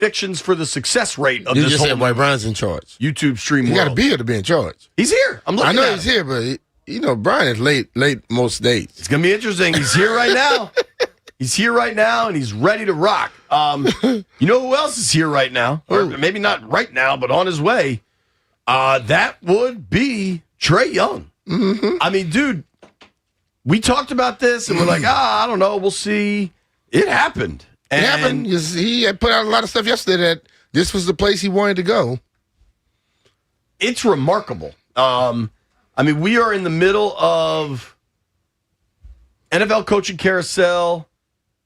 predictions for the success rate of You this just whole said White Brian's in charge. YouTube stream He world. got to be here to be in charge. He's here. I'm looking I know at he's him. here, but Brian is late most days. It's going to be interesting. He's here right now. He's here right now, and he's ready to rock. You know who else is here right now? Or maybe not right now, but on his way. That would be Trae Young. Mm-hmm. I mean, dude, we talked about this, and we're like, I don't know. We'll see. It happened. It happened. He had put out a lot of stuff yesterday that this was the place he wanted to go. It's remarkable. I mean, we are in the middle of NFL coaching carousel,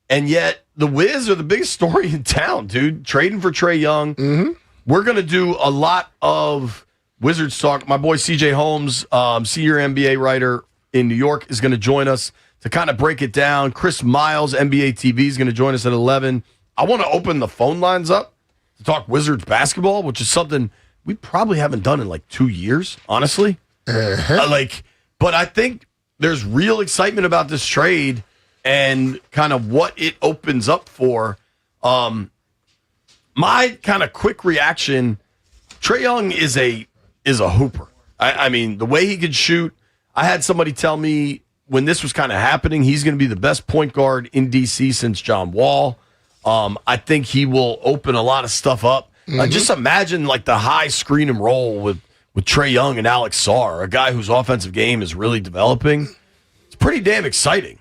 and yet the Wiz are the biggest story in town, dude. Trading for Trae Young. Mm-hmm. We're going to do a lot of Wizards talk. My boy CJ Holmes, senior NBA writer in New York, is going to join us to kind of break it down. Chris Miles, NBA TV, is going to join us at 11. I want to open the phone lines up to talk Wizards basketball, which is something we probably haven't done in like 2 years, honestly. But I think there's real excitement about this trade and kind of what it opens up for. My kind of quick reaction, Trae Young is a hooper. I mean, the way he could shoot, I had somebody tell me when this was kind of happening, he's going to be the best point guard in D.C. since John Wall. I think he will open a lot of stuff up. Just imagine like the high screen and roll with Trae Young and Alex Sarr, a guy whose offensive game is really developing. It's pretty damn exciting.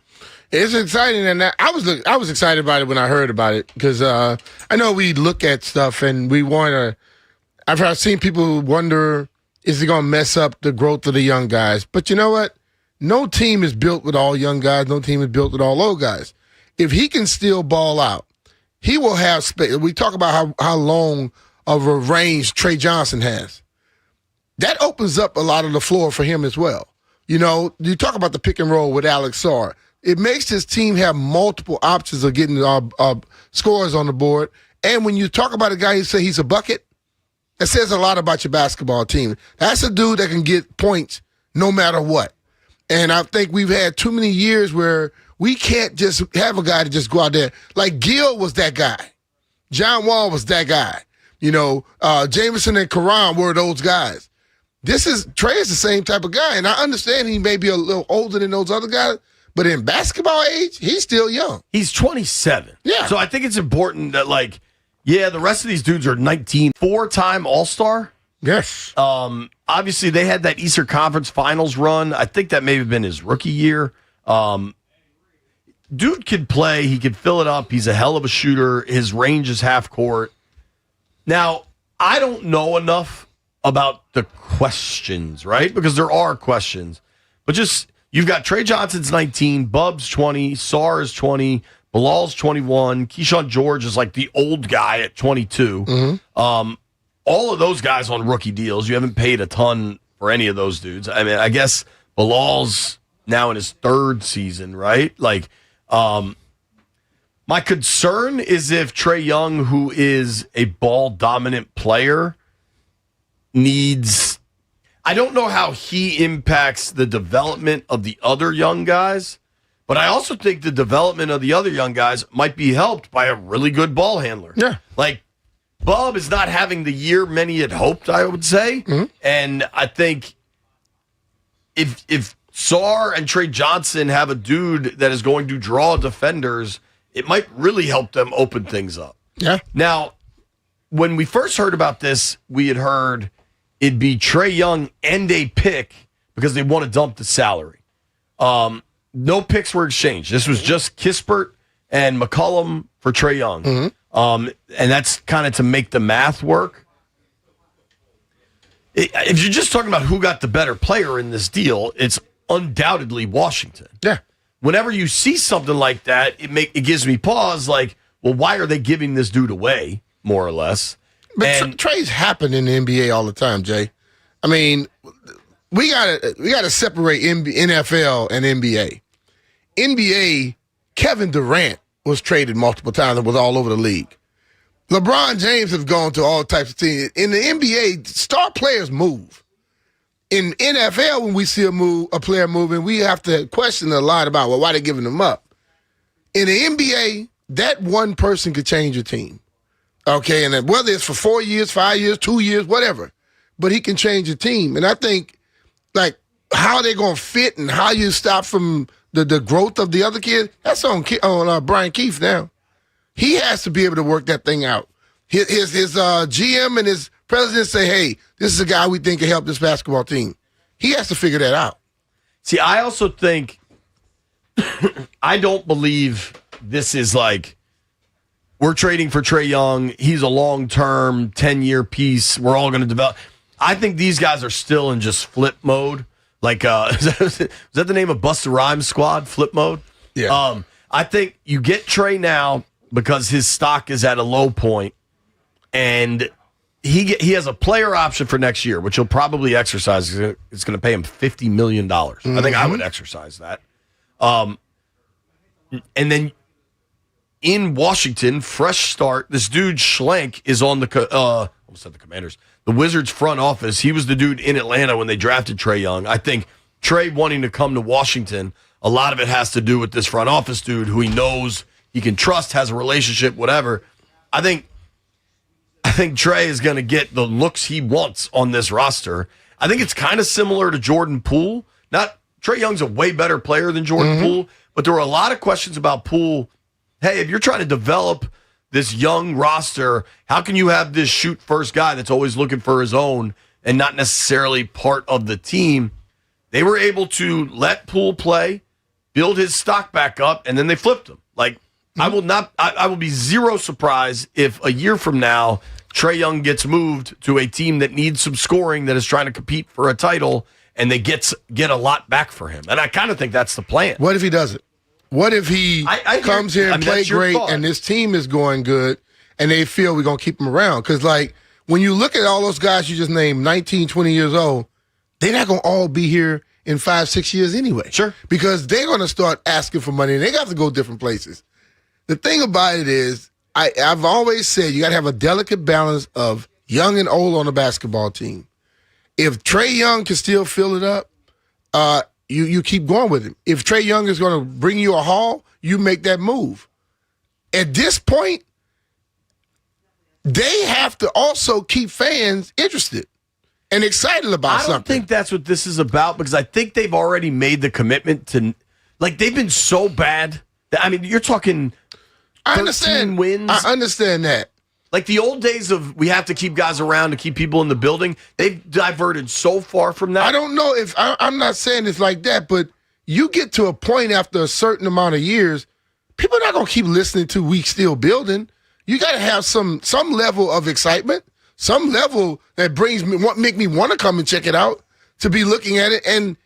It's exciting, and I was excited about it when I heard about it because I know we look at stuff and we want to. I've seen people wonder, is it going to mess up the growth of the young guys? But you know what? No team is built with all young guys. No team is built with all old guys. If he can still ball out, he will have space. We talk about how long of a range Trey Johnson has. That opens up a lot of the floor for him as well. You know, you talk about the pick and roll with Alex Sarr. It makes his team have multiple options of getting scores on the board. And when you talk about a guy who say he's a bucket, that says a lot about your basketball team. That's a dude that can get points no matter what. And I think we've had too many years where we can't just have a guy to just go out there. Like Gil was that guy. John Wall was that guy. You know, Jameson and Karan were those guys. Trae is the same type of guy. And I understand he may be a little older than those other guys, but in basketball age, he's still young. He's 27. Yeah. So I think it's important that, like, the rest of these dudes are 19. 4-time All-Star. Yes. Obviously, they had that Eastern Conference Finals run. I think that may have been his rookie year. Dude could play. He could fill it up. He's a hell of a shooter. His range is half court. Now, I don't know enough about the questions, right? Because there are questions. But just, you've got Trae Johnson's 19, Bub's 20, Sarr is 20, Bilal's 21, Keyshawn George is like the old guy at 22. Mm-hmm. All of those guys on rookie deals. You haven't paid a ton for any of those dudes. I mean, I guess Bilal's now in his third season, right? Like, my concern is if Trae Young, who is a ball-dominant player, I don't know how he impacts the development of the other young guys, but I also think the development of the other young guys might be helped by a really good ball handler. Yeah. Like, Bub is not having the year many had hoped, I would say. Mm-hmm. And I think if Sarr and Trae Johnson have a dude that is going to draw defenders, it might really help them open things up. Yeah. Now, when we first heard about this, we had heard it'd be Trae Young and a pick because they want to dump the salary. No picks were exchanged. This was just Kispert and McCollum for Trae Young. Mm-hmm. And that's kind of to make the math work. If you're just talking about who got the better player in this deal, it's undoubtedly Washington. Yeah. Whenever you see something like that, it gives me pause. Like, well, why are they giving this dude away, more or less? But trades happen in the NBA all the time, Jay. I mean, we gotta separate NFL and NBA. NBA, Kevin Durant was traded multiple times and was all over the league. LeBron James has gone to all types of teams. In the NBA, star players move. In NFL, when we see a player moving, we have to question a lot about, well, why they giving them up. In the NBA, that one person could change your team. Okay, and then whether it's for 4 years, 5 years, 2 years, whatever, but he can change the team. And I think, like, how they're going to fit and how you stop from the growth of the other kid, that's on Brian Keefe now. He has to be able to work that thing out. His GM and his president say, hey, this is a guy we think can help this basketball team. He has to figure that out. See, I also think, I don't believe this is like, we're trading for Trae Young. He's a long-term, 10-year piece. We're all going to develop. I think these guys are still in just flip mode. Like, is that the name of Busta Rhymes' squad, flip mode? Yeah. I think you get Trae now because his stock is at a low point, and he has a player option for next year, which he'll probably exercise. It's going to pay him $50 million. I think I would exercise that. And then in Washington, fresh start. This dude Schlenk is on the Commanders, the Wizards front office. He was the dude in Atlanta when they drafted Trae Young. I think Trae wanting to come to Washington, a lot of it has to do with this front office dude who he knows he can trust, has a relationship, whatever. I think Trae is going to get the looks he wants on this roster. I think it's kind of similar to Jordan Poole. Trae Young's a way better player than Jordan Poole, but there were a lot of questions about Poole. Hey, if you're trying to develop this young roster, how can you have this shoot-first guy that's always looking for his own and not necessarily part of the team? They were able to let Poole play, build his stock back up, and then they flipped him. Like, I will be zero surprised if a year from now Trae Young gets moved to a team that needs some scoring, that is trying to compete for a title, and they get a lot back for him. And I kind of think that's the plan. What if he doesn't? What if he comes here and play great and this team is going good and they feel we're going to keep him around? Because, like, when you look at all those guys you just named, 19, 20 years old, they're not going to all be here in 5, 6 years anyway. Sure. Because they're going to start asking for money and they got to go different places. The thing about it is, I've always said you got to have a delicate balance of young and old on a basketball team. If Trae Young can still fill it up, you keep going with him. If Trae Young is going to bring you a haul, you make that move. At this point, they have to also keep fans interested and excited about something. I don't think that's what this is about, because I think they've already made the commitment to, like, they've been so bad. I mean, you're talking 13 wins. I understand that. Like the old days of we have to keep guys around to keep people in the building, they've diverted so far from that. I don't know if I'm not saying it's like that, but you get to a point after a certain amount of years, people are not going to keep listening to "We Still Building." You got to have some level of excitement, some level that make me want to come and check it out, to be looking at it. And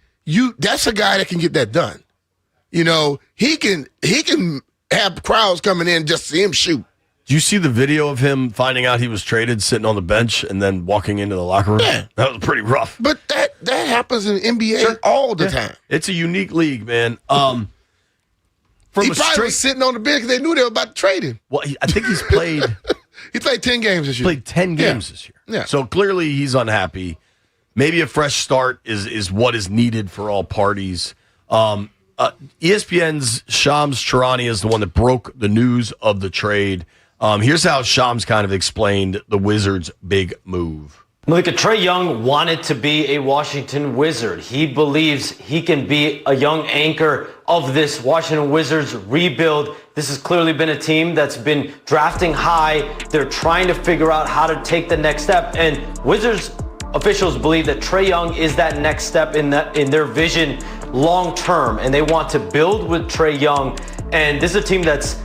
that's a guy that can get that done. You know, he can have crowds coming in just to see him shoot. Do you see the video of him finding out he was traded, sitting on the bench, and then walking into the locker room? Yeah. That was pretty rough. But that happens in NBA all the time. It's a unique league, man. He probably was sitting on the bench because they knew they were about to trade him. Well, I think he's played. He played 10 games this year. Played 10 games this year. Yeah. So clearly he's unhappy. Maybe a fresh start is what is needed for all parties. ESPN's Shams Charania is the one that broke the news of the trade. Here's how Shams kind of explained the Wizards' big move. Malika, Trae Young wanted to be a Washington Wizard. He believes he can be a young anchor of this Washington Wizards rebuild. This has clearly been a team that's been drafting high. They're trying to figure out how to take the next step. And Wizards officials believe that Trae Young is that next step in their vision long term. And they want to build with Trae Young. And this is a team that's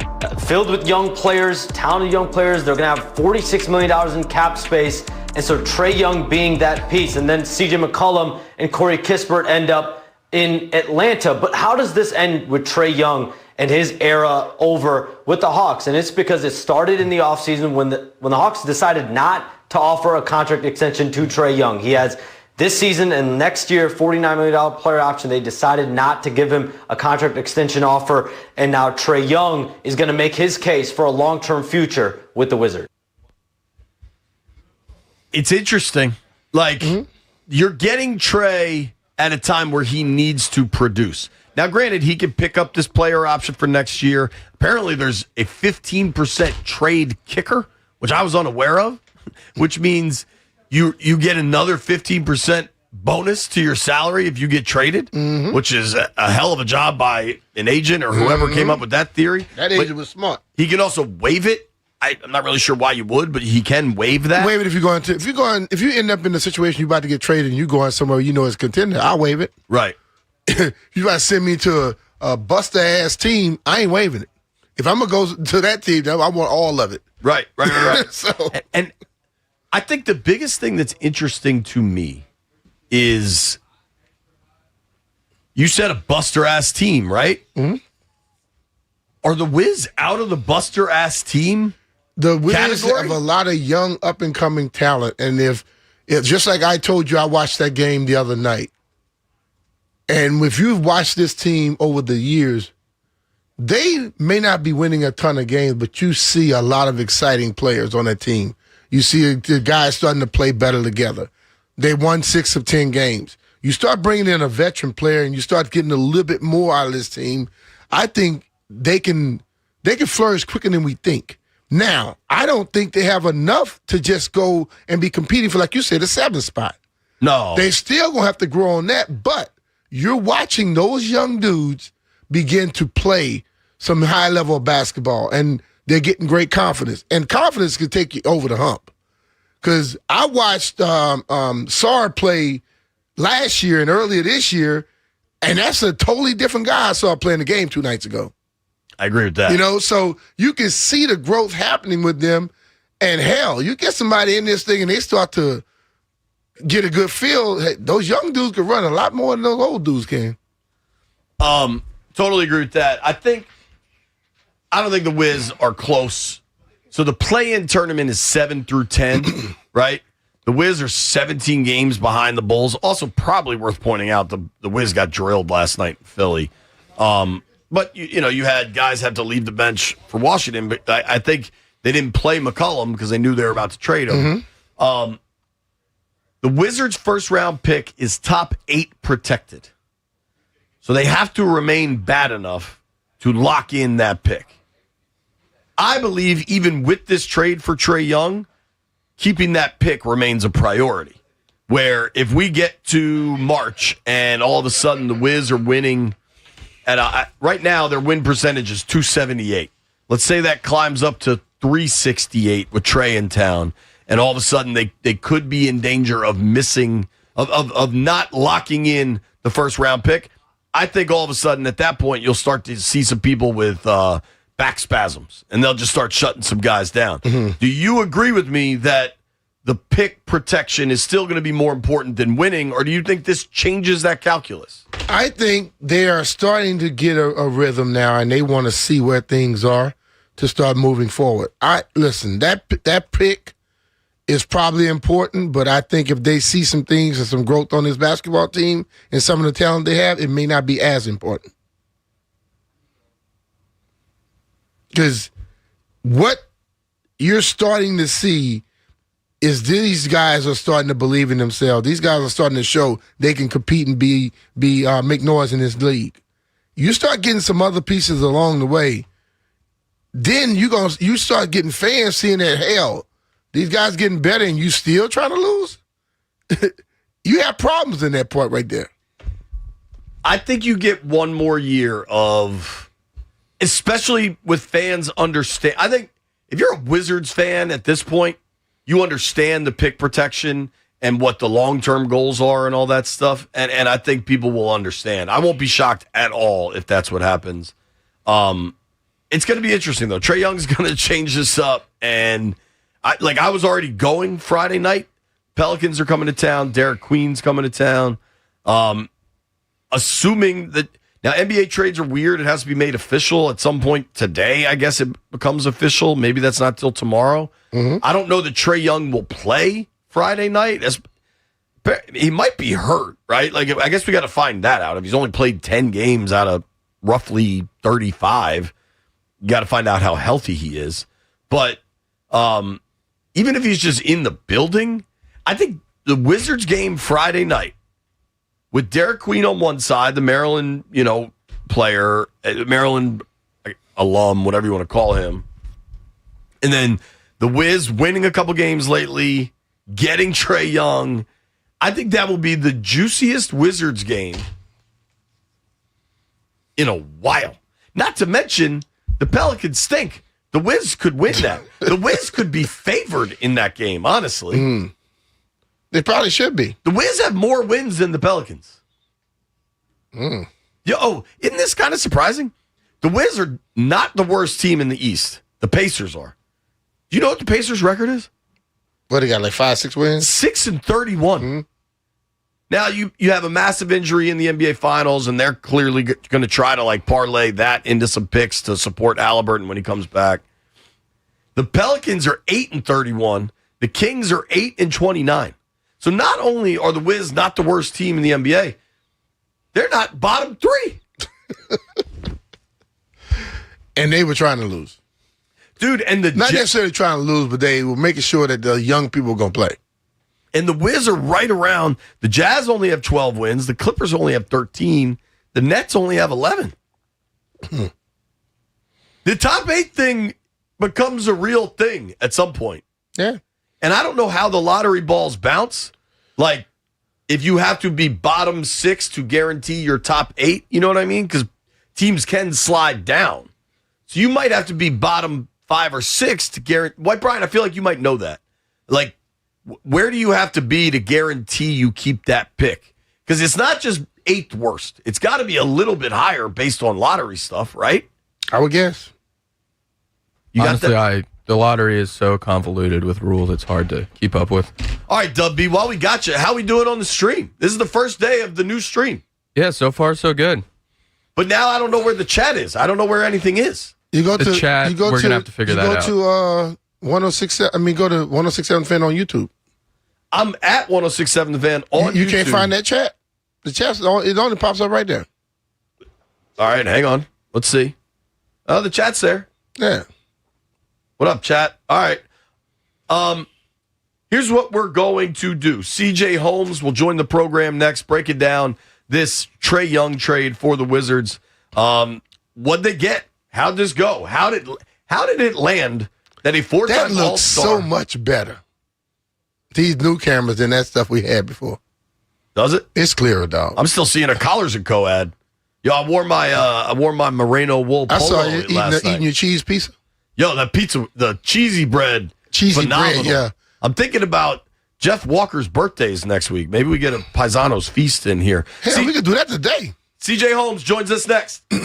filled with young players, talented young players. They're going to have $46 million in cap space. And so Trae Young being that piece. And then CJ McCollum and Corey Kispert end up in Atlanta. But how does this end with Trae Young and his era over with the Hawks? And it's because it started in the offseason when the Hawks decided not to offer a contract extension to Trae Young. He has this season and next year, $49 million player option. They decided not to give him a contract extension offer. And now Trae Young is going to make his case for a long-term future with the Wizards. It's interesting. Like, you're getting Trae at a time where he needs to produce. Now, granted, he can pick up this player option for next year. Apparently, there's a 15% trade kicker, which I was unaware of, which means you get another 15% bonus to your salary if you get traded, which is a hell of a job by an agent or whoever came up with that theory. That agent was smart. He can also waive it. I'm not really sure why you would, but he can waive that. Waive it if you end up in a situation you're about to get traded and you going somewhere you know is contender, I'll waive it. Right. You about to send me to a buster ass team, I ain't waiving it. If I'm gonna go to that team, I want all of it. Right. So and I think the biggest thing that's interesting to me is you said a buster ass team, right? Mm-hmm. Are the Wiz out of the buster ass team? The Wiz category? have a lot of young up and coming talent, and if just like I told you, I watched that game the other night, and if you've watched this team over the years, they may not be winning a ton of games, but you see a lot of exciting players on that team. You see the guys starting to play better together. They won 6 of 10 games. You start bringing in a veteran player, and you start getting a little bit more out of this team. I think they can flourish quicker than we think. Now, I don't think they have enough to just go and be competing for, like you said, a 7th spot. No. They still going to have to grow on that, but you're watching those young dudes begin to play some high level of basketball, and they're getting great confidence. And confidence can take you over the hump. Because I watched Sarr play last year and earlier this year, and that's a totally different guy I saw playing the game 2 nights ago. I agree with that. You know, so you can see the growth happening with them. And hell, you get somebody in this thing and they start to get a good feel. Hey, those young dudes can run a lot more than those old dudes can. Totally agree with that. I don't think the Wiz are close. So the play-in tournament is 7 through 10, right? The Wiz are 17 games behind the Bulls. Also, probably worth pointing out, the Wiz got drilled last night in Philly. But, you had guys have to leave the bench for Washington. But I think they didn't play McCollum because they knew they were about to trade him. The Wizards' first-round pick is top 8 protected. So they have to remain bad enough to lock in that pick. I believe even with this trade for Trae Young, keeping that pick remains a priority. Where if we get to March and all of a sudden the Wiz are winning, right now their win percentage is 278. Let's say that climbs up to 368 with Trae in town, and all of a sudden they could be in danger of missing, of not locking in the first round pick. I think all of a sudden at that point you'll start to see some people with back spasms, and they'll just start shutting some guys down. Do you agree with me that the pick protection is still going to be more important than winning, or do you think this changes that calculus? I think they are starting to get a rhythm now, and they want to see where things are to start moving forward. Listen, that pick is probably important, but I think if they see some things and some growth on this basketball team and some of the talent they have, it may not be as important. Because what you're starting to see is these guys are starting to believe in themselves. These guys are starting to show they can compete and make noise in this league. You start getting some other pieces along the way, then you start getting fans seeing that, hell, these guys getting better and you still trying to lose? You have problems in that part right there. I think you get one more year of, especially with fans understand. I think if you're a Wizards fan at this point, you understand the pick protection and what the long-term goals are and all that stuff. And I think people will understand. I won't be shocked at all if that's what happens. It's going to be interesting, though. Trae Young's going to change this up. And I was already going Friday night. Pelicans are coming to town. Derek Queen's coming to town. Assuming that now NBA trades are weird. It has to be made official at some point today. I guess it becomes official. Maybe that's not till tomorrow. I don't know that Trae Young will play Friday night. He might be hurt, right? Like, I guess we got to find that out. If he's only played 10 games out of roughly 35, you got to find out how healthy he is. But even if he's just in the building, I think the Wizards game Friday night with Derek Queen on one side, the Maryland, player, Maryland alum, whatever you want to call him, and then the Wiz winning a couple games lately, getting Trae Young. I think that will be the juiciest Wizards game in a while. Not to mention, the Pelicans stink. The Wiz could win that. The Wiz could be favored in that game, honestly. They probably should be. The Wiz have more wins than the Pelicans. Isn't this kind of surprising? The Wiz are not the worst team in the East. The Pacers are. Do you know what the Pacers' record is? What, they got like 5-6 wins? 6-31. Now, you have a massive injury in the NBA Finals, and they're clearly going to try to parlay that into some picks to support Halliburton when he comes back. The Pelicans are 8-31. The Kings are 8-29. So not only are the Wiz not the worst team in the NBA, they're not bottom 3. And they were trying to lose. Dude, and Not necessarily trying to lose, but they were making sure that the young people were going to play. And the Wiz are right around. The Jazz only have 12 wins. The Clippers only have 13. The Nets only have 11. The top 8 thing becomes a real thing at some point. Yeah. And I don't know how the lottery balls bounce. Like, if you have to be bottom 6 to guarantee your top 8, you know what I mean? Because teams can slide down. So you might have to be bottom 5 or 6 to guarantee. White Brian, I feel like you might know that. Like, where do you have to be to guarantee you keep that pick? Because it's not just 8th worst. It's got to be a little bit higher based on lottery stuff, right? I would guess. Honestly, the lottery is so convoluted with rules, it's hard to keep up with. All right, Dub B, while we got you, how we doing on the stream? This is the first day of the new stream. Yeah, so far so good. But now I don't know where the chat is. I don't know where anything is. You go The to chat, you go we're to, gonna have to figure that out. You go to 106. I mean, go to 106.7 Fan on YouTube. I'm at 106.7 The Fan on You YouTube. can't find that chat. The chat, it only pops up right there. All right, hang on. Let's see. Oh, the chat's there. Yeah. What up, chat? All right. Here's what we're going to do. CJ Holmes will join the program next, breaking down this Trae Young trade for the Wizards. What'd they get? How'd this go? How did it land that a four-time That looks All-Star so much better. These new cameras than that stuff we had before. does it? It's clearer, dog. I'm still seeing a Collars & Co. ad. Yo, I wore my Merino wool I polo saw you last night. eating your cheese pizza. Yo, that pizza, the cheesy bread, phenomenal. Bread, yeah. I'm thinking about Jeff Walker's birthdays next week. Maybe we get a Paisanos feast in here. Hell, we could do that today. CJ Holmes joins us next. Beach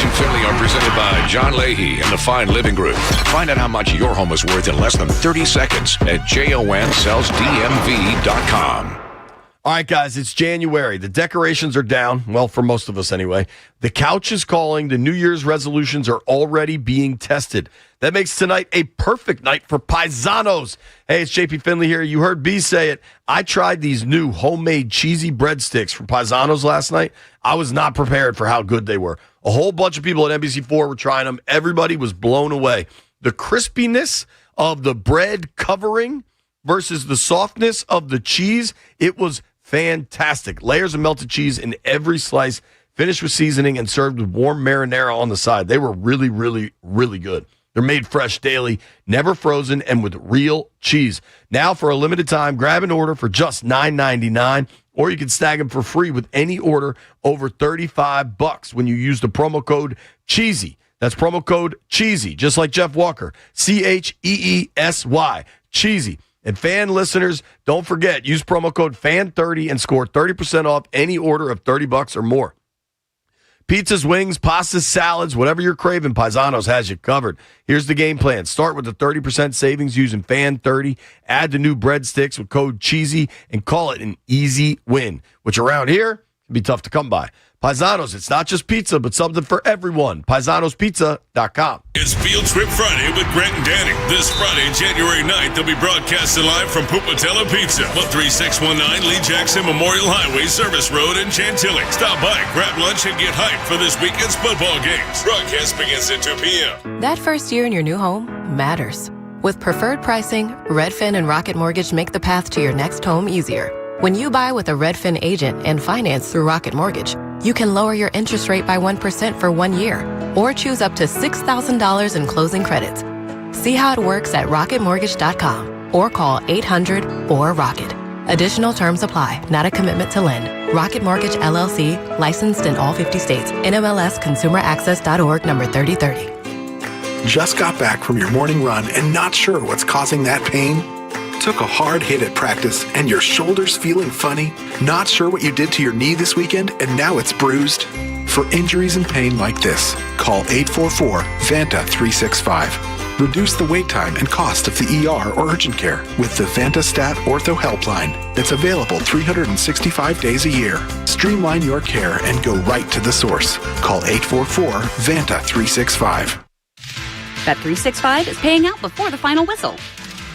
and Philly are presented by John Leahy and the Fine Living Group. Find out how much your home is worth in less than 30 seconds at JONSellsDMV.com. All right, guys, it's January. The decorations are down. Well, for most of us anyway. The couch is calling. The New Year's resolutions are already being tested. That makes tonight a perfect night for Paisanos. Hey, it's JP Finley here. You heard B say it. I tried these new homemade cheesy breadsticks from Paisanos last night. I was not prepared for how good they were. A whole bunch of people at NBC4 were trying them. Everybody was blown away. The crispiness of the bread covering versus the softness of the cheese, it was fantastic. Layers of melted cheese in every slice, finished with seasoning and served with warm marinara on the side. They were really, really, really good. They're made fresh daily, never frozen, and with real cheese. Now, for a limited time, grab an order for just $9.99, or you can snag them for free with any order over $35 when you use the promo code CHEESY. That's promo code CHEESY, just like Jeff Walker. CHEESY, CHEESY. And fan listeners, don't forget, use promo code FAN30 and score 30% off any order of $30 or more. Pizzas, wings, pastas, salads, whatever you're craving, Paisanos has you covered. Here's the game plan. Start with the 30% savings using FAN30. Add the new breadsticks with code CHEESY and call it an easy win, which around here can be tough to come by. Paisanos, it's not just pizza, but something for everyone. Paisanospizza.com. It's Field Trip Friday with Grant and Danny. This Friday, January 9th, they'll be broadcasting live from Pupatella Pizza, 13619 Lee Jackson Memorial Highway, Service Road in Chantilly. Stop by, grab lunch, and get hyped for this weekend's football games. Broadcast begins at 2 p.m. That first year in your new home matters. With preferred pricing, Redfin and Rocket Mortgage make the path to your next home easier. When you buy with a Redfin agent and finance through Rocket Mortgage, You can lower your interest rate by 1% for 1 year or choose up to $6,000 in closing credits. See how it works at rocketmortgage.com or call 800-4ROCKET. Additional terms apply. Not a commitment to lend. Rocket Mortgage, LLC, licensed in all 50 states. NMLS ConsumerAccess.org, number 3030. Just got back from your morning run and not sure what's causing that pain? Took a hard hit at practice and your shoulder's feeling funny? Not sure what you did to your knee this weekend and now it's bruised? For injuries and pain like this, call 844-VANTA-365. Reduce the wait time and cost of the ER or urgent care with the VantaStat Ortho Helpline that's available 365 days a year. Streamline your care and go right to the source. Call 844-VANTA-365. Bet365 is paying out before the final whistle.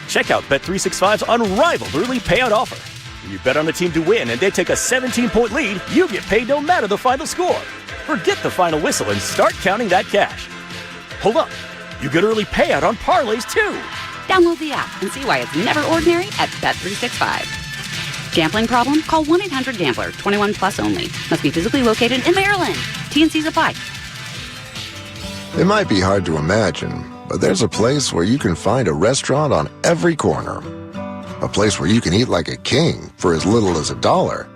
Check out Bet365's unrivaled early payout offer. When you bet on a team to win and they take a 17-point lead, you get paid no matter the final score. Forget the final whistle and start counting that cash. Hold up. You get early payout on parlays, too. Download the app and see why it's never ordinary at Bet365. Gambling problem? Call 1-800-GAMBLER. 21 plus only. Must be physically located in Maryland. T&Cs apply. It might be hard to imagine, but there's a place where you can find a restaurant on every corner. A place where you can eat like a king for as little as $1.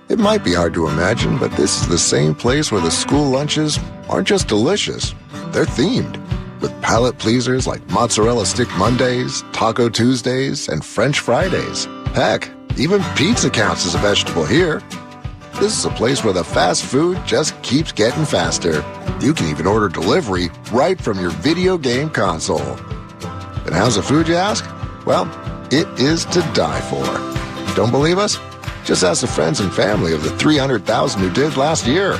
It might be hard to imagine, but this is the same place where the school lunches aren't just delicious, they're themed. With palate pleasers like Mozzarella Stick Mondays, Taco Tuesdays, and French Fridays. Heck, even pizza counts as a vegetable here. This is a place where the fast food just keeps getting faster. You can even order delivery right from your video game console. And how's the food, you ask? Well, it is to die for. Don't believe us? Just ask the friends and family of the 300,000 who did last year.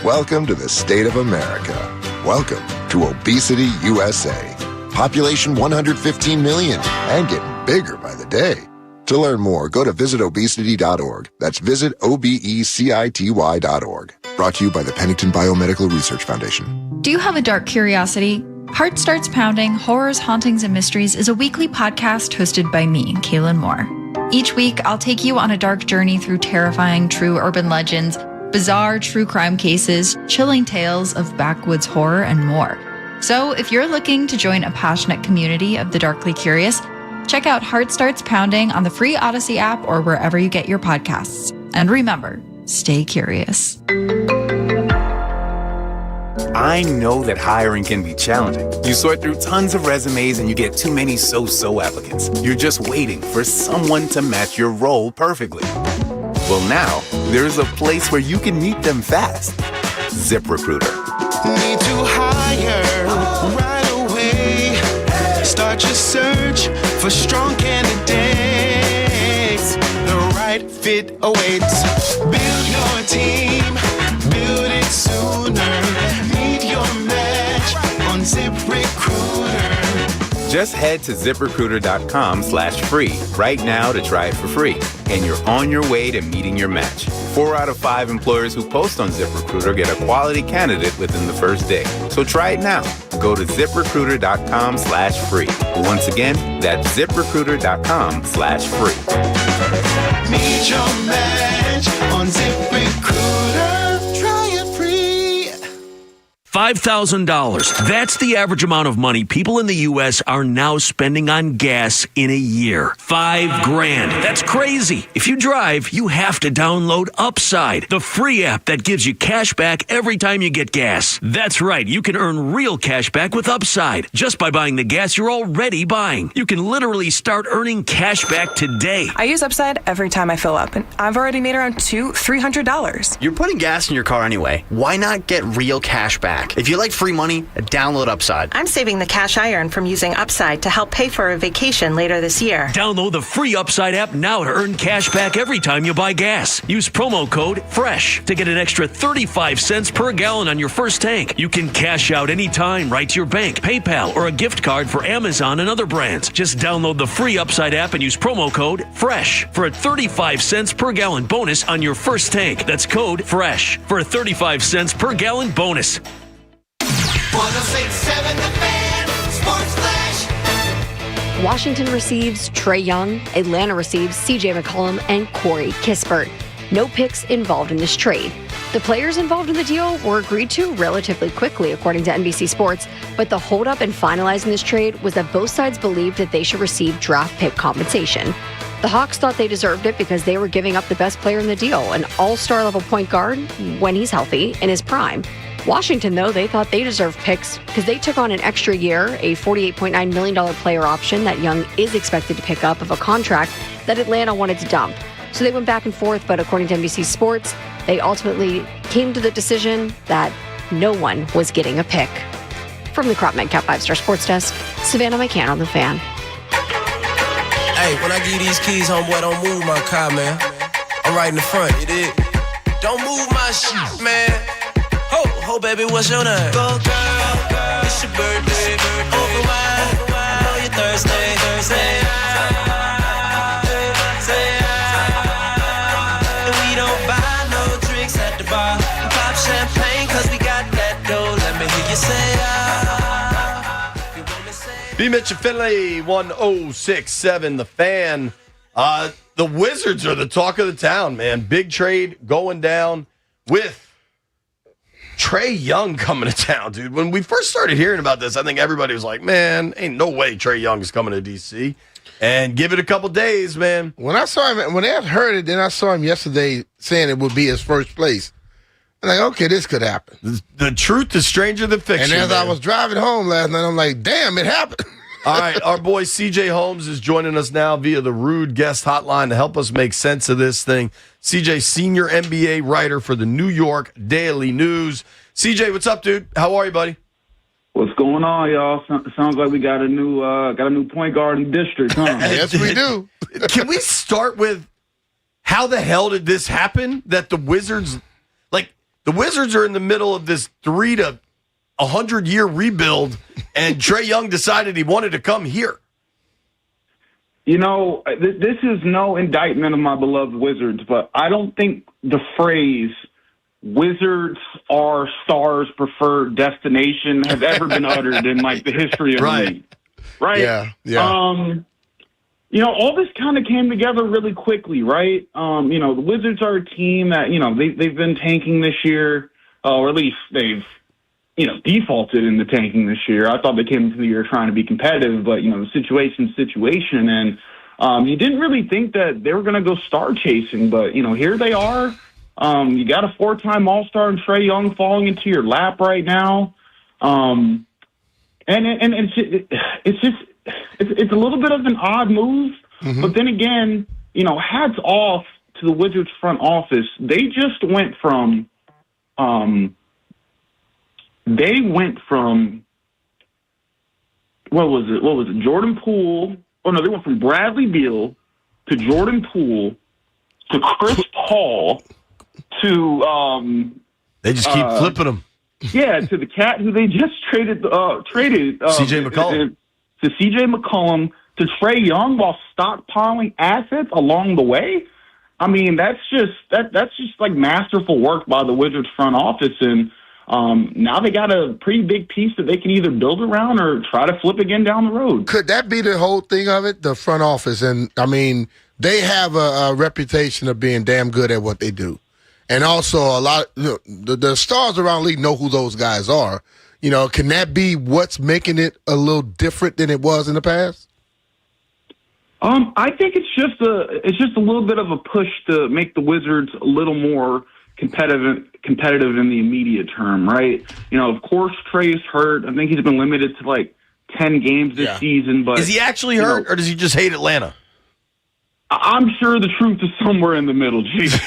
Welcome to the state of America. Welcome to Obesity USA. Population 115 million and getting bigger by the day. To learn more, go to visitobesity.org. That's visitobecity.org. Brought to you by the Pennington Biomedical Research Foundation. Do you have a dark curiosity? Heart Starts Pounding, Horrors, Hauntings, and Mysteries is a weekly podcast hosted by me, Kaylin Moore. Each week, I'll take you on a dark journey through terrifying true urban legends, bizarre true crime cases, chilling tales of backwoods horror, and more. So if you're looking to join a passionate community of the darkly curious, check out Heart Starts Pounding on the free Odyssey app or wherever you get your podcasts. And remember, stay curious. I know that hiring can be challenging. You sort through tons of resumes and you get too many so-so applicants. You're just waiting for someone to match your role perfectly. Well, now, there's a place where you can meet them fast. ZipRecruiter. Need to hire right away. Start your search for strong candidates. The right fit awaits. Build your team. Build it sooner. Meet your match on ZipRecruiter. Just head to ZipRecruiter.com/free right now to try it for free. And you're on your way to meeting your match. 4 out of 5 employers who post on ZipRecruiter get a quality candidate within the first day. So try it now. Go to ZipRecruiter.com/free. Once again, that's ZipRecruiter.com/free. Meet your match on ZipRecruiter. Try it free. $5,000. That's the average amount of money people in the U.S. are now spending on gas in a year. $5,000. That's crazy. If you drive, you have to download Upside, the free app that gives you cash back every time you get gas. That's right. You can earn real cash back with Upside just by buying the gas you're already buying. You can literally start earning cash back today. I use Upside every time I fill up, and I've already made around $300. You're putting gas in your car anyway. Why not get real cash back? If you like free money, download Upside. I'm saving the cash I earn from using Upside to help pay for a vacation later this year. Download the free Upside app now to earn cash back every time you buy gas. Use promo code FRESH to get an extra 35 cents per gallon on your first tank. You can cash out anytime right to your bank, PayPal, or a gift card for Amazon and other brands. Just download the free Upside app and use promo code FRESH for a 35 cents per gallon bonus on your first tank. That's code FRESH for a 35 cents per gallon bonus. 106.7 The Fan, Sports Flash. Washington receives Trae Young, Atlanta receives CJ McCollum and Corey Kispert. No picks involved in this trade. The players involved in the deal were agreed to relatively quickly, according to NBC Sports, but the holdup in finalizing this trade was that both sides believed that they should receive draft pick compensation. The Hawks thought they deserved it because they were giving up the best player in the deal, an all-star level point guard, when he's healthy, in his prime. Washington, though, they thought they deserved picks because they took on an extra year, a $48.9 million player option that Young is expected to pick up of a contract that Atlanta wanted to dump. So they went back and forth, but according to NBC Sports, they ultimately came to the decision that no one was getting a pick. From the Crop Metcalf 5-Star Sports Desk, Savannah McCann on The Fan. Hey, when I give these keys, homeboy, don't move my car, man. I'm right in the front, you dig? Don't move my shit, man. Ho, baby, what's your name? Go, girl, it's your birthday. Over wine, I know you're Thursday. And we don't buy no drinks at the bar. We pop champagne, cause we got that dough. Let me hear you say, B. Mitch and Finley, 1067, The Fan. The Wizards are the talk of the town, man. Big trade going down with Trae Young coming to town, dude. When we first started hearing about this, I think everybody was like, man, ain't no way Trae Young is coming to D.C. And give it a couple days, man. When I saw him, when I heard it, then I saw him yesterday saying it would be his first place. I'm like, okay, this could happen. The truth is stranger than fiction. And as I was driving home last night, I'm like, damn, it happened. All right, our boy CJ Holmes is joining us now via the Rude Guest Hotline to help us make sense of this thing. CJ, senior NBA writer for the New York Daily News. CJ, what's up, dude? How are you, buddy? What's going on, y'all? Sounds like we got a new point guard in the district, huh? Yes, we do. Can we start with how the hell did this happen? That the Wizards are in the middle of this 3 to 100-year rebuild, and Trae Young decided he wanted to come here. You know, this is no indictment of my beloved Wizards, but I don't think the phrase "Wizards are stars' preferred destination" has ever been uttered in like the history of the league. Right? Yeah. You know, all this kind of came together really quickly, right? You know, the Wizards are a team that, you know, they've been tanking this year, or at least they've, you know, defaulted in the tanking this year. I thought they came into the year trying to be competitive, but, you know, the situation. And you didn't really think that they were going to go star chasing, but, you know, here they are. You got a 4-time All-Star in Trae Young falling into your lap right now. And it's a little bit of an odd move, but then again, you know, hats off to the Wizards front office. They just went from, what was it? Jordan Poole. Oh no, they went from Bradley Beal to Jordan Poole to Chris Paul to they just keep flipping them. Yeah, to the cat who they just traded CJ McCollum. To CJ McCollum, to Trae Young, while stockpiling assets along the way. I mean, that's just like masterful work by the Wizards front office, and now they got a pretty big piece that they can either build around or try to flip again down the road. Could that be the whole thing of it, the front office? And I mean, they have a reputation of being damn good at what they do, and also a lot. The stars around the league know who those guys are. You know, can that be what's making it a little different than it was in the past? I think it's just a little bit of a push to make the Wizards a little more competitive in the immediate term, right? You know, of course, Trae is hurt. I think he's been limited to like 10 games this season. But is he actually hurt, or does he just hate Atlanta? I'm sure the truth is somewhere in the middle, Chief.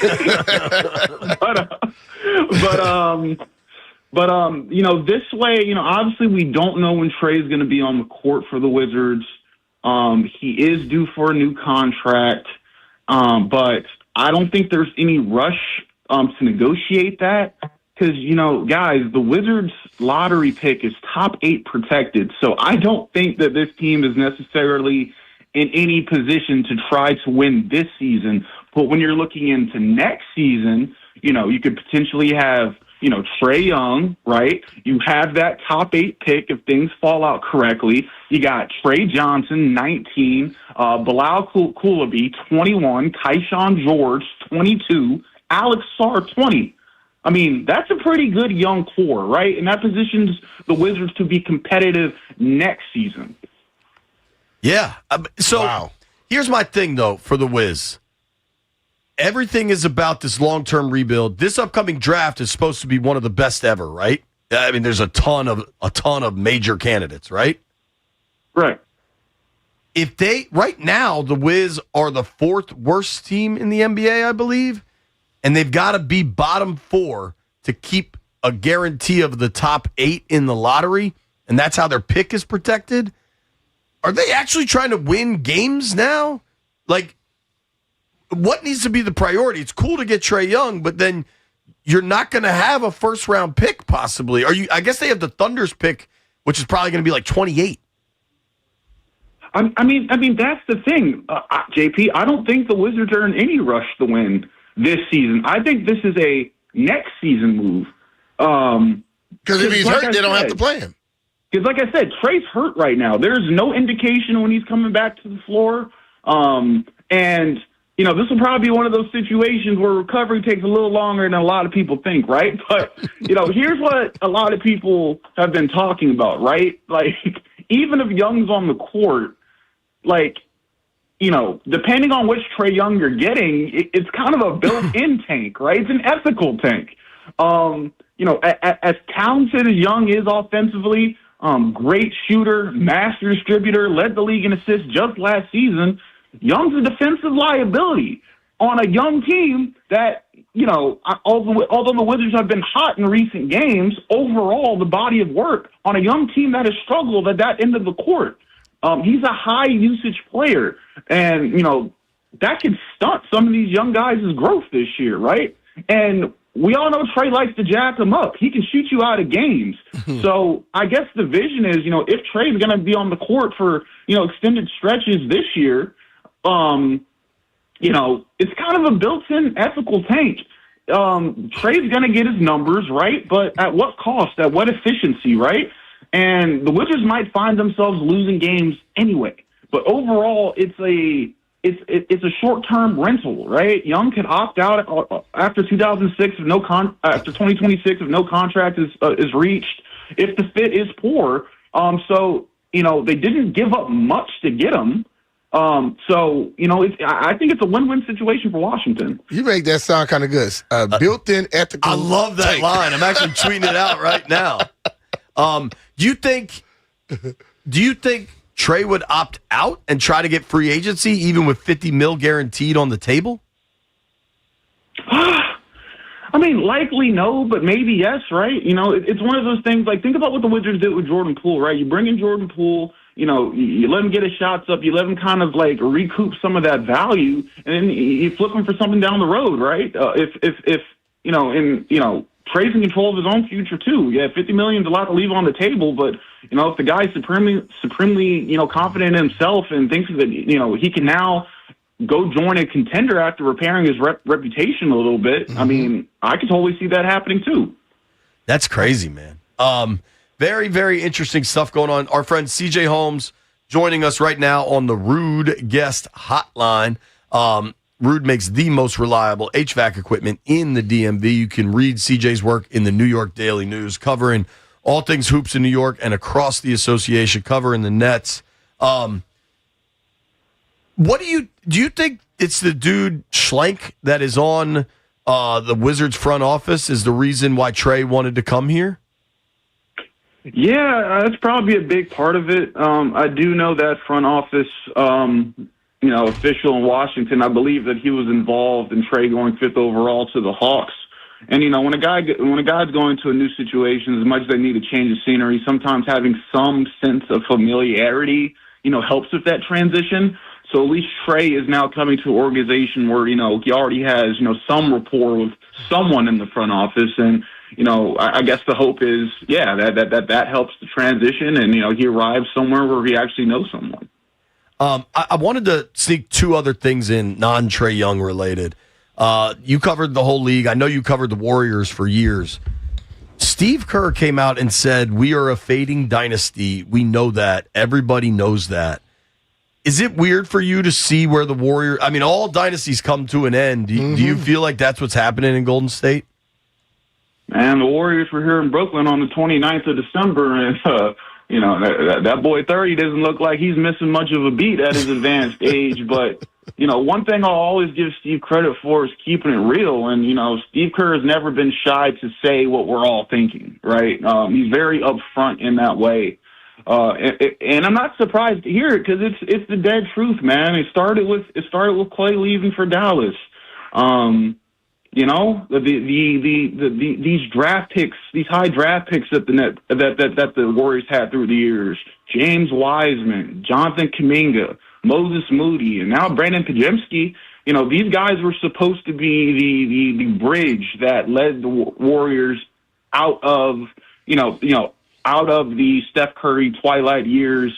But you know, this way, you know, obviously we don't know when Trae is going to be on the court for the Wizards. He is due for a new contract, but I don't think there's any rush to negotiate that because, you know, guys, the Wizards lottery pick is top 8 protected, so I don't think that this team is necessarily in any position to try to win this season. But when you're looking into next season, you know, you could potentially have, you know, Trae Young, right? You have that top 8 pick if things fall out correctly. You got Trey Johnson, 19, Bilal Coulibaly, 21, Tyshawn George, 22, Alex Sarr, 20. I mean, that's a pretty good young core, right? And that positions the Wizards to be competitive next season. Yeah. Here's my thing, though, for the Wiz. Everything is about this long-term rebuild. This upcoming draft is supposed to be one of the best ever, right? I mean, there's a ton of major candidates, right? Right. Right now, the Wiz are the 4th worst team in the NBA, I believe, and they've got to be bottom 4 to keep a guarantee of the top 8 in the lottery, and that's how their pick is protected. Are they actually trying to win games now? Like, what needs to be the priority? It's cool to get Trae Young, but then you're not going to have a first-round pick, possibly. I guess they have the Thunder's pick, which is probably going to be like 28. I mean, that's the thing, JP. I don't think the Wizards are in any rush to win this season. I think this is a next season move. Because if he's hurt, they don't have to play him. Because, like I said, Trae's hurt right now. There's no indication when he's coming back to the floor. And, you know, this will probably be one of those situations where recovery takes a little longer than a lot of people think, right? But, you know, here's what a lot of people have been talking about, right? Like, even if Young's on the court, like, you know, depending on which Trae Young you're getting, it's kind of a built-in tank, right? It's an ethical tank. You know, as talented as Young is offensively, great shooter, master distributor, led the league in assists just last season, Young's a defensive liability on a young team that, you know, although the Wizards have been hot in recent games, overall the body of work on a young team that has struggled at that end of the court. He's a high-usage player, and, you know, that can stunt some of these young guys' growth this year, right? And we all know Trae likes to jack them up. He can shoot you out of games. So I guess the vision is, you know, if Trae's going to be on the court for, you know, extended stretches this year, you know, it's kind of a built-in ethical tank. Trae's going to get his numbers, right? But at what cost? At what efficiency, right? And the Wizards might find themselves losing games anyway. But overall, it's a short-term rental, right? Young could opt out after 2006 after 2026 if no contract is reached. If the fit is poor, so you know they didn't give up much to get him. So you know, I think it's a win-win situation for Washington. You make that sound kind of good. Built-in ethical. I love that tank. line. I'm actually tweeting it out right now. Do you think Trae would opt out and try to get free agency even with $50 million guaranteed on the table? I mean, likely no, but maybe yes, right? You know, it's one of those things, like, think about what the Wizards did with Jordan Poole, right? You bring in Jordan Poole, you know, you let him get his shots up, you let him kind of, like, recoup some of that value, and then you flip him for something down the road, right? If you know, Trae's in control of his own future too. Yeah, $50 million is a lot to leave on the table, but you know, if the guy's supremely, you know, confident in himself and thinks that, you know, he can now go join a contender after repairing his reputation a little bit, I mean, I could totally see that happening too. That's crazy, man. Very, very interesting stuff going on. Our friend CJ Holmes joining us right now on the Rude Guest Hotline. Rude makes the most reliable HVAC equipment in the DMV. You can read CJ's work in the New York Daily News, covering all things hoops in New York and across the association, covering the Nets. What do you think it's the dude Schlenk that is on the Wizards front office is the reason why Trae wanted to come here? Yeah, that's probably a big part of it. I do know that front office, you know, official in Washington. I believe that he was involved in Trae going 5th overall to the Hawks. And you know, when a guy's going to a new situation, as much as they need a change of scenery, sometimes having some sense of familiarity, you know, helps with that transition. So at least Trae is now coming to an organization where, you know, he already has, you know, some rapport with someone in the front office. And, you know, I guess the hope is, yeah, that helps the transition. And, you know, he arrives somewhere where he actually knows someone. I wanted to sneak two other things in, non-Trae Young related. You covered the whole league. I know you covered the Warriors for years. Steve Kerr came out and said, we are a fading dynasty. We know that. Everybody knows that. Is it weird for you to see where the Warriors, I mean, all dynasties come to an end. Do you feel like that's what's happening in Golden State? Man, the Warriors were here in Brooklyn on the 29th of December, and that boy 30 doesn't look like he's missing much of a beat at his advanced age. But one thing I'll always give Steve credit for is keeping it real. And Steve Kerr has never been shy to say what we're all thinking. Right? He's very upfront in that way. And I'm not surprised to hear it because it's the dead truth, man. It started with Clay leaving for Dallas. These draft picks, these high draft picks that the Warriors had through the years, James Wiseman, Jonathan Kuminga, Moses Moody, and now Brandon Podziemski. These guys were supposed to be the bridge that led the Warriors out of the Steph Curry twilight years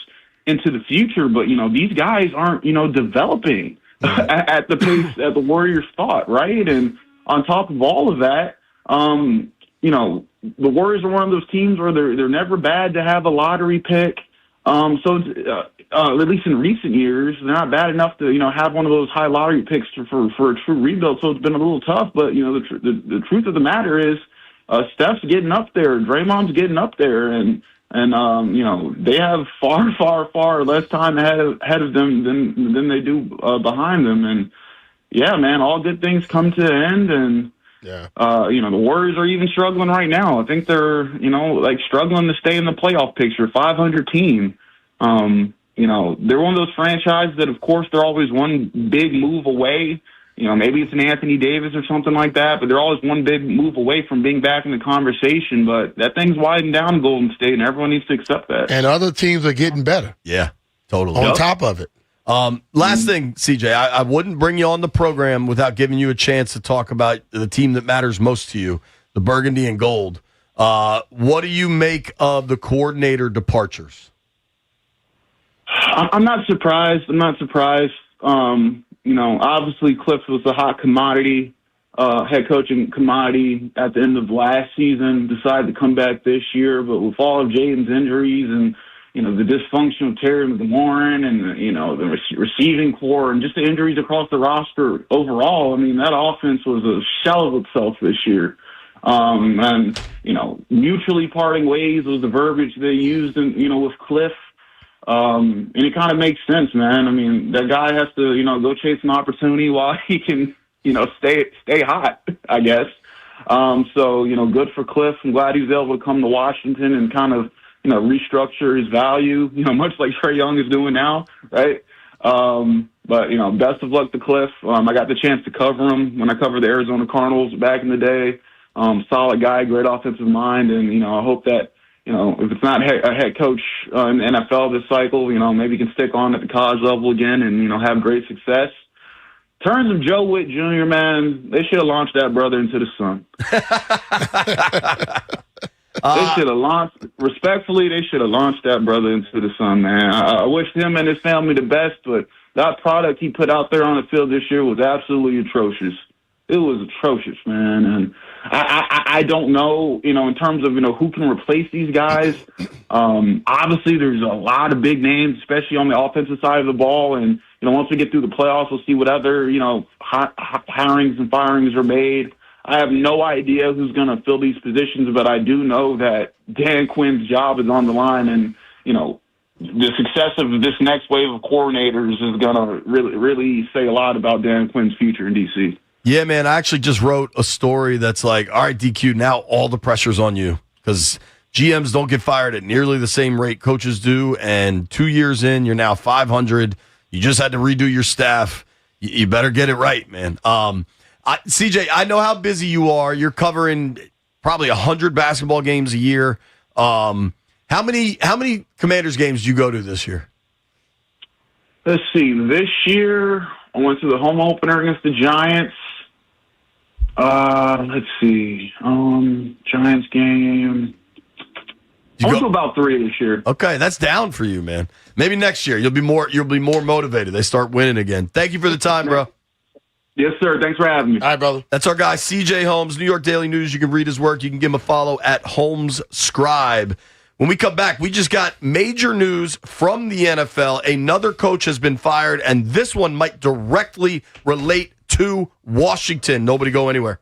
into the future. But these guys aren't developing at the pace that the Warriors thought, right? And on top of all of that, the Warriors are one of those teams where they're never bad to have a lottery pick. At least in recent years, they're not bad enough to have one of those high lottery picks for a true rebuild. So it's been a little tough. But the truth of the matter is, Steph's getting up there, Draymond's getting up there, and they have far less time ahead of them than they do behind them. And yeah, man, all good things come to an end, and the Warriors are even struggling right now. I think they're struggling to stay in the playoff picture. 500 team. They're one of those franchises that, of course, they're always one big move away. Maybe it's an Anthony Davis or something like that, but they're always one big move away from being back in the conversation. But that thing's widened down in Golden State, and everyone needs to accept that. And other teams are getting better. Yeah, totally. On top of it. Last thing, CJ, I wouldn't bring you on the program without giving you a chance to talk about the team that matters most to you, the Burgundy and Gold. What do you make of the coordinator departures? I'm not surprised. Obviously Cliff was a hot commodity, head coaching commodity at the end of last season, decided to come back this year, but with all of Jaden's injuries and, the dysfunction of Terry McLaurin and, the receiving core and just the injuries across the roster overall, that offense was a shell of itself this year. Mutually parting ways was the verbiage they used with Cliff. And it kind of makes sense, man. That guy has to, go chase an opportunity while he can, stay hot, I guess. Good for Cliff. I'm glad he was able to come to Washington and kind of, restructure his value, much like Trae Young is doing now, right? But best of luck to Cliff. I got the chance to cover him when I covered the Arizona Cardinals back in the day. Solid guy, great offensive mind, and, I hope that, if it's not a head coach in the NFL this cycle, maybe he can stick on at the college level again and, have great success. In terms of Joe Witt Jr., man, they should have launched that brother into the sun. They should have launched that brother into the sun, man. I wish him and his family the best, but that product he put out there on the field this year was absolutely atrocious. It was atrocious, man. And I don't know, in terms of, who can replace these guys. Obviously, there's a lot of big names, especially on the offensive side of the ball. And, once we get through the playoffs, we'll see what other, hirings and firings are made. I have no idea who's going to fill these positions, but I do know that Dan Quinn's job is on the line. And, the success of this next wave of coordinators is going to really say a lot about Dan Quinn's future in D.C. Yeah, man, I actually just wrote a story that's like, all right, DQ, now all the pressure's on you because GMs don't get fired at nearly the same rate coaches do, and 2 years in, you're now 500. You just had to redo your staff. You better get it right, man. CJ, I know how busy you are. You're covering probably 100 basketball games a year. How many Commanders games do you go to this year? Let's see. This year, I went to the home opener against the Giants. Let's see. Giants game. I went to about 3 this year. Okay, that's down for you, man. Maybe next year you'll be more motivated. They start winning again. Thank you for the time, bro. Yes, sir. Thanks for having me. All right, brother. That's our guy, CJ Holmes, New York Daily News. You can read his work. You can give him a follow at Holmes Scribe. When we come back, we just got major news from the NFL. Another coach has been fired, and this one might directly relate to Washington. Nobody go anywhere.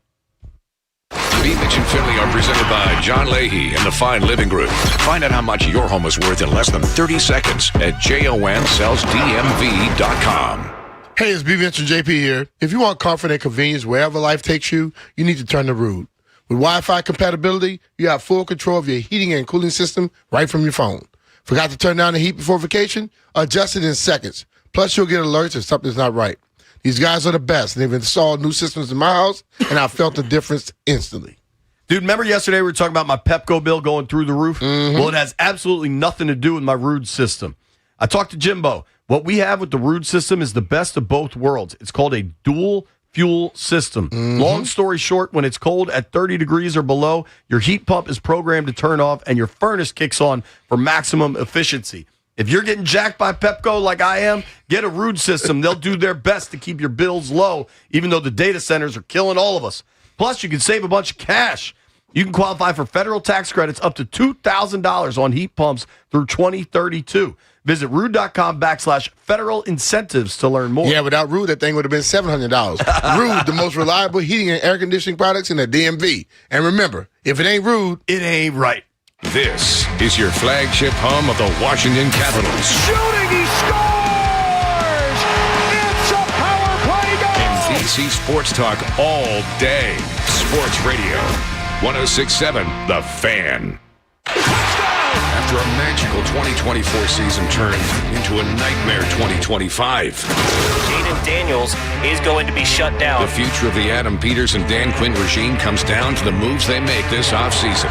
B-Mitch and Finley are presented by John Leahy and the Fine Living Group. Find out how much your home is worth in less than 30 seconds at JONSellsDMV.com. Hey, it's B-Mitch and JP here. If you want comfort and convenience wherever life takes you, you need to turn to Ruud. With Wi-Fi compatibility, you have full control of your heating and cooling system right from your phone. Forgot to turn down the heat before vacation? Adjust it in seconds. Plus, you'll get alerts if something's not right. These guys are the best. They've installed new systems in my house, and I felt the difference instantly. Dude, remember yesterday we were talking about my Pepco bill going through the roof? Mm-hmm. Well, it has absolutely nothing to do with my Ruud system. I talked to Jimbo. What we have with the Ruud system is the best of both worlds. It's called a dual fuel system. Mm-hmm. Long story short, when it's cold at 30 degrees or below, your heat pump is programmed to turn off and your furnace kicks on for maximum efficiency. If you're getting jacked by Pepco like I am, get a Ruud system. They'll do their best to keep your bills low, even though the data centers are killing all of us. Plus, you can save a bunch of cash. You can qualify for federal tax credits up to $2,000 on heat pumps through 2032. Visit Ruud.com/federal incentives to learn more. Yeah, without Ruud, that thing would have been $700. Ruud, the most reliable heating and air conditioning products in the DMV. And remember, if it ain't Ruud, it ain't right. This is your flagship home of the Washington Capitals. Shooting, he scores! It's a power play goal! And DC Sports Talk all day. Sports Radio 106.7 The Fan. After a magical 2024 season turned into a nightmare 2025. Jaden Daniels is going to be shut down. The future of the Adam Peters and Dan Quinn regime comes down to the moves they make this offseason.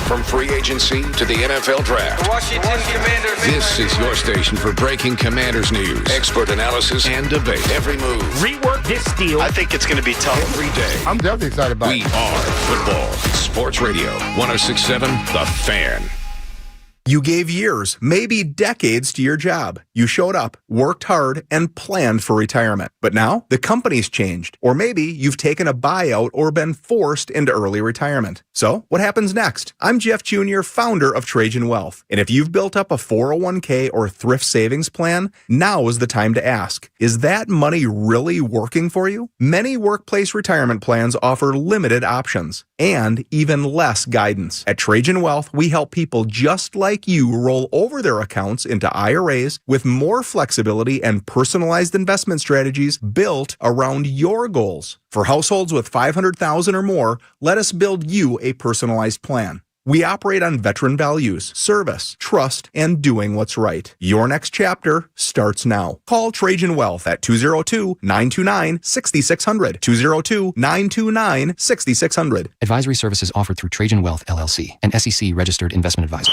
From free agency to the NFL draft. Washington Commanders. This is your station for breaking Commanders news, expert analysis, and debate. Every move. Rework this deal. I think it's going to be tough every day. I'm definitely excited about We are football. Sports Radio 106.7 The Fan. You gave years, maybe decades to your job. You showed up, worked hard, and planned for retirement. But now, the company's changed. Or maybe you've taken a buyout or been forced into early retirement. So, what happens next? I'm Jeff Jr., founder of Trajan Wealth. And if you've built up a 401k or thrift savings plan, now is the time to ask, is that money really working for you? Many workplace retirement plans offer limited options and even less guidance. At Trajan Wealth, we help people just like you roll over their accounts into IRAs with more flexibility and personalized investment strategies built around your goals. For households with $500,000 or more, let us build you a personalized plan. We operate on veteran values, service, trust, and doing what's right. Your next chapter starts now. Call Trajan Wealth at 202-929-6600. 202-929-6600. Advisory services offered through Trajan Wealth, LLC, an SEC registered investment advisor.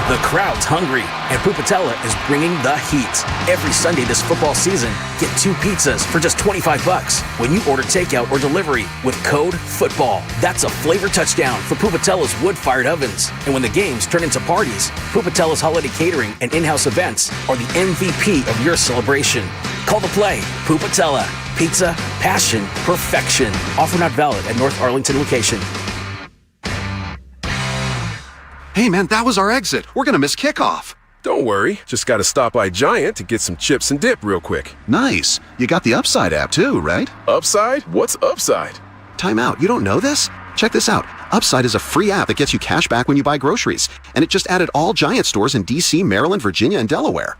The crowd's hungry, and Pupatella is bringing the heat. Every Sunday this football season, get 2 pizzas for just $25 when you order takeout or delivery with code FOOTBALL. That's a flavor touchdown for Pupatella's wood-fired ovens. And when the games turn into parties, Pupatella's holiday catering and in-house events are the MVP of your celebration. Call the play. Pupatella. Pizza, passion, perfection. Offer not valid at North Arlington location. Hey, man, that was our exit. We're going to miss kickoff. Don't worry. Just got to stop by Giant to get some chips and dip real quick. Nice. You got the Upside app too, right? Upside? What's Upside? Time out. You don't know this? Check this out. Upside is a free app that gets you cash back when you buy groceries. And it just added all Giant stores in D.C., Maryland, Virginia, and Delaware.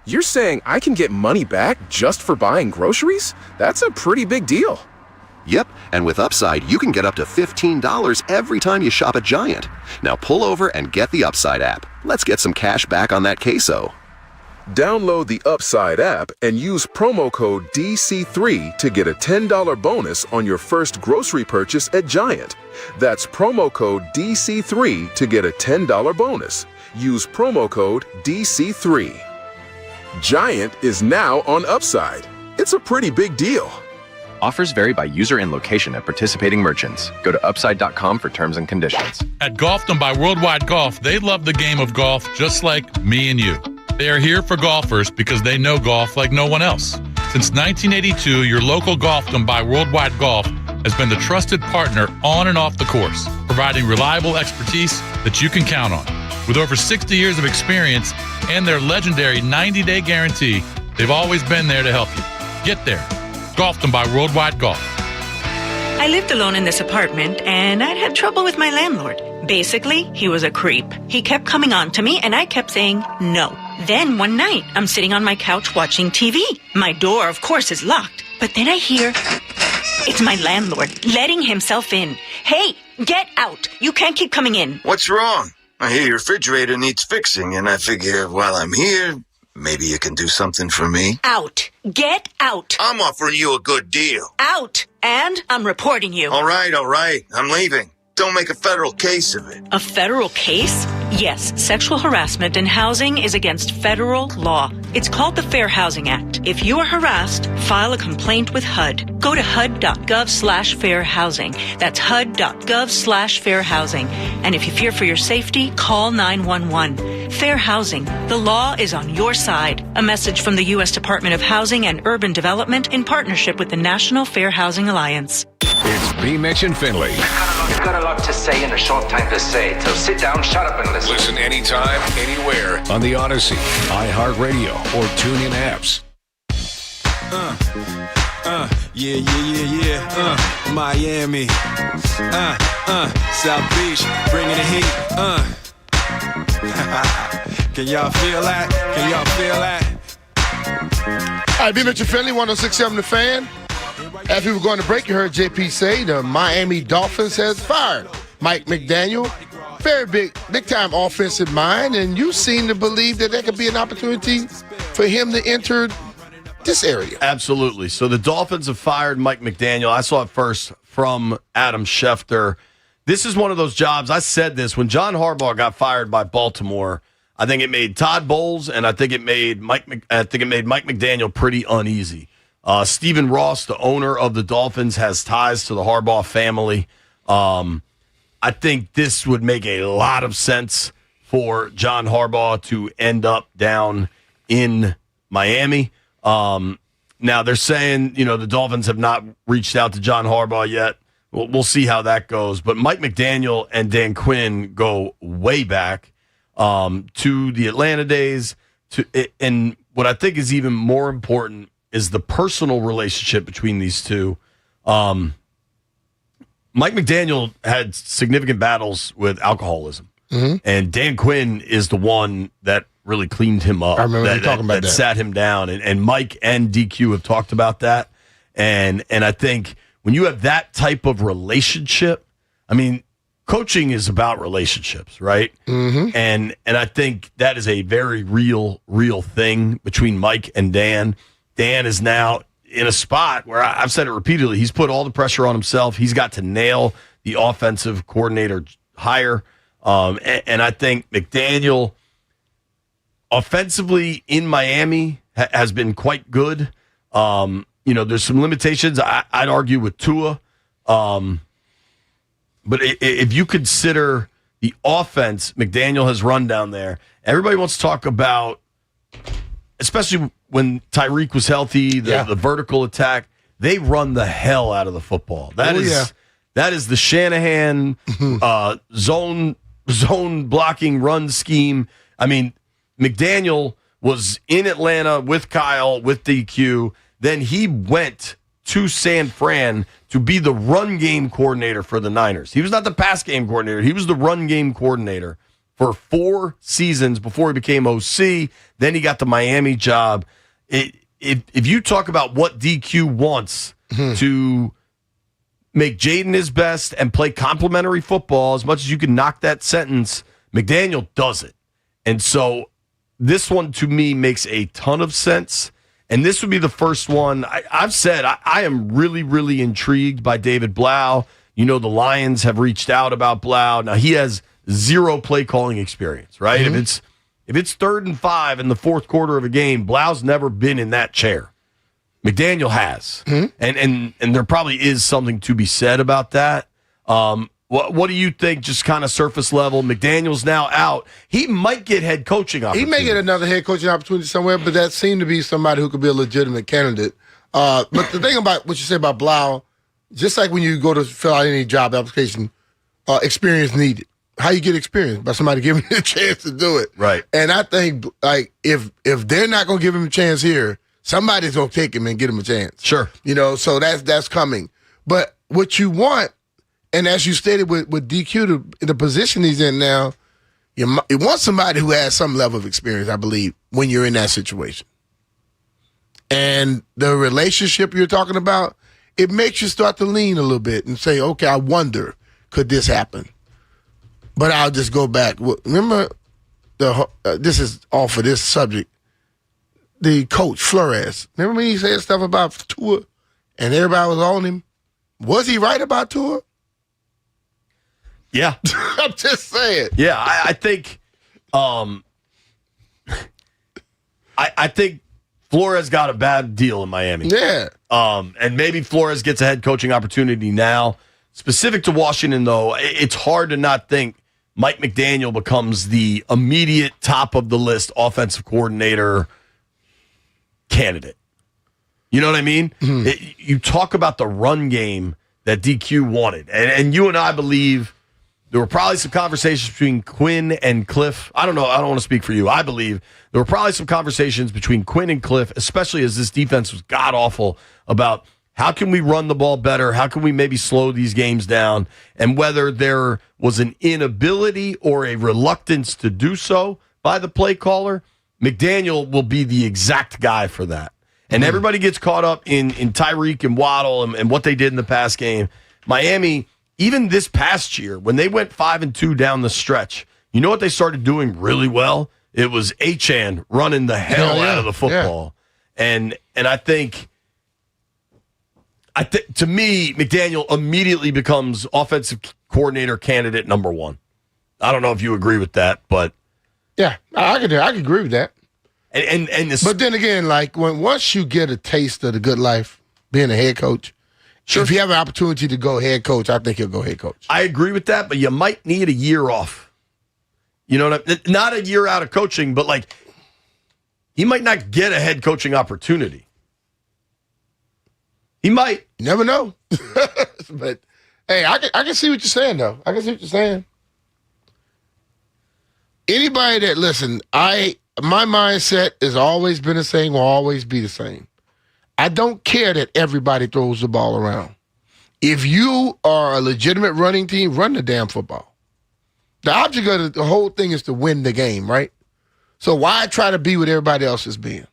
You're saying I can get money back just for buying groceries? That's a pretty big deal. Yep, and with Upside, you can get up to $15 every time you shop at Giant. Now pull over and get the Upside app. Let's get some cash back on that queso. Download the Upside app and use promo code DC3 to get a $10 bonus on your first grocery purchase at Giant. That's promo code DC3 to get a $10 bonus. Use promo code DC3. Giant is now on Upside. It's a pretty big deal. Offers vary by user and location at participating merchants. Go to upside.com for terms and conditions. At Golfdom by Worldwide Golf, they love the game of golf just like me and you. They are here for golfers because they know golf like no one else. Since 1982, your local Golfdom by Worldwide Golf has been the trusted partner on and off the course, providing reliable expertise that you can count on. With over 60 years of experience and their legendary 90-day guarantee, they've always been there to help you. Get there. Golfdom by Worldwide Golf. I lived alone in this apartment, and I'd had trouble with my landlord. Basically, he was a creep. He kept coming on to me, and I kept saying no. Then one night, I'm sitting on my couch watching TV. My door, of course, is locked. But then I hear it's my landlord letting himself in. Hey, get out. You can't keep coming in. What's wrong? I hear your refrigerator needs fixing, and I figure while I'm here, maybe you can do something for me. Out. Get out. I'm offering you a good deal. Out. And I'm reporting you. All right. I'm leaving. Don't make a federal case of it. A federal case? Yes, sexual harassment in housing is against federal law. It's called the Fair Housing Act. If you are harassed, file a complaint with HUD. Go to HUD.gov/fairhousing. That's HUD.gov/fairhousing. And if you fear for your safety, call 911. Fair housing. The law is on your side. A message from the U.S. Department of Housing and Urban Development in partnership with the National Fair Housing Alliance. It's B. Mitch and Finley. You've got a lot to say in a short time to say it, so sit down, shut up, and listen. Listen anytime, anywhere on the Odyssey, iHeartRadio, or TuneIn apps. Miami. South Beach, bringing the heat. Can y'all feel that? All right, B. Mitchell Finley, 106.7 The Fan. As we were going to break, you heard JP say the Miami Dolphins has fired Mike McDaniel. Very big-time offensive mind, and you seem to believe that there could be an opportunity for him to enter this area. Absolutely. So the Dolphins have fired Mike McDaniel. I saw it first from Adam Schefter. This is one of those jobs. I said this when John Harbaugh got fired by Baltimore. I think it made Todd Bowles, and I think it made Mike McDaniel pretty uneasy. Stephen Ross, the owner of the Dolphins, has ties to the Harbaugh family. I think this would make a lot of sense for John Harbaugh to end up down in Miami. Now they're saying, the Dolphins have not reached out to John Harbaugh yet. We'll see how that goes. But Mike McDaniel and Dan Quinn go way back to the Atlanta days. And what I think is even more important is the personal relationship between these two. Mike McDaniel had significant battles with alcoholism. Mm-hmm. And Dan Quinn is the one that really cleaned him up. I remember talking about that. Sat him down. And Mike and DQ have talked about that. And I think when you have that type of relationship, I mean, coaching is about relationships, right? Mm-hmm. And I think that is a very real thing between Mike and Dan. Dan is now in a spot where I've said it repeatedly. He's put all the pressure on himself. He's got to nail the offensive coordinator hire. And I think McDaniel offensively in Miami has been quite good. There's some limitations, I'd argue, with Tua. But if you consider the offense McDaniel has run down there, everybody wants to talk about, especially when Tyreek was healthy, the vertical attack, they run the hell out of the football. That is the Shanahan zone blocking run scheme. I mean, McDaniel was in Atlanta with Kyle, with DQ. Then he went to San Fran to be the run game coordinator for the Niners. He was not the pass game coordinator. He was the run game coordinator for 4 seasons before he became OC. Then he got the Miami job. If you talk about what DQ wants to make Jaden his best and play complementary football, as much as you can knock that sentence, McDaniel does it. And so this one, to me, makes a ton of sense. And this would be the first one. I've said I am really, really intrigued by David Blau. The Lions have reached out about Blau. Now, he has 0 play calling experience, right? Mm-hmm. If it's 3rd and 5 in the fourth quarter of a game, Blau's never been in that chair. McDaniel has. Mm-hmm. And there probably is something to be said about that. What do you think, just kind of surface level? McDaniel's now out. He might get head coaching opportunity. He may get another head coaching opportunity somewhere, but that seemed to be somebody who could be a legitimate candidate. But the thing about what you say about Blau, just like when you go to fill out any job application, experience needed. How you get experience? By somebody giving you a chance to do it. Right. And I think, if they're not going to give him a chance here, somebody's going to take him and get him a chance. Sure. So that's coming. But what you want, and as you stated with DQ, the position he's in now, you want somebody who has some level of experience, I believe, when you're in that situation. And the relationship you're talking about, it makes you start to lean a little bit and say, okay, I wonder, could this happen? But I'll just go back. Remember, this is off of this subject, the coach, Flores. Remember when he said stuff about Tua and everybody was on him? Was he right about Tua? Yeah. I'm just saying. Yeah, I think I think Flores got a bad deal in Miami. Yeah. And maybe Flores gets a head coaching opportunity now. Specific to Washington, though, it's hard to not think Mike McDaniel becomes the immediate top of the list offensive coordinator candidate. You know what I mean? Mm-hmm. You talk about the run game that DQ wanted. And you and I believe there were probably some conversations between Quinn and Cliff. I don't know. I don't want to speak for you. I believe there were probably some conversations between Quinn and Cliff, especially as this defense was god-awful, about how can we run the ball better? How can we maybe slow these games down? And whether there was an inability or a reluctance to do so by the play caller, McDaniel will be the exact guy for that. And everybody gets caught up in Tyreek and Waddle and what they did in the past game. Miami, even this past year, when they went 5-2 down the stretch, you know what they started doing really well? It was Achane running the hell out of the football. Yeah. And I think to me, McDaniel immediately becomes offensive coordinator candidate number one. I don't know if you agree with that, but yeah, I could agree with that. But then again, like once you get a taste of the good life, being a head coach, sure. If you have an opportunity to go head coach, I think you'll go head coach. I agree with that, but you might need a year off. You know what I mean? Not a year out of coaching, but like he might not get a head coaching opportunity. He might. You never know. But hey, I can see what you're saying though. I can see what you're saying. Anybody that listen, my mindset has always been the same, will always be the same. I don't care that everybody throws the ball around. If you are a legitimate running team, run the damn football. The object of the whole thing is to win the game, right? So why try to be what everybody else is being?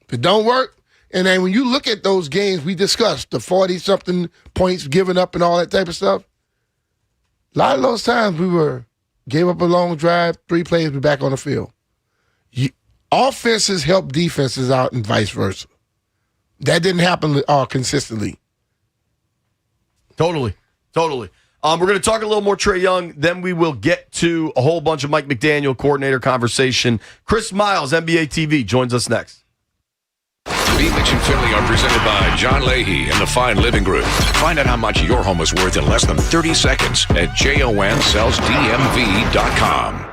If it don't work, and then when you look at those games we discussed, the 40-something points given up and all that type of stuff, a lot of those times we gave up a long drive, 3 plays, we're back on the field. Offenses help defenses out and vice versa. That didn't happen consistently. Totally. We're going to talk a little more Trae Young. Then we will get to a whole bunch of Mike McDaniel coordinator conversation. Chris Miles, NBA TV, joins us next. Beat Mitch and Finley are presented by John Leahy and the Fine Living Group. Find out how much your home is worth in less than 30 seconds at JONSellsDMV.com.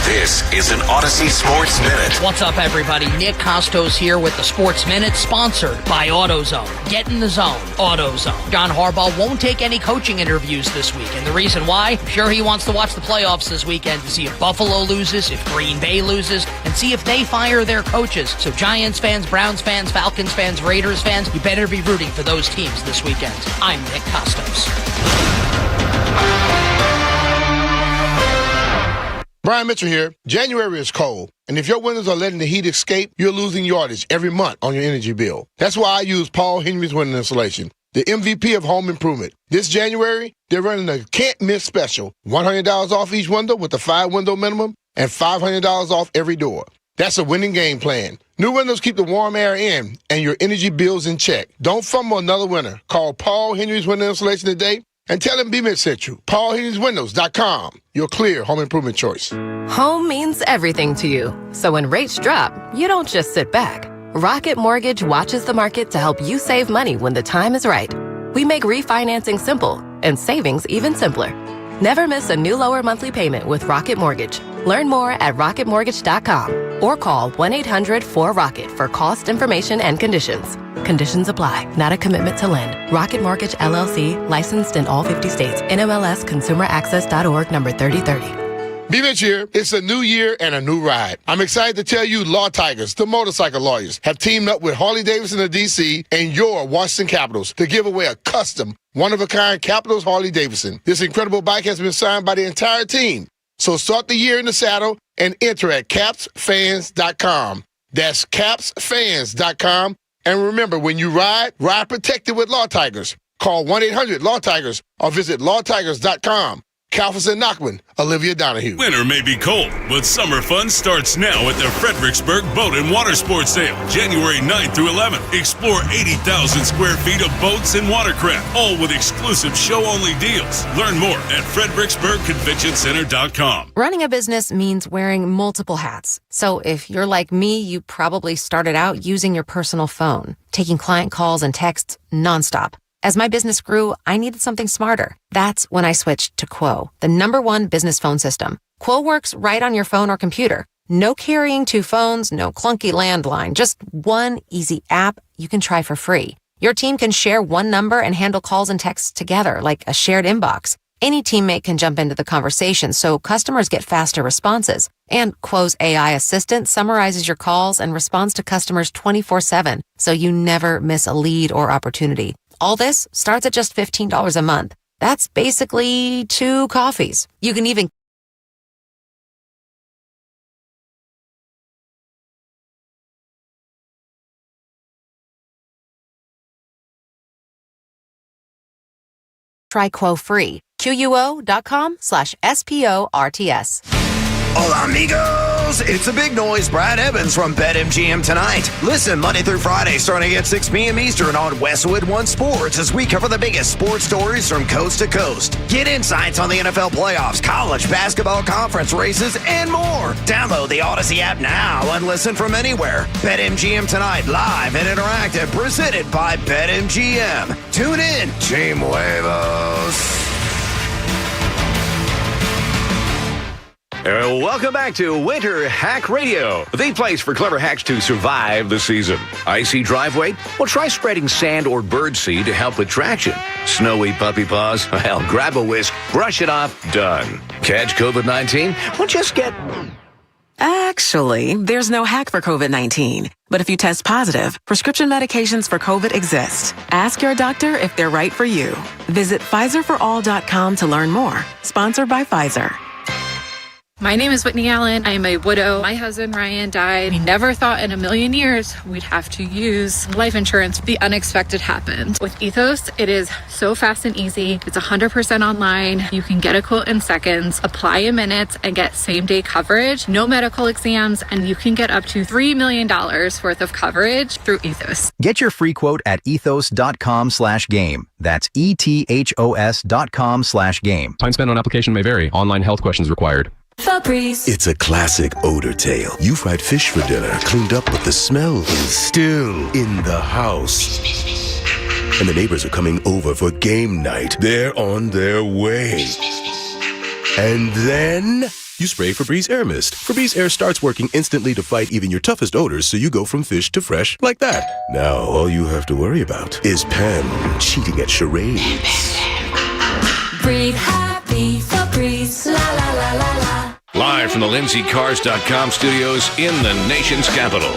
This is an Odyssey Sports Minute. What's up, everybody? Nick Costos here with the Sports Minute, sponsored by AutoZone. Get in the zone, AutoZone. John Harbaugh won't take any coaching interviews this week, and the reason why? I'm sure he wants to watch the playoffs this weekend to see if Buffalo loses, if Green Bay loses, and see if they fire their coaches. So Giants fans, Browns fans, Falcons fans, Raiders fans, you better be rooting for those teams this weekend. I'm Nick Costos. Brian Mitchell here. January is cold, and if your windows are letting the heat escape, you're losing yardage every month on your energy bill. That's why I use Paul Henry's Window Insulation, the MVP of home improvement. This January, they're running a can't-miss special. $100 off each window with a 5-window minimum and $500 off every door. That's a winning game plan. New windows keep the warm air in and your energy bills in check. Don't fumble another winter. Call Paul Henry's Window Insulation today and tell him B-Mitch sent you. PaulHenry'sWindows.com, your clear home improvement choice. Home means everything to you. So when rates drop, you don't just sit back. Rocket Mortgage watches the market to help you save money when the time is right. We make refinancing simple and savings even simpler. Never miss a new lower monthly payment with Rocket Mortgage. Learn more at rocketmortgage.com or call 1-800-4ROCKET for cost information and conditions. Conditions apply. Not a commitment to lend. Rocket Mortgage, LLC, licensed in all 50 states. NMLS ConsumerAccess.org, number 3030. B-Mitch here. It's a new year and a new ride. I'm excited to tell you Law Tigers, the motorcycle lawyers, have teamed up with Harley-Davidson of D.C. and your Washington Capitals to give away a custom, one-of-a-kind Capitals Harley-Davidson. This incredible bike has been signed by the entire team. So start the year in the saddle and enter at capsfans.com. That's capsfans.com. And remember, when you ride protected with Law Tigers. Call 1-800-LAW-TIGERS or visit lawtigers.com. Kalfas and Nachman, Olivia Donahue. Winter may be cold, but summer fun starts now at the Fredericksburg Boat and Water Sports Sale, January 9th through 11th. Explore 80,000 square feet of boats and watercraft, all with exclusive show-only deals. Learn more at fredericksburgconventioncenter.com. Running a business means wearing multiple hats. So if you're like me, you probably started out using your personal phone, taking client calls and texts nonstop. As my business grew, I needed something smarter. That's when I switched to Quo, the #1 business phone system. Quo works right on your phone or computer. No carrying 2 phones, no clunky landline, just one easy app you can try for free. Your team can share one number and handle calls and texts together like a shared inbox. Any teammate can jump into the conversation, so customers get faster responses. And Quo's AI assistant summarizes your calls and responds to customers 24/7, so you never miss a lead or opportunity. All this starts at just $15 a month. That's basically 2 coffees. You can even try Quo free. QUO.com/SPORTS. Hola, amigos! It's a big noise. Brad Evans from BetMGM tonight. Listen Monday through Friday starting at 6 p.m. Eastern on Westwood One Sports as we cover the biggest sports stories from coast to coast. Get insights on the NFL playoffs, college basketball conference races, and more. Download the Odyssey app now and listen from anywhere. BetMGM tonight, live and interactive, presented by BetMGM. Tune in, Team Huevos. Welcome back to Winter Hack Radio, the place for clever hacks to survive the season. Icy driveway? Well, try spreading sand or birdseed to help with traction. Snowy puppy paws? Well, grab a whisk, brush it off, done. Catch COVID-19? Well, just get... Actually, there's no hack for COVID-19. But if you test positive, prescription medications for COVID exist. Ask your doctor if they're right for you. Visit PfizerForAll.com to learn more. Sponsored by Pfizer. My name is Whitney Allen. I am a widow. My husband, Ryan, died. We never thought in a million years we'd have to use life insurance. The unexpected happened. With Ethos, it is so fast and easy. It's 100% online. You can get a quote in seconds, apply in minutes, and get same-day coverage. No medical exams, and you can get up to $3 million worth of coverage through Ethos. Get your free quote at ethos.com/game. That's ETHOS.com/game. Time spent on application may vary. Online health questions required. Febreze. It's a classic odor tale. You fried fish for dinner, cleaned up, but the smell is still in the house. And the neighbors are coming over for game night. They're on their way. And then you spray Febreze Air Mist. Febreze Air starts working instantly to fight even your toughest odors, so you go from fish to fresh like that. Now all you have to worry about is Pam cheating at charades. Breathe happy, Febreze, la la la la la. Live from the LindsayCars.com studios in the nation's capital.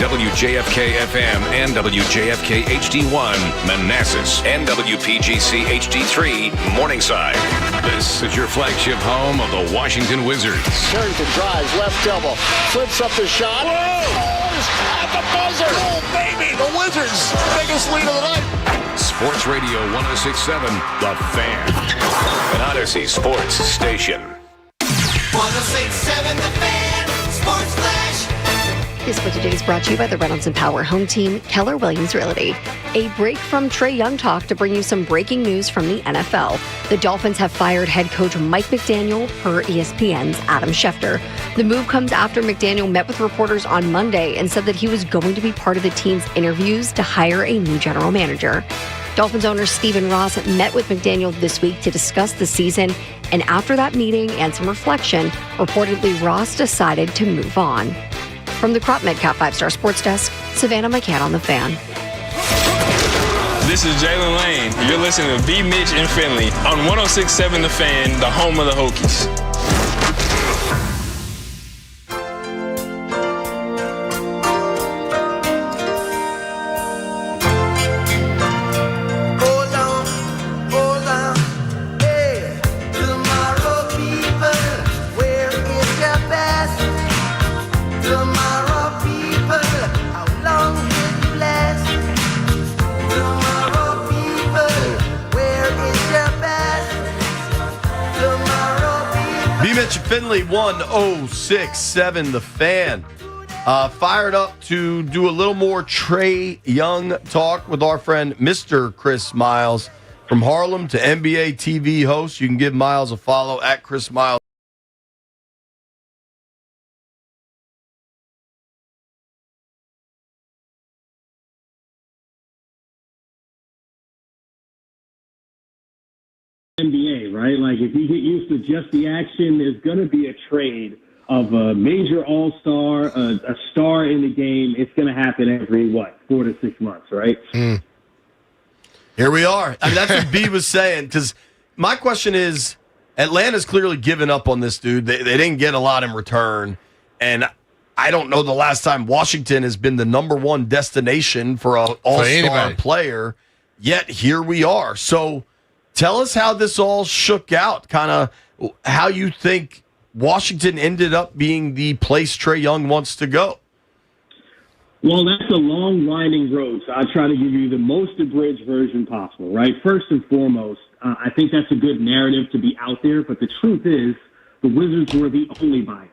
WJFK FM and WJFK HD1 Manassas and WPGC HD3 Morningside. This is your flagship home of the Washington Wizards. Carrington drives, left elbow, flips up the shot. Scores at the buzzer. Oh, baby, the Wizards' biggest lead of the night. Sports Radio 106.7, The Fan. An Odyssey Sports Station. 106.7 The Fan, Sports Flash. This for today is brought to you by the Reynolds and Power Home Team, Keller Williams Realty. A break from Trae Young talk to bring you some breaking news from the NFL. The Dolphins have fired head coach Mike McDaniel per ESPN's Adam Schefter. The move comes after McDaniel met with reporters on Monday and said that he was going to be part of the team's interviews to hire a new general manager. Dolphins owner Stephen Ross met with McDaniel this week to discuss the season, and after that meeting and some reflection, reportedly Ross decided to move on. From the Crop Metcalf 5-Star Sports Desk, Savannah McCann on The Fan. This is Jalen Lane. You're listening to B. Mitch and Finley on 106.7 The Fan, the home of the Hokies. Finley 106.7 The Fan. Fired up to do a little more Trae Young talk with our friend Mr. Chris Miles from Harlem to NBA TV host. You can give Miles a follow at Chris Miles. NBA, right? Like, if you get used to just the action, there's going to be a trade of a major all-star, a star in the game. It's going to happen every, 4 to 6 months, right? Here we are. I mean, that's what B was saying, because my question is, Atlanta's clearly given up on this dude. They didn't get a lot in return, and I don't know the last time Washington has been the number one destination for an all-star player, yet here we are. So tell us how this all shook out, kind of how you think Washington ended up being the place Trae Young wants to go. Well, that's a long, winding road, so I'll try to give you the most abridged version possible, right? First and foremost, I think that's a good narrative to be out there, but the truth is the Wizards were the only buyers,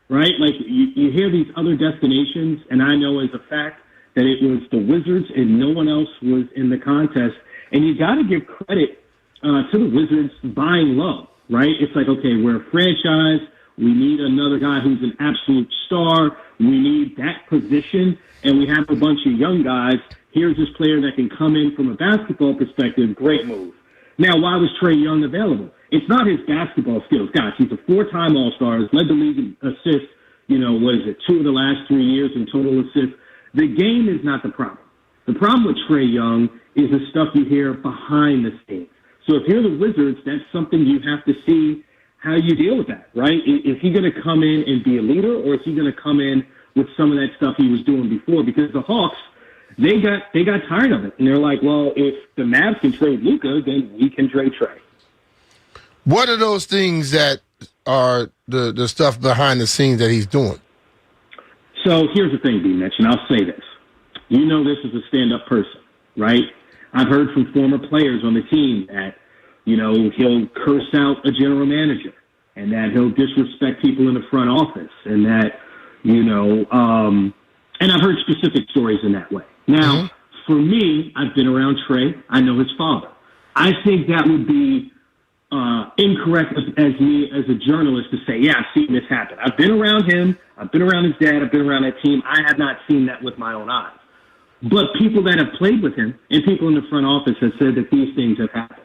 right? Like, you hear these other destinations, and I know as a fact that it was the Wizards and no one else was in the contest, and you got to give credit to the Wizards buying low, right? It's like, okay, we're a franchise. We need another guy who's an absolute star. We need that position, and we have a bunch of young guys. Here's this player that can come in from a basketball perspective. Great move. Now, why was Trae Young available? It's not his basketball skills. Gosh, he's a 4-time All-Star, has led the league in assists, 2 of the last 3 years in total assists. The game is not the problem. The problem with Trae Young is the stuff you hear behind the scenes. So if you're the Wizards, that's something you have to see how you deal with that, right? Is he going to come in and be a leader, or is he going to come in with some of that stuff he was doing before? Because the Hawks, they got tired of it, and they're like, well, if the Mavs can trade Luka, then we can trade Trae. What are those things that are the stuff behind the scenes that he's doing? So here's the thing, B-Mitch, and I'll say this. You know this is a stand-up person, right? I've heard from former players on the team that, he'll curse out a general manager and that he'll disrespect people in the front office and that, and I've heard specific stories in that way. Now, for me, I've been around Trae. I know his father. I think that would be incorrect as me as a journalist to say, yeah, I've seen this happen. I've been around him. I've been around his dad. I've been around that team. I have not seen that with my own eyes. But people that have played with him and people in the front office have said that these things have happened.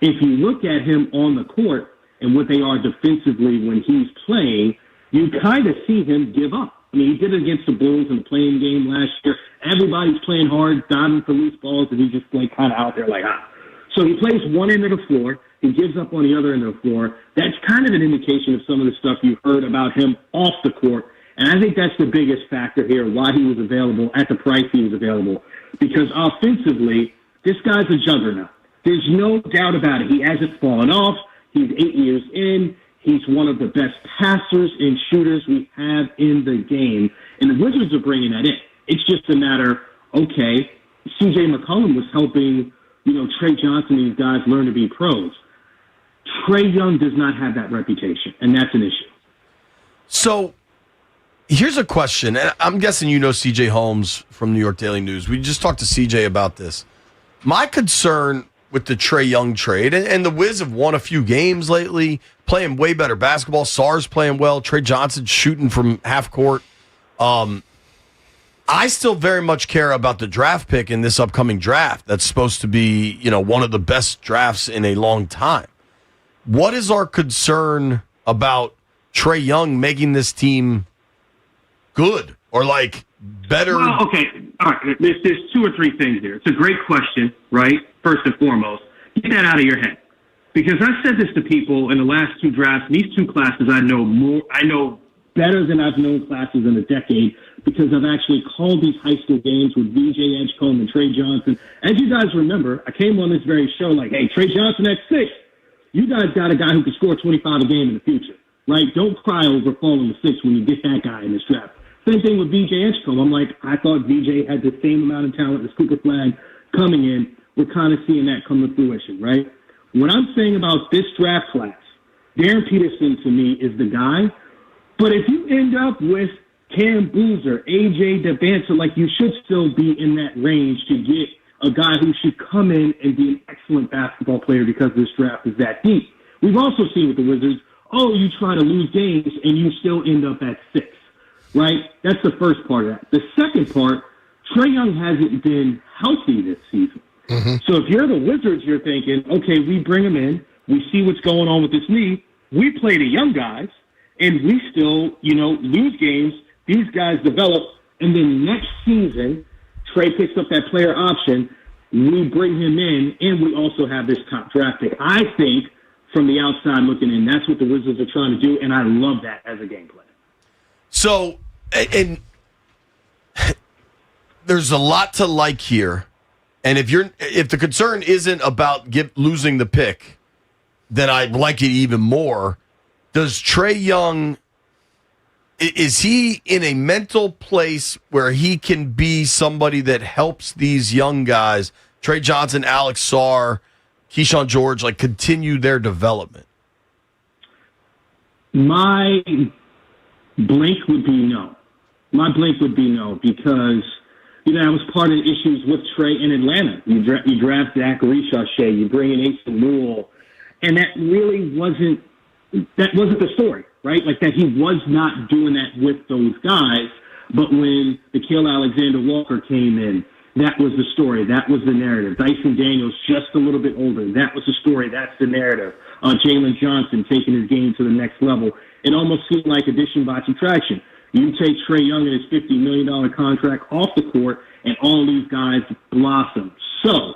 If you look at him on the court and what they are defensively when he's playing, you kind of see him give up. I mean, he did it against the Bulls in the playing game last year. Everybody's playing hard, diving for loose balls, and he's just kind of out there like, So he plays one end of the floor. He gives up on the other end of the floor. That's kind of an indication of some of the stuff you've heard about him off the court. And I think that's the biggest factor here, why he was available at the price he was available. Because offensively, this guy's a juggernaut. There's no doubt about it. He hasn't fallen off. He's 8 years in. He's one of the best passers and shooters we have in the game. And the Wizards are bringing that in. It's just a matter, okay, C.J. McCollum was helping, Trey Johnson and these guys learn to be pros. Trae Young does not have that reputation, and that's an issue. So here's a question, and I'm guessing you know C.J. Holmes from New York Daily News. We just talked to C.J. about this. My concern with the Trae Young trade, and the Wiz have won a few games lately, playing way better basketball. Sarr's playing well. Trey Johnson shooting from half court. I still very much care about the draft pick in this upcoming draft. That's supposed to be, one of the best drafts in a long time. What is our concern about Trae Young making this team good or better? Well, okay. All right. There's 2 or 3 things there. It's a great question, right? First and foremost, get that out of your head. Because I've said this to people in the last two drafts, these two classes I know better than I've known classes in a decade because I've actually called these high school games with VJ Edgecombe and Trey Johnson. As you guys remember, I came on this very show like, hey, Trey Johnson at 6. You guys got a guy who can score 25 a game in the future, right? Don't cry over falling to 6 when you get that guy in this draft. Same thing with VJ Edgecombe. I'm like, I thought VJ had the same amount of talent as Cooper Flagg coming in. We're kind of seeing that come to fruition, right? What I'm saying about this draft class, Darren Peterson to me is the guy. But if you end up with Cam Boozer, AJ Devancer, like you should still be in that range to get a guy who should come in and be an excellent basketball player because this draft is that deep. We've also seen with the Wizards, you try to lose games and you still end up at 6, right? That's the first part of that. The second part, Trae Young hasn't been healthy this season. So if you're the Wizards, you're thinking, okay, we bring him in, we see what's going on with this knee, we play the young guys, and we still, lose games, these guys develop, and then next season, Trae picks up that player option, we bring him in, and we also have this top draft pick. I think, from the outside looking in, that's what the Wizards are trying to do, and I love that as a game plan. So, and there's a lot to like here. And if the concern isn't about losing the pick, then I like it even more. Does Trae Young, is he in a mental place where he can be somebody that helps these young guys, Trey Johnson, Alex Sarr, Keyshawn George, continue their development? My blink would be no. Because that was part of the issues with Trae in Atlanta. You draft Zachary Shashay, you bring in Ace Newell, and that really wasn't the story, right? Like that he was not doing that with those guys. But when Nickeil Alexander-Walker came in, that was the story. That was the narrative. Dyson Daniels just a little bit older. That was the story. That's the narrative. Jalen Johnson taking his game to the next level. It almost seemed like addition by subtraction. You take Trae Young and his $50 million contract off the court, and all these guys blossom. So,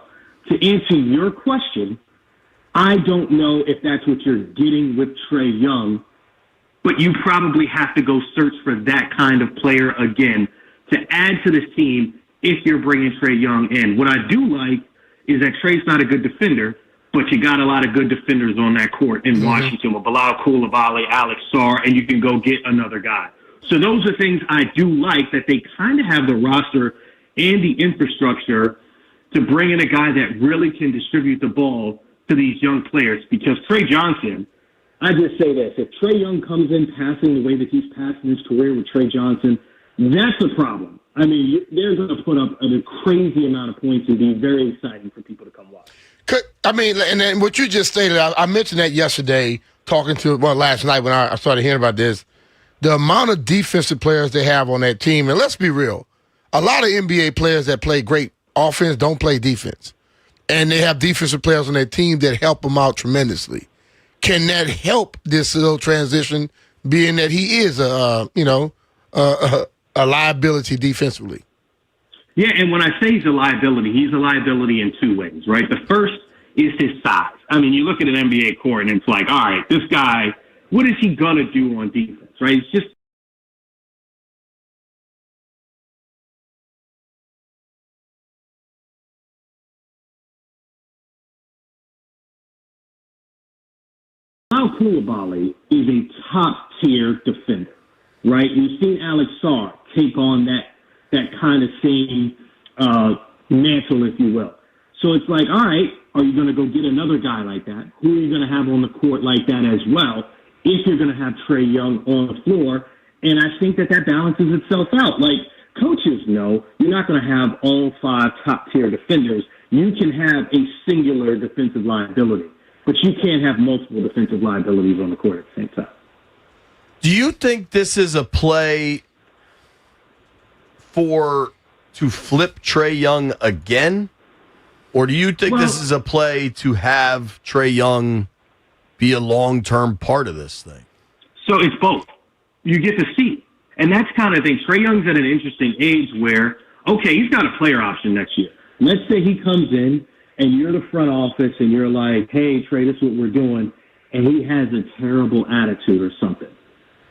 to answer your question, I don't know if that's what you're getting with Trae Young, but you probably have to go search for that kind of player again to add to this team if you're bringing Trae Young in. What I do like is that Trae's not a good defender, but you got a lot of good defenders on that court in Washington with Bilal Coulibaly, Alex Sarr, and you can go get another guy. So those are things I do like, that they kind of have the roster and the infrastructure to bring in a guy that really can distribute the ball to these young players. Because Trey Johnson, I just say this, if Trae Young comes in passing the way that he's passed in his career with Trey Johnson, that's a problem. I mean, they're going to put up a crazy amount of points and be very exciting for people to come watch. I mean, and then what you just stated, I mentioned that yesterday, last night when I started hearing about this. The amount of defensive players they have on that team, and let's be real, a lot of NBA players that play great offense don't play defense. And they have defensive players on their team that help them out tremendously. Can that help this little transition, being that he is a liability defensively? Yeah, and when I say he's a liability in two ways, right? The first is his size. I mean, you look at an NBA court and it's like, all right, this guy, what is he going to do on defense? Right? It's just Bilal Coulibaly is a top-tier defender, right? We've seen Alex Sarr take on that kind of same mantle, if you will. So it's like, all right, are you going to go get another guy like that? Who are you going to have on the court like that as well? If you're going to have Trae Young on the floor, and I think that balances itself out. Like, coaches know you're not going to have all 5 top-tier defenders. You can have a singular defensive liability, but you can't have multiple defensive liabilities on the court at the same time. Do you think this is a play to flip Trae Young again? Or do you think this is a play to have Trae Young be a long-term part of this thing? So it's both. You get to see. And that's kind of the thing. Trae Young's at an interesting age where, okay, he's got a player option next year. Let's say he comes in and you're the front office and you're like, hey, Trey, this is what we're doing, and he has a terrible attitude or something,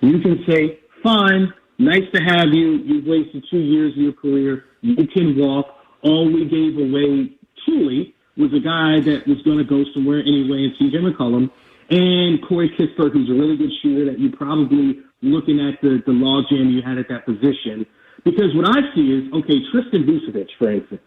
you can say, fine, nice to have you. You've wasted 2 years of your career. You can walk. All we gave away, truly, was a guy that was going to go somewhere anyway in C.J. McCollum, and Corey Kispert, who's a really good shooter that you probably looking at the logjam you had at that position. Because what I see is, okay, Tristan Vucevic, for instance,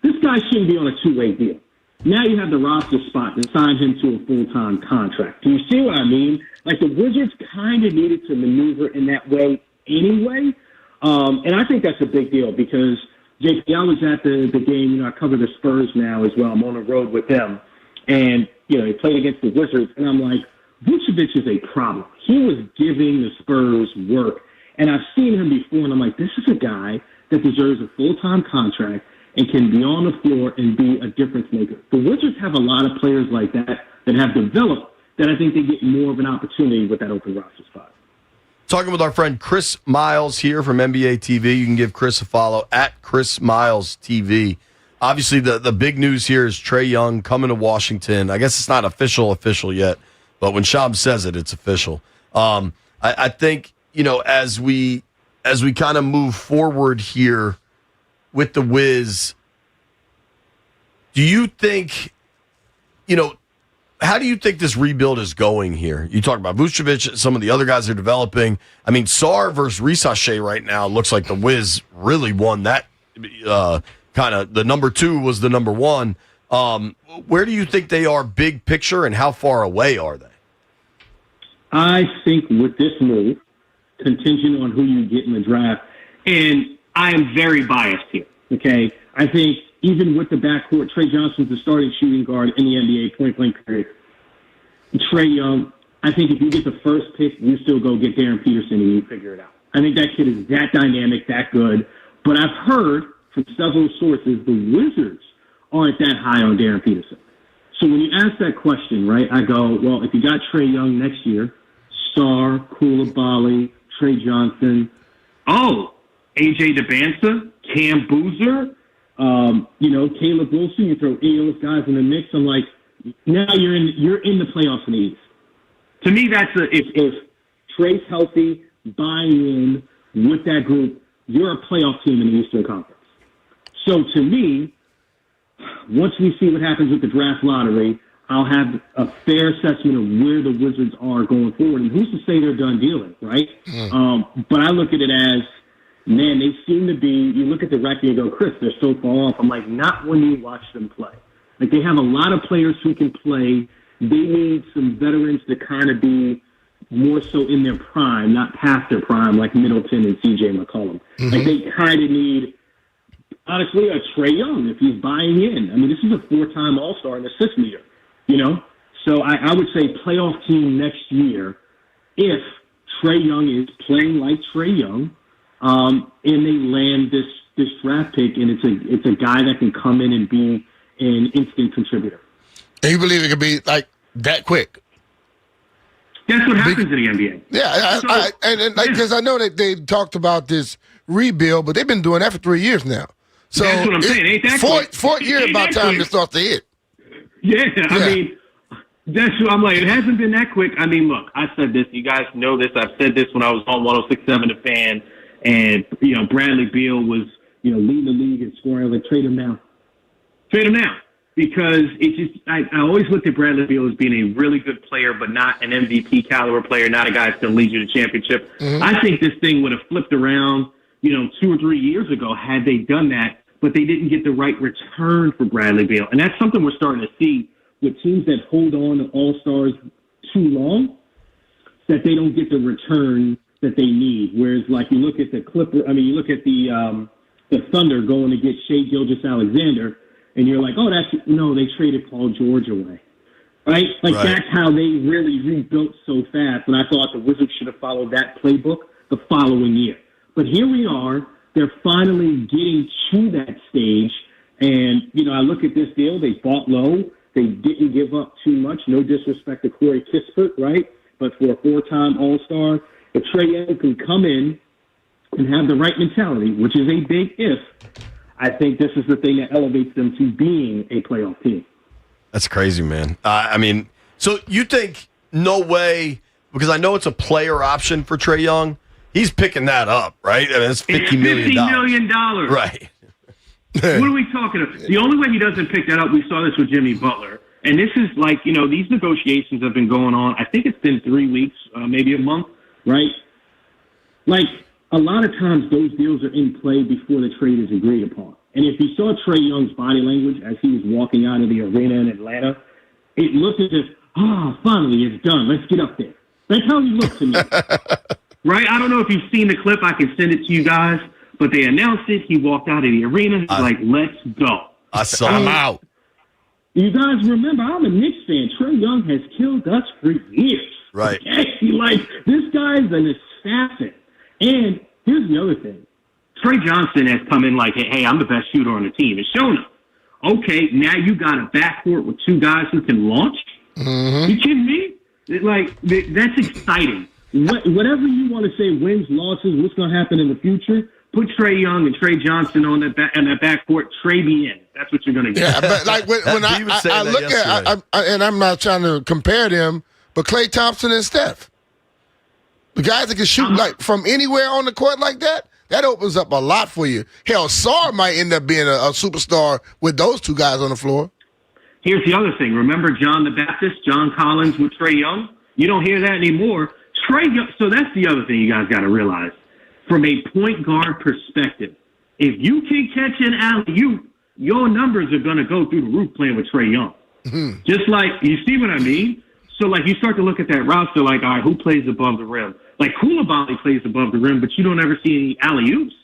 this guy shouldn't be on a two-way deal. Now you have the roster spot to sign him to a full-time contract. Do you see what I mean? Like, the Wizards kind of needed to maneuver in that way anyway. And I think that's a big deal because, JP, I was at the game. You know, I cover the Spurs now as well. I'm on the road with them. And, you know, they played against the Wizards. And I'm like, Vucevic is a problem. He was giving the Spurs work. And I've seen him before, and I'm like, this is a guy that deserves a full-time contract and can be on the floor and be a difference maker. The Wizards have a lot of players like that have developed that I think they get more of an opportunity with that open roster spot. Talking with our friend Chris Miles here from NBA TV. You can give Chris a follow at Chris Miles TV. Obviously, the big news here is Trae Young coming to Washington. I guess it's not official yet, but when Shams says it, it's official. I think, you know, as we kind of move forward here with the Wiz, do you think, you know, how do you think this rebuild is going here? You talk about Vucevic, some of the other guys are developing. I mean, Sarr versus Risache right now looks like the Wiz really won that. Kind of the number 2 was the number 1. Where do you think they are big picture, and how far away are they? I think with this move, contingent on who you get in the draft, and I am very biased here, okay? I think even with the backcourt, Trey Johnson's the starting shooting guard in the NBA, point-blank period. Trae Young, I think if you get the first pick, you still go get Darren Peterson and you figure it out. I think that kid is that dynamic, that good. But I've heard from several sources the Wizards aren't that high on Darren Peterson. So when you ask that question, right, I go, well, if you got Trae Young next year, Sarr, Coulibaly, Trey Johnson, AJ Debinsa, Cam Boozer, you know, Caleb Wilson, you throw any of those guys in the mix. I'm like, now you're in the playoffs in the East. To me, that's if Trey's healthy, buying in with that group, you're a playoff team in the Eastern Conference. So to me, once we see what happens with the draft lottery, I'll have a fair assessment of where the Wizards are going forward. And who's to say they're done dealing, right? But I look at it as, man, they seem to be, you look at the record and you go, Chris, they're so far off. I'm like, not when you watch them play. Like, they have a lot of players who can play. They need some veterans to kind of be more so in their prime, not past their prime, like Middleton and C.J. McCollum. Like, they kind of need, honestly, a Trae Young if he's buying in. I mean, this is a 4-time All-Star and assist leader, you know? So I would say playoff team next year if Trae Young is playing like Trae Young, and they land this draft pick, and it's a guy that can come in and be an instant contributor. And you believe it could be like that quick? That's what happens in the NBA. Yeah, because I know that they talked about this rebuild, but they've been doing that for 3 years now. So that's what I'm saying. Ain't that quick? Fourth year about time to start to hit. Yeah, I mean, that's what I'm like. It hasn't been that quick. I mean, look, I said this. You guys know this. I've said this when I was on 106.7 The Fan, and you know, Bradley Beal was leading the league in scoring. I was like, trade him now. Trade him now. Because it just, I always looked at Bradley Beal as being a really good player, but not an MVP caliber player, not a guy that's going to lead you to championship. I think this thing would have flipped around, 2 or 3 years ago had they done that, but they didn't get the right return for Bradley Beal. And that's something we're starting to see with teams that hold on to all-stars too long, that they don't get the return that they need. Whereas, like, you look at the you look at the Thunder going to get Shai Gilgeous-Alexander, and you're like, they traded Paul George away. Right? That's how they really rebuilt so fast. And I thought the Wizards should have followed that playbook the following year. But here we are. They're finally getting to that stage. And, I look at this deal. They bought low. They didn't give up too much. No disrespect to Corey Kispert, right? But for a 4-time All-Star, if Trae Young can come in and have the right mentality, which is a big if, I think this is the thing that elevates them to being a playoff team. That's crazy, man. I mean, so you think no way, because I know it's a player option for Trae Young. He's picking that up, right? I mean, it's $50 million. $50 million. Right. What are we talking about? The only way he doesn't pick that up, we saw this with Jimmy Butler. And this is like, these negotiations have been going on. I think it's been 3 weeks, maybe a month, right? Like, a lot of times those deals are in play before the trade is agreed upon. And if you saw Trae Young's body language as he was walking out of the arena in Atlanta, it looked as if, finally, it's done. Let's get up there. That's how he looked to me. Right? I don't know if you've seen the clip. I can send it to you guys. But they announced it. He walked out of the arena. He's like, let's go. I saw him out. You guys remember, I'm a Knicks fan. Trae Young has killed us for years. Right. Okay? This guy's an assassin. And here's the other thing. Trey Johnson has come in like, hey, I'm the best shooter on the team. It's shown up. Okay, now you got a backcourt with two guys who can launch? Mm-hmm. You kidding me? That's exciting. Whatever you want to say, wins, losses, what's going to happen in the future, put Trae Young and Trey Johnson on that backcourt, Trey me in. That's what you're going to get. Yeah, but like when I look at and I'm not trying to compare them, but Klay Thompson and Steph. The guys that can shoot like from anywhere on the court like that opens up a lot for you. Hell, Sarr might end up being a superstar with those two guys on the floor. Here's the other thing. Remember John the Baptist, John Collins with Trae Young? You don't hear that anymore. Trae Young, so that's the other thing you guys got to realize. From a point guard perspective, if you can catch an alley-oop, your numbers are going to go through the roof playing with Trae Young. Mm-hmm. Just like, you see what I mean? So, like, you start to look at that roster like, all right, who plays above the rim? Like, Koulibaly plays above the rim, but you don't ever see any alley-oops.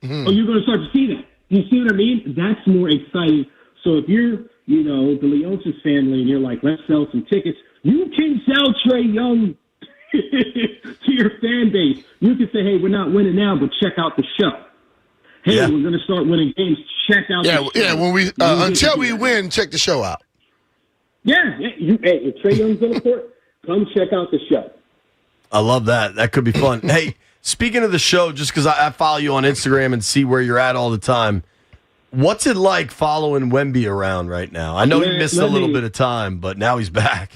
Mm-hmm. Oh, you're going to start to see that. You see what I mean? That's more exciting. So if you're, the Leonsis family, and you're like, let's sell some tickets, you can sell Trae Young to your fan base. You can say, hey, we're not winning now, but check out the show. Hey, we're going to start winning games. Check out the show. Yeah, when we until we win, check the show out. Yeah. If Trae Young's on the court, come check out the show. I love that. That could be fun. Hey, speaking of the show, just because I follow you on Instagram and see where you're at all the time, what's it like following Wemby around right now? I know he missed a little bit of time, but now he's back.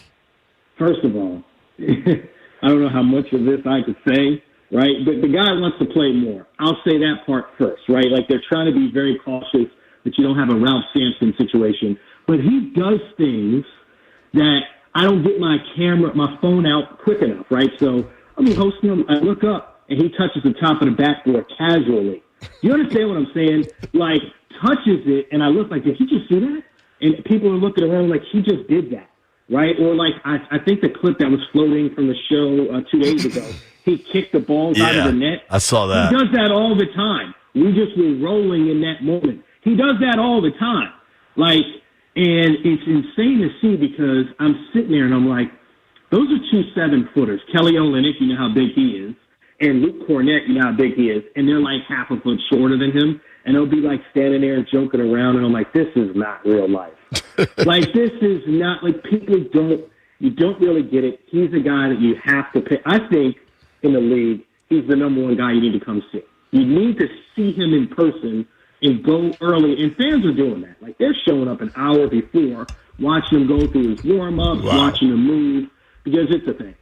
First of all, I don't know how much of this I could say, right? But the guy wants to play more. I'll say that part first, right? Like, they're trying to be very cautious that you don't have a Ralph Sampson situation. But he does things that I don't get my phone out quick enough, right? So I'll be hosting him. I look up, and he touches the top of the backboard casually. You understand what I'm saying? Like, touches it, and I look like, did he just do that? And people are looking around like, he just did that, right? Or like, I think the clip that was floating from the show 2 days ago, he kicked the balls out of the net. I saw that. He does that all the time. We just were rolling in that moment. He does that all the time. Like, and it's insane to see because I'm sitting there and I'm like, those are 2 7-footers. Kelly Olynyk, you know how big he is, and Luke Cornett, you know how big he is, and they're like half a foot shorter than him, and they'll be like standing there and joking around, and I'm like, this is not real life. Like, this is not, like, you don't really get it. He's a guy that you have to pick. I think in the league, he's the number one guy you need to come see. You need to see him in person and go early, and fans are doing that. Like, they're showing up an hour before, watching him go through his warm-up, watching him move, because it's a thing.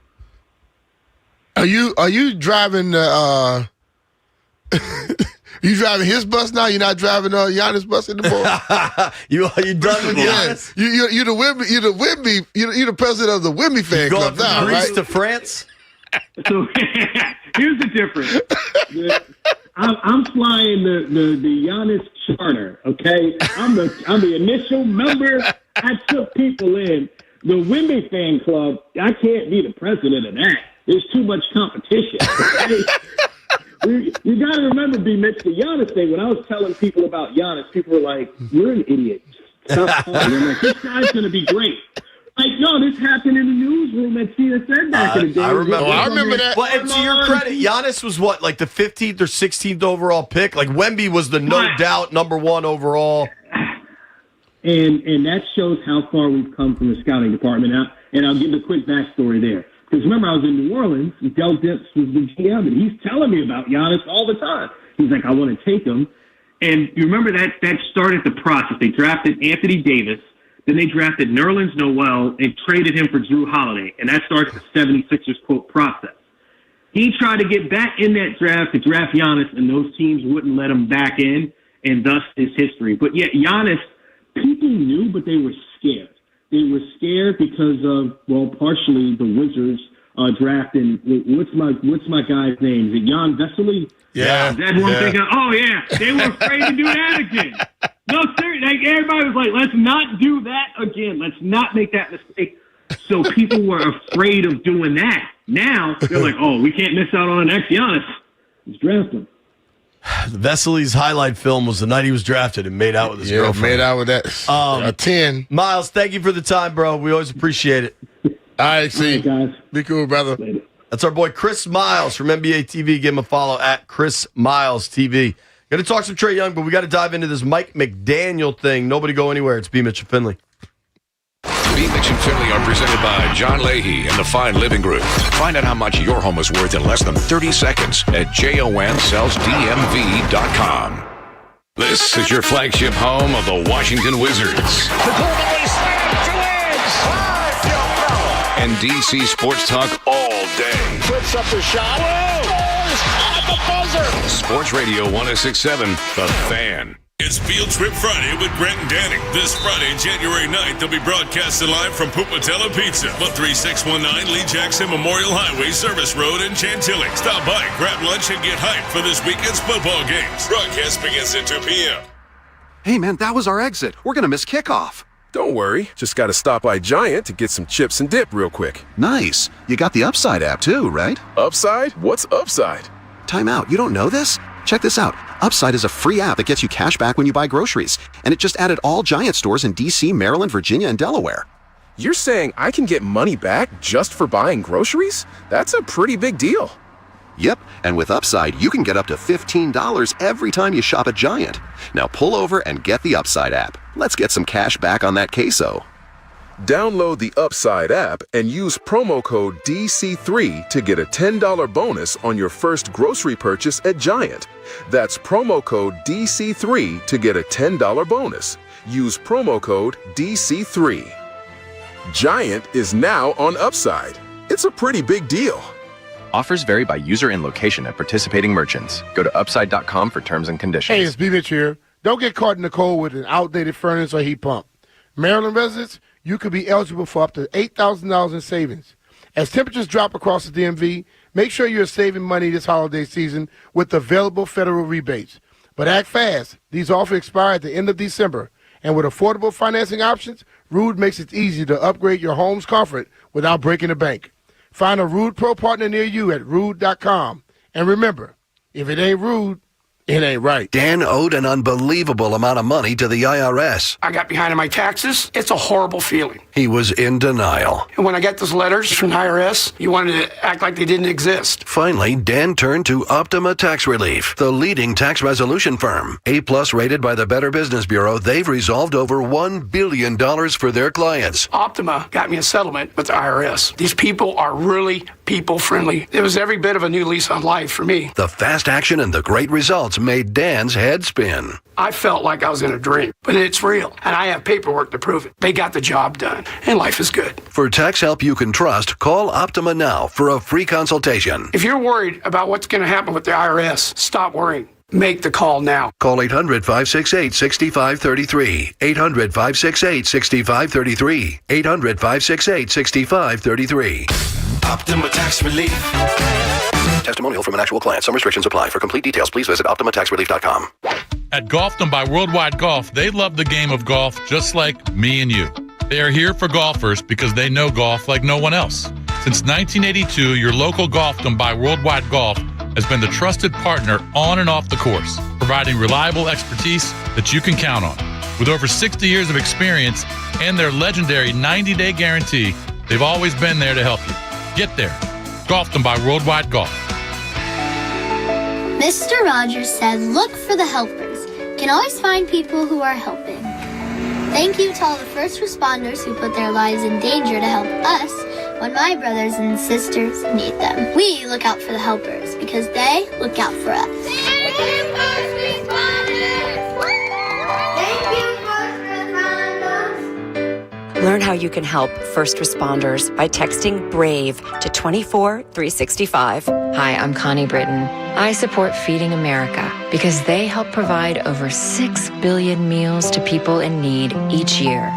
Are you driving you driving his bus now? You're not driving Giannis' bus anymore? you done with Giannis? You're the president of the Wemby fan club now, right? Greece to France? So here's the difference. I'm flying the Giannis charter, okay? I'm the initial member. I took people in. The Wemby fan club, I can't be the president of that. There's too much competition. Okay? You got to remember, B-Mitch, the Giannis thing. When I was telling people about Giannis, people were like, you're an idiot. Stop calling. I'm like, this guy's going to be great. Like, no, this happened in the newsroom at CSN back in the day. I remember that. Well, and to your credit, Giannis was what, like the 15th or 16th overall pick? Like, Wemby was the no doubt number 1 overall. And that shows how far we've come from the scouting department. And I'll give a quick backstory there. Because remember, I was in New Orleans, and Del Dips was the GM, and he's telling me about Giannis all the time. He's like, I want to take him. And you remember that started the process. They drafted Anthony Davis. Then they drafted Nerlens Noel and traded him for Drew Holiday. And that started the 76ers, quote, process. He tried to get back in that draft to draft Giannis, and those teams wouldn't let him back in, and thus his history. But yet Giannis, people knew, but they were scared. They were scared because of, well, partially the Wizards drafting, what's my guy's name? Is it Jan Vesely? Yeah. Is that who I'm thinking? Oh, yeah. They were afraid to do that again. No, seriously. Like, everybody was like, let's not do that again. Let's not make that mistake. So people were afraid of doing that. Now, they're like, oh, we can't miss out on the next Giannis. Let's draft him. Vesely's highlight film was the night he was drafted and made out with his girlfriend. Made out with that. A 10. Miles, thank you for the time, bro. We always appreciate it. All right, see. Guys. Be cool, brother. Later. That's our boy Chris Miles from NBA TV. Give him a follow at Chris Miles TV. Going to talk some Trae Young, but we got to dive into this Mike McDaniel thing. Nobody go anywhere. It's B. Mitch and Finley. B. Mitch and Finley are presented by John Leahy and the Fine Living Group. Find out how much your home is worth in less than 30 seconds at JONSellsDMV.com. This is your flagship home of the Washington Wizards. And DC Sports Talk all day. Flips up the shot. Whoa! Scores at the buzzer. Sports Radio 106.7, The Fan. It's Field Trip Friday with Grant and Danny. This Friday, January 9th, they'll be broadcasted live from Pupatella Pizza, 13619 Lee Jackson Memorial Highway, Service Road in Chantilly. Stop by, grab lunch, and get hyped for this weekend's football games. Broadcast begins at 2 p.m. Hey, man, that was our exit. We're going to miss kickoff. Don't worry. Just got to stop by Giant to get some chips and dip real quick. Nice. You got the Upside app too, right? Upside? What's Upside? Time out. You don't know this? Check this out. Upside is a free app that gets you cash back when you buy groceries. And it just added all Giant stores in D.C., Maryland, Virginia, and Delaware. You're saying I can get money back just for buying groceries? That's a pretty big deal. Yep, and with Upside, you can get up to $15 every time you shop at Giant. Now pull over and get the Upside app. Let's get some cash back on that queso. Download the Upside app and use promo code DC3 to get a $10 bonus on your first grocery purchase at Giant. That's promo code DC3 to get a $10 bonus. Use promo code DC3. Giant is now on Upside. It's a pretty big deal. Offers vary by user and location at participating merchants. Go to upside.com for terms and conditions. Hey, it's B. Mitch here. Don't get caught in the cold with an outdated furnace or heat pump. Maryland residents, you could be eligible for up to $8,000 in savings. As temperatures drop across the DMV, make sure you're saving money this holiday season with available federal rebates. But act fast. These offers expire at the end of December. And with affordable financing options, Ruud makes it easy to upgrade your home's comfort without breaking the bank. Find a Ruud Pro partner near you at Ruud.com. And remember, if it ain't Ruud, it ain't right. Dan owed an unbelievable amount of money to the IRS. I got behind on my taxes. It's a horrible feeling. He was in denial. And when I got those letters from the IRS, you wanted to act like they didn't exist. Finally, Dan turned to Optima Tax Relief, the leading tax resolution firm. A-plus rated by the Better Business Bureau, they've resolved over $1 billion for their clients. Optima got me a settlement with the IRS. These people are really people-friendly. It was every bit of a new lease on life for me. The fast action and the great results made Dan's head spin. I felt like I was in a dream, but it's real, and I have paperwork to prove it. They got the job done, and life is good. For tax help you can trust, call Optima now for a free consultation. If you're worried about what's going to happen with the IRS, stop worrying. Make the call now. Call 800-568-6533. 800-568-6533. 800-568-6533. Optima Tax Relief. Testimonial from an actual client. Some restrictions apply. For complete details, please visit OptimaTaxRelief.com. At Golfdom by Worldwide Golf, they love the game of golf just like me and you. They are here for golfers because they know golf like no one else. Since 1982, your local Golfdom by Worldwide Golf has been the trusted partner on and off the course, providing reliable expertise that you can count on. With over 60 years of experience and their legendary 90-day guarantee, they've always been there to help you. Get there. Golfdom by Worldwide Golf. Mr. Rogers said, look for the helpers. You can always find people who are helping. Thank you to all the first responders who put their lives in danger to help us when my brothers and sisters need them. We look out for the helpers because they look out for us. First responders! Learn how you can help first responders by texting BRAVE to 24365. Hi, I'm Connie Britton. I support Feeding America because they help provide over 6 billion meals to people in need each year.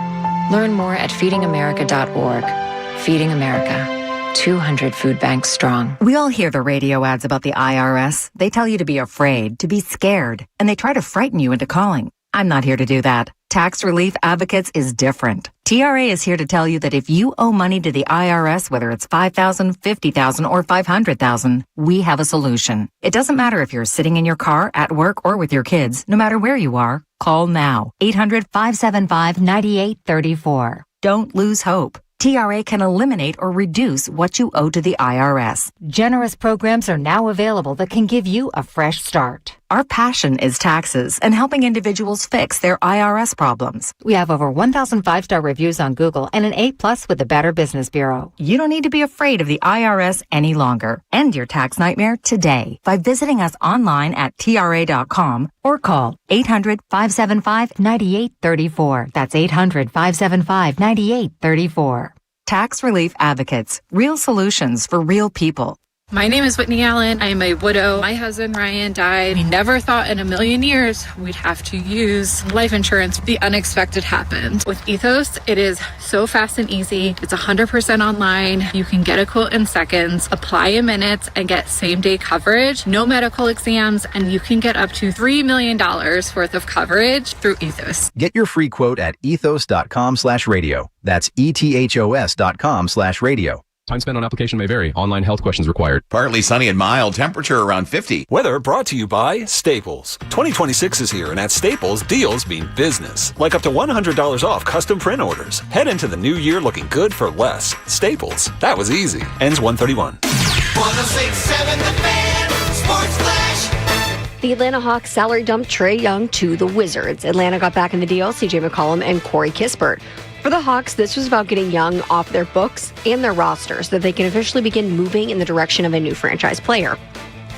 Learn more at feedingamerica.org. Feeding America, 200 food banks strong. We all hear the radio ads about the IRS. They tell you to be afraid, to be scared, and they try to frighten you into calling. I'm not here to do that. Tax Relief Advocates is different. TRA is here to tell you that if you owe money to the IRS, whether it's $5,000, $50,000, or $500,000, we have a solution. It doesn't matter if you're sitting in your car, at work, or with your kids. No matter where you are, call now. 800-575-9834. Don't lose hope. TRA can eliminate or reduce what you owe to the IRS. Generous programs are now available that can give you a fresh start. Our passion is taxes and helping individuals fix their IRS problems. We have over 1,000 5-star reviews on Google and an A+ with the Better Business Bureau. You don't need to be afraid of the IRS any longer. End your tax nightmare today by visiting us online at TRA.com or call 800-575-9834. That's 800-575-9834. Tax Relief Advocates. Real solutions for real people. My name is Whitney Allen. I am a widow. My husband, Ryan, died. We never thought in a million years we'd have to use life insurance. The unexpected happened. With Ethos, it is so fast and easy. It's 100% online. You can get a quote in seconds, apply in minutes, and get same-day coverage, no medical exams, and you can get up to $3 million worth of coverage through Ethos. Get your free quote at ethos.com/radio. That's ethos.com/radio. Time spent on application may vary. Online health questions required. Partly sunny and mild. Temperature around 50. Weather brought to you by Staples. 2026 is here, and at Staples, deals mean business. Like up to $100 off custom print orders. Head into the new year looking good for less. Staples. That was easy. Ends 131. 106.7 The Fan. Sports Flash. The Atlanta Hawks salary dumped Trae Young to the Wizards. Atlanta got back in the deal CJ McCollum and Corey Kispert. For the Hawks, this was about getting Young off their books and their roster so that they can officially begin moving in the direction of a new franchise player.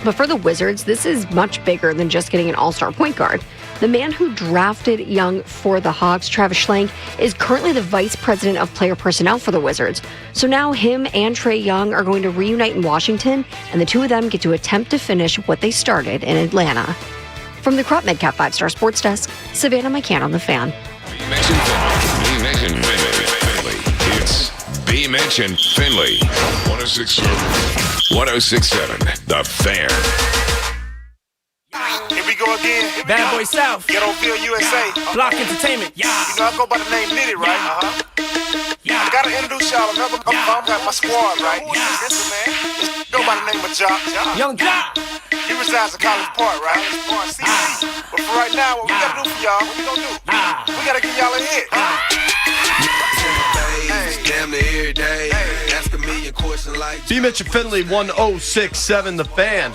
But for the Wizards, this is much bigger than just getting an all-star point guard. The man who drafted Young for the Hawks, Travis Schlenk, is currently the vice president of player personnel for the Wizards. So now him and Trae Young are going to reunite in Washington, and the two of them get to attempt to finish what they started in Atlanta. From the Crop Medcap 5-Star Sports Desk, Savannah McCann on The Fan. B-Mention Finley. It's B-Mention Finley. 106.7 The Fan. Here we go again. Bad Boy South. Ghettoville, USA. Block Entertainment. Yeah. You know, I go by the name Nitty, right? Yeah. I gotta introduce y'all another got my squad, right? Listen, man. Go by the name of Ja. Young Ja. He resides in College Park, right? But for right now, what we gotta do for y'all, what we gonna do? We gotta give y'all a hit. B-Mitch Finley, 106.7 The Fan.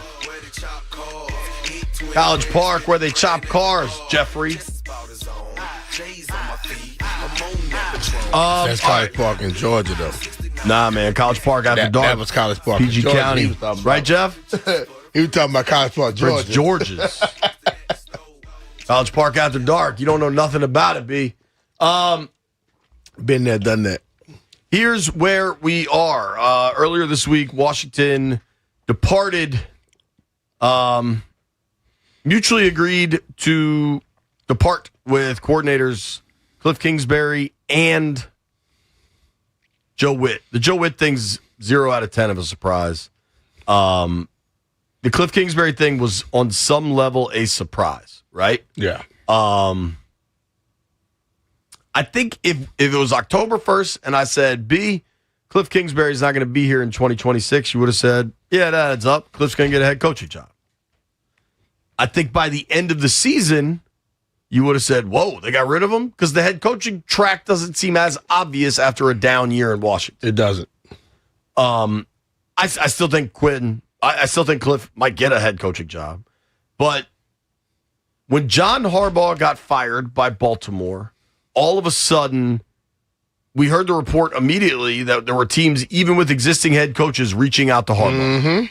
College Park, where they chop cars, Jeffrey. That's College Park in Georgia, though. Nah, man. College Park after dark. That was College Park PG in Georgia. County. Right, Jeff? He was talking about College Park, Georgia. It's Georgia's. College Park after dark. You don't know nothing about it, B. Been there, done that. Here's where we are. Earlier this week, Washington departed, mutually agreed to depart with coordinators Cliff Kingsbury and Joe Witt. The Joe Witt thing's 0 out of 10 of a surprise. The Cliff Kingsbury thing was on some level a surprise, right? Yeah. I think if it was October 1st and I said, B, Cliff Kingsbury's not going to be here in 2026, you would have said, yeah, that adds up. Cliff's going to get a head coaching job. I think by the end of the season, you would have said, whoa, they got rid of him? Because the head coaching track doesn't seem as obvious after a down year in Washington. It doesn't. I still think I still think Cliff might get a head coaching job. But when John Harbaugh got fired by Baltimore, all of a sudden, we heard the report immediately that there were teams, even with existing head coaches, reaching out to Harbaugh. Mm-hmm.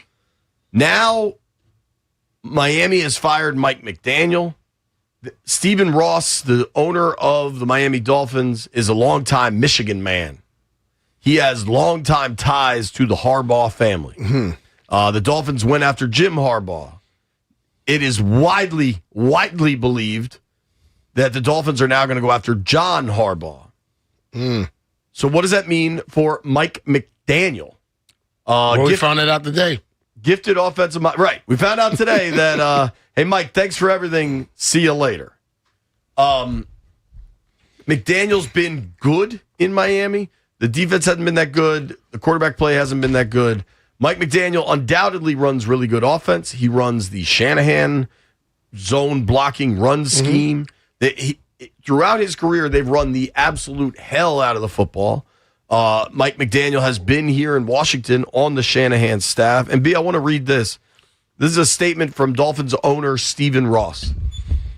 Now, Miami has fired Mike McDaniel. Stephen Ross, the owner of the Miami Dolphins, is a longtime Michigan man. He has longtime ties to the Harbaugh family. The Dolphins went after Jim Harbaugh. It is widely believed that the Dolphins are now going to go after John Harbaugh. So what does that mean for Mike McDaniel? We found it out today. Gifted offensive mind. Right. We found out today that, hey, Mike, thanks for everything. See you later. McDaniel's been good in Miami. The defense hasn't been that good. The quarterback play hasn't been that good. Mike McDaniel undoubtedly runs really good offense. He runs the Shanahan zone blocking run scheme. Throughout his career, they've run the absolute hell out of the football. Mike McDaniel has been here in Washington on the Shanahan staff. And B, I want to read this. This is a statement from Dolphins owner Stephen Ross.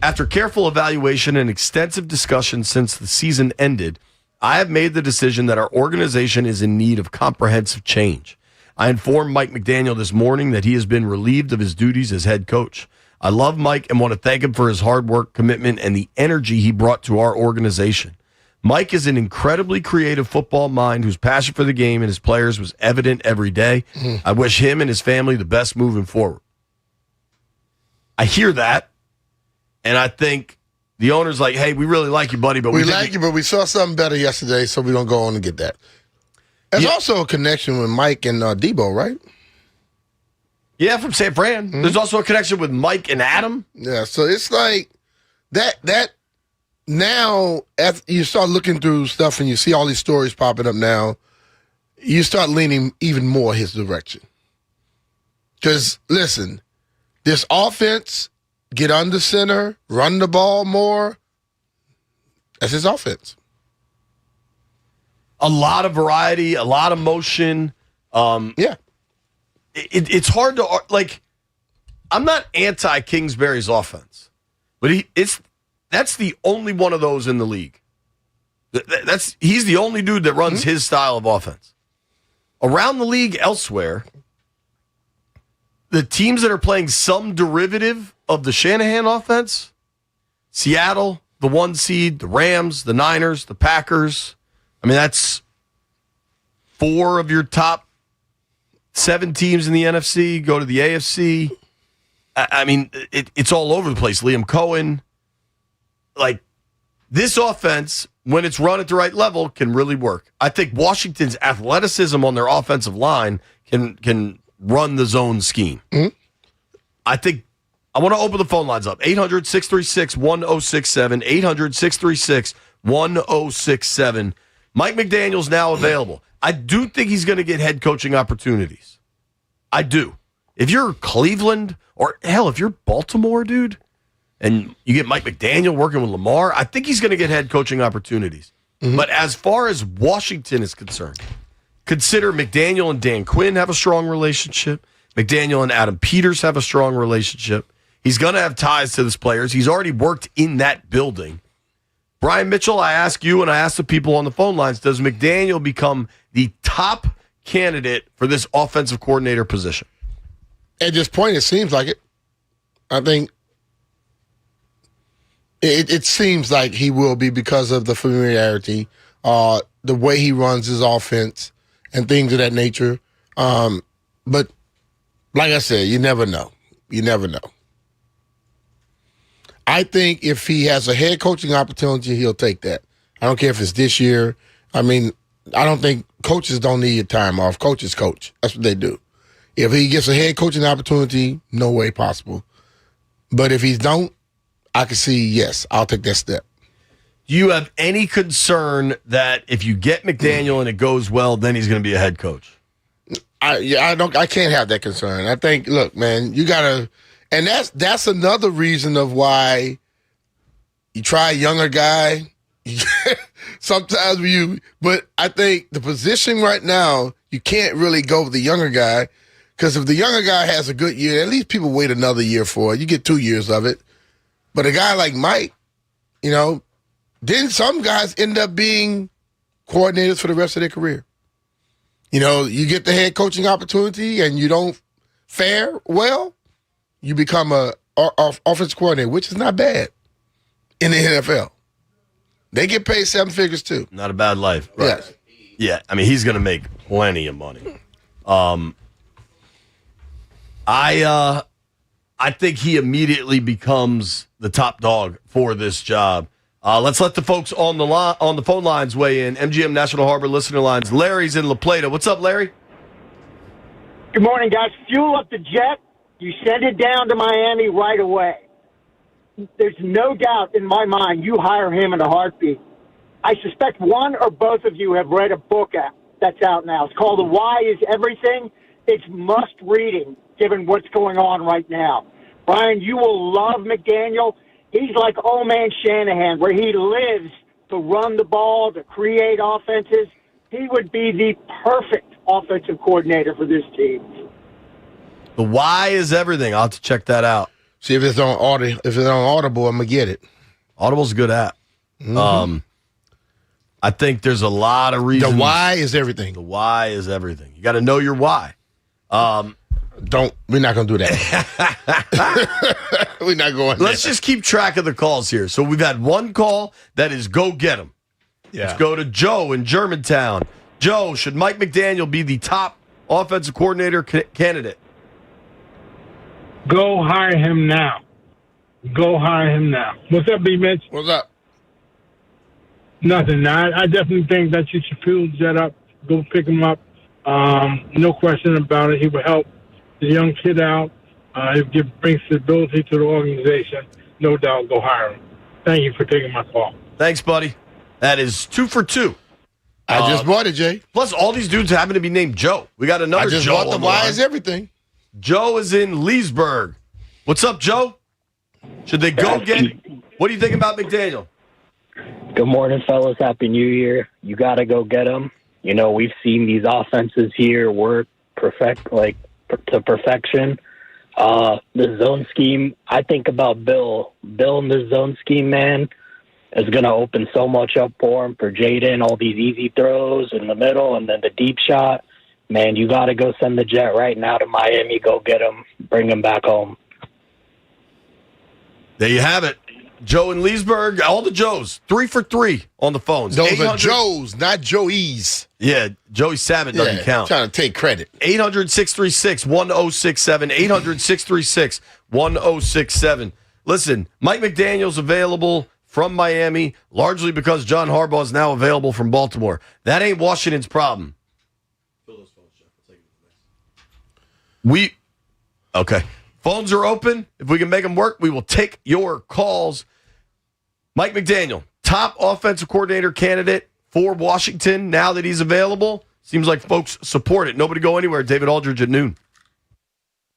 After careful evaluation and extensive discussion since the season ended, I have made the decision that our organization is in need of comprehensive change. I informed Mike McDaniel this morning that he has been relieved of his duties as head coach. I love Mike and want to thank him for his hard work, commitment, and the energy he brought to our organization. Mike is an incredibly creative football mind whose passion for the game and his players was evident every day. I wish him and his family the best moving forward. I hear that, and I think the owner's like, hey, we really like you, buddy, but we like you, but we saw something better yesterday, so we're going to go on and get that. There's also a connection with Mike and Debo, right? Yeah, from San Fran. There's also a connection with Mike and Adam. Yeah, so it's like that now, as you start looking through stuff and you see all these stories popping up now, you start leaning even more his direction. Because, listen, this offense, get under center, run the ball more, that's his offense. A lot of variety, a lot of motion. Yeah. It's hard to, like, I'm not anti-Kingsbury's offense, but that's the only one of those in the league. He's the only dude that runs his style of offense. Around the league elsewhere, the teams that are playing some derivative of the Shanahan offense, Seattle, the 1 seed, the Rams, the Niners, the Packers, I mean, that's 4 of your top 7 teams in the NFC. Go to the AFC. I mean, it's all over the place. Liam Cohen. Like, this offense, when it's run at the right level, can really work. I think Washington's athleticism on their offensive line can run the zone scheme. I think I want to open the phone lines up. 800-636-1067. 800-636-1067. Mike McDaniel's now available. I do think he's going to get head coaching opportunities. I do. If you're Cleveland, or hell, if you're Baltimore, dude, and you get Mike McDaniel working with Lamar, I think he's going to get head coaching opportunities. But as far as Washington is concerned, consider McDaniel and Dan Quinn have a strong relationship. McDaniel and Adam Peters have a strong relationship. He's going to have ties to these players. He's already worked in that building. Brian Mitchell, I ask you and I ask the people on the phone lines, does McDaniel become the top candidate for this offensive coordinator position? At this point, it seems like it. I think it seems like he will be because of the familiarity, the way he runs his offense, and things of that nature. But like I said, you never know. You never know. I think if he has a head coaching opportunity, he'll take that. I don't care if it's this year. I mean, I don't think coaches don't need time off. Coaches coach. That's what they do. If he gets a head coaching opportunity, no way possible. But if he don't, I can see, yes, I'll take that step. Do you have any concern that if you get McDaniel and it goes well, then he's going to be a head coach? I can't have that concern. I think, look, man, you gotta, and that's another reason of why you try a younger guy. Sometimes but I think the position right now, you can't really go with the younger guy, because if the younger guy has a good year, at least people wait another year for it. You get 2 years of it. But a guy like Mike, then some guys end up being coordinators for the rest of their career. You get the head coaching opportunity and you don't fare well, you become a offensive coordinator, which is not bad. in the NFL. They get paid 7 figures too. Not a bad life. Right? Yes. Yeah, I mean, he's going to make plenty of money. I think he immediately becomes the top dog for this job. Let's let the folks on the phone lines weigh in. MGM National Harbor listener lines. Larry's in La Plata. What's up, Larry? Good morning, guys. Fuel up the jet. You send it down to Miami right away. There's no doubt in my mind you hire him in a heartbeat. I suspect one or both of you have read a book that's out now. It's called The Why is Everything. It's must reading given what's going on right now. Brian, you will love McDaniel. He's like old man Shanahan, where he lives to run the ball, to create offenses. He would be the perfect offensive coordinator for this team. The Why is Everything. I'll have to check that out. See if it's on Audible. If it's on Audible, I'm gonna get it. Audible's a good app. I think there's a lot of reasons. The why is everything. The why is everything. You got to know your why. We're not gonna do that. We're not going. Let's just keep track of the calls here. So we've had one call that is go get him. Yeah. Let's go to Joe in Germantown. Joe, should Mike McDaniel be the top offensive coordinator candidate? Go hire him now. Go hire him now. What's up, B-Mitch? What's up? Nothing. I definitely think that you should fuel the jet up. Go pick him up. No question about it. He will help the young kid out. He'll bring stability to the organization. No doubt, go hire him. Thank you for taking my call. Thanks, buddy. That is 2 for 2. I just bought it, Jay. Plus, all these dudes happen to be named Joe. We got another I just Joe. bought the why is everything. Joe is in Leesburg. What's up, Joe? Should they go get? What do you think about McDaniel? Good morning, fellas. Happy New Year. You got to go get them. You know, we've seen these offenses here work to perfection. The zone scheme, I think about Bill. Bill in the zone scheme, man, is going to open so much up for him, for Jaden, all these easy throws in the middle and then the deep shot. Man, you got to go send the jet right now to Miami. Go get him. Bring him back home. There you have it. Joe in Leesburg, all the Joes, 3 for 3 on the phones. Those are Joes, not Joey's. Yeah, Joey Savage doesn't count. Trying to take credit. 800-636-1067. 800-636-1067. Listen, Mike McDaniel's available from Miami, largely because John Harbaugh is now available from Baltimore. That ain't Washington's problem. Okay. Phones are open. If we can make them work, we will take your calls. Mike McDaniel, top offensive coordinator candidate for Washington now that he's available. Seems like folks support it. Nobody go anywhere. David Aldridge at noon.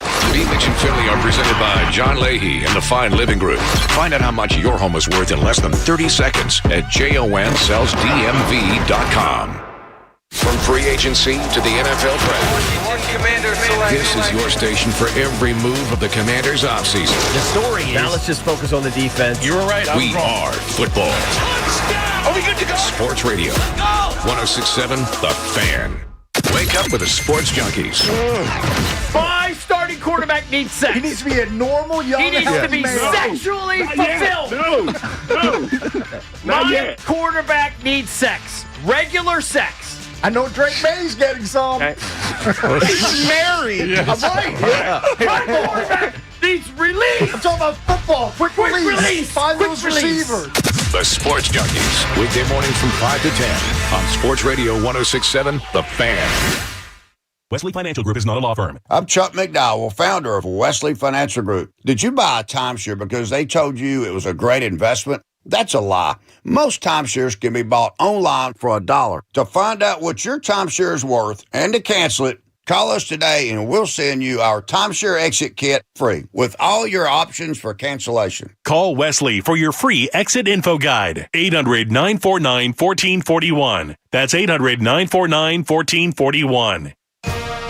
B-Mitch and Philly are presented by John Leahy and the Fine Living Group. Find out how much your home is worth in less than 30 seconds at JONSellsDMV.com. From free agency to the NFL draft, this is your station for every move of the Commanders' offseason. The story is... Now let's just focus on the defense. You were right. We are football. Are we good to go? Sports Radio. 106.7 The Fan. Wake up with the Sports Junkies. My starting quarterback needs sex. He needs to be a normal young He needs to be man. sexually fulfilled. My quarterback needs sex. Regular sex. I know Drake May's getting some. Okay. He's married. Yes. I'm right. Yeah. My quarterback needs release. I'm talking about football. Quick release. Find Quick those release. receivers. The Sports Junkies. Weekday mornings from 5 to 10 on Sports Radio 106.7 The Fan. Wesley Financial Group is not a law firm. I'm Chuck McDowell, founder of Wesley Financial Group. Did you buy a timeshare because they told you it was a great investment? That's a lie. Most timeshares can be bought online for $1. To find out what your timeshare is worth and to cancel it, call us today and we'll send you our timeshare exit kit free with all your options for cancellation. Call Wesley for your free exit info guide. 800-949-1441. That's 800-949-1441.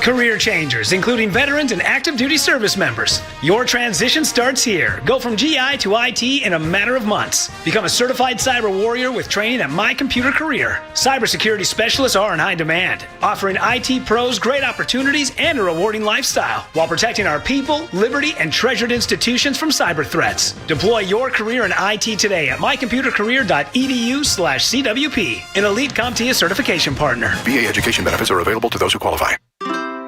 Career changers, including veterans and active duty service members. Your transition starts here. Go from GI to IT in a matter of months. Become a certified cyber warrior with training at My Computer Career. Cybersecurity specialists are in high demand, offering IT pros great opportunities and a rewarding lifestyle while protecting our people, liberty, and treasured institutions from cyber threats. Deploy your career in IT today at mycomputercareer.edu/CWP, an elite CompTIA certification partner. VA education benefits are available to those who qualify.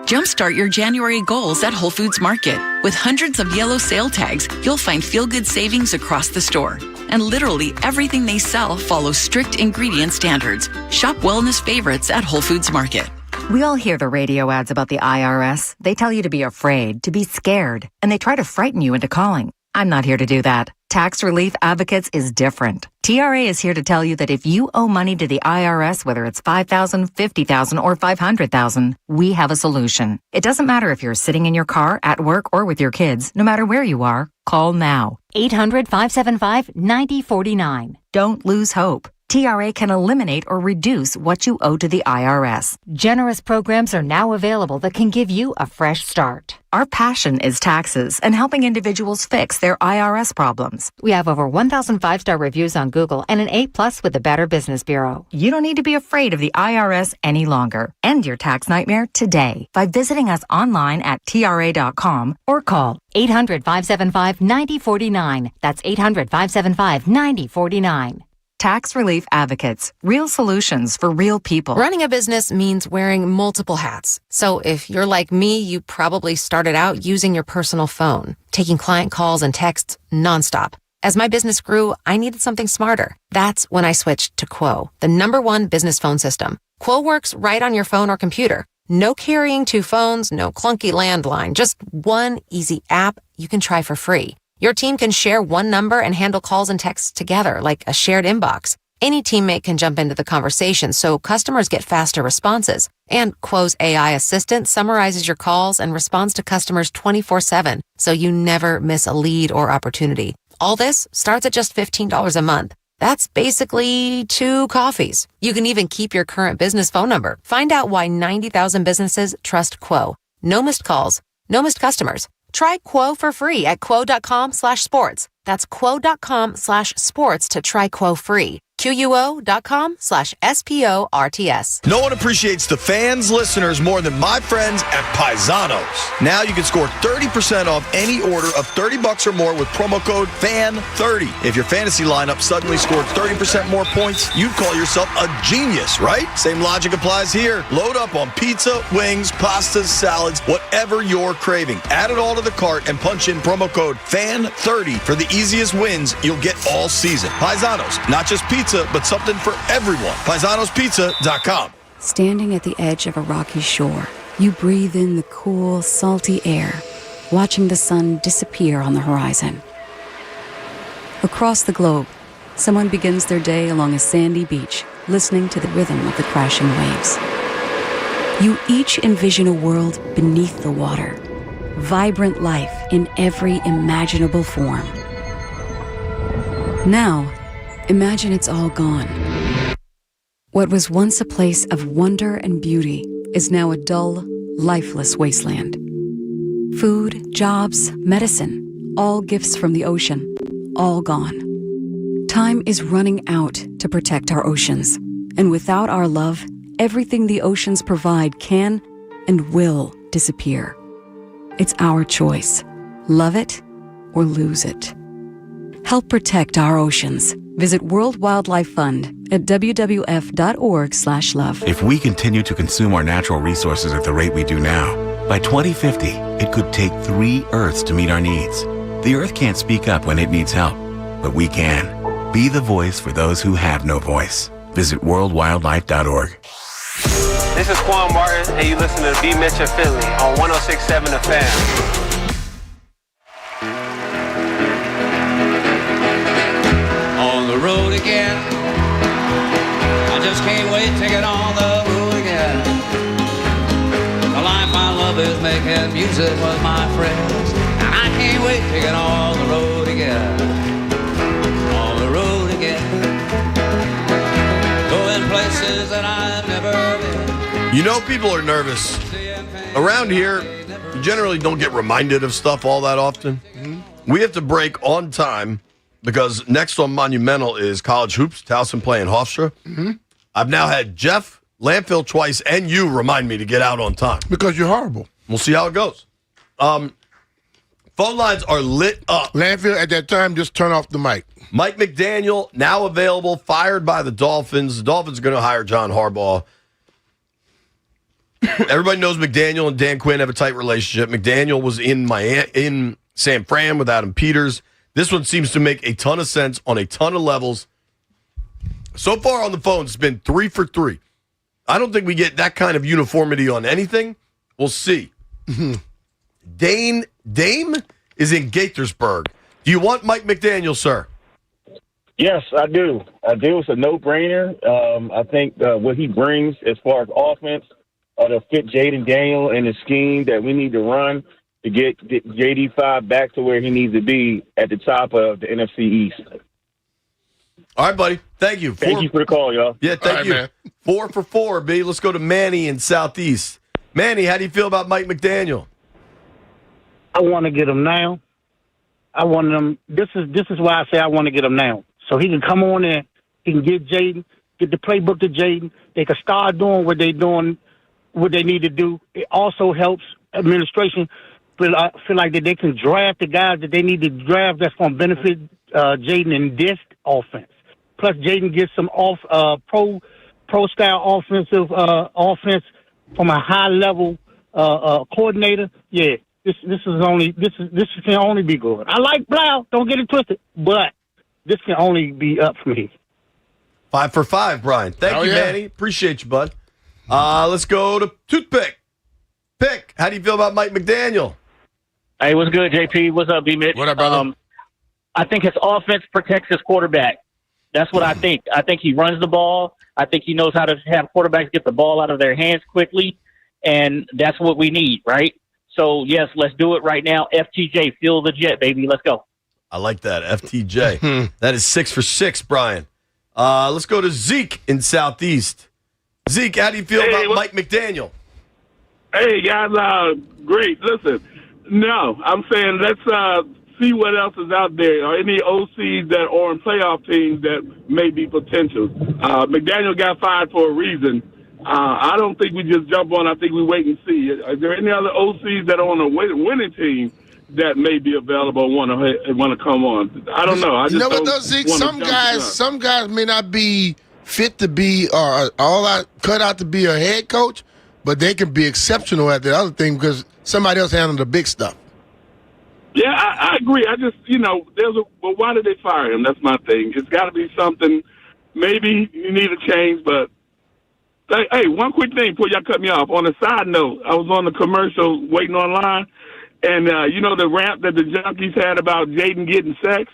Jumpstart your January goals at Whole Foods Market. With hundreds of yellow sale tags, you'll find feel-good savings across the store. And literally everything they sell follows strict ingredient standards. Shop wellness favorites at Whole Foods Market. We all hear the radio ads about the IRS. They tell you to be afraid, to be scared, and they try to frighten you into calling. I'm not here to do that. Tax Relief Advocates is different. TRA is here to tell you that if you owe money to the IRS, whether it's $5,000, $50,000, or $500,000, we have a solution. It doesn't matter if you're sitting in your car, at work, or with your kids. No matter where you are, call now. 800-575-9049. Don't lose hope. TRA can eliminate or reduce what you owe to the IRS. Generous programs are now available that can give you a fresh start. Our passion is taxes and helping individuals fix their IRS problems. We have over 1,000 5-star reviews on Google and an A+ with the Better Business Bureau. You don't need to be afraid of the IRS any longer. End your tax nightmare today by visiting us online at TRA.com or call 800-575-9049. That's 800-575-9049. Tax Relief Advocates. Real solutions for real people. Running a business means wearing multiple hats. So if you're like me, you probably started out using your personal phone, taking client calls and texts nonstop. As my business grew, I needed something smarter. That's when I switched to Quo, the #1 business phone system. Quo works right on your phone or computer. No carrying 2 phones, no clunky landline, just one easy app you can try for free. Your team can share one number and handle calls and texts together like a shared inbox. Any teammate can jump into the conversation so customers get faster responses. And Quo's AI assistant summarizes your calls and responds to customers 24/7 so you never miss a lead or opportunity. All this starts at just $15 a month. That's basically 2 coffees. You can even keep your current business phone number. Find out why 90,000 businesses trust Quo. No missed calls, no missed customers. Try Quo for free at quo.com/sports. That's quo.com/sports to try Quo free. QUO.com/SPORTS. No one appreciates the fans, listeners more than my friends at Paisanos. Now you can score 30% off any order of $30 or more with promo code FAN30. If your fantasy lineup suddenly scored 30% more points, you'd call yourself a genius, right? Same logic applies here. Load up on pizza, wings, pastas, salads, whatever you're craving. Add it all to the cart and punch in promo code FAN30 for the easiest wins you'll get all season. Paisanos, not just pizza, but something for everyone. Paisanospizza.com. Standing at the edge of a rocky shore, you breathe in the cool, salty air, watching the sun disappear on the horizon. Across the globe, someone begins their day along a sandy beach, listening to the rhythm of the crashing waves. You each envision a world beneath the water, vibrant life in every imaginable form. Now, imagine it's all gone. What was once a place of wonder and beauty is now a dull, lifeless wasteland. Food, jobs, medicine, all gifts from the ocean, all gone. Time is running out to protect our oceans, and without our love, everything the oceans provide can and will disappear. It's our choice. Love it or lose it. Help protect our oceans. Visit World Wildlife Fund at WWF.org/love. If we continue to consume our natural resources at the rate we do now, by 2050, it could take 3 Earths to meet our needs. The Earth can't speak up when it needs help, but we can. Be the voice for those who have no voice. Visit worldwildlife.org. This is Quan Martin, and you listen to B. Mitch and Philly on 106.7 The Fan. On the road again. I just can't wait to get on the road again. The life I love is making music with my friends, and I can't wait to get on the road again. On the road again. Going places that I've never been. You know people are nervous Around here, you generally don't get reminded of stuff all that often. Mm-hmm. We have to break on time because next on Monumental is college hoops. Towson playing Hofstra. Mm-hmm. I've now had Jeff, Landfill twice, and you remind me to get out on time. Because you're horrible. We'll see how it goes. Phone lines are lit up. Landfill, at that time, just turn off the mic. Mike McDaniel, now available, fired by the Dolphins. The Dolphins are going to hire John Harbaugh. Everybody knows McDaniel and Dan Quinn have a tight relationship. McDaniel was in San Fran with Adam Peters. This one seems to make a ton of sense on a ton of levels. So far on the phone, it's been 3 for 3. I don't think we get that kind of uniformity on anything. We'll see. Dame is in Gaithersburg. Do you want Mike McDaniel, sir? Yes, I do. It's a no-brainer. I think what he brings as far as offense to fit Jaden Daniel and the scheme that we need to run to get JD5 back to where he needs to be at the top of the NFC East. All right, buddy. Thank you. Thank you for the call, y'all. Yeah, thank you. Man. 4 for 4, B. Let's go to Manny in Southeast. Manny, how do you feel about Mike McDaniel? I want to get him now. I want him. This is why I say I want to get him now. So he can come on in. He can get Jaden, get the playbook to Jaden. They can start doing what they need to do. It also helps administration feel like that they can draft the guys that they need to draft that's going to benefit Jaden in this offense. Plus, Jaden gets some pro style offensive offense from a high level coordinator. Yeah, this can only be good. I like Blau. Don't get it twisted, but this can only be up for me. 5 for 5, Brian. Thank you, Manny. Appreciate you, bud. Let's go to Toothpick. Pick, how do you feel about Mike McDaniel? Hey, what's good, JP? What's up, B-Mitch? What up, brother? I think his offense protects his quarterback. That's what I think. I think he runs the ball. I think he knows how to have quarterbacks get the ball out of their hands quickly, and that's what we need, right? So, yes, let's do it right now. FTJ, feel the jet, baby. Let's go. I like that, FTJ. That is 6 for 6, Brian. Let's go to Zeke in Southeast. Zeke, how do you feel about Mike McDaniel? Hey, guys, great. Listen, no, I'm saying let's see what else is out there, or any OCs that are on playoff teams that may be potential. McDaniel got fired for a reason. I don't think we just jump on. I think we wait and see. Is there any other OCs that are on a winning team that may be available want to come on? I don't know. You know what though, Zeke? Some guys may not be fit to be cut out to be a head coach, but they can be exceptional at the other thing because somebody else handled the big stuff. Yeah, I agree. I just, well, why did they fire him? That's my thing. It's got to be something. Maybe you need a change, but hey, one quick thing before y'all cut me off. On a side note, I was on the commercial waiting online, and the rant that the junkies had about Jaden getting sex?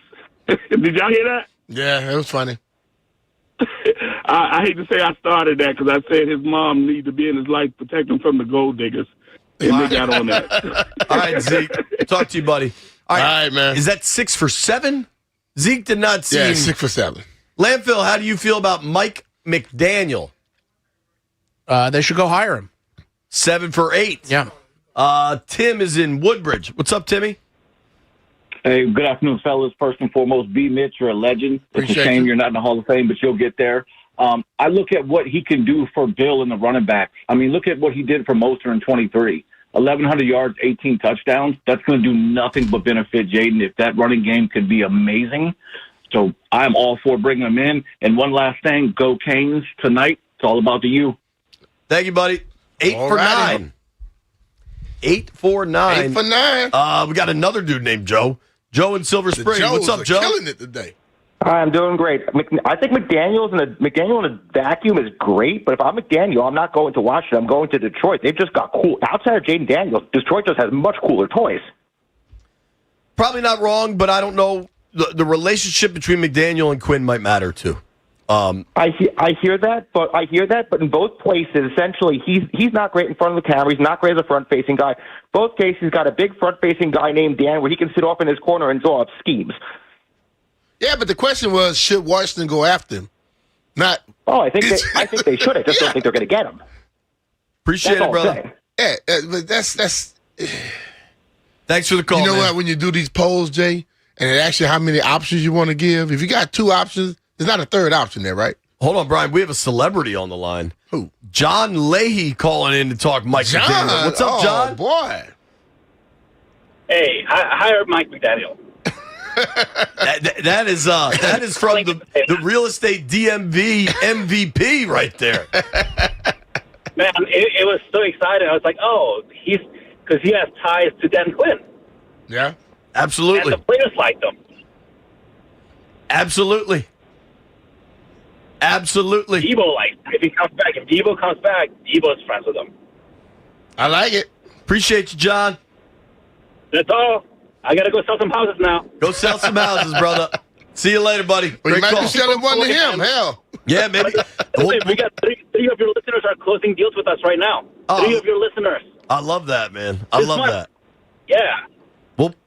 Did y'all hear that? Yeah, it was funny. I hate to say I started that because I said his mom needs to be in his life, protect him from the gold diggers. And they got on that. All right, Zeke. Talk to you, buddy. All right, man. Is that 6 for 7? Zeke did not seem... Yeah, 6 for 7. Landfill, how do you feel about Mike McDaniel? They should go hire him. 7 for 8. Yeah. Tim is in Woodbridge. What's up, Timmy? Hey, good afternoon, fellas. First and foremost, B. Mitch, you're a legend. It's a shame you're not in the Hall of Fame, but you'll get there. I look at what he can do for Bill and the running backs. I mean, look at what he did for Mostert in 23. 1,100 yards, 18 touchdowns. That's going to do nothing but benefit Jaden if that running game could be amazing. So I'm all for bringing him in. And one last thing, go Canes tonight. It's all about the U. Thank you, buddy. 8 for 9. 8 for 9. 8 for 9. We got another dude named Joe. Joe in Silver Spring. What's up, Joe? Killing it today. Hi, I'm doing great. I think McDaniel in a vacuum is great, but if I'm McDaniel, I'm not going to Washington. I'm going to Detroit. They've just got cool. Outside of Jaden Daniels, Detroit just has much cooler toys. Probably not wrong, but I don't know. The relationship between McDaniel and Quinn might matter, too. I hear that, but in both places, essentially, he's not great in front of the camera. He's not great as a front-facing guy. Both cases, he's got a big front-facing guy named Dan where he can sit off in his corner and draw up schemes. Yeah, but the question was, should Washington go after him? Not. Oh, I think they should. I just don't think they're going to get him. Appreciate it, brother. Yeah, but that's. Thanks for the call. You know man. what? When you do these polls, Jay, and it asks you how many options you want to give, if you got 2 options, there's not a third option there, right? Hold on, Brian. We have a celebrity on the line. Who? John Leahy calling in to talk Mike McDaniel. What's up, John? Boy. Hey, hire Mike McDaniel. that is from the real estate DMV MVP right there. Man, it was so exciting. I was like, oh, because he has ties to Dan Quinn. Yeah, absolutely. And the players like them. Absolutely. Debo likes him. If Debo comes back, Debo's friends with him. I like it. Appreciate you, John. That's all. I got to go sell some houses now. Go sell some houses, brother. See you later, buddy. Well, you Great might call. be selling one to him. Hell. Yeah, maybe. We got three of your listeners are closing deals with us right now. 3 of your listeners. I love that, man. I love that. Yeah.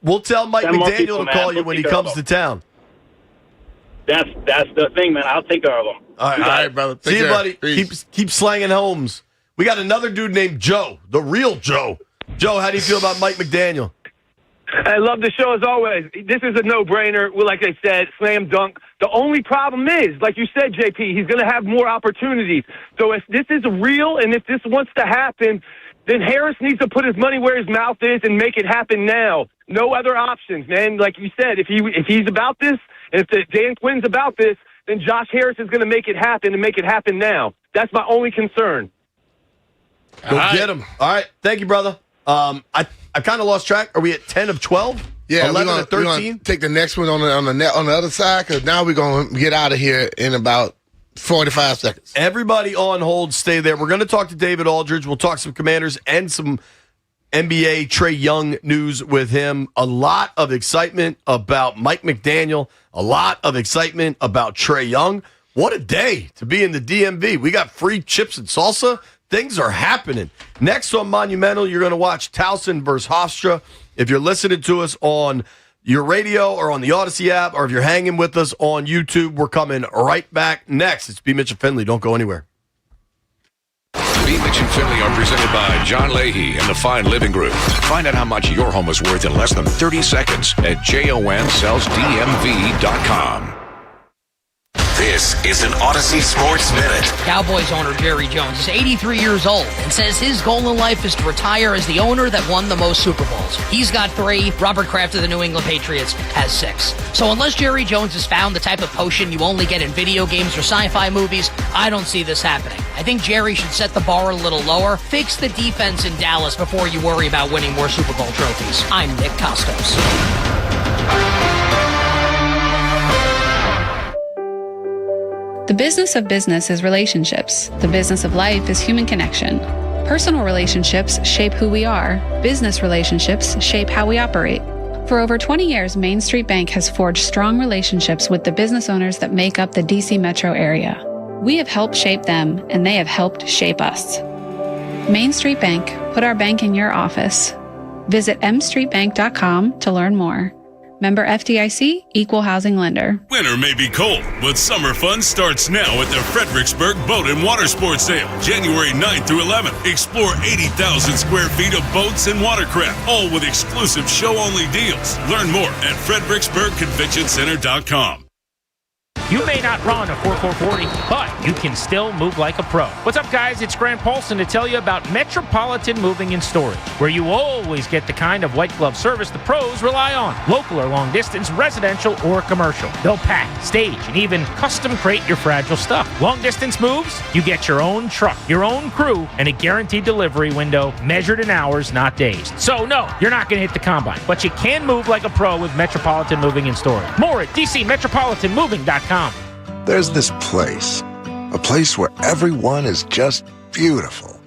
We'll tell Mike Send more McDaniel people, to man. call you We'll when he take care of comes to them. town. That's the thing, man. I'll take care of them. All right, brother. See you, buddy. Keep slanging homes. We got another dude named Joe, the real Joe. Joe, how do you feel about Mike McDaniel? I love the show as always. This is a no-brainer. Well, like I said, slam dunk. The only problem is, like you said, JP, he's going to have more opportunities. So if this is real and if this wants to happen, then Harris needs to put his money where his mouth is and make it happen now. No other options, man. Like you said, if he's about this, and if Dan Quinn's about this, then Josh Harris is going to make it happen and make it happen now. That's my only concern. Go get him. All right. Thank you, brother. I kind of lost track. Are we at 10 of 12? Yeah, 11 we're of 13? gonna take the next one on the other side, because now we're going to get out of here in about 45 seconds. Everybody on hold, stay there. We're going to talk to David Aldridge. We'll talk some Commanders and some NBA Trae Young news with him. A lot of excitement about Mike McDaniel. A lot of excitement about Trae Young. What a day to be in the DMV. We got free chips and salsa. Things are happening. Next on Monumental, you're going to watch Towson versus Hofstra. If you're listening to us on your radio or on the Odyssey app, or if you're hanging with us on YouTube, we're coming right back next. It's B. Mitch and Finley. Don't go anywhere. B. Mitch and Finley are presented by John Leahy and the Fine Living Group. Find out how much your home is worth in less than 30 seconds at JONSellsDMV.com. This is an Odyssey Sports Minute. Cowboys owner Jerry Jones is 83 years old and says his goal in life is to retire as the owner that won the most Super Bowls. He's got 3. Robert Kraft of the New England Patriots has 6. So unless Jerry Jones has found the type of potion you only get in video games or sci-fi movies, I don't see this happening. I think Jerry should set the bar a little lower, fix the defense in Dallas before you worry about winning more Super Bowl trophies. I'm Nick Costos. The business of business is relationships. The business of life is human connection. Personal relationships shape who we are. Business relationships shape how we operate. For over 20 years, Main Street Bank has forged strong relationships with the business owners that make up the DC metro area. We have helped shape them, and they have helped shape us. Main Street Bank, put our bank in your office. Visit mstreetbank.com to learn more. Member FDIC, Equal Housing Lender. Winter may be cold, but summer fun starts now at the Fredericksburg Boat and Water Sports Sale, January 9th through 11th. Explore 80,000 square feet of boats and watercraft, all with exclusive show-only deals. Learn more at FredericksburgConventionCenter.com. You may not run a 4.440, but you can still move like a pro. What's up, guys? It's Grant Paulson to tell you about Metropolitan Moving and Storage, where you always get the kind of white glove service the pros rely on. Local or long distance, residential or commercial. They'll pack, stage, and even custom crate your fragile stuff. Long distance moves, you get your own truck, your own crew, and a guaranteed delivery window measured in hours, not days. So no, you're not going to hit the combine, but you can move like a pro with Metropolitan Moving and Storage. More at DCMetropolitanMoving.com. There's this place, a place where everyone is just beautiful,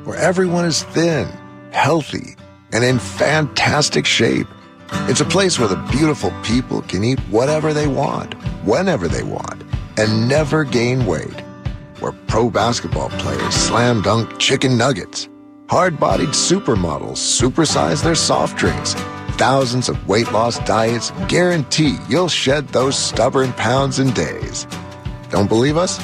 where everyone is thin, healthy, and in fantastic shape. It's a place where the beautiful people can eat whatever they want, whenever they want, and never gain weight. Where pro basketball players slam dunk chicken nuggets, hard-bodied supermodels supersize their soft drinks. Thousands of weight loss diets guarantee you'll shed those stubborn pounds in days. Don't believe us?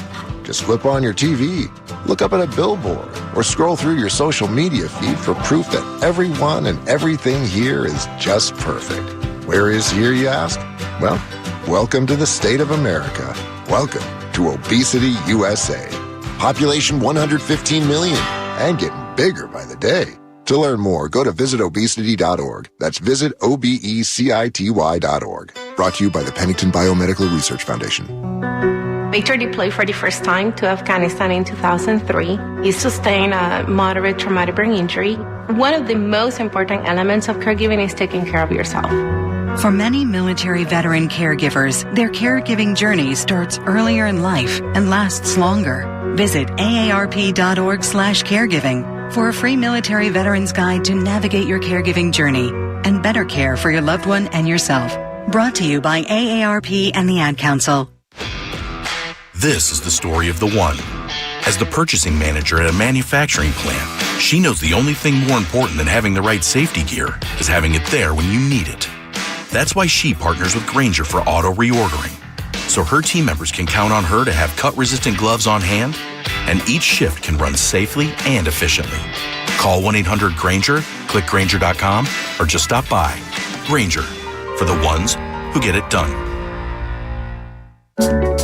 Just flip on your TV, look up at a billboard, or scroll through your social media feed for proof that everyone and everything here is just perfect. Where is here, you ask? Well, welcome to the state of America. Welcome to Obesity USA. Population 115 million and getting bigger by the day. To learn more, go to visitobesity.org. That's visitobecity.org. Brought to you by the Pennington Biomedical Research Foundation. Victor deployed for the first time to Afghanistan in 2003. He sustained a moderate traumatic brain injury. One of the most important elements of caregiving is taking care of yourself. For many military veteran caregivers, their caregiving journey starts earlier in life and lasts longer. Visit aarp.org/caregiving for a free military veterans guide to navigate your caregiving journey and better care for your loved one and yourself. Brought to you by AARP and the Ad Council. This is the story of the one. As the purchasing manager at a manufacturing plant, she knows the only thing more important than having the right safety gear is having it there when you need it. That's why she partners with Grainger for auto reordering, so her team members can count on her to have cut-resistant gloves on hand, and each shift can run safely and efficiently. Call 1-800-GRAINGER, click Grainger.com, or just stop by. Grainger, for the ones who get it done.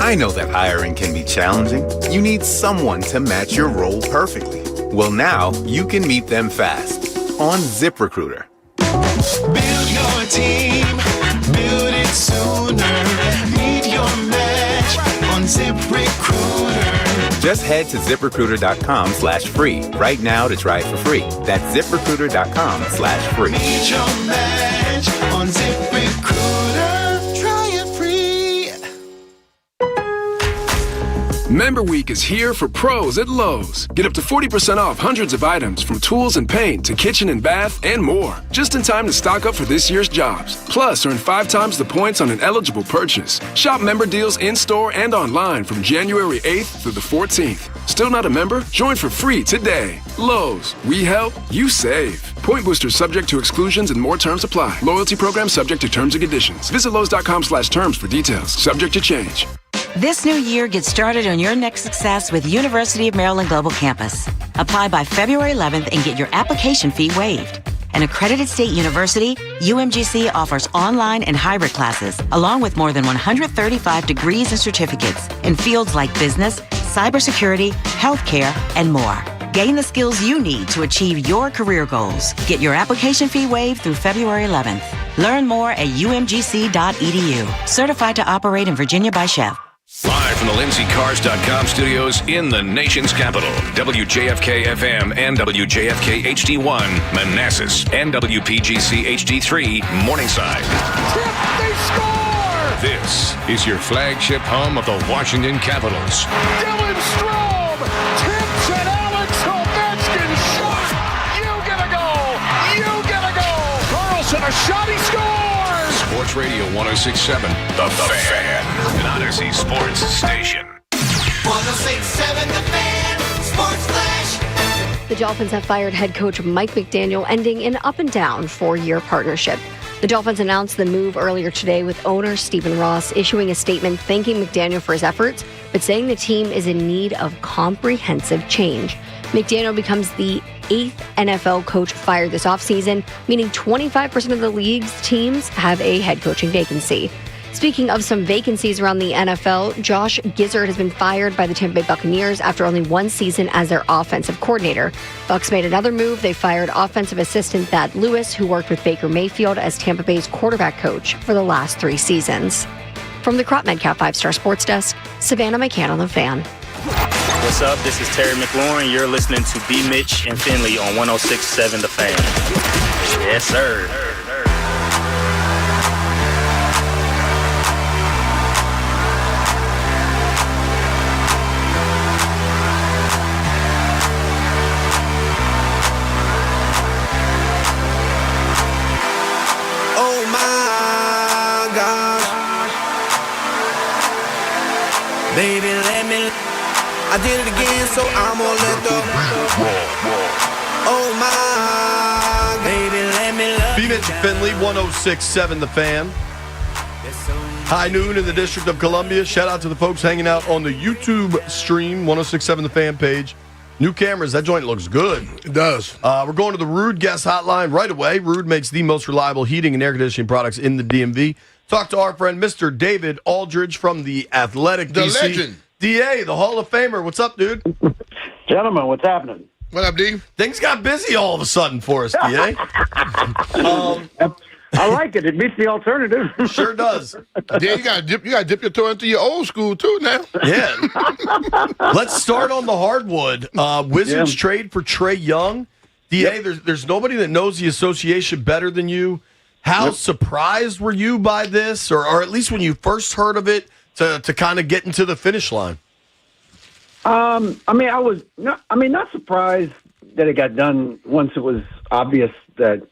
I know that hiring can be challenging. You need someone to match your role perfectly. Well, now you can meet them fast on ZipRecruiter. Build your team, build it sooner. Meet your match on ZipRecruiter. Just head to ZipRecruiter.com/free right now to try it for free. That's ZipRecruiter.com/free. Meet your match on ZipRecruiter. Try it free. Member Week is here for pros at Lowe's. Get up to 40% off hundreds of items from tools and paint to kitchen and bath and more. Just in time to stock up for this year's jobs. Plus, earn 5 times the points on an eligible purchase. Shop member deals in-store and online from January 8th through the 14th. Still not a member? Join for free today. Lowe's. We help, you save. Point boosters subject to exclusions and more terms apply. Loyalty program subject to terms and conditions. Visit Lowe's.com/terms for details. Subject to change. This new year, get started on your next success with University of Maryland Global Campus. Apply by February 11th and get your application fee waived. An accredited state university, UMGC offers online and hybrid classes, along with more than 135 degrees and certificates in fields like business, cybersecurity, healthcare, and more. Gain the skills you need to achieve your career goals. Get your application fee waived through February 11th. Learn more at umgc.edu. Certified to operate in Virginia by Chef. Live from the LindseyCars.com studios in the nation's capital, WJFK-FM and WJFK HD1, Manassas, and WPGC HD3, Morningside. They score! This is your flagship home of the Washington Capitals. Dylan Strome tips and Alex Ovechkin shot. You get a goal. You get a goal. Carlson, a shot, he scores. Sports Radio 106.7, The Fan, an Odyssey sports station. 106.7 The Fan, Sports Flash. The Dolphins have fired head coach Mike McDaniel, ending an up-and-down 4-year partnership. The Dolphins announced the move earlier today, with owner Stephen Ross issuing a statement thanking McDaniel for his efforts, but saying the team is in need of comprehensive change. McDaniel becomes the 8th NFL coach fired this offseason, meaning 25% of the league's teams have a head coaching vacancy. Speaking of some vacancies around the NFL, Josh Gizzard has been fired by the Tampa Bay Buccaneers after only 1 season as their offensive coordinator. Bucs made another move. They fired offensive assistant Thad Lewis, who worked with Baker Mayfield as Tampa Bay's quarterback coach for the last 3 seasons. From the Crop Medcalf 5-Star Sports Desk, Savannah McCann on The Fan. What's up? This is Terry McLaurin. You're listening to B. Mitch and Finley on 106.7 The Fan. Yes, sir. Oh my gosh. Baby, let me. I did it again, so I'm gonna let the. Oh my, baby, let me love B. Mitch Finley, 106.7 The Fan. High noon in the District of Columbia. Shout out to the folks hanging out on the YouTube stream, 1067 The Fan page. New cameras. That joint looks good. It does. We're going to the Rude guest hotline right away. Rude makes the most reliable heating and air conditioning products in the DMV. Talk to our friend, Mr. David Aldridge from the Athletic The DC. legend. DA, the Hall of Famer. What's up, dude? Gentlemen, what's happening? What up, D? Things got busy all of a sudden for us, DA. I like it. It beats the alternative. Sure does. Yeah, you gotta dip your toe into your old school too now. Yeah. Let's start on the hardwood. Wizards trade for Trae Young. DA, there's nobody that knows the association better than you. How surprised were you by this, or at least when you first heard of it, to kind of get into the finish line? I was not surprised that it got done once it was obvious that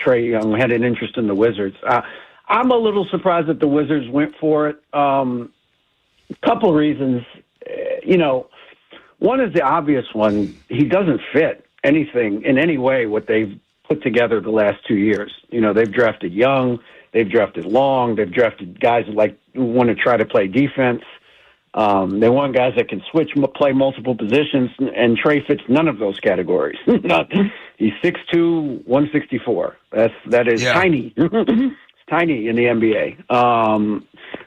Trae Young had an interest in the Wizards. I'm a little surprised that the Wizards went for it. Couple reasons. One is the obvious one. He doesn't fit anything in any way what they've put together the last 2 years. They've drafted Young, they've drafted Long, they've drafted guys who want to try to play defense. They want guys that can play multiple positions, and Trae fits none of those categories. He's 6'2", 164. That is tiny. It's tiny in the NBA.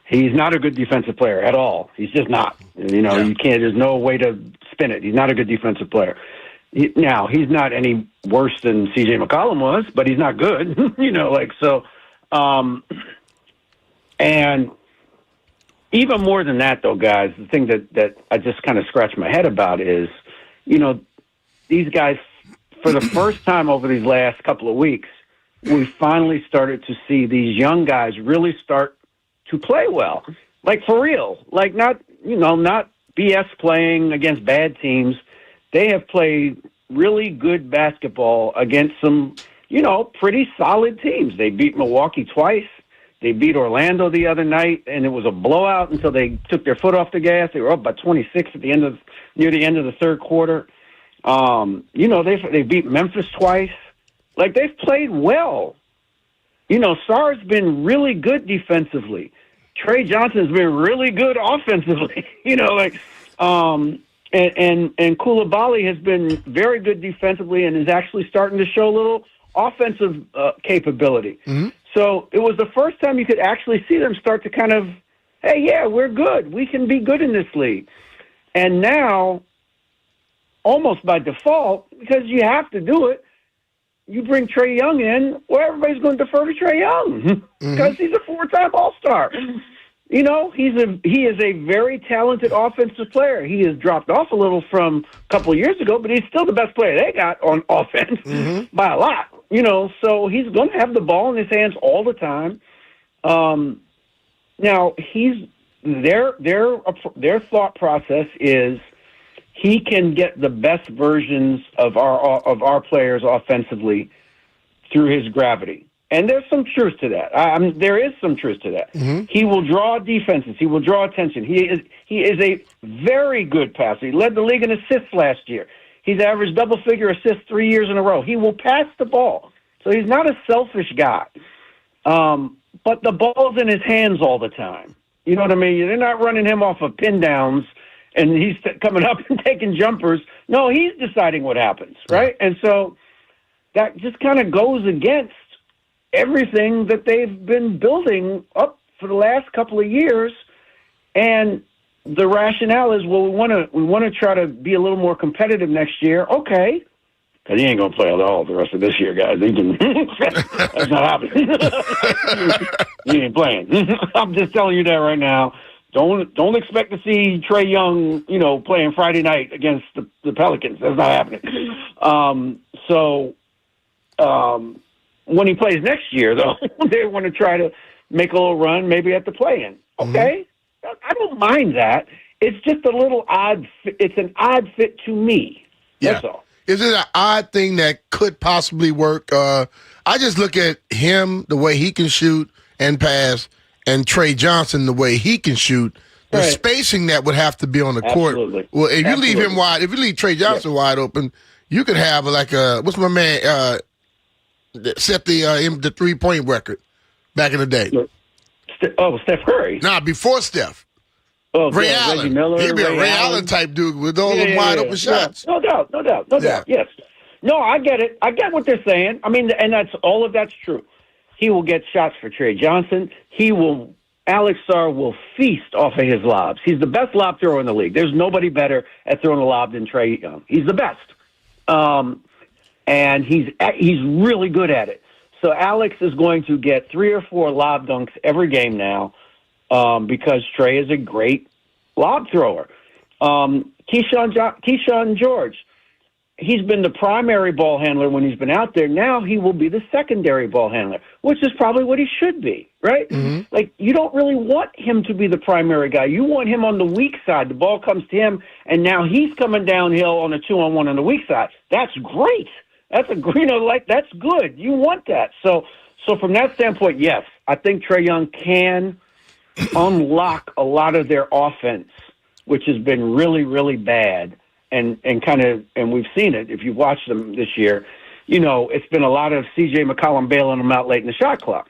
He's not a good defensive player at all. He's just not. You can't. There's no way to spin it. He's not a good defensive player. Now he's not any worse than C.J. McCollum was, but he's not good. And even more than that, though, guys, the thing that I just kind of scratch my head about is, these guys, for the first time over these last couple of weeks, we finally started to see these young guys really start to play well. Like, for real. Like, not BS playing against bad teams. They have played really good basketball against some, pretty solid teams. They beat Milwaukee twice. They beat Orlando the other night, and it was a blowout until they took their foot off the gas. They were up by 26 at near the end of the third quarter. They beat Memphis twice. Like, they've played well. Sarr's been really good defensively. Trae Johnson's been really good offensively. And Coulibaly has been very good defensively and is actually starting to show a little offensive capability. Mm-hmm. So it was the first time you could actually see them start to kind of, hey, yeah, we're good. We can be good in this league. And now, almost by default, because you have to do it, you bring Trae Young in, well, everybody's going to defer to Trae Young because he's a four-time All-Star. He is a very talented offensive player. He has dropped off a little from a couple of years ago, but he's still the best player they got on offense by a lot. So he's going to have the ball in his hands all the time. Now their thought process is he can get the best versions of our players offensively through his gravity. And there's some truth to that. There is some truth to that. Mm-hmm. He will draw defenses. He will draw attention. He is a very good passer. He led the league in assists last year. He's averaged double-figure assists 3 years in a row. He will pass the ball. So he's not a selfish guy. But the ball's in his hands all the time. You know what I mean? They're not running him off of pin downs and he's coming up and taking jumpers. No, he's deciding what happens, right? And so that just kind of goes against everything that they've been building up for the last couple of years. And the rationale is, well, we want to try to be a little more competitive next year. Okay. Because he ain't going to play at all the rest of this year, guys. That's not happening. He ain't playing. I'm just telling you that right now. Don't expect to see Trae Young, playing Friday night against the Pelicans. That's not happening. When he plays next year, though, they want to try to make a little run, maybe at the play-in. Okay, I don't mind that. It's just a little odd. It's an odd fit to me. That's all. Is it an odd thing that could possibly work? I just look at him, the way he can shoot and pass, and Trae Johnson, the way he can shoot. The spacing that would have to be on the court. Well, if you leave him wide, if you leave Trae Johnson wide open, you could have what's my man set the 3-point record back in the day. Steph Curry. Nah, before Steph. Oh, Ray yeah, Allen. Reggie Miller, He'd be a Ray Allen type dude with all the wide open shots. No doubt. Yes. No, I get it. I get what they're saying. I mean, and all of that's true. He will get shots for Trey Johnson. Alex Sarr will feast off of his lobs. He's the best lob thrower in the league. There's nobody better at throwing a lob than Trey Young. He's the best. And he's really good at it. So Alex is going to get 3 or 4 lob dunks every game now because Trey is a great lob thrower. Keyshawn George, he's been the primary ball handler when he's been out there. Now he will be the secondary ball handler, which is probably what he should be, right? Mm-hmm. Like, you don't really want him to be the primary guy. You want him on the weak side. The ball comes to him, and now he's coming downhill on a 2-on-1 on the weak side. That's great. That's that's good. You want that. So from that standpoint, yes, I think Trey Young can unlock a lot of their offense, which has been really, really bad. And we've seen it if you've watched them this year. It's been a lot of C.J. McCollum bailing them out late in the shot clock,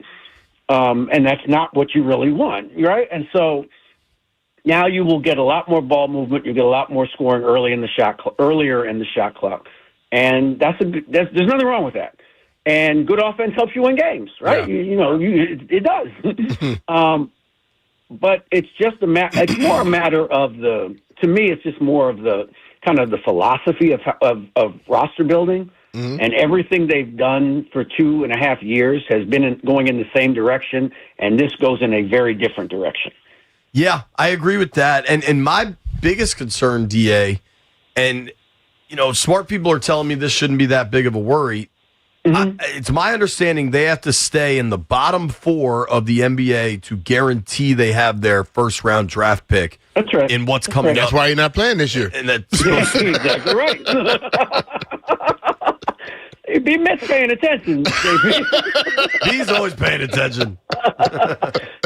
and that's not what you really want, right? And so now you will get a lot more ball movement. You get a lot more scoring earlier in the shot clock, and there's nothing wrong with that. And good offense helps you win games, right? Yeah. It does. But it's just it's more a matter of to me, it's just more of the kind of the philosophy of roster building, and everything they've done for 2.5 years has been going in the same direction, and this goes in a very different direction. Yeah, I agree with that. And my biggest concern, DA, and smart people are telling me this shouldn't be that big of a worry. It's my understanding they have to stay in the bottom 4 of the NBA to guarantee they have their first-round draft pick. That's right. In what's coming up. That's why you're not playing this year. And that's exactly right. You'd be paying attention, JP. He's always paying attention.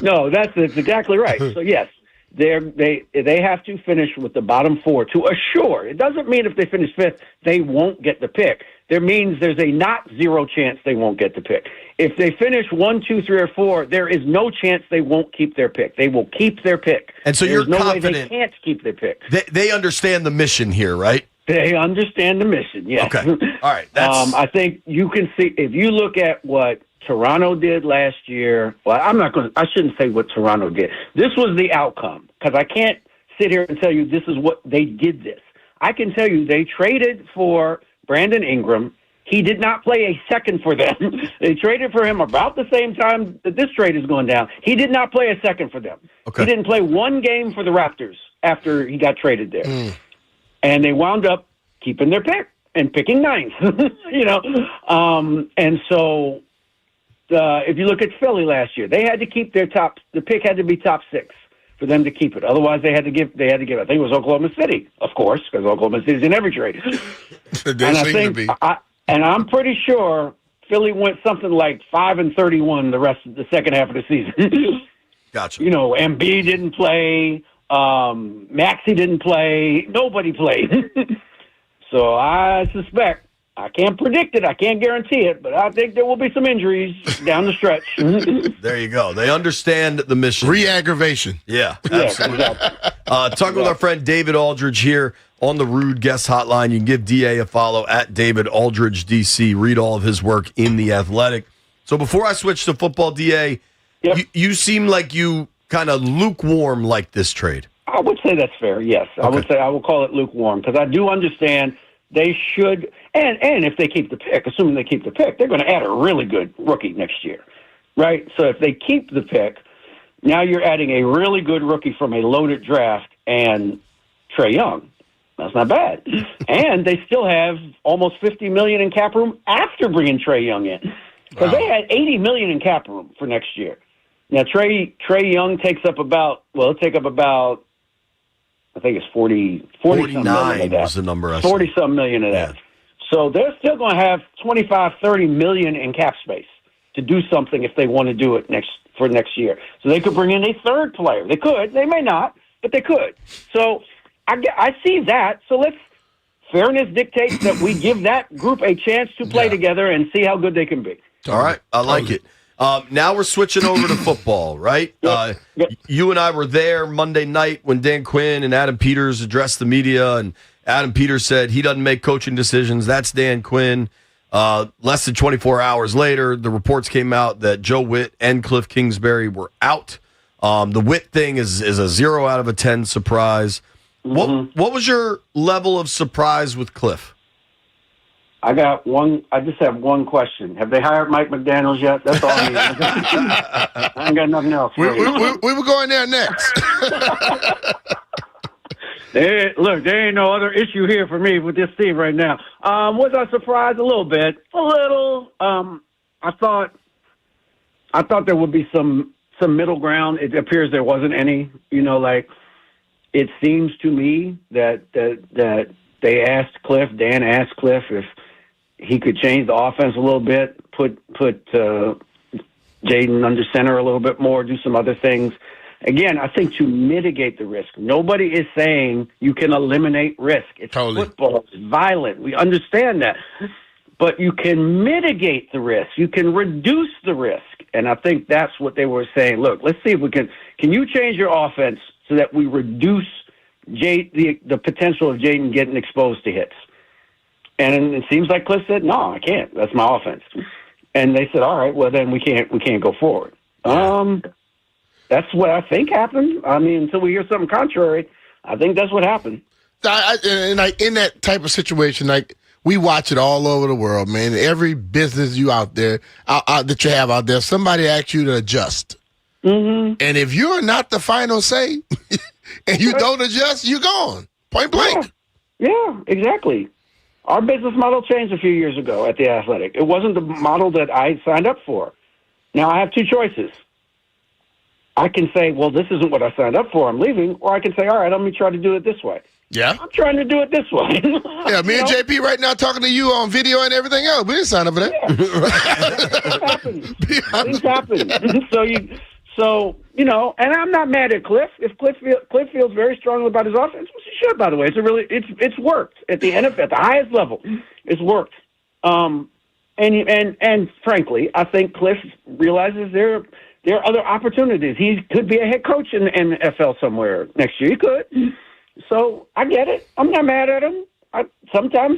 No, that's exactly right. So, yes, they have to finish with the bottom 4 to assure. It doesn't mean if they finish 5th, they won't get the pick. There means there's a not zero chance they won't get the pick. If they finish 1, 2, 3, or 4, there is no chance they won't keep their pick. They will keep their pick. And so there's you're no confident way they can't keep their pick. They understand the mission here, right? They understand the mission, yes. Okay. All right. I think you can see, if you look at what Toronto did last year, well, I shouldn't say what Toronto did. This was the outcome, because I can't sit here and tell you this is what they did this. I can tell you they traded for Brandon Ingram. He did not play a second for them. They traded for him about the same time that this trade is going down. He did not play a second for them. Okay. He didn't play one game for the Raptors after he got traded there. And they wound up keeping their pick and picking 9th, and so if you look at Philly last year, they had to keep the pick had to be top 6 for them to keep it. Otherwise, they had to give. I think it was Oklahoma City, of course, because Oklahoma City's in every trade. And I'm pretty sure Philly went something like 5-31 the rest of the second half of the season. Gotcha. Embiid didn't play. Maxey didn't play. Nobody played. So I suspect, I can't predict it, I can't guarantee it, but I think there will be some injuries down the stretch. There you go. They understand the mission. Re-aggravation. Yeah, absolutely. Talking with our friend David Aldridge here on the Rude Guest Hotline. You can give DA a follow at David Aldridge DC. Read all of his work in The Athletic. So before I switch to football, DA, you seem like you kind of lukewarm like this trade. I would say that's fair, yes. Okay. I will call it lukewarm, because I do understand they should, and if they keep the pick, assuming they keep the pick, they're going to add a really good rookie next year, right? So if they keep the pick, now you're adding a really good rookie from a loaded draft and Trey Young. That's not bad. And they still have almost $50 million in cap room after bringing Trey Young in. Because they had $80 million in cap room for next year. Now, Trey Young takes up about, I think it's 49 was the number I said. 40-some million of that. So they're still going to have $25-30 million in cap space to do something if they want to do it for next year. So they could bring in a third player. They could. They may not, but they could. So I see that. So fairness dictates that we give that group a chance to play together and see how good they can be. All right. I like it. Now we're switching over to football, right? You and I were there Monday night when Dan Quinn and Adam Peters addressed the media, and Adam Peters said he doesn't make coaching decisions. That's Dan Quinn. Less than 24 hours later, the reports came out that Joe Witt and Cliff Kingsbury were out. The Witt thing is a 0 out of 10 surprise. What was your level of surprise with Cliff? I just have one question. Have they hired Mike McDaniels yet? That's all I need. I ain't got nothing else. We were going there next. Look, there ain't no other issue here for me with this team right now. Was I surprised? A little bit. A little. I thought there would be some middle ground. It appears there wasn't any. It seems to me that they asked Cliff, Dan asked Cliff if he could change the offense a little bit, put Jaden under center a little bit more, do some other things. Again, I think to mitigate the risk. Nobody is saying you can eliminate risk. It's football. It's violent. We understand that. But you can mitigate the risk. You can reduce the risk. And I think that's what they were saying. Look, let's see if we can you change your offense so that we reduce the potential of Jaden getting exposed to hits? And it seems like Cliff said, no, I can't. That's my offense. And they said, all right, well, then we can't go forward. That's what I think happened. I mean, until we hear something contrary, I think that's what happened. In that type of situation, we watch it all over the world, man. Every business you out there, that you have out there, somebody asks you to adjust. Mm-hmm. And if you're not the final say and you don't adjust, you're gone. Point blank. Yeah, exactly. Our business model changed a few years ago at The Athletic. It wasn't the model that I signed up for. Now I have two choices. I can say, well, this isn't what I signed up for. I'm leaving. Or I can say, all right, let me try to do it this way. Yeah. I'm trying to do it this way. Yeah, me and JP right now talking to you on video and everything else. We didn't sign up for that. Yeah. Things happen. And I'm not mad at Cliff. If Cliff feels very strongly about his offense, which he should, by the way. It's worked at the NFL, at the highest level. It's worked. And frankly, I think Cliff realizes there are other opportunities. He could be a head coach in the NFL somewhere next year. He could. So I get it. I'm not mad at him. Sometimes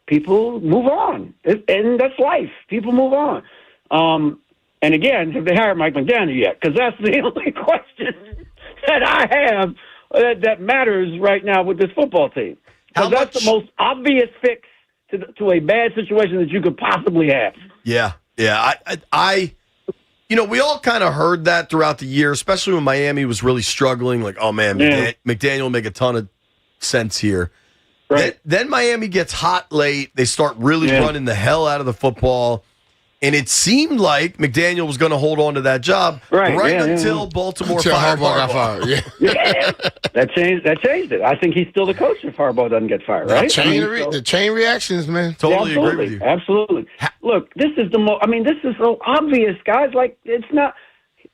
people move on, and that's life. People move on. And again, have they hired Mike McDaniel yet? Because that's the only question that I have that matters right now with this football team. Because that's the most obvious fix to a bad situation that you could possibly have. Yeah. We all kind of heard that throughout the year, especially when Miami was really struggling. Like, oh, man, McDaniel will make a ton of sense here. Right. Then Miami gets hot late. They start really running the hell out of the football. And it seemed like McDaniel was going to hold on to that job until Baltimore fired Harbaugh. Yeah. That changed it. I think he's still the coach if Harbaugh doesn't get fired, right? The chain reactions, man. Totally agree with you. Absolutely. Look, this is this is so obvious, guys. Like, it's not.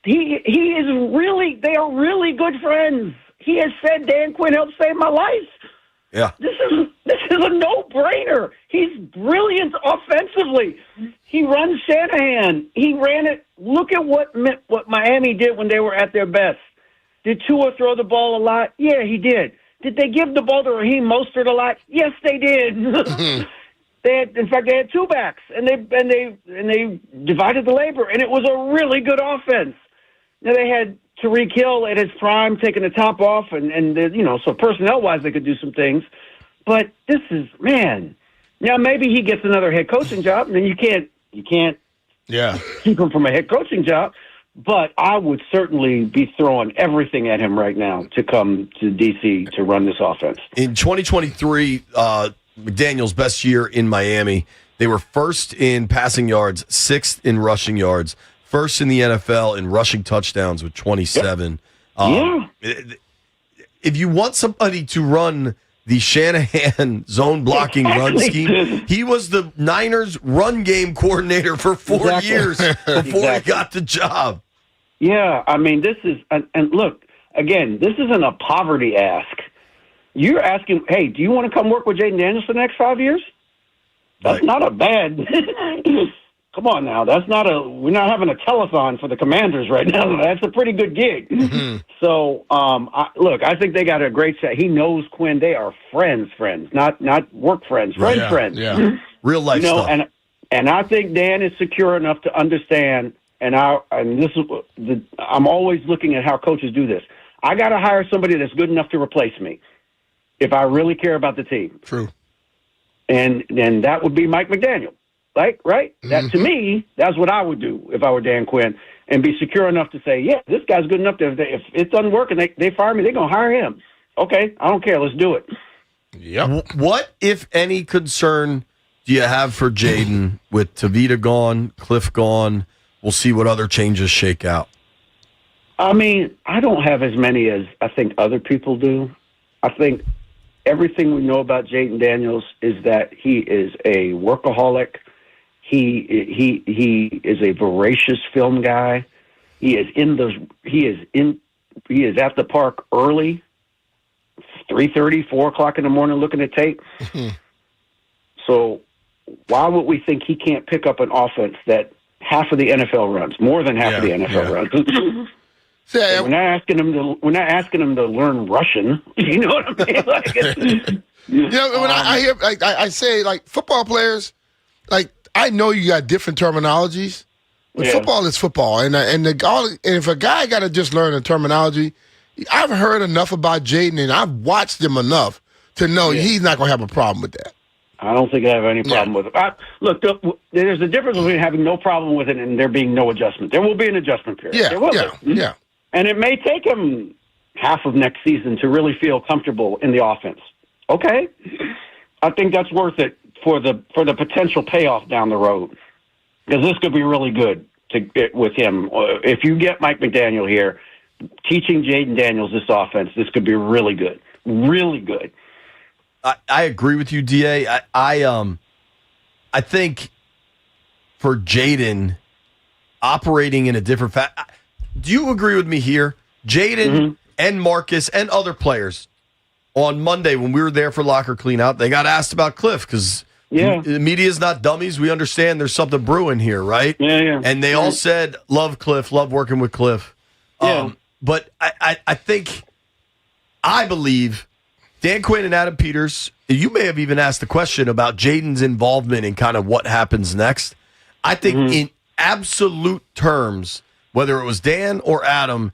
He is really. They are really good friends. He has said Dan Quinn helped save my life. Yeah. This is a no-brainer. He's brilliant offensively. He runs Shanahan. He ran it. Look at what Miami did when they were at their best. Did Tua throw the ball a lot? Yeah, he did. Did they give the ball to Raheem Mostert a lot? Yes, they did. They had two backs, and they divided the labor, and it was a really good offense. Now they had Tyreek Hill at his prime, taking the top off, and so personnel-wise they could do some things. But this is, man. Now maybe he gets another head coaching job, and then you can't keep him from a head coaching job. But I would certainly be throwing everything at him right now to come to D.C. to run this offense. In 2023, McDaniel's best year in Miami, they were first in passing yards, sixth in rushing yards, first in the NFL in rushing touchdowns with 27. If you want somebody to run the Shanahan zone blocking run scheme, he was the Niners run game coordinator for 4 years before he got the job. Yeah, I mean, this is, and look, again, this isn't a poverty ask. You're asking, hey, do you want to come work with Jaden Daniels for the next 5 years? That's not a bad. Come on now, we're not having a telethon for the Commanders right now. That's a pretty good gig. Mm-hmm. So, I think they got a great set. He knows Quinn. They are friends, not work friends, friends. Yeah. Real life stuff. And I think Dan is secure enough to understand. I'm always looking at how coaches do this. I got to hire somebody that's good enough to replace me if I really care about the team. True. And that would be Mike McDaniel. Right? Mm-hmm. That to me, that's what I would do if I were Dan Quinn, and be secure enough to say, yeah, this guy's good enough to, if it doesn't work and they fire me, they're going to hire him. Okay, I don't care. Let's do it. Yep. What, if any, concern do you have for Jaden with Tavita gone, Cliff gone? We'll see what other changes shake out. I mean, I don't have as many as I think other people do. I think everything we know about Jaden Daniels is that he is a workaholic. He is a voracious film guy. He is at the park early, 3:30, 4 o'clock in the morning, looking at tape. So why would we think he can't pick up an offense that half of the NFL runs, more than half of the NFL runs? We're not asking him to learn Russian. You know what I mean? When I hear, I say, football players, I know you got different terminologies, but football is football, and if a guy got to just learn the terminology, I've heard enough about Jaden, and I've watched him enough to know he's not going to have a problem with that. I don't think I have any problem with it. Look, there's a difference between having no problem with it and there being no adjustment. There will be an adjustment period. Yeah. And it may take him half of next season to really feel comfortable in the offense. Okay, I think that's worth it for the potential payoff down the road, because this could be really good with him. If you get Mike McDaniel here, teaching Jaden Daniels this offense, this could be really good, really good. I agree with you, DA. I think for Jaden operating in a different do you agree with me here? Jaden and Marcus and other players on Monday when we were there for locker cleanout, they got asked about Cliff because the media is not dummies. We understand there's something brewing here, right? Yeah. And they all said, love Cliff, love working with Cliff. But I believe Dan Quinn and Adam Peters, you may have even asked the question about Jaden's involvement in kind of what happens next. I think in absolute terms, whether it was Dan or Adam,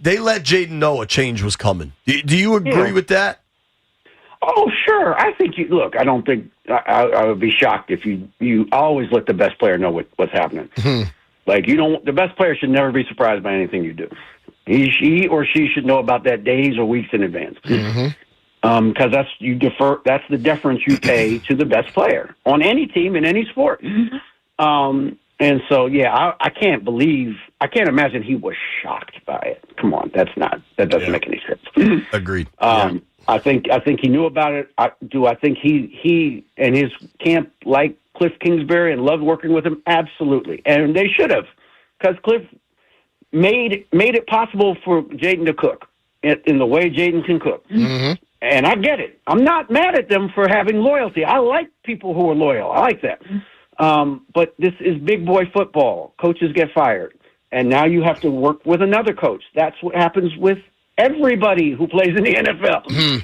they let Jaden know a change was coming. Do you agree with that? Oh, sure. I think I don't think I would be shocked if you always let the best player know what's happening. The best player should never be surprised by anything you do. He or she should know about that days or weeks in advance. Because that's the deference you pay to the best player on any team in any sport. And so, I can't imagine he was shocked by it. Come on, that doesn't make any sense. Agreed. I think he knew about it. I think he and his camp liked Cliff Kingsbury and loved working with him? Absolutely. And they should have, because Cliff made it possible for Jaden to cook in the way Jaden can cook. And I get it. I'm not mad at them for having loyalty. I like people who are loyal. I like that. But this is big boy football. Coaches get fired. And now you have to work with another coach. That's what happens with everybody who plays in the NFL.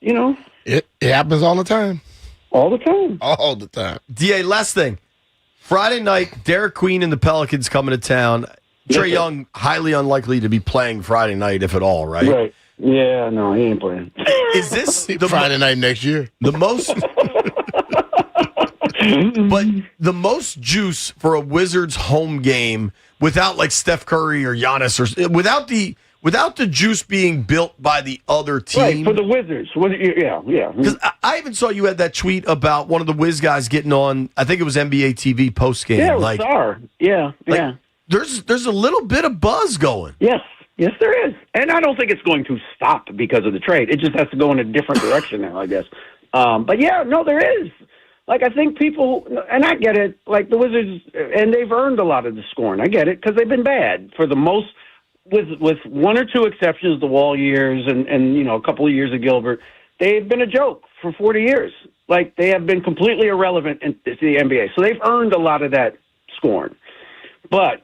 You know? It happens all the time. All the time. All the time. DA, last thing. Friday night, Derek Queen and the Pelicans coming to town. Trae Young, highly unlikely to be playing Friday night, if at all, right? Right. Yeah, no, he ain't playing. Is this the Friday night next year? The most... But the most juice for a Wizards home game without like Steph Curry or Giannis or without the juice being built by the other team. Right, for the Wizards. Yeah. Because I even saw you had that tweet about one of the Wiz guys getting on, I think it was NBA TV post game. Yeah, it was Star. Yeah. There's a little bit of buzz going. Yes, there is. And I don't think it's going to stop because of the trade. It just has to go in a different direction now, I guess. But yeah, no, there is. Like, I think people, and I get it, like the Wizards, and they've earned a lot of the scoring. I get it, because they've been bad for the most, with one or two exceptions, the Wall years and a couple of years of Gilbert, they've been a joke for 40 years. Like, they have been completely irrelevant in the NBA. So they've earned a lot of that scorn. But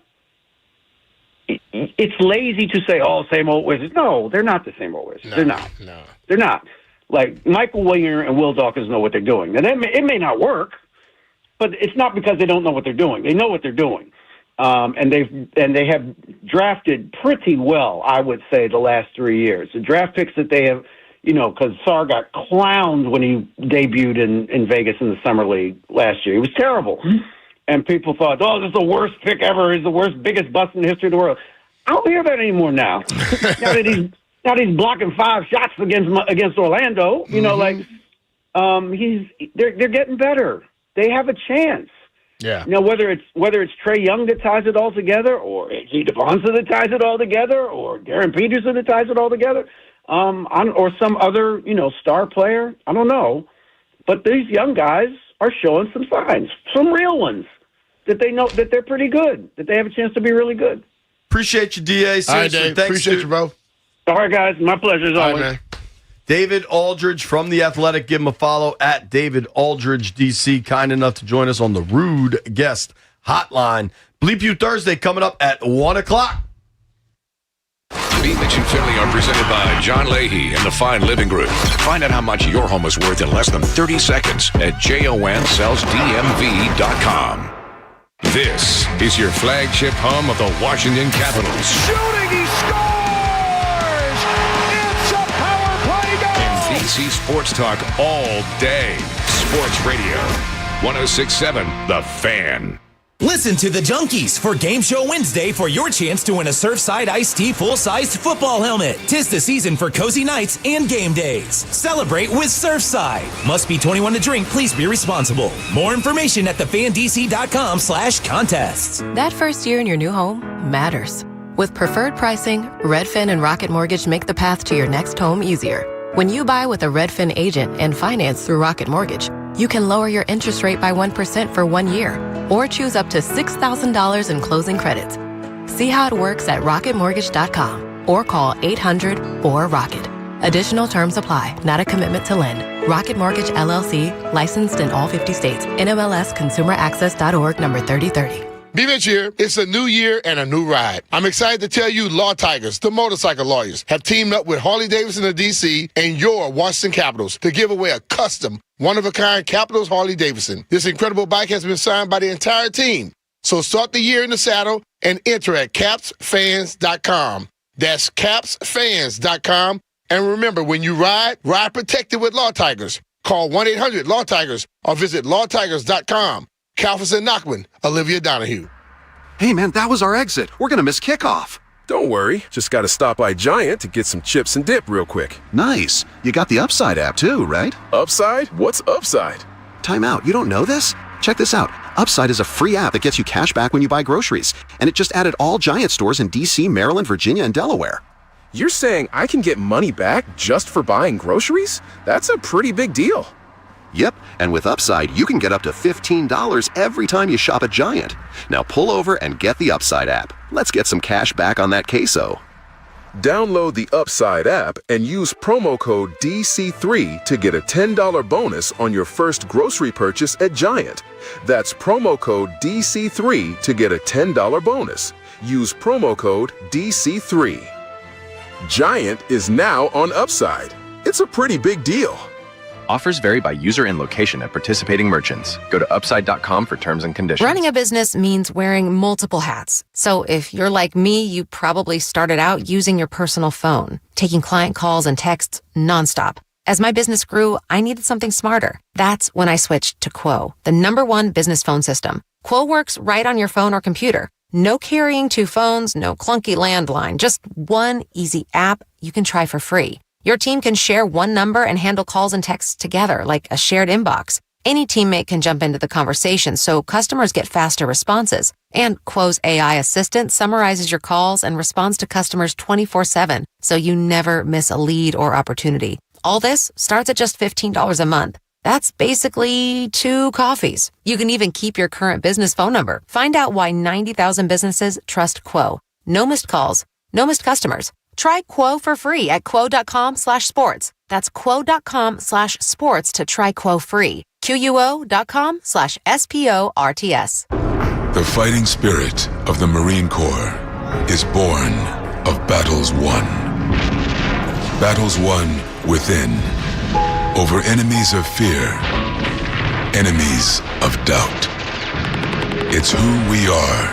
it's lazy to say, oh, same old Wizards. No, they're not the same old Wizards. They're not. No. They're not. Like, Michael Winger and Will Dawkins know what they're doing. And it may not work, but it's not because they don't know what they're doing. They know what they're doing. And they have drafted pretty well, I would say, the last 3 years. The draft picks that they have, because Sarr got clowned when he debuted in Vegas in the Summer League last year. He was terrible. And people thought, oh, this is the worst pick ever. He's the worst, biggest bust in the history of the world. I don't hear that anymore now. now that he's blocking 5 shots against Orlando, they're getting better. They have a chance. Yeah. Whether it's Trae Young that ties it all together, or A.J. Devonta that ties it all together, or Darren Peterson that ties it all together, or some other star player, I don't know. But these young guys are showing some signs, some real ones, that they know that they're pretty good, that they have a chance to be really good. Appreciate you, DA. Seriously, all right, Dave. thanks, Appreciate dude. you, bro. All right, guys. My pleasure as always. Man. David Aldridge from The Athletic. Give him a follow at David Aldridge, DC. Kind enough to join us on the Rude Guest Hotline. Bleep You Thursday coming up at 1 o'clock. Beat Mitch and Finley are presented by John Leahy and the Fine Living Group. Find out how much your home is worth in less than 30 seconds at JONSellsDMV.com. This is your flagship home of the Washington Capitals. Shooting, he scores! It's a power play goal! And DC Sports Talk all day. Sports Radio 106.7 The Fan. Listen to the Junkies for Game Show Wednesday for your chance to win a Surfside Iced Tea full-sized football helmet. 'Tis the season for cozy nights and game days. Celebrate with Surfside. Must be 21 to drink. Please be responsible. More information at thefandc.com/contests. That first year in your new home matters. With preferred pricing, Redfin and Rocket Mortgage make the path to your next home easier. When you buy with a Redfin agent and finance through Rocket Mortgage, you can lower your interest rate by 1% for 1 year, or choose up to $6,000 in closing credits. See how it works at rocketmortgage.com or call 800-4ROCKET. Additional terms apply. Not a commitment to lend. Rocket Mortgage LLC, licensed in all 50 states. NMLS ConsumerAccess.org number 3030. B-Mitch here. It's a new year and a new ride. I'm excited to tell you Law Tigers, the motorcycle lawyers, have teamed up with Harley-Davidson of D.C. and your Washington Capitals to give away a custom, one-of-a-kind Capitals Harley-Davidson. This incredible bike has been signed by the entire team. So start the year in the saddle and enter at capsfans.com. That's capsfans.com. And remember, when you ride protected with Law Tigers. Call 1-800-LAW-TIGERS or visit lawtigers.com. Kalfas and Nachman, Olivia Donahue. Hey, man, that was our exit. We're going to miss kickoff. Don't worry. Just got to stop by Giant to get some chips and dip real quick. Nice. You got the Upside app too, right? Upside? What's Upside? Time out. You don't know this? Check this out. Upside is a free app that gets you cash back when you buy groceries. And it just added all Giant stores in D.C., Maryland, Virginia, and Delaware. You're saying I can get money back just for buying groceries? That's a pretty big deal. Yep, and with Upside, you can get up to $15 every time you shop at Giant. Now pull over and get the Upside app. Let's get some cash back on that queso. Download the Upside app and use promo code DC3 to get a $10 bonus on your first grocery purchase at Giant. That's promo code DC3 to get a $10 bonus. Use promo code DC3. Giant is now on Upside. It's a pretty big deal. Offers vary by user and location at participating merchants. Go to upside.com for terms and conditions. Running a business means wearing multiple hats. So if you're like me, you probably started out using your personal phone, taking client calls and texts nonstop. As my business grew, I needed something smarter. That's when I switched to Quo, the #1 business phone system. Quo works right on your phone or computer. No carrying 2 phones, no clunky landline, just one easy app you can try for free. Your team can share one number and handle calls and texts together like a shared inbox. Any teammate can jump into the conversation so customers get faster responses. And Quo's AI assistant summarizes your calls and responds to customers 24/7 so you never miss a lead or opportunity. All this starts at just $15 a month. That's basically 2 coffees. You can even keep your current business phone number. Find out why 90,000 businesses trust Quo. No missed calls, no missed customers. Try Quo for free at quo.com/sports. That's quo.com/sports to try Quo free. QUO.com/SPORTS. The fighting spirit of the Marine Corps is born of battles won. Battles won within, over enemies of fear, enemies of doubt. It's who we are.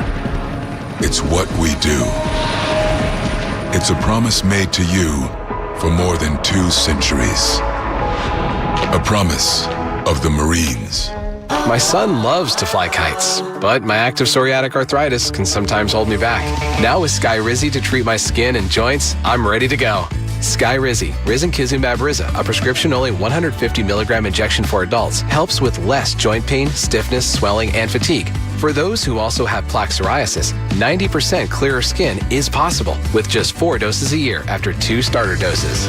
It's what we do. It's a promise made to you for more than 2 centuries. A promise of the Marines. My son loves to fly kites, but my active psoriatic arthritis can sometimes hold me back. Now with Skyrizi to treat my skin and joints, I'm ready to go. Skyrizi, risankizumab Riza, a prescription-only 150 milligram injection for adults, helps with less joint pain, stiffness, swelling, and fatigue. For those who also have plaque psoriasis, 90% clearer skin is possible with just 4 doses a year after 2 starter doses.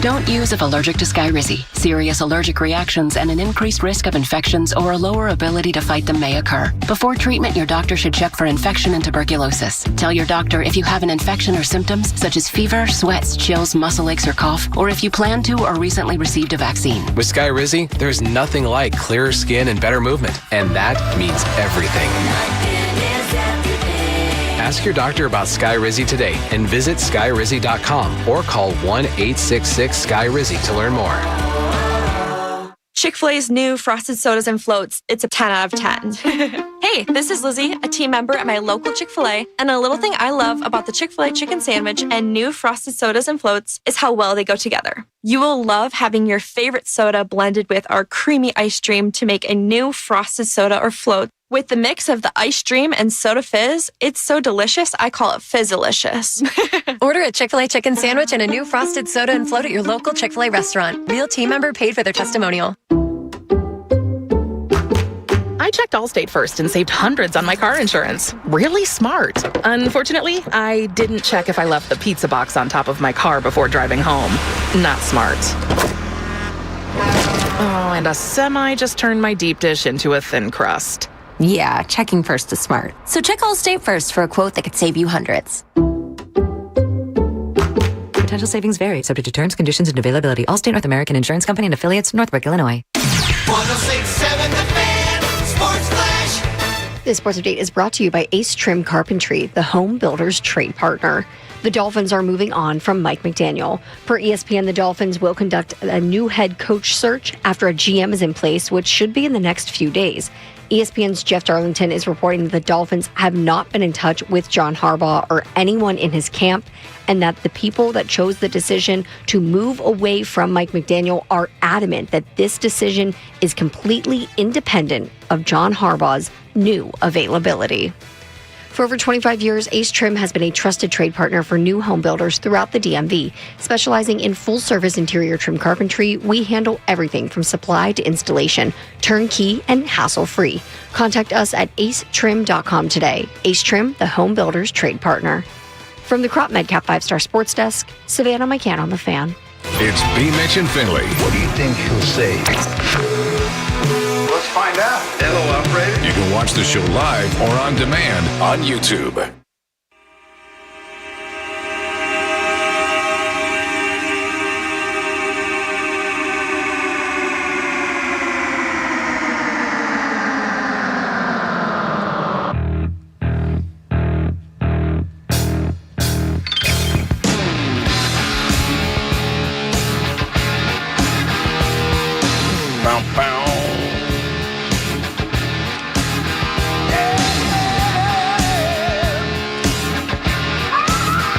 Don't use if allergic to Skyrizi. Serious allergic reactions and an increased risk of infections or a lower ability to fight them may occur. Before treatment, your doctor should check for infection and tuberculosis. Tell your doctor if you have an infection or symptoms such as fever, sweats, chills, muscle aches, or cough, or if you plan to or recently received a vaccine. With Skyrizi, there's nothing like clearer skin and better movement, and that means everything. Ask your doctor about Skyrizi today and visit Skyrizi.com or call 1-866-SKY-RIZZI to learn more. Chick-fil-A's new Frosted Sodas and Floats, it's a 10 out of 10. Hey, this is Lizzie, a team member at my local Chick-fil-A, and a little thing I love about the Chick-fil-A chicken sandwich and new Frosted Sodas and Floats is how well they go together. You will love having your favorite soda blended with our creamy ice cream to make a new Frosted Soda or Float. With the mix of the ice cream and soda fizz, it's so delicious, I call it Fizzalicious. Order a Chick-fil-A chicken sandwich and a new Frosted Soda and Float at your local Chick-fil-A restaurant. Real team member paid for their testimonial. I checked Allstate first and saved hundreds on my car insurance. Really smart. Unfortunately, I didn't check if I left the pizza box on top of my car before driving home. Not smart. Oh, and a semi just turned my deep dish into a thin crust. Yeah, checking first is smart. So check Allstate first for a quote that could save you hundreds. Potential savings vary, subject to terms, conditions, and availability. Allstate North American Insurance Company and affiliates, Northbrook, Illinois. 106.7 The Fan, Sports Flash. This sports update is brought to you by Ace Trim Carpentry, the home builder's trade partner. The Dolphins are moving on from Mike McDaniel. Per ESPN, the Dolphins will conduct a new head coach search after a GM is in place, which should be in the next few days. ESPN's Jeff Darlington is reporting that the Dolphins have not been in touch with John Harbaugh or anyone in his camp, and that the people that chose the decision to move away from Mike McDaniel are adamant that this decision is completely independent of John Harbaugh's new availability. For over 25 years, Ace Trim has been a trusted trade partner for new home builders throughout the DMV. Specializing in full-service interior trim carpentry, we handle everything from supply to installation, turnkey and hassle-free. Contact us at acetrim.com today. Ace Trim, the home builder's trade partner. From the Crop MedCap 5-Star Sports Desk, Savannah McCann on The Fan. It's B. Mitch and Finley. What do you think he'll say? Let's find out. Hello, operator. You can watch the show live or on demand on YouTube.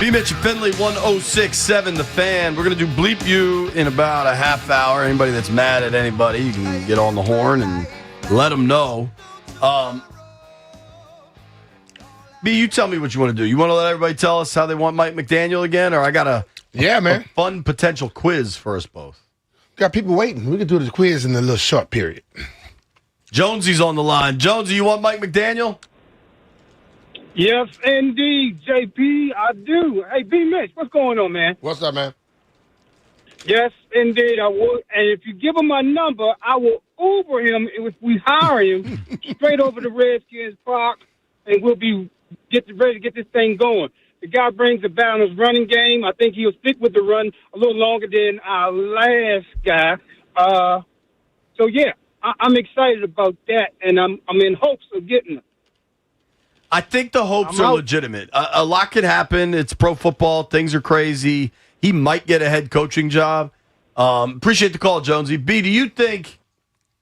Mitch and Finley, 106.7 The Fan. We're going to do Bleep You in about a half hour. Anybody that's mad at anybody, you can get on the horn and let them know. B, you tell me what you want to do. You want to let everybody tell us how they want Mike McDaniel again? Or I got a fun potential quiz for us both. Got people waiting. We can do the quiz in a little short period. Jonesy's on the line. Jonesy, you want Mike McDaniel? Yes, indeed, JP, I do. Hey, B. Mitch, what's going on, man? What's up, man? Yes, indeed, I will. And if you give him my number, I will Uber him if we hire him straight over to Redskins Park, and we'll be ready to get this thing going. The guy brings a balanced running game. I think he'll stick with the run a little longer than our last guy. So yeah, I'm excited about that, and I'm in hopes of getting him. I think the hopes are legitimate. A lot can happen. It's pro football. Things are crazy. He might get a head coaching job. Appreciate the call, Jonesy. B, do you think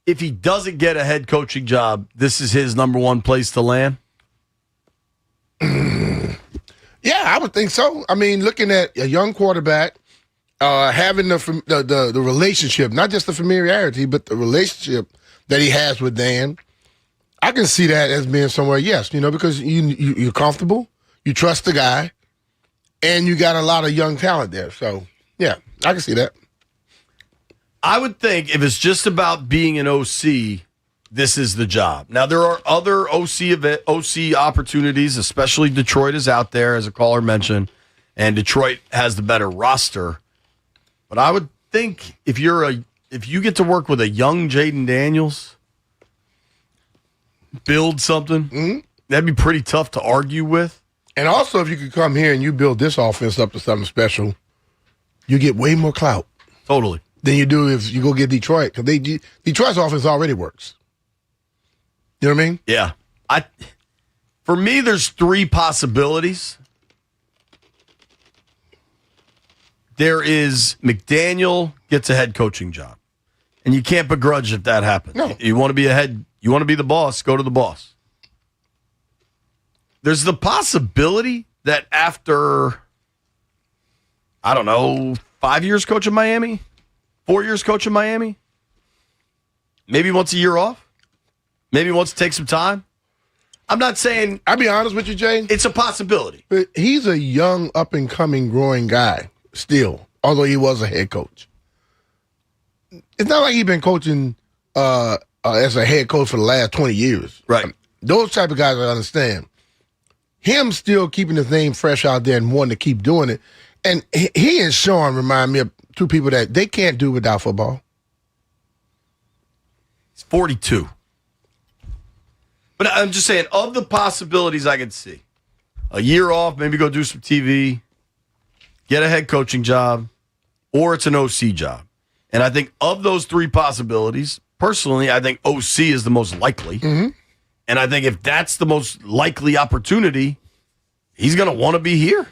if he doesn't get a head coaching job, this is his number one place to land? Yeah, I would think so. I mean, looking at a young quarterback, having the relationship, not just the familiarity, but the relationship that he has with Dan, I can see that as being somewhere, yes, because you're comfortable, you trust the guy, and you got a lot of young talent there. So, yeah, I can see that. I would think if it's just about being an OC, this is the job. Now, there are other OC opportunities, especially Detroit is out there, as a caller mentioned, and Detroit has the better roster. But I would think if you get to work with a young Jaden Daniels, build something, that'd be pretty tough to argue with. And also, if you could come here and you build this offense up to something special, you get way more clout. Totally. Than you do if you go get Detroit. Because Detroit's offense already works. You know what I mean? Yeah. For me, there's three possibilities. There is McDaniel gets a head coaching job. And you can't begrudge if that happens. No. You want to be you want to be the boss, go to the boss. There's the possibility that after, 5 years coaching Miami, 4 years coaching Miami, maybe wants a year off, maybe wants to take some time. I'm not saying. I'll be honest with you, Jay. It's a possibility. But he's a young, up-and-coming, growing guy still, although he was a head coach. It's not like he's been coaching as a head coach for the last 20 years. Right. Those type of guys I understand. Him still keeping his name fresh out there and wanting to keep doing it. And he and Sean remind me of two people that they can't do without football. He's 42. But I'm just saying, of the possibilities I could see, a year off, maybe go do some TV, get a head coaching job, or it's an OC job. And I think of those three possibilities, personally, I think OC is the most likely. Mm-hmm. And I think if that's the most likely opportunity, he's going to want to be here.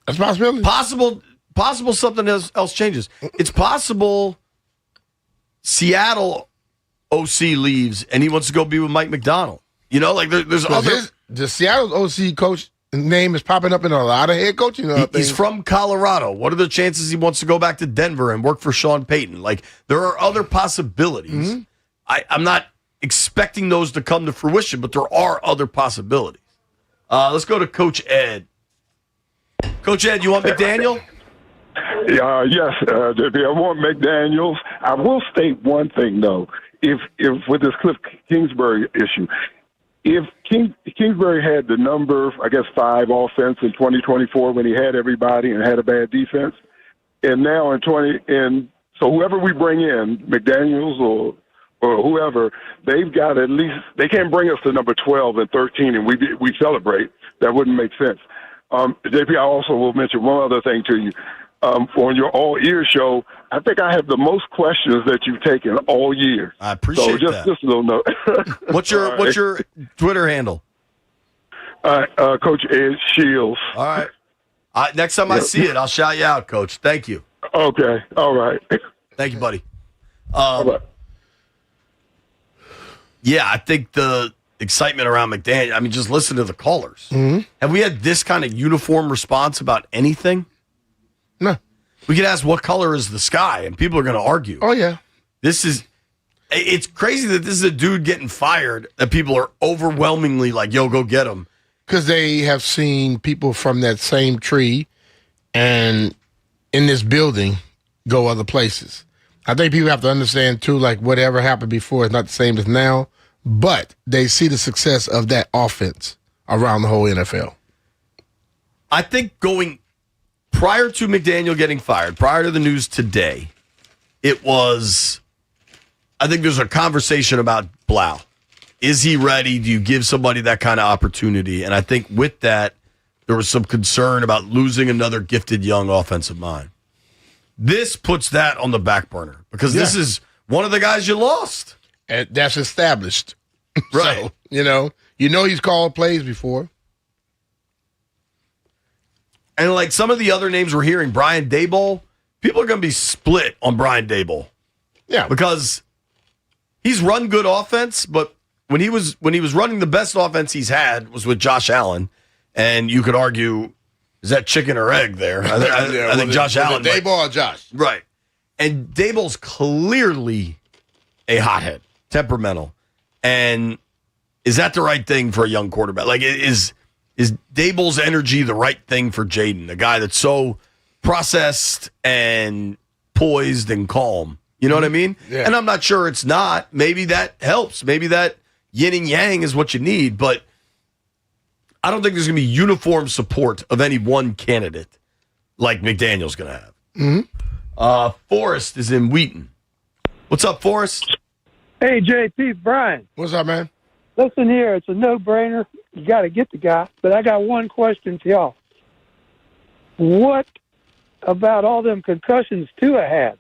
That's a possibility. Possible something else changes. It's possible Seattle OC leaves and he wants to go be with Mike McDonald. There's other. The Seattle's OC coach name is popping up in a lot of head coaching things. He's from Colorado. What are the chances he wants to go back to Denver and work for Sean Payton? There are other possibilities. Mm-hmm. I'm not expecting those to come to fruition, but there are other possibilities. Let's go to Coach Ed. Coach Ed, you want McDaniel? Yes, JP, I want McDaniels. I will state one thing, though. If with this Cliff Kingsbury issue, if Kingsbury had the number, 5 offense in 2024 when he had everybody and had a bad defense, and now so whoever we bring in, McDaniels or whoever, they've got at least, they can't bring us to number 12 and 13 and we celebrate. That wouldn't make sense. JP, I also will mention one other thing to you. On your all ear show, I think I have the most questions that you've taken all year. I appreciate that. Just a little note. What's your Twitter handle? Coach Ed Shields. All right. Next time I see it, I'll shout you out, Coach. Thank you. Okay. All right. Thank you, buddy. Yeah, I think the excitement around McDaniel, just listen to the callers. Mm-hmm. Have we had this kind of uniform response about anything? No. We could ask what color is the sky, and people are going to argue. Oh, yeah. It's crazy that this is a dude getting fired, that people are overwhelmingly like, yo, go get him. Because they have seen people from that same tree and in this building go other places. I think people have to understand, too, whatever happened before is not the same as now, but they see the success of that offense around the whole NFL. I think prior to McDaniel getting fired, prior to the news today, I think there's a conversation about Blau. Is he ready? Do you give somebody that kind of opportunity? And I think with that, there was some concern about losing another gifted young offensive mind. This puts that on the back burner because this is one of the guys you lost. And that's established. Right. So, he's called plays before. And like some of the other names we're hearing, Brian Daboll, people are going to be split on Brian Daboll. Yeah. Because he's run good offense, but when he was running the best offense he's had was with Josh Allen, and you could argue, is that chicken or egg there? I think Josh Allen. Daboll or Josh? Right. And Daboll's clearly a hothead, temperamental. And is that the right thing for a young quarterback? Like, is Daboll's energy the right thing for Jaden, a guy that's so processed and poised and calm? You know what I mean? Yeah. And I'm not sure it's not. Maybe that helps. Maybe that yin and yang is what you need. But I don't think there's going to be uniform support of any one candidate like McDaniel's going to have. Mm-hmm. Forrest is in Wheaton. What's up, Forrest? Hey, JP, Brian. What's up, man? Listen here, it's a no-brainer. You got to get the guy. But I got one question for y'all. What about all them concussions Tua had?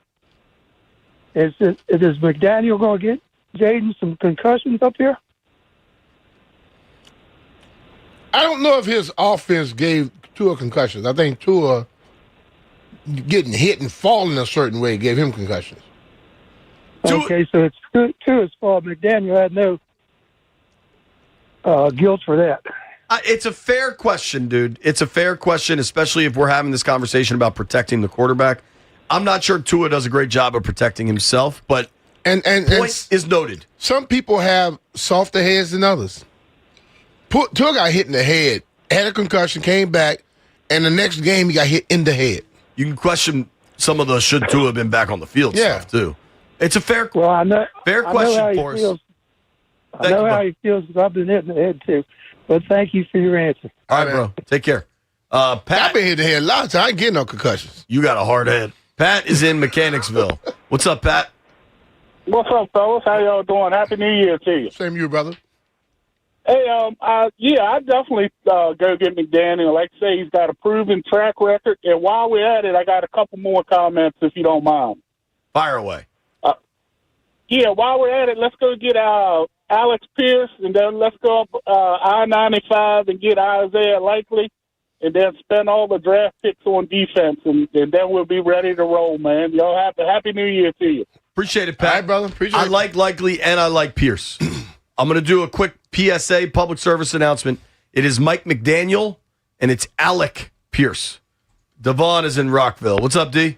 Is McDaniel going to get Jaden some concussions up here? I don't know if his offense gave Tua concussions. I think Tua getting hit and falling a certain way gave him concussions. Okay, so it's Tua's fault. McDaniel had no guilt for that. It's a fair question, dude. It's a fair question, especially if we're having this conversation about protecting the quarterback. I'm not sure Tua does a great job of protecting himself, but point is noted. Some people have softer heads than others. Tua got hit in the head, had a concussion, came back, and the next game he got hit in the head. You can question some of the should Tua have been back on the field stuff, too. It's a fair question for us. I know how he feels because I've been hit in the head, too. But thank you for your answer. All right, bro. Take care. Pat, I've been hit in the head a lot of times. I ain't getting no concussions. You got a hard head. Pat is in Mechanicsville. What's up, Pat? What's up, fellas? How y'all doing? Happy New Year to you. Same to you, brother. Hey, I definitely go get McDaniel. Like I say, he's got a proven track record. And while we're at it, I got a couple more comments, if you don't mind. Fire away. While we're at it, let's go get Alex Pierce, and then let's go up I-95 and get Isaiah Likely, and then spend all the draft picks on defense, and then we'll be ready to roll, man. Y'all have a happy New Year to you. Appreciate it, Pat. All right, brother. Appreciate it. I like Likely and I like Pierce. I'm going to do a quick PSA, public service announcement. It is Mike McDaniel, and it's Alec Pierce. Devon is in Rockville. What's up, D?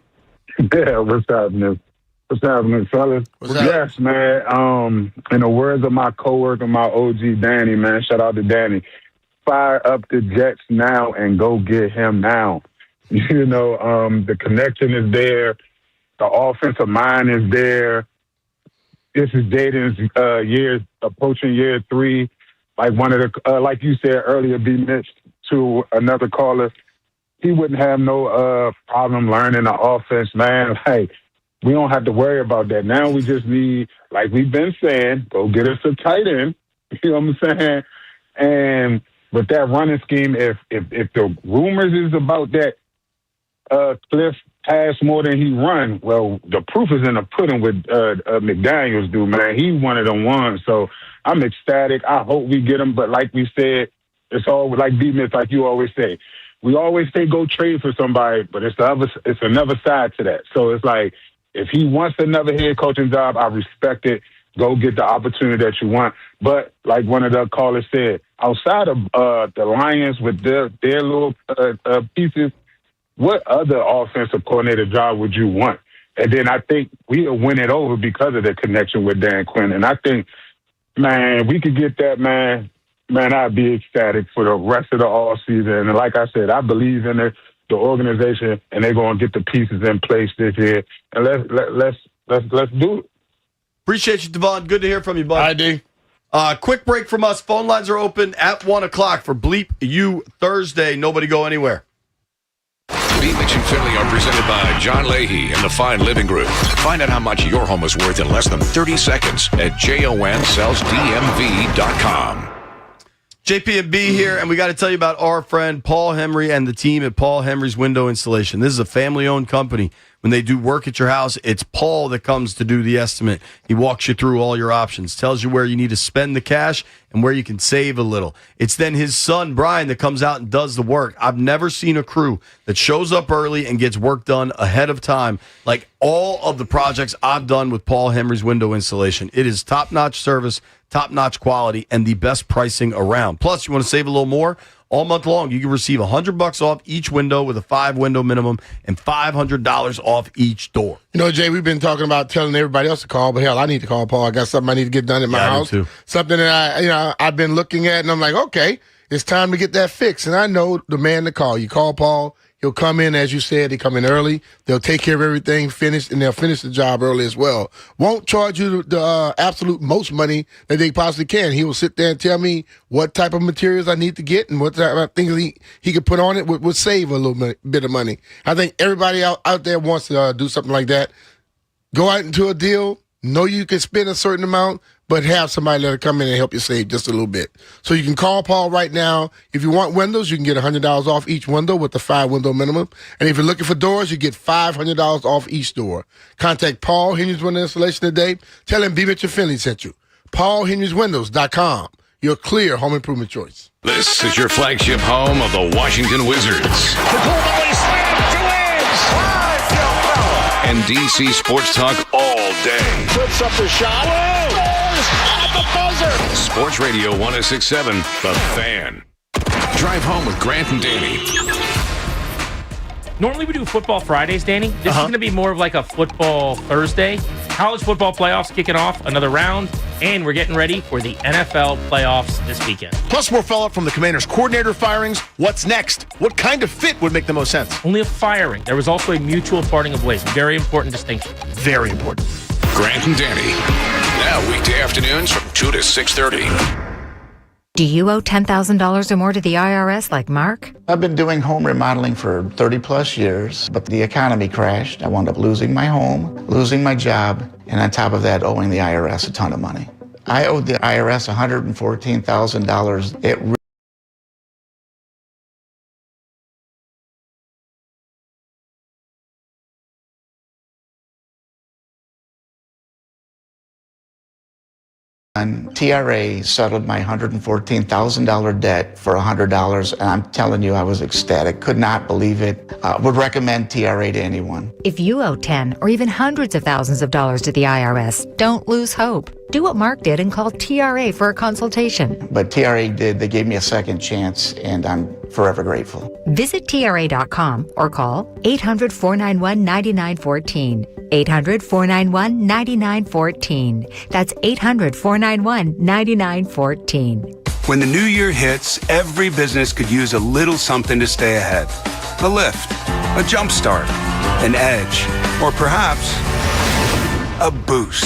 Yeah, what's happening? What's happening, fellas? Yes, man. In the words of my coworker, my OG Danny, man, shout out to Danny. Fire up the Jets now and go get him now. The connection is there. The offensive mind is there. This is Jaden's year, approaching year 3. Like one of the, like you said earlier, B. Mitch, to another caller, he wouldn't have no problem learning the offense, man. Like, we don't have to worry about that. Now we just need, like we've been saying, go get us a tight end. You know what I'm saying? And with that running scheme, if the rumors is about that Cliff pass more than he run, well, the proof is in the pudding with McDaniels, dude, man. He one of them ones. So I'm ecstatic. I hope we get him. But like we said, it's all like D-Myth, like you always say. We always say go trade for somebody, but it's another side to that. So it's like, if he wants another head coaching job, I respect it. Go get the opportunity that you want. But like one of the callers said, outside of the Lions with their little pieces, what other offensive coordinator job would you want? And then I think we'll win it over because of the connection with Dan Quinn. And I think, man, we could get that, man, I'd be ecstatic for the rest of the all season. And like I said, I believe in it. The organization, and they're going to get the pieces in place this year. And let's do it. Appreciate you, Devon. Good to hear from you, bud. I do. Quick break from us. Phone lines are open at 1 o'clock for Bleep You Thursday. Nobody go anywhere. Beat Mitch and Philly are presented by John Leahy and the Fine Living Group. Find out how much your home is worth in less than 30 seconds at JONSellsDMV.com. JP&B here, and we got to tell you about our friend Paul Henry and the team at Paul Henry's Window Installation. This is a family-owned company. When they do work at your house, it's Paul that comes to do the estimate. He walks you through all your options, tells you where you need to spend the cash and where you can save a little. It's then his son, Brian, that comes out and does the work. I've never seen a crew that shows up early and gets work done ahead of time like all of the projects I've done with Paul Henry's Window Installation. It is top-notch service, top-notch quality, and the best pricing around. Plus, you want to save a little more? All month long, you can receive $100 off each window with a 5-window minimum and $500 off each door. You know, Jay, we've been talking about telling everybody else to call, but hell, I need to call Paul. I got something I need to get done at my house. Too. Something that I've been looking at, and I'm like, okay, it's time to get that fixed. And I know the man to call. You call Paul. He'll come in, as you said, they come in early. They'll take care of everything, and they'll finish the job early as well. Won't charge you the absolute most money that they possibly can. He will sit there and tell me what type of materials I need to get and what type of things he could put on it would save a little bit of money. I think everybody out there wants to do something like that. Go out into a deal. Know you can spend a certain amount, but have somebody let come in and help you save just a little bit. So you can call Paul right now. If you want windows, you can get $100 off each window with the 5-window minimum. And if you're looking for doors, you get $500 off each door. Contact Paul Henry's Window Installation today. Tell him B. Mitchell Finley sent you. PaulHenry'sWindows.com. Your clear home improvement choice. This is your flagship home of the Washington Wizards. And DC Sports Talk all day. Puts up the shot. Scores at the buzzer. Sports Radio 106.7, The Fan. Drive home with Grant and Danny. Normally we do Football Fridays, Danny. This is going to be more of like a Football Thursday. College football playoffs kicking off another round, and we're getting ready for the NFL playoffs this weekend. Plus more follow-up from the Commanders' coordinator firings. What's next? What kind of fit would make the most sense? Only a firing. There was also a mutual parting of ways. Very important distinction. Very important. Grant and Danny. Now weekday afternoons from 2 to 6:30. Do you owe $10,000 or more to the IRS like Mark? I've been doing home remodeling for 30 plus years, but the economy crashed. I wound up losing my home, losing my job, and on top of that, owing the IRS a ton of money. I owed the IRS $114,000. It TRA settled my $114,000 debt for $100, and I'm telling you, I was ecstatic. Could not believe it. Would recommend TRA to anyone. If you owe 10 or even hundreds of thousands of dollars to the IRS, don't lose hope. Do what Mark did and call TRA for a consultation. But TRA did. They gave me a second chance, and I'm forever grateful. Visit TRA.com or call 800-491-9914. 800-491-9914. That's 800-491-9914. When the new year hits, every business could use a little something to stay ahead. A lift, a jump start, an edge, or perhaps a boost.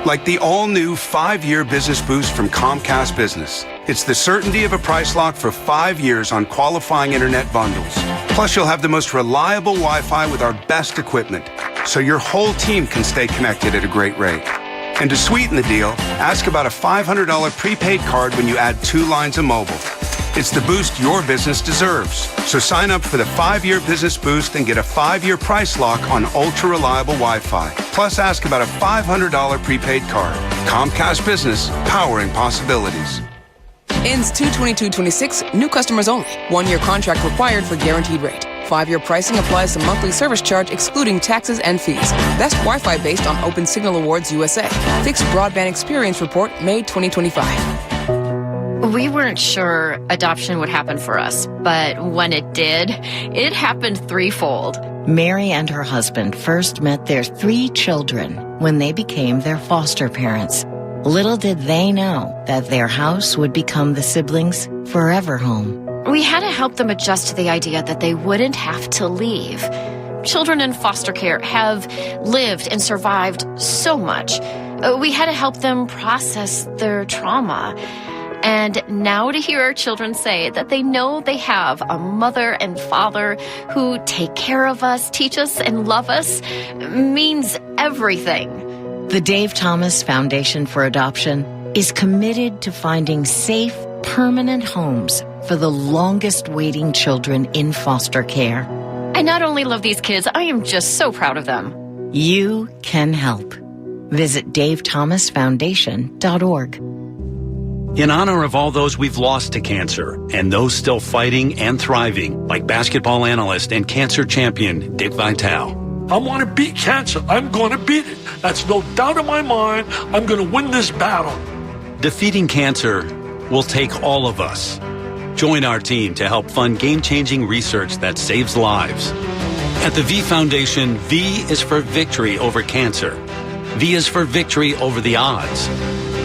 Like the all-new 5-year business boost from Comcast Business. It's the certainty of a price lock for 5 years on qualifying internet bundles. Plus, you'll have the most reliable Wi-Fi with our best equipment, so your whole team can stay connected at a great rate. And to sweeten the deal, ask about a $500 prepaid card when you add 2 lines of mobile. It's the boost your business deserves. So sign up for the 5-year business boost and get a 5-year price lock on ultra-reliable Wi-Fi. Plus, ask about a $500 prepaid card. Comcast Business, powering possibilities. Ends 2/22/26, new customers only. 1-year contract required for guaranteed rate. 5-year pricing applies to monthly service charge excluding taxes and fees. Best Wi-Fi based on Open Signal Awards USA. Fixed Broadband Experience Report, May 2025. We weren't sure adoption would happen for us, but when it did, it happened threefold. Mary and her husband first met their 3 children when they became their foster parents. Little did they know that their house would become the siblings' forever home. We had to help them adjust to the idea that they wouldn't have to leave. Children in foster care have lived and survived so much. We had to help them process their trauma. And now to hear our children say that they know they have a mother and father who take care of us, teach us, and love us means everything. The Dave Thomas Foundation for Adoption is committed to finding safe, permanent homes for the longest waiting children in foster care. I not only love these kids, I am just so proud of them. You can help. Visit davethomasfoundation.org. In honor of all those we've lost to cancer and those still fighting and thriving, like basketball analyst and cancer champion Dick Vitale. I want to beat cancer. I'm going to beat it. That's no doubt in my mind. I'm going to win this battle. Defeating cancer will take all of us. Join our team to help fund game-changing research that saves lives. At the V Foundation, V is for victory over cancer. V is for victory over the odds.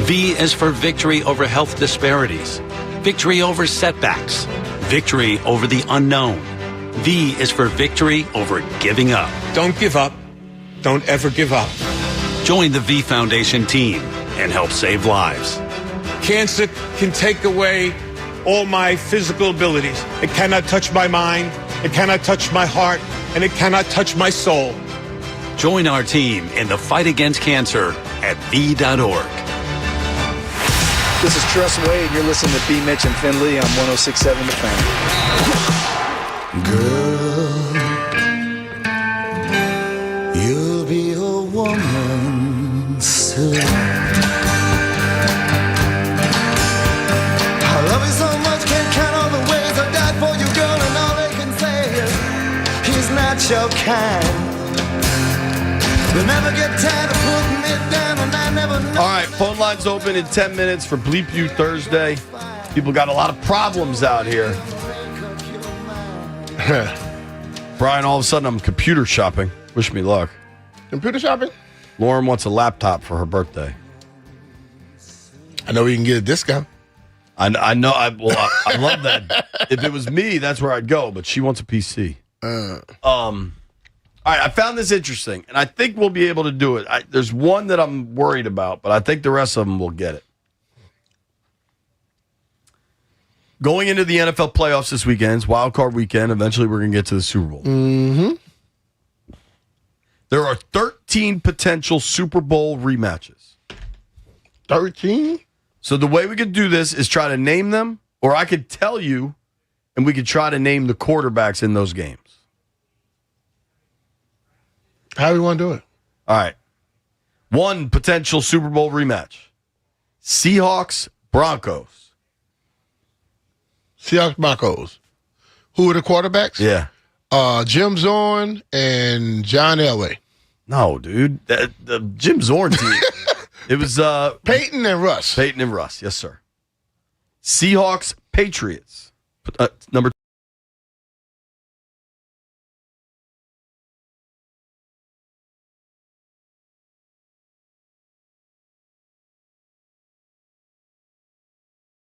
V is for victory over health disparities, victory over setbacks, victory over the unknown. V is for victory over giving up. Don't give up. Don't ever give up. Join the V Foundation team and help save lives. Cancer can take away all my physical abilities. It cannot touch my mind, it cannot touch my heart, and it cannot touch my soul. Join our team in the fight against cancer at V.org. This is Tress Wade, and you're listening to B. Mitch and Finley on 106.7 The Fan. Girl, you'll be a woman soon. I love you so much, can't count all the ways I died for you, girl, and all they can say is he's not your kind. They'll never get tired of putting it down, and I never know. All right, phone lines open in 10 minutes for Bleep You Thursday. People got a lot of problems out here. Brian, all of a sudden I'm computer shopping. Wish me luck. Computer shopping? Lauren wants a laptop for her birthday. I know we can get a discount. I know. I love that. If it was me, that's where I'd go. But she wants a PC. All right, I found this interesting, and I think we'll be able to do it. There's one that I'm worried about, but I think the rest of them will get it. Going into the NFL playoffs this weekend, it's wild card weekend. Eventually, we're going to get to the Super Bowl. Mm-hmm. There are 13 potential Super Bowl rematches. 13? So the way we could do this is try to name them, or I could tell you, and we could try to name the quarterbacks in those games. How do you want to do it? All right. One potential Super Bowl rematch. Seahawks, Broncos. Seahawks, Broncos. Who are the quarterbacks? Yeah. Jim Zorn and John Elway. No, dude. The Jim Zorn team. It was Peyton and Russ. Peyton and Russ, yes, sir. Seahawks, Patriots. Number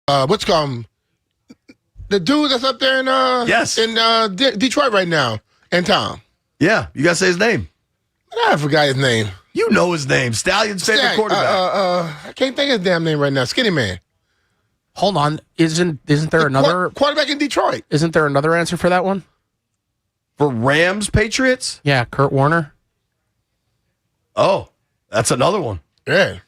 what's called the dude that's up there in Detroit right now, and Tom. Yeah, you gotta say his name. I forgot his name. You know his name. Stallion's favorite quarterback. I can't think of his damn name right now. Skinny man. Hold on. Isn't there another quarterback in Detroit? Isn't there another answer for that one? For Rams, Patriots? Yeah, Kurt Warner. Oh, that's another one. Yeah.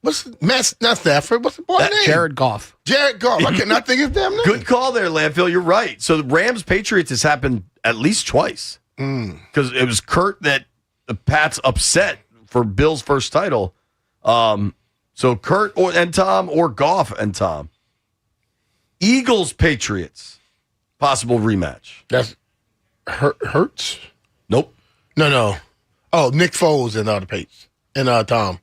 What's not Stafford? What's the boy's name? Jared Goff. Jared Goff. I cannot think of his damn name. Good call there, Landfill. You're right. So the Rams, Patriots has happened at least twice. Because it was Kurt that the Pats upset for Bill's first title. So Kurt and Tom, or Goff and Tom. Eagles, Patriots. Possible rematch. That's Hurts? Nope. No. Oh, Nick Foles and the Patriots. And Tom.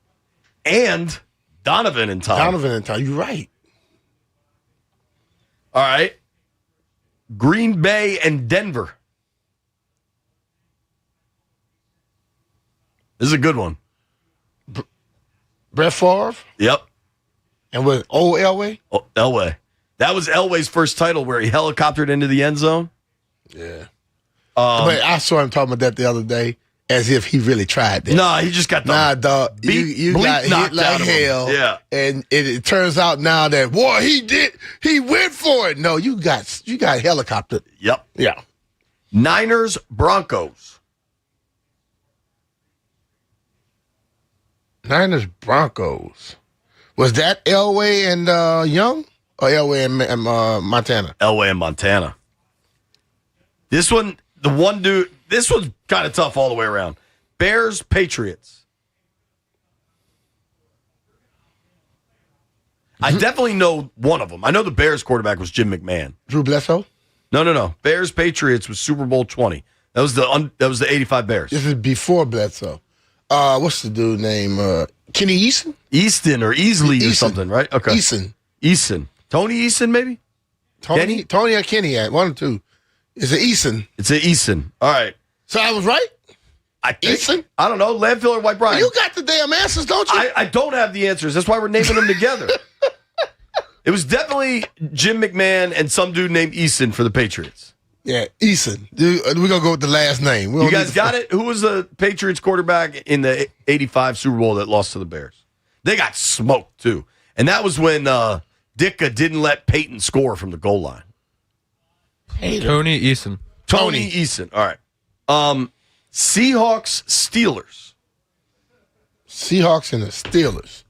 And Donovan and Tom. You're right. All right. Green Bay and Denver. This is a good one. Brett Favre? Yep. And with old Elway? Oh, Elway. That was Elway's first title where he helicoptered into the end zone. Yeah. But I saw him talking about that the other day. as if he really tried that. No, he just got the Nah, dog. You got hit knocked like out of him. hell. Yeah. And it turns out now that, boy, he went for it. No, you got helicoptered. Yep. Yeah. Niners, Broncos. Niners, Broncos. Was that Elway and Young? Or Elway and Montana? Elway and Montana. This one, this one's kind of tough all the way around. Bears, Patriots. I definitely know one of them. I know the Bears quarterback was Jim McMahon. Drew Bledsoe? No. Bears, Patriots was Super Bowl 20. That was the 85 Bears. This is before Bledsoe. What's the dude name? Kenny Eason? Easton or Easley or something, right? Okay. Eason. Tony Eason, maybe? Tony or Kenny at one or two. It's an Eason. It's an Eason. All right. So I was right? I think, Eason? I don't know. Landfill or White Bryan? You got the damn answers, don't you? I don't have the answers. That's why we're naming them together. It was definitely Jim McMahon and some dude named Eason for the Patriots. Yeah, Eason. We're going to go with the last name. You guys got it? Who was the Patriots quarterback in the 85 Super Bowl that lost to the Bears? They got smoked, too. And that was when Ditka didn't let Peyton score from the goal line. Tony Eason. Tony Eason. All right. Seahawks, Steelers. Seahawks and the Steelers.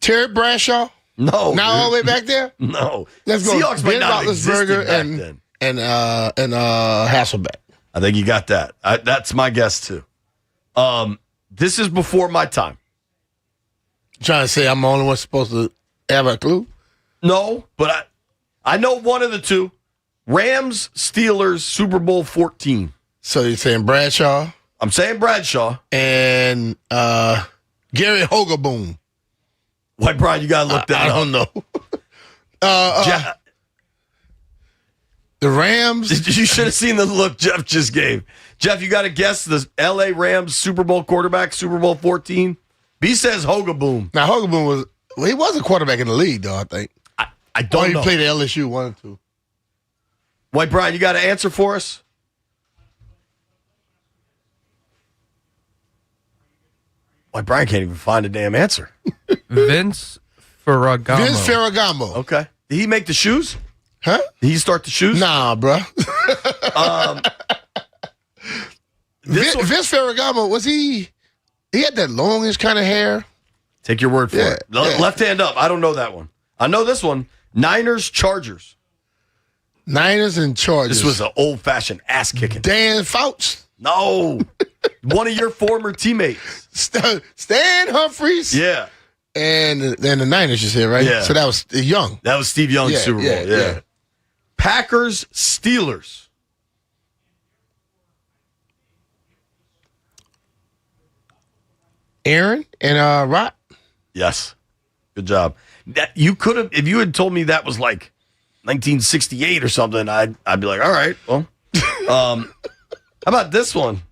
Terry Bradshaw? No. Now all the way back there? No. Let's go. Seahawks might Ben not have existed back then. and Hasselbeck. I think you got that. That's my guess, too. This is before my time. Trying to say I'm the only one supposed to have a clue? No, but I know one of the two. Rams, Steelers, Super Bowl 14. So you're saying Bradshaw? I'm saying Bradshaw. And Gary Hogaboom. White Bryan, you got to look that up. I don't know. The Rams? You should have seen the look Jeff just gave. Jeff, you got to guess the L.A. Rams Super Bowl quarterback, Super Bowl 14? B says Hogaboom. Now, Hogaboom he was a quarterback in the league, though, I think. I don't know. He played at LSU 1 and 2. White Bryan, you got an answer for us? White Bryan can't even find a damn answer. Vince Ferragamo. Vince Ferragamo. Okay. Did he make the shoes? Huh? Did he start the shoes? Nah, bro. Vince Ferragamo, was he had that longish kind of hair? Take your word for it. Left hand up. I don't know that one. I know this one. Niners, Chargers. Niners and Chargers. This was an old-fashioned ass-kicking. Dan Fouts. No. One of your former teammates. Stan Humphries. Yeah. And the Niners, you said, right? Yeah. So that was Young. That was Steve Young's Super Bowl. Yeah. Packers, Steelers. Aaron and Rott. Yes. Good job. You could have, if you had told me that was like 1968 or something, I'd be like, all right, well. How about this one?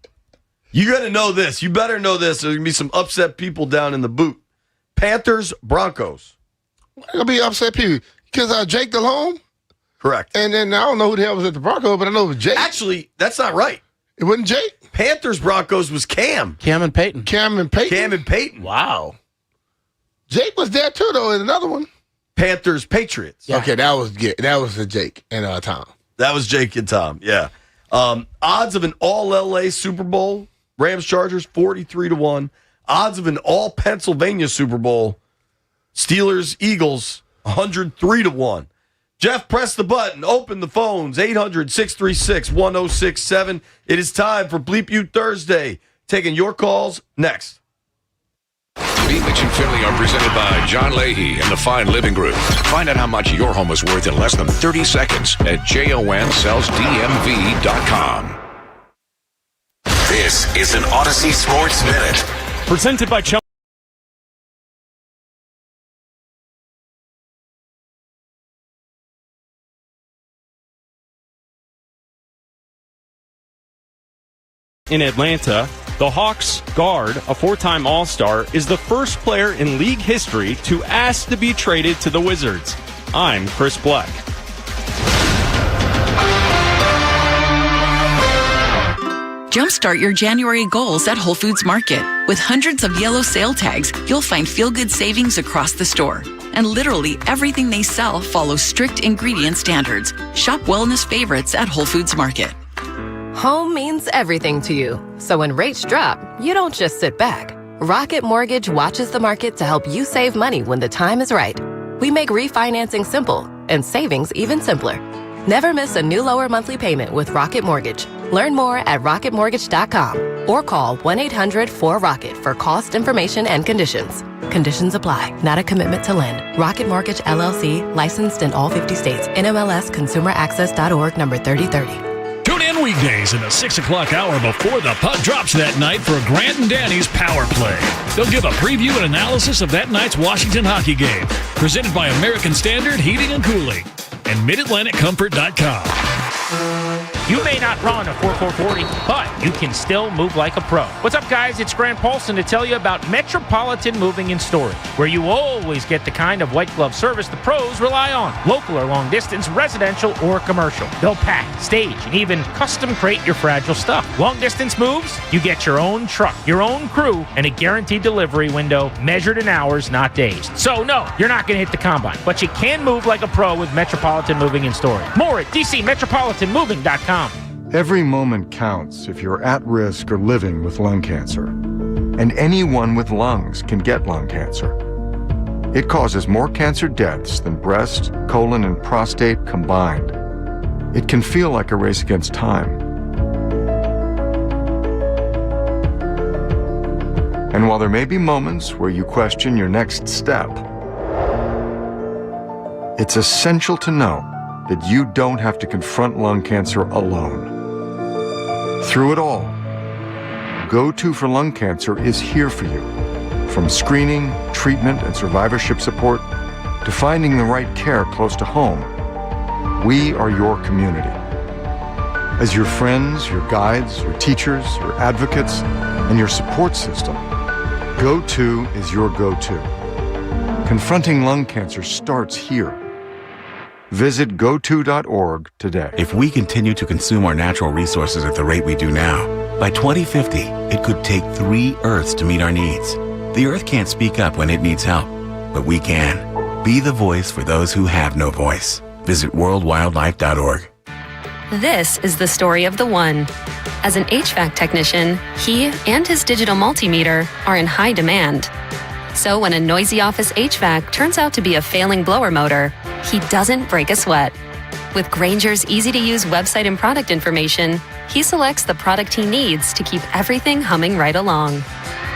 You got to know this. You better know this. There's going to be some upset people down in the boot. Panthers, Broncos. Why going to be upset people? Because Jake Delhomme? Correct. And then I don't know who the hell was at the Broncos, but I know it was Jake. Actually, that's not right. It wasn't Jake? Panthers, Broncos was Cam. Cam and Peyton. Cam and Peyton? Wow. Jake was there too, though, in another one. Panthers, Patriots. Yeah. Okay, that was the Jake and Tom. That was Jake and Tom, yeah. Odds of an all-LA Super Bowl, Rams, Chargers, 43-1. Odds of an all-Pennsylvania Super Bowl, Steelers, Eagles, 103-1. Jeff, press the button. Open the phones, 800-636-1067. It is time for Bleep You Thursday. Taking your calls next. B. Mitch and Finley are presented by John Leahy and the Fine Living Group. Find out how much your home is worth in less than 30 seconds at JONSellsDMV.com. This is an Odyssey Sports Minute. Presented by Chelsea. In Atlanta, the Hawks guard, a four-time All-Star, is the first player in league history to ask to be traded to the Wizards. I'm Chris Black. Jumpstart your January goals at Whole Foods Market. With hundreds of yellow sale tags, you'll find feel-good savings across the store. And literally everything they sell follows strict ingredient standards. Shop wellness favorites at Whole Foods Market. Home means everything to you. So when rates drop, you don't just sit back. Rocket Mortgage watches the market to help you save money when the time is right. We make refinancing simple and savings even simpler. Never miss a new lower monthly payment with Rocket Mortgage. Learn more at rocketmortgage.com or call 1-800-4ROCKET for cost information and conditions. Conditions apply. Not a commitment to lend. Rocket Mortgage, LLC, licensed in all 50 states. NMLS ConsumerAccess.org number 3030. Tune in weekdays in the 6 o'clock hour before the puck drops that night for Grant and Danny's Power Play. They'll give a preview and analysis of that night's Washington hockey game. Presented by American Standard Heating and Cooling and MidAtlanticComfort.com. You may not run a 4.440, but you can still move like a pro. What's up, guys? It's Grant Paulson to tell you about Metropolitan Moving and Storage, where you always get the kind of white glove service the pros rely on. Local or long distance, residential or commercial. They'll pack, stage, and even custom crate your fragile stuff. Long distance moves, you get your own truck, your own crew, and a guaranteed delivery window measured in hours, not days. So no, you're not going to hit the combine, but you can move like a pro with Metropolitan Moving and Storage. More at DCMetropolitanMoving.com. Every moment counts if you're at risk or living with lung cancer. And anyone with lungs can get lung cancer. It causes more cancer deaths than breast, colon, and prostate combined. It can feel like a race against time. And while there may be moments where you question your next step, it's essential to know that you don't have to confront lung cancer alone. Through it all, Go-To for Lung Cancer is here for you. From screening, treatment, and survivorship support to finding the right care close to home, we are your community. As your friends, your guides, your teachers, your advocates, and your support system, Go-To is your go-to. Confronting lung cancer starts here. Visit goto.org today. If we continue to consume our natural resources at the rate we do now, by 2050, it could take 3 Earths to meet our needs. The Earth can't speak up when it needs help, but we can. Be the voice for those who have no voice. Visit worldwildlife.org. This is the story of the one. As an HVAC technician, he and his digital multimeter are in high demand. So when a noisy office HVAC turns out to be a failing blower motor, he doesn't break a sweat. With Grainger's easy-to-use website and product information, he selects the product he needs to keep everything humming right along.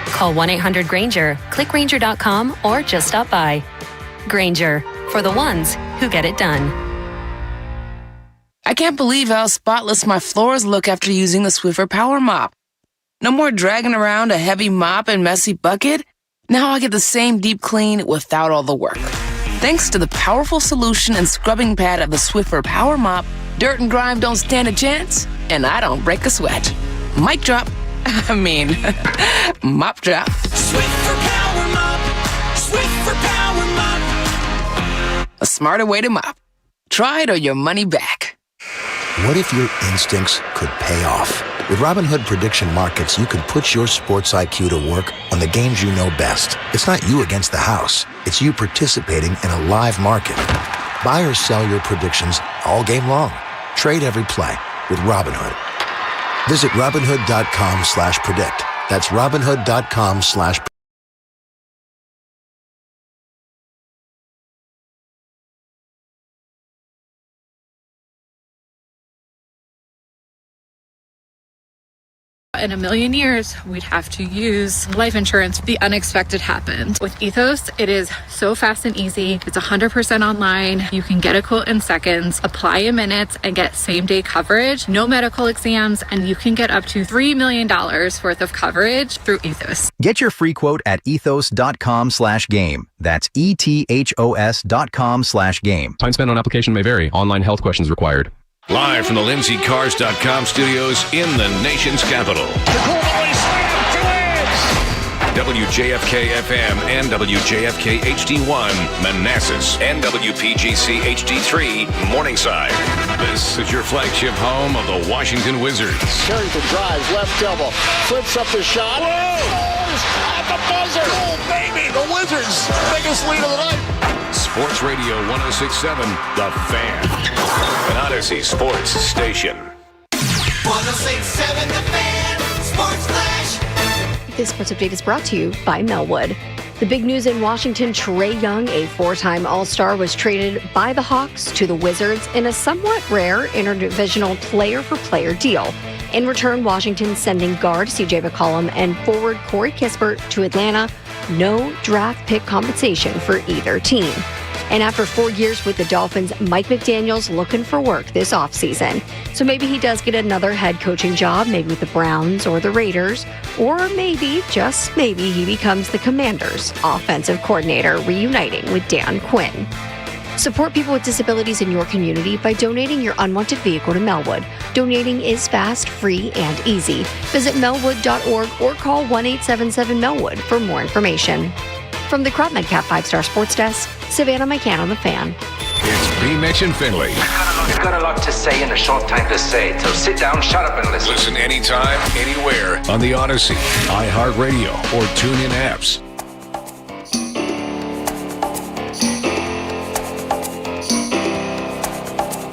Call 1-800-GRAINGER, click Grainger.com, or just stop by. Grainger, for the ones who get it done. I can't believe how spotless my floors look after using the Swiffer Power Mop. No more dragging around a heavy mop and messy bucket. Now I get the same deep clean without all the work. Thanks to the powerful solution and scrubbing pad of the Swiffer Power Mop, dirt and grime don't stand a chance, and I don't break a sweat. Mic drop. Mop drop. Swiffer Power Mop. Swiffer Power Mop. A smarter way to mop. Try it or your money back. What if your instincts could pay off? With Robinhood Prediction Markets, you can put your sports IQ to work on the games you know best. It's not you against the house. It's you participating in a live market. Buy or sell your predictions all game long. Trade every play with Robinhood. Visit Robinhood.com/predict. That's Robinhood.com/predict. In a million years, we'd have to use life insurance. The unexpected happened. With Ethos, it is so fast and easy. It's 100% online. You can get a quote in seconds, apply in minutes, and get same-day coverage, no medical exams, and you can get up to $3 million worth of coverage through Ethos. Get your free quote at ethos.com/game. That's ETHOS.com/game. Time spent on application may vary. Online health questions required. Live from the LindseyCars.com studios in the nation's capital. The Cornwall Slam to Edge. WJFK-FM and WJFK-HD1 Manassas and WPGC HD3 Morningside. This is your flagship home of the Washington Wizards. Carrington drives, left elbow, flips up the shot. Scores at the buzzer. Oh, baby, the Wizards' biggest lead of the night. Sports Radio 106.7, The Fan. An Odyssey Sports Station. 106.7 The Fan. Sports Flash. This sports update is brought to you by Melwood. The big news in Washington, Trae Young, a four-time All-Star, was traded by the Hawks to the Wizards in a somewhat rare interdivisional player-for-player deal. In return, Washington sending guard C.J. McCollum and forward Corey Kispert to Atlanta. No draft pick compensation for either team. And after 4 years with the Dolphins, Mike McDaniel's looking for work this offseason. So maybe he does get another head coaching job, maybe with the Browns or the Raiders, or maybe, just maybe, he becomes the Commanders' offensive coordinator, reuniting with Dan Quinn. Support people with disabilities in your community by donating your unwanted vehicle to Melwood. Donating is fast, free, and easy. Visit melwood.org or call 1-877-MELWOOD for more information. From the Crop Medcap 5-Star Sports Desk, Savannah McCann on The Fan. It's B-Mitch and Finley. We've got a lot to say in a short time to say it, so sit down, shut up, and listen. Listen anytime, anywhere on the Odyssey, iHeartRadio, or TuneIn apps.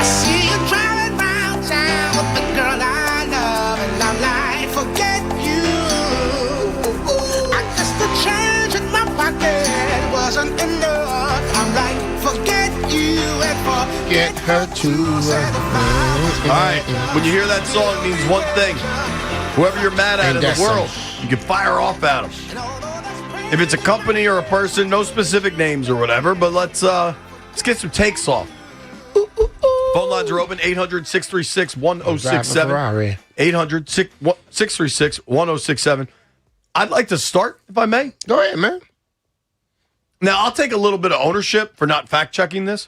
See you driving round town with the girl I love, and I'm like, forget you. I guess the change in my pocket wasn't enough. I'm like, forget you and forget her too. All right, when you hear that song, it means one thing. Whoever you're mad at in the world, you can fire off at them. If it's a company or a person, no specific names or whatever, but let's get some takes off. Phone lines are open, 800-636-1067. 800-636-1067. I'd like to start, if I may. Go ahead, man. Now, I'll take a little bit of ownership for not fact-checking this.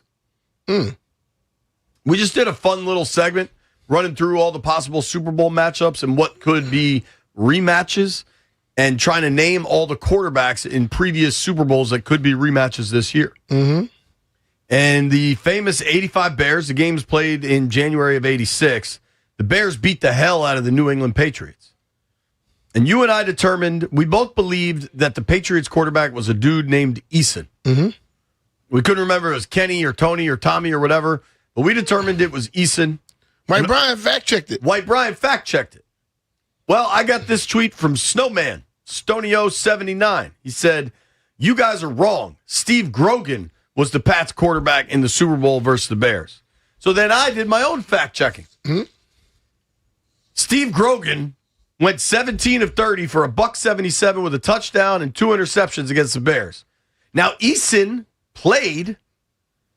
We just did a fun little segment running through all the possible Super Bowl matchups and what could be rematches and trying to name all the quarterbacks in previous Super Bowls that could be rematches this year. Mm-hmm. And the famous 85 Bears, the game's played in January of 86. The Bears beat the hell out of the New England Patriots. And you and I determined, we both believed that the Patriots quarterback was a dude named Eason. Mm-hmm. We couldn't remember if it was Kenny or Tony or Tommy or whatever, but we determined it was Eason. White Brian fact-checked it. White Brian fact-checked it. Well, I got this tweet from Snowman, Stonio79. He said, you guys are wrong. Steve Grogan was the Pats quarterback in the Super Bowl versus the Bears. So then I did my own fact-checking. Mm-hmm. Steve Grogan went 17 of 30 for $177 with a touchdown and 2 interceptions against the Bears. Now, Eason played,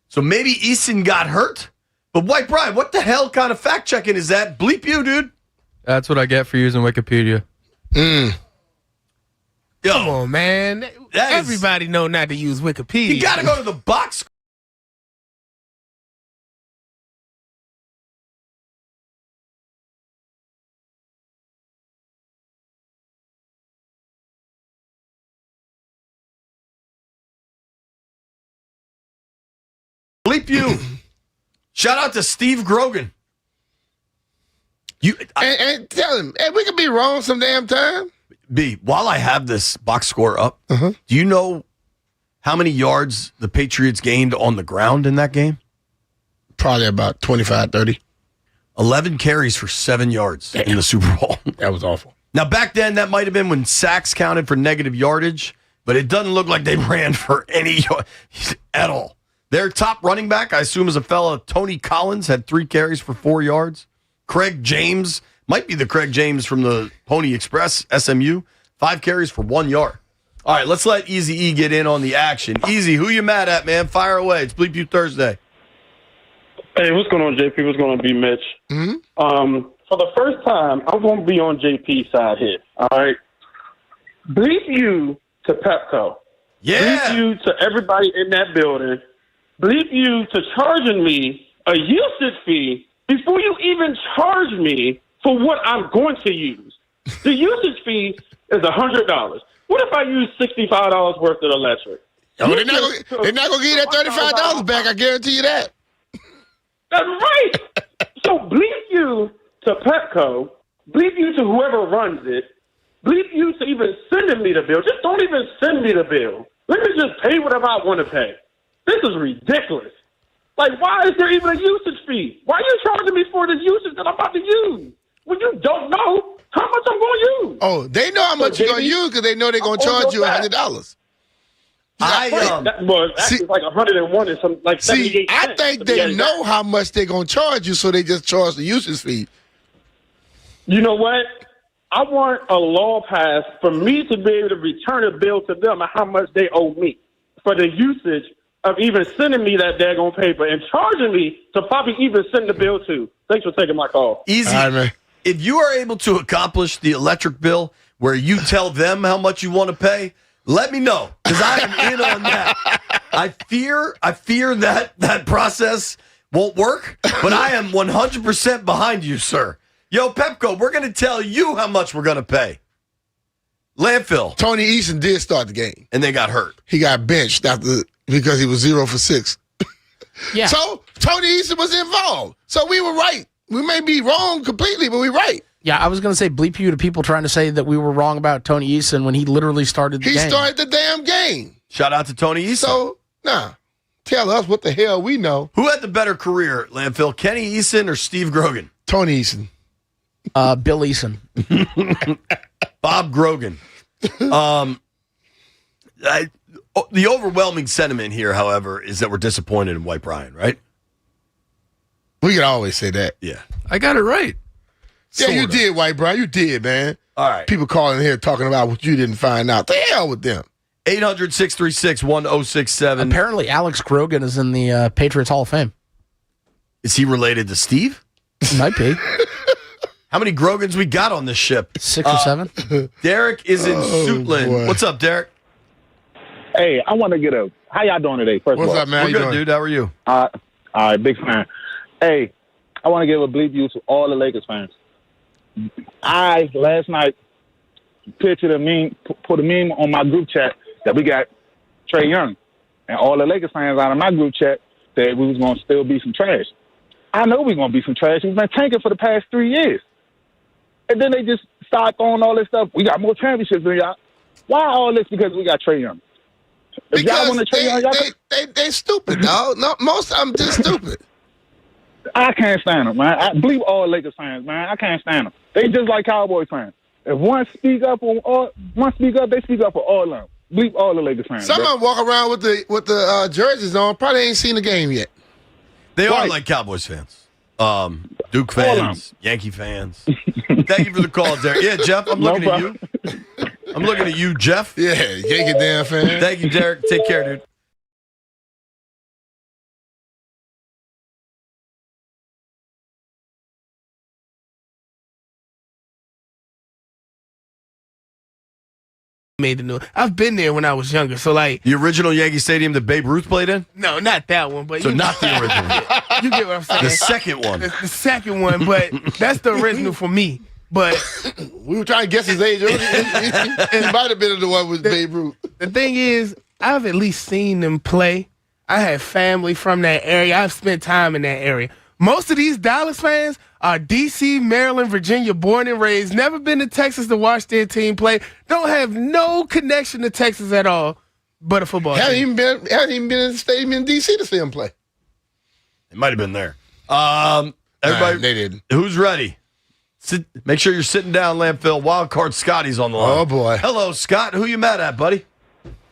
so maybe Eason got hurt. But White Brian, what the hell kind of fact-checking is that? Bleep you, dude. That's what I get for using Wikipedia. Yo, come on, man. Everybody know not to use Wikipedia. You got to go to the box. Bleep you. Shout out to Steve Grogan. And tell him, hey, we could be wrong some damn time. B, while I have this box score up, do you know how many yards the Patriots gained on the ground in that game? Probably about 25, 30. 11 carries for 7 yards in the Super Bowl. That was awful. Now, back then, that might have been when sacks counted for negative yardage, but it doesn't look like they ran for any at all. Their top running back, I assume, is a fella, Tony Collins, had 3 carries for 4 yards. Craig James, might be the Craig James from the Pony Express, SMU, 5 carries for 1 yard. All right, let's let Easy E get in on the action. Easy, who you mad at, man? Fire away. It's Bleep You Thursday. Hey, what's going on, JP? What's going on, B-Mitch? Mm-hmm. For the first time, I'm going to be on JP's side here, all right? Bleep you to Pepco. Yeah. Bleep you to everybody in that building. Bleep you to charging me a usage fee before you even charge me for what I'm going to use. The usage fee is $100. What if I use $65 worth of electric? Oh, they're not gonna give you that $35 back. I guarantee you that. That's right. So bleep you to Pepco, bleep you to whoever runs it, bleep you to even sending me the bill. Just don't even send me the bill. Let me just pay whatever I want to pay. This is ridiculous. Like, why is there even a usage fee? Why are you charging me for this usage that I'm about to use when you don't know how much I'm going to use? Oh, they know how much you're going to use because they know they're going to charge you $100. It's like 101 and some like 78 I think they know how much they're going to charge you, so they just charge the usage fee. You know what? I want a law passed for me to be able to return a bill to them and how much they owe me for the usage of even sending me that daggone paper and charging me to probably even send the bill to. Thanks for taking my call. Easy. All right, man. If you are able to accomplish the electric bill where you tell them how much you want to pay, let me know, because I am in on that. I fear that process won't work, but I am 100% behind you, sir. Yo, Pepco, we're going to tell you how much we're going to pay. Landfill. Tony Eason did start the game. And they got hurt. He got benched because he was 0 for 6. Yeah. So Tony Eason was involved. So we were right. We may be wrong completely, but we're right. Yeah, I was going to say bleep you to people trying to say that we were wrong about Tony Eason when he literally started the game. He started the damn game. Shout out to Tony Eason. So, tell us what the hell we know. Who had the better career, Landfill? Kenny Eason or Steve Grogan? Tony Eason. Bill Eason. Bob Grogan. The overwhelming sentiment here, however, is that we're disappointed in White Brian, right? We can always say that. Yeah. I got it right. Yeah, you did, White Brian. You did, man. All right. People calling here talking about what you didn't find out. The hell with them. 800-636-1067. Apparently, Alex Grogan is in the Patriots Hall of Fame. Is he related to Steve? Might be. How many Grogans we got on this ship? 6 or 7. Derek is in Suitland. boy. What's up, Derek? Hey, I want to get how y'all doing today? First What's of all, up, man? We're good, dude. How are you? all right, big fan. Hey, I want to give a bleep you to all the Lakers fans. I last night pictured a meme, put a meme on my group chat that we got Trae Young, and all the Lakers fans out of my group chat said we was gonna still be some trash. I know we're gonna be some trash. We've been tanking for the past 3 years, and then they just start throwing all this stuff. We got more championships than y'all. Why all this? Because we got Trae Young. If y'all want to Trae Young, they stupid, dog. No, most of them just stupid. I can't stand them, man. I believe all Lakers fans, man. I can't stand them. They just like Cowboy fans. If one speak up, they speak up for all of them. Believe all the Lakers fans. Some of them walk around with the jerseys on. Probably ain't seen the game yet. They are like Cowboys fans. Duke fans, Yankee fans. Thank you for the call, Derek. Yeah, Jeff, I'm looking at you. I'm looking at you, Jeff. Yeah, Yankee damn fan. Thank you, Derek. Take care, dude. Made the new. I've been there when I was younger, so like the original Yankee Stadium that Babe Ruth played in. No, not that one, but so not the original. You get what I'm saying? The second one. The second one, but that's the original for me. But we were trying to guess his age. He might have been the one with Babe Ruth. The thing is, I've at least seen them play. I have family from that area. I've spent time in that area. Most of these Dallas fans are D.C., Maryland, Virginia, born and raised, never been to Texas to watch their team play, don't have no connection to Texas at all, but a football team. Haven't even been in the stadium in D.C. to see them play. It might have been there. Everybody, they didn't. Who's ready? Make sure you're sitting down, Landfill. Wildcard Scotty's on the line. Oh, boy. Hello, Scott. Who you mad at, buddy?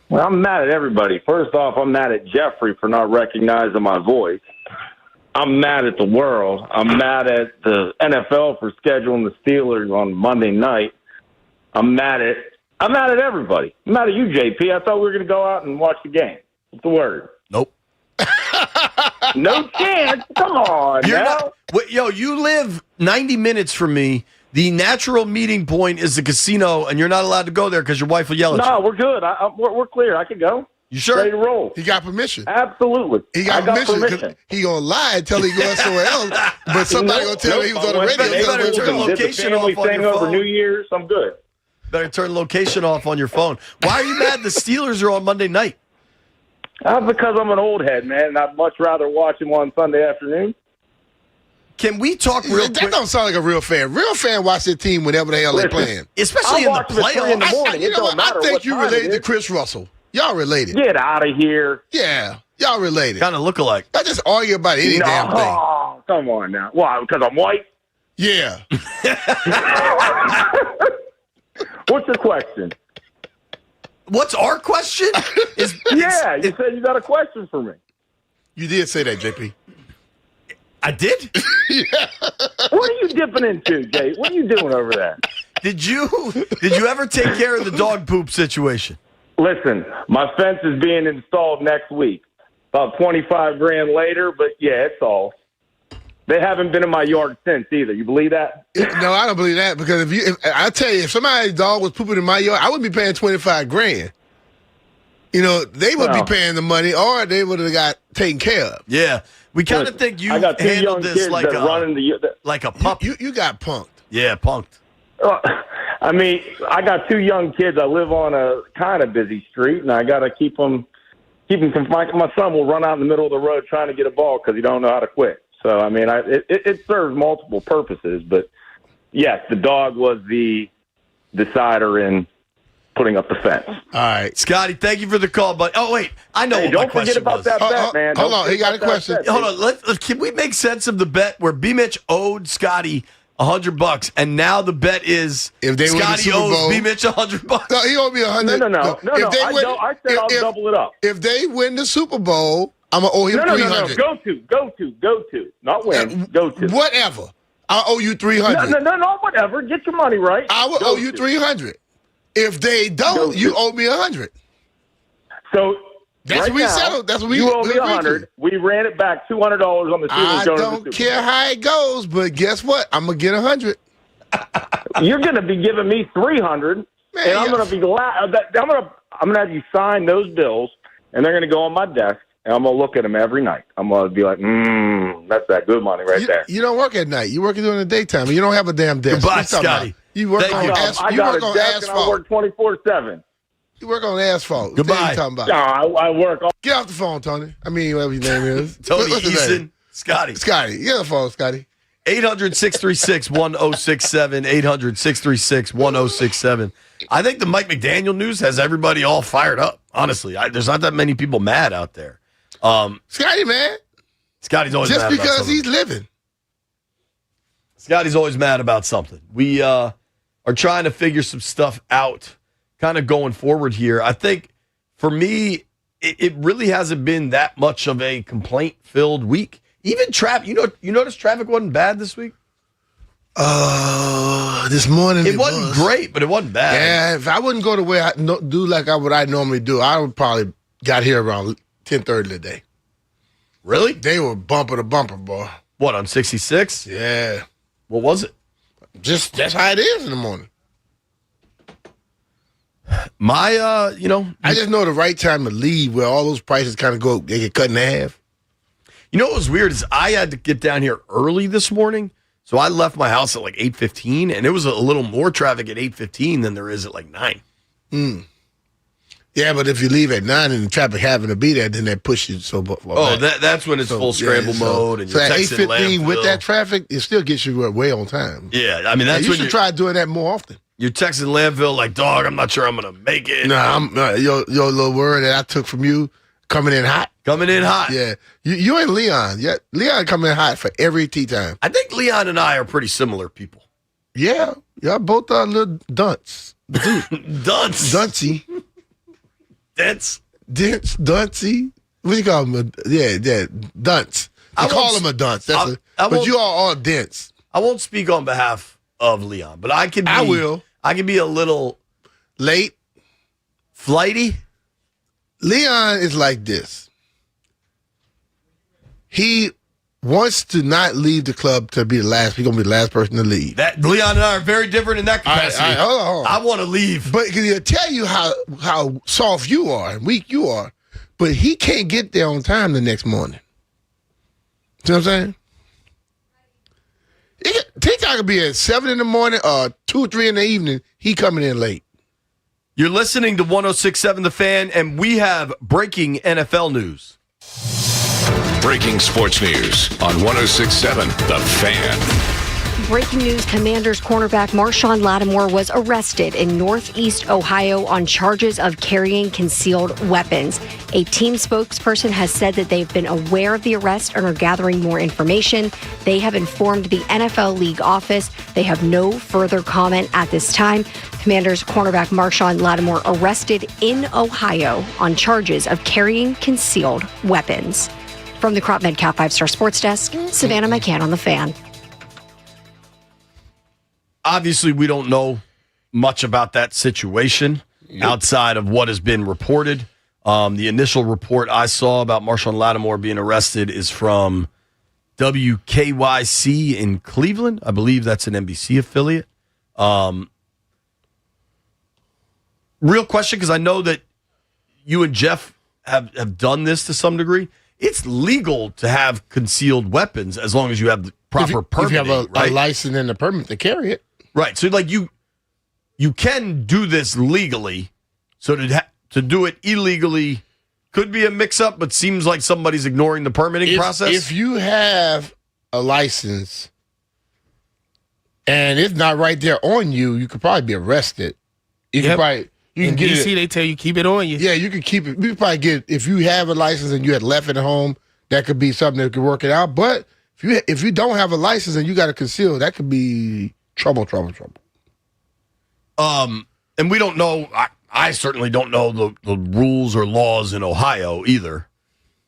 Well, I'm mad at everybody. First off, I'm mad at Jeffrey for not recognizing my voice. I'm mad at the world. I'm mad at the NFL for scheduling the Steelers on Monday night. I'm mad at everybody. I'm mad at you, JP. I thought we were going to go out and watch the game. What's the word? Nope. No chance. Come on. You live 90 minutes from me. The natural meeting point is the casino, and you're not allowed to go there because your wife will yell at you. No, we're good. We're clear. I can go. You sure? Ready to roll. He got permission. Absolutely. He got permission. He gonna lie and tell he going somewhere else, but somebody gonna tell him he was on the radio. Did the family thing over New Year's. I'm good. Better turn location off on your phone. Why are you mad the Steelers are on Monday night? Because I'm an old head, man, and I'd much rather watch them on Sunday afternoon. Can we talk real That quick? don't sound like a real fan. Real fan watch their team whenever the hell they're playing. Especially in the playoffs. You know what? I think you related to Chris Russell. Y'all related. Get out of here. Yeah, y'all related. Kind of look alike. I just argue about any damn thing. Oh, come on now. Why? Because I'm white? Yeah. What's your question? What's our question? You said you got a question for me. You did say that, JP. I did? What are you dipping into, Jay? What are you doing over there? Did you ever take care of the dog poop situation? Listen, my fence is being installed next week. About 25 grand later, but yeah, it's all. They haven't been in my yard since either. You believe that? No, I don't believe that because I tell you, if somebody's dog was pooping in my yard, I wouldn't be paying 25 grand. You know, they would be paying the money, or they would have got taken care of. Yeah, we kind of think you I got two young handled this kids like that run in like a pup. You got punked. Yeah, punked. I mean, I got two young kids. I live on a kind of busy street, and I got to keep them confined. My son will run out in the middle of the road trying to get a ball because he don't know how to quit. So, I mean, it serves multiple purposes. But, yes, the dog was the decider in putting up the fence. All right. Scotty, thank you for the call, but wait, I know Hey, what my don't forget question about was. that bet, man. Hold Don't on, he forget got a about that question. bet, Hold on, can we make sense of the bet where B. Mitch owed Scotty $100, and now the bet is if they win the Scotty Super owes Bowl, B. Mitch $100? No, he owed me $100. No. I said I'll double it up. If they win the Super Bowl, I'm gonna owe him $300. Go to, not win. Go to. Whatever. I owe you $300. No, whatever. Get your money right. I will owe you $300. If they don't, you owe me $100. So that's right what we now, settled. That's what we you owe me agreed to. $100. We ran it back $200 on the Steelers. I don't care how it goes, but guess what? I'm gonna get $100. You're gonna be giving me $300, and I'm gonna be glad. I'm gonna have you sign those bills, and they're gonna go on my desk, and I'm gonna look at them every night. I'm gonna be like, that's that good money right there. You don't work at night. You work during the daytime. You don't have a damn desk. Goodbye, What you talking Scotty. about? You work on asphalt. I got a desk, and I work 24/7. You work on asphalt. Goodbye. What are you talking about? No, I work. Get off the phone, Tony. I mean, whatever your name is. Tony What's his name? Eason, Scotty. Scotty. Get off the phone, Scotty. 800-636-1067, 800-636-1067. I think the Mike McDaniel news has everybody all fired up, honestly. There's not that many people mad out there. Scotty, man. Scotty's always Just mad about because something. he's living. Scotty's always mad about something. We are trying to figure some stuff out kind of going forward here. I think for me, it really hasn't been that much of a complaint-filled week. Even traffic, you notice traffic wasn't bad this week? This morning it wasn't great, but it wasn't bad. Yeah, if I wouldn't go the way I do like what I normally do, I would probably got here around 10:30 today. Really? They were bumper to bumper, boy. What, on 66? Yeah. What was it? Just that's how it is in the morning. My, I just know the right time to leave where all those prices kind of they get cut in half. You know what was weird is I had to get down here early this morning, so I left my house at like 8:15, and it was a little more traffic at 8:15 than there is at like 9. Yeah, but if you leave at 9 and the traffic having to be there, then they push you so back. That's when it's full scramble mode, and so you're at texting 8:15 with landfill. that traffic, it still gets you way on time. Yeah, I mean, that's you when should try doing that more often. You're texting landfill like, dog, I'm not sure I'm going to make it. No, your little word that I took from you, coming in hot. Coming in hot. Yeah. You and Leon. Yeah, Leon coming in hot for every tea time. I think Leon and I are pretty similar people. Yeah. Y'all both are little dunce. Dunce. Duncy. Dents. Duncy. What do you call him? Yeah, dunce. I call him a dunce. But you are all dense. I won't speak on behalf of Leon, but I can be. I will. I can be a little late. Flighty. Leon is like this. He wants to not leave the club to be the last. He's gonna be the last person to leave. That Leon and I are very different in that capacity. All right, hold on. I want to leave, but he'll tell you how soft you are and weak you are. But he can't get there on time the next morning. See what I'm saying? TikTok could be at 7 in the morning or 2 or 3 in the evening. He coming in late. You're listening to 106.7 The Fan, and we have breaking NFL news. Breaking sports news on 106.7 The Fan. Breaking news, Commanders cornerback Marshawn Lattimore was arrested in Northeast Ohio on charges of carrying concealed weapons. A team spokesperson has said that they've been aware of the arrest and are gathering more information. They have informed the NFL League office. They have no further comment at this time. Commanders cornerback Marshawn Lattimore arrested in Ohio on charges of carrying concealed weapons. From the Crop Medcalf 5-Star Sports Desk, Savannah McCann on The Fan. Obviously, we don't know much about that situation outside of what has been reported. The initial report I saw about Marshawn Lattimore being arrested is from WKYC in Cleveland. I believe that's an NBC affiliate. Real question, because I know that you and Jeff have done this to some degree. It's legal to have concealed weapons as long as you have the proper permit. If you have a license and a permit to carry it. Right. So, like, you can do this legally. So to do it illegally could be a mix-up, but seems like somebody's ignoring the permitting process. If you have a license and it's not right there on you, you could probably be arrested. You can probably... You in can DC, they tell you keep it on you. Yeah, you can keep it. You can probably get, if you have a license and you had left it at home, that could be something that could work it out. But if you don't have a license and you got to conceal, that could be trouble. And we don't know. I certainly don't know the rules or laws in Ohio either.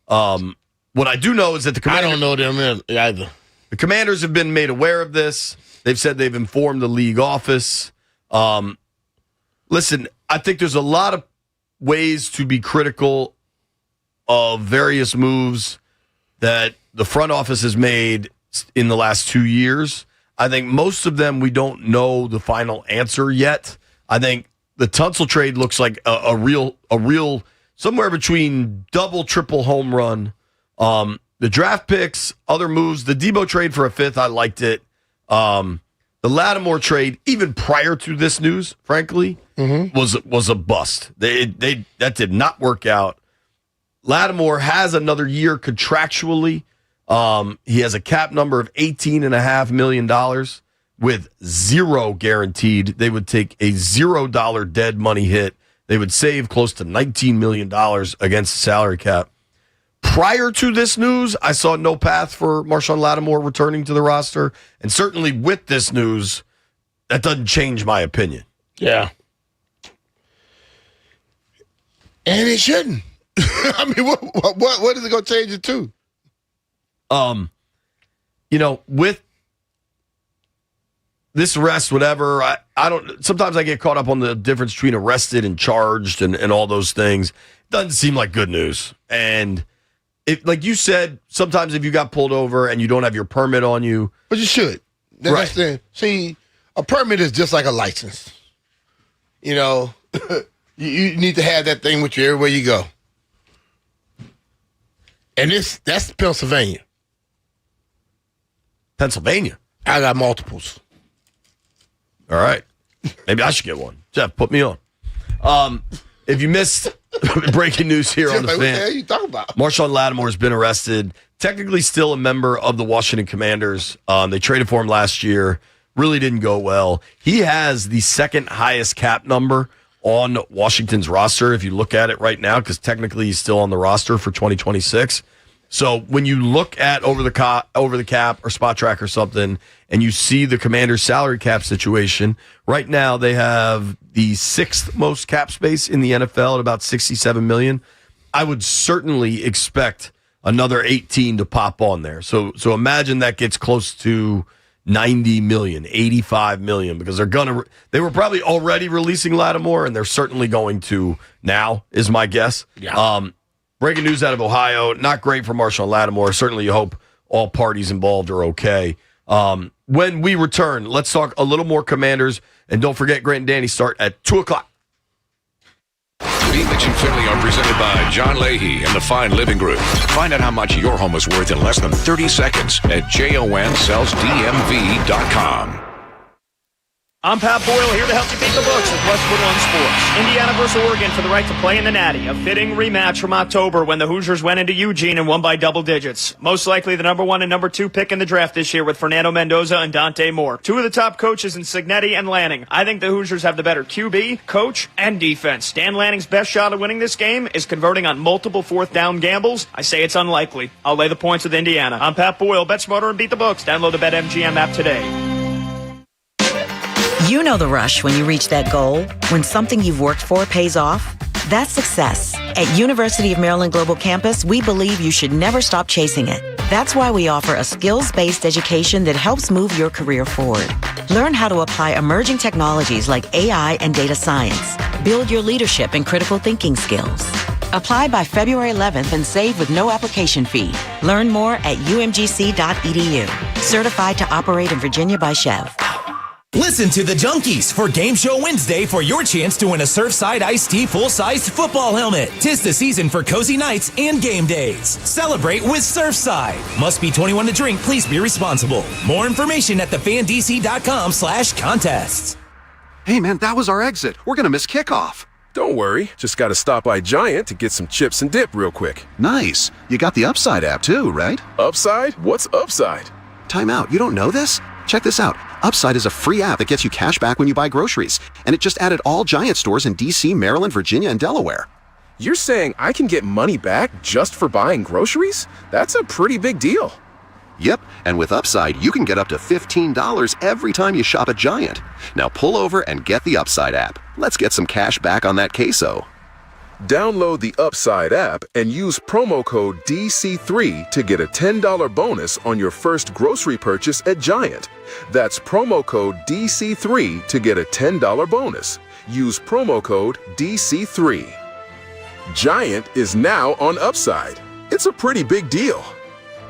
What I do know is that I don't know them either. The Commanders have been made aware of this. They've said they've informed the league office. Listen, I think there's a lot of ways to be critical of various moves that the front office has made in the last 2 years. I think most of them we don't know the final answer yet. I think the Tunsil trade looks like a real somewhere between double, triple home run. The draft picks, other moves, the Debo trade for a fifth, I liked it. The Lattimore trade, even prior to this news, frankly, was a bust. That did not work out. Lattimore has another year contractually. He has a cap number of $18.5 million with zero guaranteed. They would take a $0 dead money hit. They would save close to $19 million against the salary cap. Prior to this news, I saw no path for Marshawn Lattimore returning to the roster. And certainly with this news, that doesn't change my opinion. Yeah. And it shouldn't. I mean, what is it going to change it to? With this arrest, whatever, I don't. Sometimes I get caught up on the difference between arrested and charged and all those things. Doesn't seem like good news. And like you said, sometimes if you got pulled over and you don't have your permit on you, but you should. Right. See, a permit is just like a license. You need to have that thing with you everywhere you go. And that's Pennsylvania. Pennsylvania? I got multiples. All right. Maybe I should get one. Jeff, put me on. If you missed breaking news here on the Fan. What the hell are you talking about? Marshawn Lattimore has been arrested. Technically still a member of the Washington Commanders. They traded for him last year. Really didn't go well. He has the second highest cap number on Washington's roster, if you look at it right now, because technically he's still on the roster for 2026. So when you look at over the cap or Spot Track or something, and you see the Commanders' salary cap situation, right now they have the sixth most cap space in the NFL at about $67 million. I would certainly expect another 18 to pop on there. So imagine that gets close to 90 million, 85 million, because they were probably already releasing Lattimore, and they're certainly going to now, is my guess. Yeah. Breaking news out of Ohio, not great for Marshawn Lattimore. Certainly you hope all parties involved are okay. When we return, let's talk a little more Commanders, and don't forget Grant and Danny start at 2 o'clock. Mitch and Finley are presented by John Leahy and the Fine Living Group. Find out how much your home is worth in less than 30 seconds at JONSellsDMV.com. I'm Pat Boyle, here to help you beat the books with Westwood One Sports. Indiana versus Oregon for the right to play in the Natty. A fitting rematch from October when the Hoosiers went into Eugene and won by double digits. Most likely the number 1 and number 2 pick in the draft this year with Fernando Mendoza and Dante Moore. 2 of the top coaches in Signetti and Lanning. I think the Hoosiers have the better QB, coach, and defense. Dan Lanning's best shot at winning this game is converting on multiple fourth down gambles. I say it's unlikely. I'll lay the points with Indiana. I'm Pat Boyle. Bet smarter and beat the books. Download the BetMGM app today. You know the rush when you reach that goal, when something you've worked for pays off. That's success. At University of Maryland Global Campus, we believe you should never stop chasing it. That's why we offer a skills-based education that helps move your career forward. Learn how to apply emerging technologies like AI and data science. Build your leadership and critical thinking skills. Apply by February 11th and save with no application fee. Learn more at umgc.edu. Certified to operate in Virginia by Chev. Listen to the Junkies for Game Show Wednesday for your chance to win a Surfside Iced Tea full-sized football helmet. 'Tis the season for cozy nights and game days. Celebrate with Surfside. Must be 21 to drink. Please be responsible. More information at thefandc.com/contests. Hey man, that was our exit. We're gonna miss kickoff. Don't worry. Just gotta stop by Giant to get some chips and dip real quick. Nice. You got the Upside app too, right? Upside? What's Upside? Time out. You don't know this? Check this out. Upside is a free app that gets you cash back when you buy groceries. And it just added all Giant stores in DC, Maryland, Virginia, and Delaware. You're saying I can get money back just for buying groceries? That's a pretty big deal. Yep, and with Upside, you can get up to $15 every time you shop at Giant. Now pull over and get the Upside app. Let's get some cash back on that queso. Download the Upside app and use promo code DC3 to get a $10 bonus on your first grocery purchase at Giant. That's promo code DC3 to get a $10 bonus. Use promo code DC3. Giant is now on Upside. It's a pretty big deal.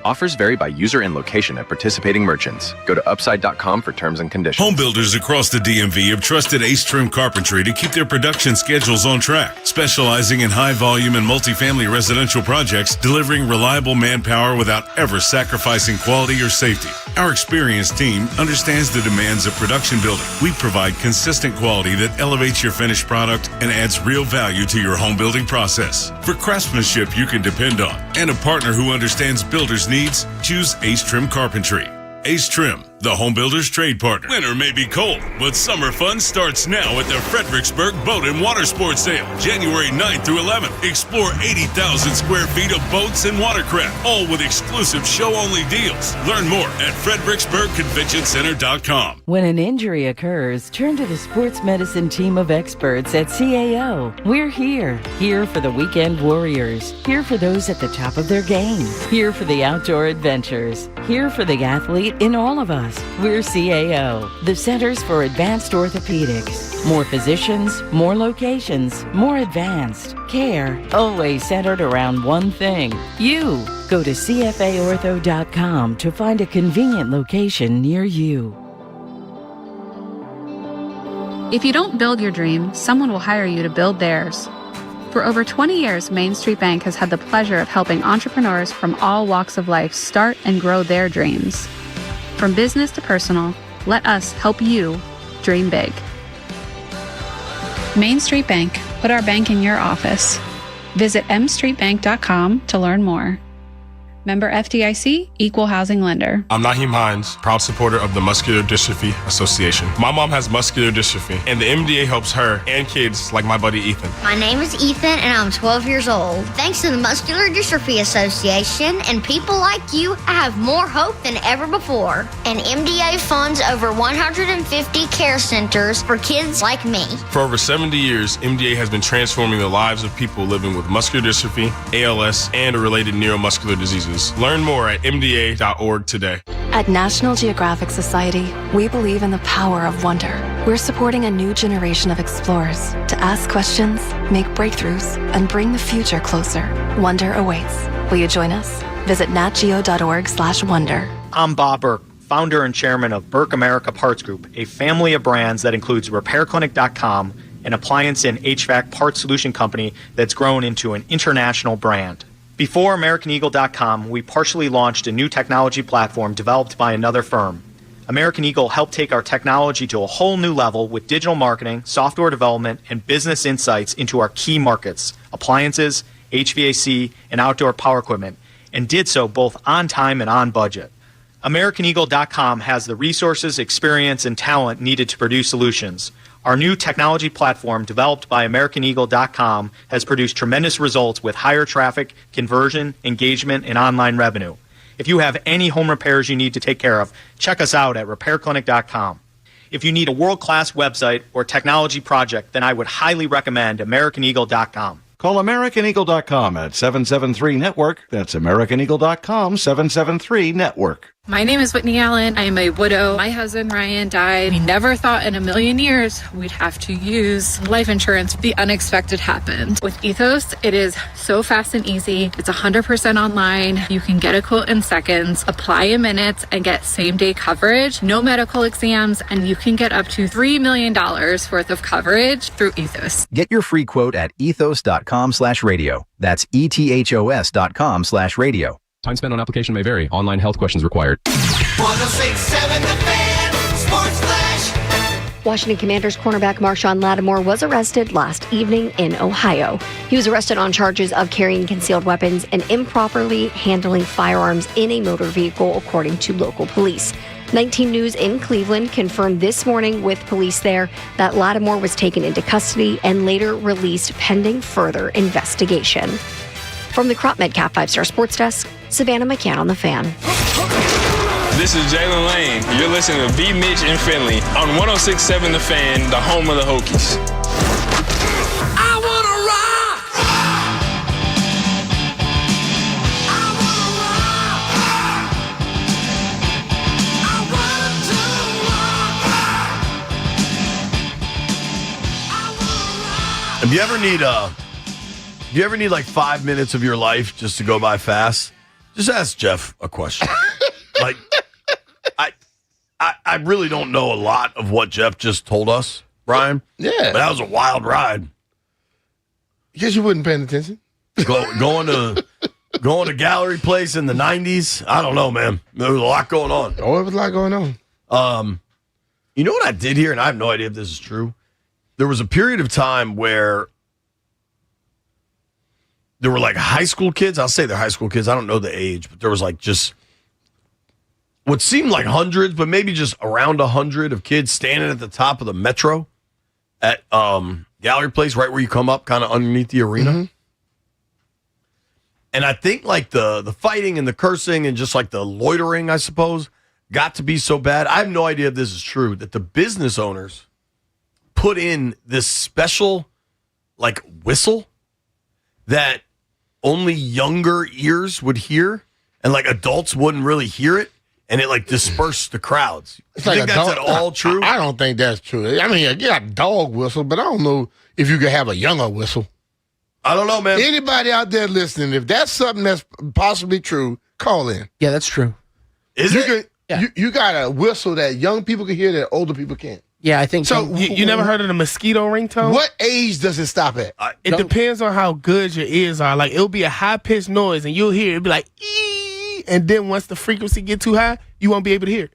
Offers vary by user and location at participating merchants. Go to upside.com for terms and conditions. Home builders across the DMV have trusted Ace Trim Carpentry to keep their production schedules on track, specializing in high volume and multifamily residential projects, delivering reliable manpower without ever sacrificing quality or safety. Our experienced team understands the demands of production building. We provide consistent quality that elevates your finished product and adds real value to your home building process. For craftsmanship you can depend on and a partner who understands builders' needs, choose Ace Trim Carpentry. Ace Trim, the home builder's trade partner. Winter may be cold, but summer fun starts now at the Fredericksburg Boat and Water Sports Sale, January 9th through 11th. Explore 80,000 square feet of boats and watercraft, all with exclusive show-only deals. Learn more at FredericksburgConventionCenter.com. When an injury occurs, turn to the sports medicine team of experts at CAO. We're here for the weekend warriors, here for those at the top of their game, here for the outdoor adventures, here for the athlete in all of us. We're CAO, the Centers for Advanced Orthopedics. More physicians, more locations, more advanced care, always centered around one thing, you. Go to CFAortho.com to find a convenient location near you. If you don't build your dream, someone will hire you to build theirs. For over 20 years, Main Street Bank has had the pleasure of helping entrepreneurs from all walks of life start and grow their dreams. From business to personal, let us help you dream big. Main Street Bank, put our bank in your office. Visit mstreetbank.com to learn more. Member FDIC, Equal Housing Lender. I'm Naheem Hines, proud supporter of the Muscular Dystrophy Association. My mom has muscular dystrophy, and the MDA helps her and kids like my buddy Ethan. My name is Ethan, and I'm 12 years old. Thanks to the Muscular Dystrophy Association and people like you, I have more hope than ever before. And MDA funds over 150 care centers for kids like me. For over 70 years, MDA has been transforming the lives of people living with muscular dystrophy, ALS, and related neuromuscular diseases. Learn more at mda.org today. At National Geographic Society, we believe in the power of wonder. We're supporting a new generation of explorers to ask questions, make breakthroughs, and bring the future closer. Wonder awaits. Will you join us? Visit natgeo.org/wonder. I'm Bob Burke, founder and chairman of Burke America Parts Group, a family of brands that includes RepairClinic.com, an appliance and HVAC parts solution company that's grown into an international brand. Before AmericanEagle.com, we partially launched a new technology platform developed by another firm. American Eagle helped take our technology to a whole new level with digital marketing, software development, and business insights into our key markets, appliances, HVAC, and outdoor power equipment, and did so both on time and on budget. AmericanEagle.com has the resources, experience, and talent needed to produce solutions. Our new technology platform, developed by AmericanEagle.com, has produced tremendous results with higher traffic, conversion, engagement, and online revenue. If you have any home repairs you need to take care of, check us out at RepairClinic.com. If you need a world-class website or technology project, then I would highly recommend AmericanEagle.com. Call AmericanEagle.com at 773-NETWORK. That's AmericanEagle.com, 773-NETWORK. My name is Whitney Allen. I am a widow. My husband, Ryan, died. We never thought in a million years we'd have to use life insurance. The unexpected happened. With Ethos, it is so fast and easy. It's 100% online. You can get a quote in seconds, apply in minutes, and get same-day coverage, no medical exams, and you can get up to $3 million worth of coverage through Ethos. Get your free quote at ethos.com/radio. That's ETHOS.com/radio. Time spent on application may vary. Online health questions required. 106.7 The Fan, Sports Flash. Washington Commanders cornerback Marshawn Lattimore was arrested last evening in Ohio. He was arrested on charges of carrying concealed weapons and improperly handling firearms in a motor vehicle, according to local police. 19 News in Cleveland confirmed this morning with police there that Lattimore was taken into custody and later released pending further investigation. From the Crop Medcalf 5-Star Sports Desk, Savannah McCann on The Fan. This is Jalen Lane. You're listening to B. Mitch and Finley on 106.7 The Fan, the home of the Hokies. I wanna rock! If you ever need like 5 minutes of your life just to go by fast, just ask Jeff a question. Like, I really don't know a lot of what Jeff just told us, Brian. Yeah. But that was a wild ride. Guess you wouldn't paying attention. Going to Gallery Place in the 90s. I don't know, man. There was a lot going on. Oh, there was a lot going on. You know what I did here, and I have no idea if this is true. There was a period of time where there were like high school kids. I'll say they're high school kids. I don't know the age, but there was like just what seemed like hundreds, but maybe just around 100 of kids standing at the top of the metro at Gallery Place, right where you come up, kind of underneath the arena. Mm-hmm. And I think like the fighting and the cursing and just like the loitering, I suppose, got to be so bad. I have no idea if this is true, that the business owners put in this special like whistle that only younger ears would hear, and like adults wouldn't really hear it, and it like dispersed the crowds. You think that's at all true? I don't think that's true. I mean, you got dog whistle, but I don't know if you could have a younger whistle. I don't know, man. Anybody out there listening, if that's something that's possibly true, call in. Yeah, that's true. Is it? You got a whistle that young people can hear that older people can't. Yeah, I think so. You never heard of the mosquito ringtone? What age does it stop at? It depends on how good your ears are. Like, it'll be a high-pitched noise, and you'll hear it be like, ee, and then once the frequency get too high, you won't be able to hear it.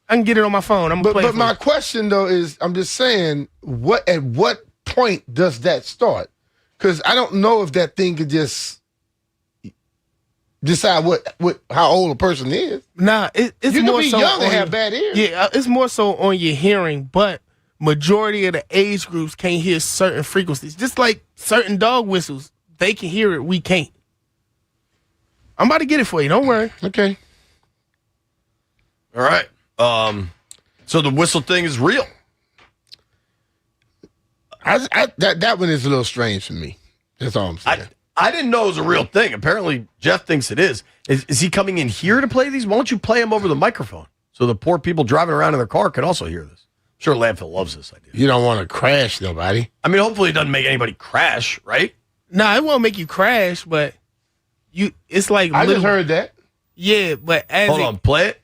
I can get it on my phone. But my question, though, is I'm just saying, at what point does that start? Because I don't know if that thing could just decide how old a person is. Nah, it's you more can be so young and on have bad ears. Yeah, it's more so on your hearing, but majority of the age groups can't hear certain frequencies. Just like certain dog whistles, they can hear it, we can't. I'm about to get it for you. Don't worry. Okay. All right. So the whistle thing is real. That one is a little strange for me. That's all I'm saying. I didn't know it was a real thing. Apparently, Jeff thinks it is. Is he coming in here to play these? Why don't you play them over the microphone so the poor people driving around in their car can also hear this? I'm sure Landfill loves this idea. You don't want to crash nobody. I mean, hopefully it doesn't make anybody crash, right? Nah, it won't make you crash, but it's like I just heard that. Yeah, but Hold on, play it.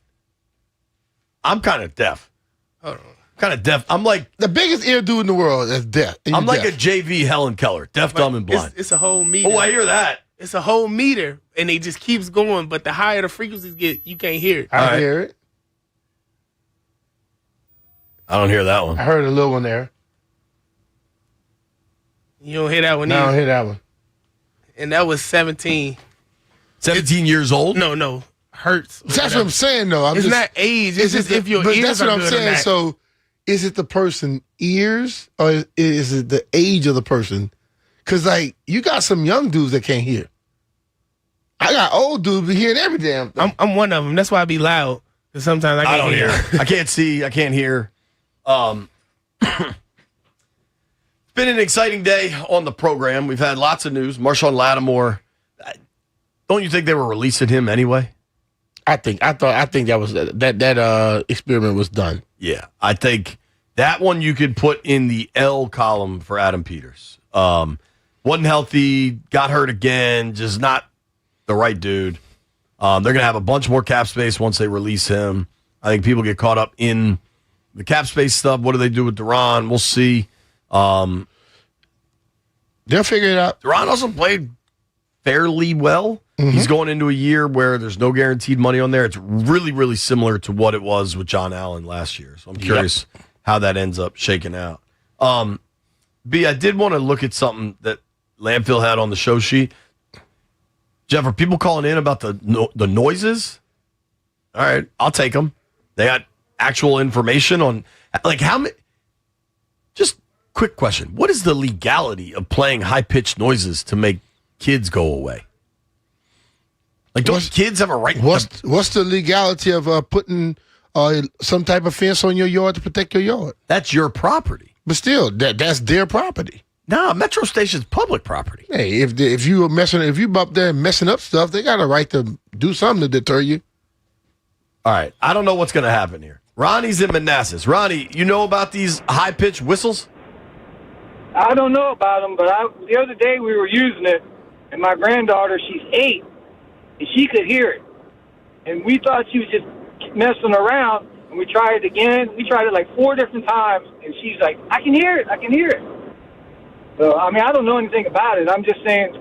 I'm kind of deaf. Hold on. Kind of deaf. I'm like the biggest ear dude in the world is deaf. I'm like a JV Helen Keller, deaf, dumb, and blind. It's a whole meter. Oh, I hear that. It's a whole meter, and it just keeps going. But the higher the frequencies get, you can't hear it. I hear it. I don't hear that one. I heard a little one there. You don't hear that one No, I either. don't hear that one. And that was 17. 17 years old? No. Hurts. That's what I'm saying, though. It's not age. It's just if your ears that's what are I'm good or saying. not. So, is it the person ears or is it the age of the person? Because, like, you got some young dudes that can't hear. I got old dudes be hearing every damn thing. I'm one of them. That's why I be loud. Because sometimes I can't don't hear. I can't see. I can't hear. It's been an exciting day on the program. We've had lots of news. Marshawn Lattimore. Don't you think they were releasing him anyway? I think that was that experiment was done. Yeah, I think that one you could put in the L column for Adam Peters. Wasn't healthy, got hurt again, just not the right dude. They're going to have a bunch more cap space once they release him. I think people get caught up in the cap space stuff. What do they do with Duran? We'll see. They'll figure it out. Duran also played fairly well. Mm-hmm. He's going into a year where there's no guaranteed money on there. It's really, really similar to what it was with John Allen last year. So I'm curious how that ends up shaking out. B, I did want to look at something that Landfill had on the show sheet. Jeff, are people calling in about the noises? All right, I'll take them. They got actual information on, like, how many. Just quick question. What is the legality of playing high-pitched noises to make kids go away? Like, don't kids have a right? What's the legality of putting some type of fence on your yard to protect your yard? That's your property. But still, that's their property. No, Metro Station's public property. Hey, if you up there messing up stuff, they got a right to do something to deter you. All right, I don't know what's going to happen here. Ronnie's in Manassas. Ronnie, you know about these high-pitched whistles? I don't know about them, but the other day we were using it, and my granddaughter, she's 8, and she could hear it. And we thought she was just messing around, and we tried it again. We tried it like 4 different times, and she's like, I can hear it. So, I mean, I don't know anything about it. I'm just saying,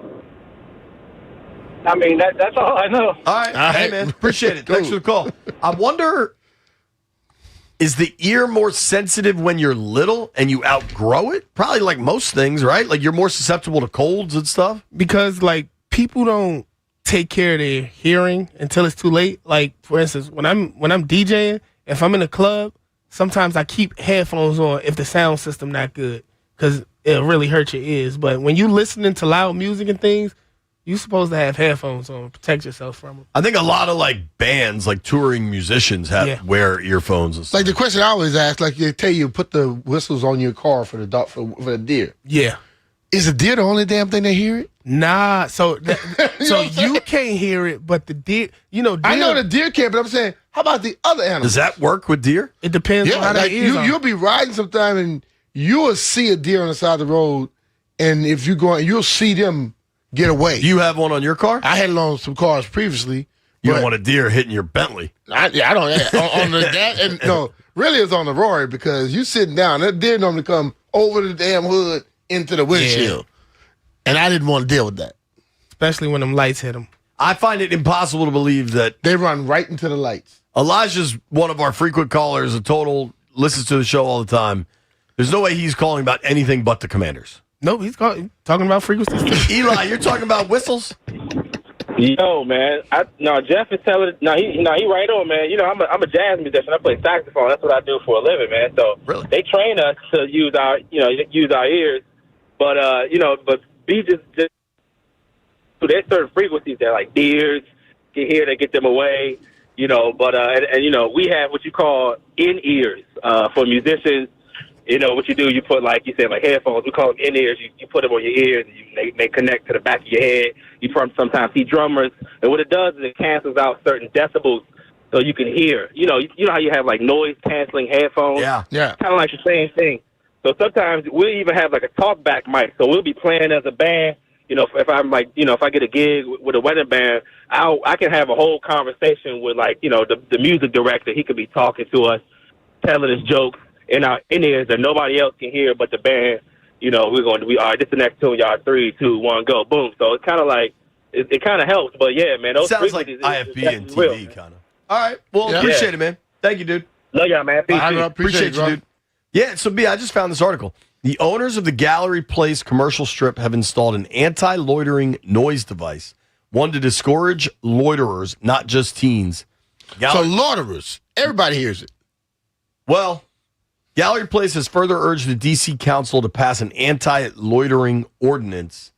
I mean, that's all I know. All right. Hey, man, appreciate it. Thanks for the call. I wonder, is the ear more sensitive when you're little and you outgrow it? Probably like most things, right? Like you're more susceptible to colds and stuff? Because, like, people don't take care of their hearing until it's too late. Like, for instance, when I'm DJing, if I'm in a club, sometimes I keep headphones on if the sound system not good, because it'll really hurt your ears. But when you listening to loud music and things, you're supposed to have headphones on to protect yourself from them. I think a lot of like bands, like touring musicians, wear earphones and stuff. Like the question I always ask, like they tell you, put the whistles on your car for the deer. Yeah. Is a deer the only damn thing they hear it? Nah. So you can't hear it, but the deer, deer, I know the deer can't, but I'm saying, how about the other animals? Does that work with deer? It depends on how like their ears are. you'll be riding sometime and you will see a deer on the side of the road, and if you go, you'll see them get away. Do you have one on your car? I had it on some cars previously. You don't want a deer hitting your Bentley. I don't. on the that and no, really it's on the Rory because you sitting down. That deer normally come over the damn hood into the windshield, and I didn't want to deal with that, especially when them lights hit them. I find it impossible to believe that they run right into the lights. Elijah's one of our frequent callers. A listens to the show all the time. There's no way he's calling about anything but the Commanders. Nope, he's talking about frequencies. Eli, you're talking about whistles? Yo, man. Jeff is telling. He right on, man. I'm a jazz musician. I play saxophone. That's what I do for a living, man. So they train us to use our ears, but B just there's certain frequencies that like deers can hear that get them away, But we have what you call in ears for musicians. What you do, you put, like you said, like headphones. We call them in-ears. You put them on your ears, and they connect to the back of your head. You sometimes see drummers, and what it does is it cancels out certain decibels so you can hear. You know how you have, like, noise-canceling headphones? Yeah. Kind of like the same thing. So sometimes we'll even have, like, a talk-back mic. So we'll be playing as a band. If I'm, like, if I get a gig with a wedding band, I can have a whole conversation with, like, the music director. He could be talking to us, telling us jokes in our in-ears that nobody else can hear but the band. We're going to be, all right, this is the next tune, y'all, 3, 2, 1, go, boom. So it's kind of like, it kind of helps. But, yeah, man, those sounds like IFB and TV, kind of. All right. Well, appreciate it, man. Thank you, dude. Love y'all, man. Peace. I appreciate you, dude. Yeah, so B, I just found this article. The owners of the Gallery Place commercial strip have installed an anti-loitering noise device, one to discourage loiterers, not just teens. So loiterers, everybody hears it. Well, Gallery Place has further urged the D.C. Council to pass an anti-loitering ordinance.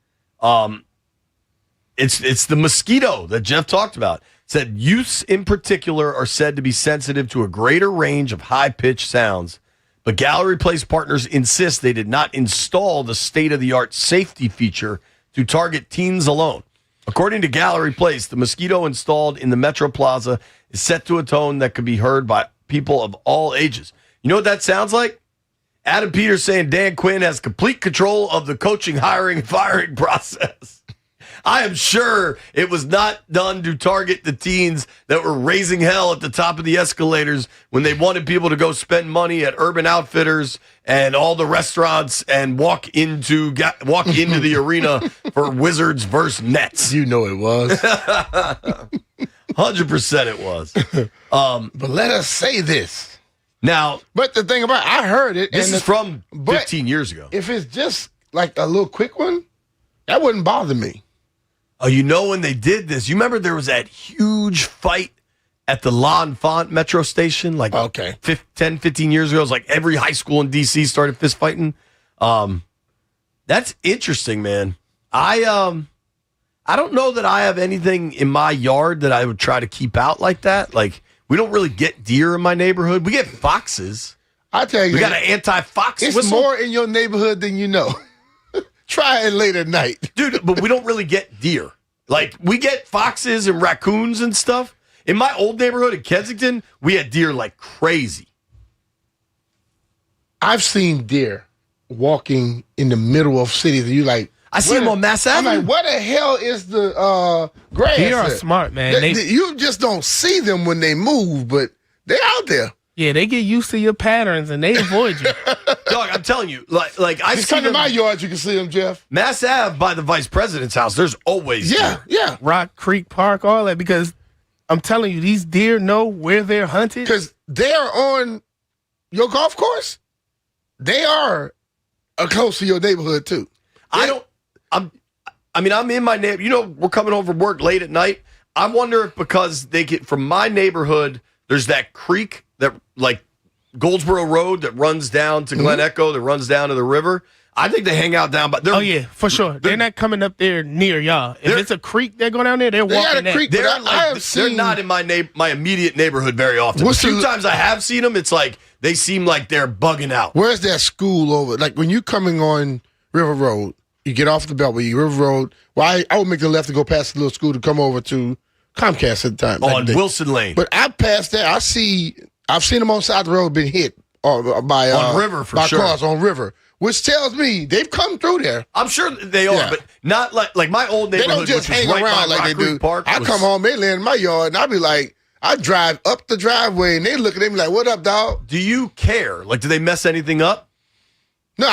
It's the mosquito that Jeff talked about. It said youths in particular are said to be sensitive to a greater range of high-pitched sounds. But Gallery Place partners insist they did not install the state-of-the-art safety feature to target teens alone. According to Gallery Place, the mosquito installed in the Metro Plaza is set to a tone that could be heard by people of all ages. You know what that sounds like? Adam Peters saying Dan Quinn has complete control of the coaching, hiring, and firing process. I am sure it was not done to target the teens that were raising hell at the top of the escalators when they wanted people to go spend money at Urban Outfitters and all the restaurants and walk into the arena for Wizards versus Nets. You know it was. 100% it was. But let us say this. Now, but the thing about it, I heard it. This is from 15 years ago. If it's just like a little quick one, that wouldn't bother me. Oh, you know when they did this, you remember there was that huge fight at the L'Enfant metro station like 10, 15 years ago. It was like every high school in D.C. started fist fighting. That's interesting, man. I don't know that I have anything in my yard that I would try to keep out like that. Like, we don't really get deer in my neighborhood. We get foxes. I tell you, we got an anti-fox it's whistle. more in your neighborhood than you know. Try it late at night. Dude, but we don't really get deer. Like, we get foxes and raccoons and stuff. In my old neighborhood in Kensington, we had deer like crazy. I've seen deer walking in the middle of cities, and you like, I see them on Mass Avenue. I'm like, what the hell is the grass? Deer are smart, man. You just don't see them when they move, but they're out there. Yeah, they get used to your patterns and they avoid you. Dog, I'm telling you, like I just see come to them, my yard, you can see them, Jeff. Mass Ave by the vice president's house. There's always deer. Yeah. Rock Creek Park, all that, because I'm telling you, these deer know where they're hunted. Because they are on your golf course. They are close to your neighborhood too. I'm in my neighborhood. You know, we're coming home from work late at night. I wonder if because they get from my neighborhood, there's that creek that like Goldsboro Road that runs down to Glen Echo, that runs down to the river. I think they hang out down by. Oh yeah, for sure. They're not coming up there near y'all. If it's a creek that go down there, they're walking that. Creek, they're not in my immediate neighborhood very often. The few times I have seen them, it's like they seem like they're bugging out. Where's that school over? Like when you're coming on River Road, you get off the Beltway, River Road. Well, I would make the left to go past the little school to come over to Comcast at the time. On Wilson Lane. But I passed that. I've seen them on side of the road being hit by on River for by sure. cars on River, which tells me they've come through there. I'm sure they are, but not like my old neighborhood. They don't just which was hang right around by like Rock they Creek do. Park. I come home, they land in my yard, and I be like, I drive up the driveway, and they look at me like, "What up, dog?" Do you care? Like, do they mess anything up? No,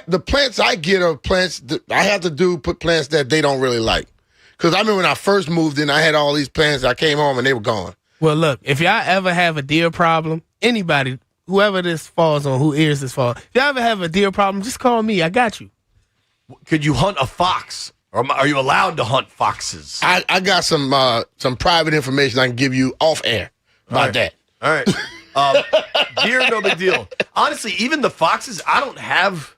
the plants I get are plants that I have to put plants that they don't really like. Because I remember when I first moved in, I had all these plants. I came home and they were gone. Well, look, if y'all ever have a deer problem, anybody, whoever this falls on, who ears this fall, if y'all ever have a deer problem, just call me. I got you. Could you hunt a fox? Or are you allowed to hunt foxes? I got some private information I can give you off air about that. All right. Deer, no big deal. Honestly, even the foxes, I don't have,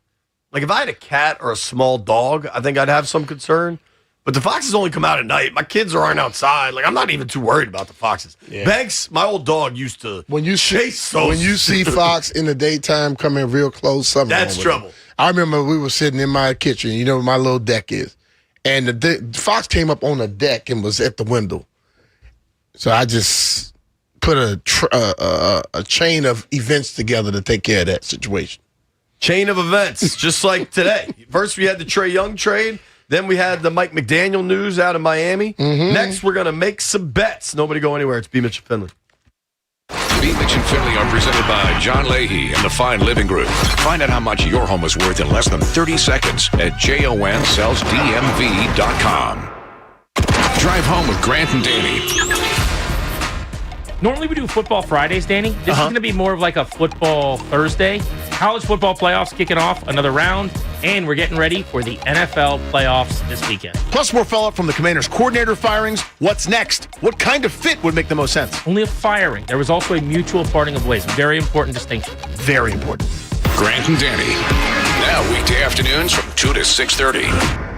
like if I had a cat or a small dog, I think I'd have some concern. But the foxes only come out at night. My kids aren't outside. Like, I'm not even too worried about the foxes. Yeah. Banks, my old dog, used to chase those. When you see fox in the daytime coming real close, something that's wrong with trouble. It. I remember we were sitting in my kitchen, you know where my little deck is. And the fox came up on the deck and was at the window. So I just put a chain of events together to take care of that situation. Chain of events, just like today. First, we had the Trae Young trade. Then we had the Mike McDaniel news out of Miami. Next, we're going to make some bets. Nobody go anywhere. It's B. Mitch and Finley. B. Mitch and Finley are presented by John Leahy and the Fine Living Group. Find out how much your home is worth in less than 30 seconds at JONSellsDMV.com. Drive home with Grant and Danny. Normally we do Football Fridays, Danny. This is going to be more of like a Football Thursday. College football playoffs kicking off another round, and we're getting ready for the NFL playoffs this weekend. Plus, more follow-up from the Commanders' coordinator firings. What's next? What kind of fit would make the most sense? Only a firing. There was also a mutual parting of ways. Very important distinction. Very important. Grant and Danny. Now weekday afternoons from 2 to 6:30.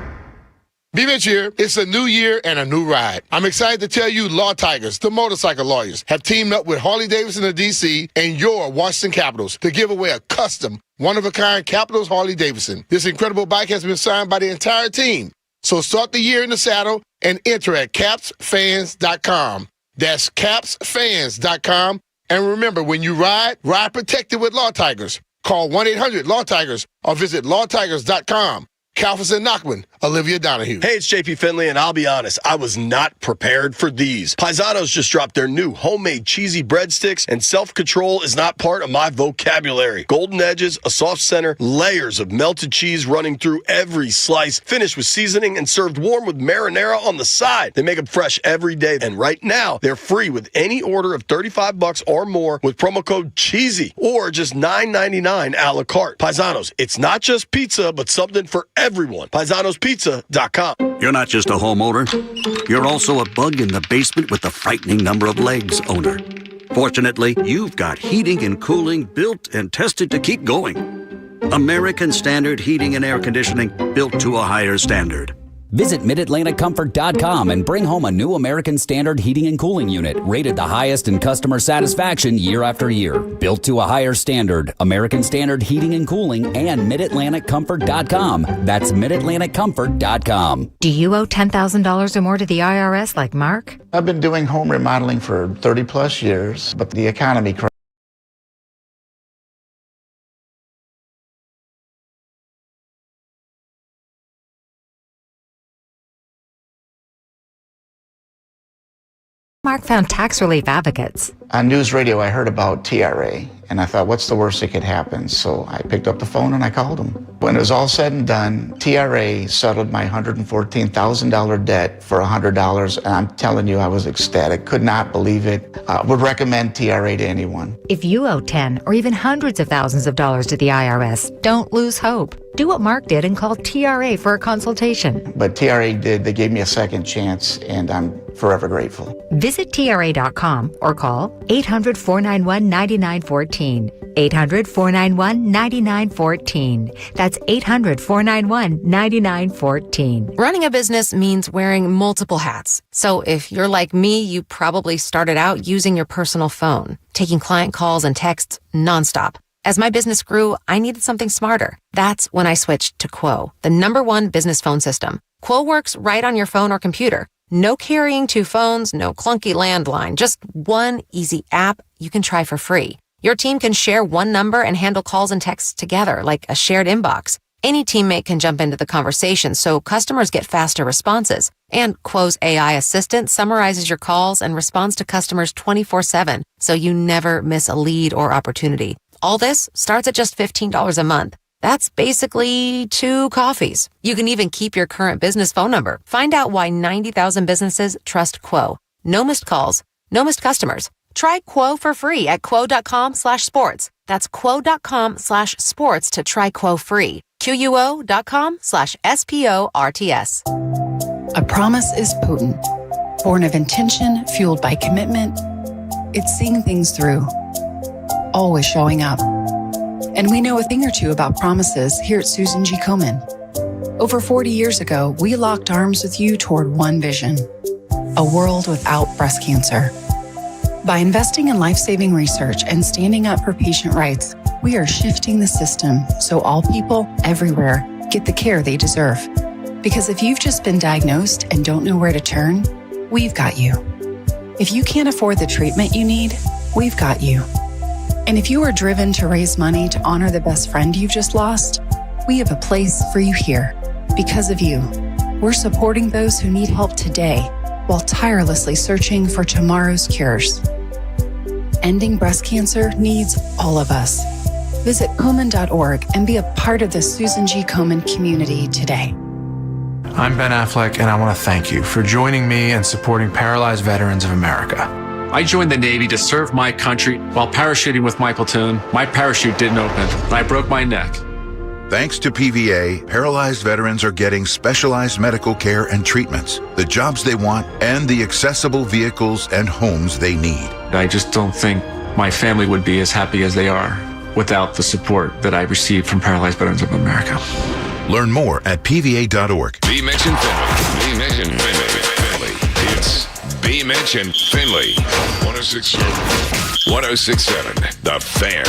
B-Mitch here. It's a new year and a new ride. I'm excited to tell you Law Tigers, the motorcycle lawyers, have teamed up with Harley-Davidson of D.C. and your Washington Capitals to give away a custom, one-of-a-kind Capitals Harley-Davidson. This incredible bike has been signed by the entire team. So start the year in the saddle and enter at capsfans.com. That's capsfans.com. And remember, when you ride protected with Law Tigers. Call 1-800-LAW-TIGERS or visit lawtigers.com. Kalfas and Nachman, Olivia Donahue. Hey, it's JP Finley, and I'll be honest, I was not prepared for these. Paisanos just dropped their new homemade cheesy breadsticks, and self-control is not part of my vocabulary. Golden edges, a soft center, layers of melted cheese running through every slice, finished with seasoning and served warm with marinara on the side. They make them fresh every day, and right now, they're free with any order of $35 or more with promo code CHEESY, or just $9.99 a la carte. Paisanos, it's not just pizza, but something for everyone. Paisanospizza.com. You're not just a homeowner. You're also a bug in the basement with the frightening number of legs owner. Fortunately, you've got heating and cooling built and tested to keep going. American Standard Heating and Air Conditioning, built to a higher standard. Visit MidAtlanticComfort.com and bring home a new American Standard heating and cooling unit, rated the highest in customer satisfaction year after year. Built to a higher standard, American Standard Heating and Cooling and MidAtlanticComfort.com. That's MidAtlanticComfort.com. Do you owe $10,000 or more to the IRS like Mark? I've been doing home remodeling for 30 plus years, but the economy crashed. Mark found tax relief advocates. On news radio, I heard about TRA, and I thought, what's the worst that could happen? So I picked up the phone and I called them. When it was all said and done, TRA settled my $114,000 debt for $100, and I'm telling you, I was ecstatic. Could not believe it. Would recommend TRA to anyone. If you owe 10 or even hundreds of thousands of dollars to the IRS, don't lose hope. Do what Mark did and call TRA for a consultation. But TRA did. They gave me a second chance, and I'm forever grateful. Visit TRA.com or call 800-491-9914. 800-491-9914. That's 800-491-9914. Running a business means wearing multiple hats. So if you're like me, you probably started out using your personal phone, taking client calls and texts nonstop. As my business grew, I needed something smarter. That's when I switched to Quo, the #1 business phone system. Quo works right on your phone or computer. No carrying 2 phones, no clunky landline, just one easy app you can try for free. Your team can share one number and handle calls and texts together like a shared inbox. Any teammate can jump into the conversation, so customers get faster responses. And Quo's AI assistant summarizes your calls and responds to customers 24/7, so you never miss a lead or opportunity. All this starts at just $15 a month. That's basically 2 coffees. You can even keep your current business phone number. Find out why 90,000 businesses trust Quo. No missed calls, no missed customers. Try Quo for free at quo.com/sports. That's quo.com/sports to try Quo free. QUO.com/SPORTS. A promise is potent, born of intention, fueled by commitment. It's seeing things through, always showing up. And we know a thing or two about promises here at Susan G. Komen. Over 40 years ago, we locked arms with you toward one vision: a world without breast cancer. By investing in life-saving research and standing up for patient rights, we are shifting the system so all people everywhere get the care they deserve. Because if you've just been diagnosed and don't know where to turn, we've got you. If you can't afford the treatment you need, we've got you. And if you are driven to raise money to honor the best friend you've just lost, we have a place for you here. Because of you, we're supporting those who need help today while tirelessly searching for tomorrow's cures. Ending breast cancer needs all of us. Visit Komen.org and be a part of the Susan G. Komen community today. I'm Ben Affleck, and I want to thank you for joining me and supporting Paralyzed Veterans of America. I joined the Navy to serve my country. While parachuting with my platoon, my parachute didn't open, and I broke my neck. Thanks to PVA, paralyzed veterans are getting specialized medical care and treatments, the jobs they want, and the accessible vehicles and homes they need. I just don't think my family would be as happy as they are without the support that I received from Paralyzed Veterans of America. Learn more at PVA.org. B. Mitch and Finley. B. Mitch and Finley. It's B. Mitch and Finley. 1067. The Fan.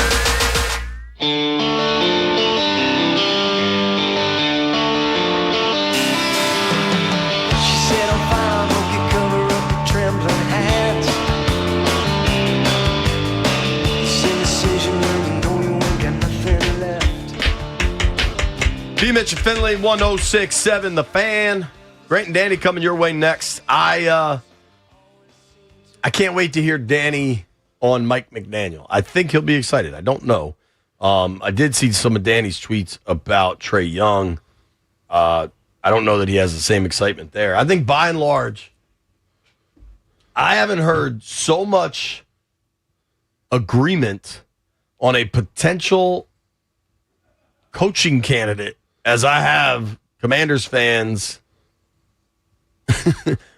B. Mitch and Finley, 1067 The Fan. Grant and Danny coming your way next. I can't wait to hear Danny on Mike McDaniel. I think he'll be excited. I don't know. I did see some of Danny's tweets about Trae Young. I don't know that he has the same excitement there. I think by and large, I haven't heard so much agreement on a potential coaching candidate as I have Commanders fans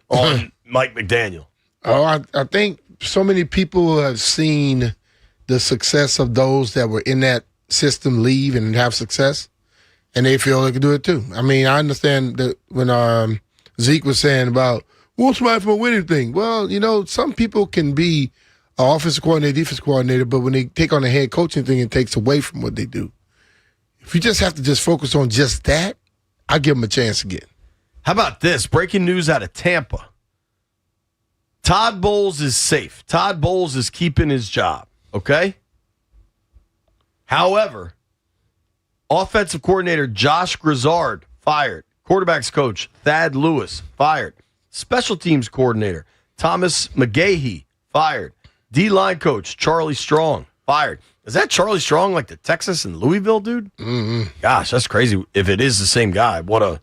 on Mike McDaniel. Oh, I think so many people have seen the success of those that were in that system leave and have success, and they feel they can do it too. I mean, I understand that when Zeke was saying about, what's my for a winning thing? Well, you know, some people can be an offensive coordinator, defensive coordinator, but when they take on the head coaching thing, it takes away from what they do. If you just have to just focus on just that, I give them a chance again. How about this? Breaking news out of Tampa. Todd Bowles is safe. Todd Bowles is keeping his job, okay? However, offensive coordinator Josh Grizzard fired. Quarterbacks coach Thad Lewis fired. Special teams coordinator Thomas McGahee fired. D-line coach Charlie Strong fired. Is that Charlie Strong, like the Texas and Louisville dude? Mm-hmm. Gosh, that's crazy. If it is the same guy, what a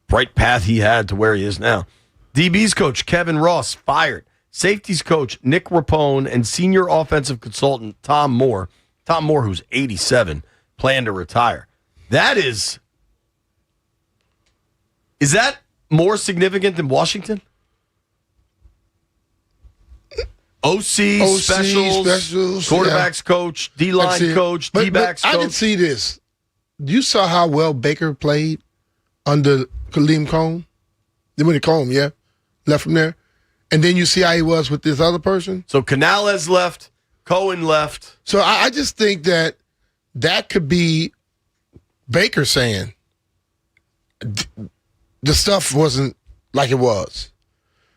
bright path he had to where he is now. DB's coach Kevin Ross fired. Safeties coach Nick Rapone and senior offensive consultant Tom Moore, who's 87, plan to retire. That is that more significant than Washington? OC, specials, quarterbacks coach, D-line coach, D-backs coach. I can see this. You saw how well Baker played under Khalil Cohn? Then when he Cohn, yeah, left from there. And then you see how he was with this other person. So Canales left, Cohen left. So I just think that could be Baker saying the stuff wasn't like it was.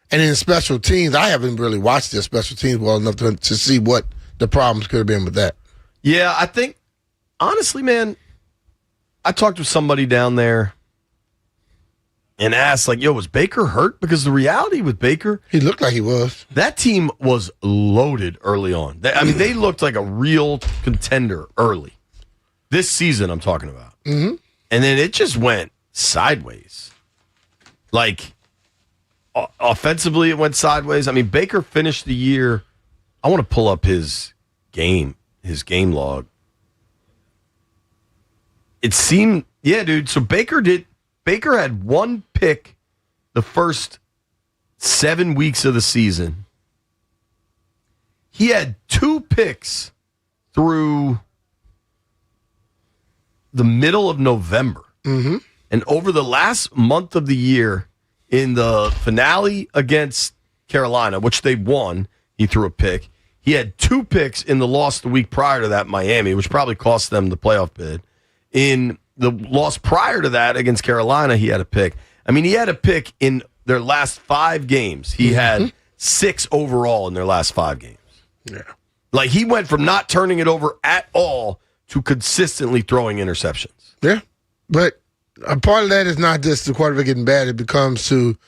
And in special teams, I haven't really watched their special teams well enough to see what the problems could have been with that. Yeah, I think, honestly, man, I talked with somebody down there and asked, like, yo, was Baker hurt? Because the reality with Baker, he looked like he was. That team was loaded early on. They looked like a real contender early. This season, I'm talking about. Mm-hmm. And then it just went sideways. Like, offensively, it went sideways. I mean, Baker finished the year. I want to pull up his game log. It seemed, yeah, dude. So Baker had one pick the first 7 weeks of the season. He had 2 picks through the middle of November. Mm-hmm. And over the last month of the year, in the finale against Carolina, which they won, he threw a pick. He had 2 picks in the loss the week prior to that, Miami, which probably cost them the playoff bid. In the loss prior to that against Carolina, he had a pick. I mean, he had a pick in their last 5 games. He had 6 overall in their last 5 games. Yeah. Like, he went from not turning it over at all to consistently throwing interceptions. Yeah. But a part of that is not just the quarterback getting bad. It becomes to,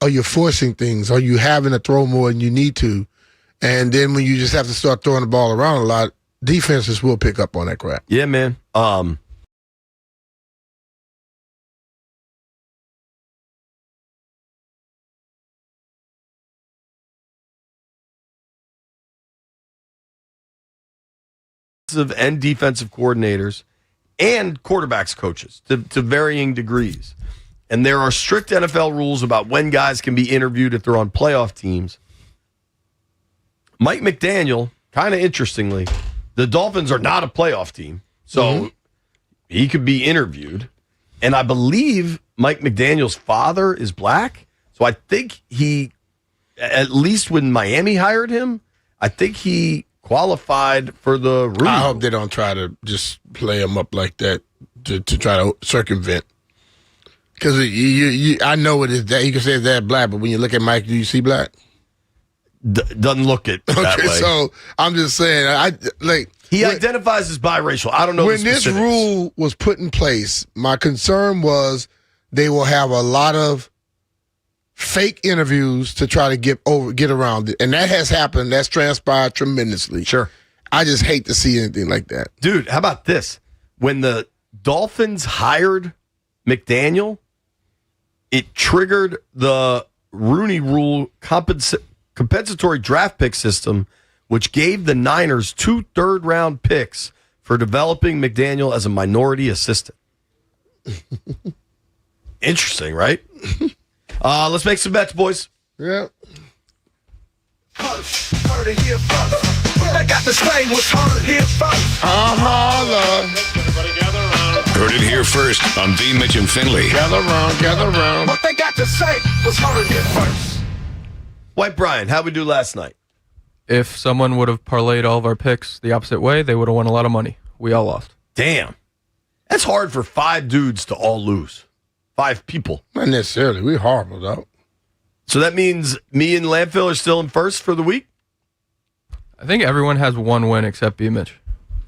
are you forcing things? Are you having to throw more than you need to? And then when you just have to start throwing the ball around a lot, defenses will pick up on that crap. Yeah, man. and defensive coordinators and quarterbacks coaches to varying degrees. And there are strict NFL rules about when guys can be interviewed if they're on playoff teams. Mike McDaniel, kind of interestingly, the Dolphins are not a playoff team, so he could be interviewed. And I believe Mike McDaniel's father is black, so I think he, at least when Miami hired him, I think he qualified for the Rooney. I hope they don't try to just play him up like that to try to circumvent. Because I know it is that you can say it's that black, but when you look at Mike, do you see black? Doesn't look it that way. So I'm just saying, he identifies as biracial. I don't know when this rule was put in place. My concern was they will have a lot of fake interviews to try to get around it, and that has happened. That's transpired tremendously. Sure, I just hate to see anything like that, dude. How about this? When the Dolphins hired McDaniel, it triggered the Rooney Rule compensatory draft pick system, which gave the Niners 2 third-round picks for developing McDaniel as a minority assistant. Interesting, right? Let's make some bets, boys. Yeah. Heard it here first. I got to say what's heard here first. Heard it here first on V. Mitch and Finley. Gather around. What they got to say was heard here first. White Brian, how'd we do last night? If someone would have parlayed all of our picks the opposite way, they would have won a lot of money. We all lost. Damn. That's hard for 5 dudes to all lose. 5 people. Not necessarily. We're horrible, though. So that means me and Landfill are still in first for the week? I think everyone has 1 win except B. Mitch.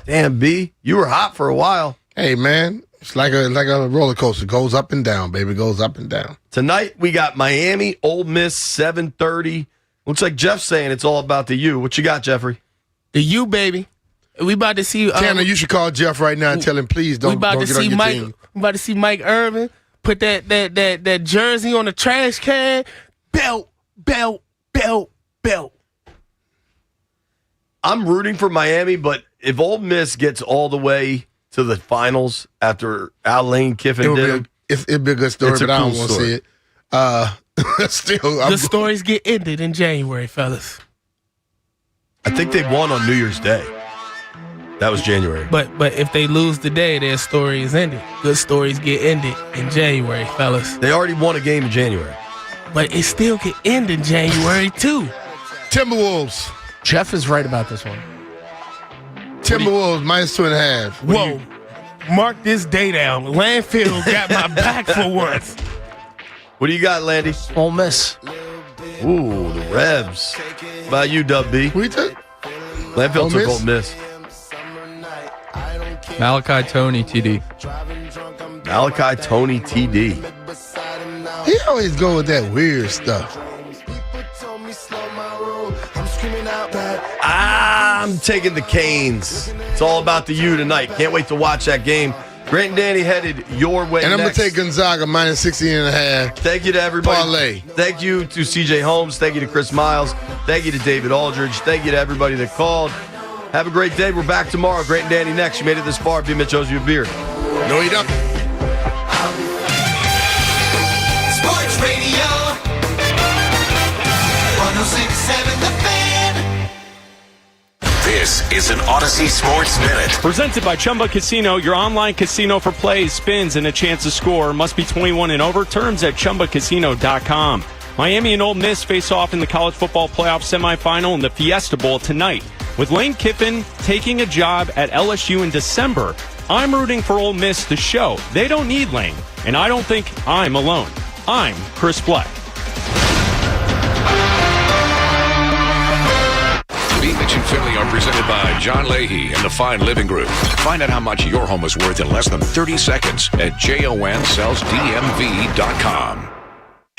Damn, B. You were hot for a while. Hey, man. It's like a roller coaster. It goes up and down, baby. It goes up and down. Tonight, we got Miami, Ole Miss, 7:30. Looks like Jeff's saying it's all about the U. What you got, Jeffrey? The U, baby. We about to see. Tanner, you should call Jeff right now and tell him, please don't get on your team. We about to see Mike Irvin put that jersey on the trash can. Belt. I'm rooting for Miami, but if Ole Miss gets all the way to the finals after Al Lane Kiffin did it, it'd be a good story, but I don't want to see it. Still, the stories get ended in January, fellas. I think they won on New Year's Day. That was January. But if they lose today, their story is ended. Good stories get ended in January, fellas. They already won a game in January. But it still can end in January, too. Timberwolves. Jeff is right about this one. Timberwolves -2.5. Whoa. Mark this day down. Landfill got my back for once. What do you got, Landy? Ole Miss. Ooh, the Rebs. How about you, Dub B? Who you took? Landfill took Ole Miss. Malachi Tony, TD. Malachi Tony, TD. He always go with that weird stuff. I'm taking the Canes. It's all about the U tonight. Can't wait to watch that game. Grant and Danny headed your way. And I'm going next. to take Gonzaga -16.5. Thank you to everybody. Parlay. Thank you to CJ Holmes. Thank you to Chris Miles. Thank you to David Aldridge. Thank you to everybody that called. Have a great day. We're back tomorrow. Grant and Danny next. You made it this far. B. Mitch owes you a beer. No, you don't. Sports Radio 106.7 The Fan. This is an Odyssey Sports Minute. Presented by Chumba Casino, your online casino for plays, spins, and a chance to score. Must be 21 and over. Terms at ChumbaCasino.com. Miami and Ole Miss face off in the college football playoff semifinal in the Fiesta Bowl tonight. With Lane Kiffin taking a job at LSU in December, I'm rooting for Ole Miss to show they don't need Lane, and I don't think I'm alone. I'm Chris Fleck. V. Mitch and Finley are presented by John Leahy and the Fine Living Group. Find out how much your home is worth in less than 30 seconds at JONSellsDMV.com.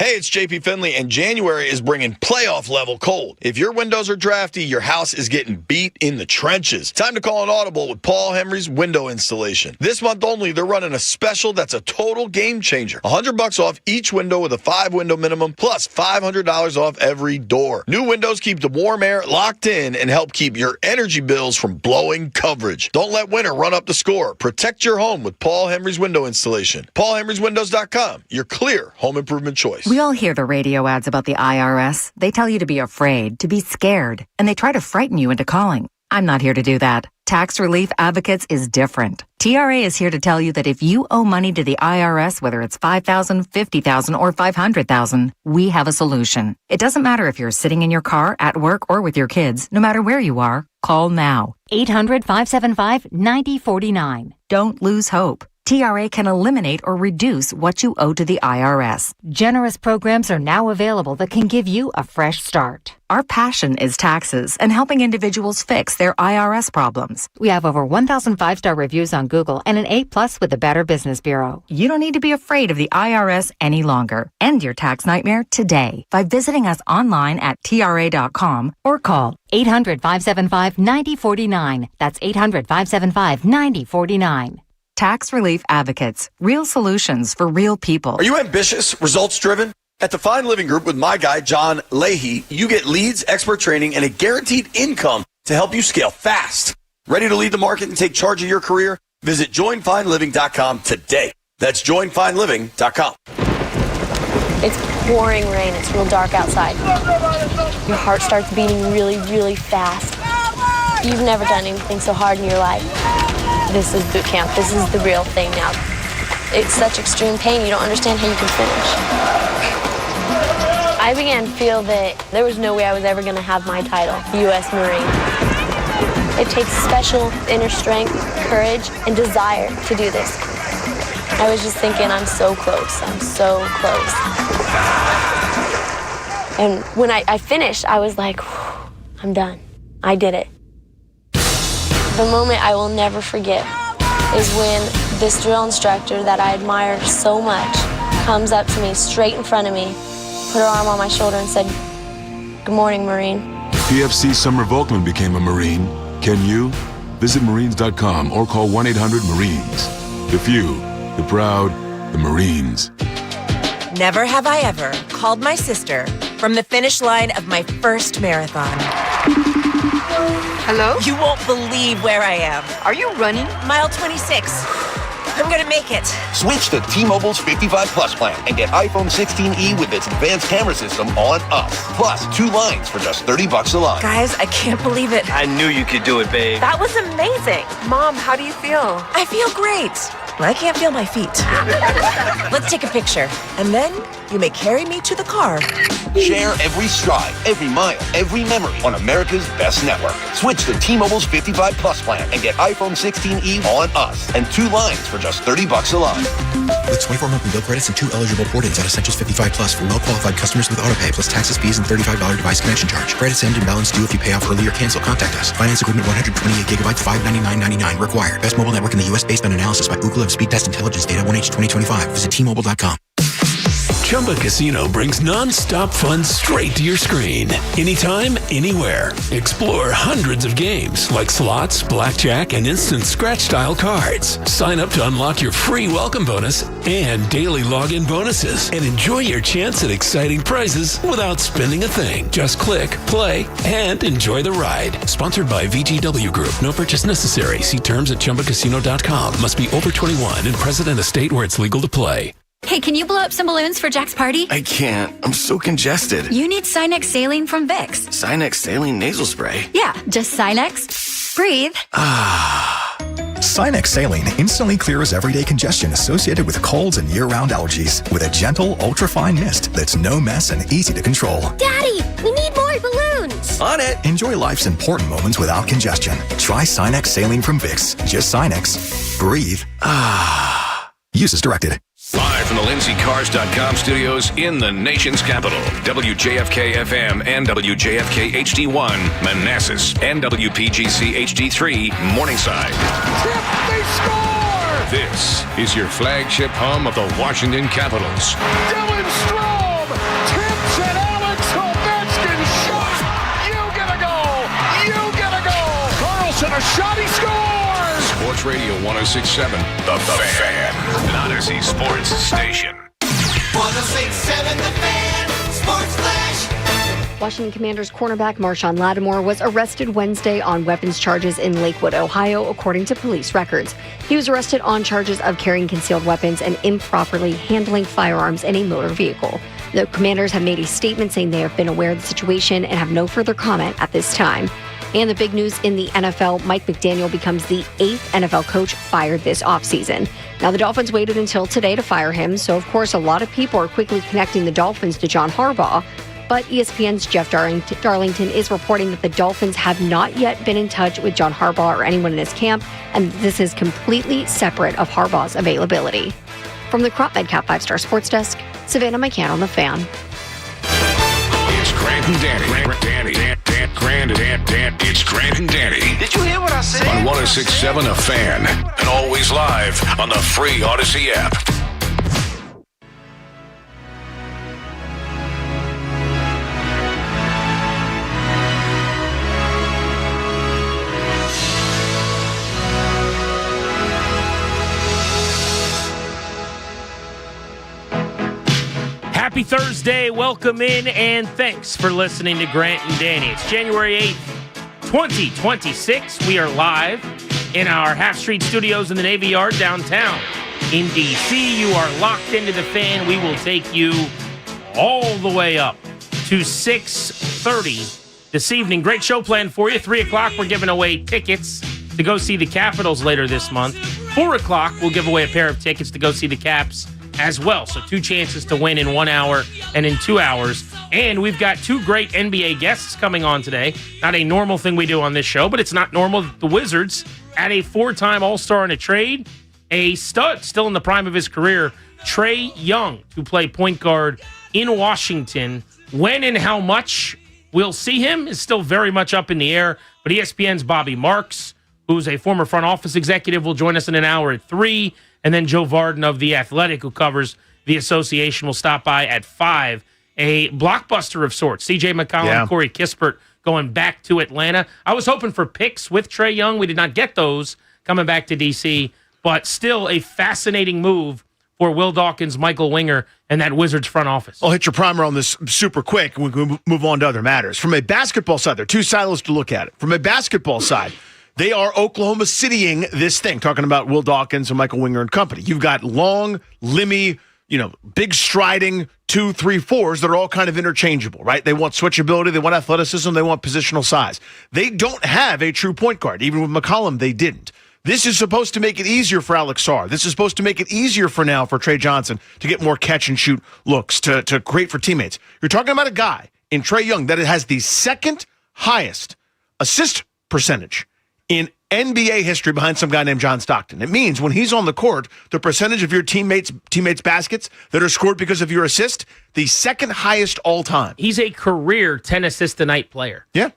Hey, it's JP Finley, and January is bringing playoff level cold. If your windows are drafty, your house is getting beat in the trenches. Time to call an audible with Paul Henry's window installation. This month only, they're running a special that's a total game changer. $100 off each window with a 5-window minimum, plus $500 off every door. New windows keep the warm air locked in and help keep your energy bills from blowing coverage. Don't let winter run up the score. Protect your home with Paul Henry's window installation. PaulHenry'sWindows.com, your clear home improvement choice. We all hear the radio ads about the IRS. They tell you to be afraid, to be scared, and they try to frighten you into calling. I'm not here to do that. Tax Relief Advocates is different. TRA is here to tell you that if you owe money to the IRS, whether it's $5,000, $50,000, or $500,000, we have a solution. It doesn't matter if you're sitting in your car, at work, or with your kids. No matter where you are, call now. 800-575-9049. Don't lose hope. TRA can eliminate or reduce what you owe to the IRS. Generous programs are now available that can give you a fresh start. Our passion is taxes and helping individuals fix their IRS problems. We have over 1,000 5-star reviews on Google and an A+ with the Better Business Bureau. You don't need to be afraid of the IRS any longer. End your tax nightmare today by visiting us online at TRA.com or call 800-575-9049. That's 800-575-9049. Tax Relief Advocates. Real solutions for real people. Are you ambitious, results-driven? At the Fine Living Group with my guy, John Leahy, you get leads, expert training, and a guaranteed income to help you scale fast. Ready to lead the market and take charge of your career? Visit joinfineliving.com today. That's joinfineliving.com. It's pouring rain. It's real dark outside. Your heart starts beating really, really fast. You've never done anything so hard in your life. This is boot camp. This is the real thing now. It's such extreme pain, you don't understand how you can finish. I began to feel that there was no way I was ever going to have my title, U.S. Marine. It takes special inner strength, courage, and desire to do this. I was just thinking, I'm so close. I'm so close. And when I finished, I was like, I'm done. I did it. The moment I will never forget is when this drill instructor that I admire so much comes up to me straight in front of me, put her arm on my shoulder and said, "Good morning, Marine." PFC Summer Volkman became a Marine. Can you? Visit Marines.com or call 1-800-MARINES. The few, the proud, the Marines. Never have I ever called my sister from the finish line of my first marathon. Hello? You won't believe where I am. Are you running? Mile 26. I'm gonna make it. Switch to T-Mobile's 55 Plus plan and get iPhone 16e with its advanced camera system on us. Plus, 2 lines for just $30 a line. Guys, I can't believe it. I knew you could do it, babe. That was amazing. Mom, how do you feel? I feel great. I can't feel my feet. Let's take a picture. And then you may carry me to the car. Share every stride, every mile, every memory on America's best network. Switch to T-Mobile's 55 Plus plan and get iPhone 16e on us and 2 lines for just $30 a line. With 24 monthly bill credits and 2 eligible port-ins at Essentials 55 Plus for well-qualified customers with autopay plus taxes, fees, and $35 device connection charge. Credits end and balance due if you pay off early or cancel. Contact us. Finance agreement 128 gigabytes, $599.99 required. Best mobile network in the U.S. based on analysis by Ookla of Speed Test Intelligence data 1H 2025. Visit T-Mobile.com. Chumba Casino brings non-stop fun straight to your screen. Anytime, anywhere. Explore hundreds of games like slots, blackjack, and instant scratch-style cards. Sign up to unlock your free welcome bonus and daily login bonuses. And enjoy your chance at exciting prizes without spending a thing. Just click, play, and enjoy the ride. Sponsored by VGW Group. No purchase necessary. See terms at ChumbaCasino.com. Must be over 21 and present in a state where it's legal to play. Hey, can you blow up some balloons for Jack's party? I can't. I'm so congested. You need Sinex Saline from Vicks. Sinex Saline Nasal Spray? Yeah, just Sinex. Breathe. Sinex Saline instantly clears everyday congestion associated with colds and year-round allergies with a gentle, ultra-fine mist that's no mess and easy to control. Daddy, we need more balloons. On it. Enjoy life's important moments without congestion. Try Sinex Saline from Vicks. Just Sinex. Breathe. Use as directed. Live from the LindsayCars.com studios in the nation's capital, WJFK-FM and WJFK-HD1, Manassas, and WPGC HD3, Morningside. They score! This is your flagship home of the Washington Capitals. Dylan Strome shot, he scores! Sports Radio 106.7, The Fan. An Odyssey Sports Station. 106.7 The Fan, Sports Flash. Washington Commanders cornerback Marshawn Lattimore was arrested Wednesday on weapons charges in Lakewood, Ohio, according to police records. He was arrested on charges of carrying concealed weapons and improperly handling firearms in a motor vehicle. The Commanders have made a statement saying they have been aware of the situation and have no further comment at this time. And the big news in the NFL, Mike McDaniel becomes the 8th NFL coach fired this offseason. Now, the Dolphins waited until today to fire him, so of course a lot of people are quickly connecting the Dolphins to John Harbaugh. But ESPN's Jeff Darlington is reporting that the Dolphins have not yet been in touch with John Harbaugh or anyone in his camp, and this is completely separate of Harbaugh's availability. From the Crop Medcap 5-Star Sports Desk, Savannah McCann on The Fan. It's Grant and Danny. It's Grant and Danny. Did you hear what I said? On 106.7 The Fan. And always live on the free Odyssey app. Happy Thursday, welcome in, and thanks for listening to Grant and Danny. It's January 8th, 2026. We are live in our Half Street Studios in the Navy Yard downtown in D.C. You are locked into The Fan. We will take you all the way up to 6:30 this evening. Great show planned for you. 3 o'clock, we're giving away tickets to go see the Capitals later this month. 4 o'clock, we'll give away a pair of tickets to go see the Caps as well. So 2 chances to win in 1 hour and in 2 hours. And we've got 2 great NBA guests coming on today. Not a normal thing we do on this show, but it's not normal that the Wizards add a 4-time All-Star in a trade, a stud still in the prime of his career, Trae Young, to play point guard in Washington. When and how much we'll see him is still very much up in the air, but ESPN's Bobby Marks, who's a former front office executive, will join us in an hour at 3. And then Joe Varden of The Athletic, who covers the association, will stop by at 5. A blockbuster of sorts. C.J. McCollum, Corey Kispert going back to Atlanta. I was hoping for picks with Trae Young. We did not get those coming back to D.C., but still a fascinating move for Will Dawkins, Michael Winger, and that Wizards front office. I'll hit your primer on this super quick, and we can move on to other matters. From a basketball side, there are 2 silos to look at it. From a basketball side, they are Oklahoma Citying this thing, talking about Will Dawkins and Michael Winger and company. You've got long, limmy, big striding 2, 3, 4s that are all kind of interchangeable, right? They want switchability, they want athleticism, they want positional size. They don't have a true point guard. Even with McCollum, they didn't. This is supposed to make it easier for Alex Sarr. This is supposed to make it easier for Trey Johnson to get more catch-and-shoot looks, to create for teammates. You're talking about a guy in Trae Young that has the second highest assist percentage in NBA history behind some guy named John Stockton. It means when he's on the court, the percentage of your teammates' baskets that are scored because of your assist, the second highest all time. He's a career 10 assist a night player. Yeah.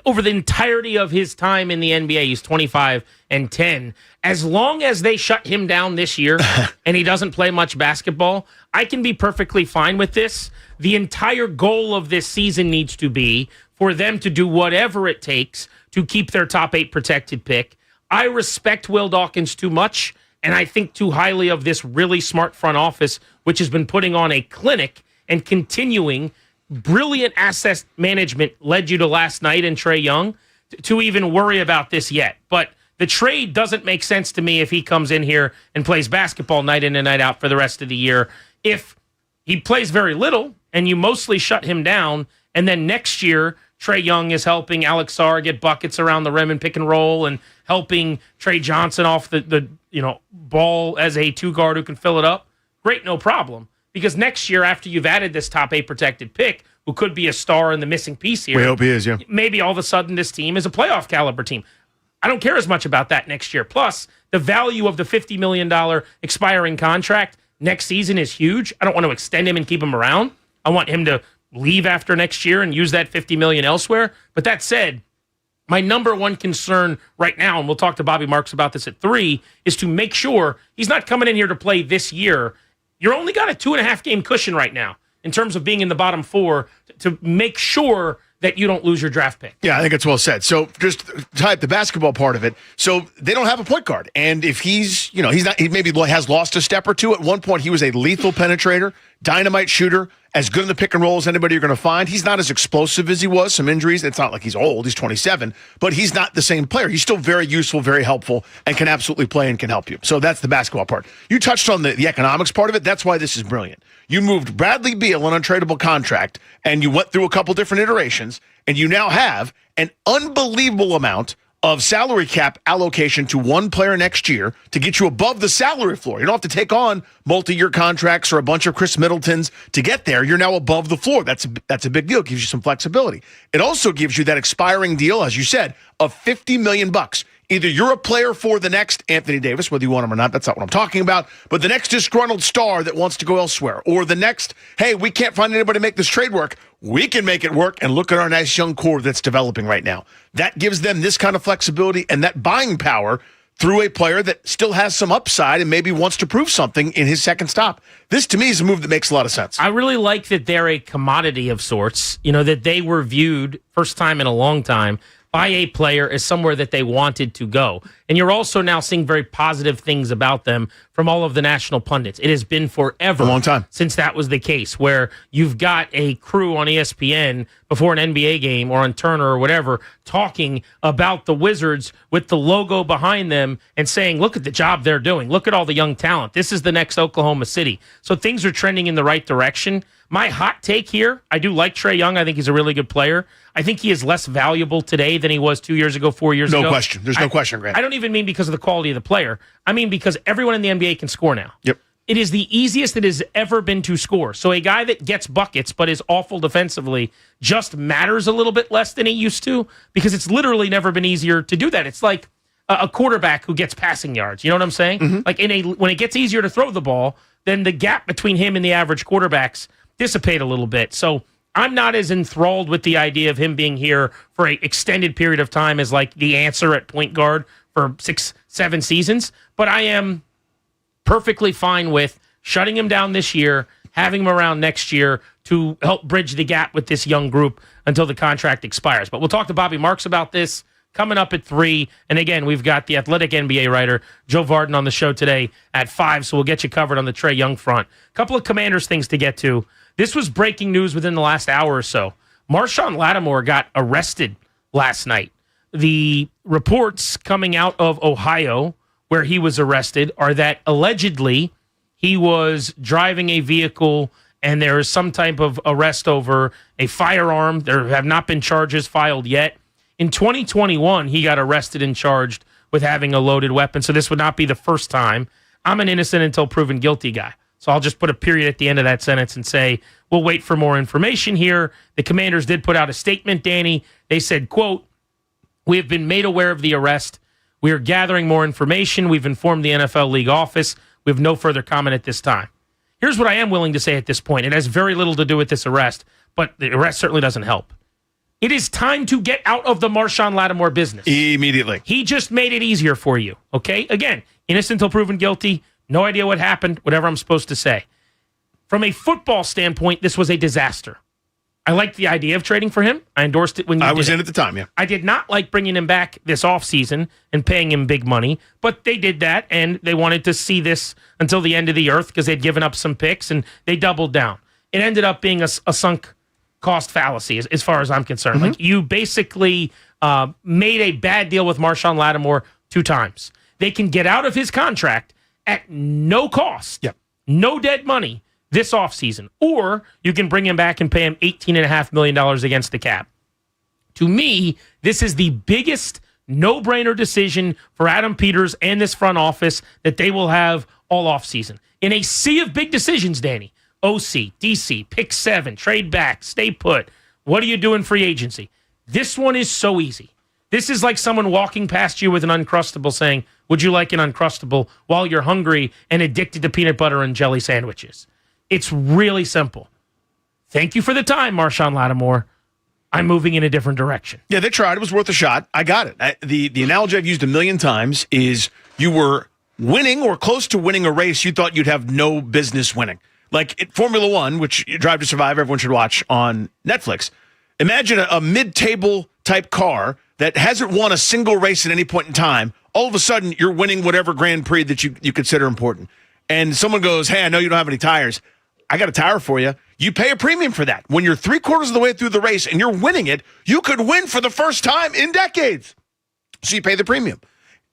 Over the entirety of his time in the NBA, he's 25 and 10. As long as they shut him down this year and he doesn't play much basketball, I can be perfectly fine with this. The entire goal of this season needs to be for them to do whatever it takes to keep their top 8 protected pick. I respect Will Dawkins too much, and I think too highly of this really smart front office, which has been putting on a clinic and continuing. Brilliant asset management led you to last night in Trae Young to even worry about this yet. But the trade doesn't make sense to me if he comes in here and plays basketball night in and night out for the rest of the year. If he plays very little and you mostly shut him down, and then next year Trae Young is helping Alex Sarr get buckets around the rim and pick and roll, and helping Trae Johnson off the ball as a 2 guard who can fill it up. Great, no problem. Because next year, after you've added this top 8 protected pick, who could be a star and the missing piece here, we hope he is, yeah. Maybe all of a sudden this team is a playoff caliber team. I don't care as much about that next year. Plus, the value of the $50 million expiring contract next season is huge. I don't want to extend him and keep him around. I want him to leave after next year and use that $50 million elsewhere. But that said, my number one concern right now, and we'll talk to Bobby Marks about this at 3, is to make sure he's not coming in here to play this year. You're only got a 2.5 game cushion right now in terms of being in the bottom 4 to make sure that you don't lose your draft pick. Yeah, I think it's well said. So just type the basketball part of it. So they don't have a point guard. And if he's not, he maybe has lost a step or two. At one point, he was a lethal penetrator, dynamite shooter, as good in the pick and roll as anybody you're going to find. He's not as explosive as he was. Some injuries. It's not like he's old. He's 27, but he's not the same player. He's still very useful, very helpful, and can absolutely play and can help you. So that's the basketball part. You touched on the economics part of it. That's why this is brilliant. You moved Bradley Beal an untradeable contract, and you went through a couple different iterations, and you now have an unbelievable amount of salary cap allocation to one player next year to get you above the salary floor. You don't have to take on multi-year contracts or a bunch of Chris Middletons to get there. You're now above the floor. That's a big deal. It gives you some flexibility. It also gives you that expiring deal, as you said, of $50 million. Either you're a player for the next Anthony Davis, whether you want him or not, that's not what I'm talking about, but the next disgruntled star that wants to go elsewhere, or the next, hey, we can't find anybody to make this trade work. We can make it work, and look at our nice young core that's developing right now. That gives them this kind of flexibility and that buying power through a player that still has some upside and maybe wants to prove something in his second stop. This, to me, is a move that makes a lot of sense. I really like that they're a commodity of sorts, that they were viewed first time in a long time by a player as somewhere that they wanted to go. And you're also now seeing very positive things about them from all of the national pundits. It has been forever, a long time, since that was the case, where you've got a crew on ESPN before an NBA game or on Turner or whatever talking about the Wizards with the logo behind them and saying, look at the job they're doing. Look at all the young talent. This is the next Oklahoma City. So things are trending in the right direction. My hot take here, I do like Trae Young. I think he's a really good player. I think he is less valuable today than he was 2 years ago, 4 years ago. No question. There's no question, Grant. I don't even mean because of the quality of the player. I mean because everyone in the NBA can score now. Yep. It is the easiest it has ever been to score. So a guy that gets buckets but is awful defensively just matters a little bit less than he used to, because it's literally never been easier to do that. It's like a quarterback who gets passing yards. You know what I'm saying? Mm-hmm. Like when it gets easier to throw the ball, then the gap between him and the average quarterbacks dissipate a little bit. So I'm not as enthralled with the idea of him being here for an extended period of time as like the answer at point guard for 6-7 seasons. But I am perfectly fine with shutting him down this year, having him around next year to help bridge the gap with this young group until the contract expires. But we'll talk to Bobby Marks about this coming up at 3. And again, we've got the Athletic NBA writer Joe Vardon on the show today at 5, so we'll get you covered on the Trae Young front. A couple of Commanders things to get to. This was breaking news within the last hour or so. Marshon Lattimore got arrested last night. The reports coming out of Ohio, where he was arrested, are that allegedly he was driving a vehicle and there is some type of arrest over a firearm. There have not been charges filed yet. In 2021, he got arrested and charged with having a loaded weapon, so this would not be the first time. I'm an innocent until proven guilty guy. So I'll just put a period at the end of that sentence and say, we'll wait for more information here. The Commanders did put out a statement, Danny. They said, quote, "We have been made aware of the arrest. We are gathering more information. We've informed the NFL League office. We have no further comment at this time." Here's what I am willing to say at this point. It has very little to do with this arrest, but the arrest certainly doesn't help. It is time to get out of the Marshon Lattimore business. Immediately. He just made it easier for you, okay? Again, innocent until proven guilty. No idea what happened, whatever I'm supposed to say. From a football standpoint, this was a disaster. I liked the idea of trading for him. I endorsed it when you did. I was in at the time, yeah. I did not like bringing him back this offseason and paying him big money, but they did that, and they wanted to see this until the end of the earth because they'd given up some picks, and they doubled down. It ended up being a sunk cost fallacy as far as I'm concerned. Mm-hmm. Like, you basically made a bad deal with Marshon Lattimore 2 times. They can get out of his contract at no cost, no dead money this offseason, or you can bring him back and pay him $18.5 million against the cap. To me, this is the biggest no-brainer decision for Adam Peters and this front office that they will have all offseason. In a sea of big decisions, Danny, OC, DC, pick 7, trade back, stay put. What are you doing free agency? This one is so easy. This is like someone walking past you with an Uncrustable saying, would you like an Uncrustable, while you're hungry and addicted to peanut butter and jelly sandwiches. It's really simple. Thank you for the time, Marshon Lattimore. I'm moving in a different direction. Yeah, they tried. It was worth a shot. I got it. The analogy I've used a million times is you were winning or close to winning a race you thought you'd have no business winning. Like Formula One, which Drive to Survive, everyone should watch on Netflix. Imagine a mid-table type car that hasn't won a single race at any point in time. All of a sudden, you're winning whatever Grand Prix that you consider important. And someone goes, hey, I know you don't have any tires. I got a tire for you. You pay a premium for that. When you're 3/4 of the way through the race and you're winning it, you could win for the first time in decades. So you pay the premium.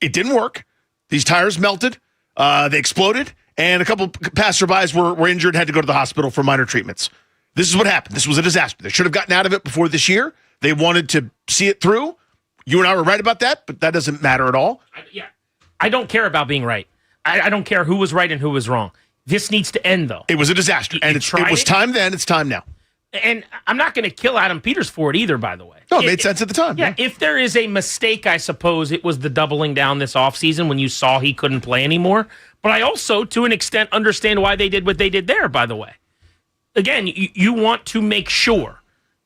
It didn't work. These tires melted. They exploded. And a couple passerbys were injured, had to go to the hospital for minor treatments. This is what happened. This was a disaster. They should have gotten out of it before this year. They wanted to see it through. You and I were right about that, but that doesn't matter at all. I don't care about being right. I don't care who was right and who was wrong. This needs to end, though. It was a disaster. And it was time then. It's time now. And I'm not going to kill Adam Peters for it either, by the way. No, it made sense at the time. Yeah, if there is a mistake, I suppose it was the doubling down this offseason when you saw he couldn't play anymore. But I also, to an extent, understand why they did what they did there, by the way. Again, you want to make sure.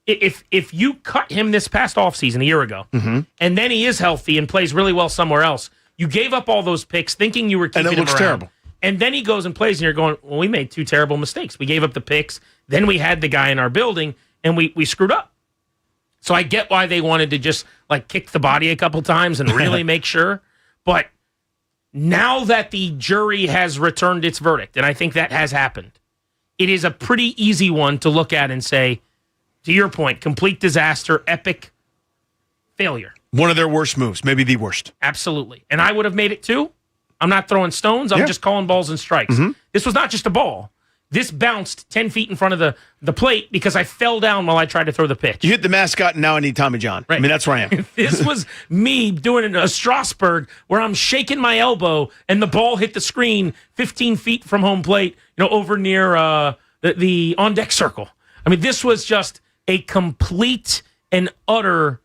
If you cut him this past offseason a year ago, and then he is healthy and plays really well somewhere else, you gave up all those picks thinking you were keeping him around. And it looks terrible. And then he goes and plays, and you're going, well, we made two terrible mistakes. We gave up the picks, then we had the guy in our building, and we screwed up. So I get why they wanted to just like kick the body a couple times and really make sure. But now that the jury has returned its verdict, and I think that has happened, it is a pretty easy one to look at and say, to your point, complete disaster, epic failure. One of their worst moves, maybe the worst. Absolutely. And I would have made it too. I'm not throwing stones. I'm just calling balls and strikes. This was not just a ball. This bounced 10 feet in front of the plate because I fell down while I tried to throw the pitch. You hit the mascot, and now I need Tommy John. Right. I mean, that's where I am. This was me doing a Strasburg where I'm shaking my elbow, and the ball hit the screen 15 feet from home plate, over near the on-deck circle. I mean, this was just a complete and utter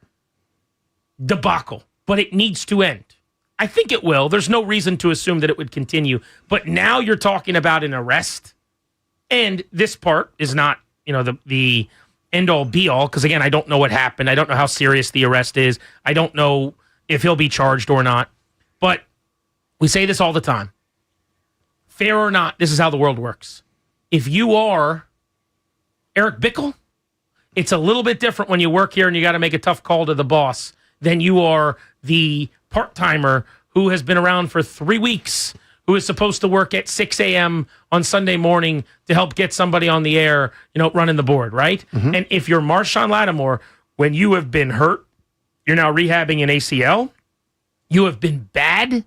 debacle, but it needs to end. I think it will. There's no reason to assume that it would continue. But now you're talking about an arrest. And this part is not, the end-all, be-all, because, again, I don't know what happened. I don't know how serious the arrest is. I don't know if he'll be charged or not. But we say this all the time. Fair or not, this is how the world works. If you are Eric Bickel, it's a little bit different when you work here and you got to make a tough call to the boss than you are the part-timer who has been around for 3 weeks, who is supposed to work at 6 a.m. on Sunday morning to help get somebody on the air, running the board, right? And if you're Marshawn Lattimore, when you have been hurt, you're now rehabbing an ACL, you have been bad,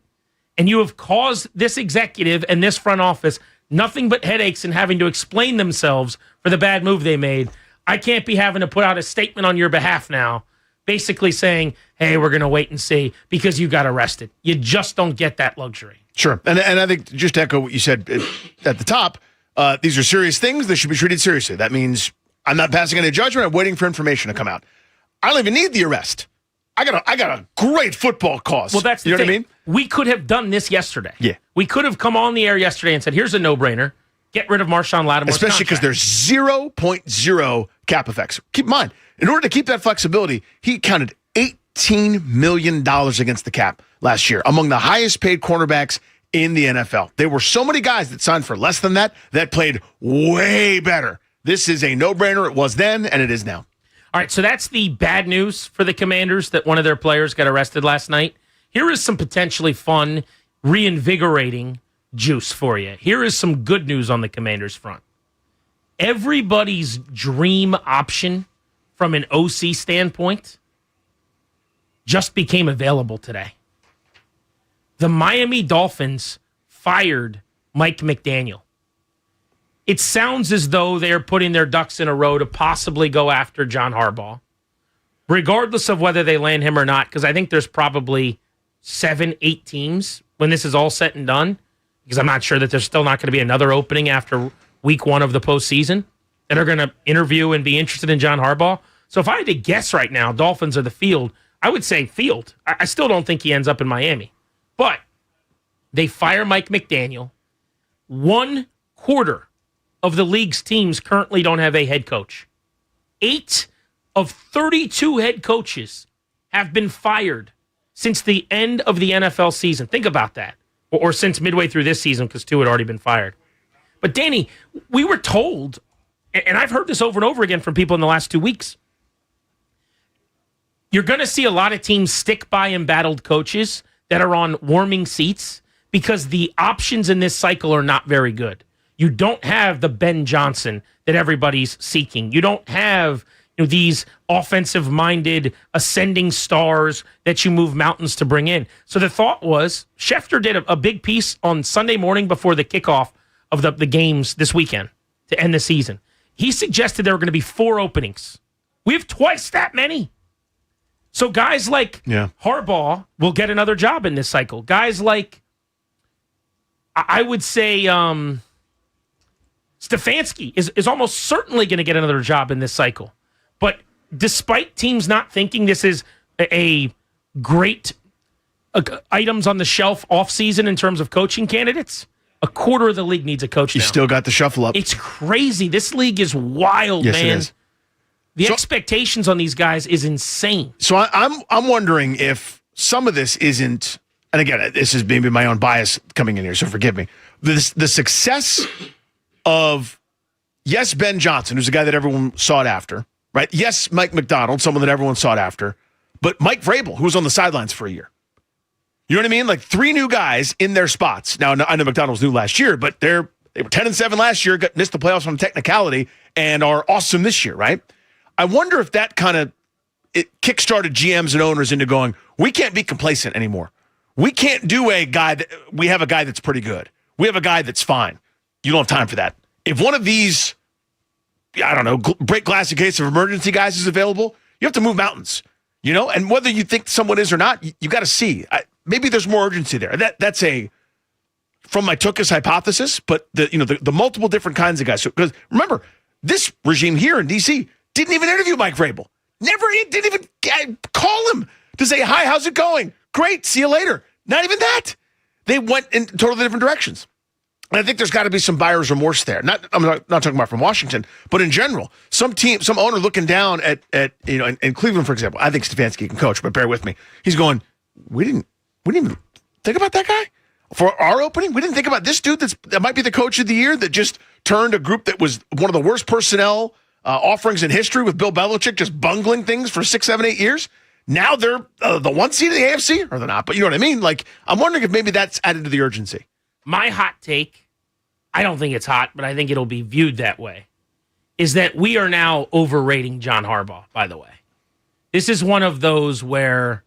and you have caused this executive and this front office nothing but headaches and having to explain themselves for the bad move they made. I can't be having to put out a statement on your behalf now, basically saying, hey, we're going to wait and see because you got arrested. You just don't get that luxury. Sure. And I think, just to echo what you said at the top, these are serious things. They should be treated seriously. That means I'm not passing any judgment. I'm waiting for information to come out. I don't even need the arrest. I got a great football cause. Well, that's the thing. thing. What I mean? We could have done this yesterday. Yeah. We could have come on the air yesterday and said, here's a no-brainer. Get rid of Marshawn Lattimore's Especially because there's 0.0 cap effects. Keep in mind, in order to keep that flexibility, he counted $18 million against the cap last year, among the highest paid cornerbacks in the NFL. There were so many guys that signed for less than that played way better. This is a no-brainer. It was then, and it is now. All right, so that's the bad news for the Commanders, that one of their players got arrested last night. Here is some potentially fun, reinvigorating juice for you. Here is some good news on the Commanders front. Everybody's dream option from an OC standpoint just became available today. The Miami Dolphins fired Mike McDaniel. It sounds as though they're putting their ducks in a row to possibly go after John Harbaugh, regardless of whether they land him or not, because I think there's probably 7-8 teams when this is all said and done, because I'm not sure that there's still not going to be another opening after week 1 of the postseason that are going to interview and be interested in John Harbaugh. So if I had to guess right now, Dolphins are the field, I would say field. I still don't think he ends up in Miami. But they fire Mike McDaniel. 1/4 of the league's teams currently don't have a head coach. 8 of 32 head coaches have been fired since the end of the NFL season. Think about that. Or since midway through this season, because 2 had already been fired. But Danny, we were told, and I've heard this over and over again from people in the last 2 weeks, You're going to see a lot of teams stick by embattled coaches that are on warming seats because the options in this cycle are not very good. You don't have the Ben Johnson that everybody's seeking. You don't have these offensive-minded ascending stars that you move mountains to bring in. So the thought was, Schefter did a big piece on Sunday morning before the kickoff of the games this weekend to end the season. He suggested there were going to be 4 openings. We have twice that many. So guys like Harbaugh will get another job in this cycle. Guys like, I would say, Stefanski is almost certainly going to get another job in this cycle. But despite teams not thinking this is a great items on the shelf offseason in terms of coaching candidates, a quarter of the league needs a coach now. You still got the shuffle up. It's crazy. This league is wild, yes, man. It is. The expectations on these guys is insane. So I'm wondering if some of this isn't, and again, this is maybe my own bias coming in here, so forgive me. The success of, yes, Ben Johnson, who's a guy that everyone sought after, right? Yes, Mike McDonald, someone that everyone sought after, but Mike Vrabel, who was on the sidelines for a year. You know what I mean? Like 3 new guys in their spots. Now, I know McDonald was new last year, but they were 10-7 last year, missed the playoffs on technicality, and are awesome this year, right? I wonder if that kind of kickstarted GMs and owners into going, we can't be complacent anymore. We can't do we have a guy that's pretty good. We have a guy that's fine. You don't have time for that. If one of these, I don't know, break glass in case of emergency guys is available, you have to move mountains, and whether you think someone is or not, you got to see. Maybe there's more urgency there. That's from my Tuchus hypothesis, but the multiple different kinds of guys. Because remember, this regime here in D.C. didn't even interview Mike Vrabel. Didn't even call him to say, hi, how's it going? Great, see you later. Not even that. They went in totally different directions. And I think there's got to be some buyer's remorse there. I'm not talking about from Washington, but in general, some owner looking down at in Cleveland, for example. I think Stefanski can coach, but bear with me. He's going, we didn't even think about that guy for our opening. We didn't think about this dude that might be the coach of the year that just turned a group that was one of the worst personnel offerings in history with Bill Belichick just bungling things for 6, 7, 8 years. Now they're the 1 seed in the AFC, or they're not, but you know what I mean? Like, I'm wondering if maybe that's added to the urgency. My hot take, I don't think it's hot, but I think it'll be viewed that way, is that we are now overrating John Harbaugh, by the way. This is one of those where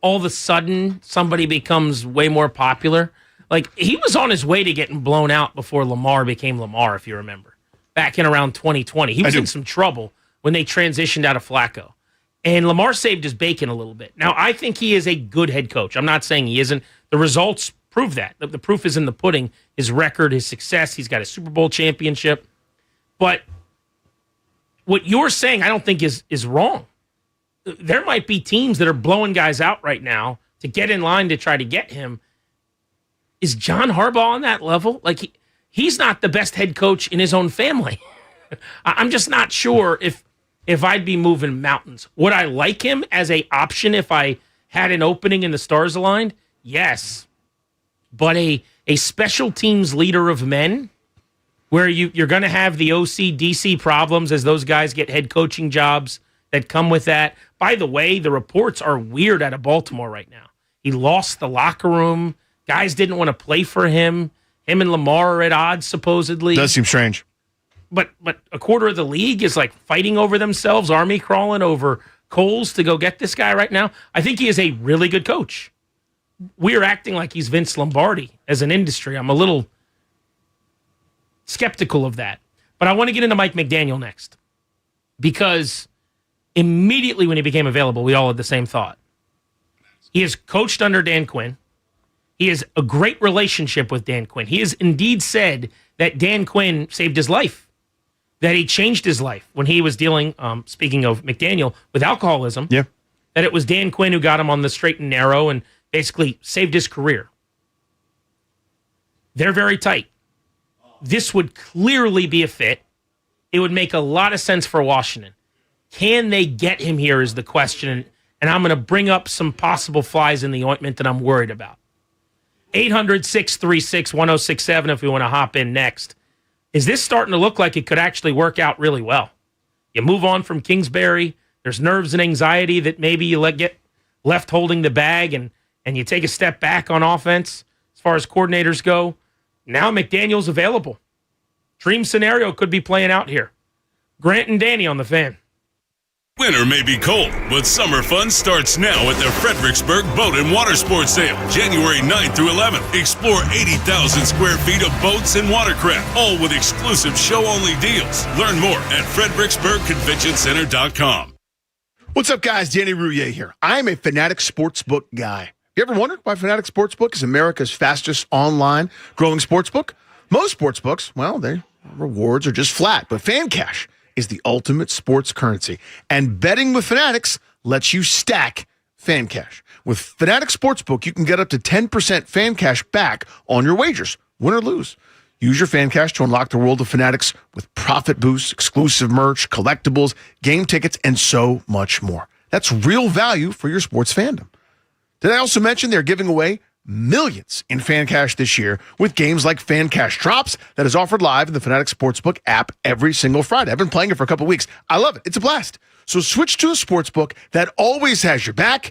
all of a sudden somebody becomes way more popular. Like, he was on his way to getting blown out before Lamar became Lamar, if you remember. Back in around 2020. He was in some trouble when they transitioned out of Flacco. And Lamar saved his bacon a little bit. Now, I think he is a good head coach. I'm not saying he isn't. The results prove that. The proof is in the pudding. His record, his success. He's got a Super Bowl championship. But what you're saying, I don't think is wrong. There might be teams that are blowing guys out right now to get in line to try to get him. Is John Harbaugh on that level? Like, he's not the best head coach in his own family. I'm just not sure if I'd be moving mountains. Would I like him as an option if I had an opening and the stars aligned? Yes. But a special teams leader of men, where you're going to have the OC, DC problems as those guys get head coaching jobs that come with that. By the way, the reports are weird out of Baltimore right now. He lost the locker room. Guys didn't want to play for him. Him and Lamar are at odds, supposedly. Does seem strange. But a quarter of the league is like fighting over themselves, army crawling over coals to go get this guy right now. I think he is a really good coach. We're acting like he's Vince Lombardi as an industry. I'm a little skeptical of that. But I want to get into Mike McDaniel next, because immediately when he became available, we all had the same thought. He has coached under Dan Quinn. He has a great relationship with Dan Quinn. He has indeed said that Dan Quinn saved his life, that he changed his life when he was dealing, speaking of McDaniel, with alcoholism. Yeah. That it was Dan Quinn who got him on the straight and narrow and basically saved his career. They're very tight. This would clearly be a fit. It would make a lot of sense for Washington. Can they get him here is the question, and I'm going to bring up some possible flies in the ointment that I'm worried about. 800-636-1067 if we want to hop in next. Is this starting to look like it could actually work out really well? You move on from Kingsbury, There's nerves and anxiety that maybe you get left holding the bag and you take a step back on offense as far as coordinators go. Now McDaniel's available. Dream scenario could be playing out here. Grant and Danny on the Fan. Winter may be cold, but summer fun starts now at the Fredericksburg Boat and Water Sports Sale, January 9th through 11th. Explore 80,000 square feet of boats and watercraft, all with exclusive show-only deals. Learn more at FredericksburgConventionCenter.com. What's up, guys? Danny Rouillet here. I'm a Fanatic Sportsbook guy. You ever wondered why Fanatic Sportsbook is America's fastest online growing sportsbook? Most sportsbooks, well, their rewards are just flat, but FanCash is the ultimate sports currency. And betting with Fanatics lets you stack FanCash. With Fanatic Sportsbook, you can get up to 10% FanCash back on your wagers, win or lose. Use your FanCash to unlock the world of Fanatics with profit boosts, exclusive merch, collectibles, game tickets, and so much more. That's real value for your sports fandom. Did I also mention they're giving away millions in FanCash this year with games like FanCash Drops that is offered live in the Fanatic Sportsbook app every single Friday. I've been playing it for a couple of weeks. I love it. It's a blast. So switch to a sportsbook that always has your back.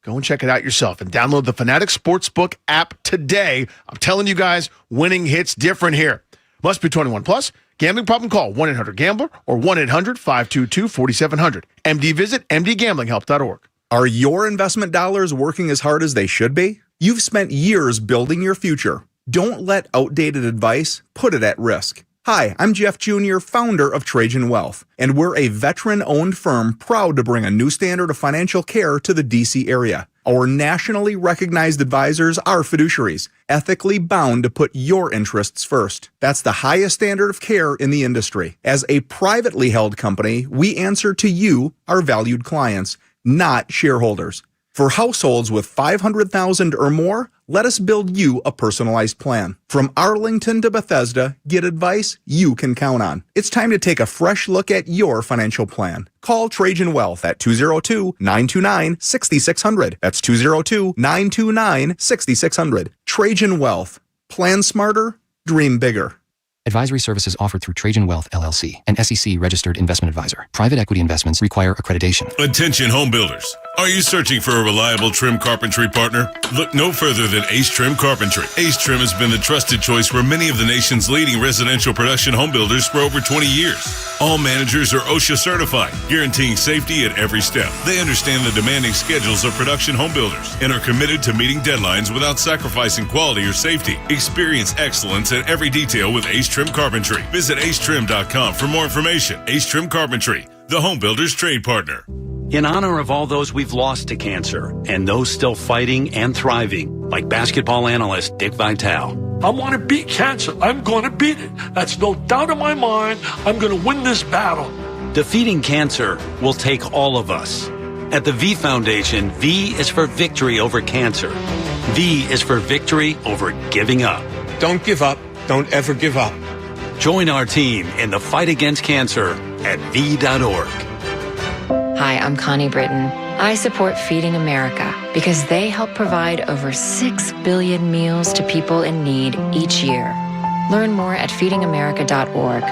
Go and check it out yourself and download the Fanatic Sportsbook app today. I'm telling you guys, winning hits different here. Must be 21 plus. Gambling problem? Call 1-800-GAMBLER or 1-800-522-4700. MD visit mdgamblinghelp.org. Are your investment dollars working as hard as they should be? You've spent years building your future. Don't let outdated advice put it at risk. Hi, I'm Jeff Jr., founder of Trajan Wealth, and we're a veteran-owned firm proud to bring a new standard of financial care to the D.C. area. Our nationally recognized advisors are fiduciaries, ethically bound to put your interests first. That's the highest standard of care in the industry. As a privately held company, we answer to you, our valued clients, not shareholders. For households with $500,000 or more, let us build you a personalized plan. From Arlington to Bethesda, get advice you can count on. It's time to take a fresh look at your financial plan. Call Trajan Wealth at 202-929-6600. That's 202-929-6600. Trajan Wealth. Plan smarter, dream bigger. Advisory services offered through Trajan Wealth, LLC, an SEC-registered investment advisor. Private equity investments require accreditation. Attention home builders. Are you searching for a reliable trim carpentry partner? Look no further than Ace Trim Carpentry. Ace Trim has been the trusted choice for many of the nation's leading residential production home builders for over 20 years. All managers are OSHA certified, guaranteeing safety at every step. They understand the demanding schedules of production home builders and are committed to meeting deadlines without sacrificing quality or safety. Experience excellence at every detail with Ace Trim Carpentry. Visit acetrim.com for more information. Ace Trim Carpentry, the home builder's trade partner. In honor of all those we've lost to cancer and those still fighting and thriving, like basketball analyst Dick Vitale. I want to beat cancer. I'm going to beat it. That's no doubt in my mind. I'm going to win this battle. Defeating cancer will take all of us. At the V Foundation, V is for victory over cancer. V is for victory over giving up. Don't give up. Don't ever give up. Join our team in the fight against cancer at V.org. Hi, I'm Connie Britton. I support Feeding America because they help provide over 6 billion meals to people in need each year. Learn more at feedingamerica.org.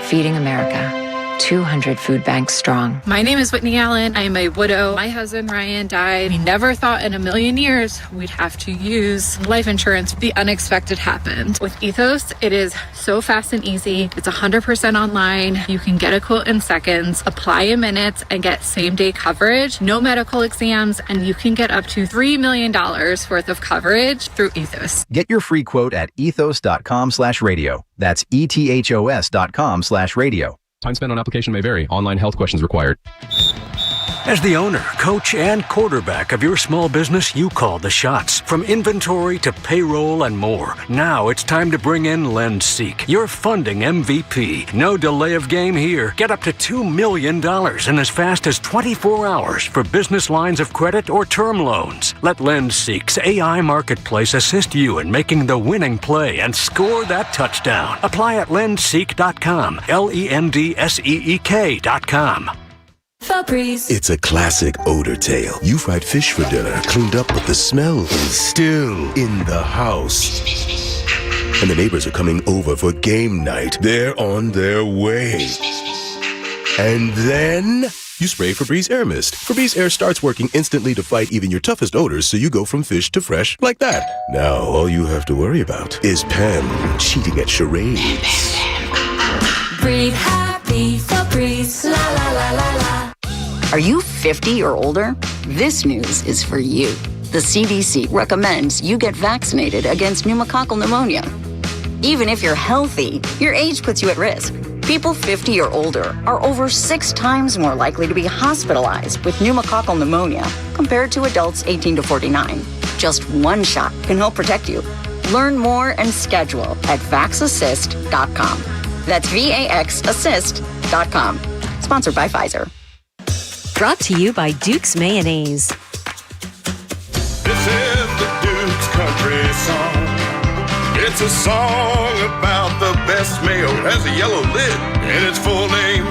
Feeding America. 200 food banks strong. My name is Whitney Allen. I am a widow. My husband, Ryan, died. We never thought in a million years we'd have to use life insurance. The unexpected happened. With Ethos, it is so fast and easy. It's 100% online. You can get a quote in seconds, apply in minutes, and get same-day coverage, no medical exams, and you can get up to $3 million worth of coverage through Ethos. Get your free quote at ethos.com/radio. That's ethos.com/radio. Time spent on application may vary. Online health questions required. As the owner, coach, and quarterback of your small business, you call the shots. From inventory to payroll and more. Now it's time to bring in LendSeek, your funding MVP. No delay of game here. Get up to $2 million in as fast as 24 hours for business lines of credit or term loans. Let LendSeek's AI marketplace assist you in making the winning play and score that touchdown. Apply at lendseek.com. LENDSEEK.com. Febreze. It's a classic odor tale. You fried fish for dinner, cleaned up, but the smell is still in the house. And the neighbors are coming over for game night. They're on their way. And then You spray Febreze Air Mist. Febreze Air starts working instantly to fight even your toughest odors, so you go from fish to fresh like that. Now, all you have to worry about is Pam cheating at charades. Breathe happy, Febreze, la la la la la. Are you 50 or older? This news is for you. The CDC recommends you get vaccinated against pneumococcal pneumonia. Even if you're healthy, your age puts you at risk. People 50 or older are over 6 times more likely to be hospitalized with pneumococcal pneumonia compared to adults 18 to 49. Just one shot can help protect you. Learn more and schedule at vaxassist.com. That's VAXassist.com. Sponsored by Pfizer. Brought to you by Duke's Mayonnaise. This is the Duke's Country Song. It's a song about the best mayo. It has a yellow lid, and its full name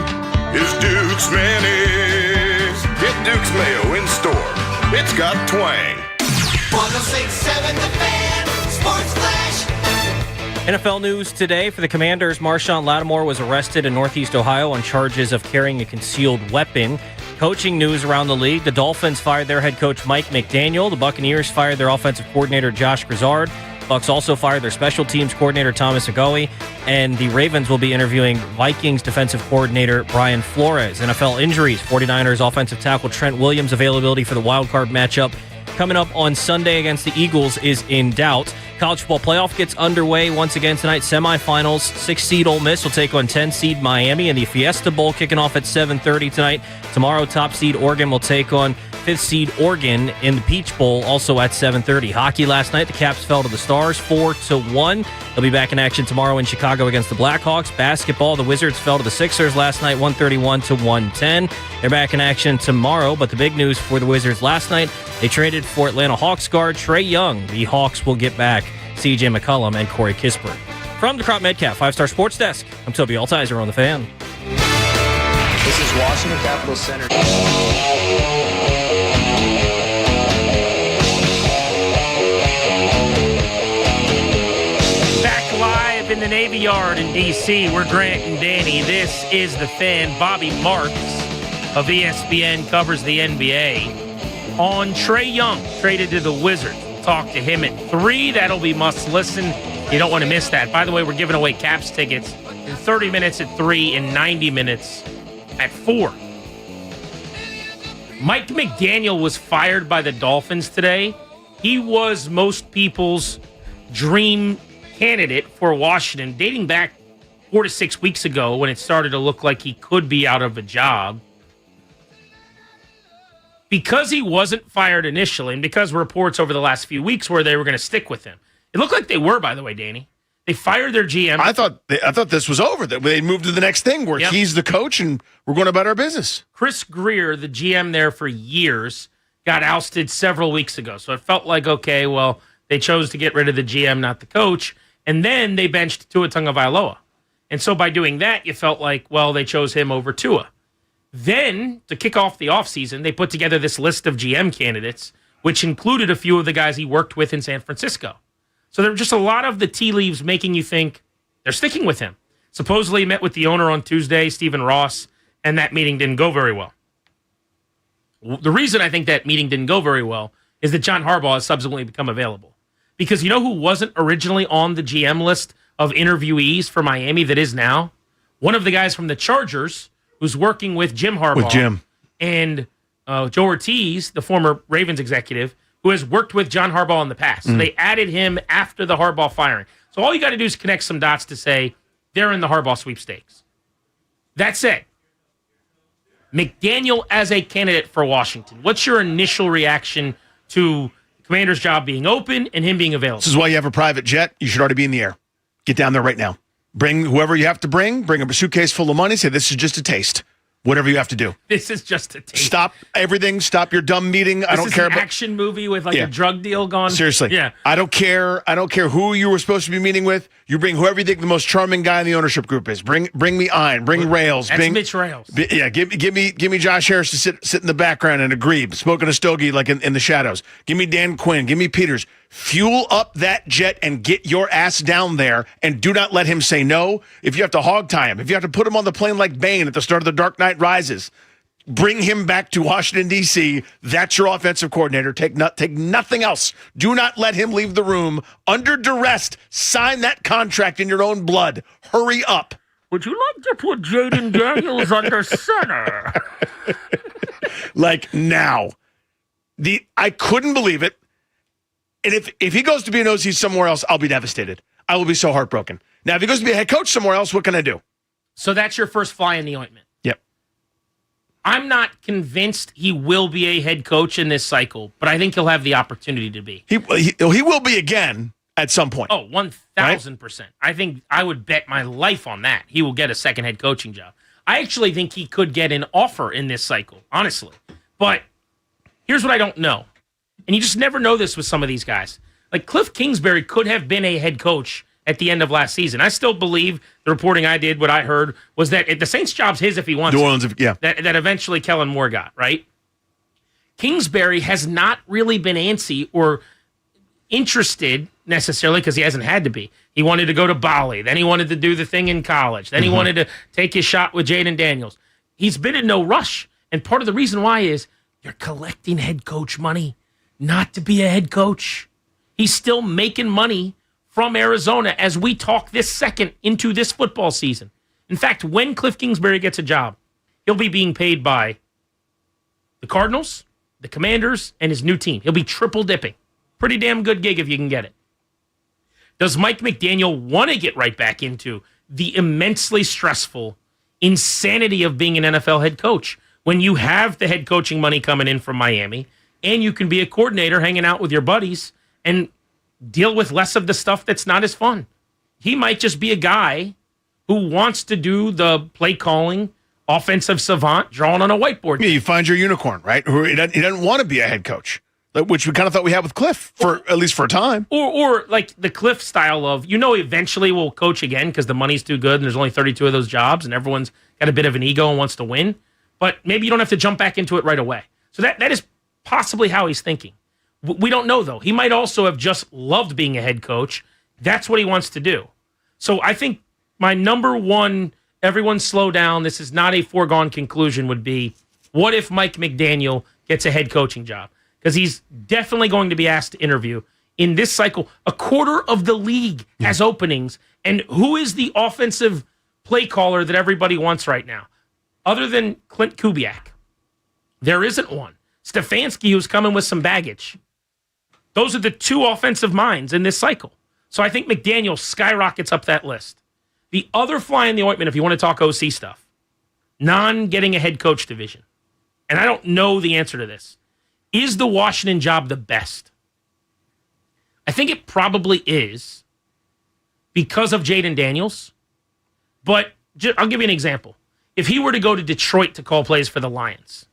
is Duke's Mayonnaise. Get Duke's Mayo in store. It's got twang. 106.7 The Fan, Sports Flash. NFL news today for the Commanders. Marshawn Lattimore was arrested in Northeast Ohio on charges of carrying a concealed weapon. Coaching news around the league. The Dolphins fired their head coach Mike McDaniel. The Buccaneers fired their offensive coordinator Josh Grizzard. Bucs also fired their special teams coordinator Thomas Agoe. And the Ravens will be interviewing Vikings defensive coordinator Brian Flores. NFL injuries. 49ers offensive tackle Trent Williams' availability for the wild card matchup coming up on Sunday against the Eagles is in doubt. College football playoff gets underway once again tonight. Semifinals, 6th seed Ole Miss will take on 10th seed Miami in the Fiesta Bowl kicking off at 7:30 tonight. Tomorrow, top seed Oregon will take on 5th seed Oregon in the Peach Bowl, also at 7:30. Hockey last night, the Caps fell to the Stars 4-1. They'll be back in action tomorrow in Chicago against the Blackhawks. Basketball, the Wizards fell to the Sixers last night, 131-110. They're back in action tomorrow, but the big news for the Wizards last night, they traded for Atlanta Hawks guard Trae Young. The Hawks will get back CJ McCollum and Corey Kispert. From the Crop Metcalf 5-Star Sports Desk, I'm Toby Altizer on The Fan. This is Washington Capitol Center. Back live in the Navy Yard in D.C. We're Grant and Danny. This is The Fan. Bobby Marks of ESPN covers the NBA. On Trae Young, traded to the Wizards. We'll talk to him at 3. That'll be must listen. You don't want to miss that. By the way, we're giving away Caps tickets in 30 minutes at 3 and 90 minutes at 4. Mike McDaniel was fired by the Dolphins today. He was most people's dream candidate for Washington, dating back 4 to 6 weeks ago when it started to look like he could be out of a job. Because he wasn't fired initially, and because reports over the last few weeks were they were going to stick with him. It looked like they were, by the way, Danny. They fired their GM. I thought this was over. That they moved to the next thing where he's the coach and we're going about our business. Chris Greer, the GM there for years, got ousted several weeks ago. So it felt like, okay, well, they chose to get rid of the GM, not the coach. And then they benched Tua Tagovailoa. And so by doing that, you felt like, well, they chose him over Tua. Then, to kick off the offseason, they put together this list of GM candidates, which included a few of the guys he worked with in San Francisco. So there were just a lot of the tea leaves making you think they're sticking with him. Supposedly he met with the owner on Tuesday, Stephen Ross, and that meeting didn't go very well. The reason I think that meeting didn't go very well is that John Harbaugh has subsequently become available. Because you know who wasn't originally on the GM list of interviewees for Miami that is now? One of the guys from the Chargers who's working with Jim Harbaugh. With Jim. And Joe Ortiz, the former Ravens executive, who has worked with John Harbaugh in the past. So they added him after the Harbaugh firing. So all you got to do is connect some dots to say they're in the Harbaugh sweepstakes. That said, McDaniel as a candidate for Washington, what's your initial reaction to the Commander's job being open and him being available? This is why you have a private jet. You should already be in the air. Get down there right now. Bring whoever you have to bring a suitcase full of money. Say, this is just a taste. Whatever you have to do. This is just a taste. Stop everything. Stop your dumb meeting. I don't care about an action movie with a drug deal gone. Seriously. Yeah. I don't care who you were supposed to be meeting with. You bring whoever you think the most charming guy in the ownership group is. Bring me Ein. Bring Rails. That's Mitch Rails. Give me Josh Harris to sit in the background and agree, smoking a stogie like in the shadows. Give me Dan Quinn. Give me Peters. Fuel up that jet and get your ass down there, and do not let him say no. If you have to hog tie him, if you have to put him on the plane like Bane at the start of The Dark Knight Rises, Bring him back to Washington, D.C. That's your offensive coordinator. Take nothing else. Do not let him leave the room under duress. Sign that contract in your own blood. Hurry up. Would you like to put Jaden Daniels under center? Like now. I couldn't believe it. And if he goes to be an OC somewhere else, I'll be devastated. I will be so heartbroken. Now, if he goes to be a head coach somewhere else, what can I do? So that's your first fly in the ointment. Yep. I'm not convinced he will be a head coach in this cycle, but I think he'll have the opportunity to be. He will be again at some point. Oh, 1,000%. I think I would bet my life on that. He will get a second head coaching job. I actually think he could get an offer in this cycle, honestly. But here's what I don't know. And you just never know this with some of these guys. Like Cliff Kingsbury could have been a head coach at the end of last season. I still believe the reporting I did, what I heard, was that the Saints' job's his if he wants New Orleans, yeah. That eventually Kellen Moore got, right? Kingsbury has not really been antsy or interested necessarily because he hasn't had to be. He wanted to go to Bali. Then he wanted to do the thing in college. Then he wanted to take his shot with Jaden Daniels. He's been in no rush. And part of the reason why is you're collecting head coach money, not to be a head coach. He's still making money from Arizona as we talk this second into this football season. In fact, when Cliff Kingsbury gets a job, he'll be being paid by the Cardinals, the Commanders, and his new team. He'll be triple dipping. Pretty damn good gig if you can get it. Does Mike McDaniel want to get right back into the immensely stressful insanity of being an NFL head coach when you have the head coaching money coming in from Miami and you can be a coordinator hanging out with your buddies and deal with less of the stuff that's not as fun? He might just be a guy who wants to do the play calling, offensive savant, drawn on a whiteboard. Yeah, you find your unicorn, right? He doesn't want to be a head coach, which we kind of thought we had with Cliff, at least for a time. Or like the Cliff style of, eventually we'll coach again because the money's too good and there's only 32 of those jobs and everyone's got a bit of an ego and wants to win. But maybe you don't have to jump back into it right away. So that is possibly how he's thinking. We don't know, though. He might also have just loved being a head coach. That's what he wants to do. So I think my number one, everyone slow down, this is not a foregone conclusion, would be, what if Mike McDaniel gets a head coaching job? Because he's definitely going to be asked to interview. In this cycle, a quarter of the league has openings. And who is the offensive play caller that everybody wants right now? Other than Clint Kubiak, there isn't one. Stefanski, who's coming with some baggage. Those are the two offensive minds in this cycle. So I think McDaniel skyrockets up that list. The other fly in the ointment, if you want to talk OC stuff, non-getting a head coach division. And I don't know the answer to this. Is the Washington job the best? I think it probably is because of Jaden Daniels. But I'll give you an example. If he were to go to Detroit to call plays for the Lions,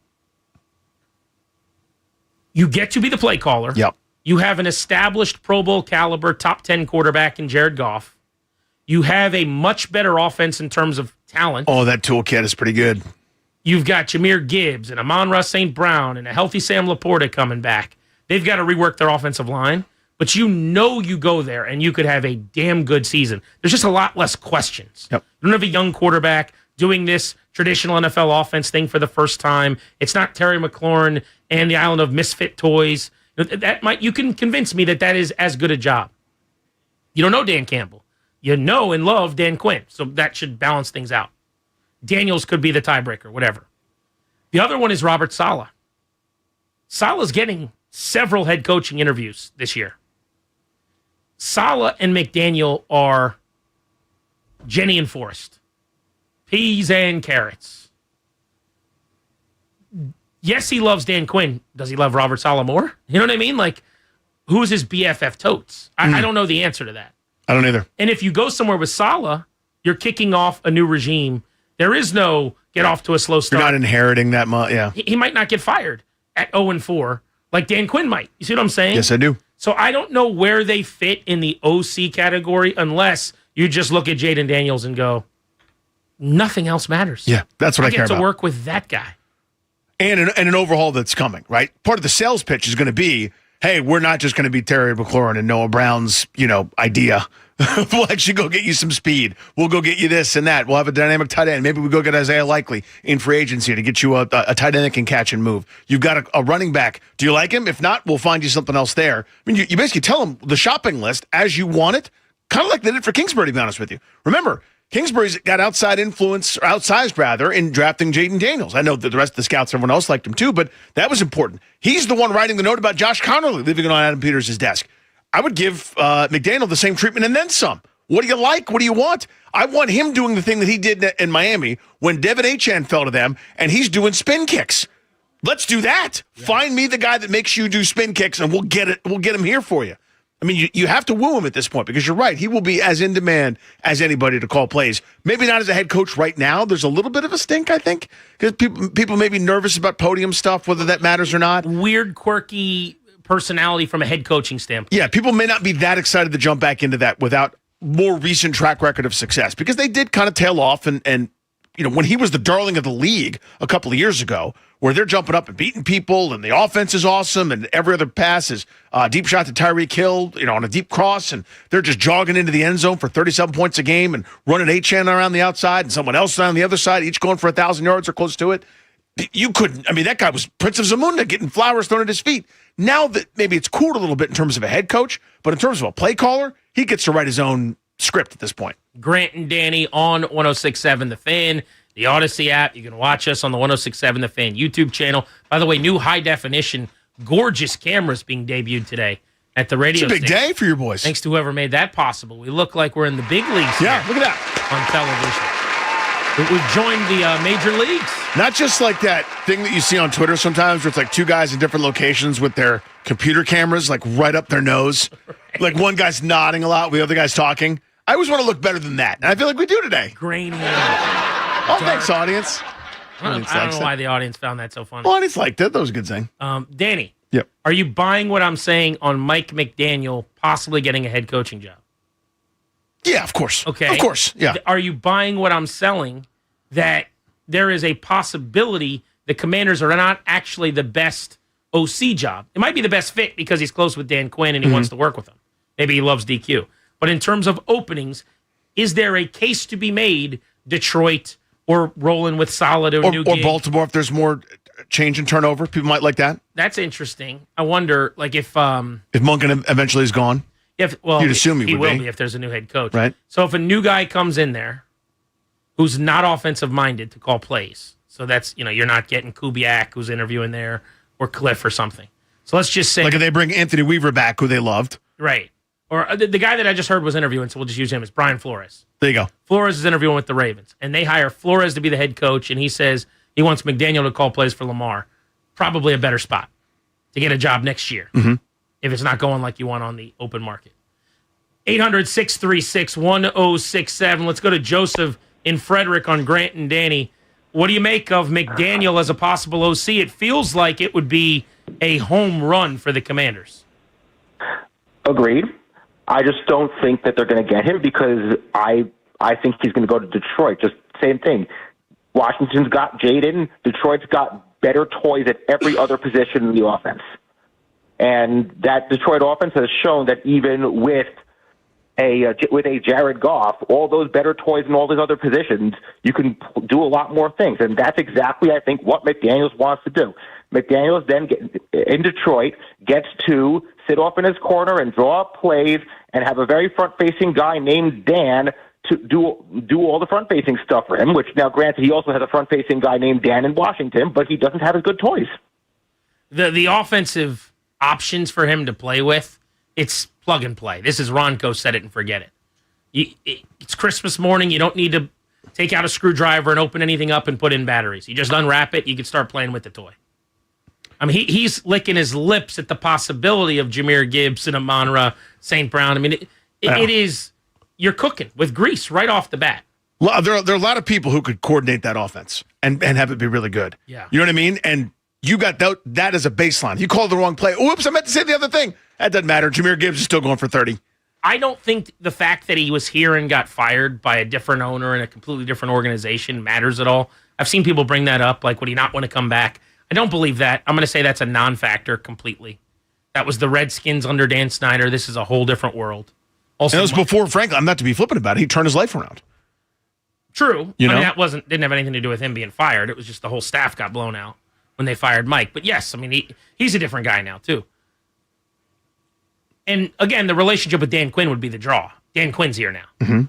you get to be the play caller. Yep. You have an established Pro Bowl caliber top 10 quarterback in Jared Goff. You have a much better offense in terms of talent. Oh, that toolkit is pretty good. You've got Jahmyr Gibbs and Amon-Ra St. Brown and a healthy Sam Laporta coming back. They've got to rework their offensive line, but you go there and you could have a damn good season. There's just a lot less questions. Yep. You don't have a young quarterback doing this traditional NFL offense thing for the first time. It's not Terry McLaurin and the Island of Misfit Toys. You can convince me that is as good a job. You don't know Dan Campbell. You know and love Dan Quinn, so that should balance things out. Daniels could be the tiebreaker, whatever. The other one is Robert Saleh. Saleh's getting several head coaching interviews this year. Saleh and McDaniel are Jenny and Forrest. Peas and carrots. Yes, he loves Dan Quinn. Does he love Robert Saleh more? You know what I mean? Like, who's his BFF totes? I don't know the answer to that. I don't either. And if you go somewhere with Saleh, you're kicking off a new regime. There is no get off to a slow start. You're not inheriting that much, yeah. He might not get fired at 0-4 like Dan Quinn might. You see what I'm saying? Yes, I do. So I don't know where they fit in the OC category unless you just look at Jaden Daniels and go, nothing else matters. Yeah, that's what I care about. I get to work with that guy. And an overhaul that's coming, right? Part of the sales pitch is going to be, hey, we're not just going to be Terry McLaurin and Noah Brown's, idea. We'll actually go get you some speed. We'll go get you this and that. We'll have a dynamic tight end. Maybe we go get Isaiah Likely in free agency to get you a tight end that can catch and move. You've got a running back. Do you like him? If not, we'll find you something else there. I mean, you basically tell them the shopping list as you want it, kind of like they did for Kingsbury, to be honest with you. Remember, Kingsbury's got outsized rather, in drafting Jaden Daniels. I know that the rest of the scouts, everyone else liked him too, but that was important. He's the one writing the note about Josh Connerly leaving it on Adam Peters' desk. I would give McDaniel the same treatment and then some. What do you like? What do you want? I want him doing the thing that he did in Miami when Devin Achane fell to them, and he's doing spin kicks. Let's do that. Yeah. Find me the guy that makes you do spin kicks, and we'll get it. We'll get him here for you. I mean, you have to woo him at this point because you're right. He will be as in demand as anybody to call plays. Maybe not as a head coach right now. There's a little bit of a stink, I think, because people may be nervous about podium stuff, whether that matters or not. Weird, quirky personality from a head coaching standpoint. Yeah, people may not be that excited to jump back into that without more recent track record of success because they did kind of tail off and when he was the darling of the league a couple of years ago, where they're jumping up and beating people and the offense is awesome and every other pass is deep shot to Tyreek Hill, on a deep cross, and they're just jogging into the end zone for 37 points a game and running Achane around the outside and someone else on the other side, each going for 1,000 yards or close to it. You couldn't. I mean, that guy was Prince of Zamunda getting flowers thrown at his feet. Now that maybe it's cooled a little bit in terms of a head coach, but in terms of a play caller, he gets to write his own script at this point. Grant and Danny on 106.7 The Fan, the Odyssey app. You can watch us on the 106.7 The Fan YouTube channel. By the way, new high-definition, gorgeous cameras being debuted today at the radio station. It's a big day for your boys. Thanks to whoever made that possible. We look like we're in the big leagues Yeah, here look at that. on television. We've joined the major leagues. Not just like that thing that you see on Twitter sometimes where it's like two guys in different locations with their computer cameras like right up their nose. Right. Like one guy's nodding a lot, the other guy's talking. I always want to look better than that. And I feel like we do today. Grainy. Oh, thanks, audience. I don't know why the audience found that so funny. Well, audience liked it. That was a good thing. Danny. Yep. Are you buying what I'm saying on Mike McDaniel possibly getting a head coaching job? Yeah, of course. Okay. Of course, yeah. Are you buying what I'm selling that there is a possibility the Commanders are not actually the best OC job? It might be the best fit because he's close with Dan Quinn and he wants to work with him. Maybe he loves DQ. But in terms of openings, is there a case to be made Detroit or rolling with solid or new or Baltimore if there's more change and turnover? People might like that. That's interesting. I wonder, like, if Monken eventually is gone. You'd assume he will would be if there's a new head coach. Right. So if a new guy comes in there who's not offensive minded to call plays, so that's, you're not getting Kubiak who's interviewing there or Cliff or something. So let's just say, like if they bring Anthony Weaver back, who they loved, right? Or the guy that I just heard was interviewing, so we'll just use him as Brian Flores. There you go. Flores is interviewing with the Ravens, and they hire Flores to be the head coach, and he says he wants McDaniel to call plays for Lamar. Probably a better spot to get a job next year if it's not going like you want on the open market. 800-636-1067. Let's go to Joseph in Frederick on Grant and Danny. What do you make of McDaniel as a possible OC? It feels like it would be a home run for the Commanders. Agreed. I just don't think that they're going to get him because I think he's going to go to Detroit. Just same thing. Washington's got Jaden. Detroit's got better toys at every other position in the offense. And that Detroit offense has shown that even with a Jared Goff, all those better toys in all those other positions, you can do a lot more things. And that's exactly, I think, what McDaniels wants to do. McDaniels then in Detroit gets to sit off in his corner and draw up plays and have a very front-facing guy named Dan to do all the front-facing stuff for him, which now, granted, he also has a front-facing guy named Dan in Washington, but he doesn't have as good toys. The offensive options for him to play with, it's plug and play. This is Ronco said it and forget it. It's Christmas morning. You don't need to take out a screwdriver and open anything up and put in batteries. You just unwrap it. You can start playing with the toy. I mean, he's licking his lips at the possibility of Jahmyr Gibbs and Amon-Ra St. Brown. I mean, it is, you're cooking with grease right off the bat. There are a lot of people who could coordinate that offense and have it be really good. Yeah. You know what I mean? And you got that as a baseline. You called the wrong play. Oops, I meant to say the other thing. That doesn't matter. Jahmyr Gibbs is still going for 30. I don't think the fact that he was here and got fired by a different owner in a completely different organization matters at all. I've seen people bring that up, like, would he not want to come back? I don't believe that. I'm going to say that's a non-factor completely. That was the Redskins under Dan Snyder. This is a whole different world. Also, and it was before, frankly, I'm not to be flippant about it, he turned his life around. True. You know? I mean, that didn't have anything to do with him being fired. It was just the whole staff got blown out when they fired Mike. But yes, I mean, he's a different guy now, too. And again, the relationship with Dan Quinn would be the draw. Dan Quinn's here now. Mm-hmm.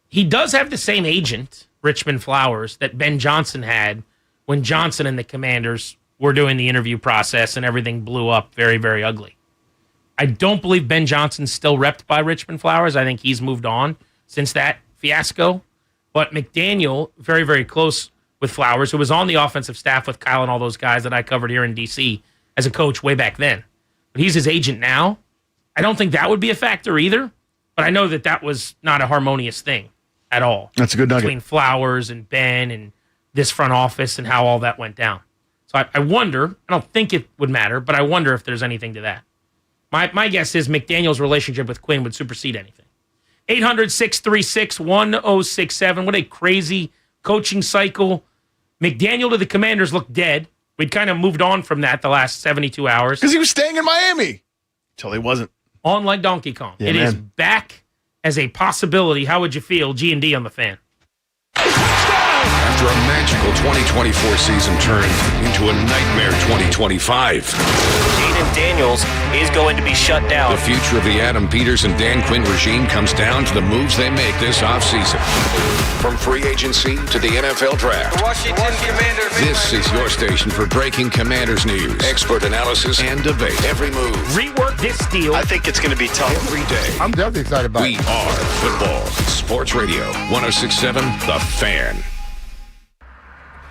He does have the same agent, Richmond Flowers, that Ben Johnson had when Johnson and the Commanders were doing the interview process and everything blew up very, very ugly. I don't believe Ben Johnson's still repped by Richmond Flowers. I think he's moved on since that fiasco. But McDaniel, very, very close with Flowers, who was on the offensive staff with Kyle and all those guys that I covered here in D.C. as a coach way back then. But he's his agent now. I don't think that would be a factor either, but I know that was not a harmonious thing at all. That's a good nugget. Between Flowers and Ben and this front office and how all that went down. So I wonder, I don't think it would matter, but I wonder if there's anything to that. My guess is McDaniel's relationship with Quinn would supersede anything. 800-636-1067. What a crazy coaching cycle. McDaniel to the Commanders looked dead. We'd kind of moved on from that the last 72 hours. Because he was staying in Miami. Until he wasn't. On like Donkey Kong. Yeah, it is back as a possibility. How would you feel? G&D on the Fan. After a magical 2024 season turned into a nightmare 2025. Jaden Daniels is going to be shut down. The future of the Adam Peters and Dan Quinn regime comes down to the moves they make this offseason. From free agency to the NFL draft. The Washington Commanders. This is your station for breaking Commanders news, expert analysis, and debate. Every move. Rework this deal. I think it's going to be tough. Every day. I'm definitely excited about it. We are football. Sports Radio 106.7 The Fan.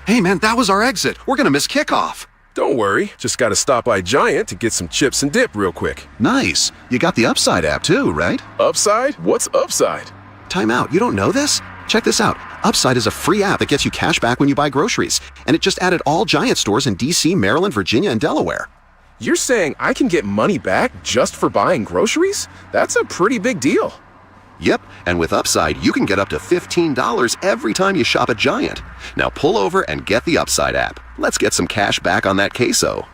Hey, man, that was our exit. We're going to miss kickoff. Don't worry. Just got to stop by Giant to get some chips and dip real quick. Nice. You got the Upside app too, right? Upside? What's Upside? Time out. You don't know this? Check this out. Upside is a free app that gets you cash back when you buy groceries. And it just added all Giant stores in D.C., Maryland, Virginia, and Delaware. You're saying I can get money back just for buying groceries? That's a pretty big deal. Yep, and with Upside, you can get up to $15 every time you shop at Giant. Now pull over and get the Upside app. Let's get some cash back on that queso.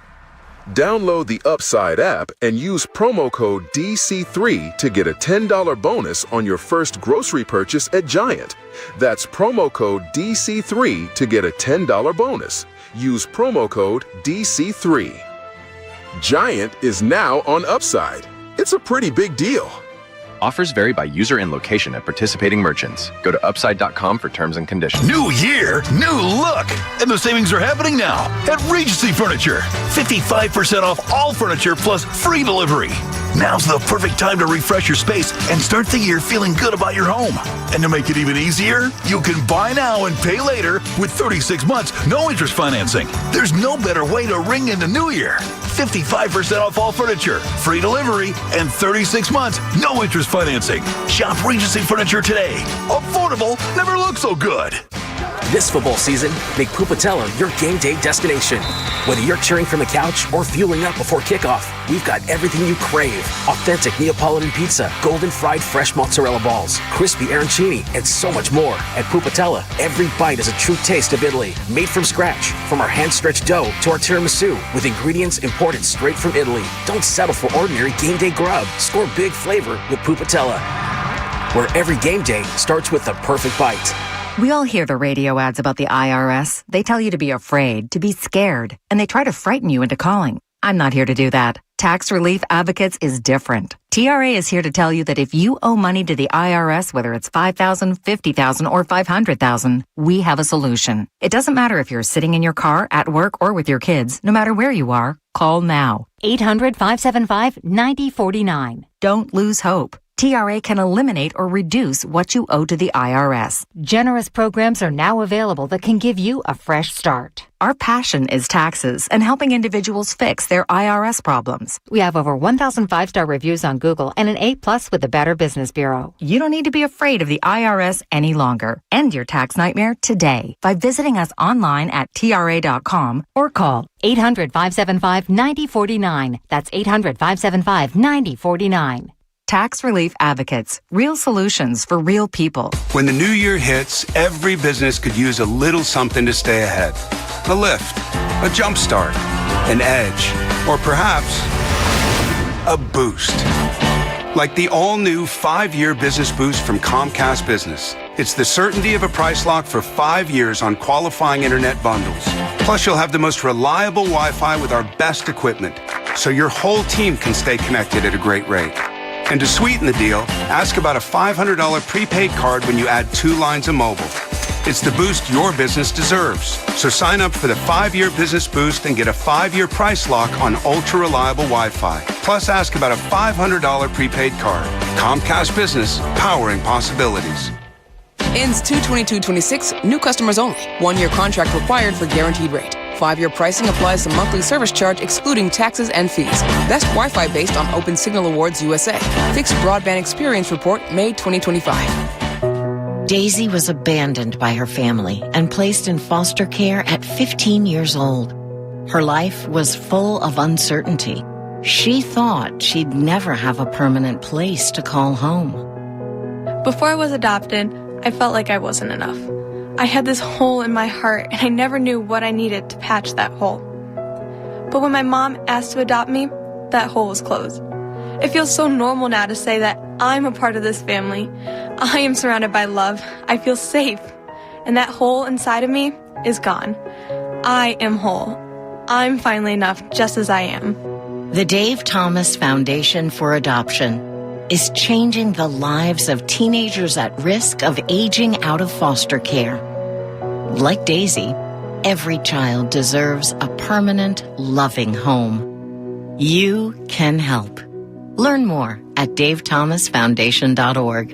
Download the Upside app and use promo code DC3 to get a $10 bonus on your first grocery purchase at Giant. That's promo code DC3 to get a $10 bonus. Use promo code DC3. Giant is now on Upside. It's a pretty big deal. Offers vary by user and location at participating merchants. Go to upside.com for terms and conditions. New year, new look. And the savings are happening now at Regency Furniture. 55% off all furniture plus free delivery. Now's the perfect time to refresh your space and start the year feeling good about your home. And to make it even easier, you can buy now and pay later with 36 months, no interest financing. There's no better way to ring in the new year. 55% off all furniture, free delivery, and 36 months, no interest financing. Shop Regency Furniture today. Affordable never looked so good. This football season, make Pupatella your game day destination. Whether you're cheering from the couch or fueling up before kickoff, we've got everything you crave. Authentic Neapolitan pizza, golden fried fresh mozzarella balls, crispy arancini, and so much more. At Pupatella, every bite is a true taste of Italy. Made from scratch, from our hand-stretched dough to our tiramisu, with ingredients imported straight from Italy. Don't settle for ordinary game day grub. Score big flavor with Pupatella, where every game day starts with the perfect bite. We all hear the radio ads about the IRS. They tell you to be afraid, to be scared, and they try to frighten you into calling. I'm not here to do that. Tax Relief Advocates is different. TRA is here to tell you that if you owe money to the IRS, whether it's $5,000, $50,000, or $500,000, we have a solution. It doesn't matter if you're sitting in your car, at work, or with your kids. No matter where you are, call now. 800-575-9049. Don't lose hope. TRA can eliminate or reduce what you owe to the IRS. Generous programs are now available that can give you a fresh start. Our passion is taxes and helping individuals fix their IRS problems. We have over 1,000 5-star reviews on Google and an A+ with the Better Business Bureau. You don't need to be afraid of the IRS any longer. End your tax nightmare today by visiting us online at TRA.com or call 800-575-9049. That's 800-575-9049. Tax Relief Advocates. Real solutions for real people. When the new year hits, every business could use a little something to stay ahead. A lift, a jump start, an edge, or perhaps a boost. Like the all-new 5-year business boost from Comcast Business. It's the certainty of a price lock for 5 years on qualifying internet bundles. Plus, you'll have the most reliable Wi-Fi with our best equipment, so your whole team can stay connected at a great rate. And to sweeten the deal, ask about a $500 prepaid card when you add 2 lines of mobile. It's the boost your business deserves. So sign up for the 5-year business boost and get a 5-year price lock on ultra-reliable Wi-Fi. Plus, ask about a $500 prepaid card. Comcast Business, powering possibilities. Ends 2/22/26, new customers only. 1-year contract required for guaranteed rate. 5-year pricing applies to monthly service charge excluding taxes and fees. Best Wi-Fi based on Open Signal Awards USA. Fixed Broadband Experience Report, May 2025. Daisy was abandoned by her family and placed in foster care at 15 years old. Her life was full of uncertainty. She thought she'd never have a permanent place to call home. Before I was adopted, I felt like I wasn't enough. I had this hole in my heart, and I never knew what I needed to patch that hole. But when my mom asked to adopt me, that hole was closed. It feels so normal now to say that I'm a part of this family. I am surrounded by love. I feel safe. And that hole inside of me is gone. I am whole. I'm finally enough just as I am. The Dave Thomas Foundation for Adoption is changing the lives of teenagers at risk of aging out of foster care. Like Daisy, every child deserves a permanent, loving home. You can help. Learn more at davethomasfoundation.org.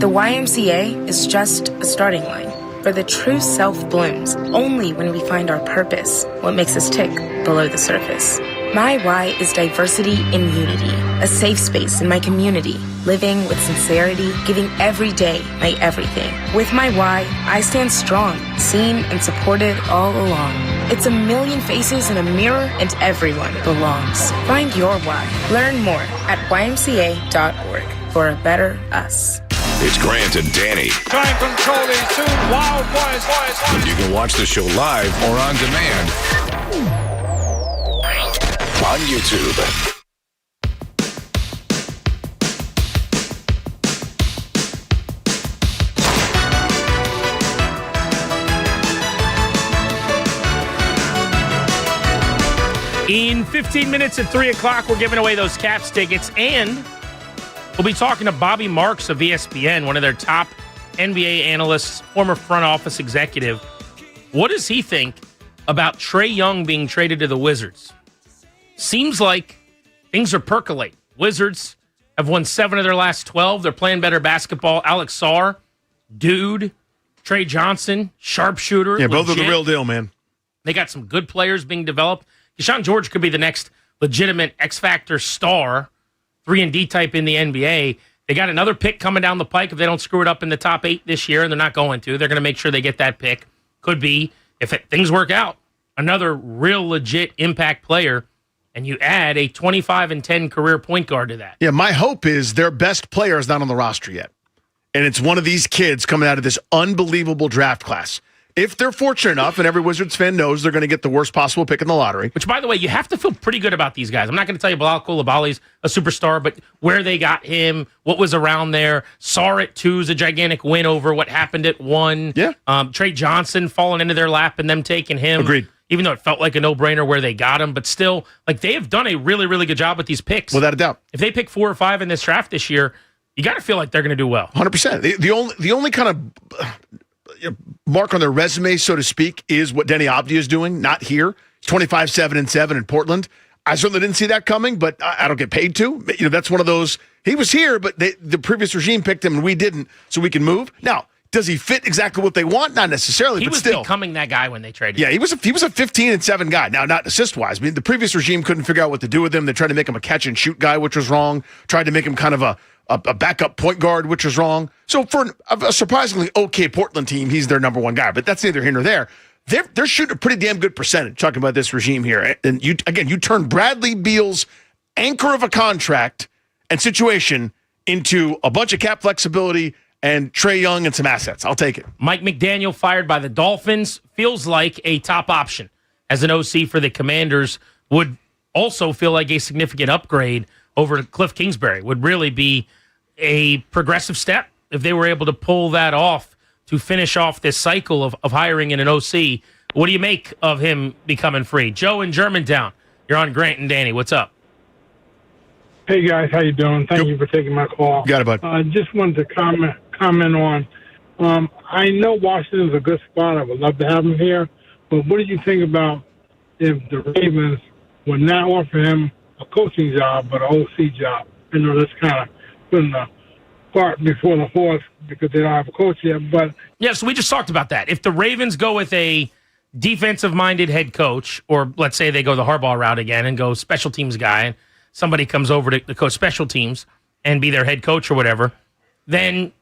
The YMCA is just a starting line, for the true self blooms only when we find our purpose, what makes us tick below the surface. My why is diversity in unity, a safe space in my community, living with sincerity, giving every day my everything. With my why, I stand strong, seen and supported all along. It's a million faces in a mirror and everyone belongs. Find your why. Learn more at ymca.org for a better us. It's Grant and Danny. Try and control these 2 wild boys. You can watch the show live or on demand on YouTube. In 15 minutes at 3 o'clock, we're giving away those Caps tickets, and we'll be talking to Bobby Marks of ESPN, one of their top NBA analysts, former front office executive. What does he think about Trae Young being traded to the Wizards? Seems like things are percolating. Wizards have won 7 of their last 12. They're playing better basketball. Alex Sarr, dude. Trey Johnson, sharpshooter. Yeah, both are legit. the real deal, man. They got some good players being developed. Deshaun George could be the next legitimate X-Factor star, 3-and-D type in the NBA. They got another pick coming down the pike if they don't screw it up in the top 8 this year, and they're not going to. They're going to make sure they get that pick. Could be, if things work out, another real legit impact player, and you add a 25-10 career point guard to that. Yeah, my hope is their best player is not on the roster yet. And it's one of these kids coming out of this unbelievable draft class. If they're fortunate enough, and every Wizards fan knows they're going to get the worst possible pick in the lottery. Which, by the way, you have to feel pretty good about these guys. I'm not going to tell you Bilal Coulibaly's a superstar, but where they got him, what was around there. Sarr at 2 is a gigantic win over what happened at 1. Yeah. Trey Johnson falling into their lap and them taking him. Agreed. Even though it felt like a no-brainer where they got him, but still, like, they have done a really, really good job with these picks. Without a doubt. If they pick 4 or 5 in this draft this year, you got to feel like they're going to do well. 100%. The only kind of mark on their resume, so to speak, is what Denny Abdia is doing. Not here. He's 25-7-7 in Portland. I certainly didn't see that coming, but I don't get paid to. You know, that's one of those. He was here, but the previous regime picked him, and we didn't, so we can move. Now, does he fit exactly what they want? Not necessarily, but still. He was becoming that guy when they traded him. Yeah, he was a 15-7 guy. Now, not assist-wise. I mean, the previous regime couldn't figure out what to do with him. They tried to make him a catch-and-shoot guy, which was wrong. Tried to make him kind of a backup point guard, which was wrong. So for a surprisingly okay Portland team, he's their number 1 guy. But that's neither here nor there. They're shooting a pretty damn good percentage, talking about this regime here. And you turn Bradley Beal's anchor of a contract and situation into a bunch of cap flexibility and Trae Young and some assets. I'll take it. Mike McDaniel fired by the Dolphins feels like a top option as an OC for the Commanders. Would also feel like a significant upgrade over to Cliff Kingsbury would really be a progressive step if they were able to pull that off to finish off this cycle of hiring in an OC. What do you make of him becoming free? Joe in Germantown, you're on Grant and Danny. What's up? Hey, guys. How you doing? Thank you for taking my call. Got it, bud. Just wanted to comment on, I know Washington's a good spot. I would love to have him here. But what do you think about if the Ravens would not offer him a coaching job but an OC job? I know that's kind of putting the cart before the horse because they don't have a coach yet. But yeah, so we just talked about that. If the Ravens go with a defensive-minded head coach, or let's say they go the Harbaugh route again and go special teams guy, and somebody comes over to coach special teams and be their head coach or whatever, then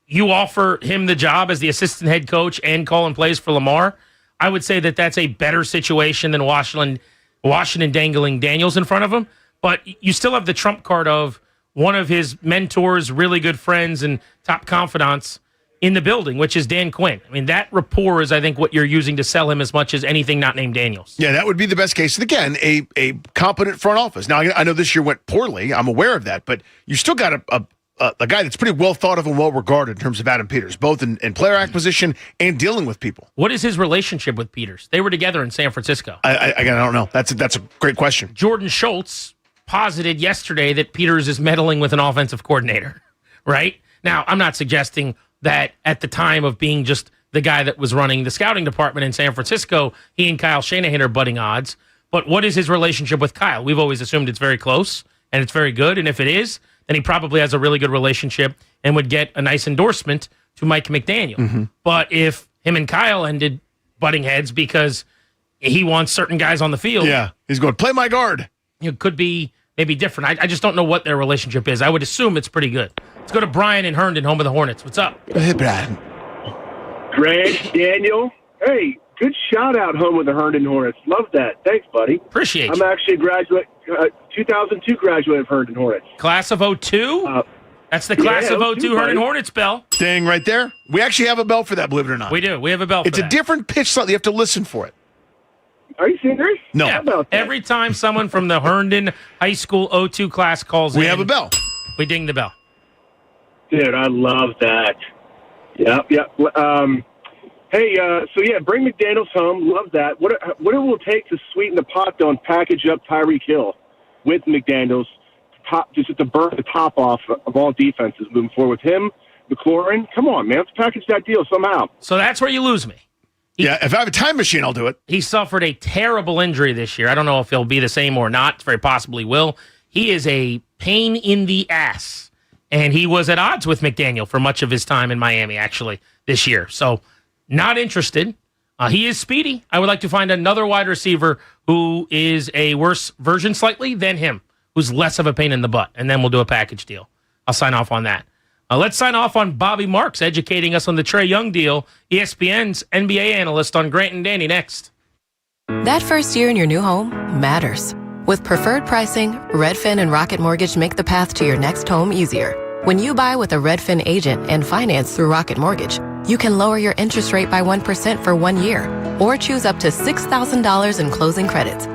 you offer him the job as the assistant head coach and calling plays for Lamar. I would say that that's a better situation than Washington dangling Daniels in front of him. But you still have the trump card of one of his mentors, really good friends, and top confidants in the building, which is Dan Quinn. I mean, that rapport is, I think, what you're using to sell him as much as anything not named Daniels. Yeah, that would be the best case. And again, a competent front office. Now, I know this year went poorly. I'm aware of that. But you still got a guy that's pretty well thought of and well regarded in terms of Adam Peters, both in player acquisition and dealing with people. What is his relationship with Peters? They were together in San Francisco. I don't know. That's a great question. Jordan Schultz posited yesterday that Peters is meddling with an offensive coordinator, right? Now, I'm not suggesting that at the time of being just the guy that was running the scouting department in San Francisco, he and Kyle Shanahan are butting odds. But what is his relationship with Kyle? We've always assumed it's very close and it's very good. And if it is, then he probably has a really good relationship and would get a nice endorsement to Mike McDaniel. Mm-hmm. But if him and Kyle ended butting heads because he wants certain guys on the field. Yeah, he's going, play my guard. It could be maybe different. I just don't know what their relationship is. I would assume it's pretty good. Let's go to Brian in Herndon, home of the Hornets. What's up? Hey, Brian. Grant, Daniel. Hey, good shout out, home of the Herndon Hornets. Love that. Thanks, buddy. Appreciate I'm you. actually a graduate, 2002 graduate of Herndon Hornets. Class of 02? That's the class of 02 Herndon Hornets bell. Dang, right there. We actually have a bell for that, believe it or not. We do. We have a bell for It's that. a different pitch slightly. You have to listen for it. Are you serious? No. How about that? Every time someone from the Herndon High School 02 class calls in, We have a bell. We ding the bell. Dude, I love that. Yep. Hey, so yeah, bring McDaniels home. Love that. What it will take to sweeten the pot, though, and package up Tyreek Hill with McDaniels, just to burn the top off of all defenses moving forward with him, McLaurin. Come on, man. Let's package that deal somehow. So that's where you lose me. Yeah, if I have a time machine, I'll do it. He suffered a terrible injury this year. I don't know if he'll be the same or not. Very possibly will. He is a pain in the ass. And he was at odds with McDaniel for much of his time in Miami, actually, this year. So, not interested. He is speedy. I would like to find another wide receiver who is a worse version slightly than him, who's less of a pain in the butt. And then we'll do a package deal. I'll sign off on that. Let's sign off on Bobby Marks educating us on the Trae Young deal, ESPN's NBA analyst on Grant and Danny next. That first year in your new home matters. With preferred pricing, Redfin and Rocket Mortgage make the path to your next home easier. When you buy with a Redfin agent and finance through Rocket Mortgage, you can lower your interest rate by 1% for 1 year or choose up to $6,000 in closing credits.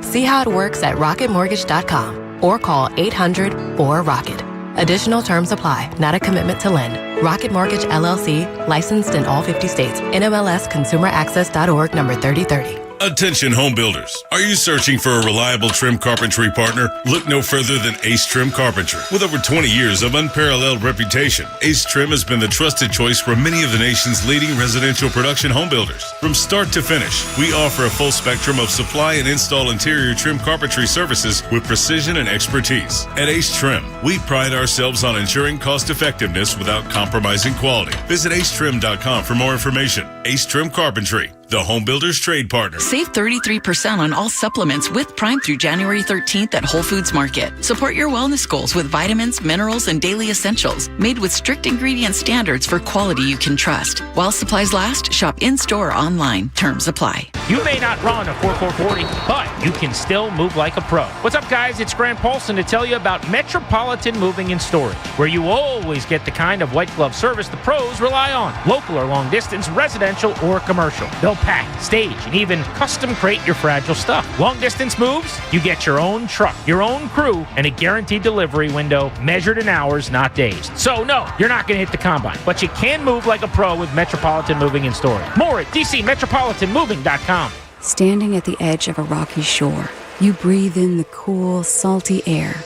See how it works at rocketmortgage.com or call 800-4ROCKET. Additional terms apply. Not a commitment to lend. Rocket Mortgage, LLC, licensed in all 50 states. NMLS ConsumerAccess.org number 3030. Attention home builders. Are you searching for a reliable trim carpentry partner? Look no further than Ace Trim Carpentry. With over 20 years of unparalleled reputation, Ace Trim has been the trusted choice for many of the nation's leading residential production home builders. From start to finish, we offer a full spectrum of supply and install interior trim carpentry services with precision and expertise. At Ace Trim, we pride ourselves on ensuring cost effectiveness without compromising quality. Visit acetrim.com for more information. Ace Trim Carpentry, the home builder's trade partner. Save 33% on all supplements with Prime through January 13th at Whole Foods Market. Support your wellness goals with vitamins, minerals, and daily essentials made with strict ingredient standards for quality you can trust. While supplies last, shop in-store or online. Terms apply. You may not run a 4.440, but you can still move like a pro. What's up, guys? It's Grant Paulson to tell you about Metropolitan Moving and Storage, where you always get the kind of white glove service the pros rely on. Local or long distance, residential or commercial. They'll pack, stage, and even custom crate your fragile stuff. Long distance moves, you get your own truck, your own crew, and a guaranteed delivery window measured in hours, not days. So no, you're not going to hit the combine, but you can move like a pro with Metropolitan Moving and Storage. More at DCMetropolitanMoving.com. Standing at the edge of a rocky shore, you breathe in the cool, salty air,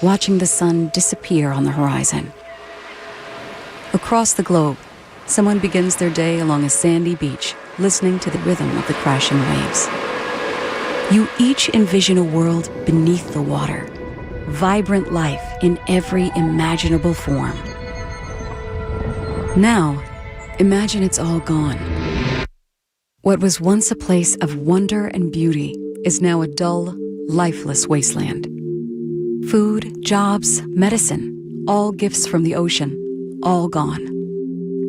watching the sun disappear on the horizon. Across the globe, someone begins their day along a sandy beach, listening to the rhythm of the crashing waves. You each envision a world beneath the water, vibrant life in every imaginable form. Now, imagine it's all gone. What was once a place of wonder and beauty is now a dull, lifeless wasteland. Food, jobs, medicine, all gifts from the ocean, all gone.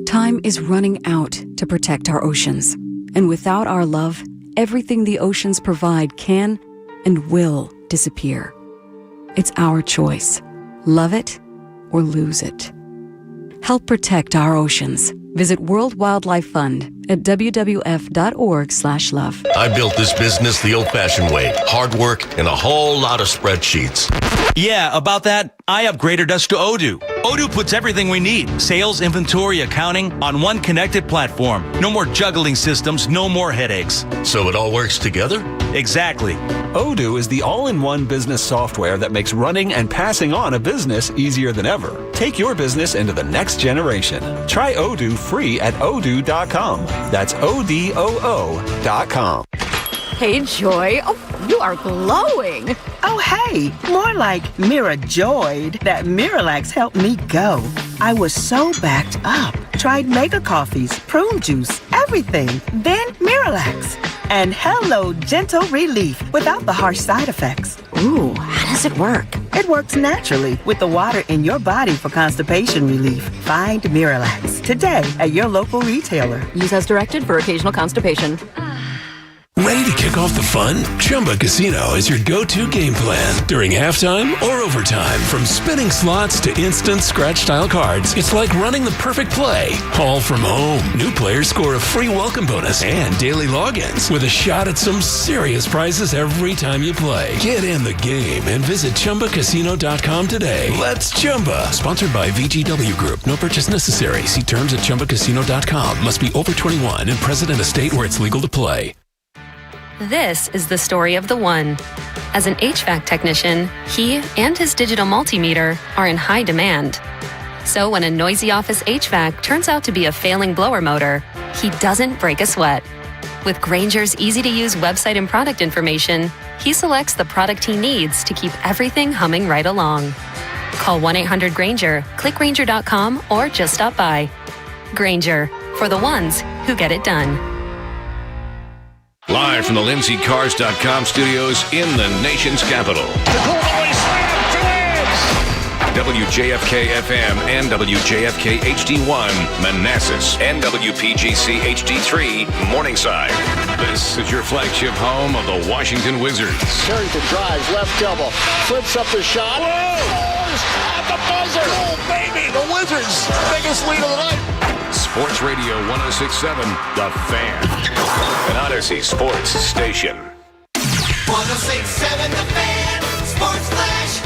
Time is running out to protect our oceans, and without our love, everything the oceans provide can and will disappear. It's our choice. Love it or lose it. Help protect our oceans. Visit World Wildlife Fund at WWF.org/love. I built this business the old-fashioned way. Hard work and a whole lot of spreadsheets. Yeah, about that, I upgraded us to Odoo. Odoo puts everything we need, sales, inventory, accounting, on one connected platform. No more juggling systems, no more headaches. So it all works together? Exactly. Odoo is the all-in-one business software that makes running and passing on a business easier than ever. Take your business into the next generation. Try Odoo free at odoo.com. That's ODOO.com. Hey, Joy. Oh, you are glowing. Oh, hey, more like Mirajoyed. That Miralax helped me go. I was so backed up. Tried mega coffees, prune juice, everything. Then Miralax. And hello, gentle relief without the harsh side effects. Ooh, how does it work? It works naturally with the water in your body for constipation relief. Find Miralax today at your local retailer. Use as directed for occasional constipation. Ready to kick off the fun? Chumba Casino is your go-to game plan. During halftime or overtime, from spinning slots to instant scratch-style cards, it's like running the perfect play, all from home. New players score a free welcome bonus and daily logins with a shot at some serious prizes every time you play. Get in the game and visit ChumbaCasino.com today. Let's Chumba. Sponsored by VGW Group. No purchase necessary. See terms at ChumbaCasino.com. Must be over 21 and present in a state where it's legal to play. This is the story of the one. As an HVAC technician, he and his digital multimeter are in high demand. So when a noisy office HVAC turns out to be a failing blower motor, he doesn't break a sweat. With Grainger's easy-to-use website and product information, he selects the product he needs to keep everything humming right along. Call 1-800-GRAINGER, click Grainger.com, or just stop by. Grainger, for the ones who get it done. Live from the LindsayCars.com studios in the nation's capital. WJFK FM and WJFK HD1 Manassas and WPGC HD3 Morningside. This is your flagship home of the Washington Wizards. Carrington drives, left elbow, flips up the shot. Scores at the buzzer. Goal, baby! The Wizards' biggest lead of the night. Sports Radio 106.7, The Fan. An Odyssey Sports Station. 106.7, The Fan. Sports Flash.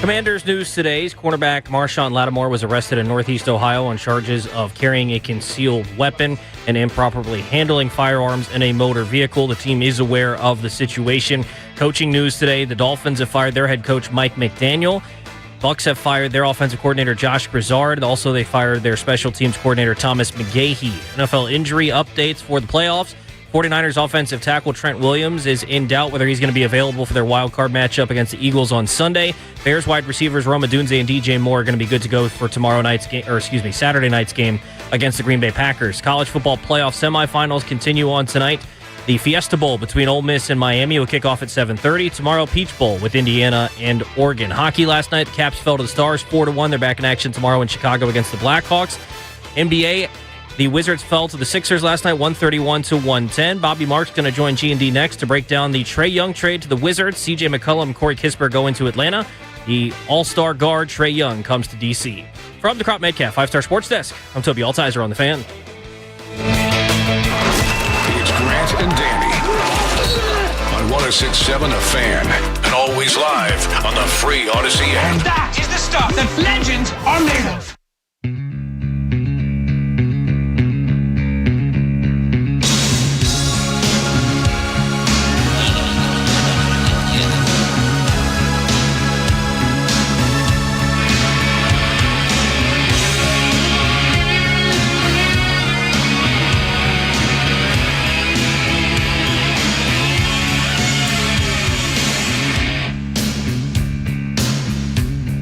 Commanders news today's cornerback Marshawn Lattimore was arrested in Northeast Ohio on charges of carrying a concealed weapon and improperly handling firearms in a motor vehicle. The team is aware of the situation. Coaching news today, the Dolphins have fired their head coach Mike McDaniel. Bucs have fired their offensive coordinator Josh Grizzard. Also, they fired their special teams coordinator Thomas McGahee. NFL injury updates for the playoffs. 49ers offensive tackle Trent Williams is in doubt whether he's going to be available for their wild card matchup against the Eagles on Sunday. Bears wide receivers Rome Odunze and DJ Moore are going to be good to go for Saturday night's game against the Green Bay Packers. College football playoff semifinals continue on tonight. The Fiesta Bowl between Ole Miss and Miami will kick off at 7:30. Tomorrow, Peach Bowl with Indiana and Oregon. Hockey last night, the Caps fell to the Stars 4-1. They're back in action tomorrow in Chicago against the Blackhawks. NBA The Wizards fell to the Sixers last night, 131-110. Bobby Marks going to join G&D next to break down the Trae Young trade to the Wizards. CJ McCollum and Corey Kispert go into Atlanta. The all-star guard Trae Young comes to D.C. From the Crop Metcalf 5-Star Sports Desk, I'm Toby Altizer on The Fan. It's Grant and Danny on 106.7 The Fan, and always live on the free Odyssey app. And that is the stuff that legends are made of.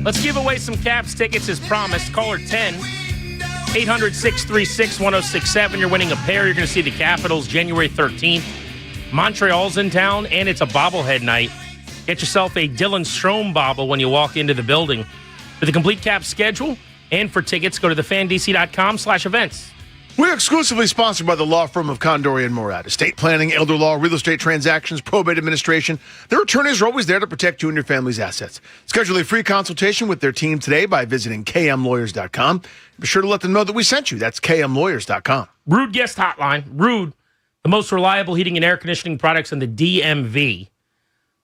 Let's give away some Caps tickets as promised. Caller 10, 800-636-1067. You're winning a pair. You're going to see the Capitals January 13th. Montreal's in town, and it's a bobblehead night. Get yourself a Dylan Strome bobble when you walk into the building. For the complete Caps schedule and for tickets, go to thefandc.com/events. We're exclusively sponsored by the law firm of Condori and Morad. Estate planning, elder law, real estate transactions, probate administration. Their attorneys are always there to protect you and your family's assets. Schedule a free consultation with their team today by visiting kmlawyers.com. Be sure to let them know that we sent you. That's kmlawyers.com. Rude Guest Hotline. Rude, the most reliable heating and air conditioning products in the DMV.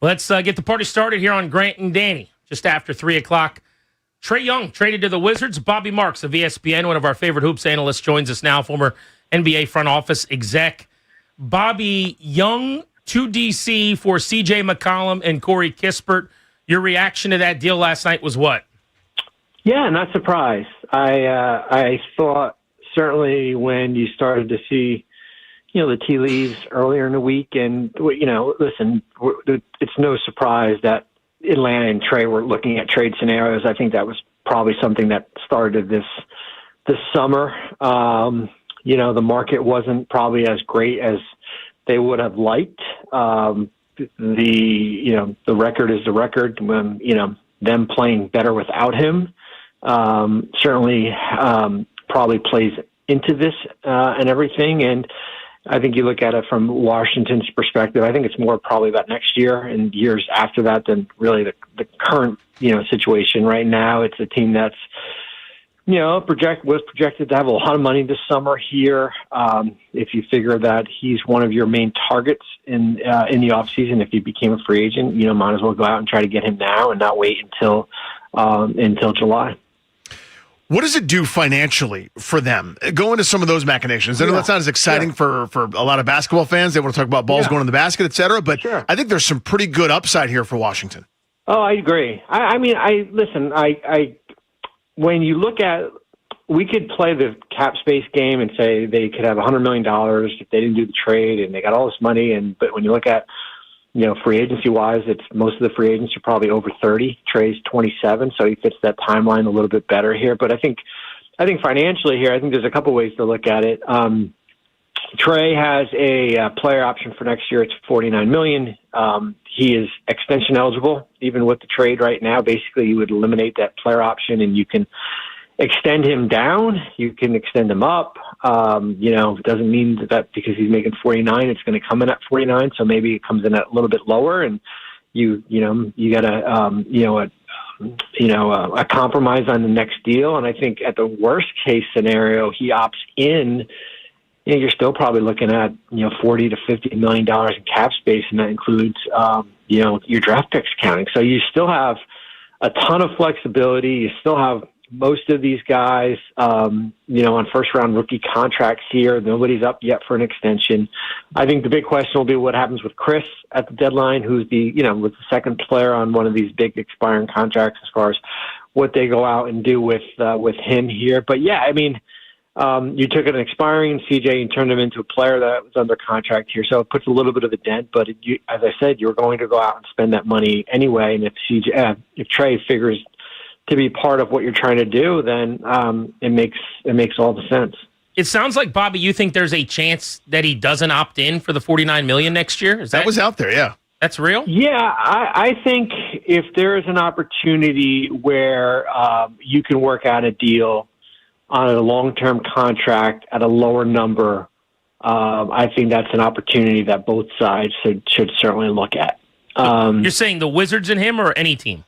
Let's get the party started here on Grant and Danny. Just after 3 o'clock. Trae Young traded to the Wizards. Bobby Marks of ESPN, one of our favorite hoops analysts, joins us now, former NBA front office exec. Bobby, Young to D.C. for C.J. McCollum and Corey Kispert. Your reaction to that deal last night was what? Yeah, not surprised. I thought certainly when you started to see, the tea leaves earlier in the week, and, listen, it's no surprise that Atlanta and Trae were looking at trade scenarios. I think that was probably something that started this summer. The market wasn't probably as great as they would have liked. The record is the record. When, them playing better without him certainly probably plays into this and everything. And I think you look at it from Washington's perspective, I think it's more probably about next year and years after that than really the current, situation right now. It's a team that's, was projected to have a lot of money this summer here. If you figure that he's one of your main targets in the offseason, if he became a free agent, might as well go out and try to get him now and not wait until July. What does it do financially for them? Go into some of those machinations. I know that's not as exciting for a lot of basketball fans. They want to talk about balls going in the basket, et cetera. But I think there's some pretty good upside here for Washington. Oh, I agree. When you look at, we could play the cap space game and say they could have $100 million if they didn't do the trade and they got all this money. But when you look at, free agency wise, it's most of the free agents are probably over 30. Trae's 27, so he fits that timeline a little bit better here. But I think financially here, I think there's a couple ways to look at it. Trae has a player option for next year. It's $49 million. He is extension eligible, even with the trade right now. Basically, you would eliminate that player option, and you can extend him down. You can extend him up. It doesn't mean that because he's making 49, it's going to come in at 49. So maybe it comes in at a little bit lower, and you got a compromise on the next deal. And I think at the worst case scenario, he opts in. You're still probably looking at $40 to $50 million in cap space, and that includes your draft picks counting. So you still have a ton of flexibility. You still have most of these guys, on first-round rookie contracts here. Nobody's up yet for an extension. I think the big question will be what happens with Chris at the deadline, who's with the second player on one of these big expiring contracts as far as what they go out and do with him here. But, you took an expiring CJ and turned him into a player that was under contract here. So it puts a little bit of a dent. But as I said, you're going to go out and spend that money anyway. And if Trae figures to be part of what you're trying to do, then it makes all the sense. It sounds like, Bobby, you think there's a chance that he doesn't opt in for the $49 million next year? That was out there, yeah. That's real? Yeah, I think if there is an opportunity where you can work out a deal on a long-term contract at a lower number, I think that's an opportunity that both sides should certainly look at. You're saying the Wizards and him, or any team?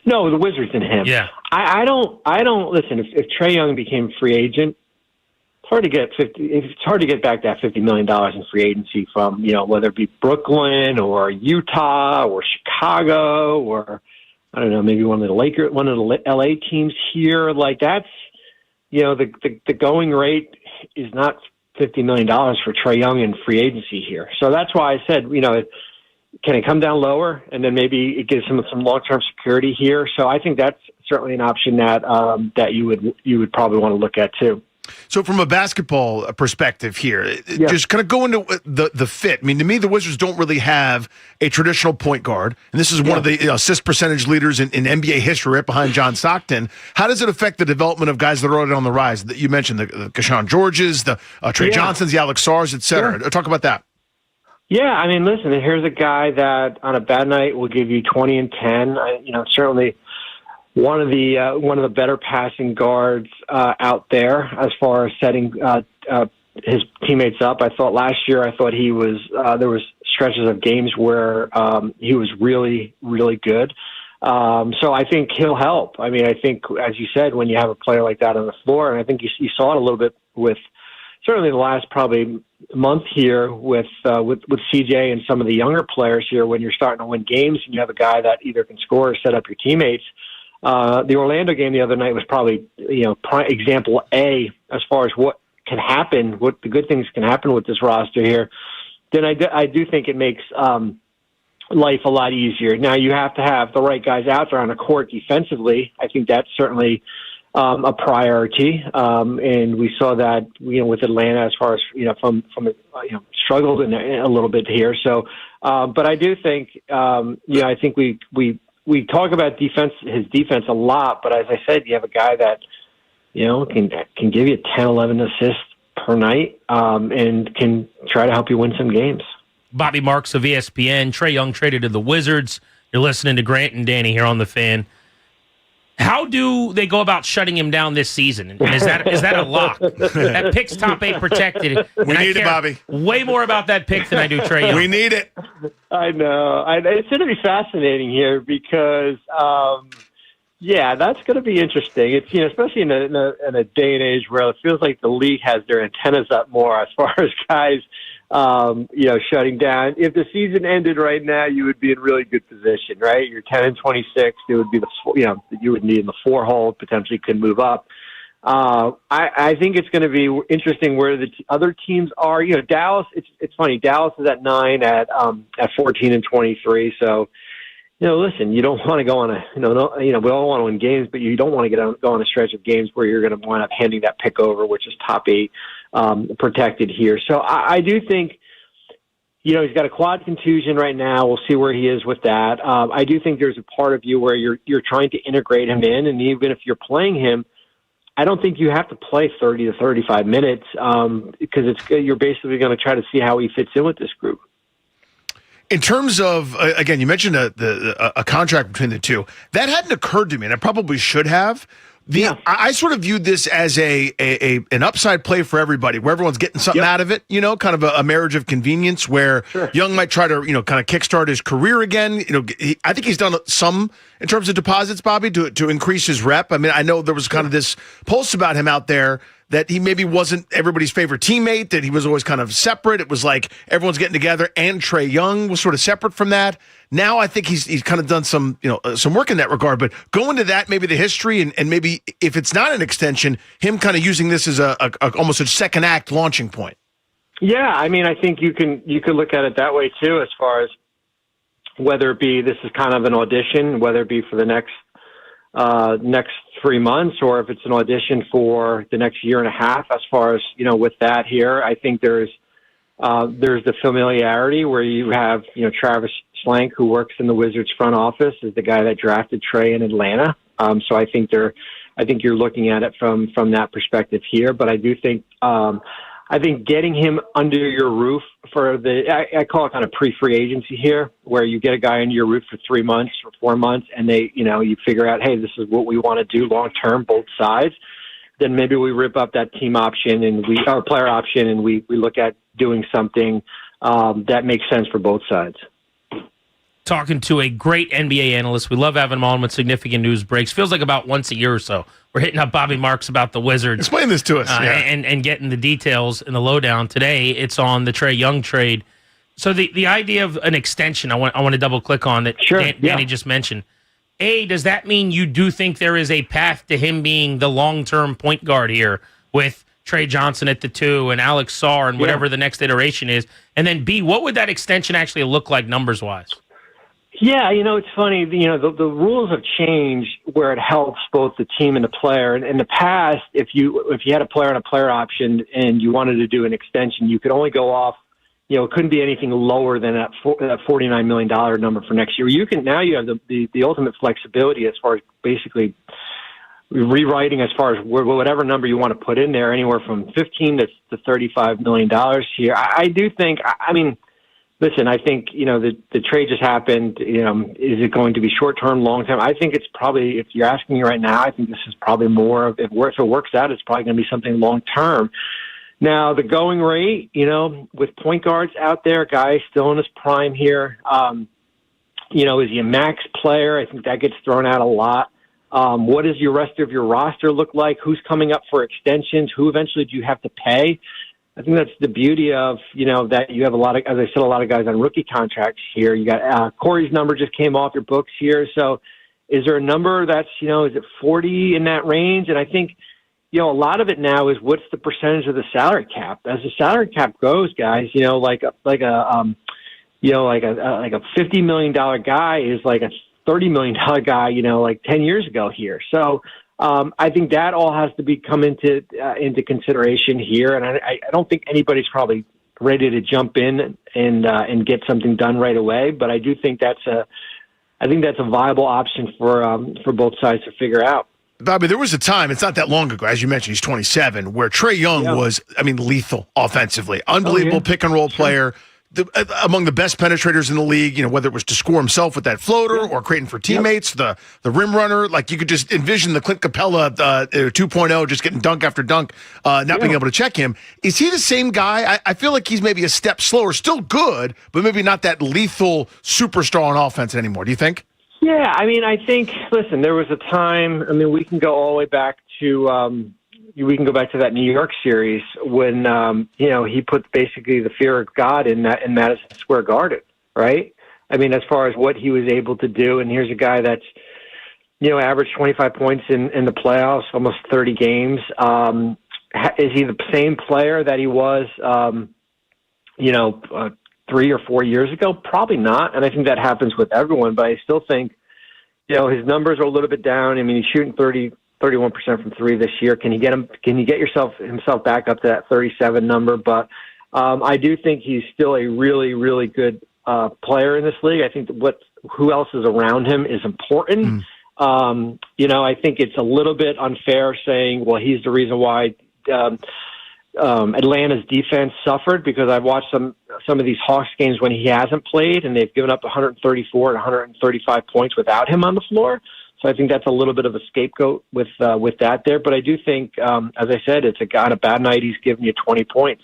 No, the Wizards and him. Yeah. I don't listen. If Trae Young became a free agent, it's hard to get back that $50 million in free agency from, whether it be Brooklyn or Utah or Chicago or, I don't know, maybe one of the LA teams here. Like, that's, the going rate is not $50 million for Trae Young in free agency here. So that's why I said, can it come down lower, and then maybe it gives him some long-term security here? So I think that's certainly an option that you would probably want to look at too. So from a basketball perspective here, just kind of go into the fit. I mean, to me, the Wizards don't really have a traditional point guard, and this is one of the assist percentage leaders in NBA history, right behind John Stockton. How does it affect the development of guys that are already on the rise? You mentioned the Keshawn Georges, the Trey Johnsons, the Alex Sars, et cetera. Sure. Talk about that. Yeah, I mean, listen, here's a guy that on a bad night will give you 20 and 10. Certainly one of the better passing guards out there as far as setting his teammates up. I thought last year, he was there was stretches of games where he was really, really good. So I think he'll help. I mean, I think, as you said, when you have a player like that on the floor, and I think you saw it a little bit with certainly the last probably month here with CJ and some of the younger players here, when you're starting to win games and you have a guy that either can score or set up your teammates. The Orlando game the other night was probably, example A as far as what can happen, what the good things can happen with this roster here. Then I do think it makes life a lot easier. Now you have to have the right guys out there on the court defensively. I think that's certainly a priority, and we saw that with Atlanta as far as from struggled in a little bit here. So, but I do think I think we talk about his defense a lot, but as I said, you have a guy that can give you 10, 11 assists per night, and can try to help you win some games. Bobby Marks of ESPN. Trae Young traded to the Wizards. You're listening to Grant and Danny here on The Fan. How do they go about shutting him down this season? And is that a lock? That pick's top 8 protected. We need it, Bobby. Way more about that pick than I do Trae Young. We need it. I know. It's going to be fascinating here because, that's going to be interesting. It's especially in a day and age where it feels like the league has their antennas up more as far as guys shutting down. If the season ended right now, you would be in really good position, right? You're 10 and 26. It would be you would be in the 4 hole, potentially could move up. I think it's going to be interesting where the other teams are. Dallas. It's funny. Dallas is at 9 at 14 and 23. So, listen, you don't want to go on we all want to win games, but you don't want to go on a stretch of games where you're going to wind up handing that pick over, which is top 8 protected here. So I do think, he's got a quad contusion right now. We'll see where he is with that. I do think there's a part of you where you're trying to integrate him in, and even if you're playing him, I don't think you have to play 30 to 35 minutes because you're basically going to try to see how he fits in with this group. In terms of, again, you mentioned a contract between the two. That hadn't occurred to me, and it probably should have. I sort of viewed this as an upside play for everybody, where everyone's getting something out of it, kind of a marriage of convenience where Young might try to, kind of kickstart his career again. I think he's done some in terms of deposits, Bobby, to increase his rep. I mean, I know there was kind of this pulse about him out there that he maybe wasn't everybody's favorite teammate, that he was always kind of separate. It was like everyone's getting together, and Trae Young was sort of separate from that. Now I think he's kind of done some work in that regard. But go into that, maybe the history, and maybe if it's not an extension, him kind of using this as almost a second act launching point. Yeah, I mean, I think you could look at it that way too, as far as whether it be this is kind of an audition, whether it be for the next 3 months, or if it's an audition for the next year and a half. As far as with that here, I think there's the familiarity where you have Travis Schlenk, who works in the Wizards front office, is the guy that drafted Trae in Atlanta. So I think you're looking at it from that perspective here. But I do think getting him under your roof for I call it kind of pre-free agency here, where you get a guy under your roof for 3 months or 4 months, and you figure out, hey, this is what we want to do long term, both sides. then maybe we rip up that team option and our player option, and we look at doing something that makes sense for both sides. Talking to a great NBA analyst. We love having him on with significant news breaks. Feels like about once a year or so. We're hitting up Bobby Marks about the Wizards. Explain this to us. And getting the details and the lowdown. Today, it's on the Trae Young trade. So the idea of an extension, I want to double click on that. Sure, Danny just mentioned. Does that mean you do think there is a path to him being the long-term point guard here with Trey Johnson at the 2 and Alex Sarr and whatever the next iteration is? And then B, what would that extension actually look like numbers-wise? Yeah, it's funny. The rules have changed where it helps both the team and the player. In the past, if you had a player on a player option and you wanted to do an extension, you could only go off. It couldn't be anything lower than that $49 million number for next year. Now you have the ultimate flexibility as far as basically rewriting as far as whatever number you want to put in there, anywhere from $15 to $35 million here. I do think. Listen, I think, the trade just happened. Is it going to be short-term, long-term? I think it's probably, if you're asking me right now, I think this is probably more of, if it works out, it's probably going to be something long-term. Now, the going rate, with point guards out there, guys still in his prime here, is he a max player? I think that gets thrown out a lot. What does your rest of your roster look like? Who's coming up for extensions? Who eventually do you have to pay? I think that's the beauty of, that you have a lot of guys on rookie contracts here. You got Corey's number just came off your books here. So is there a number that's, is it 40 in that range? And I think, a lot of it now is what's the percentage of the salary cap. As the salary cap goes, guys, like a $50 million guy is like a $30 million guy, like 10 years ago here. So, I think that all has to come into consideration here, and I don't think anybody's probably ready to jump in and get something done right away. But I do think that's a viable option for both sides to figure out. Bobby, there was a time, it's not that long ago, as you mentioned, he's 27, where Trae Young was, lethal offensively. Unbelievable pick-and-roll player. Among the best penetrators in the league, whether it was to score himself with that floater or creating for teammates, the rim runner, like you could just envision the Clint Capella 2.0 just getting dunk after dunk, not being able to check him. Is he the same guy? I feel like he's maybe a step slower, still good, but maybe not that lethal superstar on offense anymore. Do you think? Yeah, I think, listen, there was a time, we can go all the way back to that New York series when, he put basically the fear of God in Madison Square Garden, right? As far as what he was able to do. And here's a guy that's, averaged 25 points in the playoffs, almost 30 games. Is he the same player that he was, 3 or 4 years ago? Probably not. And I think that happens with everyone, but I still think, his numbers are a little bit down. He's shooting 31% from 3 this year. Can he get himself back up to that 37 number? But I do think he's still a really, really good player in this league. I think who else is around him is important. I think it's a little bit unfair saying, well, he's the reason why Atlanta's defense suffered, because I've watched some of these Hawks games when he hasn't played, and they've given up 134 and 135 points without him on the floor. So I think that's a little bit of a scapegoat with that there. But I do think, as I said, it's a guy on a bad night, he's giving you 20 points.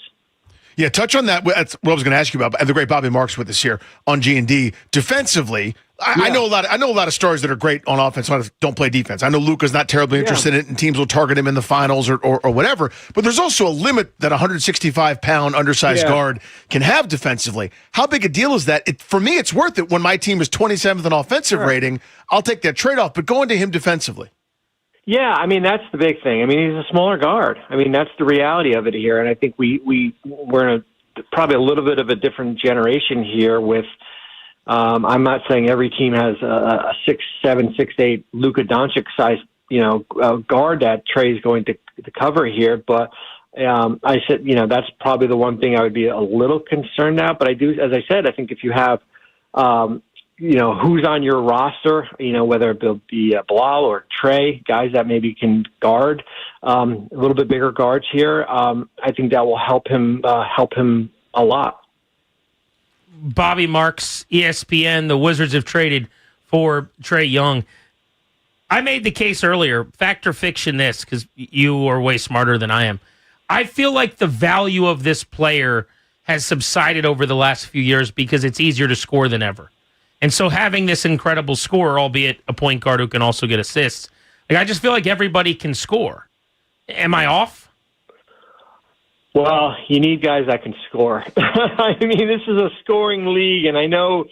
Yeah, touch on that. That's what I was going to ask you about. And the great Bobby Marks with us here on G&D. Defensively, I know a lot of stars that are great on offense, don't play defense. I know Luka's not terribly interested in it, and teams will target him in the finals or whatever. But there's also a limit that a 165-pound undersized guard can have defensively. How big a deal is that? For me, it's worth it when my team is 27th in offensive rating. I'll take that trade-off, but going to him defensively. Yeah, that's the big thing. He's a smaller guard. That's the reality of it here. And I think we're in probably a little bit of a different generation here with, I'm not saying every team has a 6'7", 6'8", Luka Doncic size, guard that Trae's going to cover here. But I said, that's probably the one thing I would be a little concerned about. But I do, as I said, I think if you have, who's on your roster, whether it be Bilal or Trae, guys that maybe can guard, a little bit bigger guards here. I think that will help him a lot. Bobby Marks, ESPN, the Wizards have traded for Trae Young. I made the case earlier, fact or fiction this, because you are way smarter than I am. I feel like the value of this player has subsided over the last few years because it's easier to score than ever. And so having this incredible scorer, albeit a point guard who can also get assists, like I just feel like everybody can score. Am I off? Well, you need guys that can score. I mean, this is a scoring league, and I know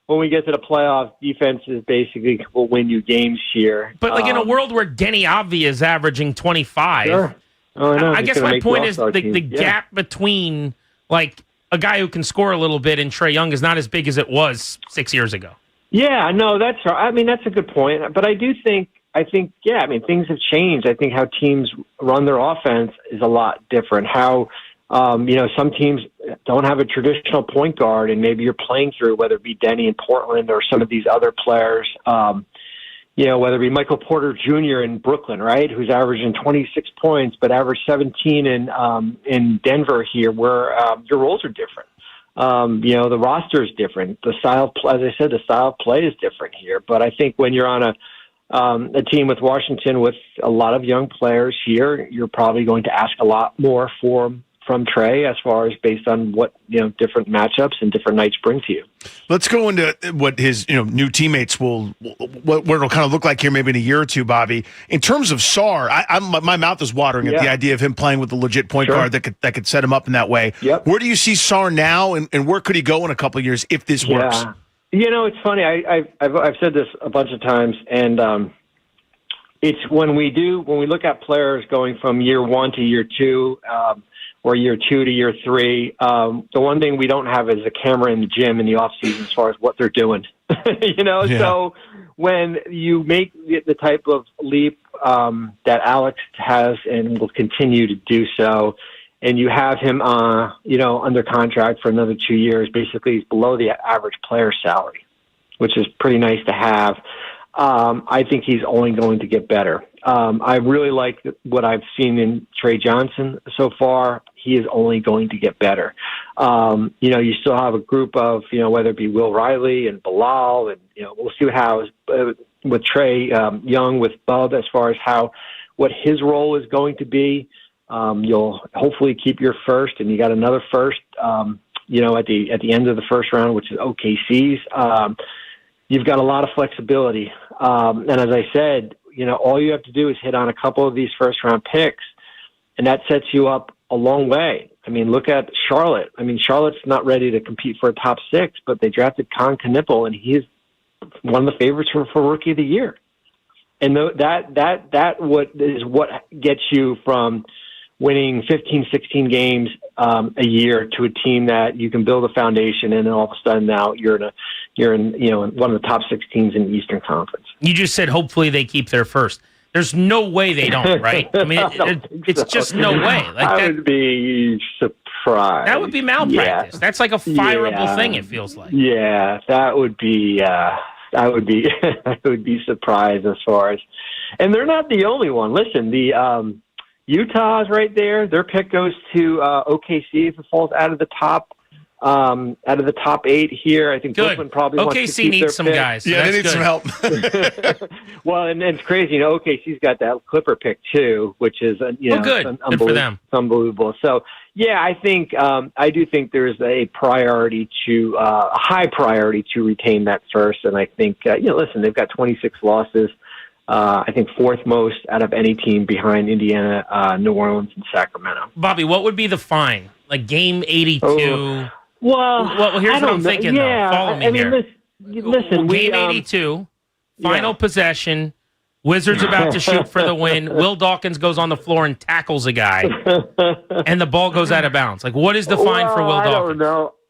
when we get to the playoffs, defenses basically will win you games here. But like in a world where Denny Avdia is averaging 25, sure. Oh, I know. I guess my point is the gap between like a guy who can score a little bit and Trae Young is not as big as it was 6 years ago. Yeah, no, that's right. I mean, that's a good point. But I think, things have changed. I think how teams run their offense is a lot different. How, some teams don't have a traditional point guard, and maybe you're playing through, whether it be Denny in Portland or some of these other players, whether it be Michael Porter Jr. in Brooklyn, right, who's averaging 26 points, but averaged 17 in Denver here, where your roles are different. The roster is different. The style, as I said, the style of play is different here. But I think when you're on a team with Washington with a lot of young players here, you're probably going to ask a lot more from Trae as far as based on what different matchups and different nights bring to you. Let's go into what his new teammates what it'll kind of look like here maybe in a year or two, Bobby. In terms of Sarr, my mouth is watering at the idea of him playing with a legit point guard that could set him up in that way. Yep. Where do you see Sarr now, and where could he go in a couple of years if this works? It's funny. I've said this a bunch of times, and it's when we look at players going from year one to year two, or year 2 to year 3. The one thing we don't have is a camera in the gym in the off season as far as what they're doing. So when you make the type of leap that Alex has and will continue to do so, and you have him under contract for another 2 years, basically he's below the average player salary, which is pretty nice to have. I think he's only going to get better. I really like what I've seen in Trae Johnson so far. He is only going to get better. You still have a group of, whether it be Will Riley and Bilal, and, we'll see how with Trae Young, with Bub, as far as what his role is going to be. You'll hopefully keep your first, and you got another first, at the end of the first round, which is OKC's. You've got a lot of flexibility. And as I said, all you have to do is hit on a couple of these first-round picks, and that sets you up a long way. I mean, look at Charlotte. I mean, Charlotte's not ready to compete for a top 6, but they drafted Con Knipple, and he's one of the favorites for Rookie of the Year. And what gets you from winning 15, 16 games a year to a team that you can build a foundation, and then all of a sudden now you're in one of the top 6 teams in the Eastern Conference. You just said hopefully they keep their first. There's no way they don't, right? I mean, it's just no way. I would be surprised. That would be malpractice. Yeah. That's like a fireable thing. It feels like. Yeah, that would be. I would be. I would be surprised as far as, and they're not the only one. Listen, the Utah's right there. Their pick goes to OKC if it falls out of the top 8 here. I think Brooklyn probably wants to keep needs their some pick. guys. So they need some help. Well, and it's crazy. OKC's got that Clipper pick too, which is good for them. Unbelievable. So yeah, I think I do think there's a priority a high priority to retain that first, and I think listen, they've got 26 losses. I think 4th most out of any team behind Indiana, New Orleans, and Sacramento. Bobby, what would be the fine? Like game 82? Well, here's what I'm thinking, though. Follow me here. Listen, game 82, final possession, Wizards about to shoot for the win. Will Dawkins goes on the floor and tackles a guy, and the ball goes out of bounds. Like, what is the fine for Will Dawkins?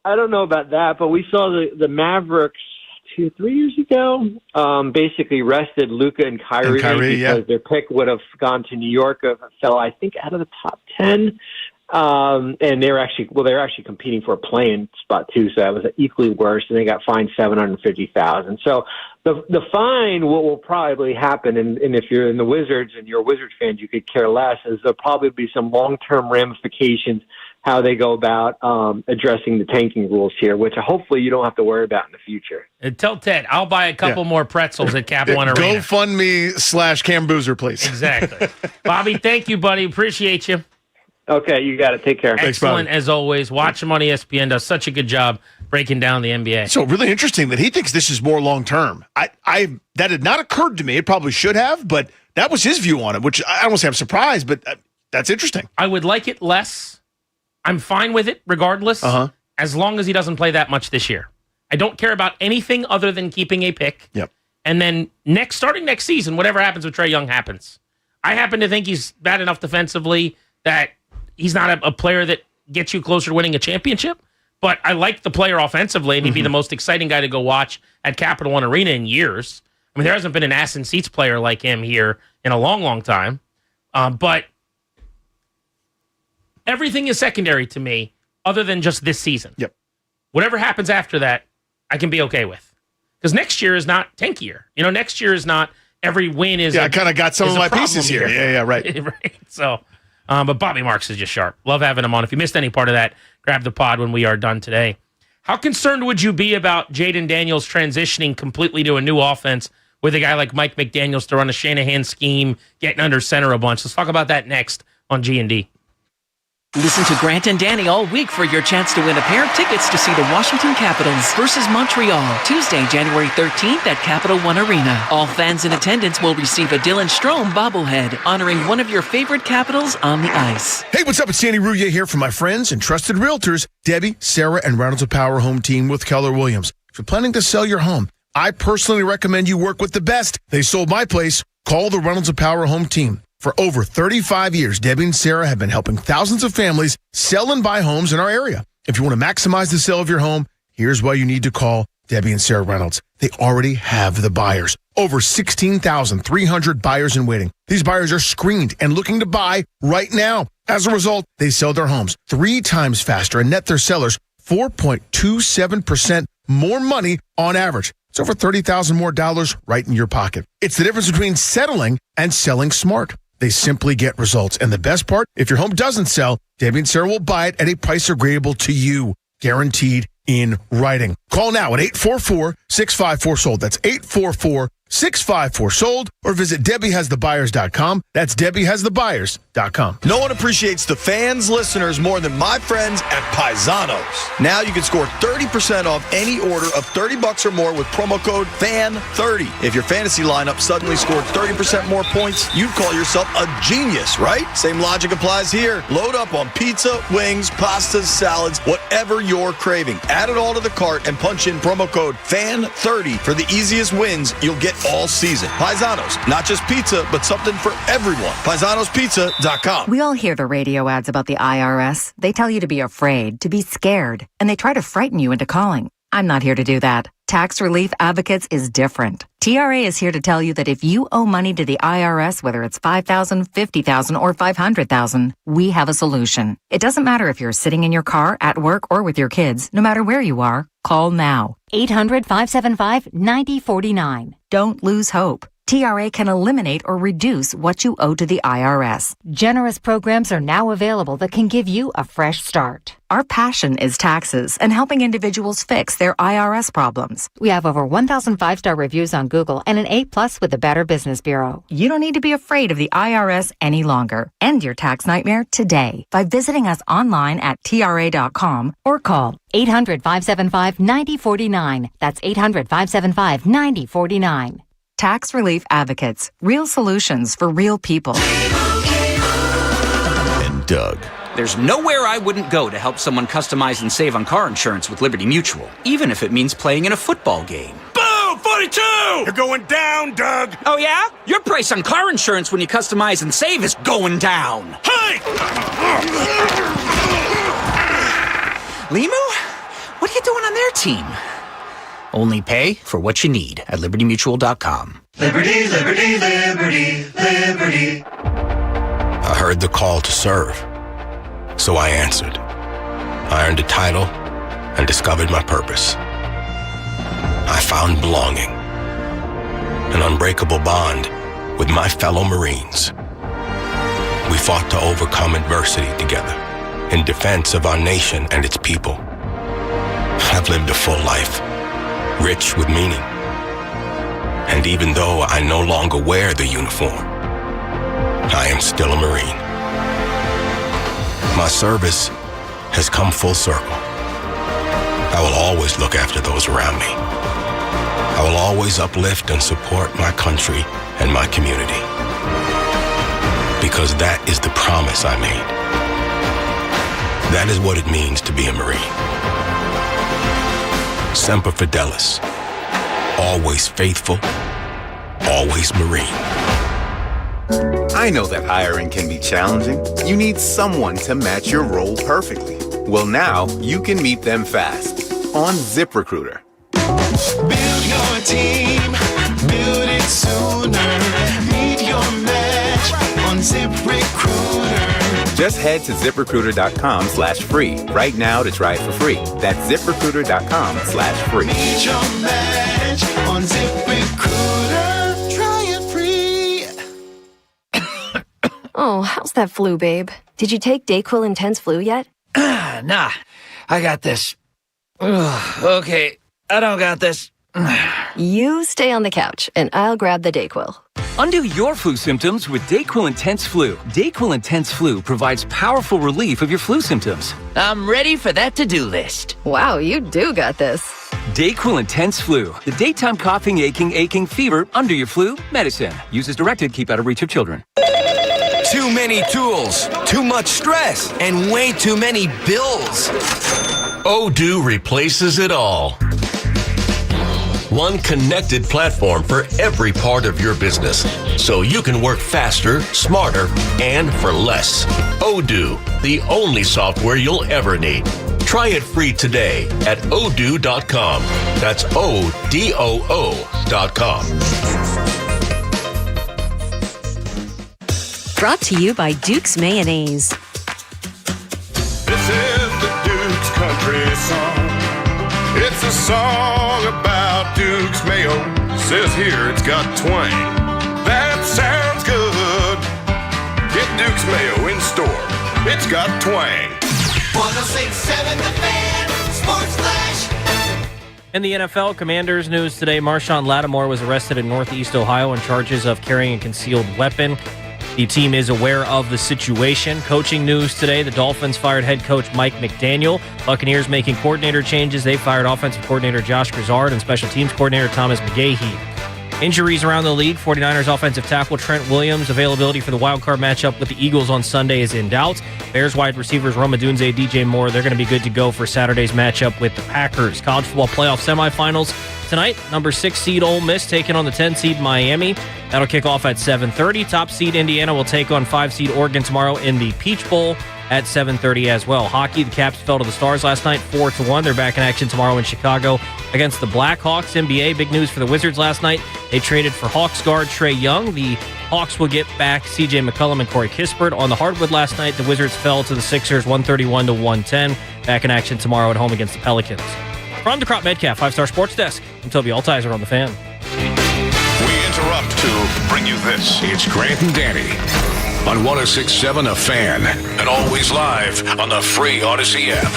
I don't know about that, but we saw the Mavericks 2-3 years ago basically rested Luka and Kyrie because their pick would have gone to New York, fell, I think, out of the top 10. And they're actually competing for a play-in spot too, so that was equally worse, and they got fined $750,000. So the fine, what will probably happen, and if you're in the Wizards and you're a Wizards fan, you could care less, is there'll probably be some long-term ramifications how they go about addressing the tanking rules here, which hopefully you don't have to worry about in the future. Tell Ted, I'll buy a couple more pretzels at Capital One Arena. GoFundMe/Cam Boozer, please. Exactly. Bobby, thank you, buddy. Appreciate you. Okay, you got it. Take care. Excellent, as always. Watch him on ESPN. Does such a good job breaking down the NBA. So really interesting that he thinks this is more long-term. I that had not occurred to me. It probably should have, but that was his view on it, which I don't want to say I'm surprised, but that's interesting. I would like it less. I'm fine with it regardless, as long as he doesn't play that much this year. I don't care about anything other than keeping a pick. Yep. And then starting next season, whatever happens with Trae Young happens. I happen to think he's bad enough defensively that he's not a player that gets you closer to winning a championship, but I like the player offensively, and he'd be the most exciting guy to go watch at Capital One Arena in years. I mean, there hasn't been an ass in seats player like him here in a long, long time. But everything is secondary to me other than just this season. Yep. Whatever happens after that, I can be okay with. Because next year is not tankier. Next year is not every win is I kind of got some of my pieces here. Yeah, right. Right. So, but Bobby Marks is just sharp. Love having him on. If you missed any part of that, grab the pod when we are done today. How concerned would you be about Jaden Daniels transitioning completely to a new offense with a guy like Mike McDaniels to run a Shanahan scheme, getting under center a bunch? Let's talk about that next on G&D. Listen to Grant and Danny all week for your chance to win a pair of tickets to see the Washington Capitals versus Montreal, Tuesday, January 13th at Capital One Arena. All fans in attendance will receive a Dylan Strome bobblehead, honoring one of your favorite Capitals on the ice. Hey, what's up? It's Danny Rouillet here from my friends and trusted realtors, Debbie, Sarah, and Reynolds of Power Home Team with Keller Williams. If you're planning to sell your home, I personally recommend you work with the best. They sold my place. Call the Reynolds of Power Home Team. For over 35 years, Debbie and Sarah have been helping thousands of families sell and buy homes in our area. If you want to maximize the sale of your home, here's why you need to call Debbie and Sarah Reynolds. They already have the buyers. Over 16,300 buyers in waiting. These buyers are screened and looking to buy right now. As a result, they sell their homes 3 times faster and net their sellers 4.27% more money on average. It's over $30,000 more dollars right in your pocket. It's the difference between settling and selling smart. They simply get results. And the best part, if your home doesn't sell, Debbie and Sarah will buy it at a price agreeable to you. Guaranteed in writing. Call now at 844-654-SOLD. That's 844-654-SOLD. Or visit DebbieHasTheBuyers.com. That's DebbieHasTheBuyers.com. No one appreciates the fans, listeners more than my friends at Paisanos. Now you can score 30% off any order of $30 or more with promo code FAN30. If your fantasy lineup suddenly scored 30% more points, you'd call yourself a genius, right? Same logic applies here. Load up on pizza, wings, pastas, salads, whatever you're craving. Add it all to the cart and punch in promo code FAN30 for the easiest wins you'll get all season. Paisanos, not just pizza, but something for everyone. Paisanospizza.com. We all hear the radio ads about the IRS. They tell you to be afraid, to be scared, and they try to frighten you into calling. I'm not here to do that. Tax Relief Advocates is different. TRA is here to tell you that if you owe money to the IRS, whether it's $5,000, $50,000, or $500,000, we have a solution. It doesn't matter if you're sitting in your car, at work, or with your kids. No matter where you are, call now. 800-575-9049. Don't lose hope. TRA can eliminate or reduce what you owe to the IRS. Generous programs are now available that can give you a fresh start. Our passion is taxes and helping individuals fix their IRS problems. We have over 1,000 5-star reviews on Google and an A+ with the Better Business Bureau. You don't need to be afraid of the IRS any longer. End your tax nightmare today by visiting us online at TRA.com or call 800-575-9049. That's 800-575-9049. Tax Relief Advocates. Real solutions for real people. And Doug. There's nowhere I wouldn't go to help someone customize and save on car insurance with Liberty Mutual, even if it means playing in a football game. Boom! 42! You're going down, Doug! Oh, yeah? Your price on car insurance when you customize and save is going down. Hey! Limu? What are you doing on their team? Only pay for what you need at LibertyMutual.com. Liberty, liberty, liberty, liberty. I heard the call to serve, so I answered. I earned a title and discovered my purpose. I found belonging, an unbreakable bond with my fellow Marines. We fought to overcome adversity together, in defense of our nation and its people. I've lived a full life, rich with meaning. And even though I no longer wear the uniform, I am still a Marine. My service has come full circle. I will always look after those around me. I will always uplift and support my country and my community. Because that is the promise I made. That is what it means to be a Marine. Semper Fidelis. Always faithful, always Marine. I know that hiring can be challenging. You need someone to match your role perfectly. Well, now you can meet them fast on ZipRecruiter. Build your team, build it sooner. Meet your match on ZipRecruiter. Just head to ZipRecruiter.com/free right now to try it for free. That's ZipRecruiter.com/free. Meet your match on ZipRecruiter. Try it free. Oh, how's that flu, babe? Did you take DayQuil Intense Flu yet? Nah, I got this. Ugh, okay, I don't got this. You stay on the couch, and I'll grab the DayQuil. Undo your flu symptoms with DayQuil Intense Flu. DayQuil Intense Flu provides powerful relief of your flu symptoms. I'm ready for that to-do list. Wow, you do got this. DayQuil Intense Flu. The daytime coughing, aching, fever, under your flu medicine. Use as directed, keep out of reach of children. Too many tools, too much stress, and way too many bills. Odoo replaces it all. One connected platform for every part of your business, so you can work faster, smarter, and for less. Odoo, the only software you'll ever need. Try it free today at odoo.com. That's ODOO.com. Brought to you by Duke's Mayonnaise. This is the Duke's country song. It's a song about Duke's Mayo. Says here it's got twang. That sounds good. Get Duke's Mayo in store. It's got twang. 106.7 The Fan, Sports Flash. In the NFL, Commanders news today, Marshawn Lattimore was arrested in Northeast Ohio on charges of carrying a concealed weapon. The team is aware of the situation. Coaching news today, the Dolphins fired head coach Mike McDaniel. Buccaneers making coordinator changes. They fired offensive coordinator Josh Grizzard and special teams coordinator Thomas McGahee. Injuries around the league. 49ers offensive tackle Trent Williams. Availability for the wildcard matchup with the Eagles on Sunday is in doubt. Bears wide receivers Rome Odunze, DJ Moore, they're going to be good to go for Saturday's matchup with the Packers. College football playoff semifinals tonight. Number 6 seed Ole Miss taking on the 10 seed Miami. That'll kick off at 7:30. Top seed Indiana will take on 5 seed Oregon tomorrow in the Peach Bowl at 7:30 as well. Hockey, the Caps fell to the Stars last night 4-1. They're back in action tomorrow in Chicago against the Blackhawks. NBA, big news for the Wizards last night. They traded for Hawks guard Trae Young. The Hawks will get back CJ McCollum and Corey Kispert. On the hardwood last night, the Wizards fell to the Sixers 131-110. Back in action tomorrow at home against the Pelicans. From the Crop Metcalf 5-Star Sports Desk, I'm Toby Altizer on The Fan. We interrupt to bring you this. It's Grant and Danny on 106.7 A Fan and always live on the free Odyssey app.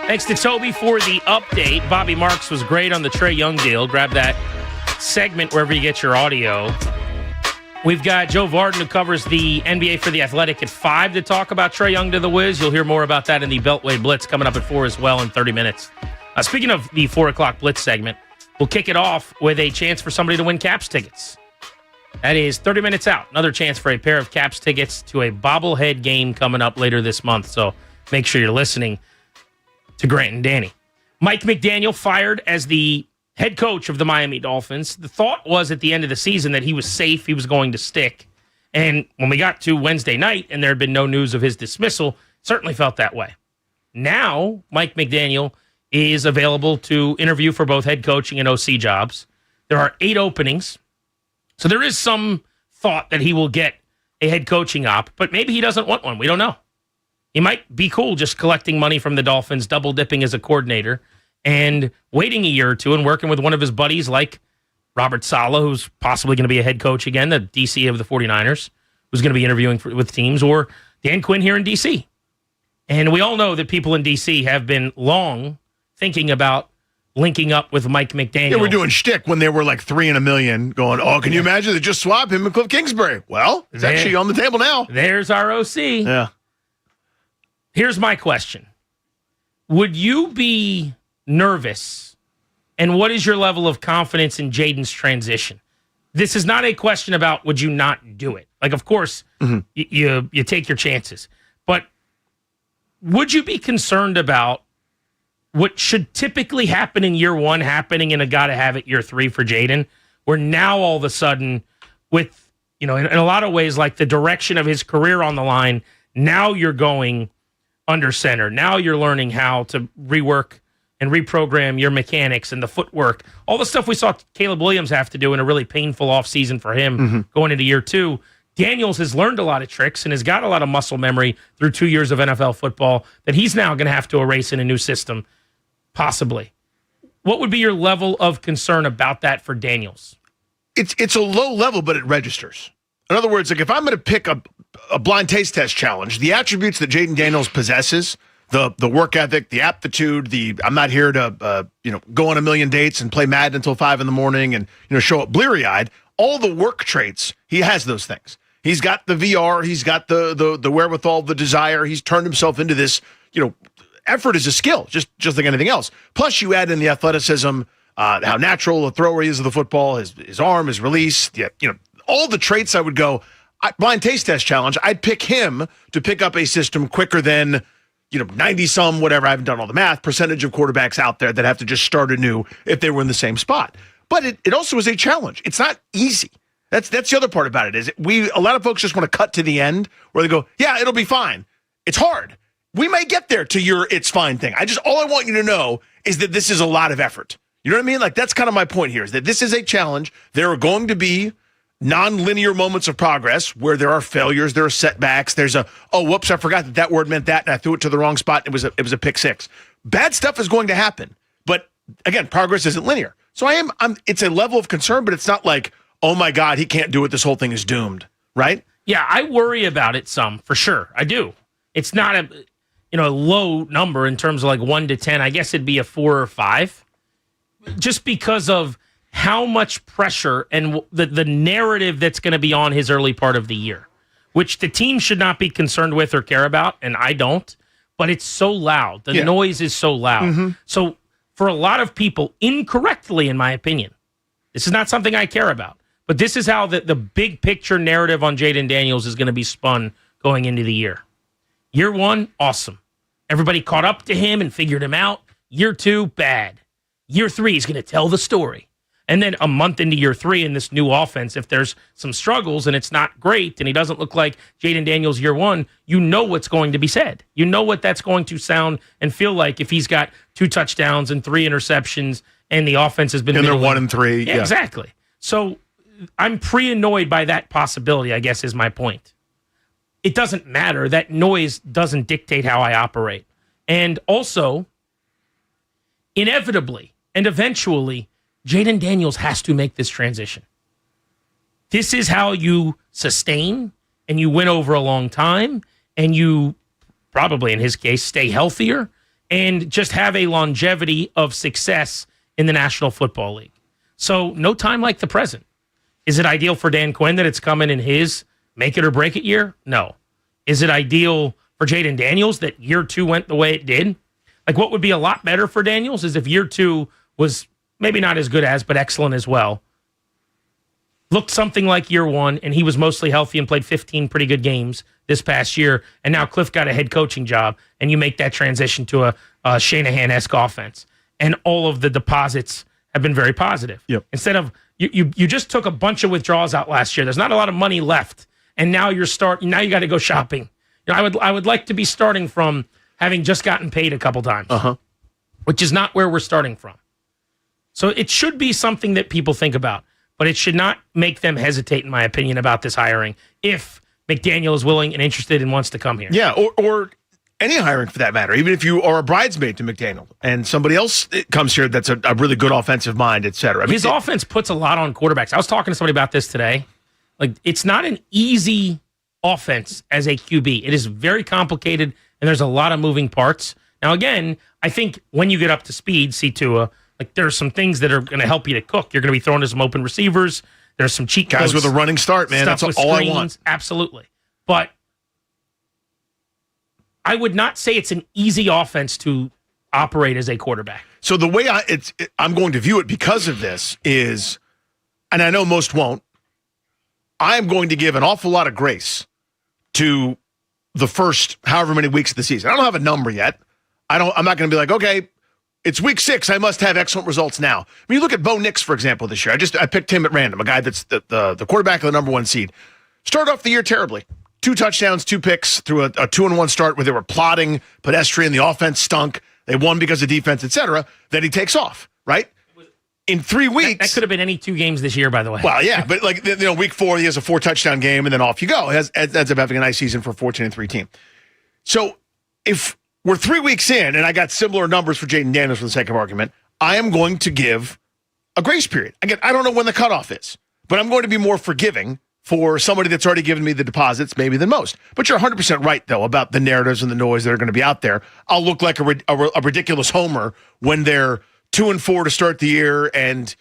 Thanks to Toby for the update. Bobby Marks was great on the Trae Young deal. Grab that segment wherever you get your audio. We've got Joe Varden, who covers the NBA for The Athletic, at 5 to talk about Trae Young to the Wiz. You'll hear more about that in the Beltway Blitz coming up at 4 as well in 30 minutes. Speaking of the 4 o'clock Blitz segment, we'll kick it off with a chance for somebody to win Caps tickets. That is 30 minutes out. Another chance for a pair of Caps tickets to a bobblehead game coming up later this month. So make sure you're listening to Grant and Danny. Mike McDaniel fired as the head coach of the Miami Dolphins. The thought was at the end of the season that he was safe, he was going to stick. And when we got to Wednesday night and there had been no news of his dismissal, certainly felt that way. Now, Mike McDaniel is available to interview for both head coaching and OC jobs. There are 8 openings. So there is some thought that he will get a head coaching op, but maybe he doesn't want one. We don't know. He might be cool just collecting money from the Dolphins, double dipping as a coordinator, and waiting a year or two and working with one of his buddies like Robert Saleh, who's possibly going to be a head coach again, the DC of the 49ers, who's going to be interviewing with teams, or Dan Quinn here in DC. And we all know that people in DC have been long thinking about linking up with Mike McDaniel. They were doing shtick when they were like 3 in a million, going, oh, can you imagine they just swap him and Cliff Kingsbury? Well, it's actually on the table now. There's our OC. Yeah. Here's my question. Would you be nervous, and what is your level of confidence in Jaden's transition? This is not a question about would you not do it. Like, of course, you take your chances. But would you be concerned about what should typically happen in year one happening in a gotta-have-it year 3 for Jaden, where now all of a sudden, with, in a lot of ways, like the direction of his career on the line, now you're going under center. Now you're learning how to rework and reprogram your mechanics and the footwork. All the stuff we saw Caleb Williams have to do in a really painful offseason for him going into year 2. Daniels has learned a lot of tricks and has got a lot of muscle memory through 2 years of NFL football that he's now going to have to erase in a new system. Possibly. What would be your level of concern about that for Daniels? It's a low level, but it registers. In other words, like if I'm going to pick a blind taste test challenge, the attributes that Jaden Daniels possesses, the work ethic, the aptitude, I'm not here to go on a million dates and play Madden until 5 a.m. and show up bleary-eyed. All the work traits, he has those things. He's got the VR, he's got the wherewithal, the desire. He's turned himself into this, effort is a skill, just like anything else. Plus, you add in the athleticism, how natural a thrower he is of the football, his arm, his release, all the traits. I would go blind taste test challenge. I'd pick him to pick up a system quicker than 90-some, whatever. I haven't done all the math. Percentage of quarterbacks out there that have to just start anew if they were in the same spot. But it also is a challenge. It's not easy. That's the other part about it. Is a lot of folks just want to cut to the end where they go, yeah, it'll be fine. It's hard. We may get there to your it's fine thing. All I want you to know is that this is a lot of effort. You know what I mean? Like, that's kind of my point here, is that this is a challenge. There are going to be non-linear moments of progress where there are failures, there are setbacks. There's whoops, I forgot that word meant that, and I threw it to the wrong spot. It was a pick six. Bad stuff is going to happen. But again, progress isn't linear. So it's a level of concern, but it's not like, oh my God, he can't do it. This whole thing is doomed, right? Yeah, I worry about it some, for sure. I do. It's not a low number in terms of like 1 to 10. I guess it'd be a 4 or 5, just because of how much pressure and the narrative that's going to be on his early part of the year, which the team should not be concerned with or care about, and I don't. But it's so loud. The noise is so loud. So for a lot of people, incorrectly, in my opinion, this is not something I care about. But this is how the big picture narrative on Jaden Daniels is going to be spun going into the year. Year 1, awesome. Everybody caught up to him and figured him out. Year 2, bad. Year 3, he's going to tell the story. And then a month into year 3 in this new offense, if there's some struggles and it's not great and he doesn't look like Jaden Daniels year 1, you know what's going to be said. You know what that's going to sound and feel like if he's got 2 touchdowns and 3 interceptions and the offense has been... And they're 1 and 3. Yeah, exactly. So I'm pre-annoyed by that possibility, I guess is my point. It doesn't matter. That noise doesn't dictate how I operate. And also, inevitably and eventually, Jaden Daniels has to make this transition. This is how you sustain and you win over a long time, and you probably, in his case, stay healthier and just have a longevity of success in the National Football League. So no time like the present. Is it ideal for Dan Quinn that it's coming in his make it or break it year? No. Is it ideal for Jaden Daniels that year 2 went the way it did? Like, what would be a lot better for Daniels is if year 2 was maybe not as good as, but excellent as well. Looked something like year 1, and he was mostly healthy and played 15 pretty good games this past year, and now Cliff got a head coaching job, and you make that transition to a Shanahan-esque offense. And all of the deposits have been very positive. Yep. Instead of, you just took a bunch of withdrawals out last year. There's not a lot of money left, and now you got to go shopping. I would like to be starting from having just gotten paid a couple times, which is not where we're starting from. So it should be something that people think about, but it should not make them hesitate, in my opinion, about this hiring if McDaniel is willing and interested and wants to come here. Yeah, or any hiring for that matter, even if you are a bridesmaid to McDaniel and somebody else comes here that's a really good offensive mind, et cetera. I mean, his offense puts a lot on quarterbacks. I was talking to somebody about this today. Like, it's not an easy offense as a QB. It is very complicated, and there's a lot of moving parts. Now, again, I think when you get up to speed, see Tua, like, there's some things that are going to help you to cook. You're going to be throwing to some open receivers. There's some cheat guys codes, with a running start, man. That's all screens. I want. Absolutely. But I would not say it's an easy offense to operate as a quarterback. So the way I'm going to view it because of this is, and I know most won't, I'm going to give an awful lot of grace to the first however many weeks of the season. I don't have a number yet. I'm not going to be like, okay, it's week 6. I must have excellent results now. I mean, you look at Bo Nix, for example, this year. I picked him at random, a guy that's the quarterback of the number 1 seed. Started off the year terribly. 2 touchdowns, 2 picks through a 2-1 start where they were plodding, pedestrian. The offense stunk. They won because of defense, et cetera. Then he takes off, right? In 3 weeks. That could have been any 2 games this year, by the way. Well, yeah, but like, week 4, he has a 4-touchdown game, and then off you go. Ends up having a nice season for a 14-3 team. So if we're 3 weeks in, and I got similar numbers for Jayden Daniels for the sake of argument, I am going to give a grace period. Again, I don't know when the cutoff is, but I'm going to be more forgiving for somebody that's already given me the deposits maybe than most. But you're 100% right, though, about the narratives and the noise that are going to be out there. I'll look like a ridiculous homer when they're 2-4 to start the year and,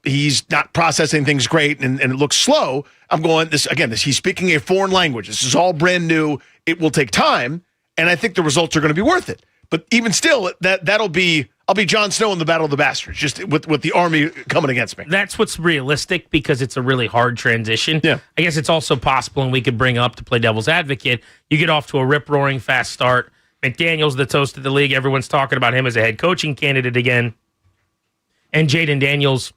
he's not processing things great and it looks slow. I'm going, he's speaking a foreign language. This is all brand new. It will take time, and I think the results are going to be worth it. But even still, I'll be Jon Snow in the Battle of the Bastards, just with the army coming against me. That's what's realistic because it's a really hard transition. Yeah. I guess it's also possible, and we could bring up to play devil's advocate, you get off to a rip-roaring fast start. McDaniel's the toast of the league. Everyone's talking about him as a head coaching candidate again. And Jayden Daniels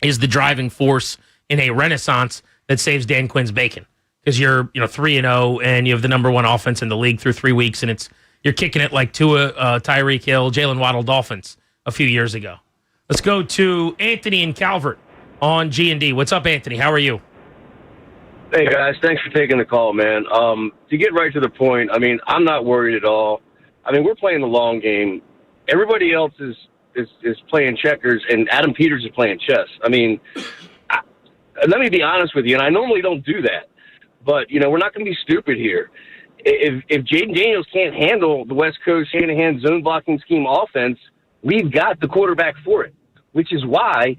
is the driving force in a renaissance that saves Dan Quinn's bacon. Because you're 3-0, and you have the number 1 offense in the league through 3 weeks, and you're kicking it like Tua, Tyreek Hill, Jalen Waddle Dolphins a few years ago. Let's go to Anthony in Calvert on G&D. What's up, Anthony? How are you? Hey, guys. Thanks for taking the call, man. To get right to the point, I'm not worried at all. We're playing the long game. Everybody else is playing checkers, and Adam Peters is playing chess. Let me be honest with you, and I normally don't do that, but, we're not going to be stupid here. If Jayden Daniels can't handle the West Coast Shanahan zone blocking scheme offense, we've got the quarterback for it, which is why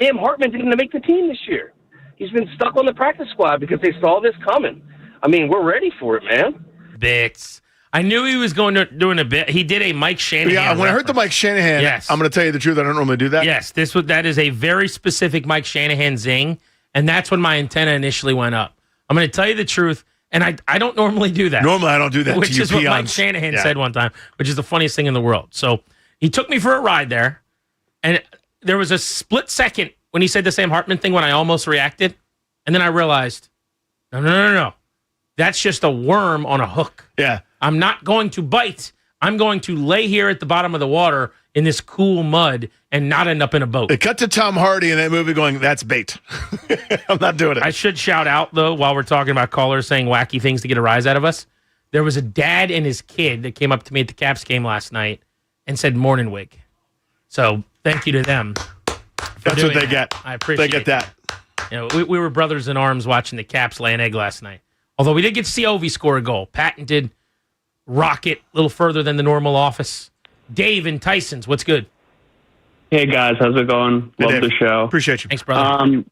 Sam Hartman didn't make the team this year. He's been stuck on the practice squad because they saw this coming. We're ready for it, man. Bits. I knew he was doing a bit. He did a Mike Shanahan. Yeah, when I heard the Mike Shanahan, yes. I'm going to tell you the truth. I don't normally do that. Yes, that is a very specific Mike Shanahan zing, and that's when my antenna initially went up. I'm going to tell you the truth, and I don't normally do that. Normally, I don't do that. Which is what Mike Shanahan said one time, which is the funniest thing in the world. So he took me for a ride there, and there was a split second when he said the Sam Hartman thing when I almost reacted, and then I realized, no. That's just a worm on a hook. Yeah. I'm not going to bite. I'm going to lay here at the bottom of the water in this cool mud and not end up in a boat. It cut to Tom Hardy in that movie going, that's bait. I'm not doing it. I should shout out, though, while we're talking about callers saying wacky things to get a rise out of us. There was a dad and his kid that came up to me at the Caps game last night and said morning wig. So thank you to them. That's what they get. I appreciate They get that. We were brothers in arms watching the Caps lay an egg last night. Although we did get to see Ovi score a goal. Patented rocket a little further than the normal office. Dave and Tyson's, what's good? Hey guys, how's it going? Hey, Love Dave. the show. Appreciate you. Thanks, brother.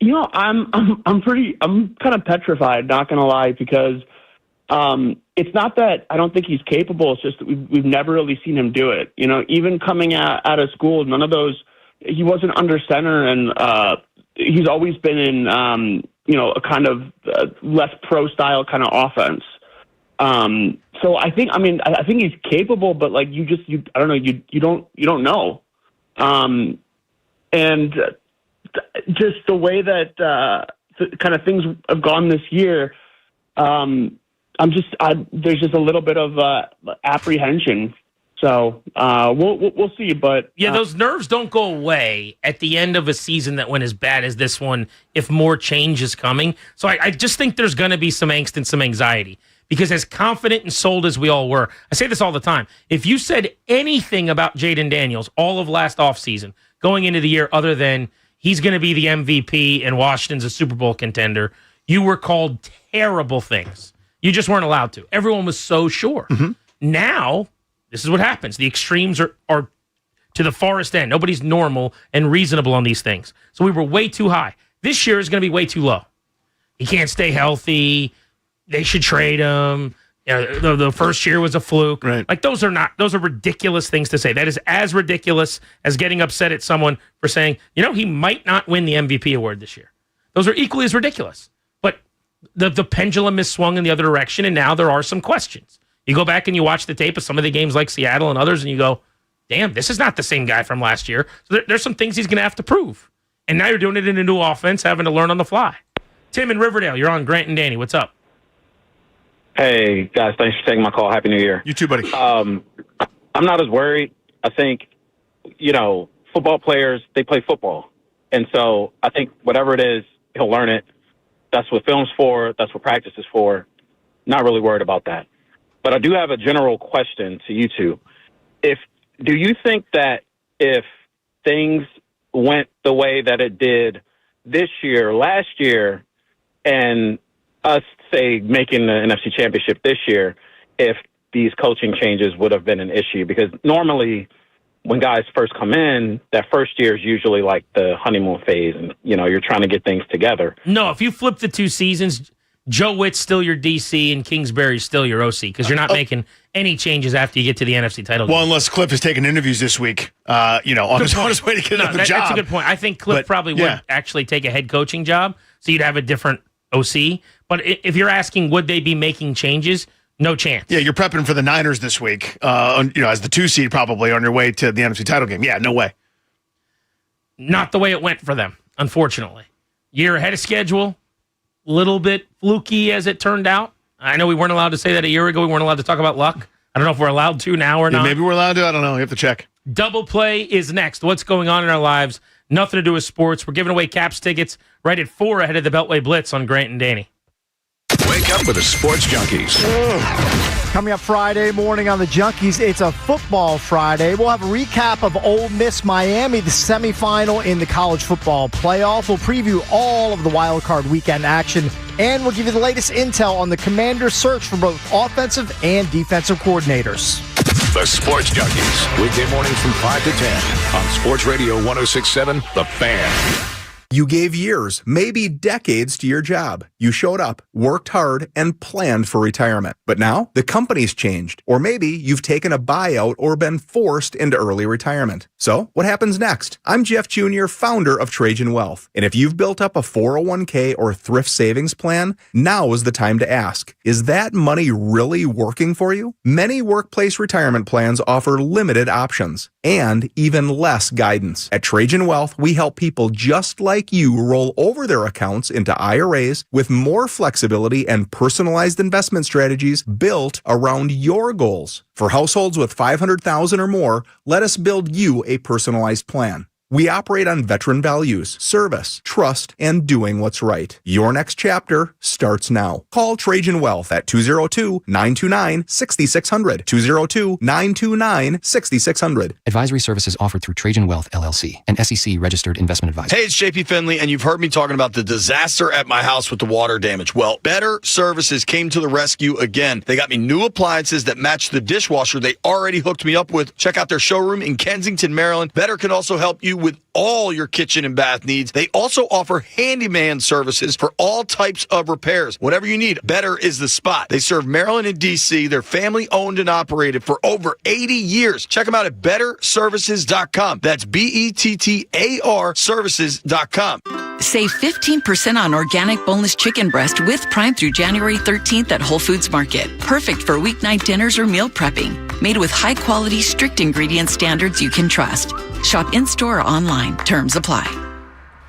I'm kind of petrified, not gonna lie, because it's not that I don't think he's capable. It's just that we've never really seen him do it. Even coming out of school, none of those. He wasn't under center, and he's always been in a kind of less pro style kind of offense. So I think he's capable, but like I don't know, you don't know. And just the way that kind of things have gone this year, there's just a little bit of apprehension. So we'll see, but yeah, those nerves don't go away at the end of a season that went as bad as this one if more change is coming. So I just think there's going to be some angst and some anxiety Because as confident and sold as we all were, I say this all the time, if you said anything about Jaden Daniels all of last offseason going into the year other than he's going to be the MVP and Washington's a Super Bowl contender, you were called terrible things. You just weren't allowed to. Everyone was so sure. Now, this is what happens. The extremes are to the farthest end. Nobody's normal and reasonable on these things. So we were way too high. This year is going to be way too low. He can't stay healthy. They should trade him. You know, the first year was a fluke. Right. Like those are ridiculous things to say. That is as ridiculous as getting upset at someone for saying, he might not win the MVP award this year. Those are equally as ridiculous. But the pendulum is swung in the other direction, and now there are some questions. You go back and you watch the tape of some of the games like Seattle and others, and you go, damn, this is not the same guy from last year. So there's some things he's going to have to prove. And now you're doing it in a new offense, having to learn on the fly. Tim in Riverdale, you're on Grant and Danny. What's up? Hey, guys, thanks for taking my call. Happy New Year. You too, buddy. I'm not as worried. I think, football players, they play football. And so I think whatever it is, he'll learn it. That's what film's for. That's what practice is for. Not really worried about that. But I do have a general question to you two. Do you think that if things went the way that it did this year, last year, and us, say, making the NFC Championship this year, if these coaching changes would have been an issue? Because normally when guys first come in, that first year is usually like the honeymoon phase, and, you're trying to get things together. No, if you flip the 2 seasons, Joe Witt's still your DC and Kingsbury's still your OC because you're not making any changes after you get to the NFC title game. Well, unless Cliff is taking interviews this week, on his way to get another job. That's a good point. I think Cliff probably would actually take a head coaching job, so you'd have a different OC. But if you're asking, would they be making changes? No chance. Yeah, you're prepping for the Niners this week, as the 2 seed probably on your way to the NFC title game. Yeah, no way. Not the way it went for them, unfortunately. Year ahead of schedule. Little bit fluky as it turned out. I know we weren't allowed to say that a year ago. We weren't allowed to talk about luck. I don't know if we're allowed to now or not. Maybe we're allowed to. I don't know. You have to check. Double Play is next. What's going on in our lives? Nothing to do with sports. We're giving away Caps tickets right at 4 ahead of the Beltway Blitz on Grant and Danny. Wake up with the Sports Junkies. Coming up Friday morning on the Junkies, it's a football Friday. We'll have a recap of Ole Miss Miami, the semifinal in the college football playoff. We'll preview all of the wild card weekend action, and we'll give you the latest intel on the Commander's search for both offensive and defensive coordinators. The Sports Junkies, weekday mornings from 5 to 10 on Sports Radio 106.7, The Fan. You gave years, maybe decades to your job. You showed up, worked hard, and planned for retirement. But now, the company's changed. Or maybe you've taken a buyout or been forced into early retirement. So, what happens next? I'm Jeff Jr., founder of Trajan Wealth. And if you've built up a 401k or thrift savings plan, now is the time to ask, is that money really working for you? Many workplace retirement plans offer limited options and even less guidance. At Trajan Wealth, we help people just like you roll over their accounts into IRAs with more flexibility and personalized investment strategies built around your goals. For households with $500,000 or more, let us build you a personalized plan. We operate on veteran values, service, trust, and doing what's right. Your next chapter starts now. Call Trajan Wealth at 202-929-6600. 202-929-6600. Advisory services offered through Trajan Wealth, LLC, an SEC-registered investment advisor. Hey, it's JP Finley, and you've heard me talking about the disaster at my house with the water damage. Well, Better Services came to the rescue again. They got me new appliances that match the dishwasher they already hooked me up with. Check out their showroom in Kensington, Maryland. Better can also help you with all your kitchen and bath needs. They also offer handyman services for all types of repairs. Whatever you need, Better is the spot. They serve Maryland and D.C. They're family owned and operated for over 80 years. Check them out at betterservices.com. That's BETTAR services.com. Save 15% on organic boneless chicken breast with Prime through January 13th at Whole Foods Market. Perfect for weeknight dinners or meal prepping. Made with high-quality, strict ingredient standards you can trust. Shop in-store or online. Terms apply.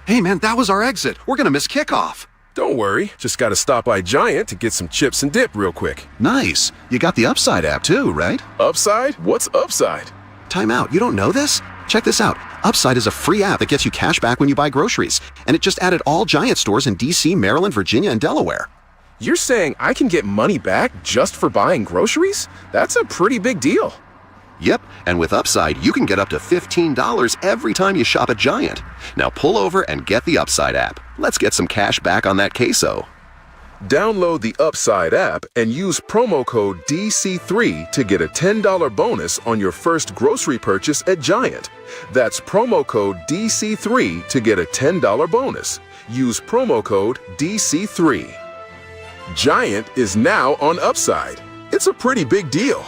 Hey, man, that was our exit. We're going to miss kickoff. Don't worry. Just got to stop by Giant to get some chips and dip real quick. Nice. You got the Upside app too, right? Upside? What's Upside? Time out. You don't know this? Check this out. Upside is a free app that gets you cash back when you buy groceries. And it just added all Giant stores in D.C., Maryland, Virginia, and Delaware. You're saying I can get money back just for buying groceries? That's a pretty big deal. Yep, and with Upside, you can get up to $15 every time you shop at Giant. Now pull over and get the Upside app. Let's get some cash back on that queso. Download the Upside app and use promo code DC3 to get a $10 bonus on your first grocery purchase at Giant. That's promo code DC3 to get a $10 bonus. Use promo code DC3. Giant is now on Upside. It's a pretty big deal.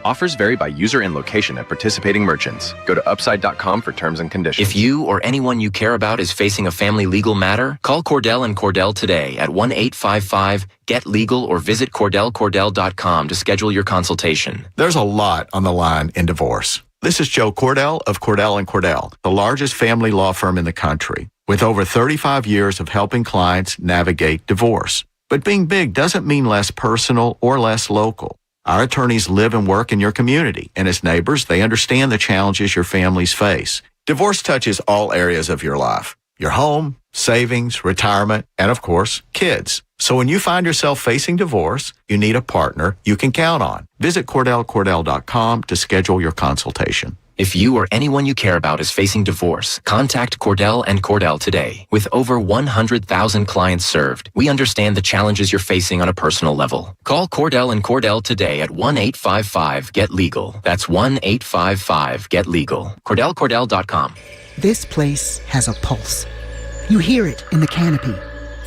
Offers vary by user and location at participating merchants. Go to upside.com for terms and conditions. If you or anyone you care about is facing a family legal matter, call Cordell & Cordell today at 1-855-GET-LEGAL or visit CordellCordell.com to schedule your consultation. There's a lot on the line in divorce. This is Joe Cordell of Cordell & Cordell, the largest family law firm in the country, with over 35 years of helping clients navigate divorce. But being big doesn't mean less personal or less local. Our attorneys live and work in your community, and as neighbors, they understand the challenges your families face. Divorce touches all areas of your life: your home, savings, retirement, and of course, kids. So when you find yourself facing divorce, you need a partner you can count on. Visit CordellCordell.com to schedule your consultation. If you or anyone you care about is facing divorce, contact Cordell & Cordell today. With over 100,000 clients served, we understand the challenges you're facing on a personal level. Call Cordell & Cordell today at 1-855-GET-LEGAL. That's 1-855-GET-LEGAL. CordellCordell.com. This place has a pulse. You hear it in the canopy,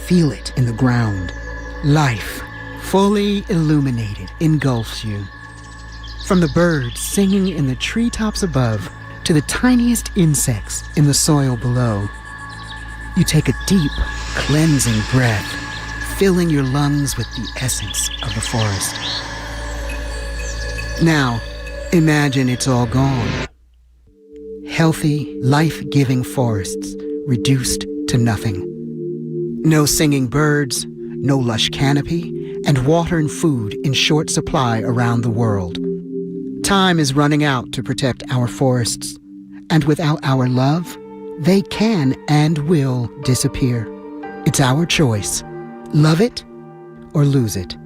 feel it in the ground. Life, fully illuminated, engulfs you. From the birds singing in the treetops above to the tiniest insects in the soil below, you take a deep, cleansing breath, filling your lungs with the essence of the forest. Now, imagine it's all gone. Healthy, life-giving forests reduced to nothing. No singing birds, no lush canopy, and water and food in short supply around the world. Time is running out to protect our forests, and without our love, they can and will disappear. It's our choice. Love it or lose it.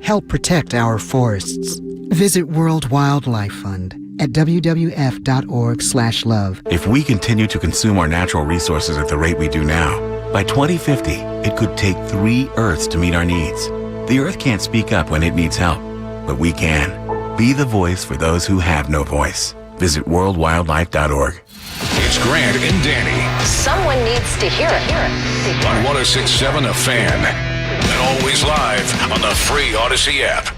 Help protect our forests. Visit World Wildlife Fund at wwf.org/love. If we continue to consume our natural resources at the rate we do now, by 2050, it could take 3 Earths to meet our needs. The Earth can't speak up when it needs help, but we can. Be the voice for those who have no voice. Visit worldwildlife.org. It's Grant and Danny Someone needs to hear it. on 106.7 The Fan. And always live on the free Odyssey app.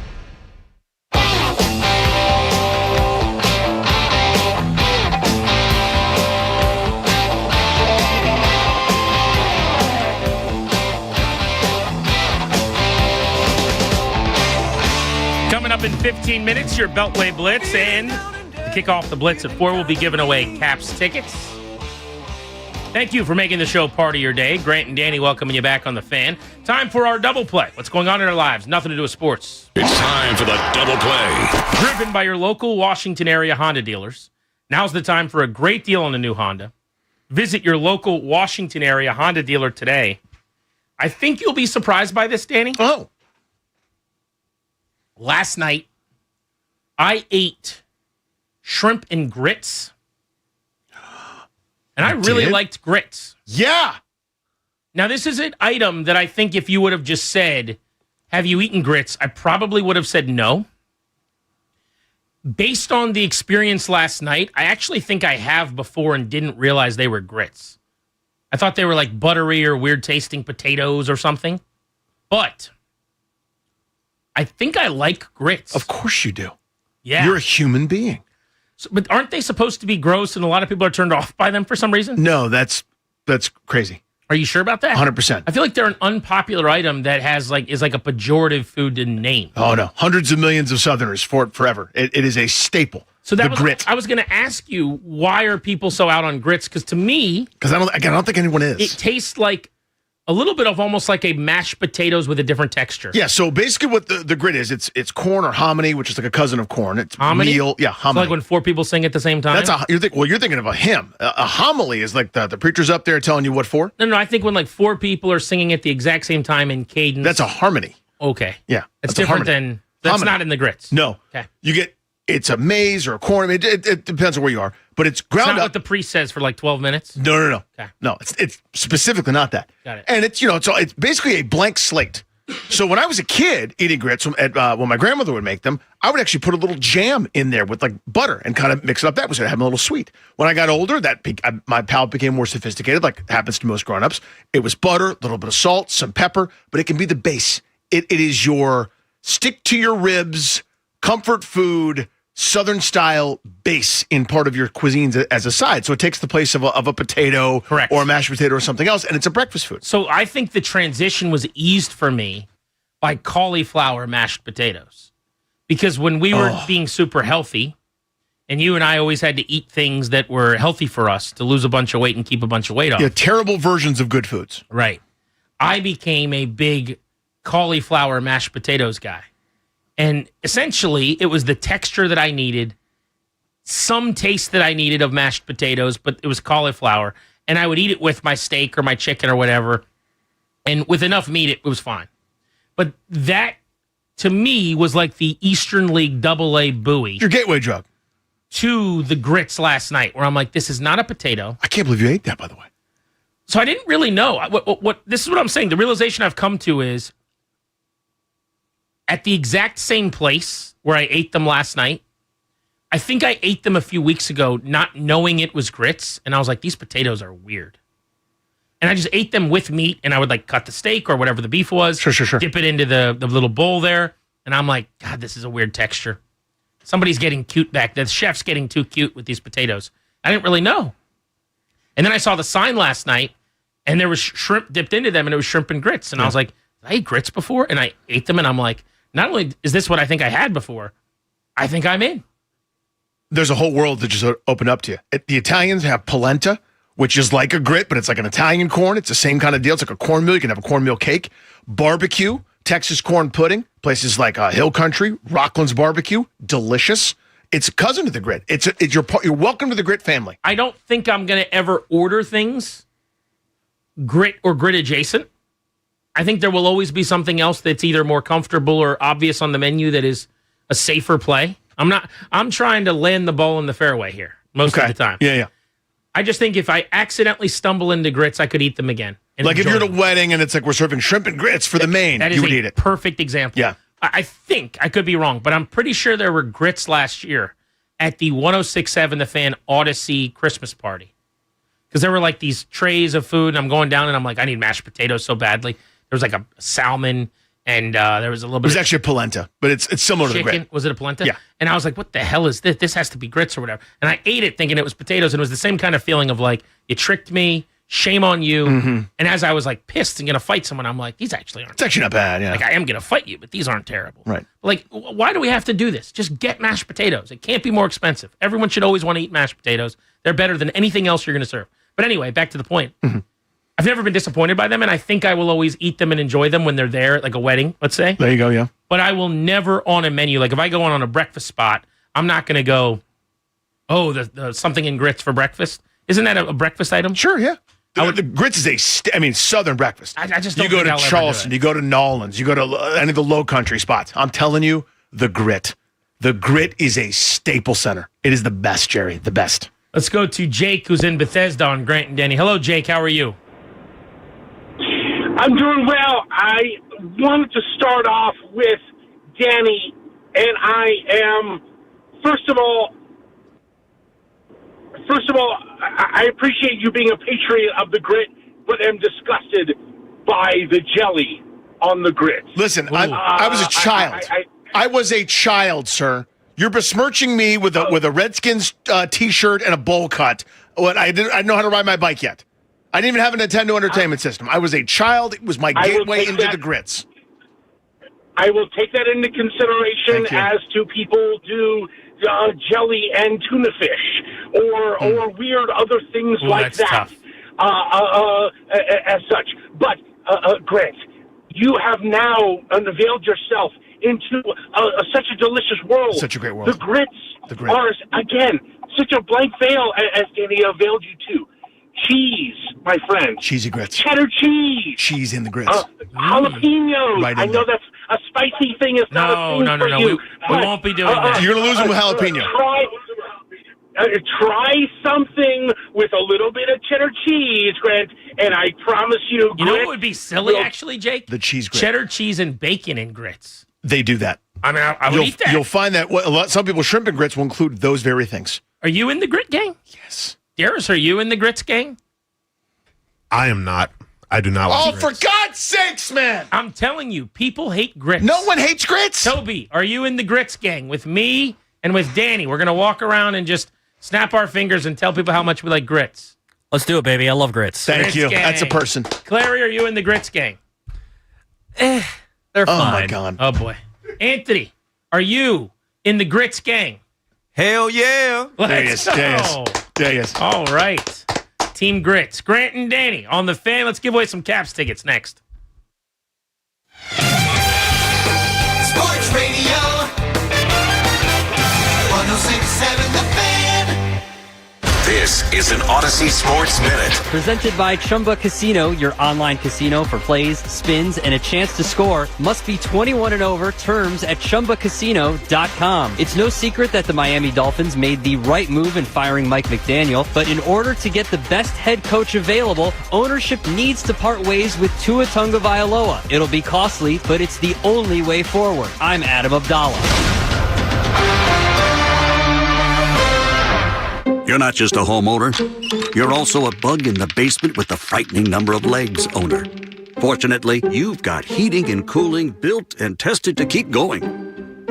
Coming up in 15 minutes, your Beltway Blitz, and to kick off the Blitz at 4, we'll be giving away Caps tickets. Thank you for making the show part of your day. Grant and Danny welcoming you back on The Fan. Time for our double play. What's going on in our lives? Nothing to do with sports. It's time for the double play. Driven by your local Washington area Honda dealers. Now's the time for a great deal on a new Honda. Visit your local Washington area Honda dealer today. I think you'll be surprised by this, Danny. Oh. Last night, I ate shrimp and grits, and I really liked grits. Yeah. Now, this is an item that I think if you would have just said, have you eaten grits, I probably would have said no. Based on the experience last night, I actually think I have before and didn't realize they were grits. I thought they were like buttery or weird-tasting potatoes or something, but I think I like grits. Of course you do. Yeah. You're a human being. So, but aren't they supposed to be gross and a lot of people are turned off by them for some reason? No, that's crazy. Are you sure about that? 100%. I feel like they're an unpopular item that is like a pejorative food in name. Oh, no. Hundreds of millions of Southerners for it forever. It is a staple. So that the grit. I was going to ask you, why are people so out on grits? Because to me... Because I don't think anyone is. It tastes like a little bit of almost like a mashed potatoes with a different texture. Yeah, so basically what the grit is, it's corn or hominy, which is like a cousin of corn. It's Hominy? meal. Yeah, It's hominy. like when four people sing at the same time. You're thinking of a hymn. A homily is like the preacher's up there telling you what for. No, I think when like four people are singing at the exact same time in cadence. That's a harmony. Okay. Yeah, It's that's a different harmony. than, that's Hominy. not in the grits. No. Okay. It's a maize or a corn. I mean, it depends on where you are, but it's It's ground not up. what the priest says for like 12 minutes? No. Okay. No, it's specifically not that. Got it. And it's basically a blank slate. So when I was a kid eating grits, when my grandmother would make them, I would actually put a little jam in there with like butter and kind of mix it up. That was to have a little sweet. When I got older, my palate became more sophisticated, like happens to most grown-ups. It was butter, a little bit of salt, some pepper, but it can be the base. It is your stick to your ribs, comfort food, Southern style base in part of your cuisines as a side. So it takes the place of a potato Correct. or a mashed potato or something else, and it's a breakfast food. So I think the transition was eased for me by cauliflower mashed potatoes. Because when we were being super healthy, and you and I always had to eat things that were healthy for us to lose a bunch of weight and keep a bunch of weight off. Yeah, terrible versions of good foods. Right. I became a big cauliflower mashed potatoes guy. And essentially, it was the texture that I needed, some taste that I needed of mashed potatoes, but it was cauliflower. And I would eat it with my steak or my chicken or whatever. And with enough meat, it was fine. But that, to me, was like the Eastern League AA buoy. Your gateway drug. To the grits last night, where I'm like, this is not a potato. I can't believe you ate that, by the way. So I didn't really know. What this is what I'm saying. The realization I've come to is, at the exact same place where I ate them last night, I think I ate them a few weeks ago, not knowing it was grits. And I was like, these potatoes are weird. And I just ate them with meat, and I would like cut the steak or whatever the beef was. Sure. Dip it into the little bowl there. And I'm like, God, this is a weird texture. Somebody's getting cute back there. The chef's getting too cute with these potatoes. I didn't really know. And then I saw the sign last night, and there was shrimp dipped into them, and it was shrimp and grits. And I was like, did I eat grits before? And I ate them, and I'm like, not only is this what I think I had before, I think I'm in. There's a whole world that just opened up to you. The Italians have polenta, which is like a grit, but it's like an Italian corn. It's the same kind of deal. It's like a cornmeal. You can have a cornmeal cake. Barbecue, Texas corn pudding, places like Hill Country, Rockland's Barbecue, delicious. It's a cousin to the grit. You're welcome to the grit family. I don't think I'm going to ever order things grit or grit adjacent. I think there will always be something else that's either more comfortable or obvious on the menu that is a safer play. I'm trying to land the ball in the fairway here most of the time. Yeah. I just think if I accidentally stumble into grits, I could eat them again. Like if you're at a wedding and it's like we're serving shrimp and grits for the main, that is you would a eat it. perfect example. Yeah. I think, I could be wrong, but I'm pretty sure there were grits last year at the 106.7 The Fan Odyssey Christmas party. Because there were like these trays of food, and I'm going down and I'm like, I need mashed potatoes so badly. There was like a salmon, and there was a little bit. It was actually a polenta, but it's similar chicken. to the grit. Was it a polenta? Yeah. And I was like, what the hell is this? This has to be grits or whatever. And I ate it thinking it was potatoes, and it was the same kind of feeling of like, you tricked me, shame on you. Mm-hmm. And as I was like pissed and going to fight someone, I'm like, these actually aren't. It's actually not bad, yeah. Like, I am going to fight you, but these aren't terrible. Right. Like, why do we have to do this? Just get mashed potatoes. It can't be more expensive. Everyone should always want to eat mashed potatoes. They're better than anything else you're going to serve. But anyway, back to the point. Mm-hmm. I've never been disappointed by them, and I think I will always eat them and enjoy them when they're there at like a wedding, let's say. There you go, yeah. But I will never on a menu. Like if I go on a breakfast spot, I'm not going to go, oh, the something in grits for breakfast. Isn't that a breakfast item? Sure, yeah. The grits is Southern breakfast. I just don't You go think to I'll ever do Charleston, it. you go to Nolans, you go to any of the low country spots. I'm telling you, the grit. The grit is a staple center. It is the best, Jerry, the best. Let's go to Jake, who's in Bethesda on Grant and Danny. Hello, Jake. How are you? I'm doing well. I wanted to start off with Danny, and I am, first of all, I appreciate you being a patriot of the grit, but am disgusted by the jelly on the grits. Listen, I was a child. I was a child, sir. You're besmirching me with a Redskins T-shirt and a bowl cut. I didn't know how to ride my bike yet. I didn't even have a Nintendo Entertainment System. I was a child. It was my gateway into the grits. I will take that into consideration as to people do jelly and tuna fish or weird other things like that tough. As such. But Grant, you have now unveiled yourself into such a delicious world. Such a great world. The grits are, again, such a blank veil, as Danny unveiled you to. Cheese, my friend. Cheesy grits. Cheddar cheese. Cheese in the grits. Jalapenos. Right in I know there. that's a spicy thing. It's not a thing for you. We won't be doing that. You're going to lose them with jalapeno. Try something with a little bit of cheddar cheese, Grant, and I promise you, You know what would be silly, actually, Jake? The cheese grit. Cheddar cheese and bacon in grits. They do that. I mean, I would eat that. You'll find that some people, shrimp and grits will include those very things. Are you in the grit gang? Yes. Darius, are you in the grits gang? I am not. I do not like grits. For God's sakes, man! I'm telling you, people hate grits. No one hates grits. Toby, are you in the grits gang with me and with Danny? We're going to walk around and just snap our fingers and tell people how much we like grits. Let's do it, baby. I love grits. Thank Grits you. gang. That's a person. Clary, are you in the grits gang? They're Oh, fine. my God. Oh, boy. Anthony, are you in the grits gang? Hell yeah. Let's go. There he is. All right. Team Grits. Grant and Danny on the Fan. Let's give away some Caps tickets next. Sports Radio 106.7 The Fan. This is an Odyssey Sports Minute. Presented by Chumba Casino, your online casino for plays, spins, and a chance to score. Must be 21 and over. Terms at ChumbaCasino.com. It's no secret that the Miami Dolphins made the right move in firing Mike McDaniel, but in order to get the best head coach available, ownership needs to part ways with Tua Tagovailoa. It'll be costly, but it's the only way forward. I'm Adam Abdallah. You're not just a homeowner. You're also a bug in the basement with the frightening number of legs owner. Fortunately, you've got heating and cooling built and tested to keep going.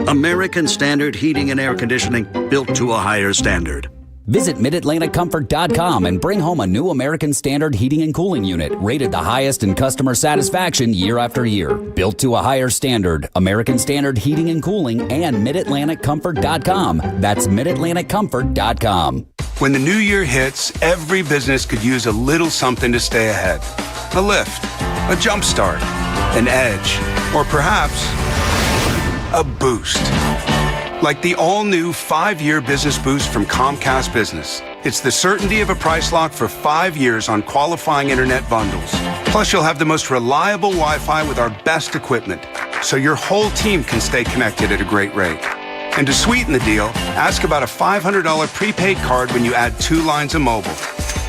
American Standard Heating and Air Conditioning, built to a higher standard. Visit MidAtlanticComfort.com and bring home a new American Standard heating and cooling unit, rated the highest in customer satisfaction year after year. Built to a higher standard, American Standard Heating and Cooling and MidAtlanticComfort.com. That's MidAtlanticComfort.com. When the new year hits, every business could use a little something to stay ahead. A lift, a jump start, an edge, or perhaps a boost. Like the all-new 5-year business boost from Comcast Business. It's the certainty of a price lock for 5 years on qualifying internet bundles. Plus, you'll have the most reliable Wi-Fi with our best equipment, so your whole team can stay connected at a great rate. And to sweeten the deal, ask about a $500 prepaid card when you add 2 lines of mobile.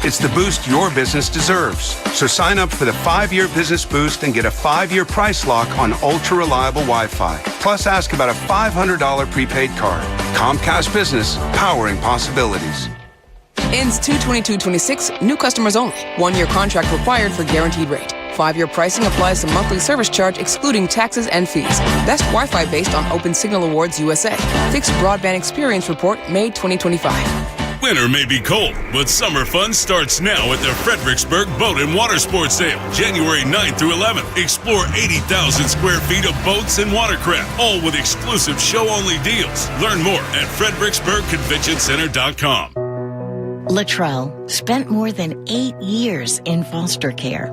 It's the boost your business deserves. So sign up for the 5-year business boost and get a 5-year price lock on ultra-reliable Wi-Fi. Plus, ask about a $500 prepaid card. Comcast Business, powering possibilities. Ends 2/22/26. New customers only. 1-year contract required for guaranteed rate. 5-year pricing applies to monthly service charge excluding taxes and fees. Best Wi-Fi based on Open Signal Awards USA. Fixed Broadband Experience Report, May 2025. Winter may be cold, but summer fun starts now at the Fredericksburg Boat and Water Sports Sale, January 9th through 11th. Explore 80,000 square feet of boats and watercraft, all with exclusive show-only deals. Learn more at FredericksburgConventionCenter.com. Latrell spent more than 8 years in foster care.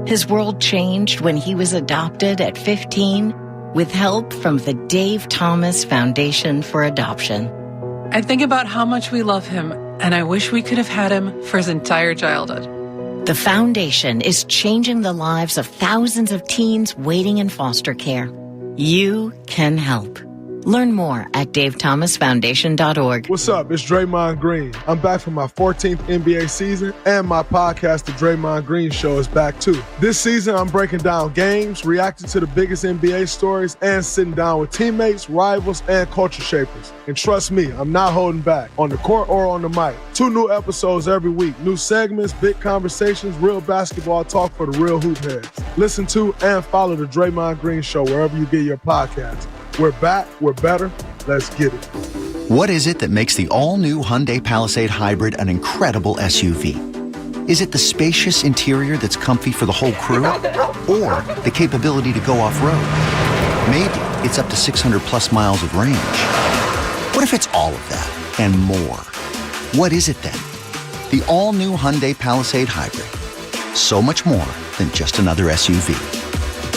His world changed when he was adopted at 15 with help from the Dave Thomas Foundation for Adoption. I think about how much we love him, and I wish we could have had him for his entire childhood. The foundation is changing the lives of thousands of teens waiting in foster care. You can help. Learn more at davethomasfoundation.org. What's up? It's Draymond Green. I'm back for my 14th NBA season, and my podcast, The Draymond Green Show, is back too. This season, I'm breaking down games, reacting to the biggest NBA stories, and sitting down with teammates, rivals, and culture shapers. And trust me, I'm not holding back, on the court or on the mic. 2 new episodes every week. New segments, big conversations, real basketball talk for the real hoop heads. Listen to and follow The Draymond Green Show wherever you get your podcasts. We're back, we're better, let's get it. What is it that makes the all-new Hyundai Palisade Hybrid an incredible SUV? Is it the spacious interior that's comfy for the whole crew? Or the capability to go off-road? Maybe it's up to 600-plus miles of range. What if it's all of that and more? What is it then? The all-new Hyundai Palisade Hybrid. So much more than just another SUV.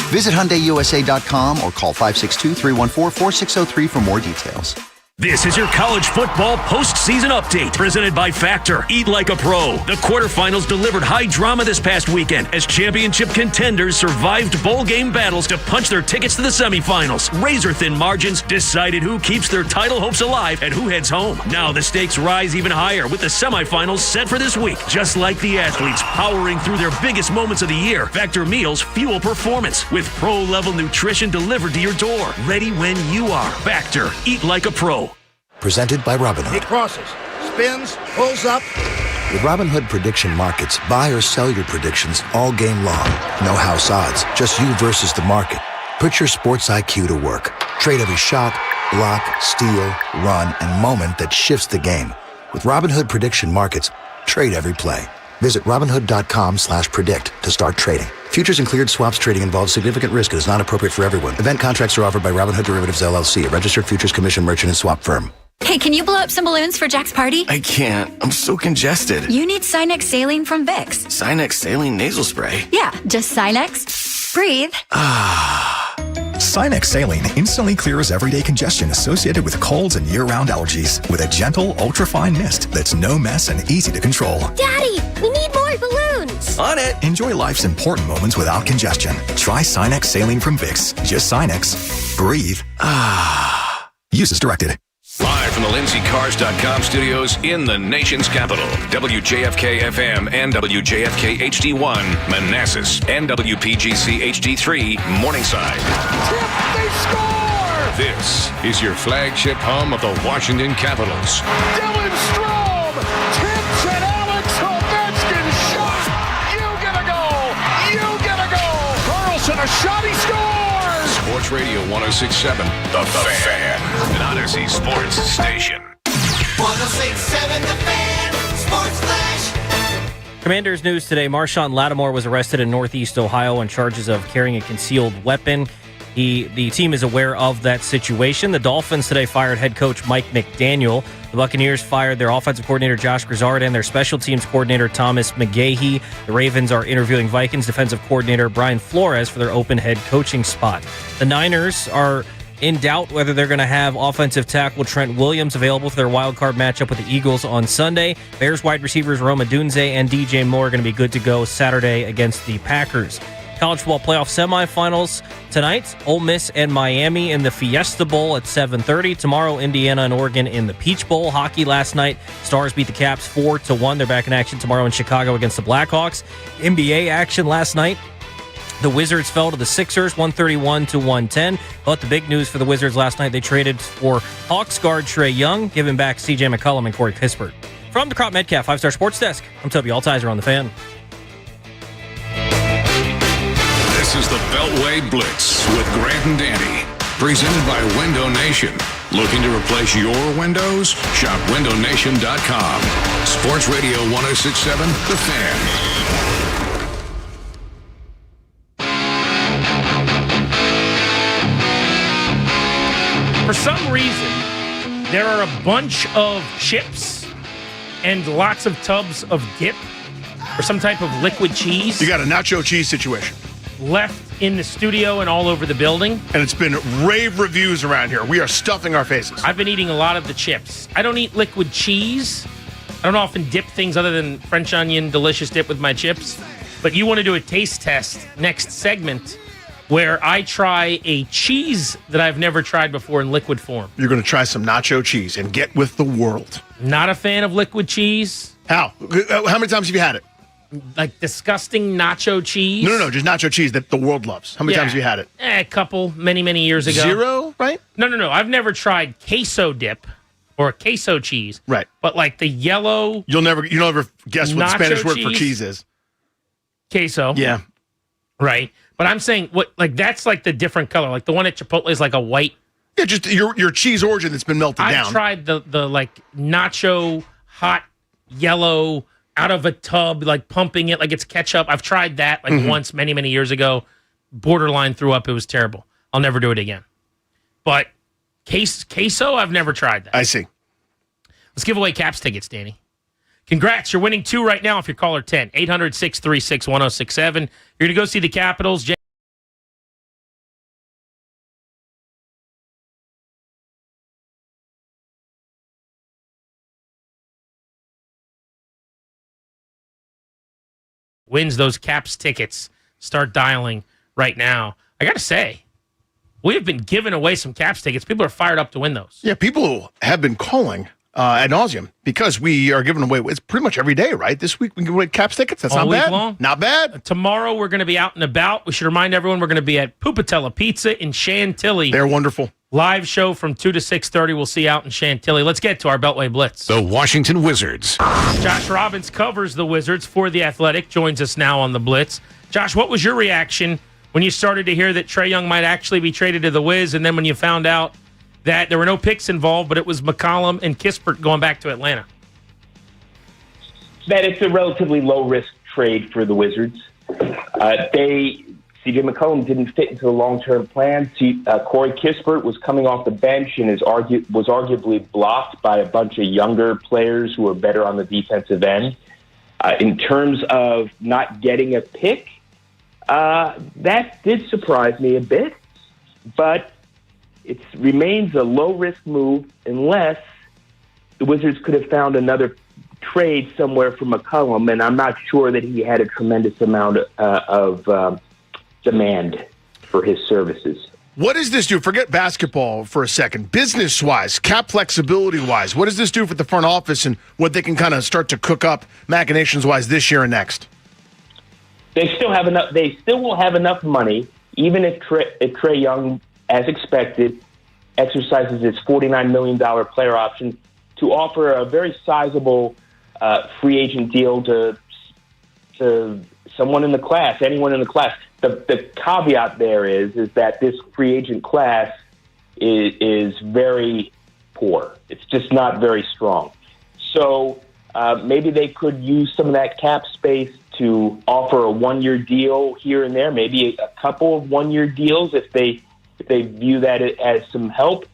Visit HyundaiUSA.com or call 562-314-4603 for more details. This is your college football postseason update presented by Factor. Eat like a pro. The quarterfinals delivered high drama this past weekend as championship contenders survived bowl game battles to punch their tickets to the semifinals. Razor-thin margins decided who keeps their title hopes alive and who heads home. Now the stakes rise even higher with the semifinals set for this week. Just like the athletes powering through their biggest moments of the year, Factor meals fuel performance with pro-level nutrition delivered to your door. Ready when you are. Factor. Eat like a pro. Presented by Robinhood. He crosses, spins, pulls up. With Robinhood Prediction Markets, buy or sell your predictions all game long. No house odds, just you versus the market. Put your sports IQ to work. Trade every shot, block, steal, run, and moment that shifts the game. With Robinhood Prediction Markets, trade every play. Visit Robinhood.com/predict to start trading. Futures and cleared swaps trading involves significant risk and is not appropriate for everyone. Event contracts are offered by Robinhood Derivatives LLC, a registered futures commission merchant and swap firm. Hey, can you blow up some balloons for Jack's party? I can't. I'm so congested. You need Sinex Saline from Vicks. Sinex Saline Nasal Spray? Yeah, just Sinex. Breathe. Sinex Saline instantly clears everyday congestion associated with colds and year-round allergies with a gentle, ultra-fine mist that's no mess and easy to control. Daddy, we need more balloons. On it. Enjoy life's important moments without congestion. Try Sinex Saline from Vicks. Just Sinex. Breathe. Use as directed. Live from the LindsayCars.com studios in the nation's capital, WJFK FM and WJFK HD1, Manassas, and WPGC HD3, Morningside. Tip, they score! This is your flagship home of the Washington Capitals. Dylan Strome tips and Alex Ovechkin shot. You get a goal. You get a goal. Carlson, a shot, he scores. Sports Radio 106.7, The Fan, an Odyssey Sports station. 106.7 The Fan, Sports Flash. Commanders news today. Marshawn Lattimore was arrested in Northeast Ohio on charges of carrying a concealed weapon. The team is aware of that situation. The Dolphins today fired head coach Mike McDaniel. The Buccaneers fired their offensive coordinator Josh Grizzard and their special teams coordinator Thomas McGahee. The Ravens are interviewing Vikings defensive coordinator Brian Flores for their open head coaching spot. The Niners are in doubt whether they're going to have offensive tackle Trent Williams available for their wild card matchup with the Eagles on Sunday. Bears wide receivers Roma Dunze and DJ Moore are going to be good to go Saturday against the Packers. College football playoff semifinals tonight. Ole Miss and Miami in the Fiesta Bowl at 7:30. Tomorrow, Indiana and Oregon in the Peach Bowl. Hockey last night. Stars beat the Caps 4-1. They're back in action tomorrow in Chicago against the Blackhawks. NBA action last night. The Wizards fell to the Sixers 131-110. But the big news for the Wizards last night, they traded for Hawks guard Trae Young, giving back C.J. McCollum and Corey Kispert. From the Crop Metcalf 5-Star Sports Desk, I'm Toby Altizer on The Fan. This is the Beltway Blitz with Grant and Danny, presented by Window Nation. Looking to replace your windows? Shop WindowNation.com. Sports Radio 106.7, The Fan. For some reason, there are a bunch of chips and lots of tubs of dip or some type of liquid cheese. You got a nacho cheese situation. Left in the studio and all over the building. And it's been rave reviews around here. We are stuffing our faces. I've been eating a lot of the chips. I don't eat liquid cheese. I don't often dip things other than French onion delicious dip with my chips. But you want to do a taste test next segment where I try a cheese that I've never tried before in liquid form. You're going to try some nacho cheese and get with the world. Not a fan of liquid cheese. How? How many times have you had it? Like disgusting nacho cheese? No, just nacho cheese that the world loves. How many times have you had it? A couple, many years ago. 0, right? No. I've never tried queso dip or queso cheese. Right. But like the yellow. You'll never guess what the Spanish word for cheese? cheese is. Queso. Yeah. Right. But I'm saying that's like the different color. Like the one at Chipotle is like a white. Yeah, just your cheese origin that's been melted down. I tried the like nacho hot yellow out of a tub, like pumping it like it's ketchup. I've tried that once many years ago. Borderline threw up. It was terrible. I'll never do it again. But queso, I've never tried that. I see. Let's give away Caps tickets, Danny. Congrats, you're winning 2 right now if you're caller 10. 800-636-1067. You're going to go see the Capitals. Wins those Caps tickets. Start dialing right now. I got to say, we have been giving away some Caps tickets. People are fired up to win those. Yeah, people have been calling ad nauseum because we are giving away. It's pretty much every day, right? This week we give away Caps tickets. That's All not week bad. long? Not bad. Tomorrow we're going to be out and about. We should remind everyone we're going to be at Pupatella Pizza in Chantilly. They're wonderful. Live show from 2 to 6:30. We'll see you out in Chantilly. Let's get to our Beltway Blitz. The Washington Wizards. Josh Robbins covers the Wizards for The Athletic, joins us now on the Blitz. Josh, what was your reaction when you started to hear that Trae Young might actually be traded to the Wiz, and then when you found out that there were no picks involved, but it was McCollum and Kispert going back to Atlanta? That it's a relatively low-risk trade for the Wizards. C.J. McCollum didn't fit into the long-term plan. Corey Kispert was coming off the bench and was arguably blocked by a bunch of younger players who were better on the defensive end. In terms of not getting a pick, that did surprise me a bit, but it remains a low-risk move unless the Wizards could have found another trade somewhere for McCollum, and I'm not sure that he had a tremendous amount of demand for his services. What does this do? Forget basketball for a second. Business-wise, cap flexibility-wise, what does this do for the front office and what they can kind of start to cook up machinations-wise this year and next? They still have enough. They still will have enough money, even if Trae Young, as expected, exercises his $49 million player option, to offer a very sizable free agent deal to someone in the class, anyone in the class. The caveat there is that this free agent class is very poor. It's just not very strong. So maybe they could use some of that cap space to offer a one-year deal here and there, maybe a couple of one-year deals if they view that as some help.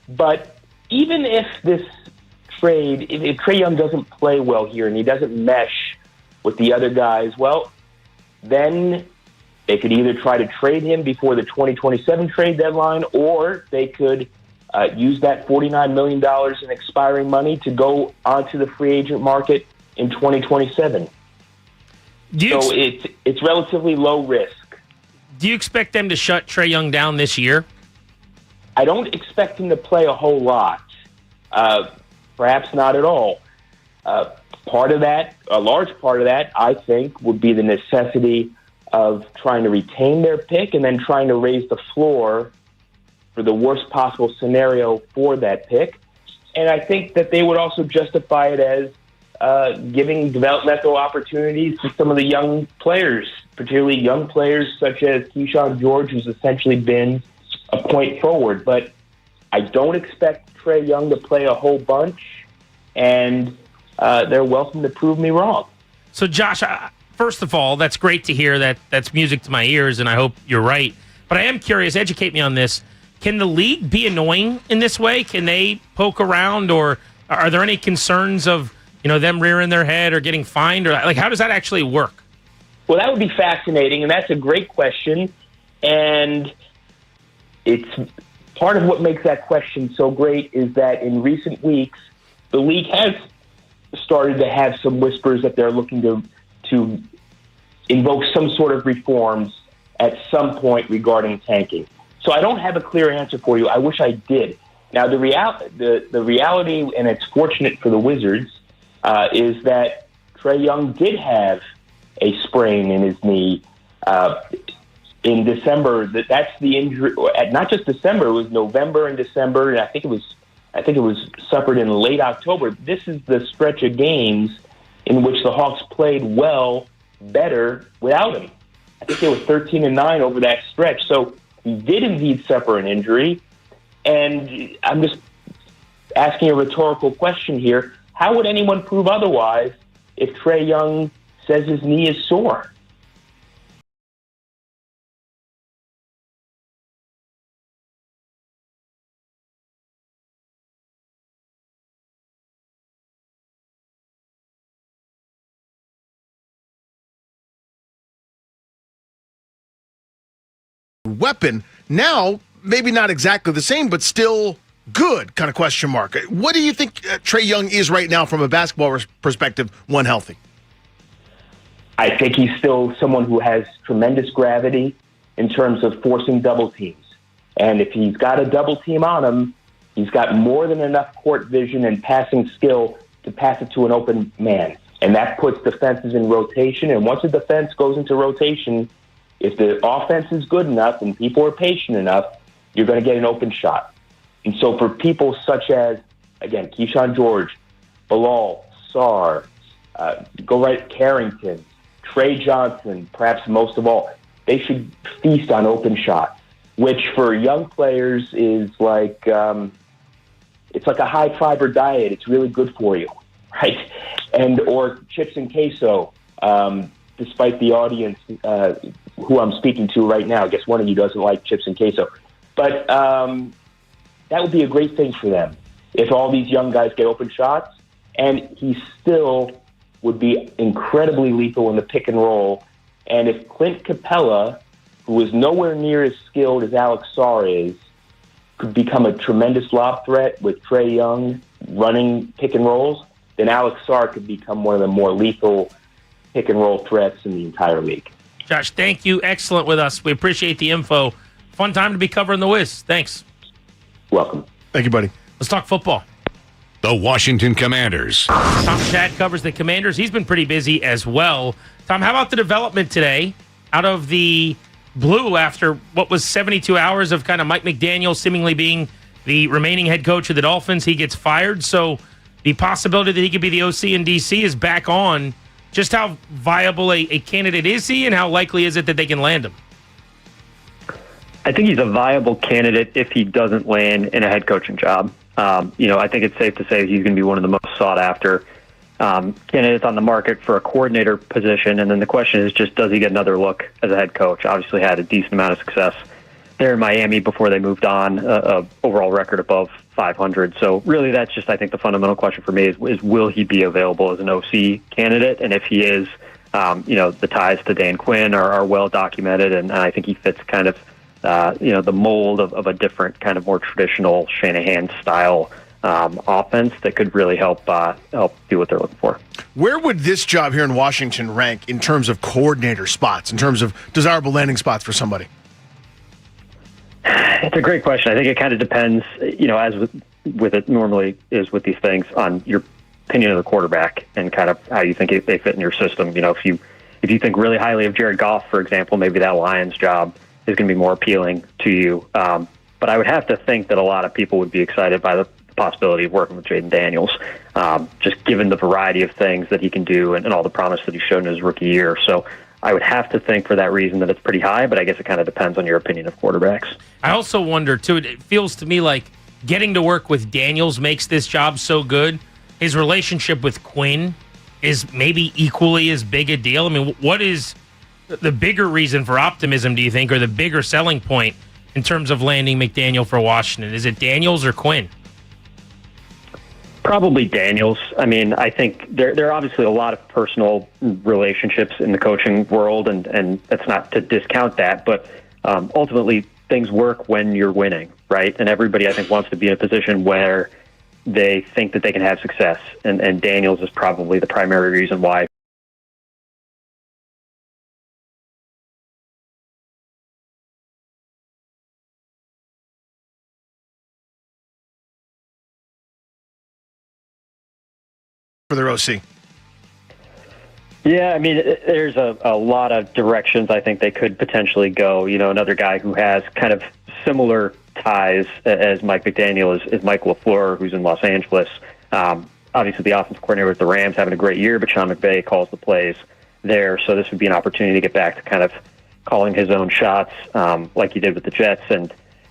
But even if this trade, if Trae Young doesn't play well here and he doesn't mesh with the other guys, well, then they could either try to trade him before the 2027 trade deadline, or they could use that $49 million in expiring money to go onto the free agent market in 2027. So it's relatively low risk. Do you expect them to shut Trae Young down this year? I don't expect him to play a whole lot. Perhaps not at all. Part of that, a large part of that, I think, would be the necessity of trying to retain their pick and then trying to raise the floor for the worst possible scenario for that pick. And I think that they would also justify it as giving developmental opportunities to some of the young players, particularly young players such as Keyshawn George, who's essentially been a point forward. But I don't expect Trae Young to play a whole bunch, and they're welcome to prove me wrong. So, Josh, first of all, that's great to hear. That's music to my ears, and I hope you're right. But I am curious, educate me on this. Can the league be annoying in this way? Can they poke around, or are there any concerns of them rearing their head or getting fined? Or how does that actually work? Well, that would be fascinating, and that's a great question. And it's part of what makes that question so great is that in recent weeks, the league has started to have some whispers that they're looking to invoke some sort of reforms at some point regarding tanking. So I don't have a clear answer for you. I wish I did. Now, the reality, and it's fortunate for the Wizards, is that Trae Young did have a sprain in his knee in December. That's the injury. Not just December; it was November and December, and I think it was suffered in late October. This is the stretch of games in which the Hawks played better without him. I think they were 13-9 over that stretch. So he did indeed suffer an injury, and I'm just asking a rhetorical question here. How would anyone prove otherwise if Trae Young says his knee is sore? weapon. Now, maybe not exactly the same, but still good, kind of question mark. What do you think Trae Young is right now from a basketball perspective when healthy? I think he's still someone who has tremendous gravity in terms of forcing double teams. And if he's got a double team on him, he's got more than enough court vision and passing skill to pass it to an open man. And that puts defenses in rotation. And once a defense goes into rotation, if the offense is good enough and people are patient enough, you're going to get an open shot. And so for people such as, again, Keyshawn George, Bilal, Sarr, Carrington, Trae Johnson, perhaps most of all, they should feast on open shots, which for young players is like it's like a high fiber diet. It's really good for you, right? Or chips and queso. Despite the audience who I'm speaking to right now, I guess one of you doesn't like chips and queso, but that would be a great thing for them if all these young guys get open shots, and he still would be incredibly lethal in the pick and roll. And if Clint Capella, who is nowhere near as skilled as Alex Sarr is, could become a tremendous lob threat with Trae Young running pick and rolls, then Alex Sarr could become one of the more lethal pick and roll threats in the entire league. Josh, thank you. Excellent with us. We appreciate the info. Fun time to be covering the Wiz. Thanks. Welcome. Thank you, buddy. Let's talk football. The Washington Commanders. Tom Chad covers the Commanders. He's been pretty busy as well. Tom, how about the development today out of the blue after what was 72 hours of kind of Mike McDaniel seemingly being the remaining head coach of the Dolphins? He gets fired. So the possibility that he could be the OC in D.C. is back on. Just how viable a candidate is he, and how likely is it that they can land him? I think he's a viable candidate if he doesn't land in a head coaching job. I think it's safe to say he's going to be one of the most sought after candidates on the market for a coordinator position. And then the question is just, does he get another look as a head coach? Obviously had a decent amount of success there in Miami before they moved on, a overall record above 500. So really that's just, I think the fundamental question for me is will he be available as an OC candidate? And if he is, the ties to Dan Quinn are well documented. And I think he fits kind of, the mold of a different kind of more traditional Shanahan style offense that could really help do what they're looking for. Where would this job here in Washington rank in terms of coordinator spots, in terms of desirable landing spots for somebody? It's a great question. I think it kind of depends, as with it normally is with these things, on your opinion of the quarterback and kind of how you think they fit in your system. If you think really highly of Jared Goff, for example, maybe that Lions job is going to be more appealing to you. But I would have to think that a lot of people would be excited by the possibility of working with Jaden Daniels, just given the variety of things that he can do and all the promise that he's shown in his rookie year. So I would have to think for that reason that it's pretty high, but I guess it kind of depends on your opinion of quarterbacks. I also wonder, too, it feels to me like getting to work with Daniels makes this job so good. His relationship with Quinn is maybe equally as big a deal. I mean, what is the bigger reason for optimism, do you think, or the bigger selling point in terms of landing McDaniel for Washington? Is it Daniels or Quinn? Probably Daniels. I mean, I think there are obviously a lot of personal relationships in the coaching world, and that's not to discount that, but ultimately things work when you're winning, right? And everybody, I think, wants to be in a position where they think that they can have success, and Daniels is probably the primary reason why. For their OC. Yeah, I mean, there's a lot of directions I think they could potentially go. Another guy who has kind of similar ties as Mike McDaniel is Mike LaFleur, who's in Los Angeles. Obviously, the offensive coordinator with the Rams having a great year, but Sean McVay calls the plays there. So this would be an opportunity to get back to kind of calling his own shots like he did with the Jets.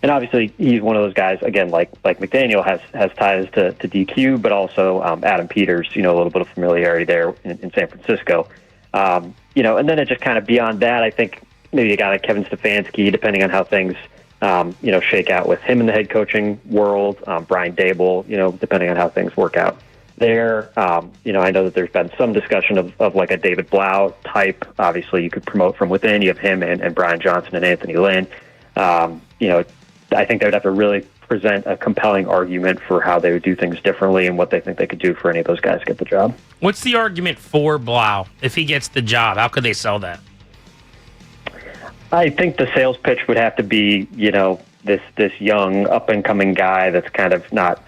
And obviously, he's one of those guys, again, like McDaniel, has ties to DQ, but also Adam Peters, a little bit of familiarity there in San Francisco. And then it just kind of beyond that, I think maybe a guy like Kevin Stefanski, depending on how things, shake out with him in the head coaching world, Brian Dable, depending on how things work out there. I know that there's been some discussion of like a David Blau type. Obviously, you could promote from within. You have him and Brian Johnson and Anthony Lynn. I think they would have to really present a compelling argument for how they would do things differently and what they think they could do for any of those guys to get the job. What's the argument for Blau if he gets the job? How could they sell that? I think the sales pitch would have to be, this young up-and-coming guy that's kind of not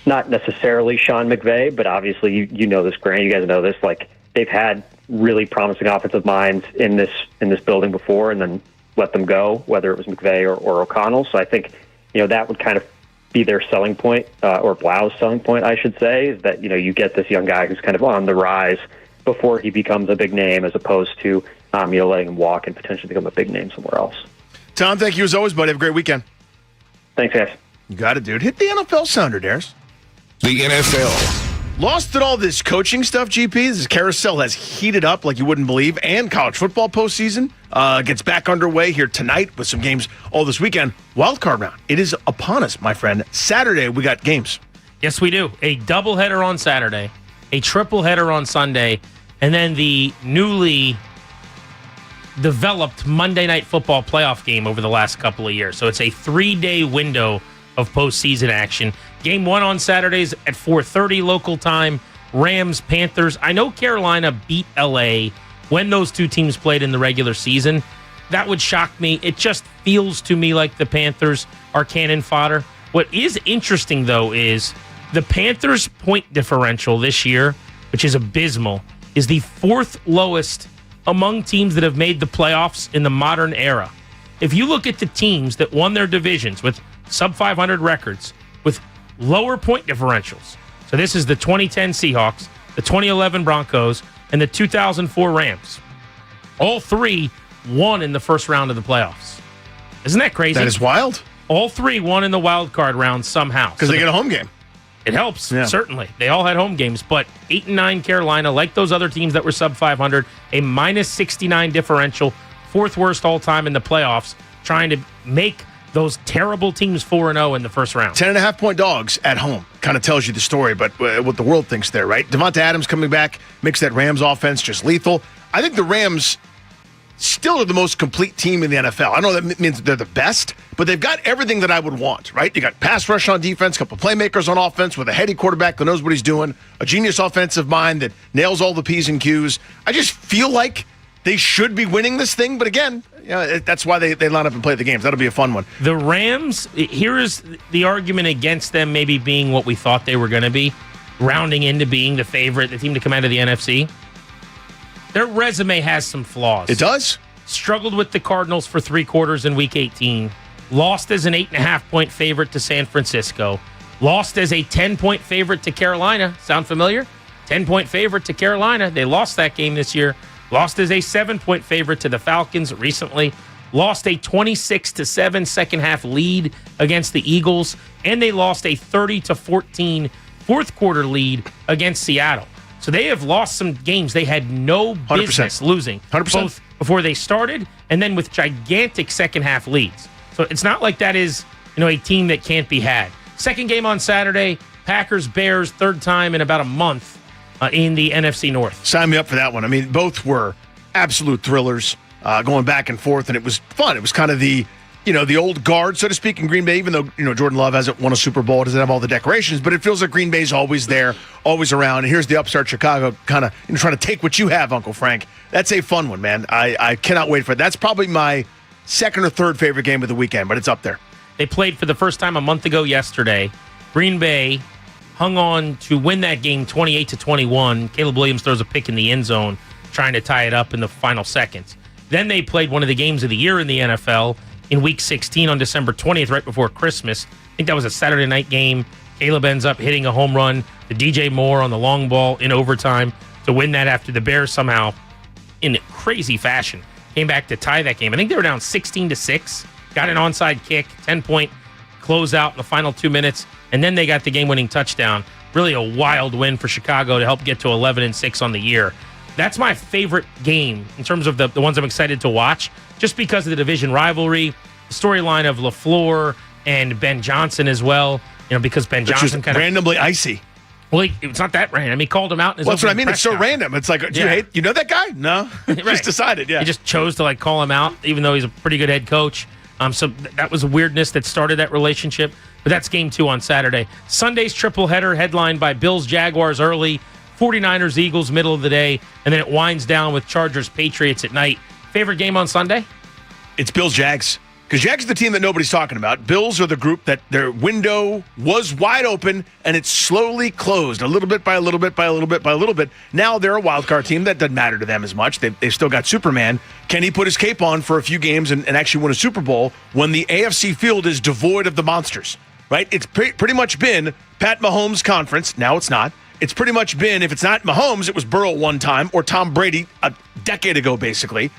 necessarily Sean McVay, but obviously you know this, Grant. You guys know this. Like, they've had really promising offensive minds in this building before, and then let them go, whether it was McVay or O'Connell. So I think that would kind of be their selling point, or Blau's selling point, I should say, is that you get this young guy who's kind of on the rise before he becomes a big name, as opposed to letting him walk and potentially become a big name somewhere else. Tom, thank you as always, buddy. Have a great weekend. Thanks, guys. You got it, dude. Hit the NFL sounder, Dares. The NFL. Lost at all this coaching stuff, GP. This carousel has heated up like you wouldn't believe, and college football postseason gets back underway here tonight with some games all this weekend. Wild card round. It is upon us, my friend. Saturday, we got games. Yes, we do. A doubleheader on Saturday, a tripleheader on Sunday, and then the newly developed Monday Night Football playoff game over the last couple of years. So it's a 3-day window of postseason action. Game 1 on Saturdays at 4:30 local time. Rams, Panthers. I know Carolina beat LA when those two teams played in the regular season. That would shock me. It just feels to me like the Panthers are cannon fodder. What is interesting, though, is the Panthers' point differential this year, which is abysmal, is the 4th lowest among teams that have made the playoffs in the modern era. If you look at the teams that won their divisions with sub-500 records, with lower point differentials, so this is the 2010 Seahawks, the 2011 Broncos, and the 2004 Rams. All 3 won in the first round of the playoffs. Isn't that crazy? That is wild. All 3 won in the wild card round somehow. Because they get a home game. It helps, certainly. They all had home games, but 8-9 Carolina, like those other teams that were sub-500, a minus 69 differential, 4th worst all-time in the playoffs, trying to make those terrible teams 4-0 in the first round. 10.5-point dogs at home. Kind of tells you the story, but what the world thinks there, right? Devonta Adams coming back makes that Rams offense just lethal. I think the Rams still are the most complete team in the NFL. I know that means they're the best, but they've got everything that I would want, right? You got pass rush on defense, a couple playmakers on offense with a heady quarterback that knows what he's doing, a genius offensive mind that nails all the P's and Q's. I just feel like they should be winning this thing, but again, that's why they line up and play the games. That'll be a fun one. The Rams, here is the argument against them maybe being what we thought they were going to be, rounding into being the favorite, the team to come out of the NFC. Their resume has some flaws. It does. Struggled with the Cardinals for 3 quarters in Week 18. Lost as an 8.5-point favorite to San Francisco. Lost as a 10-point favorite to Carolina. Sound familiar? 10-point favorite to Carolina. They lost that game this year. Lost as a 7-point favorite to the Falcons recently. Lost a 26-7 second-half lead against the Eagles. And they lost a 30-14 fourth-quarter lead against Seattle. So they have lost some games they had no business 100%. losing. 100%. Both before they started and then with gigantic second-half leads. So it's not like that is a team that can't be had. Second game on Saturday, Packers-Bears, 3rd time in about a month in the NFC North. Sign me up for that one. I mean, both were absolute thrillers going back and forth, and it was fun. It was kind of the old guard, so to speak, in Green Bay, even though, Jordan Love hasn't won a Super Bowl, doesn't have all the decorations, but it feels like Green Bay's always there, always around. And here's the upstart Chicago kind of trying to take what you have, Uncle Frank. That's a fun one, man. I cannot wait for it. That's probably my 2nd or 3rd favorite game of the weekend, but it's up there. They played for the first time a month ago yesterday. Green Bay hung on to win that game 28-21. Caleb Williams throws a pick in the end zone, trying to tie it up in the final seconds. Then they played one of the games of the year in the NFL in Week 16 on December 20th, right before Christmas. I think that was a Saturday night game. Caleb ends up hitting a home run to DJ Moore on the long ball in overtime to win that after the Bears somehow, in crazy fashion, came back to tie that game. I think they were down 16-6, got an onside kick, 10-point closeout in the final 2 minutes, and then they got the game-winning touchdown. Really a wild win for Chicago to help get to 11-6 on the year. That's my favorite game in terms of the ones I'm excited to watch, just because of the division rivalry, the storyline of LaFleur and Ben Johnson as well, because Ben Johnson kind of randomly icy. Well, it's not that random. He called him out in his that's what I mean. It's so conference. random. It's like, do you that guy? No. Right. Just decided, yeah. He just chose to call him out, even though he's a pretty good head coach. So that was a weirdness that started that relationship. But that's game 2 on Saturday. Sunday's triple header headlined by Bills Jaguars early, 49ers Eagles middle of the day, and then it winds down with Chargers Patriots at night. Favorite game on Sunday? It's Bills Jags. Because Jags are the team that nobody's talking about. Bills are the group that their window was wide open, and it slowly closed a little bit by a little bit by a little bit by a little bit. Now they're a wild card team. That doesn't matter to them as much. They've still got Superman. Can he put his cape on for a few games and actually win a Super Bowl when the AFC field is devoid of the monsters? Right? It's pretty much been Pat Mahomes' conference. Now it's not. It's pretty much been, if it's not Mahomes, it was Burrow one time, or Tom Brady a decade ago, basically.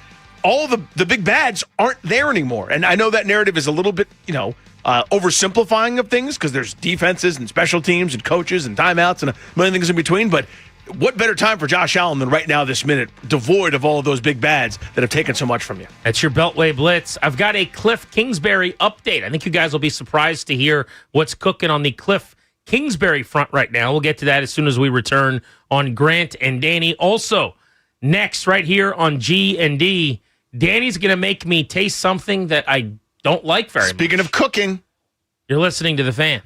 All the big bads aren't there anymore. And I know that narrative is a little bit, oversimplifying of things because there's defenses and special teams and coaches and timeouts and a million things in between. But what better time for Josh Allen than right now, this minute, devoid of all of those big bads that have taken so much from you? That's your Beltway Blitz. I've got a Cliff Kingsbury update. I think you guys will be surprised to hear what's cooking on the Cliff Kingsbury front right now. We'll get to that as soon as we return on Grant and Danny. Also, next right here on G&D, Danny's going to make me taste something that I don't like very much. Speaking of cooking, you're listening to The Fan.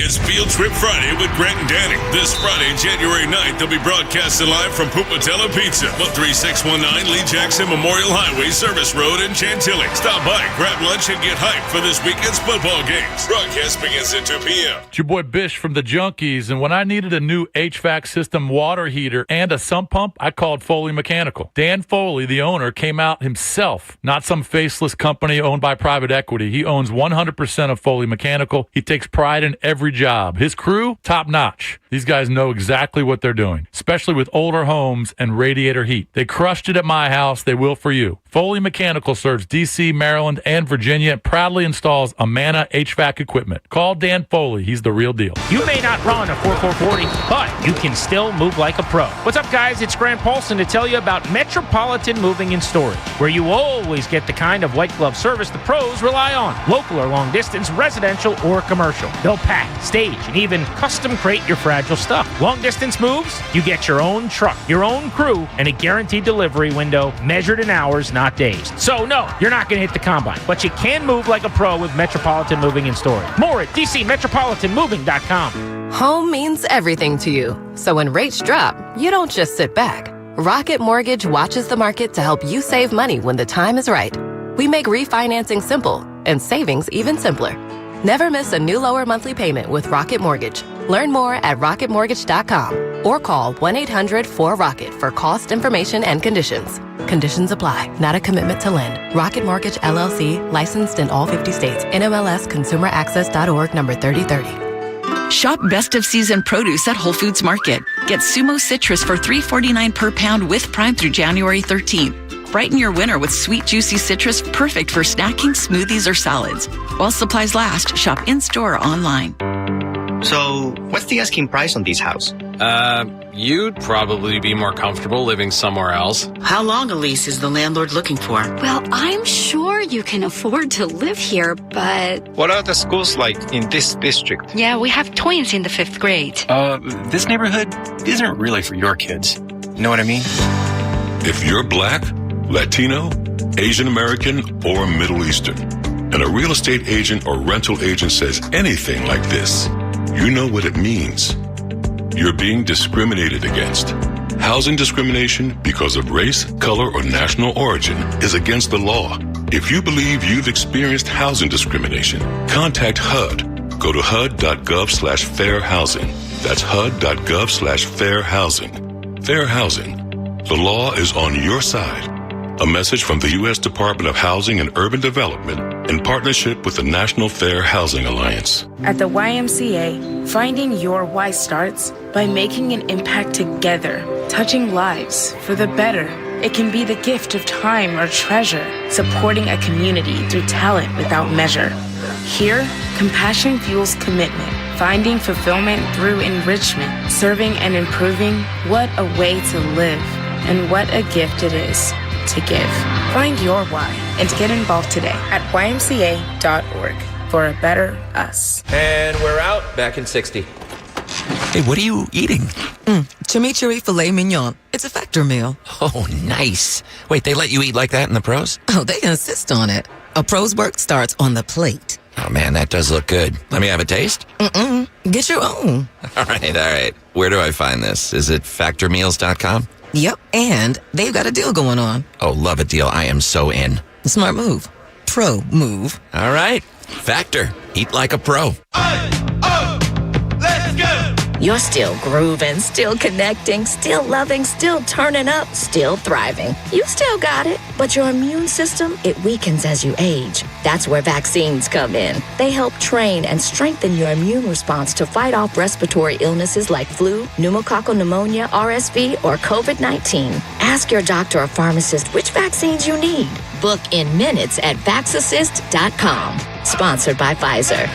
It's Field Trip Friday with Grant and Danny. This Friday, January 9th, they'll be broadcasting live from Pupatella Pizza, 13619 Lee Jackson Memorial Highway, Service Road in Chantilly. Stop by, grab lunch, and get hyped for this weekend's football games. Broadcast begins at 2 p.m. It's your boy Bish from the Junkies, and when I needed a new HVAC system water heater and a sump pump, I called Foley Mechanical. Dan Foley, the owner, came out himself, not some faceless company owned by private equity. He owns 100% of Foley Mechanical. He takes pride in every job. His crew, top notch. These guys know exactly what they're doing, especially with older homes and radiator heat. They crushed it at my house. They will for you. Foley Mechanical serves D.C., Maryland, and Virginia and proudly installs Amana HVAC equipment. Call Dan Foley. He's the real deal. You may not run a 4440, but you can still move like a pro. What's up, guys? It's Grant Paulson to tell you about Metropolitan Moving and Storage, where you always get the kind of white glove service the pros rely on. Local or long distance, residential or commercial. They'll pack, stage, and even custom crate your fragile stuff. Long distance moves, you get your own truck, your own crew, and a guaranteed delivery window measured in hours, not days. So no, you're not going to hit the combine, but you can move like a pro with Metropolitan Moving and Storage. More at DCMetropolitanMoving.com. Home means everything to you. So when rates drop, you don't just sit back. Rocket Mortgage watches the market to help you save money when the time is right. We make refinancing simple and savings even simpler. Never miss a new lower monthly payment with Rocket Mortgage. Learn more at rocketmortgage.com or call 1-800-4ROCKET for cost information and conditions. Conditions apply. Not a commitment to lend. Rocket Mortgage, LLC, licensed in all 50 states. NMLS ConsumerAccess.org number 3030. Shop best of season produce at Whole Foods Market. Get Sumo Citrus for $3.49 per pound with Prime through January 13th. Brighten your winter with sweet, juicy citrus, perfect for snacking, smoothies, or salads. While supplies last, shop in-store or online. So, what's the asking price on this house? You'd probably be more comfortable living somewhere else. How long a lease is the landlord looking for? Well, I'm sure you can afford to live here, but... What are the schools like in this district? Yeah, we have twins in the 5th grade. This neighborhood isn't really for your kids. You know what I mean? If you're Black, Latino, Asian American, or Middle Eastern, and a real estate agent or rental agent says anything like this, you know what it means. You're being discriminated against. Housing discrimination because of race, color, or national origin is against the law. If you believe you've experienced housing discrimination, contact HUD. Go to HUD.gov/fair housing. That's HUD.gov/fair housing. Fair housing. The law is on your side. A message from the U.S. Department of Housing and Urban Development in partnership with the National Fair Housing Alliance. At the YMCA, finding your why starts by making an impact together, touching lives for the better. It can be the gift of time or treasure, supporting a community through talent without measure. Here, compassion fuels commitment, finding fulfillment through enrichment, serving and improving. What a way to live, and what a gift it is to give. Find your why and get involved today at ymca.org for a better us. And we're out, back in 60. Hey, what are you eating? Chimichurri filet mignon. It's a Factor meal. Oh, nice. Wait, they let you eat like that in the pros? Oh, they insist on it. A pro's work starts on the plate. Oh, man, that does look good. Let me have a taste? Get your own. All right. Where do I find this? Is it factormeals.com? Yep, and they've got a deal going on. Oh, love a deal. I am so in. Smart move. Pro move. All right. Factor. Eat like a pro. Let's go! You're still grooving, still connecting, still loving, still turning up, still thriving. You still got it, but your immune system, it weakens as you age. That's where vaccines come in. They help train and strengthen your immune response to fight off respiratory illnesses like flu, pneumococcal pneumonia, RSV, or COVID-19. Ask your doctor or pharmacist which vaccines you need. Book in minutes at Vaxassist.com. Sponsored by Pfizer.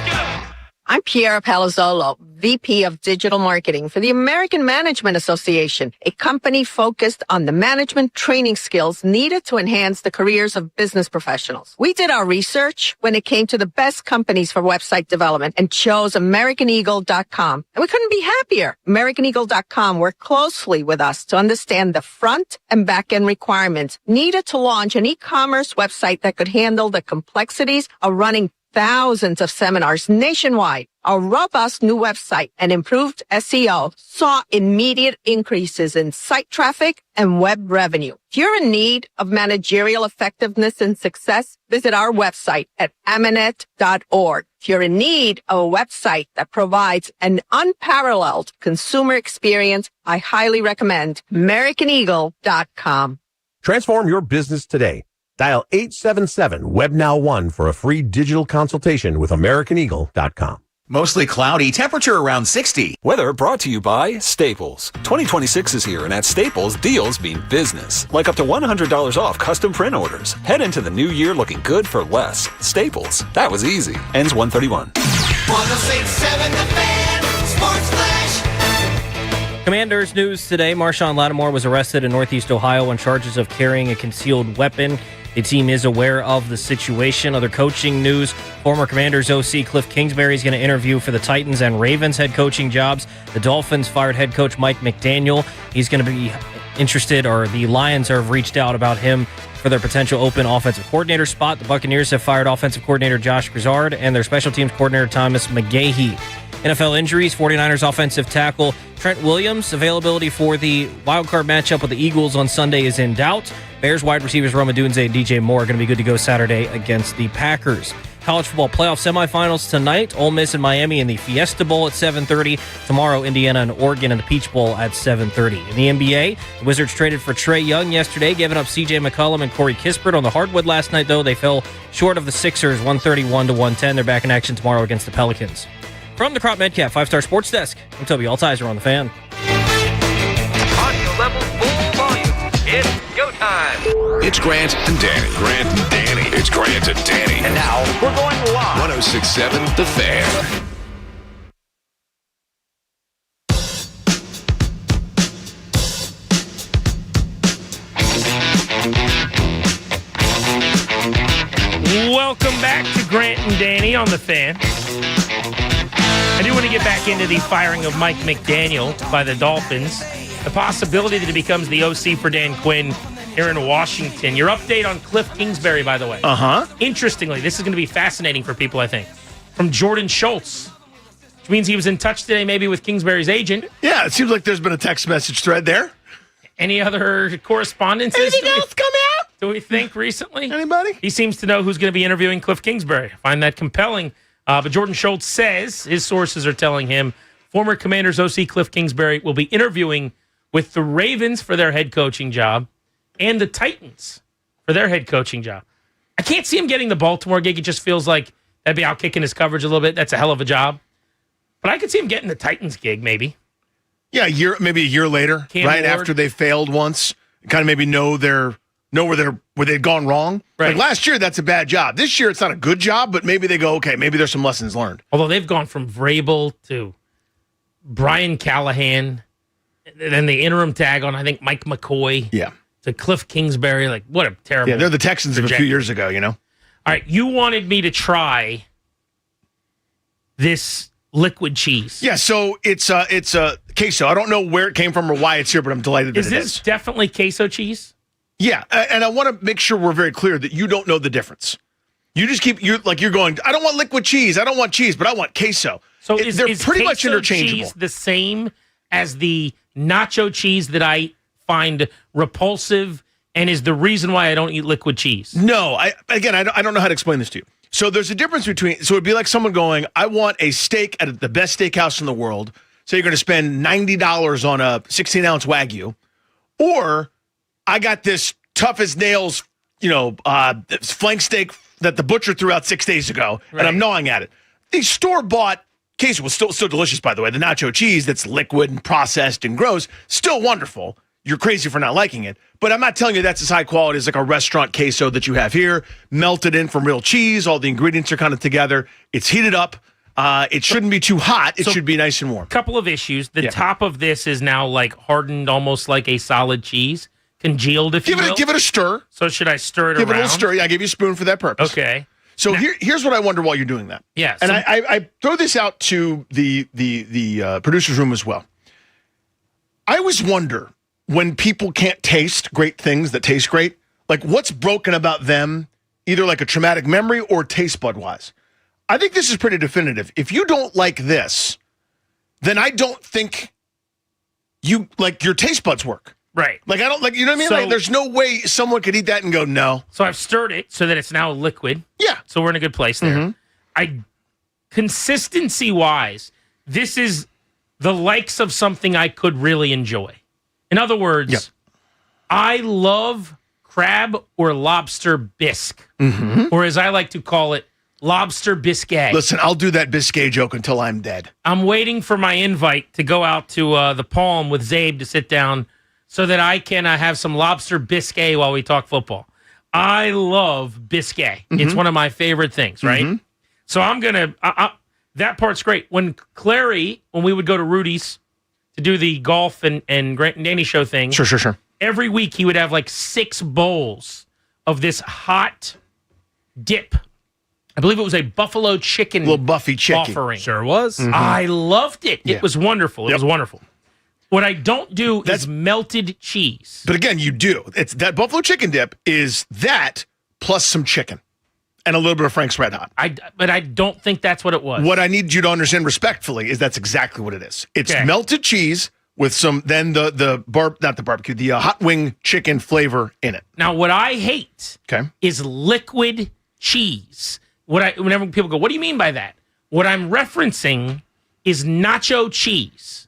I'm Piera Palazzolo, VP of Digital Marketing for the American Management Association, a company focused on the management training skills needed to enhance the careers of business professionals. We did our research when it came to the best companies for website development and chose AmericanEagle.com. And we couldn't be happier. AmericanEagle.com worked closely with us to understand the front and back end requirements needed to launch an e-commerce website that could handle the complexities of running thousands of seminars nationwide. Our robust new website and improved SEO saw immediate increases in site traffic and web revenue. If you're in need of managerial effectiveness and success, visit our website at Amanet.org. If you're in need of a website that provides an unparalleled consumer experience, I highly recommend AmericanEagle.com. Transform your business today. Dial 877-WebNow1 for a free digital consultation with AmericanEagle.com. Mostly cloudy, temperature around 60. Weather brought to you by Staples. 2026 is here, and at Staples, deals mean business. Like up to $100 off custom print orders. Head into the new year looking good for less. Staples. That was easy. Ends 131. 106.7 The Fan. Sports Flash. Commanders news today. Marshawn Lattimore was arrested in Northeast Ohio on charges of carrying a concealed weapon. The team is aware of the situation. Other coaching news, former Commanders OC Cliff Kingsbury is going to interview for the Titans and Ravens head coaching jobs. The Dolphins fired head coach Mike McDaniel. He's going to be interested, or the Lions have reached out about him for their potential open offensive coordinator spot. The Buccaneers have fired offensive coordinator Josh Grizzard and their special teams coordinator Thomas McGahee. NFL injuries, 49ers offensive tackle Trent Williams. Availability for the wildcard matchup with the Eagles on Sunday is in doubt. Bears wide receivers Rome Odunze and DJ Moore are going to be good to go Saturday against the Packers. College football playoff semifinals tonight. Ole Miss and Miami in the Fiesta Bowl at 7:30. Tomorrow, Indiana and Oregon in the Peach Bowl at 7:30. In the NBA, the Wizards traded for Trae Young yesterday, giving up C.J. McCollum and Corey Kispert on the hardwood last night, though. They fell short of the Sixers, 131-110. They're back in action tomorrow against the Pelicans. From the Crop Medcalf 5-Star Sports Desk, I'm Toby Altizer on The Fan. Audio level full volume. It's go time. It's Grant and Danny. It's Grant and Danny. And now we're going live. 106.7 The Fan. Welcome back to Grant and Danny on The Fan. I do want to get back into the firing of Mike McDaniel by the Dolphins. The possibility that he becomes the OC for Dan Quinn here in Washington. Your update on Cliff Kingsbury, by the way. Interestingly, this is going to be fascinating for people, I think. From Jordan Schultz, which means he was in touch today maybe with Kingsbury's agent. Yeah, it seems like there's been a text message thread there. Any other correspondence? Anything else come out? Do we think recently? Anybody? He seems to know who's going to be interviewing Cliff Kingsbury. I find that compelling. But Jordan Schultz says his sources are telling him former Commanders OC Cliff Kingsbury will be interviewing with the Ravens for their head coaching job and the Titans for their head coaching job. I can't see him getting the Baltimore gig. It just feels like that'd be out kicking his coverage a little bit. That's a hell of a job. But I could see him getting the Titans gig maybe. Yeah, maybe a year later, Cam right Ward. after they failed once, kind of maybe know where they'd gone wrong. Right. Like last year, that's a bad job. This year, it's not a good job, but maybe they go, okay, maybe there's some lessons learned. Although they've gone from Vrabel to Brian Callahan, and then the interim tag on, I think, Mike McCoy. Yeah. To Cliff Kingsbury. Like, what a terrible. Yeah, they're the Texans of a few years ago, you know? All right, you wanted me to try this liquid cheese. Yeah, so it's queso. I don't know where it came from or why it's here, but I'm delighted that Is this definitely queso cheese? Yeah, and I want to make sure we're very clear that you don't know the difference. You just you're going, I don't want liquid cheese, I don't want cheese, but I want queso. So they're is pretty queso much interchangeable. Cheese the same as the nacho cheese that I find repulsive and is the reason why I don't eat liquid cheese? No, I don't know how to explain this to you. So there's a difference between, so it'd be like someone going, I want a steak at the best steakhouse in the world, so you're going to spend $90 on a 16-ounce Wagyu, or I got this tough as nails, flank steak that the butcher threw out 6 days ago, and I'm gnawing at it. The store-bought queso was still delicious, by the way. The nacho cheese that's liquid and processed and gross, still wonderful. You're crazy for not liking it. But I'm not telling you that's as high quality as like a restaurant queso that you have here, melted in from real cheese. All the ingredients are kind of together. It's heated up. It shouldn't be too hot. It should be nice and warm. Couple of issues. The top of this is now like hardened almost like a solid cheese. Congealed, if you will. Give it a stir. So should I stir it around? Give it a little stir. Yeah, I gave you a spoon for that purpose. Okay. So here's what I wonder while you're doing that. Yeah. And I throw this out to the producer's room as well. I always wonder when people can't taste great things that taste great, like what's broken about them, either like a traumatic memory or taste bud wise. I think this is pretty definitive. If you don't like this, then I don't think your taste buds work. Right. Like, I don't like, you know what I mean? So, like, there's no way someone could eat that and go, no. So I've stirred it so that it's now liquid. Yeah. So we're in a good place there. Consistency wise, this is the likes of something I could really enjoy. In other words, I love crab or lobster bisque, or as I like to call it, lobster biscuit. Listen, I'll do that biscuit joke until I'm dead. I'm waiting for my invite to go out to the Palm with Zabe to sit down so that I can have some lobster biscuit while we talk football. I love biscuit. It's one of my favorite things, right? So I'm going to, that part's great. When we would go to Rudy's to do the golf and Grant and Danny show thing. Sure. Every week he would have like 6 bowls of this hot dip. I believe it was a buffalo chicken little Buffy chicken offering. Sure was. I loved it. It was wonderful. It was wonderful. What I don't do is melted cheese. But again, you do. It's that buffalo chicken dip is that plus some chicken and a little bit of Frank's Red Hot. But I don't think that's what it was. What I need you to understand respectfully is that's exactly what it is. It's melted cheese with some the hot wing chicken flavor in it. Now, what I hate is liquid cheese. Whenever people go, what do you mean by that? What I'm referencing is nacho cheese.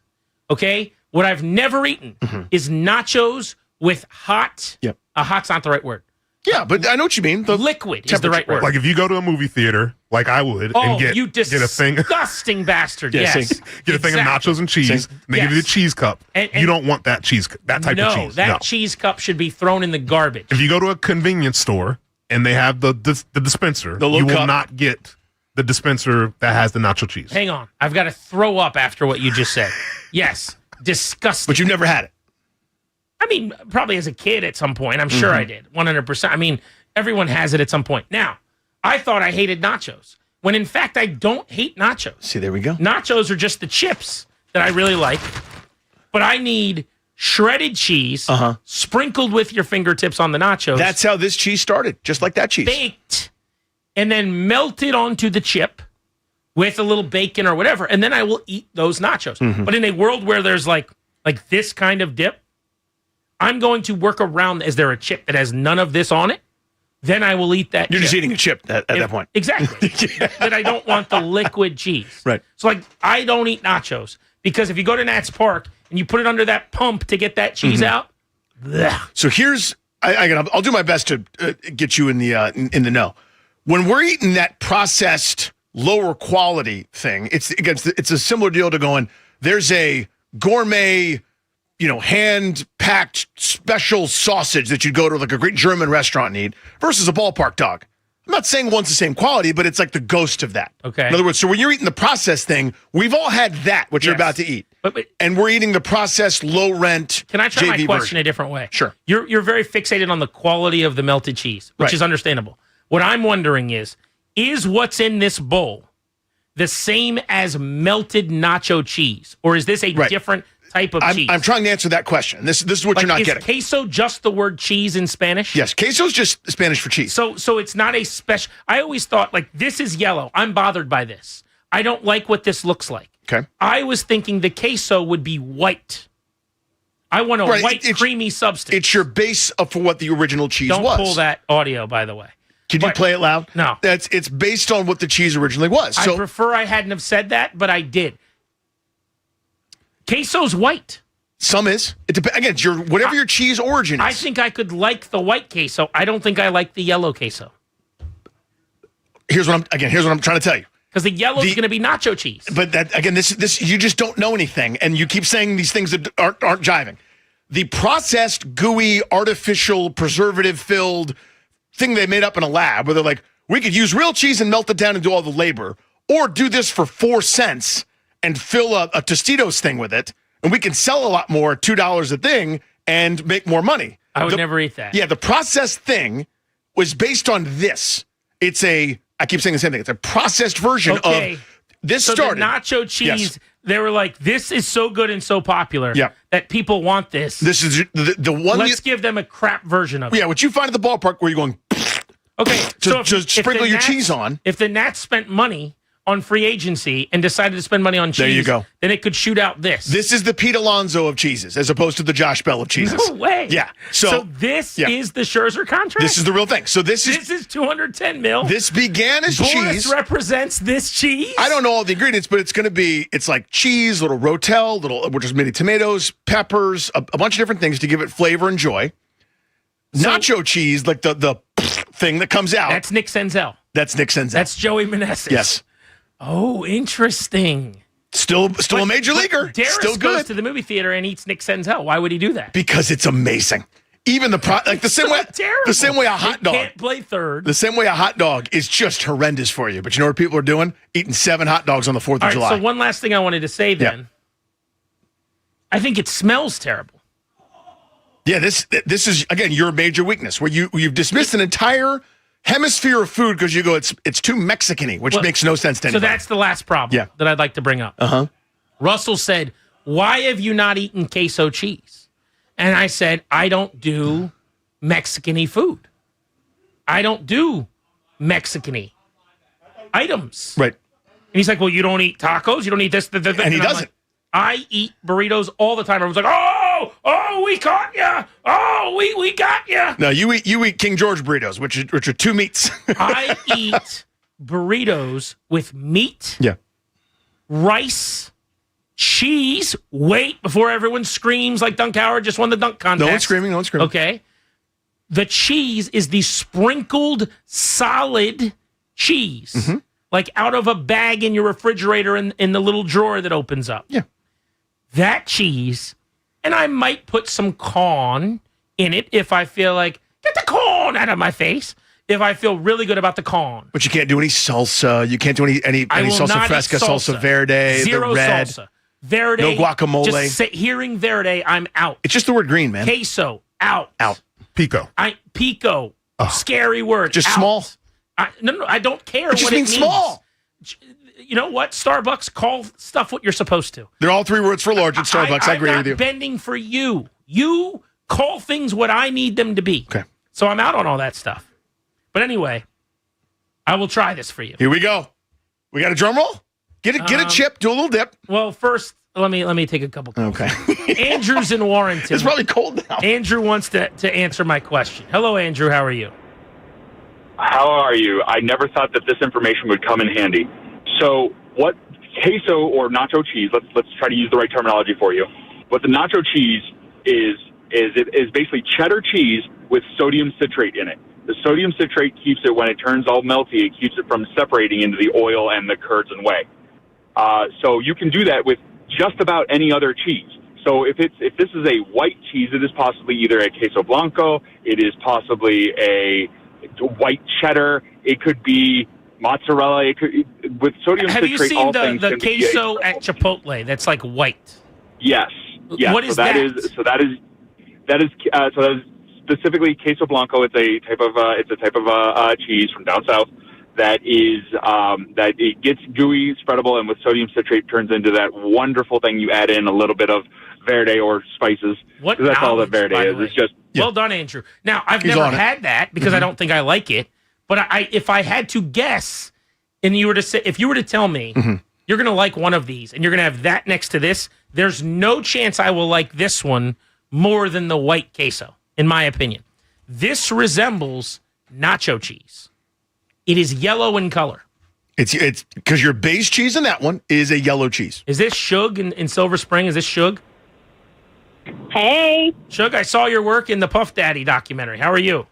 Okay? What I've never eaten is nachos with hot. Hot's not the right word. Yeah, but I know what you mean. The liquid is the right word. Like if you go to a movie theater, like I would, and get a thing, disgusting bastard. Yes, get a thing of nachos and cheese. And they give you the cheese cup. And you don't want that cheese, that type of cheese. That cheese cup should be thrown in the garbage. If you go to a convenience store and they have the dispenser, you will not get the dispenser that has the nacho cheese. Hang on, I've got to throw up after what you just said. Yes, disgusting. But you've never had it. I mean, probably as a kid at some point. I'm sure I did. 100%. I mean, everyone has it at some point. Now, I thought I hated nachos, when in fact I don't hate nachos. See, there we go. Nachos are just the chips that I really like, but I need shredded cheese sprinkled with your fingertips on the nachos. That's how this cheese started, just like that cheese. Baked, and then melted onto the chip with a little bacon or whatever, and then I will eat those nachos. But in a world where there's like this kind of dip, I'm going to work around. Is there a chip that has none of this on it? Then I will eat that. You're just eating a chip at that point. Exactly. That I don't want the liquid cheese. Right. So I don't eat nachos because if you go to Nats Park and you put it under that pump to get that cheese out. Bleh. So here's I'll do my best to get you in the know. When we're eating that processed lower quality thing, it's a similar deal to going. There's a gourmet, hand-packed special sausage that you'd go to like a great German restaurant and eat versus a ballpark dog. I'm not saying one's the same quality, but it's like the ghost of that. Okay. In other words, so when you're eating the processed thing, we've all had that, what you're about to eat. But and we're eating the processed, low-rent Can I try JV my question version. a different way? Sure. You're very fixated on the quality of the melted cheese, which is understandable. What I'm wondering is what's in this bowl the same as melted nacho cheese, or is this a different type of cheese? I'm trying to answer that question. This is what you're not getting. Is queso just the word cheese in Spanish? Yes, queso is just Spanish for cheese. So it's not a special. I always thought this is yellow. I'm bothered by this. I don't like what this looks like. Okay. I was thinking the queso would be white. I want a white, creamy substance. It's your base for what the original cheese was. Don't pull that audio, by the way. Can you play it loud? No. It's based on what the cheese originally was. So, I prefer I hadn't have said that, but I did. Queso's white. Some is. It depends. Again, it's whatever your cheese origin is. I think I could like the white queso. I don't think I like the yellow queso. Here's what I'm trying to tell you. Because the yellow is going to be nacho cheese. But this you just don't know anything, and you keep saying these things that aren't jiving. The processed, gooey, artificial, preservative-filled thing they made up in a lab, where they're like, we could use real cheese and melt it down and do all the labor, or do this for 4 cents and fill a Tostitos thing with it, and we can sell a lot more, $2 a thing, and make more money. I would never eat that. Yeah, the processed thing was based on this. I keep saying the same thing. It's a processed version of this. So started. the nacho cheese, they were like, this is so good and so popular that people want this. This is the one. Let's give them a crap version of it. Yeah, what you find at the ballpark where you're going, just sprinkle your cheese on. If the Nats spent money on free agency and decided to spend money on cheese, there you go. Then it could shoot out this. This is the Pete Alonso of cheeses, as opposed to the Josh Bell of cheeses. No way. Yeah. So this is the Scherzer contract? This is the real thing. So this is $210 million. This began as Boris cheese. Represents this cheese? I don't know all the ingredients, but it's like cheese, little Rotel, which is mini tomatoes, peppers, a bunch of different things to give it flavor and joy. Nacho cheese, like the thing that comes out. That's Nick Senzel. That's Joey Meneses. Yes. Oh, interesting. Still a major leaguer. Darius Still goes good. to the movie theater and eats Nick Senzel. Why would he do that? Because it's amazing. Even the same way a hot dog can't play third. The same way a hot dog is just horrendous for you. But you know what people are doing? Eating 7 hot dogs on the 4th of July. So one last thing I wanted to say then. Yeah. I think it smells terrible. Yeah, this is again your major weakness, where you've dismissed an entire hemisphere of food because you go it's too Mexican-y, which makes no sense to anybody. So that's the last problem that I'd like to bring up. Russell said, "Why have you not eaten queso cheese?" And I said, "I don't do Mexican-y food. I don't do Mexican-y items." Right. And he's like, "Well, you don't eat tacos. You don't eat this." And he doesn't. Like, I eat burritos all the time. Everyone's like, "Oh, we caught you! Oh, we got you!" No, you eat King George burritos, which are 2 meats. I eat burritos with meat, rice, cheese. Wait, before everyone screams like Dunk Howard just won the dunk contest. No one's screaming. Okay. The cheese is the sprinkled solid cheese, like out of a bag in your refrigerator in the little drawer that opens up. Yeah. That cheese, and I might put some corn in it if I feel like, get the corn out of my face, if I feel really good about the corn. But you can't do any salsa. You can't do any salsa fresca, salsa verde, Zero the red. Salsa. Verde. No guacamole. Just hearing verde, I'm out. It's just the word green, man. Queso, out. Pico. Pico. Scary word. Just out. Small. No, I don't care It just what means it means. small. You know what? Starbucks, call stuff what you're supposed to. They're all 3 words for large at Starbucks. I agree with you. I'm not bending for you. You call things what I need them to be. Okay. So I'm out on all that stuff. But anyway, I will try this for you. Here we go. We got a drum roll? Get a chip, do a little dip. Well, first, let me take a couple calls. Okay. Andrew's in Warrenton. It's probably cold now. Andrew wants to answer my question. Hello, Andrew. How are you? How are you? I never thought that this information would come in handy. So what queso or nacho cheese, let's try to use the right terminology for you. What the nacho cheese is basically cheddar cheese with sodium citrate in it. The sodium citrate keeps it, when it turns all melty, it keeps it from separating into the oil and the curds and whey. So you can do that with just about any other cheese. So if this is a white cheese, it is possibly either a queso blanco, it is possibly a white cheddar, it could be mozzarella, with sodium citrate. Have you seen all the queso at Chipotle that's like white? Yes. What is that? That is specifically queso blanco. It's a type of cheese from down south. that is that it gets gooey, spreadable, and with sodium citrate turns into that wonderful thing you add in a little bit of Verde or spices. What that's all that Verde is. It's just well done, Andrew. Now I've never had that because I don't think I like it. But if I had to guess, and you were to say, if you were to tell me you're going to like one of these and you're going to have that next to this, there's no chance I will like this one more than the white queso, in my opinion. This resembles nacho cheese. It is yellow in color. It's because your base cheese in that one is a yellow cheese. Is this Shug in Silver Spring? Is this Shug? Hey. Shug, I saw your work in the Puff Daddy documentary. How are you?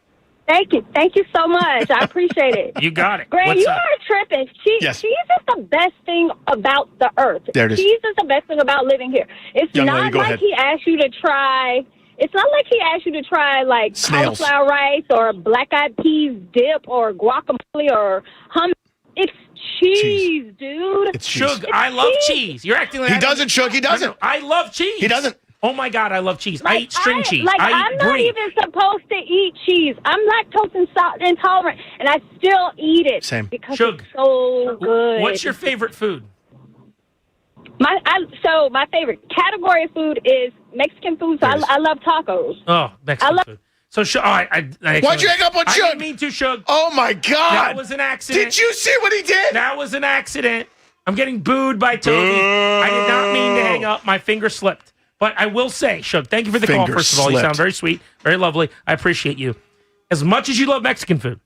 Thank you. Thank you so much. I appreciate it. You got it. Grant, What's you up? are tripping. Yes. Cheese is the best thing about the earth. There it is. Cheese is the best thing about living here. It's Young not lady, go like ahead. he asked you to try. It's not like he asked you to try like Snails. cauliflower rice or black-eyed peas dip or guacamole or hummus. It's cheese, dude. It's cheese. Shug, I love cheese. You're acting like He doesn't, Shug. He doesn't. No, I love cheese. He doesn't. Oh my God, I love cheese. I eat string cheese. Like, I I'm eat not brie. even supposed to eat cheese. I'm lactose intolerant, and I still eat it. Same. Because Shug, it's so good. What's your favorite food? So my favorite category of food is Mexican food. So I love tacos. Oh, Mexican food. So, Why'd you hang up on I Shug? didn't mean to, Shug. Oh, my God. That was an accident. Did you see what he did? That was an accident. I'm getting booed by Toby. I did not mean to hang up. My finger slipped. But I will say, Shug, thank you for the call, Finger first of all. You slipped. sound very sweet, very lovely. I appreciate you. As much as you love Mexican food,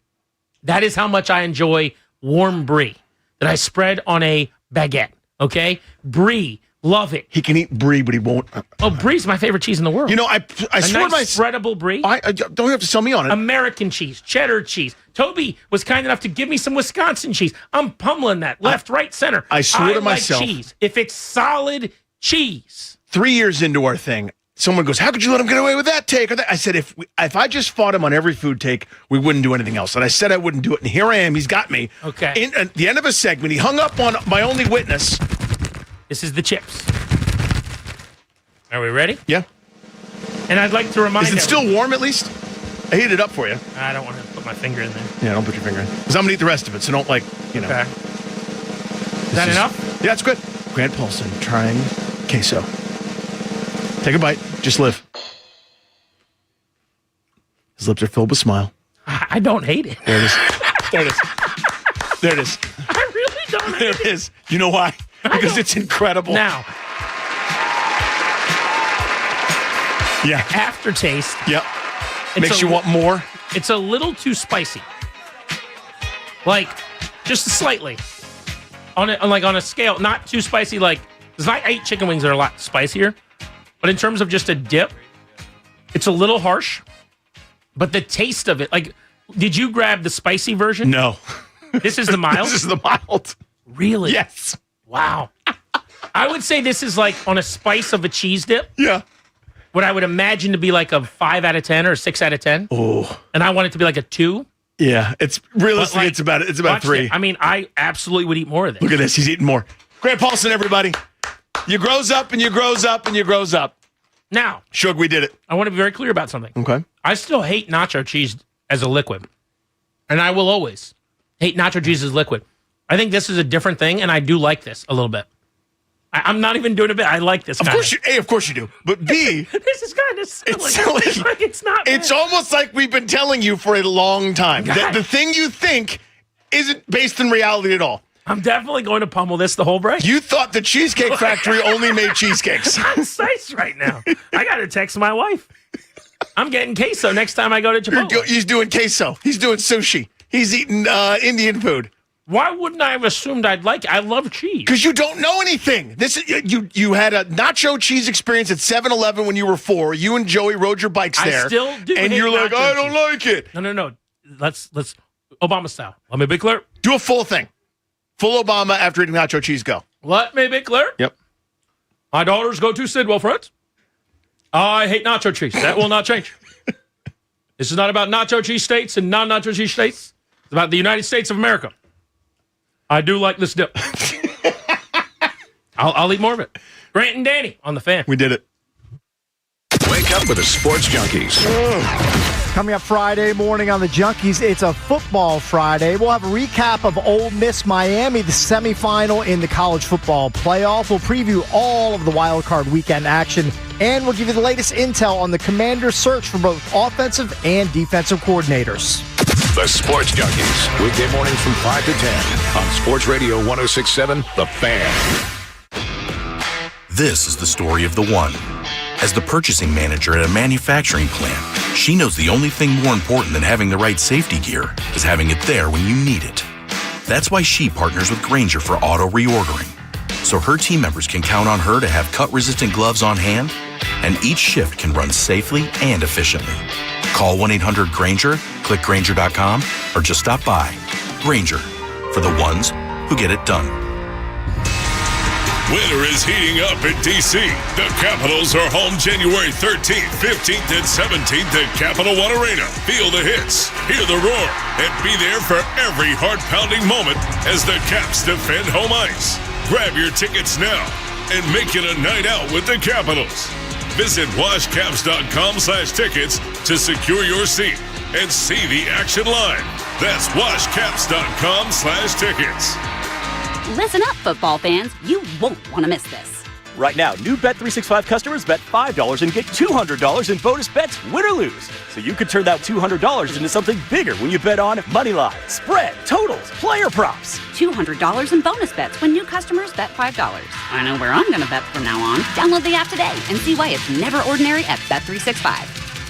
that is how much I enjoy warm brie that I spread on a baguette, okay? Brie, love it. He can eat brie, but he won't. Oh, brie's my favorite cheese in the world. You know, I swear nice spreadable brie. I don't have to sell me on it. American cheese, cheddar cheese. Toby was kind enough to give me some Wisconsin cheese. I'm pummeling that left, right, center. I swear to like myself. cheese. If it's solid cheese. 3 years into our thing, someone goes, "How could you let him get away with that take?" Or that? I said, if I just fought him on every food take, we wouldn't do anything else. And I said I wouldn't do it. And here I am. He's got me. Okay. At the end of a segment, he hung up on my only witness. This is the chips. Are we ready? Yeah. And I'd like to remind Is it still warm at least? I heated it up for you. I don't want to put my finger in there. Yeah, don't put your finger in. Because I'm going to eat the rest of it, so don't Okay. Is that enough? Yeah, it's good. Grant Paulson trying queso. Take a bite. Just live. His lips are filled with smile. I don't hate it. There it is. There it is. There it is. I really don't hate There it is. You know why? Because it's incredible. Now, yeah. Aftertaste. Yep. Makes you want more. It's a little too spicy. Like, just slightly. On a scale, not too spicy. Like, because I ate chicken wings that are a lot spicier. But in terms of just a dip, it's a little harsh. But the taste of it, like, did you grab the spicy version? No. This is the mild? This is the mild. Really? Yes. Wow. I would say this is like on a spice of a cheese dip. Yeah. What I would imagine to be like a 5 out of 10 or a 6 out of 10. Oh. And I want it to be like a 2. Yeah. It's realistically, Like, it's about watch 3. it. I mean, I absolutely would eat more of this. Look at this. He's eating more. Grant Paulson, everybody. You grows up and you grows up and you grows up. Now, Shug, we did it. I want to be very clear about something. Okay. I still hate nacho cheese as a liquid. And I will always hate nacho cheese as liquid. I think this is a different thing, and I do like this a little bit. I'm not even doing a bit. I like this. Of course you do. But B, this is kind of silly. it's silly. Like, it's not. It's bad. almost like we've been telling you for a long time that the thing you think isn't based in reality at all. I'm definitely going to pummel this the whole break. You thought the Cheesecake Factory only made cheesecakes. I'm psyched right now. I got to text my wife. I'm getting queso next time I go to Chipotle. He's doing queso. He's doing sushi. He's eating Indian food. Why wouldn't I have assumed I'd like it? I love cheese. Because you don't know anything. This you had a nacho cheese experience at 7-Eleven when you were 4. You and Joey rode your bikes there. I still do. And hate you're like, nacho I don't cheese. like it. No. Let's Obama style. Let me be clear. Do a full thing. Full Obama after eating nacho cheese. Go. Let me be clear. Yep. My daughters go to Sidwell, friends. I hate nacho cheese. That will not change. This is not about nacho cheese states and non-nacho cheese states. It's about the United States of America. I do like this dip. I'll eat more of it. Grant and Danny on the Fan. We did it. Wake up with the Sports Junkies. Coming up Friday morning on the Junkies, it's a football Friday. We'll have a recap of Ole Miss Miami, the semifinal in the college football playoff. We'll preview all of the wild card weekend action, and we'll give you the latest intel on the Commanders' search for both offensive and defensive coordinators. The Sports Junkies, weekday mornings from 5 to 10 on Sports Radio 106.7 The Fan. This is the story of the one. As the purchasing manager at a manufacturing plant, she knows the only thing more important than having the right safety gear is having it there when you need it. That's why she partners with Grainger for auto reordering, so her team members can count on her to have cut-resistant gloves on hand, and each shift can run safely and efficiently. Call 1-800-GRAINGER, click Grainger.com, or just stop by. Grainger, for the ones who get it done. Winter is heating up in D.C. The Capitals are home January 13th, 15th, and 17th at Capital One Arena. Feel the hits, hear the roar, and be there for every heart-pounding moment as the Caps defend home ice. Grab your tickets now and make it a night out with the Capitals. Visit washcaps.com/tickets to secure your seat and see the action live. That's washcaps.com/tickets. Listen up, football fans. You won't want to miss this. Right now, new Bet365 customers bet $5 and get $200 in bonus bets, win or lose. So you could turn that $200 into something bigger when you bet on money line, spread, totals, player props. $200 in bonus bets when new customers bet $5. I know where I'm going to bet from now on. Download the app today and see why it's never ordinary at Bet365.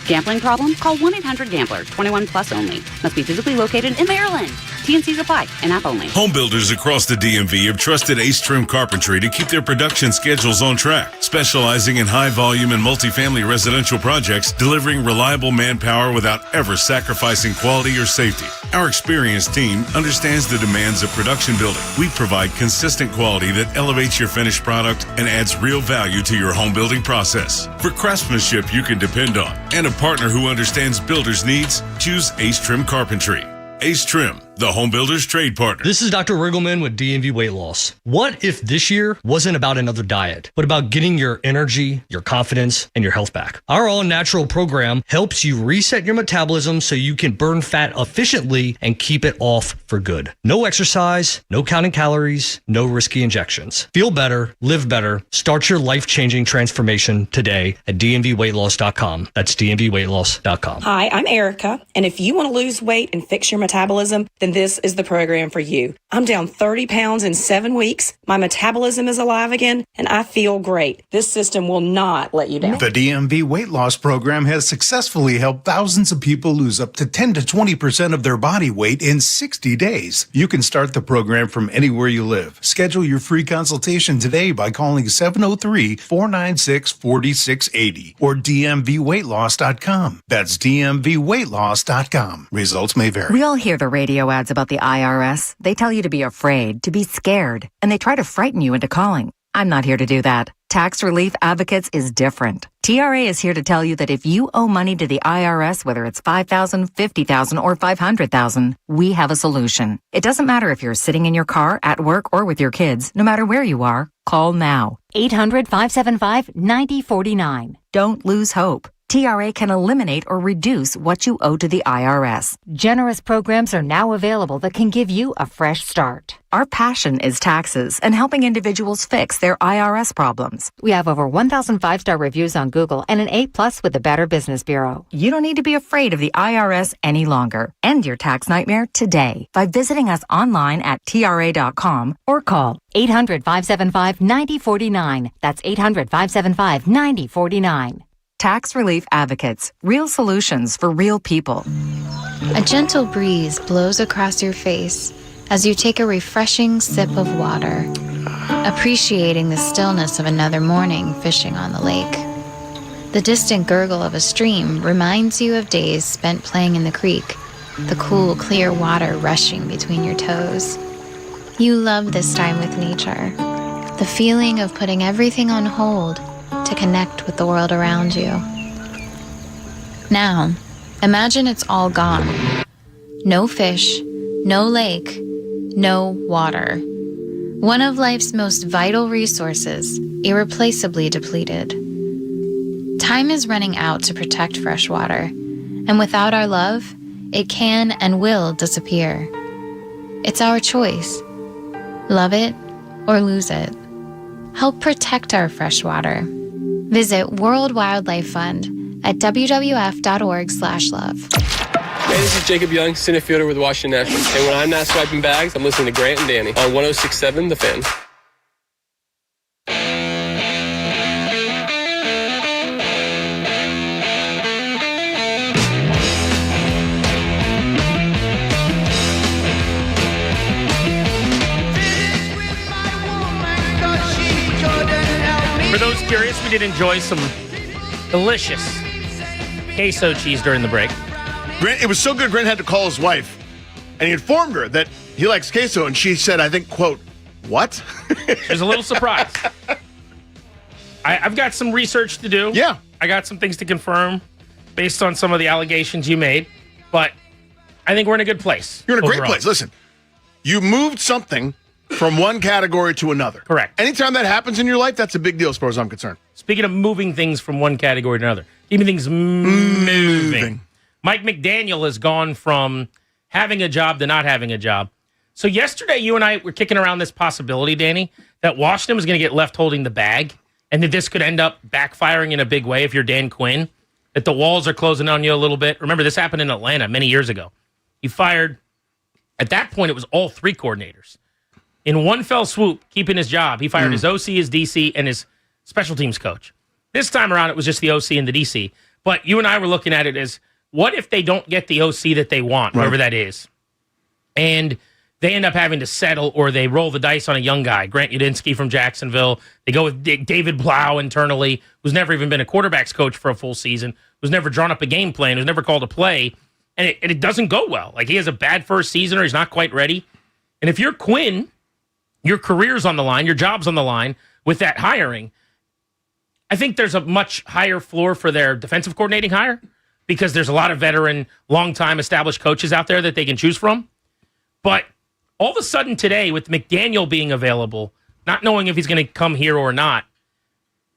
Gambling problem? Call 1-800-GAMBLER. 21 plus only. Must be physically located in Maryland. T&Cs apply. And app only. Home builders across the DMV have trusted Ace Trim Carpentry to keep their production schedules on track, specializing in high volume and multifamily residential projects, delivering reliable manpower without ever sacrificing quality or safety. Our experienced team understands the demands of production building. We provide consistent quality that elevates your finished product and adds real value to your home building process. For craftsmanship you can depend on and a partner who understands builders' needs, choose Ace Trim Carpentry. Ace Trim, the home builder's trade partner. This is Dr. Riggleman with DMV Weight Loss. What if this year wasn't about another diet, but about getting your energy, your confidence, and your health back? Our all-natural program helps you reset your metabolism so you can burn fat efficiently and keep it off for good. No exercise, no counting calories, no risky injections. Feel better, live better, start your life-changing transformation today at dmvweightloss.com. That's dmvweightloss.com. Hi, I'm Erica, and if you want to lose weight and fix your metabolism, then this is the program for you. I'm down 30 pounds in 7 weeks. My metabolism is alive again, and I feel great. This system will not let you down. The DMV Weight Loss Program has successfully helped thousands of people lose up to 10 to 20% of their body weight in 60 days. You can start the program from anywhere you live. Schedule your free consultation today by calling 703-496-4680 or dmvweightloss.com. That's dmvweightloss.com. Results may vary. We all hear the radio ads about the IRS. They tell you to be afraid, to be scared, and they try to frighten you into calling. I'm not here to do that. Tax Relief Advocates is different. TRA is here to tell you that if you owe money to the IRS, whether it's $5,000, $50,000, or $500,000, we have a solution. It doesn't matter if you're sitting in your car, at work, or with your kids. No matter where you are, call now. 800-575-9049. Don't lose hope. TRA can eliminate or reduce what you owe to the IRS. Generous programs are now available that can give you a fresh start. Our passion is taxes and helping individuals fix their IRS problems. We have over 1,000 5-star reviews on Google and an A+ with the Better Business Bureau. You don't need to be afraid of the IRS any longer. End your tax nightmare today by visiting us online at TRA.com or call 800-575-9049. That's 800-575-9049. Tax Relief Advocates. Real solutions for real people. A gentle breeze blows across your face as you take a refreshing sip of water, appreciating the stillness of another morning fishing on the lake. The distant gurgle of a stream reminds you of days spent playing in the creek, the cool, clear water rushing between your toes. You love this time with nature, the feeling of putting everything on hold to connect with the world around you. Now, imagine it's all gone. No fish, no lake, no water. One of life's most vital resources, irreplaceably depleted. Time is running out to protect fresh water, And without our love, it can and will disappear. It's our choice. Love it or lose it. Help protect our freshwater. Visit World Wildlife Fund at wwf.org/love. Hey, this is Jacob Young, center fielder with Washington Nationals. And when I'm not swiping bags, I'm listening to Grant and Danny on 106.7 The Fan. For those curious, we did enjoy some delicious queso cheese during the break. Grant, it was so good, Grant had to call his wife, and he informed her that he likes queso, and she said, I think, quote, what? She was a little surprised. I've got some research to do. Yeah. I got some things to confirm based on some of the allegations you made, but I think we're in a good place. You're in a overall. great place. Listen, you moved something from one category to another. Correct. Anytime that happens in your life, that's a big deal as far as I'm concerned. Speaking of moving things from one category to another, keeping things moving. Mike McDaniel has gone from having a job to not having a job. So yesterday, you and I were kicking around this possibility, Danny, that Washington was going to get left holding the bag, and that this could end up backfiring in a big way if you're Dan Quinn, that the walls are closing on you a little bit. Remember, this happened in Atlanta many years ago. He fired, at that point, it was all three coordinators. In one fell swoop, keeping his job, he fired his OC, his DC, and his special teams coach. This time around, it was just the OC and the DC. But you and I were looking at it as, what if they don't get the OC that they want, whoever that is, and they end up having to settle, or they roll the dice on a young guy, Grant Udinski from Jacksonville. They go with David Blau internally, who's never even been a quarterback's coach for a full season, who's never drawn up a game plan, who's never called a play, and it doesn't go well. Like, he has a bad first season, or he's not quite ready. And if you're Quinn, your career's on the line, your job's on the line with that hiring, I think there's a much higher floor for their defensive coordinating hire, because there's a lot of veteran, long-time established coaches out there that they can choose from. But all of a sudden today, with McDaniel being available, not knowing if he's going to come here or not,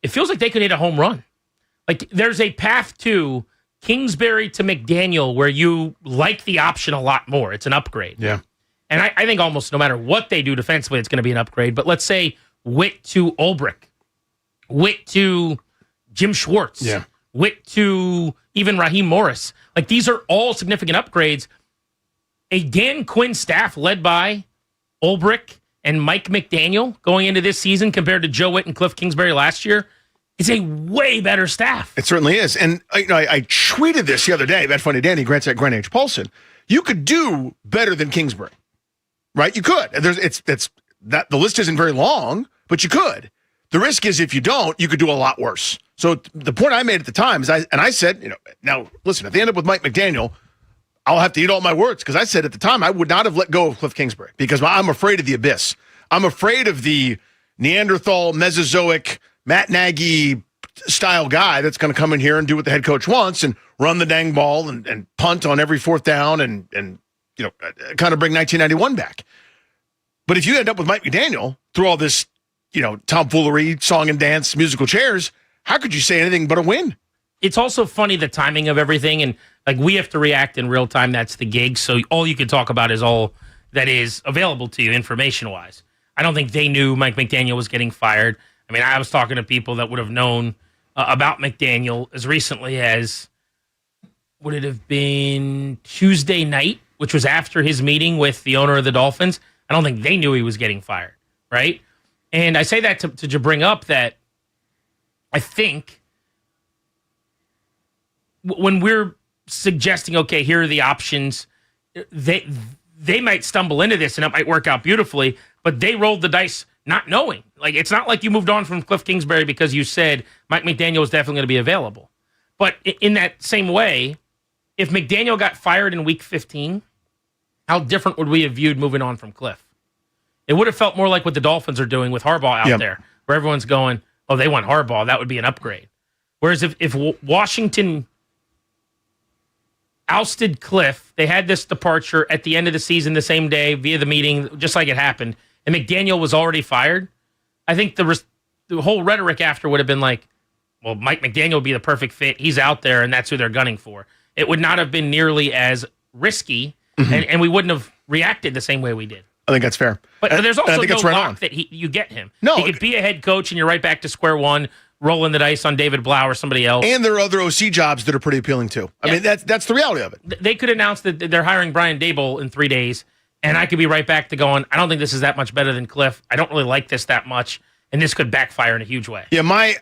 it feels like they could hit a home run. Like, there's a path to Kingsbury to McDaniel where you like the option a lot more. It's an upgrade. Yeah. And I think almost no matter what they do defensively, it's going to be an upgrade. But let's say Witt to Ulbrich, Witt to Jim Schwartz, Witt to even Raheem Morris. Like, these are all significant upgrades. A Dan Quinn staff led by Ulbrich and Mike McDaniel going into this season compared to Joe Witt and Cliff Kingsbury last year is a way better staff. It certainly is. And I tweeted this the other day. That funny, Danny. Grant's at Grant H. Paulson. You could do better than Kingsbury, right? You could. The list isn't very long, but you could. The risk is, if you don't, you could do a lot worse. So the point I made at the time is, I said, now listen, if they end up with Mike McDaniel, I'll have to eat all my words, because I said at the time I would not have let go of Cliff Kingsbury, because I'm afraid of the abyss. I'm afraid of the Neanderthal, Mesozoic, Matt Nagy style guy that's going to come in here and do what the head coach wants and run the dang ball and punt on every fourth down and kind of bring 1991 back. But if you end up with Mike McDaniel through all this, tomfoolery, song and dance, musical chairs, how could you say anything but a win? It's also funny, the timing of everything, and like, we have to react in real time. That's the gig. So all you can talk about is all that is available to you information-wise. I don't think they knew Mike McDaniel was getting fired. I mean, I was talking to people that would have known about McDaniel as recently as, would it have been Tuesday night, which was after his meeting with the owner of the Dolphins. I don't think they knew he was getting fired, right? And I say that to bring up that I think when we're suggesting, okay, here are the options, they might stumble into this and it might work out beautifully, but they rolled the dice not knowing. Like, it's not like you moved on from Cliff Kingsbury because you said Mike McDaniel was definitely going to be available. But in that same way, if McDaniel got fired in week 15, how different would we have viewed moving on from Cliff? It would have felt more like what the Dolphins are doing with Harbaugh out there, where everyone's going, oh, they want Harbaugh. That would be an upgrade. Whereas if Washington ousted Cliff, they had this departure at the end of the season the same day via the meeting, just like it happened, and McDaniel was already fired, I think the whole rhetoric after would have been like, well, Mike McDaniel would be the perfect fit. He's out there, and that's who they're gunning for. it would not have been nearly as risky, and we wouldn't have reacted the same way we did. I think that's fair. But there's also no right lock on. that you get him. No. He could be a head coach, and you're right back to square one, rolling the dice on David Blau or somebody else. And there are other OC jobs that are pretty appealing, too. I mean, that's the reality of it. They could announce that they're hiring Brian Daboll in 3 days, and I could be right back to going, I don't think this is that much better than Cliff. I don't really like this that much, and this could backfire in a huge way. Yeah, my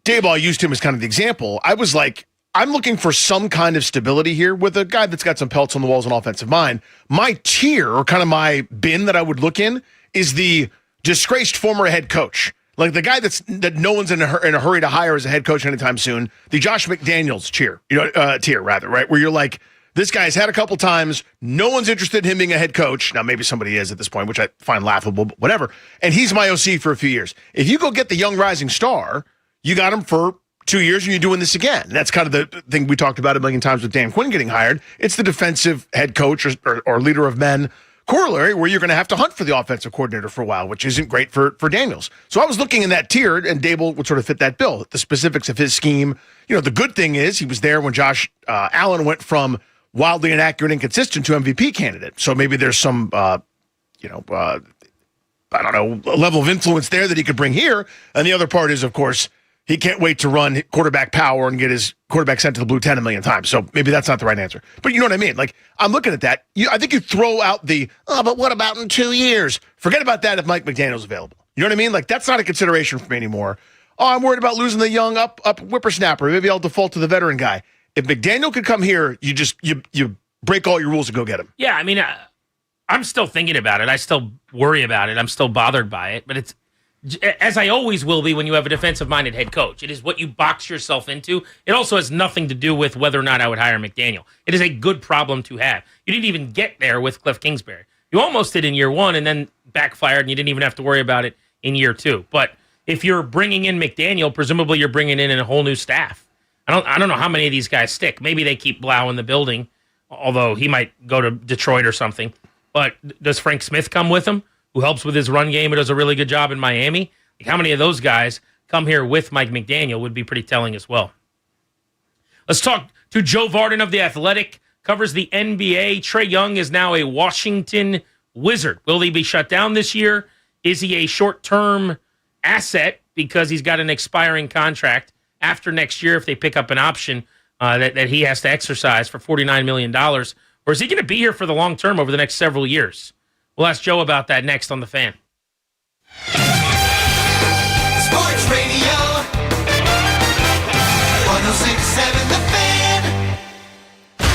Daboll, I used him as kind of the example. I was like, I'm looking for some kind of stability here with a guy that's got some pelts on the walls and offensive mind. My tier, or kind of my bin that I would look in, is the disgraced former head coach. Like the guy that no one's in a hurry to hire as a head coach anytime soon. The Josh McDaniels tier, right? Where you're like, this guy's had a couple times. No one's interested in him being a head coach. Now, maybe somebody is at this point, which I find laughable, but whatever. And he's my OC for a few years. If you go get the young rising star, you got him for 2 years and you're doing this again. That's kind of the thing we talked about a million times with Dan Quinn getting hired. It's the defensive head coach or leader of men corollary where you're going to have to hunt for the offensive coordinator for a while, which isn't great for Daniels. So I was looking in that tier, and Daboll would sort of fit that bill. The specifics of his scheme. The good thing is he was there when Josh Allen went from wildly inaccurate and inconsistent to MVP candidate. So maybe there's some, I don't know, a level of influence there that he could bring here. And the other part is, of course, he can't wait to run quarterback power and get his quarterback sent to the blue 10 a million times. So maybe that's not the right answer. But you know what I mean? Like, I'm looking at that. I think you throw out but what about in 2 years? Forget about that if Mike McDaniel's available. You know what I mean? Like, that's not a consideration for me anymore. I'm worried about losing the young up whippersnapper. Maybe I'll default to the veteran guy. If McDaniel could come here, you break all your rules and go get him. Yeah, I mean, I'm still thinking about it. I still worry about it. I'm still bothered by it. But it's, as I always will be when you have a defensive-minded head coach. It is what you box yourself into. It also has nothing to do with whether or not I would hire McDaniel. It is a good problem to have. You didn't even get there with Cliff Kingsbury. You almost did in year one and then backfired, and you didn't even have to worry about it in year two. But if you're bringing in McDaniel, presumably you're bringing in a whole new staff. I don't know how many of these guys stick. Maybe they keep Blau in the building, although he might go to Detroit or something. But does Frank Smith come with him, who helps with his run game and does a really good job in Miami? Like, how many of those guys come here with Mike McDaniel would be pretty telling as well. Let's talk to Joe Vardon of The Athletic, covers the NBA. Trae Young is now a Washington Wizard. Will he be shut down this year? Is he a short-term asset because he's got an expiring contract after next year if they pick up an option that he has to exercise for $49 million? Or is he going to be here for the long term over the next several years? We'll ask Joe about that next on The Fan. Sports Radio 106.7 The Fan.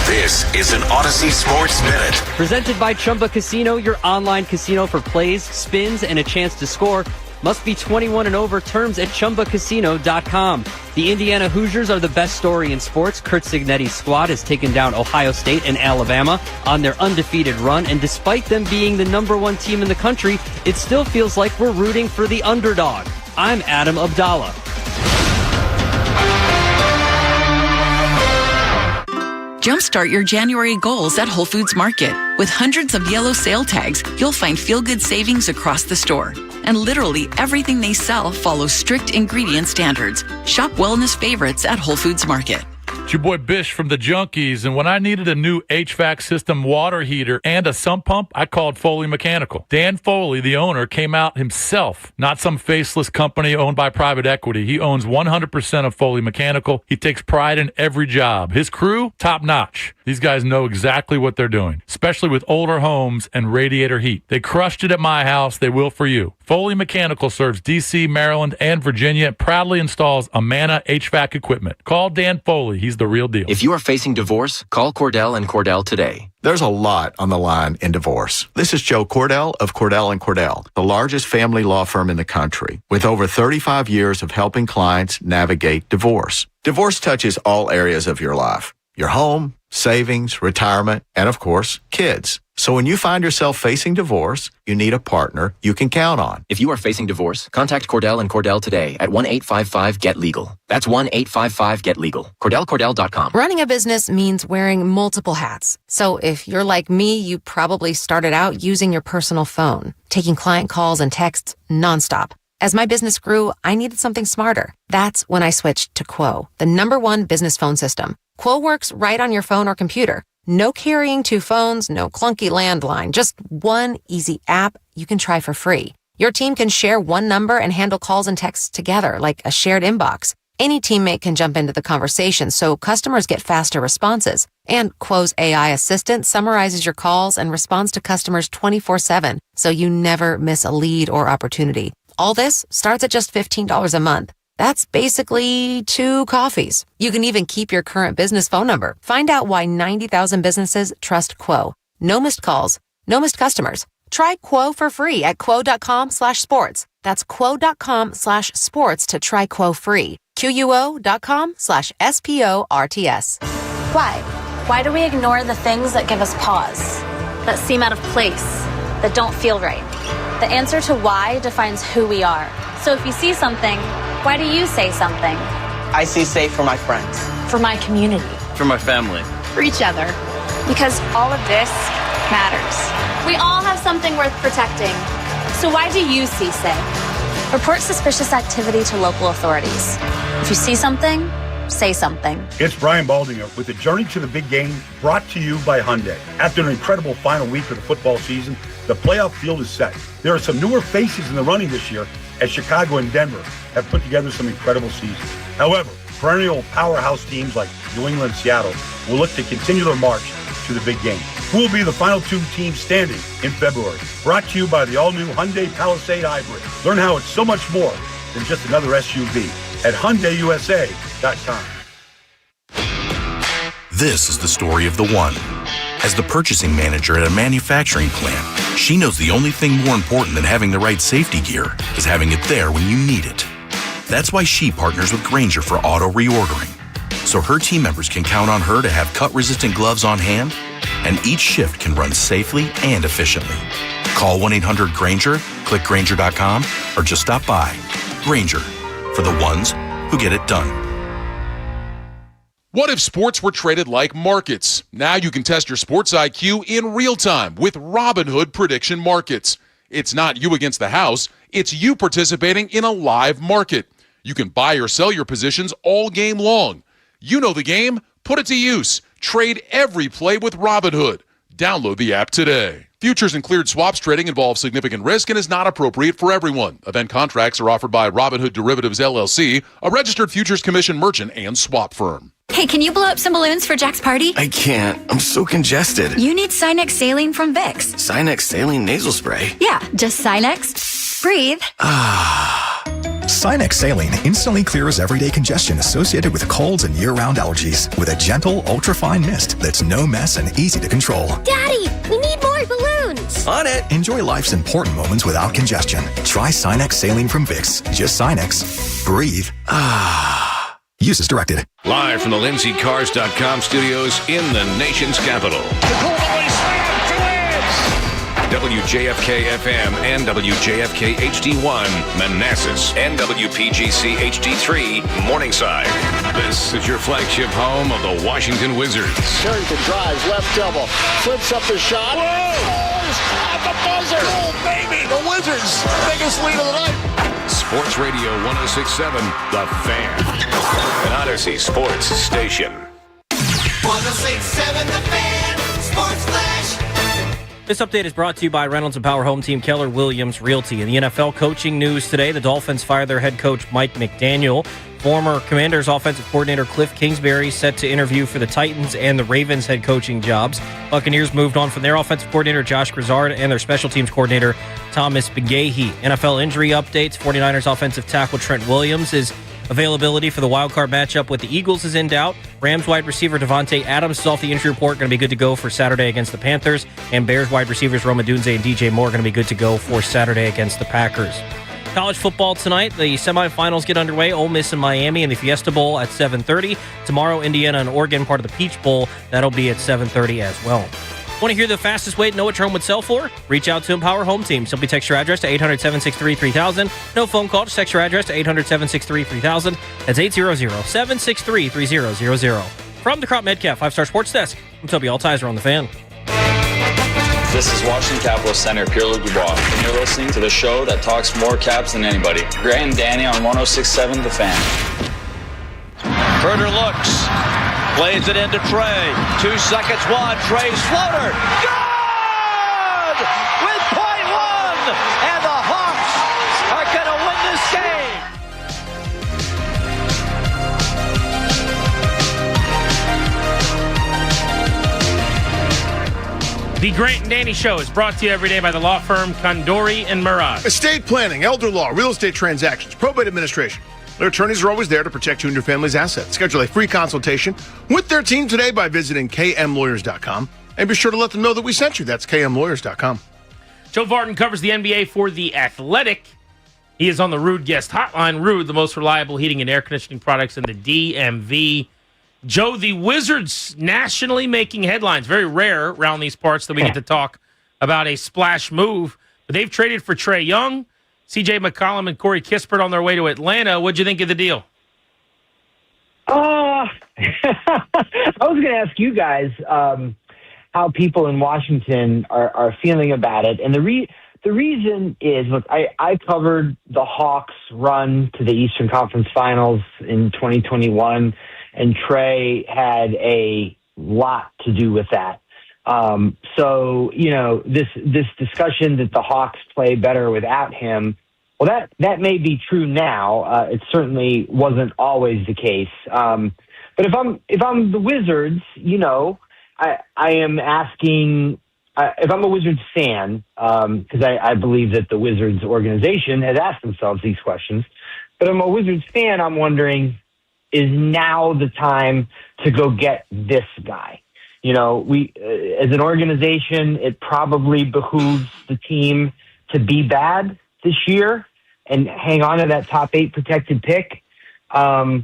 This is an Odyssey Sports Minute. Presented by Chumba Casino, your online casino for plays, spins, and a chance to score. Must be 21 and over. Terms at ChumbaCasino.com. The Indiana Hoosiers are the best story in sports. Curt Cignetti's squad has taken down Ohio State and Alabama on their undefeated run. And despite them being the #1 team in the country, it still feels like we're rooting for the underdog. I'm Adam Abdallah. Jumpstart your January goals at Whole Foods Market. With hundreds of yellow sale tags, you'll find feel-good savings across the store. And literally everything they sell follows strict ingredient standards. Shop wellness favorites at Whole Foods Market. It's your boy Bish from the Junkies, and when I needed a new HVAC system water heater and a sump pump, I called Foley Mechanical. Dan Foley, the owner, came out himself, not some faceless company owned by private equity. He owns 100% of Foley Mechanical. He takes pride in every job. His crew, top notch. These guys know exactly what they're doing, especially with older homes and radiator heat. They crushed it at my house. They will for you. Foley Mechanical serves D.C., Maryland, and Virginia and proudly installs Amana HVAC equipment. Call Dan Foley. He's the real deal. If you are facing divorce, call Cordell and Cordell today. There's a lot on the line in divorce. This is Joe Cordell of Cordell & Cordell, the largest family law firm in the country, with over 35 years of helping clients navigate divorce. Divorce touches all areas of your life: your home, savings, retirement, and of course, kids. So when you find yourself facing divorce, you need a partner you can count on. If you are facing divorce, contact Cordell and Cordell today at 1-855-GET-LEGAL. That's 1-855-GET-LEGAL. CordellCordell.com. Running a business means wearing multiple hats. So if you're like me, you probably started out using your personal phone, taking client calls and texts nonstop. As my business grew, I needed something smarter. That's when I switched to Quo, the #1 business phone system. Quo works right on your phone or computer. No carrying 2 phones, no clunky landline, just one easy app you can try for free. Your team can share one number and handle calls and texts together like a shared inbox. Any teammate can jump into the conversation, so customers get faster responses. And Quo's AI assistant summarizes your calls and responds to customers 24/7, so you never miss a lead or opportunity. All this starts at just $15 a month. That's basically 2 coffees. You can even keep your current business phone number. Find out why 90,000 businesses trust Quo. No missed calls, no missed customers. Try Quo for free at quo.com/sports. That's quo.com/sports to try Quo free. QUO.com/SPORTS. Why? Why do we ignore the things that give us pause, that seem out of place, that don't feel right? The answer to why defines who we are. So if you see something, why do you say something? I see safe for my friends. For my community. For my family. For each other. Because all of this matters. We all have something worth protecting. So why do you see safe? Report suspicious activity to local authorities. If you see something, say something. It's Brian Baldinger with the Journey to the Big Game, brought to you by Hyundai. After an incredible final week of the football season, the playoff field is set. There are some newer faces in the running this year, as Chicago and Denver have put together some incredible seasons. However, perennial powerhouse teams like New England and Seattle will look to continue their march to the big game. Who will be the final 2 teams standing in February? Brought to you by the all-new Hyundai Palisade Hybrid. Learn how it's so much more than just another SUV at HyundaiUSA.com. This is the story of the one. As the purchasing manager at a manufacturing plant, she knows the only thing more important than having the right safety gear is having it there when you need it. That's why she partners with Grainger for auto reordering, so her team members can count on her to have cut-resistant gloves on hand, and each shift can run safely and efficiently. Call 1-800-GRAINGER, click Grainger.com, or just stop by. Grainger, for the ones who get it done. What if sports were traded like markets? Now you can test your sports IQ in real time with Robinhood Prediction Markets. It's not you against the house, it's you participating in a live market. You can buy or sell your positions all game long. You know the game, put it to use. Trade every play with Robinhood. Download the app today. Futures and cleared swaps trading involves significant risk and is not appropriate for everyone. Event contracts are offered by Robinhood Derivatives LLC, a registered futures commission merchant and swap firm. Hey, can you blow up some balloons for Jack's party? I can't. I'm so congested. You need Sinex Saline from Vicks. Sinex Saline Nasal Spray? Yeah, just Sinex. Breathe. Sinex Saline instantly clears everyday congestion associated with colds and year-round allergies with a gentle, ultra-fine mist that's no mess and easy to control. Daddy, we need more balloons. On it. Enjoy life's important moments without congestion. Try Sinex Saline from Vicks. Just Sinex. Breathe. Use as directed. Live from the LindsayCars.com studios in the nation's capital. WJFK-FM and WJFK-HD1 Manassas and WPGC-HD3 Morningside. This is your flagship home of the Washington Wizards. Sherrington drives, left elbow, flips up the shot. Scores at the buzzer. Oh, baby, the Wizards' biggest lead of the night. Sports Radio 106.7, The Fan. An Odyssey Sports Station. 106.7 The Fan. Sports Flash. This update is brought to you by Reynolds and Power Home Team Keller Williams Realty. In the NFL coaching news today, the Dolphins fired their head coach Mike McDaniel. Former Commanders offensive coordinator Cliff Kingsbury set to interview for the Titans and the Ravens head coaching jobs. Buccaneers moved on from their offensive coordinator Josh Grizzard and their special teams coordinator Thomas Begahey. NFL injury updates. 49ers offensive tackle Trent Williams is availability for the wildcard matchup with the Eagles is in doubt. Rams wide receiver Devontae Adams is off the injury report, going to be good to go for Saturday against the Panthers. And Bears wide receivers Rome Odunze and DJ Moore going to be good to go for Saturday against the Packers. College football tonight, the semifinals get underway. Ole Miss and Miami in the Fiesta Bowl at 7:30. Tomorrow, Indiana and Oregon, part of the Peach Bowl. That'll be at 7:30 as well. Want to hear the fastest way to know what your home would sell for? Reach out to Empower Home Team. Simply text your address to 800-763-3000. No phone call. Just text your address to 800-763-3000. That's 800-763-3000. From the Crop Medcalf 5-Star Sports Desk, I'm Toby Altizer on The Fan. This is Washington Capitals center Pierre-Luc Dubois, and you're listening to the show that talks more Caps than anybody. Grant and Danny on 106.7 The Fan. Turner looks, plays it into Trey. 2 seconds, one. Trey's floater. Good! With .1, and the Hawks are going to win this game. The Grant and Danny Show is brought to you every day by the law firm Condori and Murad. Estate planning, elder law, real estate transactions, probate administration. Their attorneys are always there to protect you and your family's assets. Schedule a free consultation with their team today by visiting kmlawyers.com. And be sure to let them know that we sent you. That's kmlawyers.com. Joe Varden covers the NBA for The Athletic. He is on the Rude Guest Hotline. Rude, the most reliable heating and air conditioning products in the DMV. Joe, the Wizards nationally making headlines. Very rare around these parts that we get to talk about a splash move. But they've traded for Trae Young, C.J. McCollum, and Corey Kispert on their way to Atlanta. What'd you think of the deal? I was going to ask you guys how people in Washington are feeling about it. And the reason is, look, I covered the Hawks' run to the Eastern Conference Finals in 2021. And Trae had a lot to do with that. So, you know, this discussion that the Hawks play better without him, well, that may be true now. It certainly wasn't always the case. But if I'm the Wizards, you know, I am asking, if I'm a Wizards fan, because I believe that the Wizards organization has asked themselves these questions, but I'm a Wizards fan, I'm wondering, is now the time to go get this guy? You know, we, as an organization, it probably behooves the team to be bad this year and hang on to that top 8 protected pick. Trae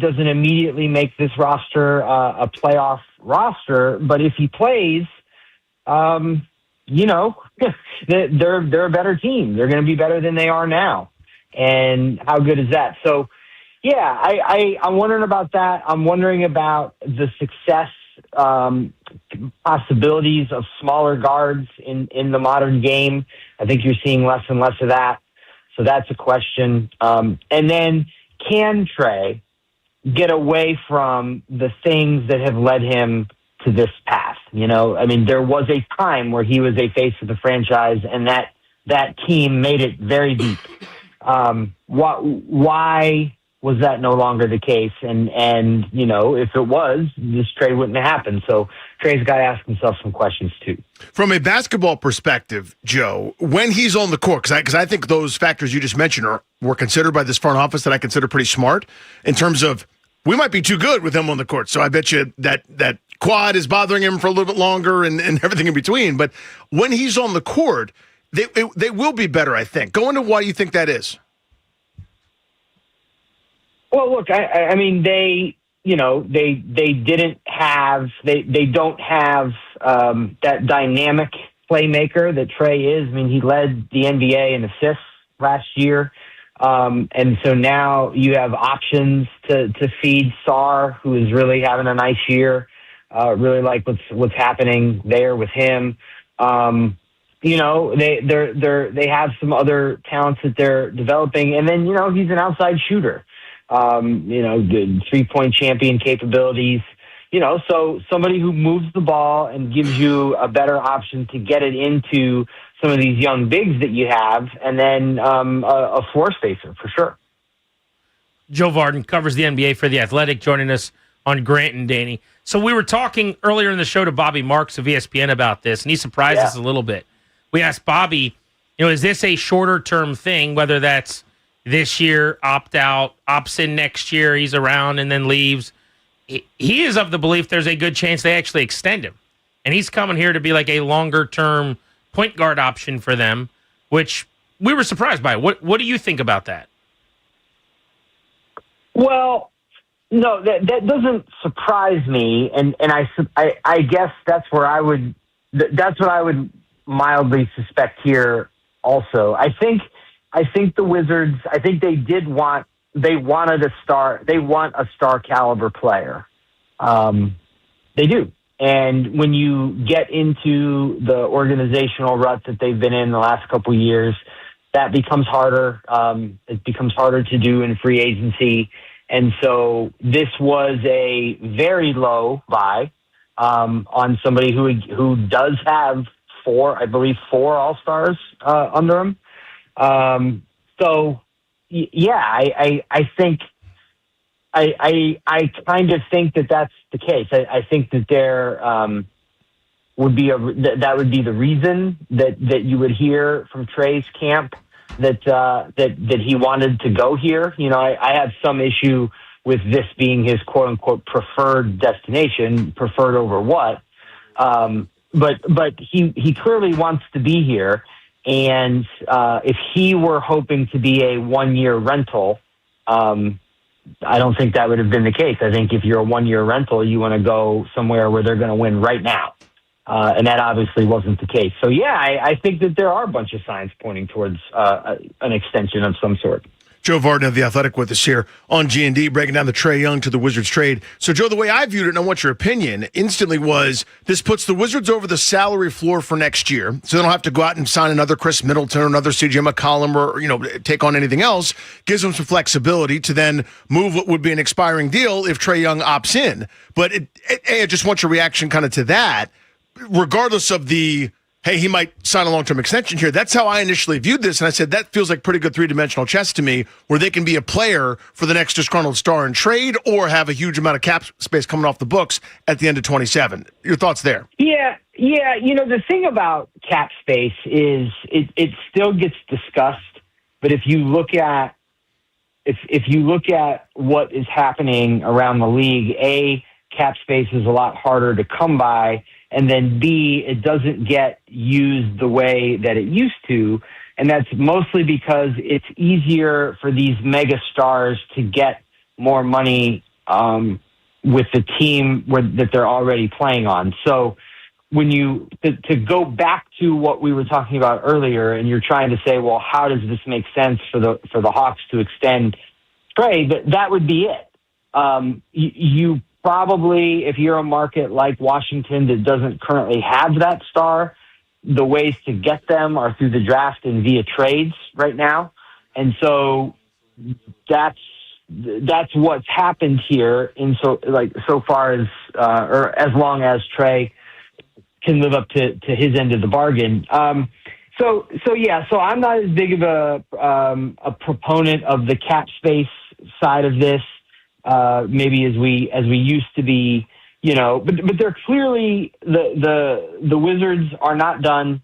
doesn't immediately make this roster a playoff roster, but if he plays, you know, they're a better team. They're going to be better than they are now. And how good is that? So, yeah, I'm wondering about that. I'm wondering about the success possibilities of smaller guards in the modern game. I think you're seeing less and less of that. So that's a question. And then can Trae get away from the things that have led him to this path? You know, I mean, there was a time where he was a face of the franchise, and that team made it very deep. Why was that no longer the case? And you know, if it was, this trade wouldn't have happened. So Trae's got to ask himself some questions too. From a basketball perspective, Joe, when he's on the court, because I think those factors you just mentioned were considered by this front office that I consider pretty smart in terms of we might be too good with him on the court. So I bet you that quad is bothering him for a little bit longer and everything in between. But when he's on the court, they will be better, I think. Go into why you think that is. Well, look, I mean, they don't have that dynamic playmaker that Trae is. I mean, he led the NBA in assists last year. And so now you have options to feed Sarr, who is really having a nice year. Really like what's happening there with him. You know, they have some other talents that they're developing, and then, you know, he's an outside shooter. You know, good 3-point champion capabilities. You know, so somebody who moves the ball and gives you a better option to get it into some of these young bigs that you have, and then a floor spacer for sure. Joe Varden covers the NBA for The Athletic, joining us on Grant and Danny. So we were talking earlier in the show to Bobby Marks of ESPN about this, and he surprised us a little bit. We asked Bobby, you know, is this a shorter-term thing, whether that's this year, opt out, opts in next year, he's around and then leaves? He is of the belief there's a good chance they actually extend him. And he's coming here to be like a longer-term point guard option for them, which we were surprised by. What do you think about that? Well, no, that doesn't surprise me, and I guess that's what I would mildly suspect here. Also, I think the Wizards. I think they want a star caliber player. They do. And when you get into the organizational rut that they've been in the last couple of years, that becomes harder. It becomes harder to do in free agency. And so this was a very low buy on somebody who does have four All-Stars under him. I think I kind of think that that's the case. I think that there would be that would be the reason that you would hear from Trey's camp that he wanted to go here. You know, I have some issue with this being his quote unquote preferred destination, preferred over what. But he clearly wants to be here. And if he were hoping to be a 1-year rental, I don't think that would have been the case. I think if you're a 1-year rental, you want to go somewhere where they're going to win right now. And that obviously wasn't the case. So, I think that there are a bunch of signs pointing towards an extension of some sort. Joe Vardon of The Athletic with us here on G&D, breaking down the Trae Young to the Wizards trade. So, Joe, the way I viewed it, and I want your opinion, instantly was this puts the Wizards over the salary floor for next year, so they don't have to go out and sign another Chris Middleton or another C.J. McCollum or, take on anything else. Gives them some flexibility to then move what would be an expiring deal if Trae Young opts in. But, I just want your reaction kind of to that, regardless of the, hey, he might sign a long-term extension here. That's how I initially viewed this, and I said that feels like pretty good three-dimensional chess to me, where they can be a player for the next disgruntled star in trade or have a huge amount of cap space coming off the books at the end of 27. Your thoughts there? Yeah. The thing about cap space is it still gets discussed, but if you look at what is happening around the league, A, cap space is a lot harder to come by, and then B, it doesn't get used the way that it used to. And that's mostly because it's easier for these mega stars to get more money with the team that they're already playing on. So when to go back to what we were talking about earlier, and you're trying to say, well, how does this make sense for the Hawks to extend Trae? That would be it. You probably, if you're a market like Washington that doesn't currently have that star, the ways to get them are through the draft and via trades right now. And so that's what's happened here so far as or as long as Trae can live up to his end of the bargain. So I'm not as big of a proponent of the cap space side of this. Maybe as we used to be, but they're clearly the Wizards are not done.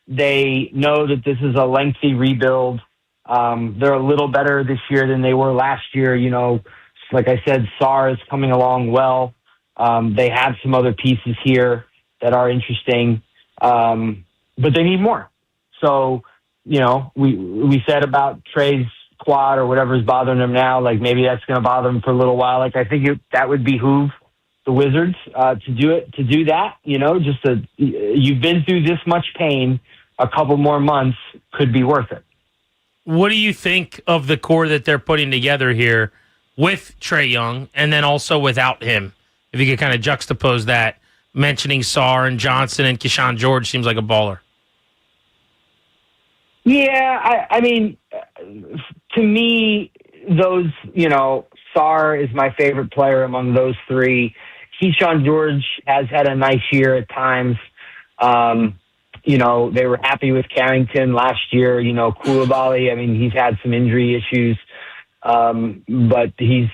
They know that this is a lengthy rebuild. They're a little better this year than they were last year. Like I said, Sarr is coming along well. They have some other pieces here that are interesting, but they need more. So, we said about Trae's quad or whatever is bothering them now, like maybe that's going to bother them for a little while. Like I think that would behoove the Wizards to do that. You've been through this much pain, a couple more months could be worth it. What do you think of the core that they're putting together here with Trae Young and then also without him? If you could kind of juxtapose that, mentioning Sarr and Johnson and Keyshawn George seems like a baller. Yeah, I mean, to me, those, Sarr is my favorite player among those three. Keyshawn George has had a nice year at times. They were happy with Carrington last year. Koulibaly, I mean, he's had some injury issues, but he's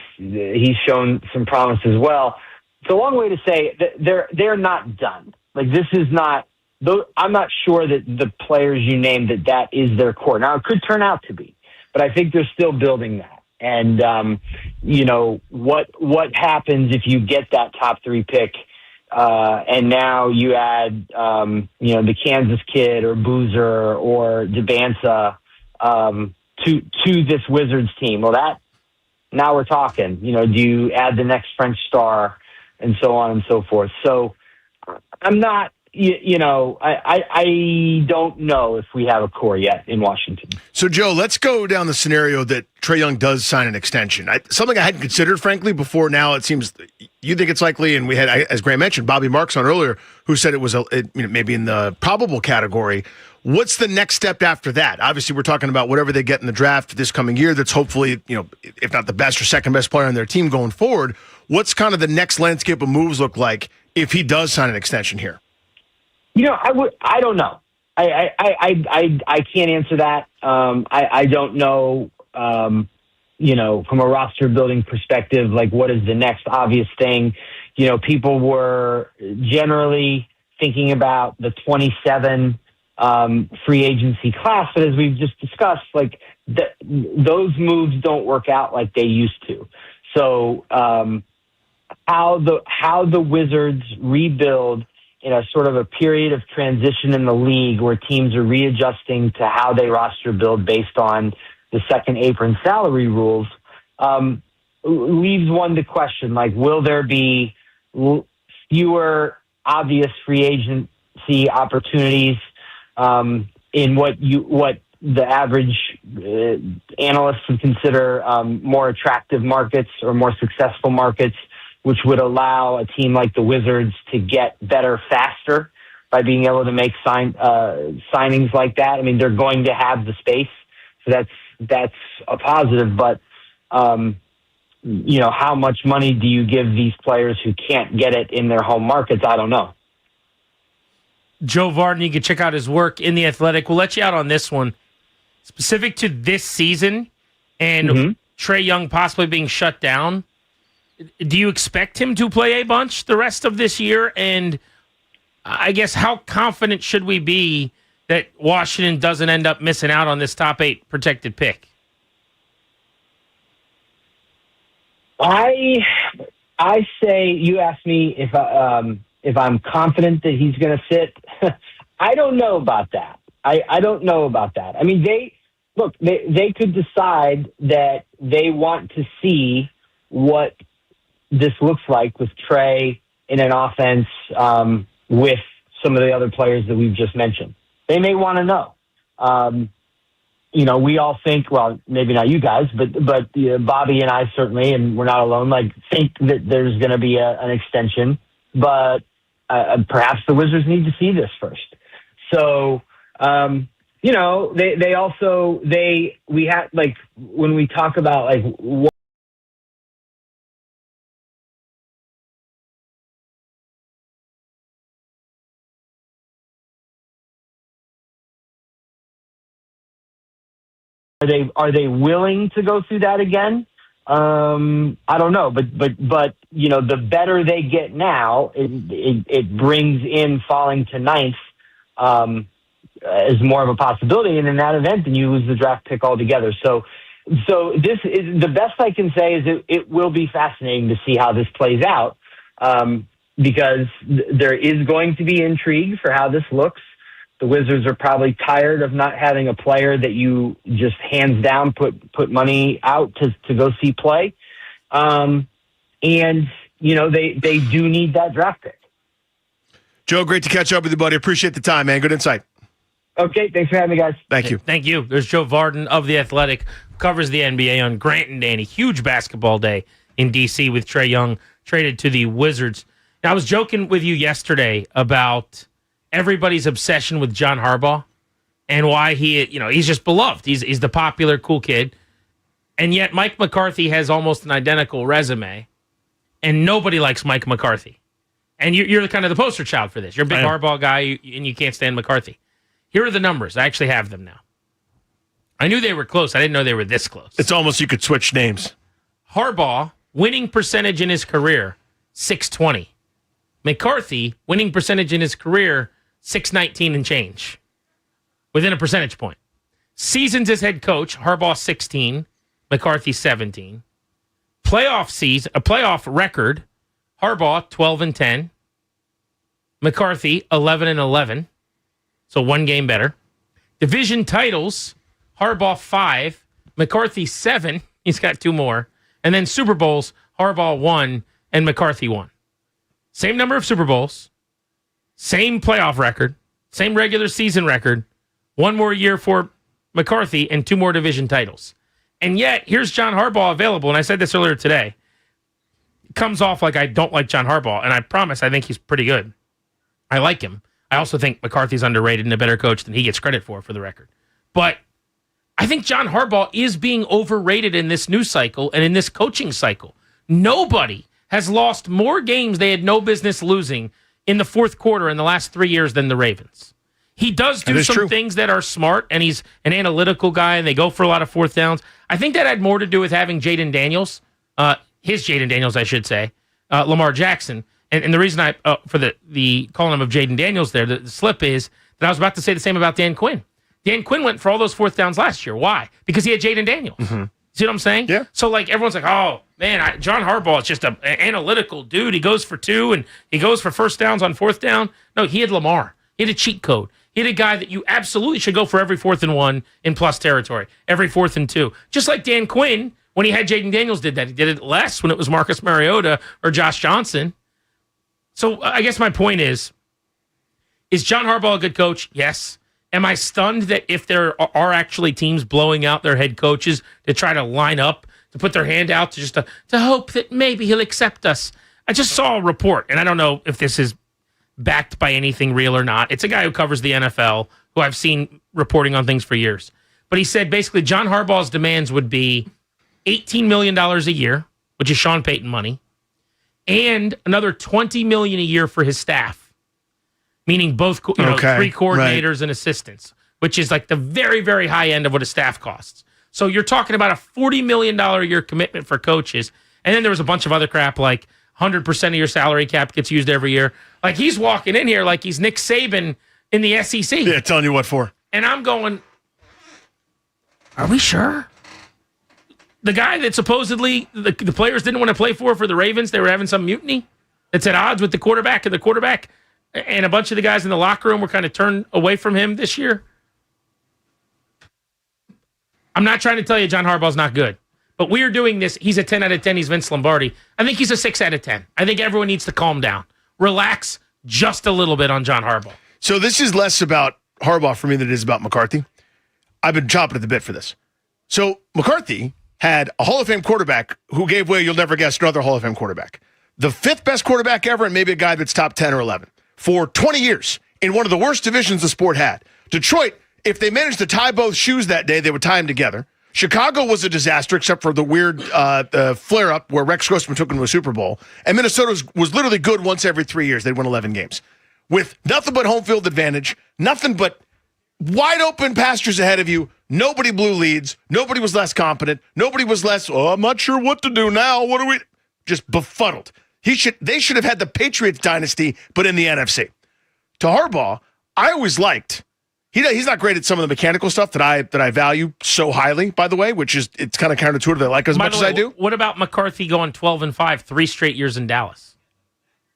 shown some promise as well. It's a long way to say that they're not done. Like, this is not. I'm not sure that the players you named that is their core. Now, it could turn out to be, but I think they're still building that. And, what happens if you get that top 3 pick and now you add, the Kansas kid or Boozer or DeBanza to this Wizards team? Well, now we're talking. Do you add the next French star and so on and so forth? So I'm not I don't know if we have a core yet in Washington. So, Joe, let's go down the scenario that Trae Young does sign an extension. Something I hadn't considered, frankly, before. Now it seems you think it's likely, and we had, as Grant mentioned, Bobby Marks on earlier, who said it was maybe in the probable category. What's the next step after that? Obviously, we're talking about whatever they get in the draft this coming year. That's hopefully, if not the best or second best player on their team going forward. What's kind of the next landscape of moves look like if he does sign an extension here? I don't know. I can't answer that. I don't know. From a roster building perspective, like what is the next obvious thing? People were generally thinking about the 27 free agency class, but as we've just discussed, like those moves don't work out like they used to. So how the Wizards rebuild in a sort of a period of transition in the league where teams are readjusting to how they roster build based on the second apron salary rules, leaves one to question, like, will there be fewer obvious free agency opportunities in what the average analysts would consider more attractive markets or more successful markets, which would allow a team like the Wizards to get better faster by being able to make signings like that. I mean, they're going to have the space, so that's a positive. But how much money do you give these players who can't get it in their home markets? I don't know. Joe Vardon, you can check out his work in The Athletic. We'll let you out on this one. Specific to this season and Trae Young possibly being shut down, do you expect him to play a bunch the rest of this year? And I guess how confident should we be that Washington doesn't end up missing out on this top 8 protected pick? I say, you asked me if I'm confident that he's going to sit. I don't know about that. I don't know about that. I mean, they could decide that they want to see what this looks like with Trae in an offense with some of the other players that we've just mentioned. They may want to know. We all think, well, maybe not you guys, but Bobby and I certainly, and we're not alone, like think that there's going to be an extension, but perhaps the Wizards need to see this first. So, we have, like, when we talk about like what Are they willing to go through that again? I don't know, but the better they get now, it brings in falling to 9th as more of a possibility, and in that event, then you lose the draft pick altogether. So this is the best I can say is it will be fascinating to see how this plays out because there is going to be intrigue for how this looks. The Wizards are probably tired of not having a player that you just hands down put money out to go see play. And they do need that draft pick. Joe, great to catch up with you, buddy. Appreciate the time, man. Good insight. Okay, thanks for having me, guys. Thank you. Thank you. There's Joe Vardon of The Athletic, who covers the NBA on Grant and Danny. Huge basketball day in D.C. with Trae Young traded to the Wizards. Now, I was joking with you yesterday about everybody's obsession with John Harbaugh and why he's just beloved. He's the popular, cool kid. And yet Mike McCarthy has almost an identical resume, and nobody likes Mike McCarthy. And you're kind of the poster child for this. You're a big Harbaugh guy, and you can't stand McCarthy. Here are the numbers. I actually have them now. I knew they were close. I didn't know they were this close. It's almost you could switch names. Harbaugh, winning percentage in his career, 620. McCarthy, winning percentage in his career, 619 and change, within a percentage point. Seasons as head coach, Harbaugh 16, McCarthy 17. Playoff record, Harbaugh 12-10, McCarthy 11-11, so one game better. Division titles, Harbaugh 5, McCarthy 7, he's got 2 more, and then Super Bowls, Harbaugh 1 and McCarthy 1. Same number of Super Bowls, Same playoff record, same regular season record, one more year for McCarthy, and 2 more division titles. And yet, here's John Harbaugh available, and I said this earlier today. It comes off like I don't like John Harbaugh, and I promise I think he's pretty good. I like him. I also think McCarthy's underrated and a better coach than he gets credit for the record. But I think John Harbaugh is being overrated in this news cycle and in this coaching cycle. Nobody has lost more games they had no business losing in the fourth quarter in the last 3 years than the Ravens. He does do some things that are smart, and he's an analytical guy, and they go for a lot of fourth downs. I think that had more to do with having Jaden Daniels, his Jaden Daniels, I should say, Lamar Jackson. And the reason for the calling him of Jaden Daniels there, the slip is that I was about to say the same about Dan Quinn. Dan Quinn went for all those fourth downs last year. Why? Because he had Jaden Daniels. Mm-hmm. See what I'm saying? Yeah. So, like, everyone's like, oh, man, John Harbaugh is just an analytical dude. He goes for 2, and he goes for first downs on fourth down. No, he had Lamar. He had a cheat code. He had a guy that you absolutely should go for every 4th and 1 in plus territory, every 4th and 2. Just like Dan Quinn, when he had Jaden Daniels, did that. He did it less when it was Marcus Mariota or Josh Johnson. So I guess my point is John Harbaugh a good coach? Yes. Am I stunned that if there are actually teams blowing out their head coaches to try to line up, to put their hand out to hope that maybe he'll accept us? I just saw a report, and I don't know if this is backed by anything real or not. It's a guy who covers the NFL, who I've seen reporting on things for years. But he said basically John Harbaugh's demands would be $18 million a year, which is Sean Payton money, and another $20 million a year for his staff. Meaning both 3 coordinators and assistants, which is like the very, very high end of what a staff costs. So you're talking about a $40 million a year commitment for coaches. And then there was a bunch of other crap like 100% of your salary cap gets used every year. Like he's walking in here like he's Nick Saban in the SEC. Yeah, telling you what for. And I'm going, are we sure? The guy that supposedly the players didn't want to play for the Ravens, they were having some mutiny that's at odds with the quarterback, and a bunch of the guys in the locker room were kind of turned away from him this year. I'm not trying to tell you John Harbaugh's not good, but we're doing this. He's a 10 out of 10. He's Vince Lombardi. I think he's a 6 out of 10. I think everyone needs to calm down. Relax just a little bit on John Harbaugh. So this is less about Harbaugh for me than it is about McCarthy. I've been chopping at the bit for this. So McCarthy had a Hall of Fame quarterback who gave way, you'll never guess, another Hall of Fame quarterback. The 5th best quarterback ever, and maybe a guy that's top 10 or 11. For 20 years in one of the worst divisions the sport had. Detroit, if they managed to tie both shoes that day, they would tie them together. Chicago was a disaster except for the weird flare-up where Rex Grossman took them to a Super Bowl. And Minnesota was literally good once every 3 years. They'd win 11 games. With nothing but home field advantage, nothing but wide open pastures ahead of you, nobody blew leads, nobody was less competent, nobody was less, I'm not sure what to do now, what do we... Just befuddled. They should have had the Patriots dynasty, but in the NFC. To Harbaugh, I always liked. He's not great at some of the mechanical stuff that I value so highly, by the way, which is it's kind of counterintuitive. I like as much as I do. What about McCarthy going 12-5, 3 straight years in Dallas?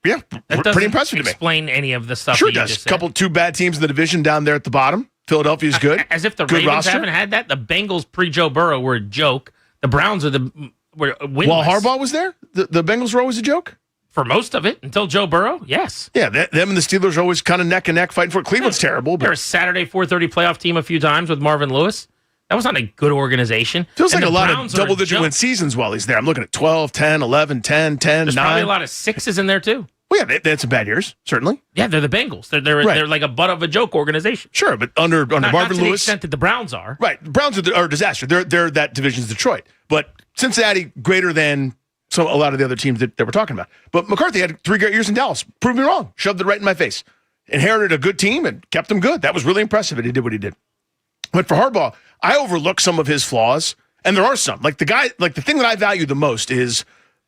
Yeah, pretty impressive to me. Explain any of the stuff. Sure does. Two bad teams in the division down there at the bottom. Philadelphia's good. As if the good Ravens roster. haven't had that. The Bengals pre-Joe Burrow were a joke. The Browns were winless. While Harbaugh was there, the Bengals were always a joke? For most of it, until Joe Burrow, yes. Yeah, them and the Steelers are always kind of neck and neck fighting for it. Cleveland's terrible. But they're a Saturday 4:30 playoff team a few times with Marvin Lewis. That was not a good organization. Feels like a lot of double-digit win seasons while he's there. I'm looking at 12, 10, 11, 10, 10, There's 9. probably a lot of 6s in there, too. Well, yeah, they had some bad years, certainly. Yeah, they're the Bengals. They're like a butt of a joke organization. Sure, but under Marvin Lewis. Not to the Lewis, extent that the Browns are. Right, the Browns are a disaster. They're that division's Detroit. But Cincinnati, greater than a lot of the other teams that we're talking about. But McCarthy had 3 great years in Dallas. Proved me wrong. Shoved it right in my face. Inherited a good team and kept them good. That was really impressive, and he did what he did. But for Harbaugh, I overlook some of his flaws, and there are some. Like the thing that I value the most is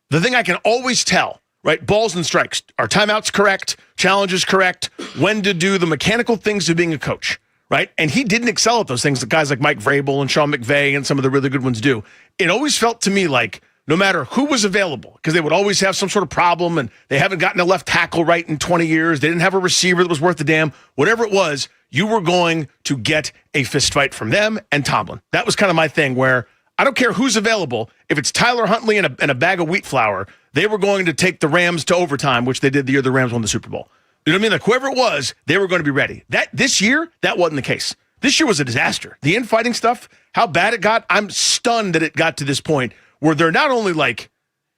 the thing I can always tell, right? Balls and strikes. Are timeouts correct? Challenges correct? When to do the mechanical things of being a coach, right? And he didn't excel at those things that guys like Mike Vrabel and Sean McVay and some of the really good ones do. It always felt to me like no matter who was available, because they would always have some sort of problem and they haven't gotten a left tackle right in 20 years. They didn't have a receiver that was worth a damn. Whatever it was, you were going to get a fist fight from them and Tomlin. That was kind of my thing where I don't care who's available. If it's Tyler Huntley and a bag of wheat flour, they were going to take the Rams to overtime, which they did the year the Rams won the Super Bowl. You know what I mean? Like whoever it was, they were going to be ready. This year, that wasn't the case. This year was a disaster. The infighting stuff, how bad it got, I'm stunned that it got to this point where they're not only like,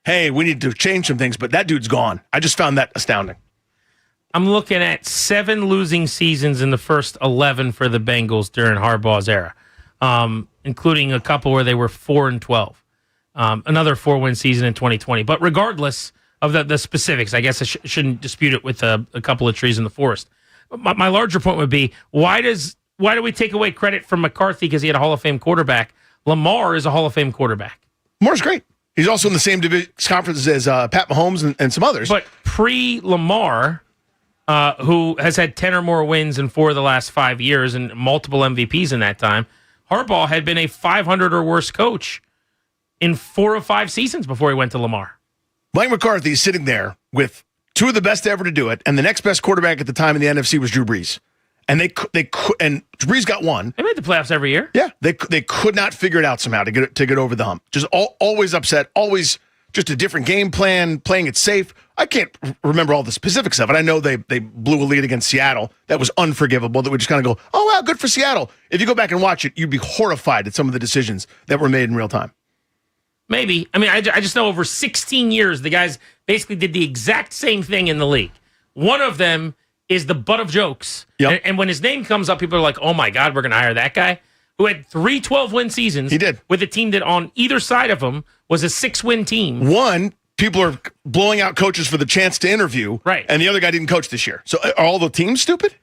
hey, we need to change some things, but that dude's gone. I just found that astounding. I'm looking at 7 losing seasons in the first 11 for the Bengals during Harbaugh's era, including a couple where they were 4-12. Another 4-win season in 2020. But regardless of the specifics, I guess I shouldn't dispute it with a couple of trees in the forest. My larger point would be, why do we take away credit from McCarthy because he had a Hall of Fame quarterback? Lamar is a Hall of Fame quarterback. Lamar's great. He's also in the same conference as Pat Mahomes and some others. But pre-Lamar, who has had 10 or more wins in 4 of the last 5 years and multiple MVPs in that time, Harbaugh had been a 500 or worse coach in 4 of 5 seasons before he went to Lamar. Mike McCarthy is sitting there with 2 of the best ever to do it, and the next best quarterback at the time in the NFC was Drew Brees. And Brees got 1. They made the playoffs every year. Yeah, they could not figure it out somehow to get over the hump. Just always upset, always just a different game plan, playing it safe. I can't remember all the specifics of it. I know they blew a lead against Seattle. That was unforgivable. That we just kind of go, oh, wow, good for Seattle. If you go back and watch it, you'd be horrified at some of the decisions that were made in real time. Maybe. I mean, I just know over 16 years, the guys basically did the exact same thing in the league. One of them is the butt of jokes. Yep. And when his name comes up, people are like, oh, my God, we're going to hire that guy who had 3 12-win seasons. He did. With a team that on either side of him was a 6-win team. One, people are blowing out coaches for the chance to interview. Right. And the other guy didn't coach this year. So are all the teams stupid?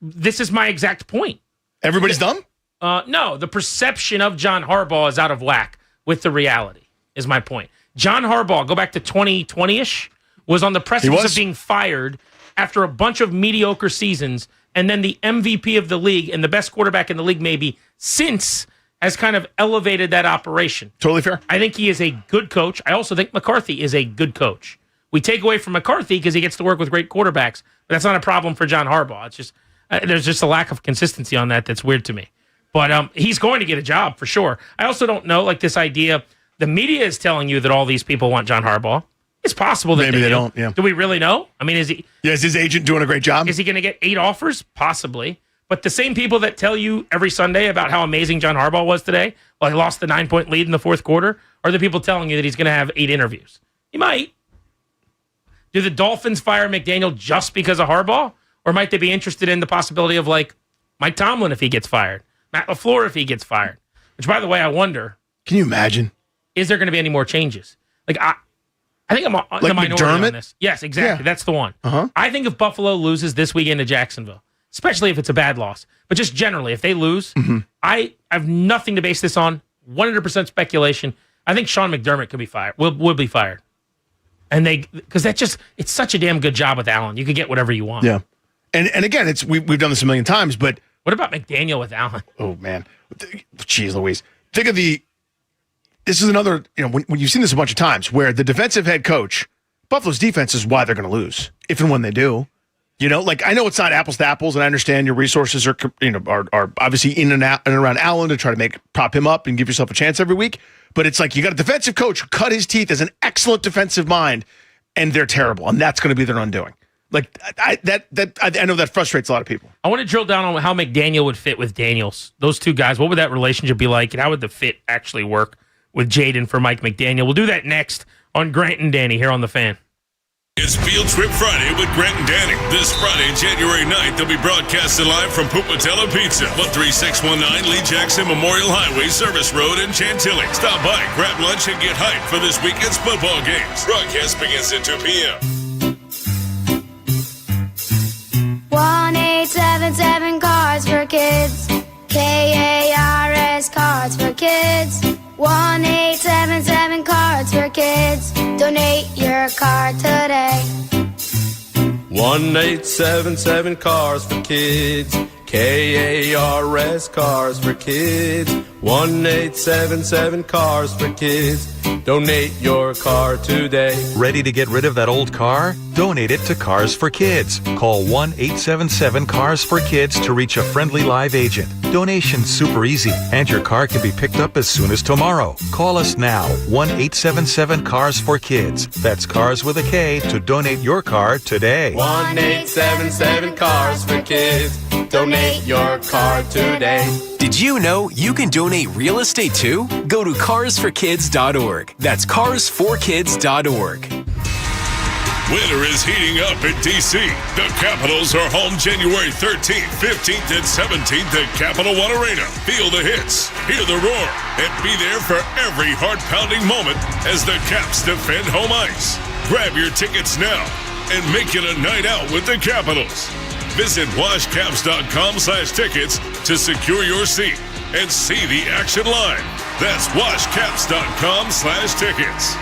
This is my exact point. Everybody's dumb? No, the perception of John Harbaugh is out of whack with the reality, is my point. John Harbaugh, go back to 2020-ish, was on the precipice of being fired after a bunch of mediocre seasons, and then the MVP of the league and the best quarterback in the league maybe since has kind of elevated that operation. Totally fair. I think he is a good coach. I also think McCarthy is a good coach. We take away from McCarthy because he gets to work with great quarterbacks, but that's not a problem for John Harbaugh. It's just there's just a lack of consistency on that's weird to me. But he's going to get a job for sure. I also don't know, like this idea, the media is telling you that all these people want John Harbaugh. It's possible that maybe they don't. Yeah. Do we really know? I mean, is he? Yeah, is his agent doing a great job? Is he going to get 8 offers? Possibly. But the same people that tell you every Sunday about how amazing John Harbaugh was today, while he lost the 9-point lead in the fourth quarter, are the people telling you that he's going to have 8 interviews. He might. Do the Dolphins fire McDaniel just because of Harbaugh? Or might they be interested in the possibility of like Mike Tomlin if he gets fired? Matt LaFleur if he gets fired? Which, by the way, I wonder. Can you imagine? Is there going to be any more changes? Like, I think I'm in the minority McDermott? on this. Yes, exactly. Yeah. That's the one. Uh-huh. I think if Buffalo loses this weekend to Jacksonville, especially if it's a bad loss, but just generally, if they lose, I have nothing to base this on. 100% speculation. I think Sean McDermott could be fired. Will be fired. And because it's such a damn good job with Allen. You could get whatever you want. Yeah. And again, we've done this a million times, but what about McDaniel with Allen? Oh man, jeez Louise. Think of this is another, when you've seen this a bunch of times where the defensive head coach, Buffalo's defense is why they're going to lose if and when they do. Like I know it's not apples to apples, and I understand your resources are obviously in and out and around Allen to try to prop him up and give yourself a chance every week. But it's like you got a defensive coach who cut his teeth as an excellent defensive mind, and they're terrible, and that's going to be their undoing. Like I know that frustrates a lot of people. I want to drill down on how McDaniel would fit with Daniels. Those two guys, what would that relationship be like, and how would the fit actually work with Jaden for Mike McDaniel? We'll do that next on Grant and Danny here on The Fan. It's Field Trip Friday with Grant and Danny. This Friday, January 9th, they'll be broadcasted live from Pupatella Pizza, 13619 Lee Jackson Memorial Highway, Service Road in Chantilly. Stop by, grab lunch, and get hyped for this weekend's football games. Broadcast begins at 2 p.m. 1-877 Cards for Kids. KARS Cards for Kids. 1-877 Cards for Kids. Donate your card today. 1-877 Cars for Kids. KARS Cars for Kids. 1-877-CARS for kids. Donate your car today. Ready to get rid of that old car? Donate it to Cars for Kids. Call 1-877-CARS for Kids to reach a friendly live agent. Donation's super easy, and your car can be picked up as soon as tomorrow. Call us now, 1-877-CARS for Kids. That's Cars with a K to donate your car today. 1-877-CARS for kids. Donate your car today. Did you know you can donate real estate too? Go to carsforkids.org. That's carsforkids.org. Winter is heating up in D.C. The Capitals are home January 13th, 15th, and 17th at Capital One Arena. Feel the hits, hear the roar, and be there for every heart-pounding moment as the Caps defend home ice. Grab your tickets now and make it a night out with the Capitals. Visit washcaps.com/tickets to secure your seat and see the action live. That's washcaps.com/tickets.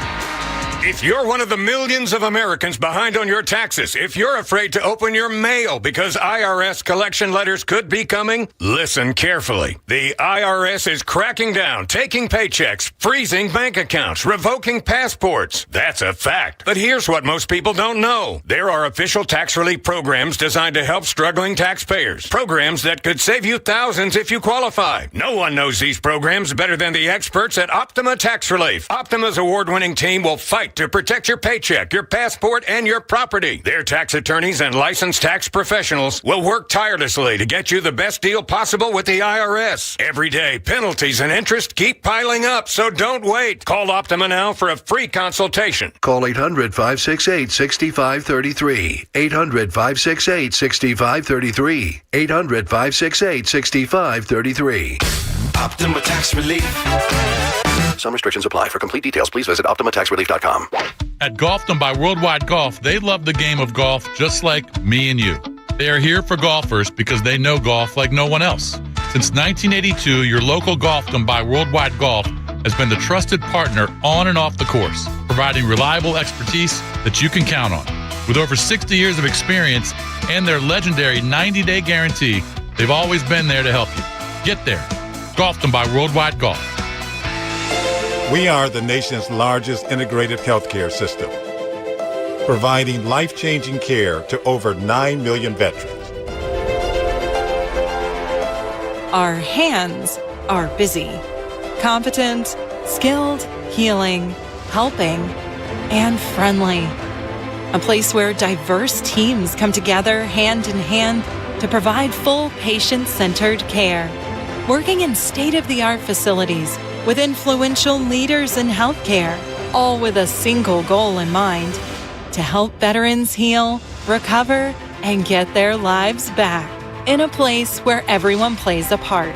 If you're one of the millions of Americans behind on your taxes, if you're afraid to open your mail because IRS collection letters could be coming, listen carefully. The IRS is cracking down, taking paychecks, freezing bank accounts, revoking passports. That's a fact. But here's what most people don't know. There are official tax relief programs designed to help struggling taxpayers. Programs that could save you thousands if you qualify. No one knows these programs better than the experts at Optima Tax Relief. Optima's award-winning team will fight to protect your paycheck, your passport, and your property. Their tax attorneys and licensed tax professionals will work tirelessly to get you the best deal possible with the IRS. Every day, penalties and interest keep piling up, so don't wait. Call Optima now for a free consultation. Call 800-568-6533. 800-568-6533. 800-568-6533. Optima Tax Relief. Some restrictions apply. For complete details, please visit OptimaTaxRelief.com. At Golfdom by Worldwide Golf, they love the game of golf just like me and you. They are here for golfers because they know golf like no one else. Since 1982, your local Golfdom by Worldwide Golf has been the trusted partner on and off the course, providing reliable expertise that you can count on. With over 60 years of experience and their legendary 90-day guarantee, they've always been there to help you. Get there. Golfdom by Worldwide Golf. We are the nation's largest integrated healthcare system, providing life-changing care to over 9 million veterans. Our hands are busy, competent, skilled, healing, helping, and friendly. A place where diverse teams come together hand in hand to provide full patient-centered care. Working in state-of-the-art facilities with influential leaders in healthcare, all with a single goal in mind: to help veterans heal, recover, and get their lives back in a place where everyone plays a part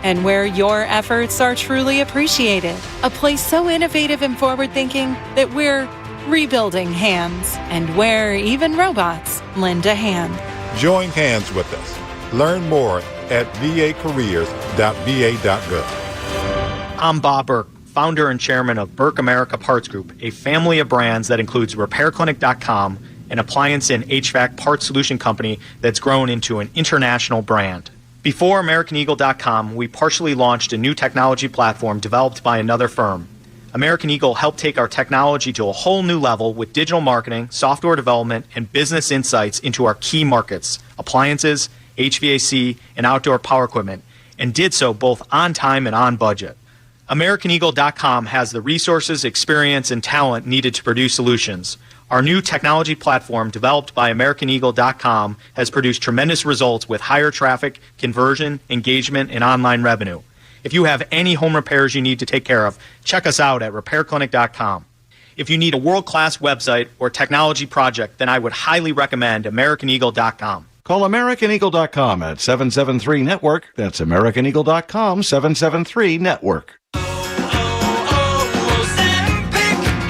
and where your efforts are truly appreciated. A place so innovative and forward-thinking that we're rebuilding hands and where even robots lend a hand. Join hands with us. Learn more at vacareers.va.gov. I'm Bob Burke, founder and chairman of Burke America Parts Group, a family of brands that includes RepairClinic.com, an appliance and HVAC parts solution company that's grown into an international brand. Before AmericanEagle.com, we partially launched a new technology platform developed by another firm. American Eagle helped take our technology to a whole new level with digital marketing, software development, and business insights into our key markets, appliances, HVAC, and outdoor power equipment, and did so both on time and on budget. AmericanEagle.com has the resources, experience, and talent needed to produce solutions. Our new technology platform, developed by AmericanEagle.com, has produced tremendous results with higher traffic, conversion, engagement, and online revenue. If you have any home repairs you need to take care of, check us out at RepairClinic.com. If you need a world-class website or technology project, then I would highly recommend AmericanEagle.com. Call AmericanEagle.com at 773-NETWORK. That's AmericanEagle.com, 773-NETWORK.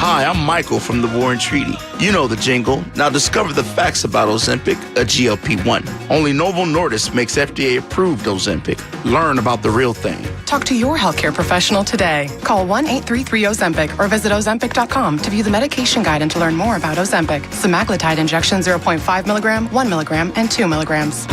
Hi, I'm Michael from the War and Treaty. You know the jingle. Now discover the facts about Ozempic, a GLP-1. Only Novo Nordisk makes FDA-approved Ozempic. Learn about the real thing. Talk to your healthcare professional today. Call 1-833-OZEMPIC or visit Ozempic.com to view the medication guide and to learn more about Ozempic. Semaglutide injection 0.5 milligram, 1 milligram, and 2 milligrams.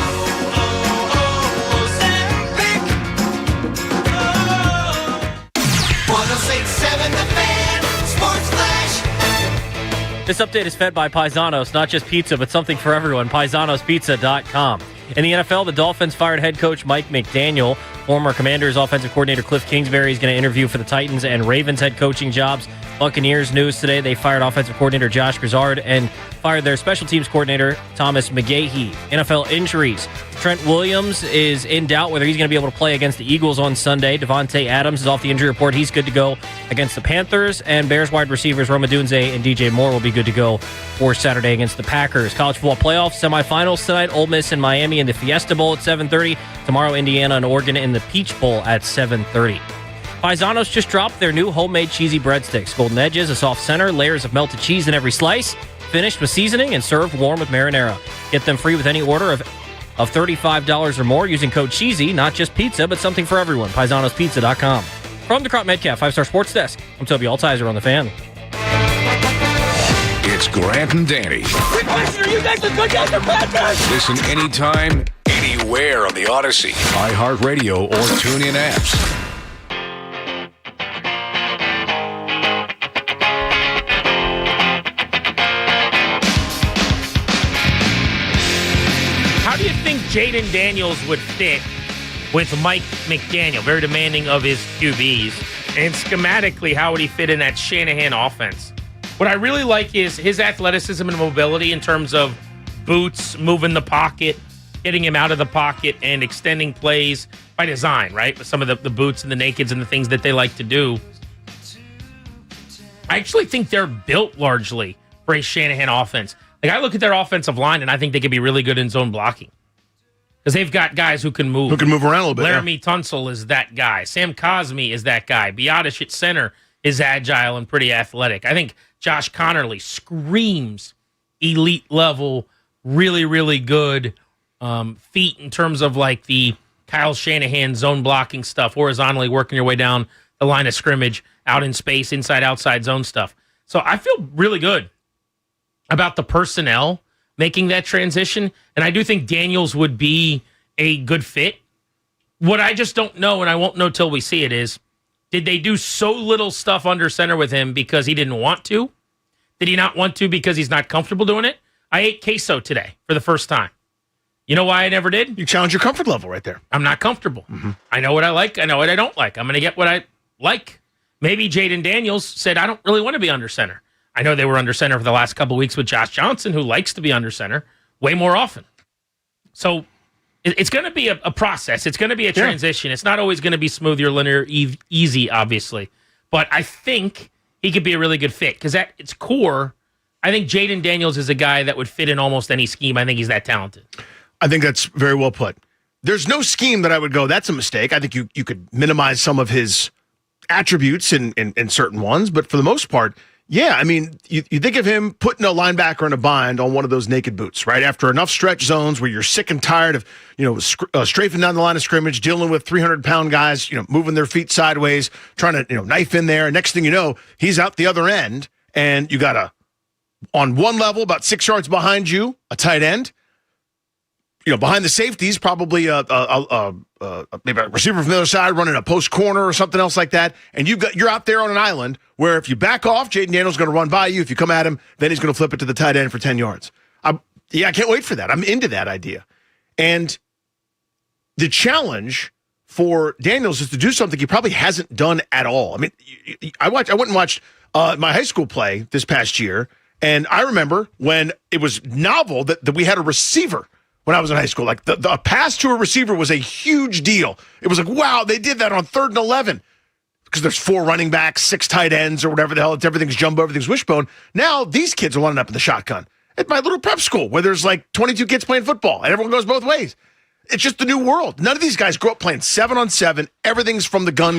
This update is fed by Paisanos, not just pizza, but something for everyone. Paisanospizza.com. In the NFL, the Dolphins fired head coach Mike McDaniel. Former Commanders offensive coordinator Cliff Kingsbury is going to interview for the Titans and Ravens head coaching jobs. Buccaneers news today, they fired offensive coordinator Josh Grizzard and fired their special teams coordinator Thomas McGahee. NFL injuries. Trent Williams is in doubt whether he's going to be able to play against the Eagles on Sunday. Devontae Adams is off the injury report. He's good to go against the Panthers. And Bears wide receivers Rome Odunze and DJ Moore will be good to go for Saturday against the Packers. College football playoffs semifinals tonight. Ole Miss and Miami in the Fiesta Bowl at 7:30. Tomorrow, Indiana and Oregon in the Peach Bowl at 7:30. Paisanos just dropped their new homemade cheesy breadsticks. Golden edges, a soft center, layers of melted cheese in every slice, finished with seasoning and served warm with marinara. Get them free with any order of $35 or more using code CHEESY. Not just pizza, but something for everyone. Paisanospizza.com. From the Crop Metcalf 5-Star Sports Desk, I'm Toby Altizer on The Fan. It's Grant and Danny. Quick question, are you guys the good guys or bad guys? Listen anytime, anywhere on the Odyssey, iHeartRadio, or TuneIn apps. How do you think Jaden Daniels would fit with Mike McDaniel? Very demanding of his QBs. And schematically, how would he fit in that Shanahan offense? What I really like is his athleticism and mobility in terms of boots, moving the pocket, getting him out of the pocket, and extending plays by design, right? With some of the boots and the nakeds and the things that they like to do. I actually think they're built largely for a Shanahan offense. Like, I look at their offensive line, and I think they could be really good in zone blocking. Because they've got guys who can move. Who can move around a little bit. Laramie Tunsil is that guy. Sam Cosme is that guy. Biotish at center is agile and pretty athletic. I think Josh Connerly screams elite level, really, really good feet in terms of like the Kyle Shanahan zone blocking stuff, horizontally working your way down the line of scrimmage, out in space, inside, outside zone stuff. So I feel really good about the personnel making that transition, and I do think Daniels would be a good fit. What I just don't know, and I won't know till we see it, is did they do so little stuff under center with him because he didn't want to? Did he not want to because he's not comfortable doing it? I ate queso today for the first time. You know why I never did? You challenge your comfort level right there. I'm not comfortable. Mm-hmm. I know what I like. I know what I don't like. I'm going to get what I like. Maybe Jaden Daniels said, I don't really want to be under center. I know they were under center for the last couple of weeks with Josh Johnson, who likes to be under center way more often. So it's going to be a process. It's going to be a transition. Yeah. It's not always going to be smooth or linear, easy, obviously. But I think he could be a really good fit because at its core, I think Jaden Daniels is a guy that would fit in almost any scheme. I think he's that talented. I think that's very well put. There's no scheme that I would go, that's a mistake. I think you could minimize some of his attributes in certain ones, but for the most part, yeah, I mean, you think of him putting a linebacker in a bind on one of those naked boots, right? After enough stretch zones where you're sick and tired of, strafing down the line of scrimmage, dealing with 300-pound guys, moving their feet sideways, trying to, knife in there. And next thing you know, he's out the other end, and you got on one level, about 6 yards behind you, a tight end. Behind the safeties, probably maybe a receiver from the other side running a post corner or something else like that. And you're out there on an island where if you back off, Jaden Daniels is going to run by you. If you come at him, then he's going to flip it to the tight end for 10 yards. I can't wait for that. I'm into that idea. And the challenge for Daniels is to do something he probably hasn't done at all. I mean, I went and watched my high school play this past year, and I remember when it was novel that we had a receiver. When I was in high school, like the pass to a receiver was a huge deal. It was like, wow, they did that on 3rd and 11 because there's 4 running backs, 6 tight ends, or whatever the hell. Everything's jumbo, everything's wishbone. Now these kids are lining up in the shotgun at my little prep school where there's like 22 kids playing football and everyone goes both ways. It's just the new world. None of these guys grew up playing 7-on-7. Everything's from the gun.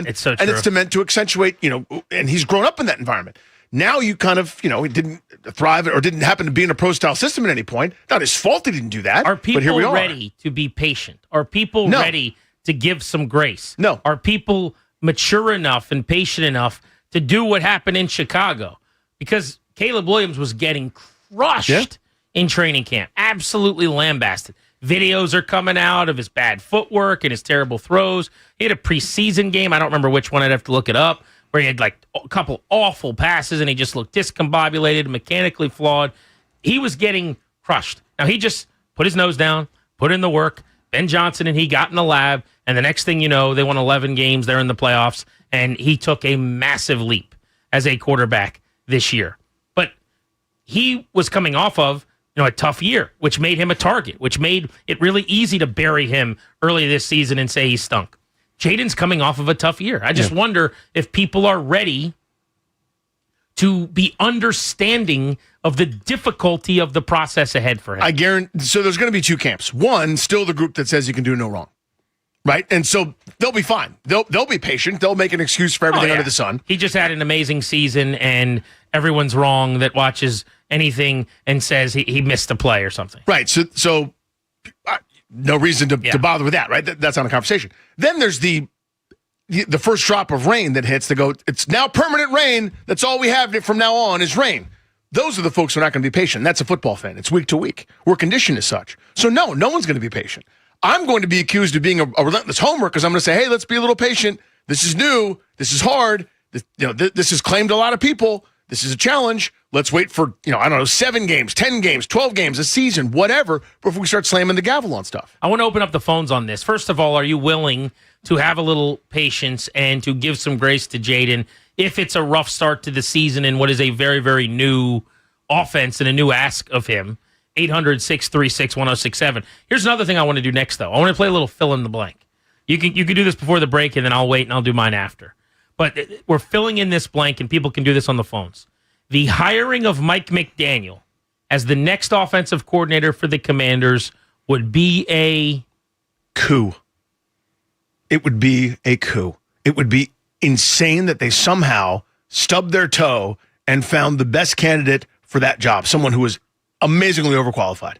It's so true. And it's meant to accentuate, and he's grown up in that environment. Now you kind of, he didn't thrive or didn't happen to be in a pro-style system at any point. Not his fault he didn't do that. Are people but here we are. ready to be patient? Are people ready to give some grace? No. Are people mature enough and patient enough to do what happened in Chicago? Because Caleb Williams was getting crushed in training camp. Absolutely lambasted. Videos are coming out of his bad footwork and his terrible throws. He had a preseason game. I don't remember which one. I'd have to look it up. where he had like a couple awful passes and he just looked discombobulated, mechanically flawed. He was getting crushed. Now he just put his nose down, put in the work. Ben Johnson and he got in the lab, and the next thing you know, they won 11 games. They're in the playoffs, and he took a massive leap as a quarterback this year. But he was coming off of a tough year, which made him a target, which made it really easy to bury him early this season and say he stunk. Jaden's coming off of a tough year. I just wonder if people are ready to be understanding of the difficulty of the process ahead for him. I guarantee. So there's going to be two camps. One, still the group that says you can do no wrong, right? And so they'll be fine. They'll be patient. They'll make an excuse for everything under the sun. He just had an amazing season, and everyone's wrong that watches anything and says he missed a play or something. Right. So no reason to bother with that, right? That's not a conversation. Then there's the first drop of rain that hits. They go, it's now permanent rain. That's all we have from now on is rain. Those are the folks who are not going to be patient. That's a football fan. It's week to week. We're conditioned as such. So no one's going to be patient. I'm going to be accused of being a relentless homer because I'm going to say, hey, let's be a little patient. This is new. This is hard. This has claimed a lot of people. This is a challenge. Let's wait for, 7 games, 10 games, 12 games, a season, whatever, before we start slamming the gavel on stuff. I want to open up the phones on this. First of all, are you willing to have a little patience and to give some grace to Jaden if it's a rough start to the season in what is a very, very new offense and a new ask of him? 800-636-1067. Here's another thing I want to do next, though. I want to play a little fill in the blank. You can do this before the break, and then I'll wait and I'll do mine after. But we're filling in this blank, and people can do this on the phones. The hiring of Mike McDaniel as the next offensive coordinator for the Commanders would be a coup. It would be a coup. It would be insane that they somehow stubbed their toe and found the best candidate for that job, someone who was amazingly overqualified.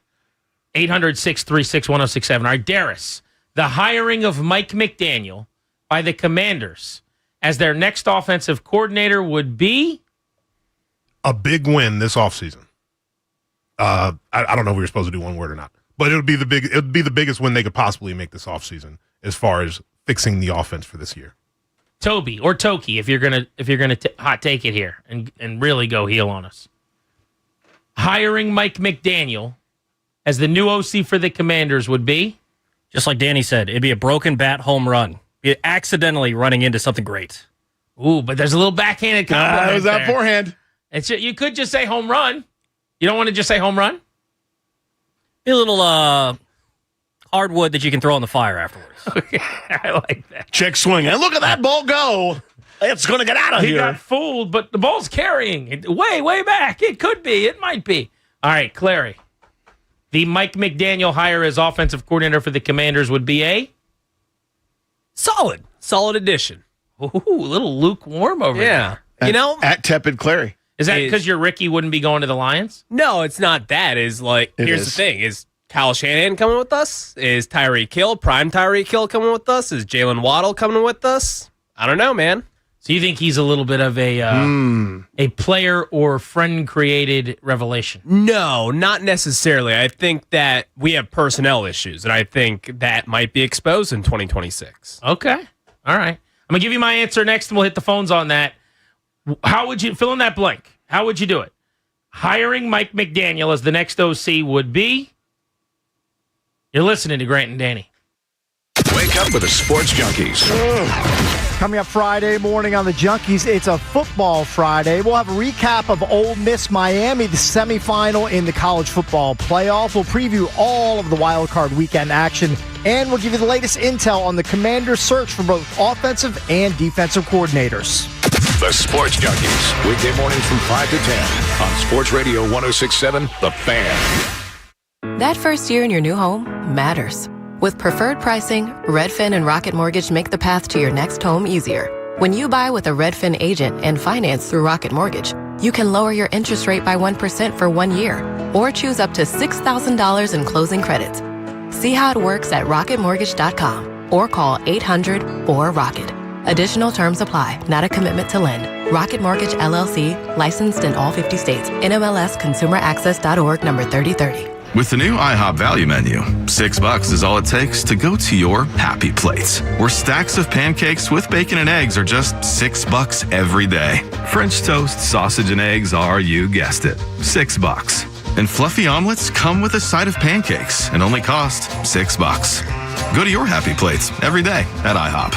800-636-1067. All right, Darius, the hiring of Mike McDaniel by the Commanders as their next offensive coordinator would be a big win this offseason. I don't know if we were supposed to do one word or not, but it would be the biggest win they could possibly make this offseason as far as fixing the offense for this year. Toby or Toki, if you're gonna hot take it here and really go heel on us. Hiring Mike McDaniel as the new OC for the Commanders would be, just like Danny said, it'd be a broken bat home run. You're accidentally running into something great. Ooh, but there's a little backhanded compliment. That was that forehand. You could just say home run. You don't want to just say home run? Be a little hardwood that you can throw on the fire afterwards. I like that. Check swing. And look at that ball go. It's going to get out of here. He got fooled, but the ball's carrying it way, way back. It could be. It might be. All right, Clary. The Mike McDaniel hire as offensive coordinator for the Commanders would be a? Solid addition. Ooh, a little lukewarm over there. At tepid Clary. Is that because your Ricky wouldn't be going to the Lions? No, it's not that. Here's the thing. Is Kyle Shanahan coming with us? Is Tyreek Hill, prime Tyreek Hill coming with us? Is Jalen Waddle coming with us? I don't know, man. So you think he's a little bit of a player or friend-created revelation? No, not necessarily. I think that we have personnel issues, and I think that might be exposed in 2026. Okay. All right. I'm going to give you my answer next, and we'll hit the phones on that. How would you fill in that blank? How would you do it? Hiring Mike McDaniel as the next OC would be? You're listening to Grant and Danny. Wake up with the Sports Junkies. Coming up Friday morning on the Junkies, it's a football Friday. We'll have a recap of Ole Miss Miami, the semifinal in the college football playoff. We'll preview all of the wild card weekend action, and we'll give you the latest intel on the Commanders' search for both offensive and defensive coordinators. The Sports Junkies, weekday mornings from 5 to 10 on Sports Radio 106.7 The Fan. That first year in your new home matters. With preferred pricing, Redfin and Rocket Mortgage make the path to your next home easier. When you buy with a Redfin agent and finance through Rocket Mortgage, you can lower your interest rate by 1% for 1 year or choose up to $6,000 in closing credits. See how it works at rocketmortgage.com or call 800-4ROCKET. Additional terms apply. Not a commitment to lend. Rocket Mortgage, LLC, licensed in all 50 states. NMLS ConsumerAccess.org number 3030. With the new IHOP value menu, $6 is all it takes to go to your happy plates, where stacks of pancakes with bacon and eggs are just $6 every day. French toast, sausage, and eggs are, you guessed it, $6. And fluffy omelets come with a side of pancakes and only cost $6. Go to your happy plates every day at IHOP.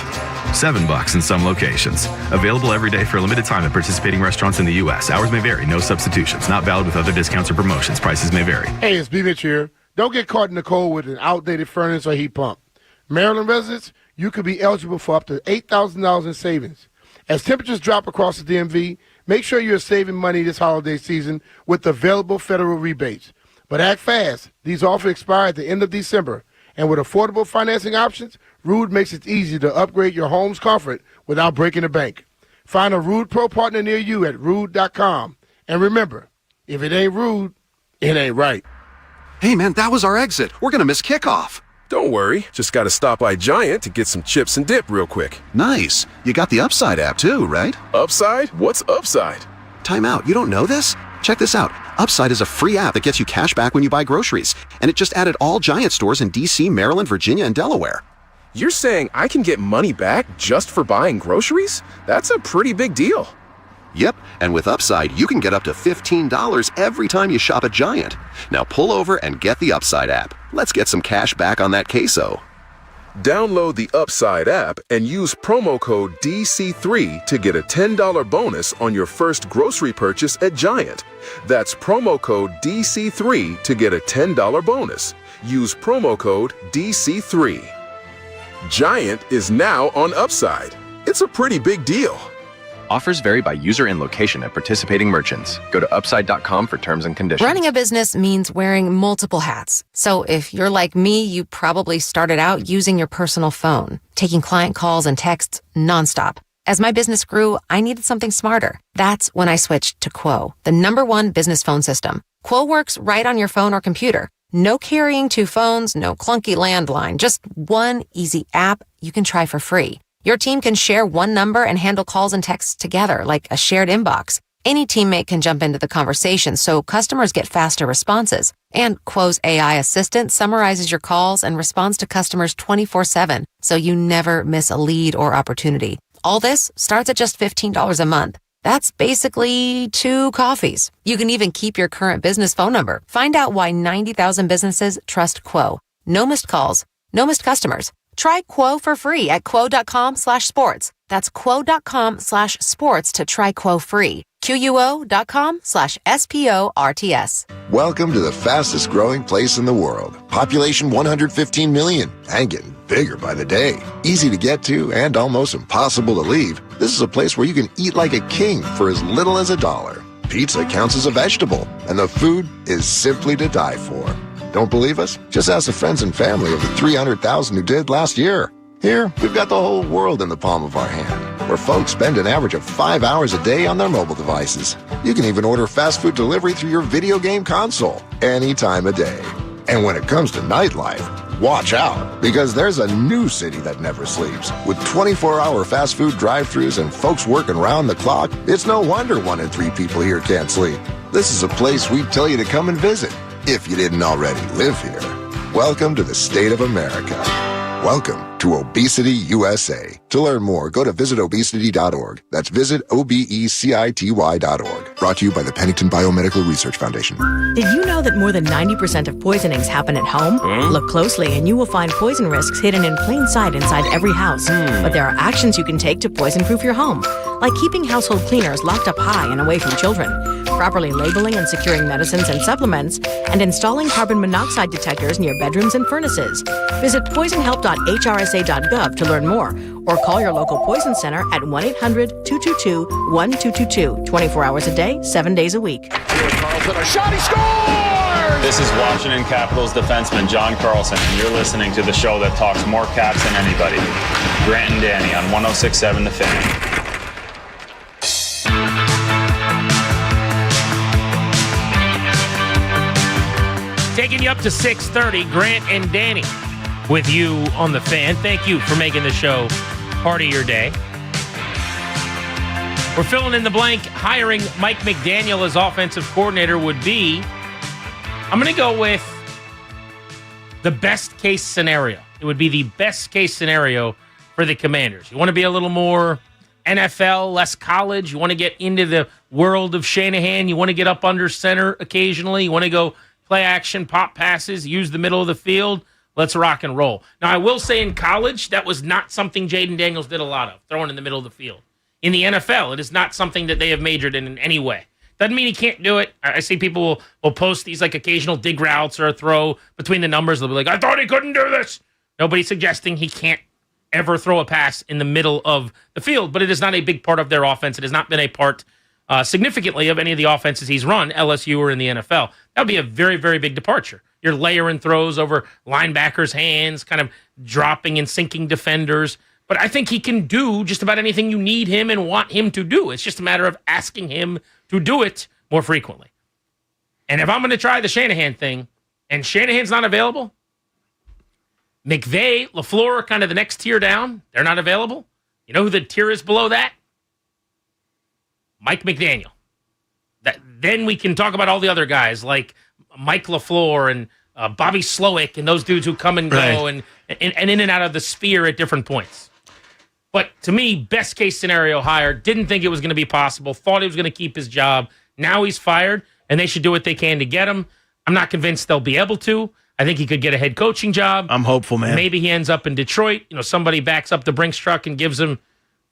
$7 in some locations. Available every day for a limited time at participating restaurants in the U.S. Hours may vary. No substitutions. Not valid with other discounts or promotions. Prices may vary. Hey, it's B. Mitch here. Don't get caught in the cold with an outdated furnace or heat pump. Maryland residents, you could be eligible for up to $8,000 in savings. As temperatures drop across the DMV, make sure you're saving money this holiday season with available federal rebates. But act fast. These offers expire at the end of December. And with affordable financing options, Ruud makes it easy to upgrade your home's comfort without breaking the bank. Find a Ruud Pro partner near you at Ruud.com. And remember, if it ain't Ruud, it ain't right. Hey, man, that was our exit. We're going to miss kickoff. Don't worry. Just got to stop by Giant to get some chips and dip real quick. Nice. You got the Upside app too, right? Upside? What's Upside? Time out. You don't know this? Check this out. Upside is a free app that gets you cash back when you buy groceries. And it just added all Giant stores in D.C., Maryland, Virginia, and Delaware. You're saying I can get money back just for buying groceries? That's a pretty big deal. Yep, and with Upside, you can get up to $15 every time you shop at Giant. Now pull over and get the Upside app. Let's get some cash back on that queso. Download the Upside app and use promo code DC3 to get a $10 bonus on your first grocery purchase at Giant. That's promo code DC3 to get a $10 bonus. Use promo code DC3. Giant is now on Upside. It's a pretty big deal. Offers vary by user and location at participating merchants. Go to upside.com for terms and conditions. Running a business means wearing multiple hats. So if you're like me, you probably started out using your personal phone, taking client calls and texts nonstop. As my business grew, I needed something smarter. That's when I switched to Quo, the #1 business phone system. Quo works right on your phone or computer. No carrying 2 phones, no clunky landline, just one easy app you can try for free. Your team can share one number and handle calls and texts together like a shared inbox. Any teammate can jump into the conversation so customers get faster responses. And Quo's AI assistant summarizes your calls and responds to customers 24/7, so you never miss a lead or opportunity. All this starts at just $15 a month. That's basically 2 coffees. You can even keep your current business phone number. Find out why 90,000 businesses trust Quo. No missed calls, no missed customers. Try Quo for free at quo.com/sports. That's quo.com/sports to try Quo free. QUO.com/SPORTS. Welcome to the fastest growing place in the world. Population 115 million and getting bigger by the day. Easy to get to and almost impossible to leave. This is a place where you can eat like a king for as little as $1. Pizza counts as a vegetable, and the food is simply to die for. Don't believe us? Just ask the friends and family of the 300,000 who did last year. Here, we've got the whole world in the palm of our hand, where folks spend an average of 5 hours a day on their mobile devices. You can even order fast food delivery through your video game console any time of day. And when it comes to nightlife, watch out, because there's a new city that never sleeps. With 24-hour fast food drive-thrus and folks working round the clock, it's no wonder 1 in 3 people here can't sleep. This is a place we'd tell you to come and visit, if you didn't already live here. Welcome to the state of America. Welcome to Obesity USA. To learn more, go to visitobesity.org. That's visitobecity.org. Brought to you by the Pennington Biomedical Research Foundation. Did you know that more than 90% of poisonings happen at home? Look closely and you will find poison risks hidden in plain sight inside every house. But there are actions you can take to poison-proof your home, like keeping household cleaners locked up high and away from children, properly labeling and securing medicines and supplements, and installing carbon monoxide detectors near bedrooms and furnaces. Visit poisonhelp.hrsa.gov to learn more, or call your local poison center at 1-800-222-1222, 24 hours a day, 7 days a week. Carlson, a shot, he scores! This is Washington Capitals defenseman John Carlson, and you're listening to the show that talks more Caps than anybody. Grant and Danny on 106.7 The Fan. Taking you up to 6:30, Grant and Danny with you on The Fan. Thank you for making the show part of your day. We're filling in the blank. Hiring Mike McDaniel as offensive coordinator would be, I'm going to go with the best case scenario. It would be the best case scenario for the Commanders. You want to be a little more NFL, less college. You want to get into the world of Shanahan. You want to get up under center occasionally. You want to go play action, pop passes, use the middle of the field. Let's rock and roll. Now, I will say in college, that was not something Jaden Daniels did a lot of, throwing in the middle of the field. In the NFL, it is not something that they have majored in any way. Doesn't mean he can't do it. I see people will post these like occasional dig routes or a throw between the numbers. They'll be like, I thought he couldn't do this. Nobody's suggesting he can't ever throw a pass in the middle of the field, but it is not a big part of their offense. It has not been a part significantly of any of the offenses he's run, LSU or in the NFL. That would be a very, very big departure. You're layering throws over linebackers' hands, kind of dropping and sinking defenders. But I think he can do just about anything you need him and want him to do. It's just a matter of asking him to do it more frequently. And if I'm going to try the Shanahan thing and Shanahan's not available, McVay, LaFleur are kind of the next tier down. They're not available. You know who the tier is below that? Mike McDaniel. Then we can talk about all the other guys like Mike LaFleur and Bobby Slowick and those dudes who come and go and in and out of the sphere at different points. But to me, best case scenario hire, didn't think it was going to be possible, thought he was going to keep his job. Now he's fired, and they should do what they can to get him. I'm not convinced they'll be able to. I think he could get a head coaching job. I'm hopeful, man. Maybe he ends up in Detroit. Somebody backs up the Brinks truck and gives him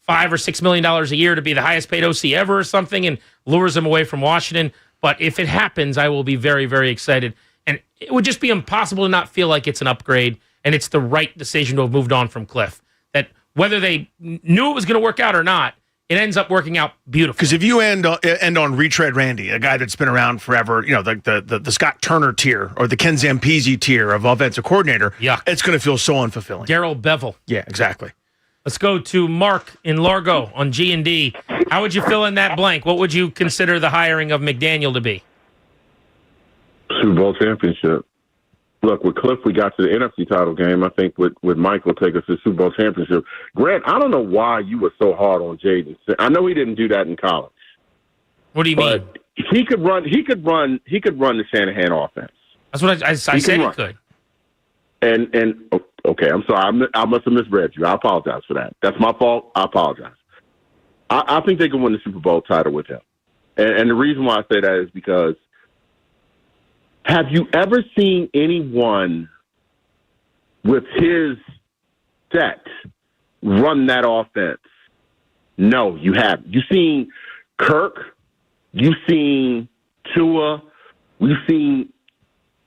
$5 or $6 million a year to be the highest paid OC ever or something and lures him away from Washington. But if it happens, I will be very, very excited. And it would just be impossible to not feel like it's an upgrade and it's the right decision to have moved on from Cliff. That whether they knew it was going to work out or not, it ends up working out beautifully. Because if you end on Retread Randy, a guy that's been around forever, the Scott Turner tier or the Ken Zampese tier of offensive coordinator, it's going to feel so unfulfilling. Darrell Bevel. Yeah, exactly. Let's go to Mark in Largo on G&D. How would you fill in that blank? What would you consider the hiring of McDaniel to be? Super Bowl championship. Look, with Cliff, we got to the NFC title game. I think with Mike will take us to the Super Bowl championship. Grant, I don't know why you were so hard on Jaden. I know he didn't do that in college. What do you mean? He could run the Shanahan offense. That's what I said he could. And okay, I'm sorry. I must have misread you. I apologize for that. That's my fault. I apologize. I think they can win the Super Bowl title with him. And the reason why I say that is because have you ever seen anyone with his set run that offense? No, you haven't. You've seen Kirk. You've seen Tua. We've seen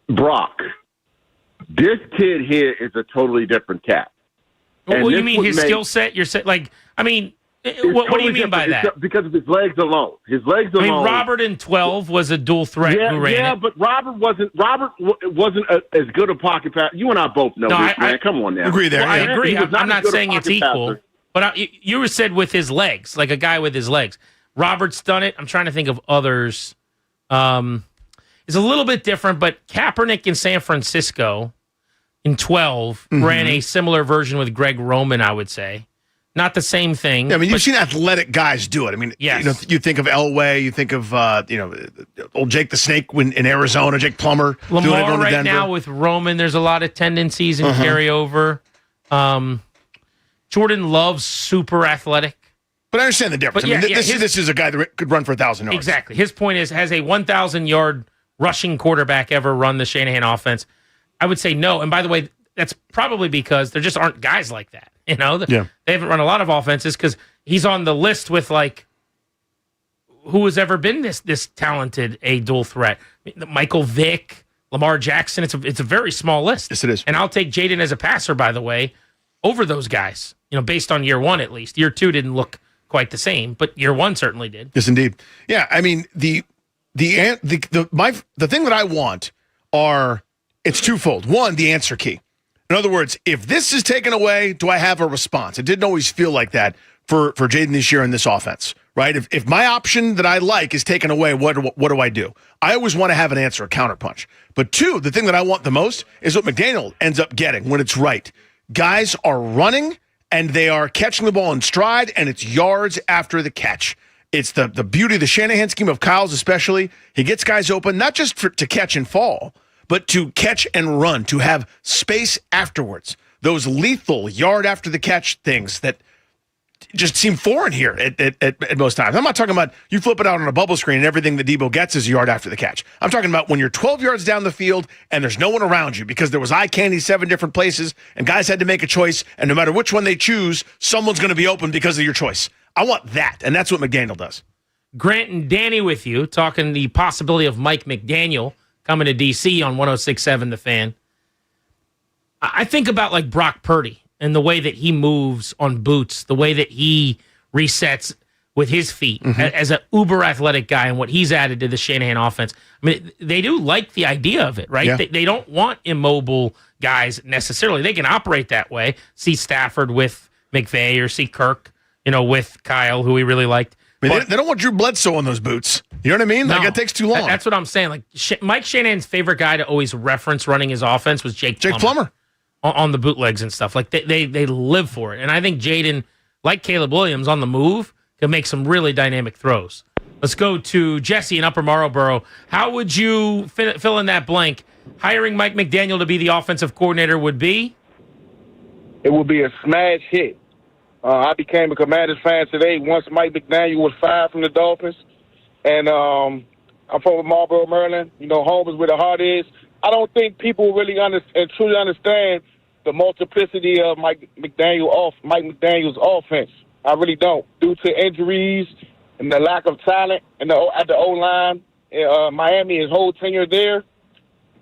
Brock. This kid here is a totally different cat. What do you mean his skill set? What do you mean by that? Because of his legs alone. His legs alone. I mean, Robert in 12 was a dual threat who ran it. Yeah, but Robert wasn't as good a pocket passer. You and I both know this, man. Come on now. Agree there. Well, I agree. I'm not saying it's equal. But you said with his legs, like a guy with his legs. Robert's done it. I'm trying to think of others. It's a little bit different, but Kaepernick in San Francisco in 12 ran a similar version with Greg Roman, I would say. Not the same thing. Yeah, I mean, you've seen athletic guys do it. I mean, yes. You think of Elway, you think of old Jake the Snake in Arizona, Jake Plummer. Lamar right now with Roman, there's a lot of tendencies and carryover. Jordan Love's super athletic. But I understand the difference. But this is a guy that could run for 1,000 yards. Exactly. His point is, has a 1,000-yard rushing quarterback ever run the Shanahan offense? I would say no. And by the way, that's probably because there just aren't guys like that. They haven't run a lot of offenses because he's on the list with who has ever been this talented a dual threat. Michael Vick, Lamar Jackson. It's a very small list. Yes, it is. And I'll take Jaden as a passer, by the way, over those guys. Based on year one at least. Year two didn't look quite the same, but year one certainly did. Yes, indeed. Yeah, I mean the thing that I want it's twofold. One, the answer key. In other words, if this is taken away, do I have a response? It didn't always feel like that for Jaden this year in this offense, right? If my option that I like is taken away, what do I do? I always want to have an answer, a counterpunch. But two, the thing that I want the most is what McDaniel ends up getting when it's right. Guys are running and they are catching the ball in stride, and it's yards after the catch. It's the beauty of the Shanahan scheme of Kyle's especially. He gets guys open, not just to catch and fall, but to catch and run, to have space afterwards, those lethal yard after the catch things that just seem foreign here at most times. I'm not talking about you flip it out on a bubble screen and everything that Debo gets is a yard after the catch. I'm talking about when you're 12 yards down the field and there's no one around you because there was eye candy 7 different places and guys had to make a choice, and no matter which one they choose, someone's going to be open because of your choice. I want that, and that's what McDaniel does. Grant and Danny with you, talking the possibility of Mike McDaniel coming to D.C. on 106.7 The Fan. I think about like Brock Purdy and the way that he moves on boots, the way that he resets with his feet as an uber athletic guy and what he's added to the Shanahan offense. I mean, they do like the idea of it, right? Yeah. They don't want immobile guys necessarily. They can operate that way. See Stafford with McVay or see Kirk, with Kyle, who we really liked. I mean, they don't want Drew Bledsoe on those boots. You know what I mean? No, like, it takes too long. That's what I'm saying. Like Mike Shanahan's favorite guy to always reference running his offense was Jake Plummer. On the bootlegs and stuff. Like they live for it. And I think Jaden, like Caleb Williams on the move, can make some really dynamic throws. Let's go to Jesse in Upper Marlboro. How would you fill in that blank? Hiring Mike McDaniel to be the offensive coordinator would be? It would be a smash hit. I became a Commanders fan today once Mike McDaniel was fired from the Dolphins. And I'm from Marlboro, Maryland. Home is where the heart is. I don't think people really truly understand the multiplicity of Mike McDaniel's offense. I really don't. Due to injuries and the lack of talent at the O-line, Miami, his whole tenure there,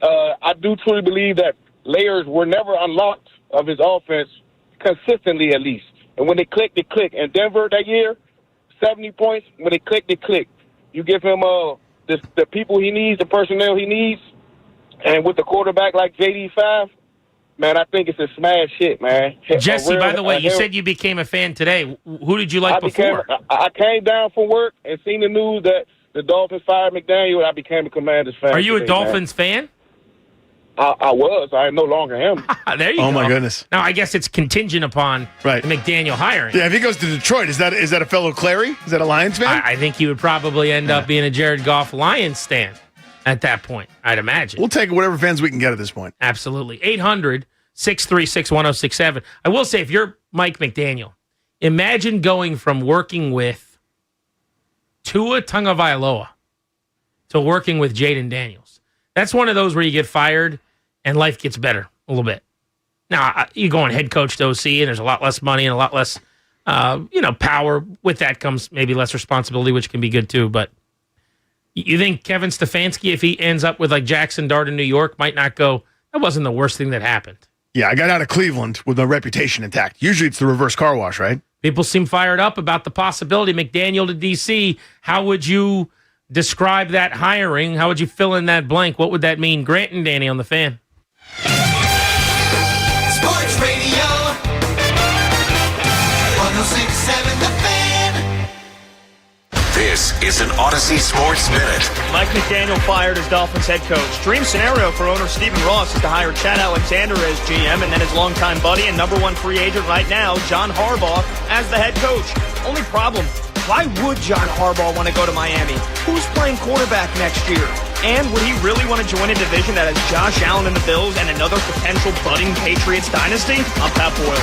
I do truly believe that layers were never unlocked of his offense consistently, at least. And when they click, they click. And Denver that year, 70 points. When they click, they click. You give him the people he needs, the personnel he needs, and with the quarterback like JD5, man, I think it's a smash hit, man. Jesse, by the way, you said you became a fan today. Who did you like before? I came down from work and seen the news that the Dolphins fired McDaniel, and I became a Commanders fan. Are you a Dolphins fan? I was. I no longer am. There you go. Oh, my goodness. Now, I guess it's contingent upon the McDaniel hiring. Yeah, if he goes to Detroit, is that a fellow Clary? Is that a Lions fan? I think he would probably end up being a Jared Goff Lions stan at that point, I'd imagine. We'll take whatever fans we can get at this point. Absolutely. 800-636-1067. I will say, if you're Mike McDaniel, imagine going from working with Tua Tagovailoa to working with Jaden Daniels. That's one of those where you get fired and life gets better a little bit. Now, you go on head coach to OC, and there's a lot less money and a lot less, power. With that comes maybe less responsibility, which can be good too. But you think Kevin Stefanski, if he ends up with like Jackson Dart in New York, might not go, that wasn't the worst thing that happened. Yeah, I got out of Cleveland with my reputation intact. Usually it's the reverse car wash, right? People seem fired up about the possibility. McDaniel to D.C., how would you describe that hiring? How would you fill in that blank? What would that mean? Grant and Danny on The Fan. Sports Radio 106.7 The Fan. This is an Odyssey Sports Minute. Mike McDaniel fired as Dolphins head coach. Dream scenario for owner Stephen Ross is to hire Chad Alexander as GM and then his longtime buddy and number one free agent right now, John Harbaugh, as the head coach. Only problem, why would John Harbaugh want to go to Miami? Who's playing quarterback next year? And would he really want to join a division that has Josh Allen and the Bills and another potential budding Patriots dynasty? I'm Pat Boyle.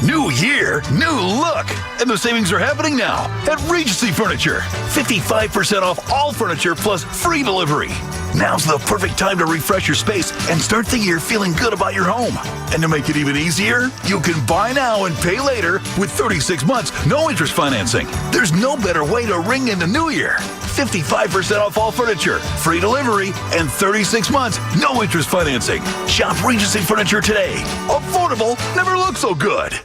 New year, new look. And the savings are happening now at Regency Furniture. 55% off all furniture plus free delivery. Now's the perfect time to refresh your space and start the year feeling good about your home. And to make it even easier, you can buy now and pay later with 36 months, no interest financing. There's no better way to ring in the new year. 55% off all furniture, free delivery, and 36 months, no interest financing. Shop Regency Furniture today. Affordable never looked so good.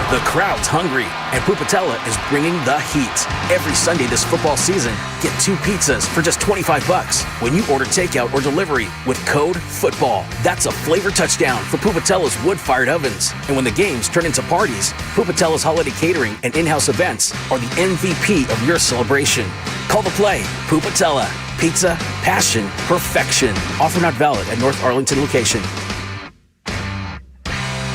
The crowd's hungry, and Pupatella is bringing the heat. Every Sunday this football season, get 2 pizzas for just $25 when you order takeout or delivery with code FOOTBALL. That's a flavor touchdown for Pupatella's wood-fired ovens. And when the games turn into parties, Pupatella's holiday catering and in-house events are the MVP of your celebration. Call the play, Pupatella. Pizza, passion, perfection. Offer not valid at North Arlington location.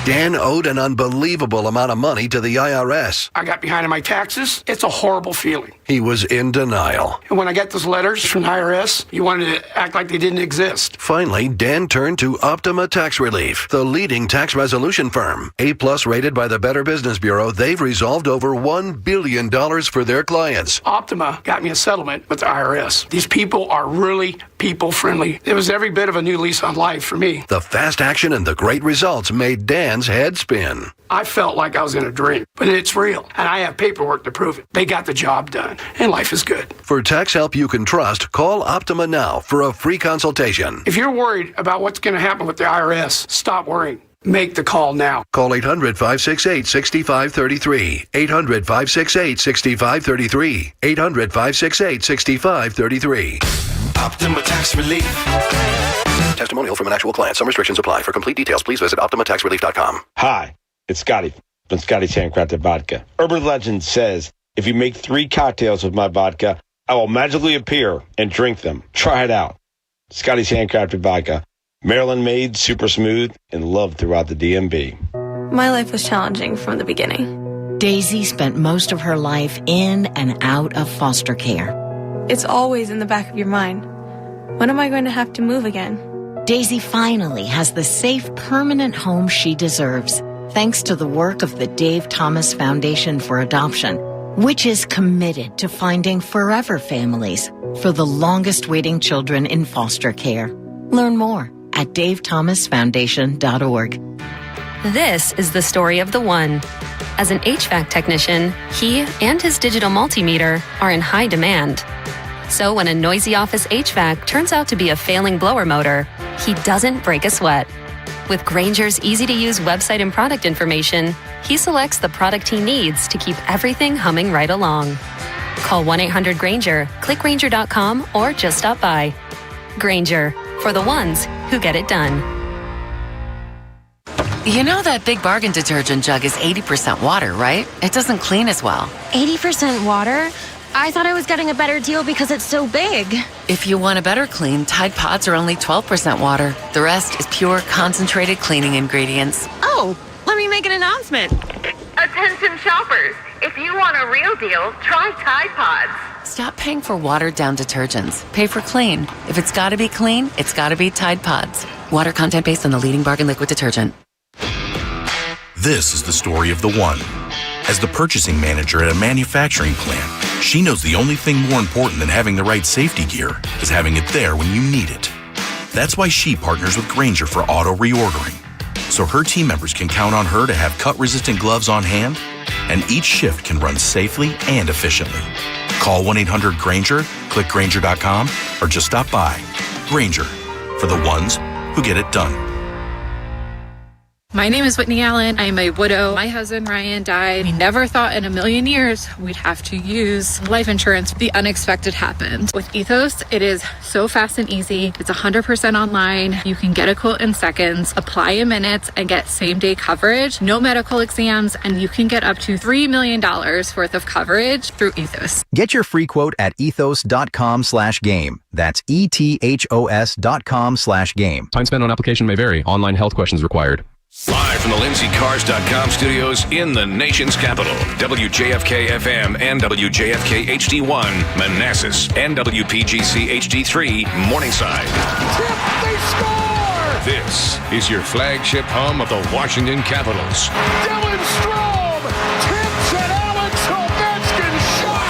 Dan owed an unbelievable amount of money to the IRS. I got behind on my taxes. It's a horrible feeling. He was in denial. And when I got those letters from the IRS, you wanted to act like they didn't exist. Finally, Dan turned to Optima Tax Relief, the leading tax resolution firm. A-plus rated by the Better Business Bureau, they've resolved over $1 billion for their clients. Optima got me a settlement with the IRS. These people are really people-friendly. It was every bit of a new lease on life for me. The fast action and the great results made Dan's head spin. I felt like I was in a dream, but it's real, and I have paperwork to prove it. They got the job done, and life is good. For tax help you can trust, call Optima now for a free consultation. If you're worried about what's going to happen with the IRS, stop worrying. Make the call now. Call 800-568-6533. 800-568-6533. 800-568-6533. Optima Tax Relief. Testimonial from an actual client. Some restrictions apply. For complete details, please visit OptimaTaxRelief.com. Hi, it's Scotty from Scotty's Handcrafted Vodka. Urban legend says if you make 3 cocktails with my vodka, I will magically appear and drink them. Try it out. Scotty's Handcrafted Vodka. Maryland made, super smooth, and loved throughout the DMV. My life was challenging from the beginning. Daisy spent most of her life in and out of foster care. It's always in the back of your mind. When am I going to have to move again? Daisy finally has the safe, permanent home she deserves, thanks to the work of the Dave Thomas Foundation for Adoption, which is committed to finding forever families for the longest waiting children in foster care. Learn more at davethomasfoundation.org. This is the story of the one. As an HVAC technician, he and his digital multimeter are in high demand. So when a noisy office HVAC turns out to be a failing blower motor, he doesn't break a sweat. With Grainger's easy-to-use website and product information, he selects the product he needs to keep everything humming right along. Call 1-800-GRAINGER, click Grainger.com, or just stop by. Grainger, for the ones who get it done. You know that Big Bargain detergent jug is 80% water, right? It doesn't clean as well. 80% water? I thought I was getting a better deal because it's so big. If you want a better clean, Tide Pods are only 12% water. The rest is pure, concentrated cleaning ingredients. Oh, let me make an announcement. Attention shoppers, if you want a real deal, try Tide Pods. Stop paying for watered-down detergents. Pay for clean. If it's got to be clean, it's got to be Tide Pods. Water content based on the leading bargain liquid detergent. This is the story of the one. As the purchasing manager at a manufacturing plant, she knows the only thing more important than having the right safety gear is having it there when you need it. That's why she partners with Grainger for auto reordering, so her team members can count on her to have cut-resistant gloves on hand, and each shift can run safely and efficiently. Call 1-800-GRAINGER, click Grainger.com, or just stop by. Grainger, for the ones who get it done. My name is Whitney Allen. I'm a widow. My husband, Ryan, died. We never thought in a million years we'd have to use life insurance. The unexpected happened. With Ethos, it is so fast and easy. It's 100% online. You can get a quote in seconds, apply in minutes, and get same-day coverage. No medical exams, and you can get up to $3 million worth of coverage through Ethos. Get your free quote at ethos.com/game. That's ETHOS.com/game. Time spent on application may vary. Online health questions required. Live from the LindsayCars.com studios in the nation's capital, WJFK-FM and WJFK-HD1, Manassas, and WPGC-HD3, Morningside. They score! This is your flagship home of the Washington Capitals. Dylan Strome tips and Alex Ovechkin shot.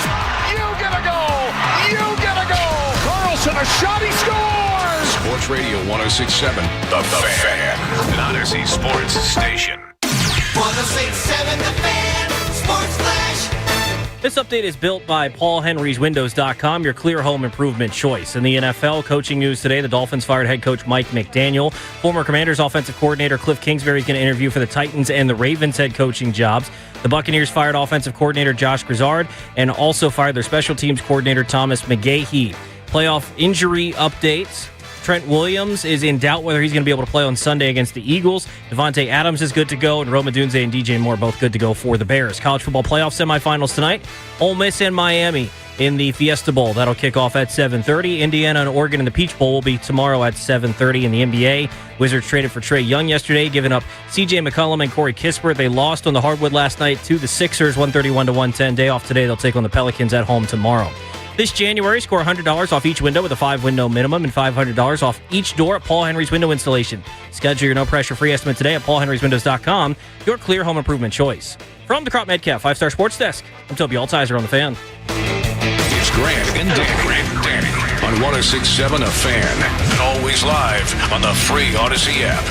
You get a goal. You get a goal. Carlson, a shot, he scores. Sports Radio 106.7, The Fan, an Odyssey Sports Station. 106.7 The Fan, Sports Flash. This update is built by PaulHenry'sWindows.com, your clear home improvement choice. In the NFL, coaching news today, the Dolphins fired head coach Mike McDaniel. Former Commanders offensive coordinator Cliff Kingsbury is going to interview for the Titans and the Ravens head coaching jobs. The Buccaneers fired offensive coordinator Josh Grizzard and also fired their special teams coordinator Thomas McGahee. Playoff injury updates. Trent Williams is in doubt whether he's going to be able to play on Sunday against the Eagles. Devontae Adams is good to go, and Rome Odunze and DJ Moore both good to go for the Bears. College football playoff semifinals tonight. Ole Miss and Miami in the Fiesta Bowl. That'll kick off at 7:30. Indiana and Oregon in the Peach Bowl will be tomorrow at 7:30 in the NBA. Wizards traded for Trae Young yesterday, giving up C.J. McCollum and Corey Kispert. They lost on the hardwood last night to the Sixers, 131-110. Day off today. They'll take on the Pelicans at home tomorrow. This January, score $100 off each window with a 5-window minimum and $500 off each door at Paul Henry's Window Installation. Schedule your no-pressure free estimate today at paulhenryswindows.com, your clear home improvement choice. From the Crop Metcalf 5-Star Sports Desk, I'm Toby Altizer on The Fan. It's Grant and Danny on 106.7 The Fan, and always live on the free Odyssey app.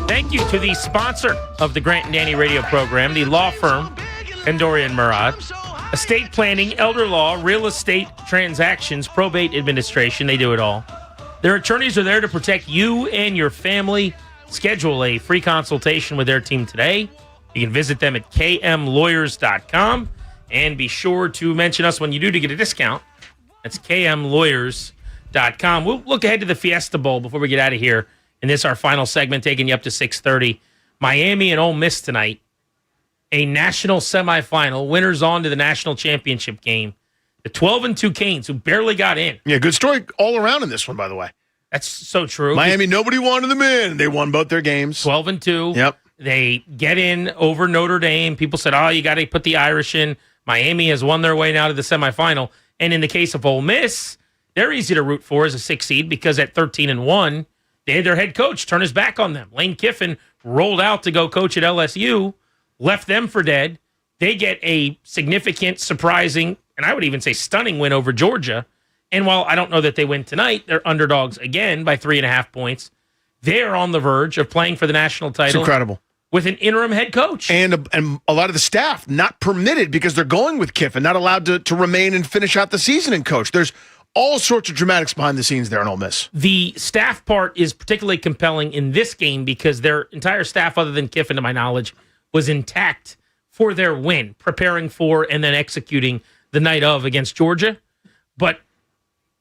Thank you to the sponsor of the Grant and Danny radio program, the law firm Kandoria and Murad. Estate planning, elder law, real estate transactions, probate administration, they do it all. Their attorneys are there to protect you and your family. Schedule a free consultation with their team today. You can visit them at kmlawyers.com and be sure to mention us when you do to get a discount. That's kmlawyers.com. We'll look ahead to the Fiesta Bowl before we get out of here. And this is our final segment, taking you up to 6:30. Miami and Ole Miss tonight. A national semifinal. Winners on to the national championship game. The 12-2 Canes, who barely got in. Yeah, good story all around in this one, by the way. That's so true. Miami, nobody wanted them in. They won both their games. 12-2. Yep. They get in over Notre Dame. People said, you got to put the Irish in. Miami has won their way now to the semifinal. And in the case of Ole Miss, they're easy to root for as a 6 seed because at 13-1, they had their head coach turn his back on them. Lane Kiffin rolled out to go coach at LSU, left them for dead. They get a significant, surprising, and I would even say stunning win over Georgia. And while I don't know that they win tonight, they're underdogs again by 3.5 points. They're on the verge of playing for the national title. It's incredible. With an interim head coach. And a lot of the staff not permitted because they're going with Kiffin, not allowed to remain and finish out the season and coach. There's all sorts of dramatics behind the scenes there in Ole Miss. The staff part is particularly compelling in this game because their entire staff, other than Kiffin, to my knowledge, was intact for their win, preparing for and then executing the night of against Georgia. But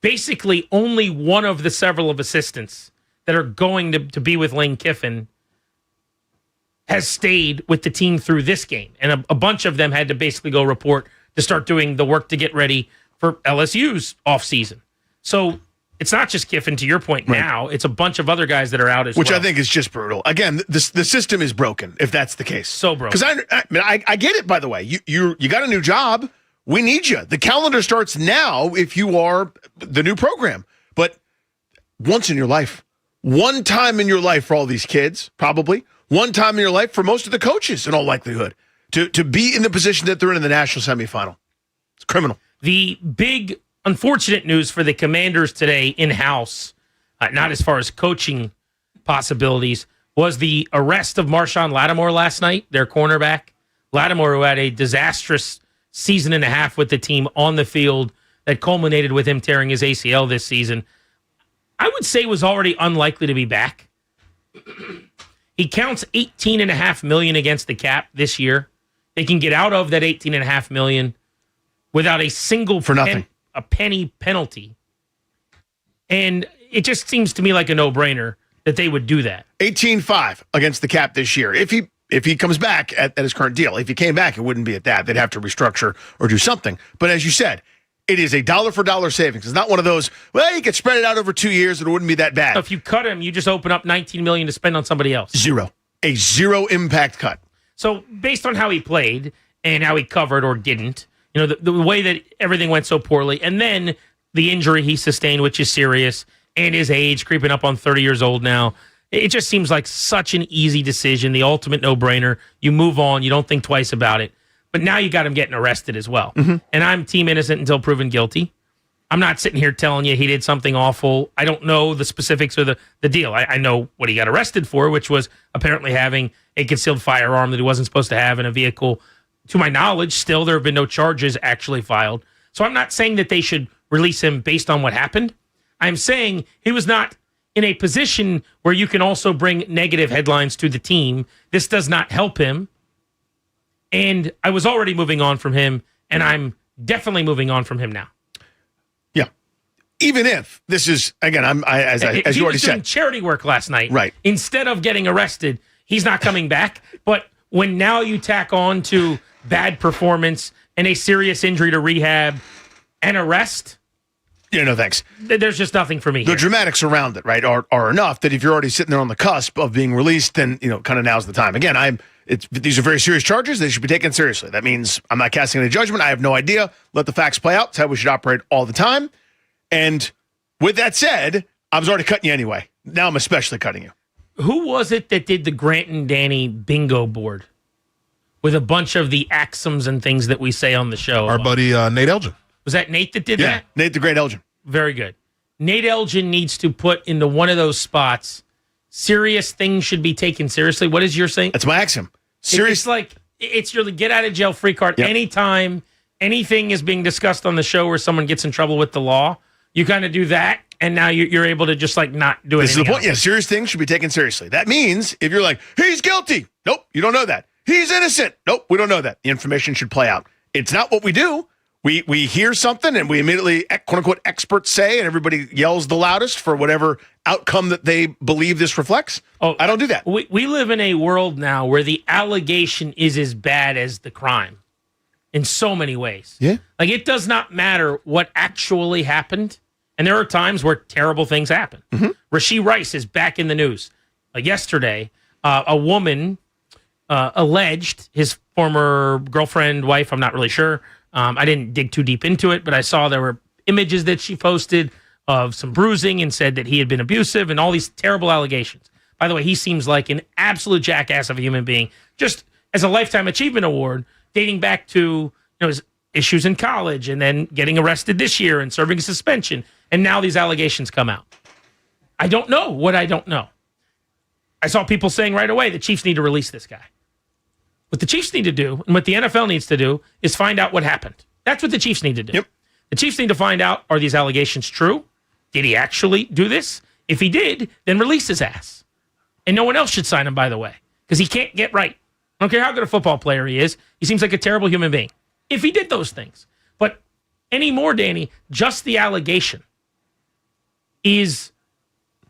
basically only one of the several of assistants that are going to be with Lane Kiffin has stayed with the team through this game. And a bunch of them had to basically go report to start doing the work to get ready for LSU's offseason. So it's not just Kiffin, to your point now. It's a bunch of other guys that are out as Which well. I think is just brutal. Again, the system is broken, if that's the case. So broken. Because I get it, by the way. You got a new job. We need you. The calendar starts now if you are the new program. But once in your life, one time in your life for all these kids, probably, one time in your life for most of the coaches, in all likelihood, to be in the position that they're in the national semifinal. It's criminal. The big unfortunate news for the Commanders today in-house, not as far as coaching possibilities, was the arrest of Marshawn Lattimore last night, their cornerback. Lattimore, who had a disastrous season and a half with the team on the field that culminated with him tearing his ACL this season, I would say was already unlikely to be back. He counts $18.5 million against the cap this year. They can get out of that $18.5 million without a single for nothing. A penny penalty. And it just seems to me like a no-brainer that they would do that. 18-5 against the cap this year. If he comes back at his current deal. If he came back, it wouldn't be at that. They'd have to restructure or do something. But as you said, it is a dollar-for-dollar savings. It's not one of those, well, you could spread it out over 2 years and it wouldn't be that bad. If you cut him, you just open up $19 million to spend on somebody else. A zero impact cut. So based on how he played and how he covered or didn't, the way that everything went so poorly, and then the injury he sustained, which is serious, and his age creeping up on 30 years old now, it just seems like such an easy decision, the ultimate no-brainer. You move on. You don't think twice about it. But now you got him getting arrested as well. Mm-hmm. And I'm team innocent until proven guilty. I'm not sitting here telling you he did something awful. I don't know the specifics or the deal. I know what he got arrested for, which was apparently having a concealed firearm that he wasn't supposed to have in a vehicle. To my knowledge, still, there have been no charges actually filed. So I'm not saying that they should release him based on what happened. I'm saying he was not in a position where you can also bring negative headlines to the team. This does not help him. And I was already moving on from him, and I'm definitely moving on from him now. Yeah. even if this is, again, as you already was doing said, charity work last night. Right. Instead of getting arrested, he's not coming back. But when now you tack on to bad performance and a serious injury to rehab and arrest, yeah, no thanks. There's just nothing for me. The here. dramatics around it, right, are enough that if you're already sitting there on the cusp of being released, then kind of now's the time. Again, these are very serious charges. They should be taken seriously. That means I'm not casting any judgment. I have no idea. Let the facts play out. That's how we should operate all the time. And with that said, I was already cutting you anyway. Now I'm especially cutting you. Who was it that did the Grant and Danny bingo board with a bunch of the axioms and things that we say on the show? Our buddy Nate Elgin. Was that Nate that did that? Nate the Great Elgin. Very good. Nate Elgin needs to put into one of those spots, serious things should be taken seriously. What is your saying? That's my axiom. It's your get out of jail free card. Yep. Anytime anything is being discussed on the show where someone gets in trouble with the law, you kind of do that, and now you're able to just not do it. This is the point. Yeah, serious things should be taken seriously. That means if you're like, he's guilty. Nope, you don't know that. He's innocent. Nope, we don't know that. The information should play out. It's not what we do. We hear something and we immediately, quote unquote, experts say, and everybody yells the loudest for whatever outcome that they believe this reflects. Oh, I don't do that. We live in a world now where the allegation is as bad as the crime in so many ways. Yeah. Like, it does not matter what actually happened. And there are times where terrible things happen. Mm-hmm. Rashee Rice is back in the news. Yesterday, a woman alleged his former girlfriend, wife, I'm not really sure. I didn't dig too deep into it, but I saw there were images that she posted of some bruising and said that he had been abusive and all these terrible allegations. By the way, he seems like an absolute jackass of a human being, just as a Lifetime Achievement Award, dating back to his issues in college and then getting arrested this year and serving a suspension. And now these allegations come out. I don't know what I don't know. I saw people saying right away the Chiefs need to release this guy. What the Chiefs need to do and what the NFL needs to do is find out what happened. That's what the Chiefs need to do. Yep. The Chiefs need to find out, are these allegations true? Did he actually do this? If he did, then release his ass. And no one else should sign him, by the way, because he can't get right. I don't care how good a football player he is. He seems like a terrible human being if he did those things. But anymore, Danny, just the allegation is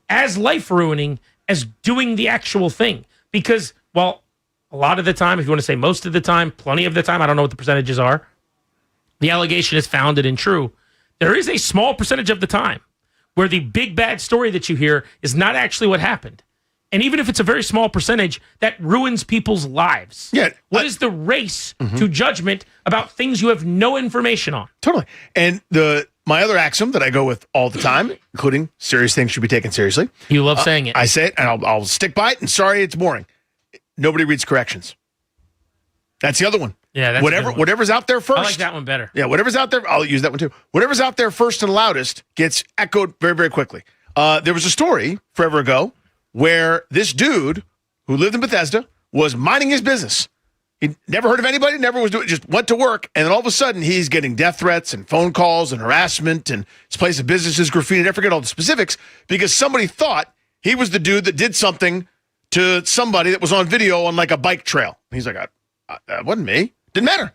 as life-ruining as doing the actual thing. Because, well, a lot of the time, if you want to say most of the time, plenty of the time, I don't know what the percentages are, the allegation is founded and true. There is a small percentage of the time where the big bad story that you hear is not actually what happened. And even if it's a very small percentage, that ruins people's lives. Yeah. What is the race to judgment about things you have no information on? Totally. And my other axiom that I go with all the time, including serious things should be taken seriously. You love saying it. I say it, and I'll stick by it, and sorry it's boring. Nobody reads corrections. That's the other one. Yeah, that's a good one. Whatever's out there first. I like that one better. Yeah, whatever's out there, I'll use that one too. Whatever's out there first and loudest gets echoed very, very quickly. There was a story forever ago where this dude who lived in Bethesda was minding his business. He never heard of anybody, never was doing, just went to work, and then all of a sudden he's getting death threats and phone calls and harassment, and his place of business is graffitied. I forget all the specifics because somebody thought he was the dude that did something to somebody that was on video on like a bike trail. And he's like, that wasn't me. Didn't matter.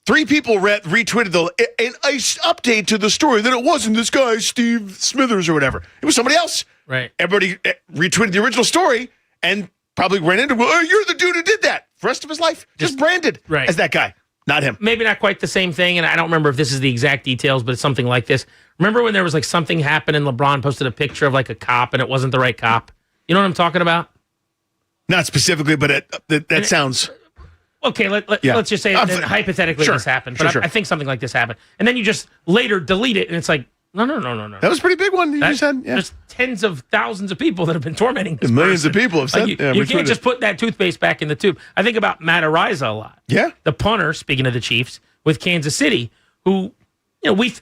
3 people retweeted an update to the story that it wasn't this guy, Steve Smithers or whatever. It was somebody else. Right. Everybody retweeted the original story and probably ran into, well, you're the dude who did that. For the rest of his life, just branded as that guy, not him. Maybe not quite the same thing, and I don't remember if this is the exact details, but it's something like this. Remember when there was like something happened and LeBron posted a picture of like a cop and it wasn't the right cop? You know what I'm talking about? Not specifically, but that sounds... Okay, let's just say that hypothetically this happened. But I think something like this happened. And then you just later delete it, and it's like, no. That was a pretty big one you just had. Yeah. There's tens of thousands of people that have been tormenting this millions person. of people have said you can't just put that toothpaste back in the tube. I think about Matt Araiza a lot. Yeah. The punter, speaking of the Chiefs, with Kansas City, who, and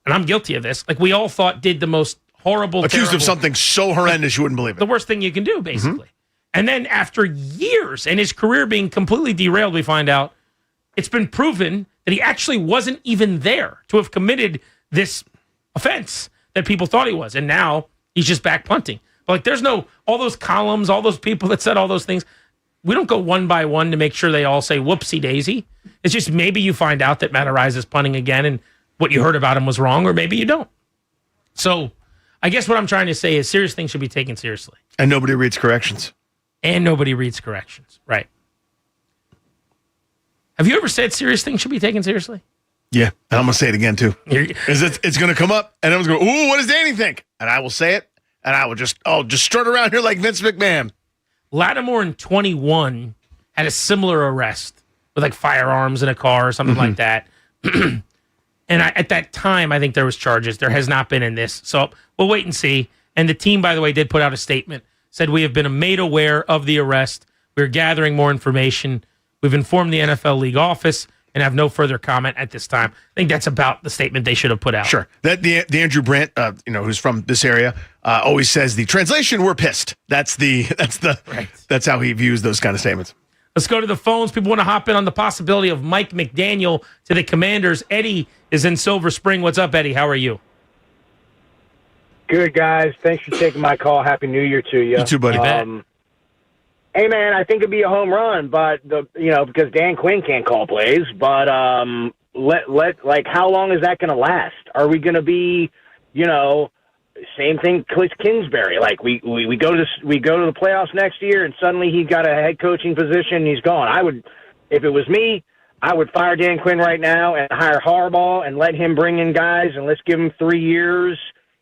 I'm guilty of this, like we all thought did the most horrible, accused of something so horrendous you wouldn't believe it. The worst thing you can do, basically. And then after years and his career being completely derailed, we find out it's been proven that he actually wasn't even there to have committed this offense that people thought he was. And now he's just back punting. But like there's no, all those columns, all those people that said all those things, we don't go one by one to make sure they all say whoopsie daisy. It's just maybe you find out that Matt Araiza is punting again and what you heard about him was wrong, or maybe you don't. So I guess what I'm trying to say is serious things should be taken seriously. And nobody reads corrections. Right. Have you ever said serious things should be taken seriously? Yeah, and I'm going to say it again, too. It's going to come up, and everyone's going, ooh, what does Danny think? And I will say it, and I will just strut around here like Vince McMahon. Lattimore in 21 had a similar arrest with like firearms in a car or something like that. And at that time, I think there was charges. There has not been in this. So we'll wait and see. And the team, by the way, did put out a statement, said we have been made aware of the arrest. We're gathering more information. We've informed the NFL league office and have no further comment at this time. I think that's about the statement they should have put out. Sure. That the Andrew Brandt, who's from this area, always says the translation, we're pissed. That's how he views those kind of statements. Let's go to the phones. People want to hop in on the possibility of Mike McDaniel to the Commanders. Eddie is in Silver Spring. What's up, Eddie? How are you? Good, guys. Thanks for taking my call. Happy New Year to you. You too, buddy. Hey, man, I think it'd be a home run, but because Dan Quinn can't call plays. But how long is that going to last? Are we going to be, same thing, Cliff Kingsbury? Like we go to the playoffs next year, and suddenly he's got a head coaching position. And he's gone. If it was me, I would fire Dan Quinn right now and hire Harbaugh and let him bring in guys and let's give him 3 years.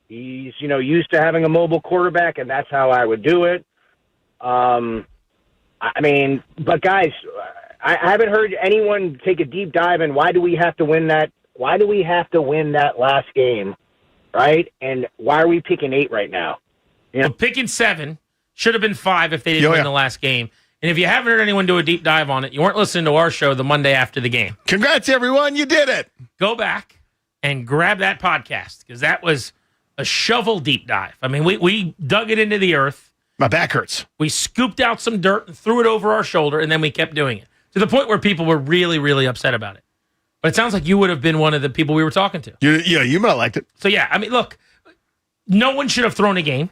He's used to having a mobile quarterback, and that's how I would do it. But guys, I haven't heard anyone take a deep dive in why do we have to win that? Why do we have to win that last game, right? And why are we picking 8 right now? Well, picking 7 should have been 5 if they didn't win the last game. And if you haven't heard anyone do a deep dive on it, you weren't listening to our show the Monday after the game. Congrats, everyone. You did it. Go back and grab that podcast because that was a shovel deep dive. I mean, we dug it into the earth. My back hurts. We scooped out some dirt and threw it over our shoulder, and then we kept doing it to the point where people were really, really upset about it. But it sounds like you would have been one of the people we were talking to. You might have liked it. So, yeah, I mean, look, no one should have thrown a game.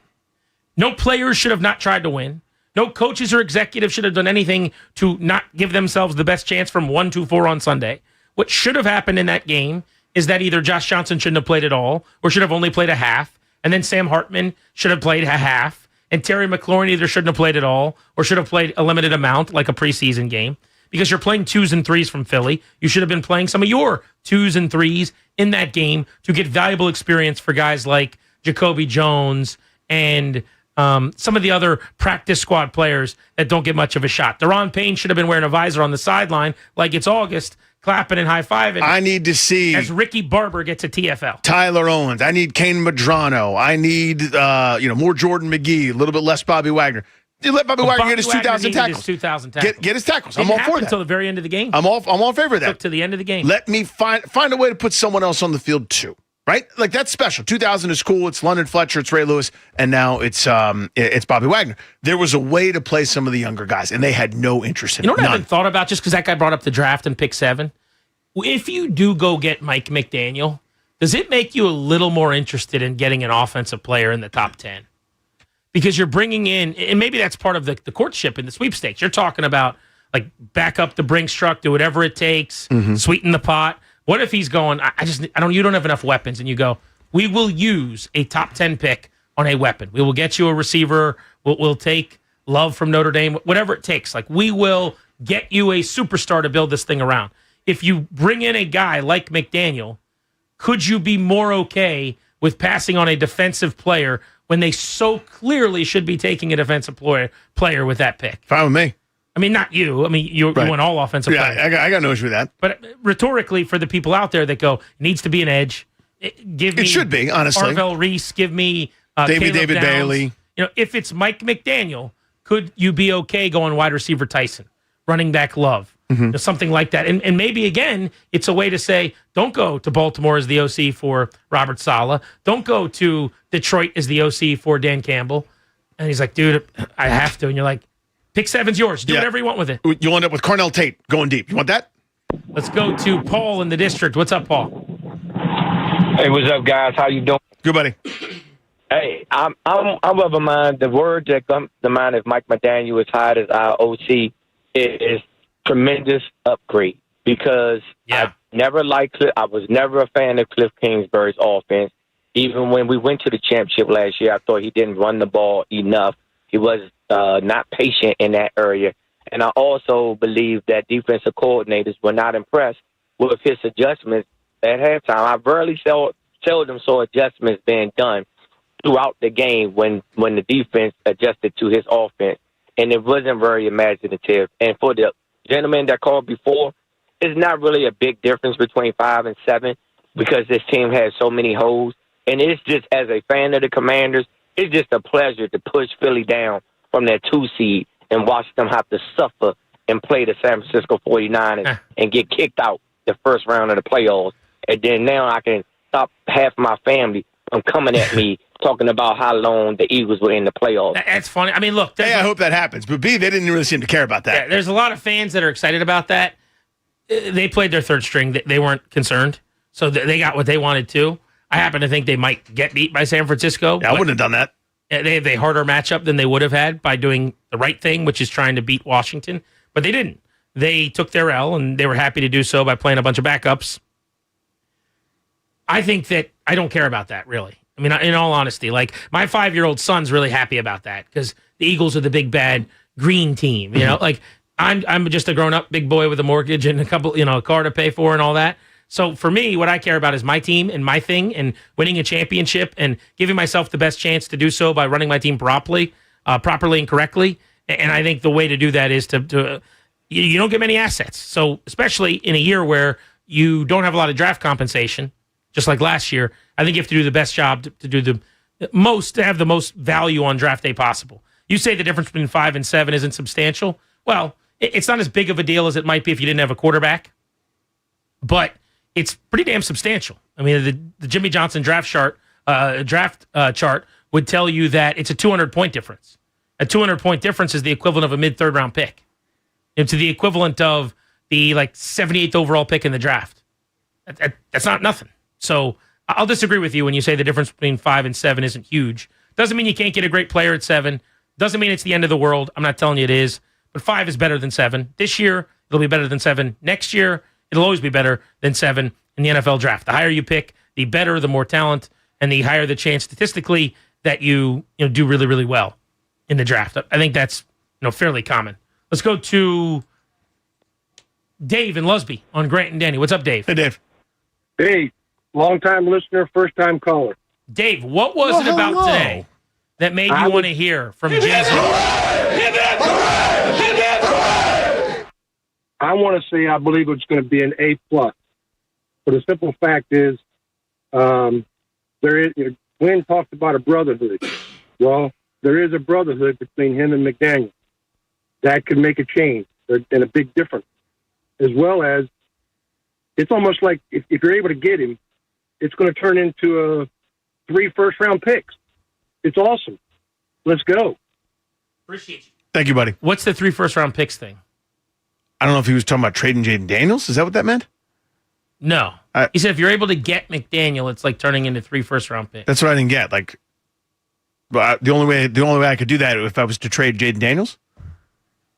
No players should have not tried to win. No coaches or executives should have done anything to not give themselves the best chance from 1-4 on Sunday. What should have happened in that game is that either Josh Johnson shouldn't have played at all or should have only played a half, and then Sam Hartman should have played a half, and Terry McLaurin either shouldn't have played at all or should have played a limited amount like a preseason game. Because you're playing 2s and 3s from Philly, you should have been playing some of your 2s and 3s in that game to get valuable experience for guys like Jacoby Jones and some of the other practice squad players that don't get much of a shot. Deron Payne should have been wearing a visor on the sideline like it's August, clapping and high-fiving. I need to see as Ricky Barber gets a TFL. Tyler Owens. I need Kane Madrano. I need more Jordan McGee, a little bit less Bobby Wagner. You let Bobby Wagner get his 2,000 tackles. 2,000 tackles. Get his tackles. I'm all for that. Until the very end of the game. I'm all in favor of that. Took to the end of the game. Let me find a way to put someone else on the field too. Right? Like that's special. 2,000 is cool. It's London Fletcher, it's Ray Lewis, and now it's Bobby Wagner. There was a way to play some of the younger guys, and they had no interest in it. You know what I haven't thought about just because that guy brought up the draft and pick 7? If you do go get Mike McDaniel, does it make you a little more interested in getting an offensive player in the top 10? Because you're bringing in, and maybe that's part of the courtship in the sweepstakes. You're talking about like back up the Brinks truck, do whatever it takes, sweeten the pot. What if he's going, you don't have enough weapons, and you go, we will use a top 10 pick on a weapon. We will get you a receiver. We'll take Love from Notre Dame, whatever it takes. Like we will get you a superstar to build this thing around. If you bring in a guy like McDaniel, could you be more okay with passing on a defensive player when they so clearly should be taking a defensive player with that pick? Fine with me. I mean, not you. I mean, you want all offensive players. I got no issue with that. But rhetorically, for the people out there that go, it needs to be an edge. It should be, honestly. Arvell Reese, give me David Downs. Bailey. If it's Mike McDaniel, could you be okay going wide receiver Tyson, running back Love, something like that? And maybe, again, it's a way to say, don't go to Baltimore as the OC for Robert Saleh. Don't go to Detroit as the OC for Dan Campbell. And he's like, dude, I have to. And you're like, pick 7's yours. Do whatever you want with it. You'll end up with Carnell Tate going deep. You want that? Let's go to Paul in the district. What's up, Paul? Hey, what's up, guys? How you doing? Good, buddy. Hey, I'm of a mind. The word that comes to mind if Mike McDaniel is hired as our OC is tremendous upgrade because I never liked it. I was never a fan of Cliff Kingsbury's offense. Even when we went to the championship last year, I thought he didn't run the ball enough. He was not patient in that area. And I also believe that defensive coordinators were not impressed with his adjustments at halftime. I seldom saw adjustments being done throughout the game when the defense adjusted to his offense. And it wasn't very imaginative. And for the gentleman that called before, it's not really a big difference between 5 and 7 because this team has so many holes. And it's just, as a fan of the Commanders, it's just a pleasure to push Philly down from that 2 seed and watch them have to suffer and play the San Francisco 49ers and get kicked out the first round of the playoffs. And then now I can stop half my family from coming at me talking about how long the Eagles were in the playoffs. That's funny. I mean, look. I hope that happens. But B, they didn't really seem to care about that. Yeah, there's a lot of fans that are excited about that. They played their third string. They weren't concerned. So they got what they wanted to. I happen to think they might get beat by San Francisco. Yeah, I wouldn't have done that. They have a harder matchup than they would have had by doing the right thing, which is trying to beat Washington. But they didn't. They took their L, and they were happy to do so by playing a bunch of backups. I think that I don't care about that, really. I mean, in all honesty, like my 5-year-old son's really happy about that because the Eagles are the big bad green team. You know, like I'm just a grown up big boy with a mortgage and a car to pay for and all that. So for me, what I care about is my team and my thing and winning a championship and giving myself the best chance to do so by running my team properly and correctly. And I think the way to do that is to you don't get many assets. So especially in a year where you don't have a lot of draft compensation, just like last year, I think you have to do the best job to have the most value on draft day possible. You say the difference between 5 and 7 isn't substantial. Well, it's not as big of a deal as it might be if you didn't have a quarterback, but it's pretty damn substantial. I mean, the Jimmy Johnson draft chart would tell you that it's a 200-point difference. A 200-point difference is the equivalent of a mid-third round pick. It's the equivalent of the 78th overall pick in the draft. That's not nothing. So I'll disagree with you when you say the difference between 5 and 7 isn't huge. Doesn't mean you can't get a great player at 7. Doesn't mean it's the end of the world. I'm not telling you it is. But 5 is better than 7. This year, it'll be better than 7. Next year, it'll always be better than 7 in the NFL draft. The higher you pick, the better, the more talent, and the higher the chance statistically that you do really, really well in the draft. I think that's fairly common. Let's go to Dave in Lusby on Grant and Danny. What's up, Dave? Hey, Dave. Hey, long-time listener, first-time caller. Dave, what was it about today that made you want to hear from Jensen? I want to say I believe it's going to be an A+. But the simple fact is, Glenn talked about a brotherhood. Well, there is a brotherhood between him and McDaniel. That could make a change and a big difference. As well as, it's almost like if you're able to get him, it's going to turn into 3 first-round picks. It's awesome. Let's go. Appreciate you. Thank you, buddy. What's the 3 first-round picks thing? I don't know if he was talking about trading Jaden Daniels. Is that what that meant? No. He said if you're able to get McDaniel, it's like turning into 3 first-round picks. That's what I didn't get. The only way I could do that if I was to trade Jaden Daniels.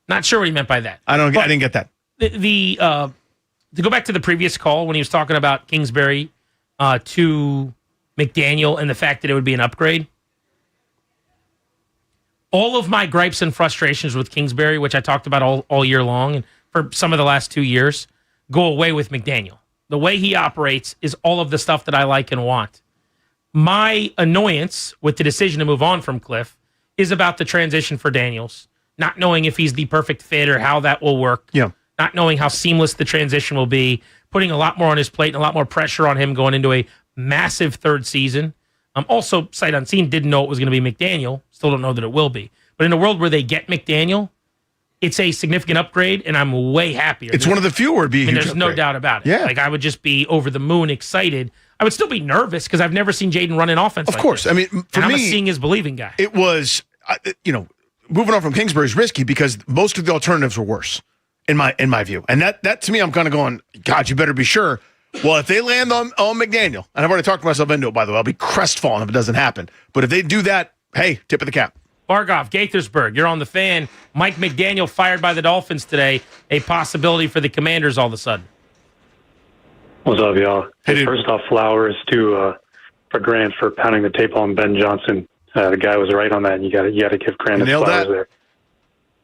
Not sure what he meant by that. I didn't get that. To go back to the previous call when he was talking about Kingsbury to McDaniel and the fact that it would be an upgrade. All of my gripes and frustrations with Kingsbury, which I talked about all year long and for some of the last 2 years, go away with McDaniel. The way he operates is all of the stuff that I like and want. My annoyance with the decision to move on from Cliff is about the transition for Daniels, not knowing if he's the perfect fit or how that will work. Yeah. Not knowing how seamless the transition will be, putting a lot more on his plate and a lot more pressure on him going into a massive third season. Also, sight unseen, didn't know it was going to be McDaniel. Still don't know that it will be. But in a world where they get McDaniel, it's a significant upgrade, and I'm way happier. It's one of the few where it'd be a huge there's upgrade. no doubt about it. Yeah. I would just be over the moon excited. I would still be nervous because I've never seen Jaden run an offense Of course. this. I mean, for and I'm me, a seeing is believing guy. It was, moving on from Kingsbury is risky because most of the alternatives were worse, in my view. And that to me, I'm kind of going, God, you better be sure. Well, if they land on McDaniel, and I've already talked myself into it, by the way, I'll be crestfallen if it doesn't happen. But if they do that, hey, tip of the cap. Bargoff, Gaithersburg, you're on the Fan. Mike McDaniel fired by the Dolphins today. A possibility for the Commanders all of a sudden. What's up, y'all? Hey, first off, flowers to Grant for pounding the table on Ben Johnson. The guy was right on that, and you got to give Grant his flowers there.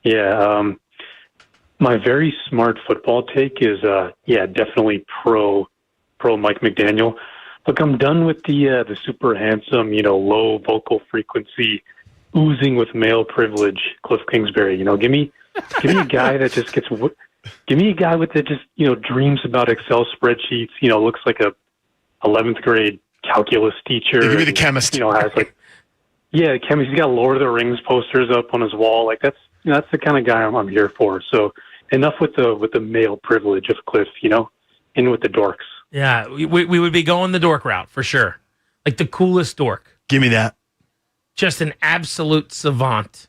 Yeah. My very smart football take is, definitely pro Mike McDaniel. Look, I'm done with the super handsome, low vocal frequency, oozing with male privilege, Cliff Kingsbury. Give me a guy that just give me a guy that just dreams about Excel spreadsheets. Looks like a 11th grade calculus teacher. Give me the chemist. Has the chemist. He's got Lord of the Rings posters up on his wall. That's the kind of guy I'm here for. So enough with the male privilege of Cliff. In with the dorks. Yeah, we would be going the dork route for sure. Like the coolest dork. Give me that. Just an absolute savant.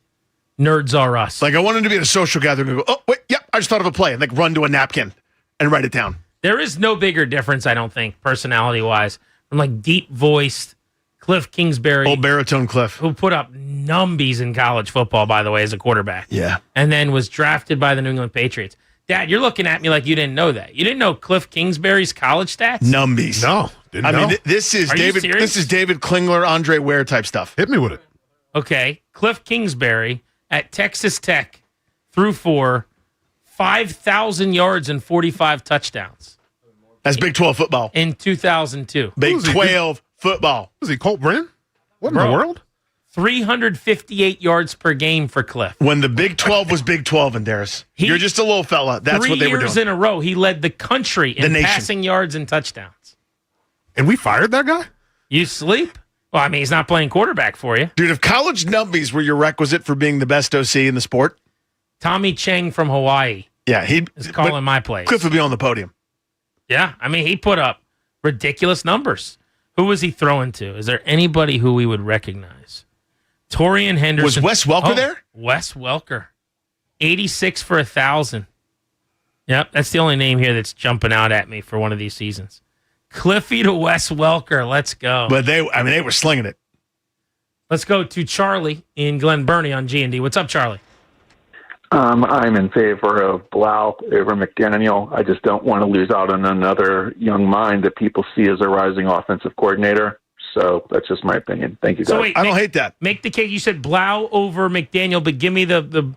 Nerds are us. Like I want him to be at a social gathering and go, oh, wait, yeah, I just thought of a play. And run to a napkin and write it down. There is no bigger difference, I don't think, personality-wise, from deep-voiced Cliff Kingsbury. Old baritone Cliff. Who put up numbies in college football, by the way, as a quarterback. Yeah. And then was drafted by the New England Patriots. Dad, you're looking at me like you didn't know that. You didn't know Cliff Kingsbury's college stats? Numbies. No, didn't know. I mean, this is Are you David. serious? This is David Klingler, Andre Ware type stuff. Hit me with it. Okay, Cliff Kingsbury at Texas Tech threw for 5,000 yards and 45 touchdowns. That's Big 12 football. In 2002. Big 12 football. Was he Colt Brennan? What in the world? 358 yards per game for Cliff. When the Big 12 was Big 12, and Darius, you're just a little fella. That's what they were doing. 3 years in a row, he led the country in nation. passing yards and touchdowns. And we fired that guy? You sleep? Well, I mean, he's not playing quarterback for you. Dude, if college numbies were your requisite for being the best OC in the sport. Tommy Chang from Hawaii. Yeah, is calling my plays. Cliff would be on the podium. Yeah, I mean, he put up ridiculous numbers. Who was he throwing to? Is there anybody who we would recognize? Torian Henderson. Was Wes Welker there? Wes Welker. 86 for 1,000. Yep, that's the only name here that's jumping out at me for one of these seasons. Cliffy to Wes Welker. Let's go. But they were slinging it. Let's go to Charlie in Glen Burnie on G&D. What's up, Charlie? I'm in favor of Blau over McDaniel. I just don't want to lose out on another young mind that people see as a rising offensive coordinator. So that's just my opinion. Thank you, guys. So wait, I don't hate that. Make the case. You said Blau over McDaniel, but give me the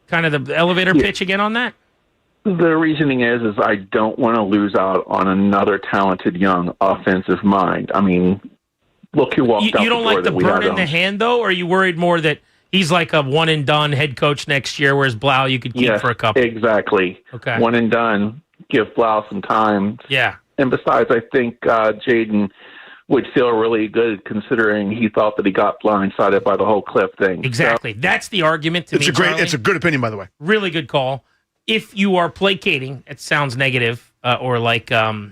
kind of the elevator pitch again on that. The reasoning is I don't want to lose out on another talented young offensive mind. I mean, look who walked out the door. You don't like the burn in the hand, though, or are you worried more that he's like a one-and-done head coach next year, whereas Blau you could keep for a couple? Exactly. Okay. One and done. Give Blau some time. Yeah. And besides, I think Jaden would feel really good considering he thought that he got blindsided by the whole Cliff thing. Exactly. So, that's the argument to me, Charlie. It's a good opinion, by the way. Really good call. If you are placating, it sounds negative or like, like,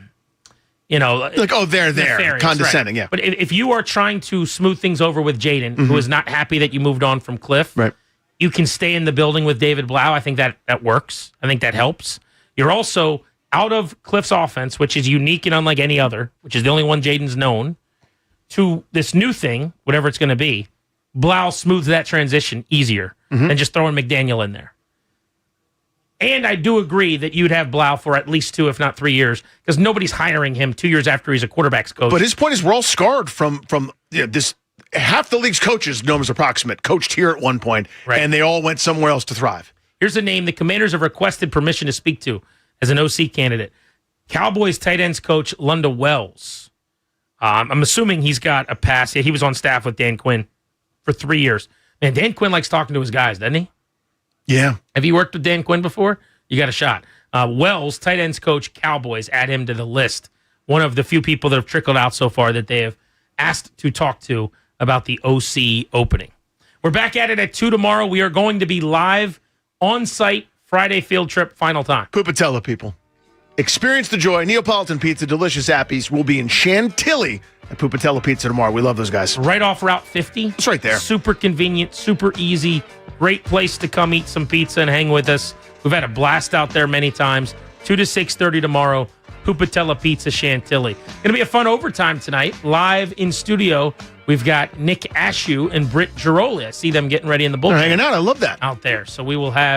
oh, they're there, nefarious, condescending, right. yeah. But if you are trying to smooth things over with Jaden, who is not happy that you moved on from Cliff, right. You can stay in the building with David Blau. I think that works. I think that helps. You're also out of Cliff's offense, which is unique and unlike any other, which is the only one Jaden's known, to this new thing, whatever it's going to be. Blau smooths that transition easier than just throwing McDaniel in there. And I do agree that you'd have Blau for at least 2, if not 3 years, because nobody's hiring him 2 years after he's a quarterback's coach. But his point is we're all scarred from this. Half the league's coaches, known as approximate, coached here at one point, and they all went somewhere else to thrive. Here's a name the Commanders have requested permission to speak to as an OC candidate. Cowboys tight ends coach Lunda Wells. I'm assuming he's got a pass. Yeah, he was on staff with Dan Quinn for 3 years. Man, Dan Quinn likes talking to his guys, doesn't he? Yeah. Have you worked with Dan Quinn before? You got a shot. Wells, tight ends coach, Cowboys, add him to the list. One of the few people that have trickled out so far that they have asked to talk to about the OC opening. We're back at it at 2 tomorrow. We are going to be live on-site Friday field trip, final time. Pupatella, people. Experience the joy. Neapolitan pizza, delicious appies. We'll be in Chantilly at Pupatella Pizza tomorrow. We love those guys. Right off Route 50. It's right there. Super convenient, super easy. Great place to come eat some pizza and hang with us. We've had a blast out there many times. 2 to 6:30 tomorrow. Pupatella Pizza Chantilly. Going to be a fun overtime tonight. Live in studio, we've got Nick Ashew and Britt Giroli. I see them getting ready in the bullpen. They're hanging out. I love that. Out there. So we will have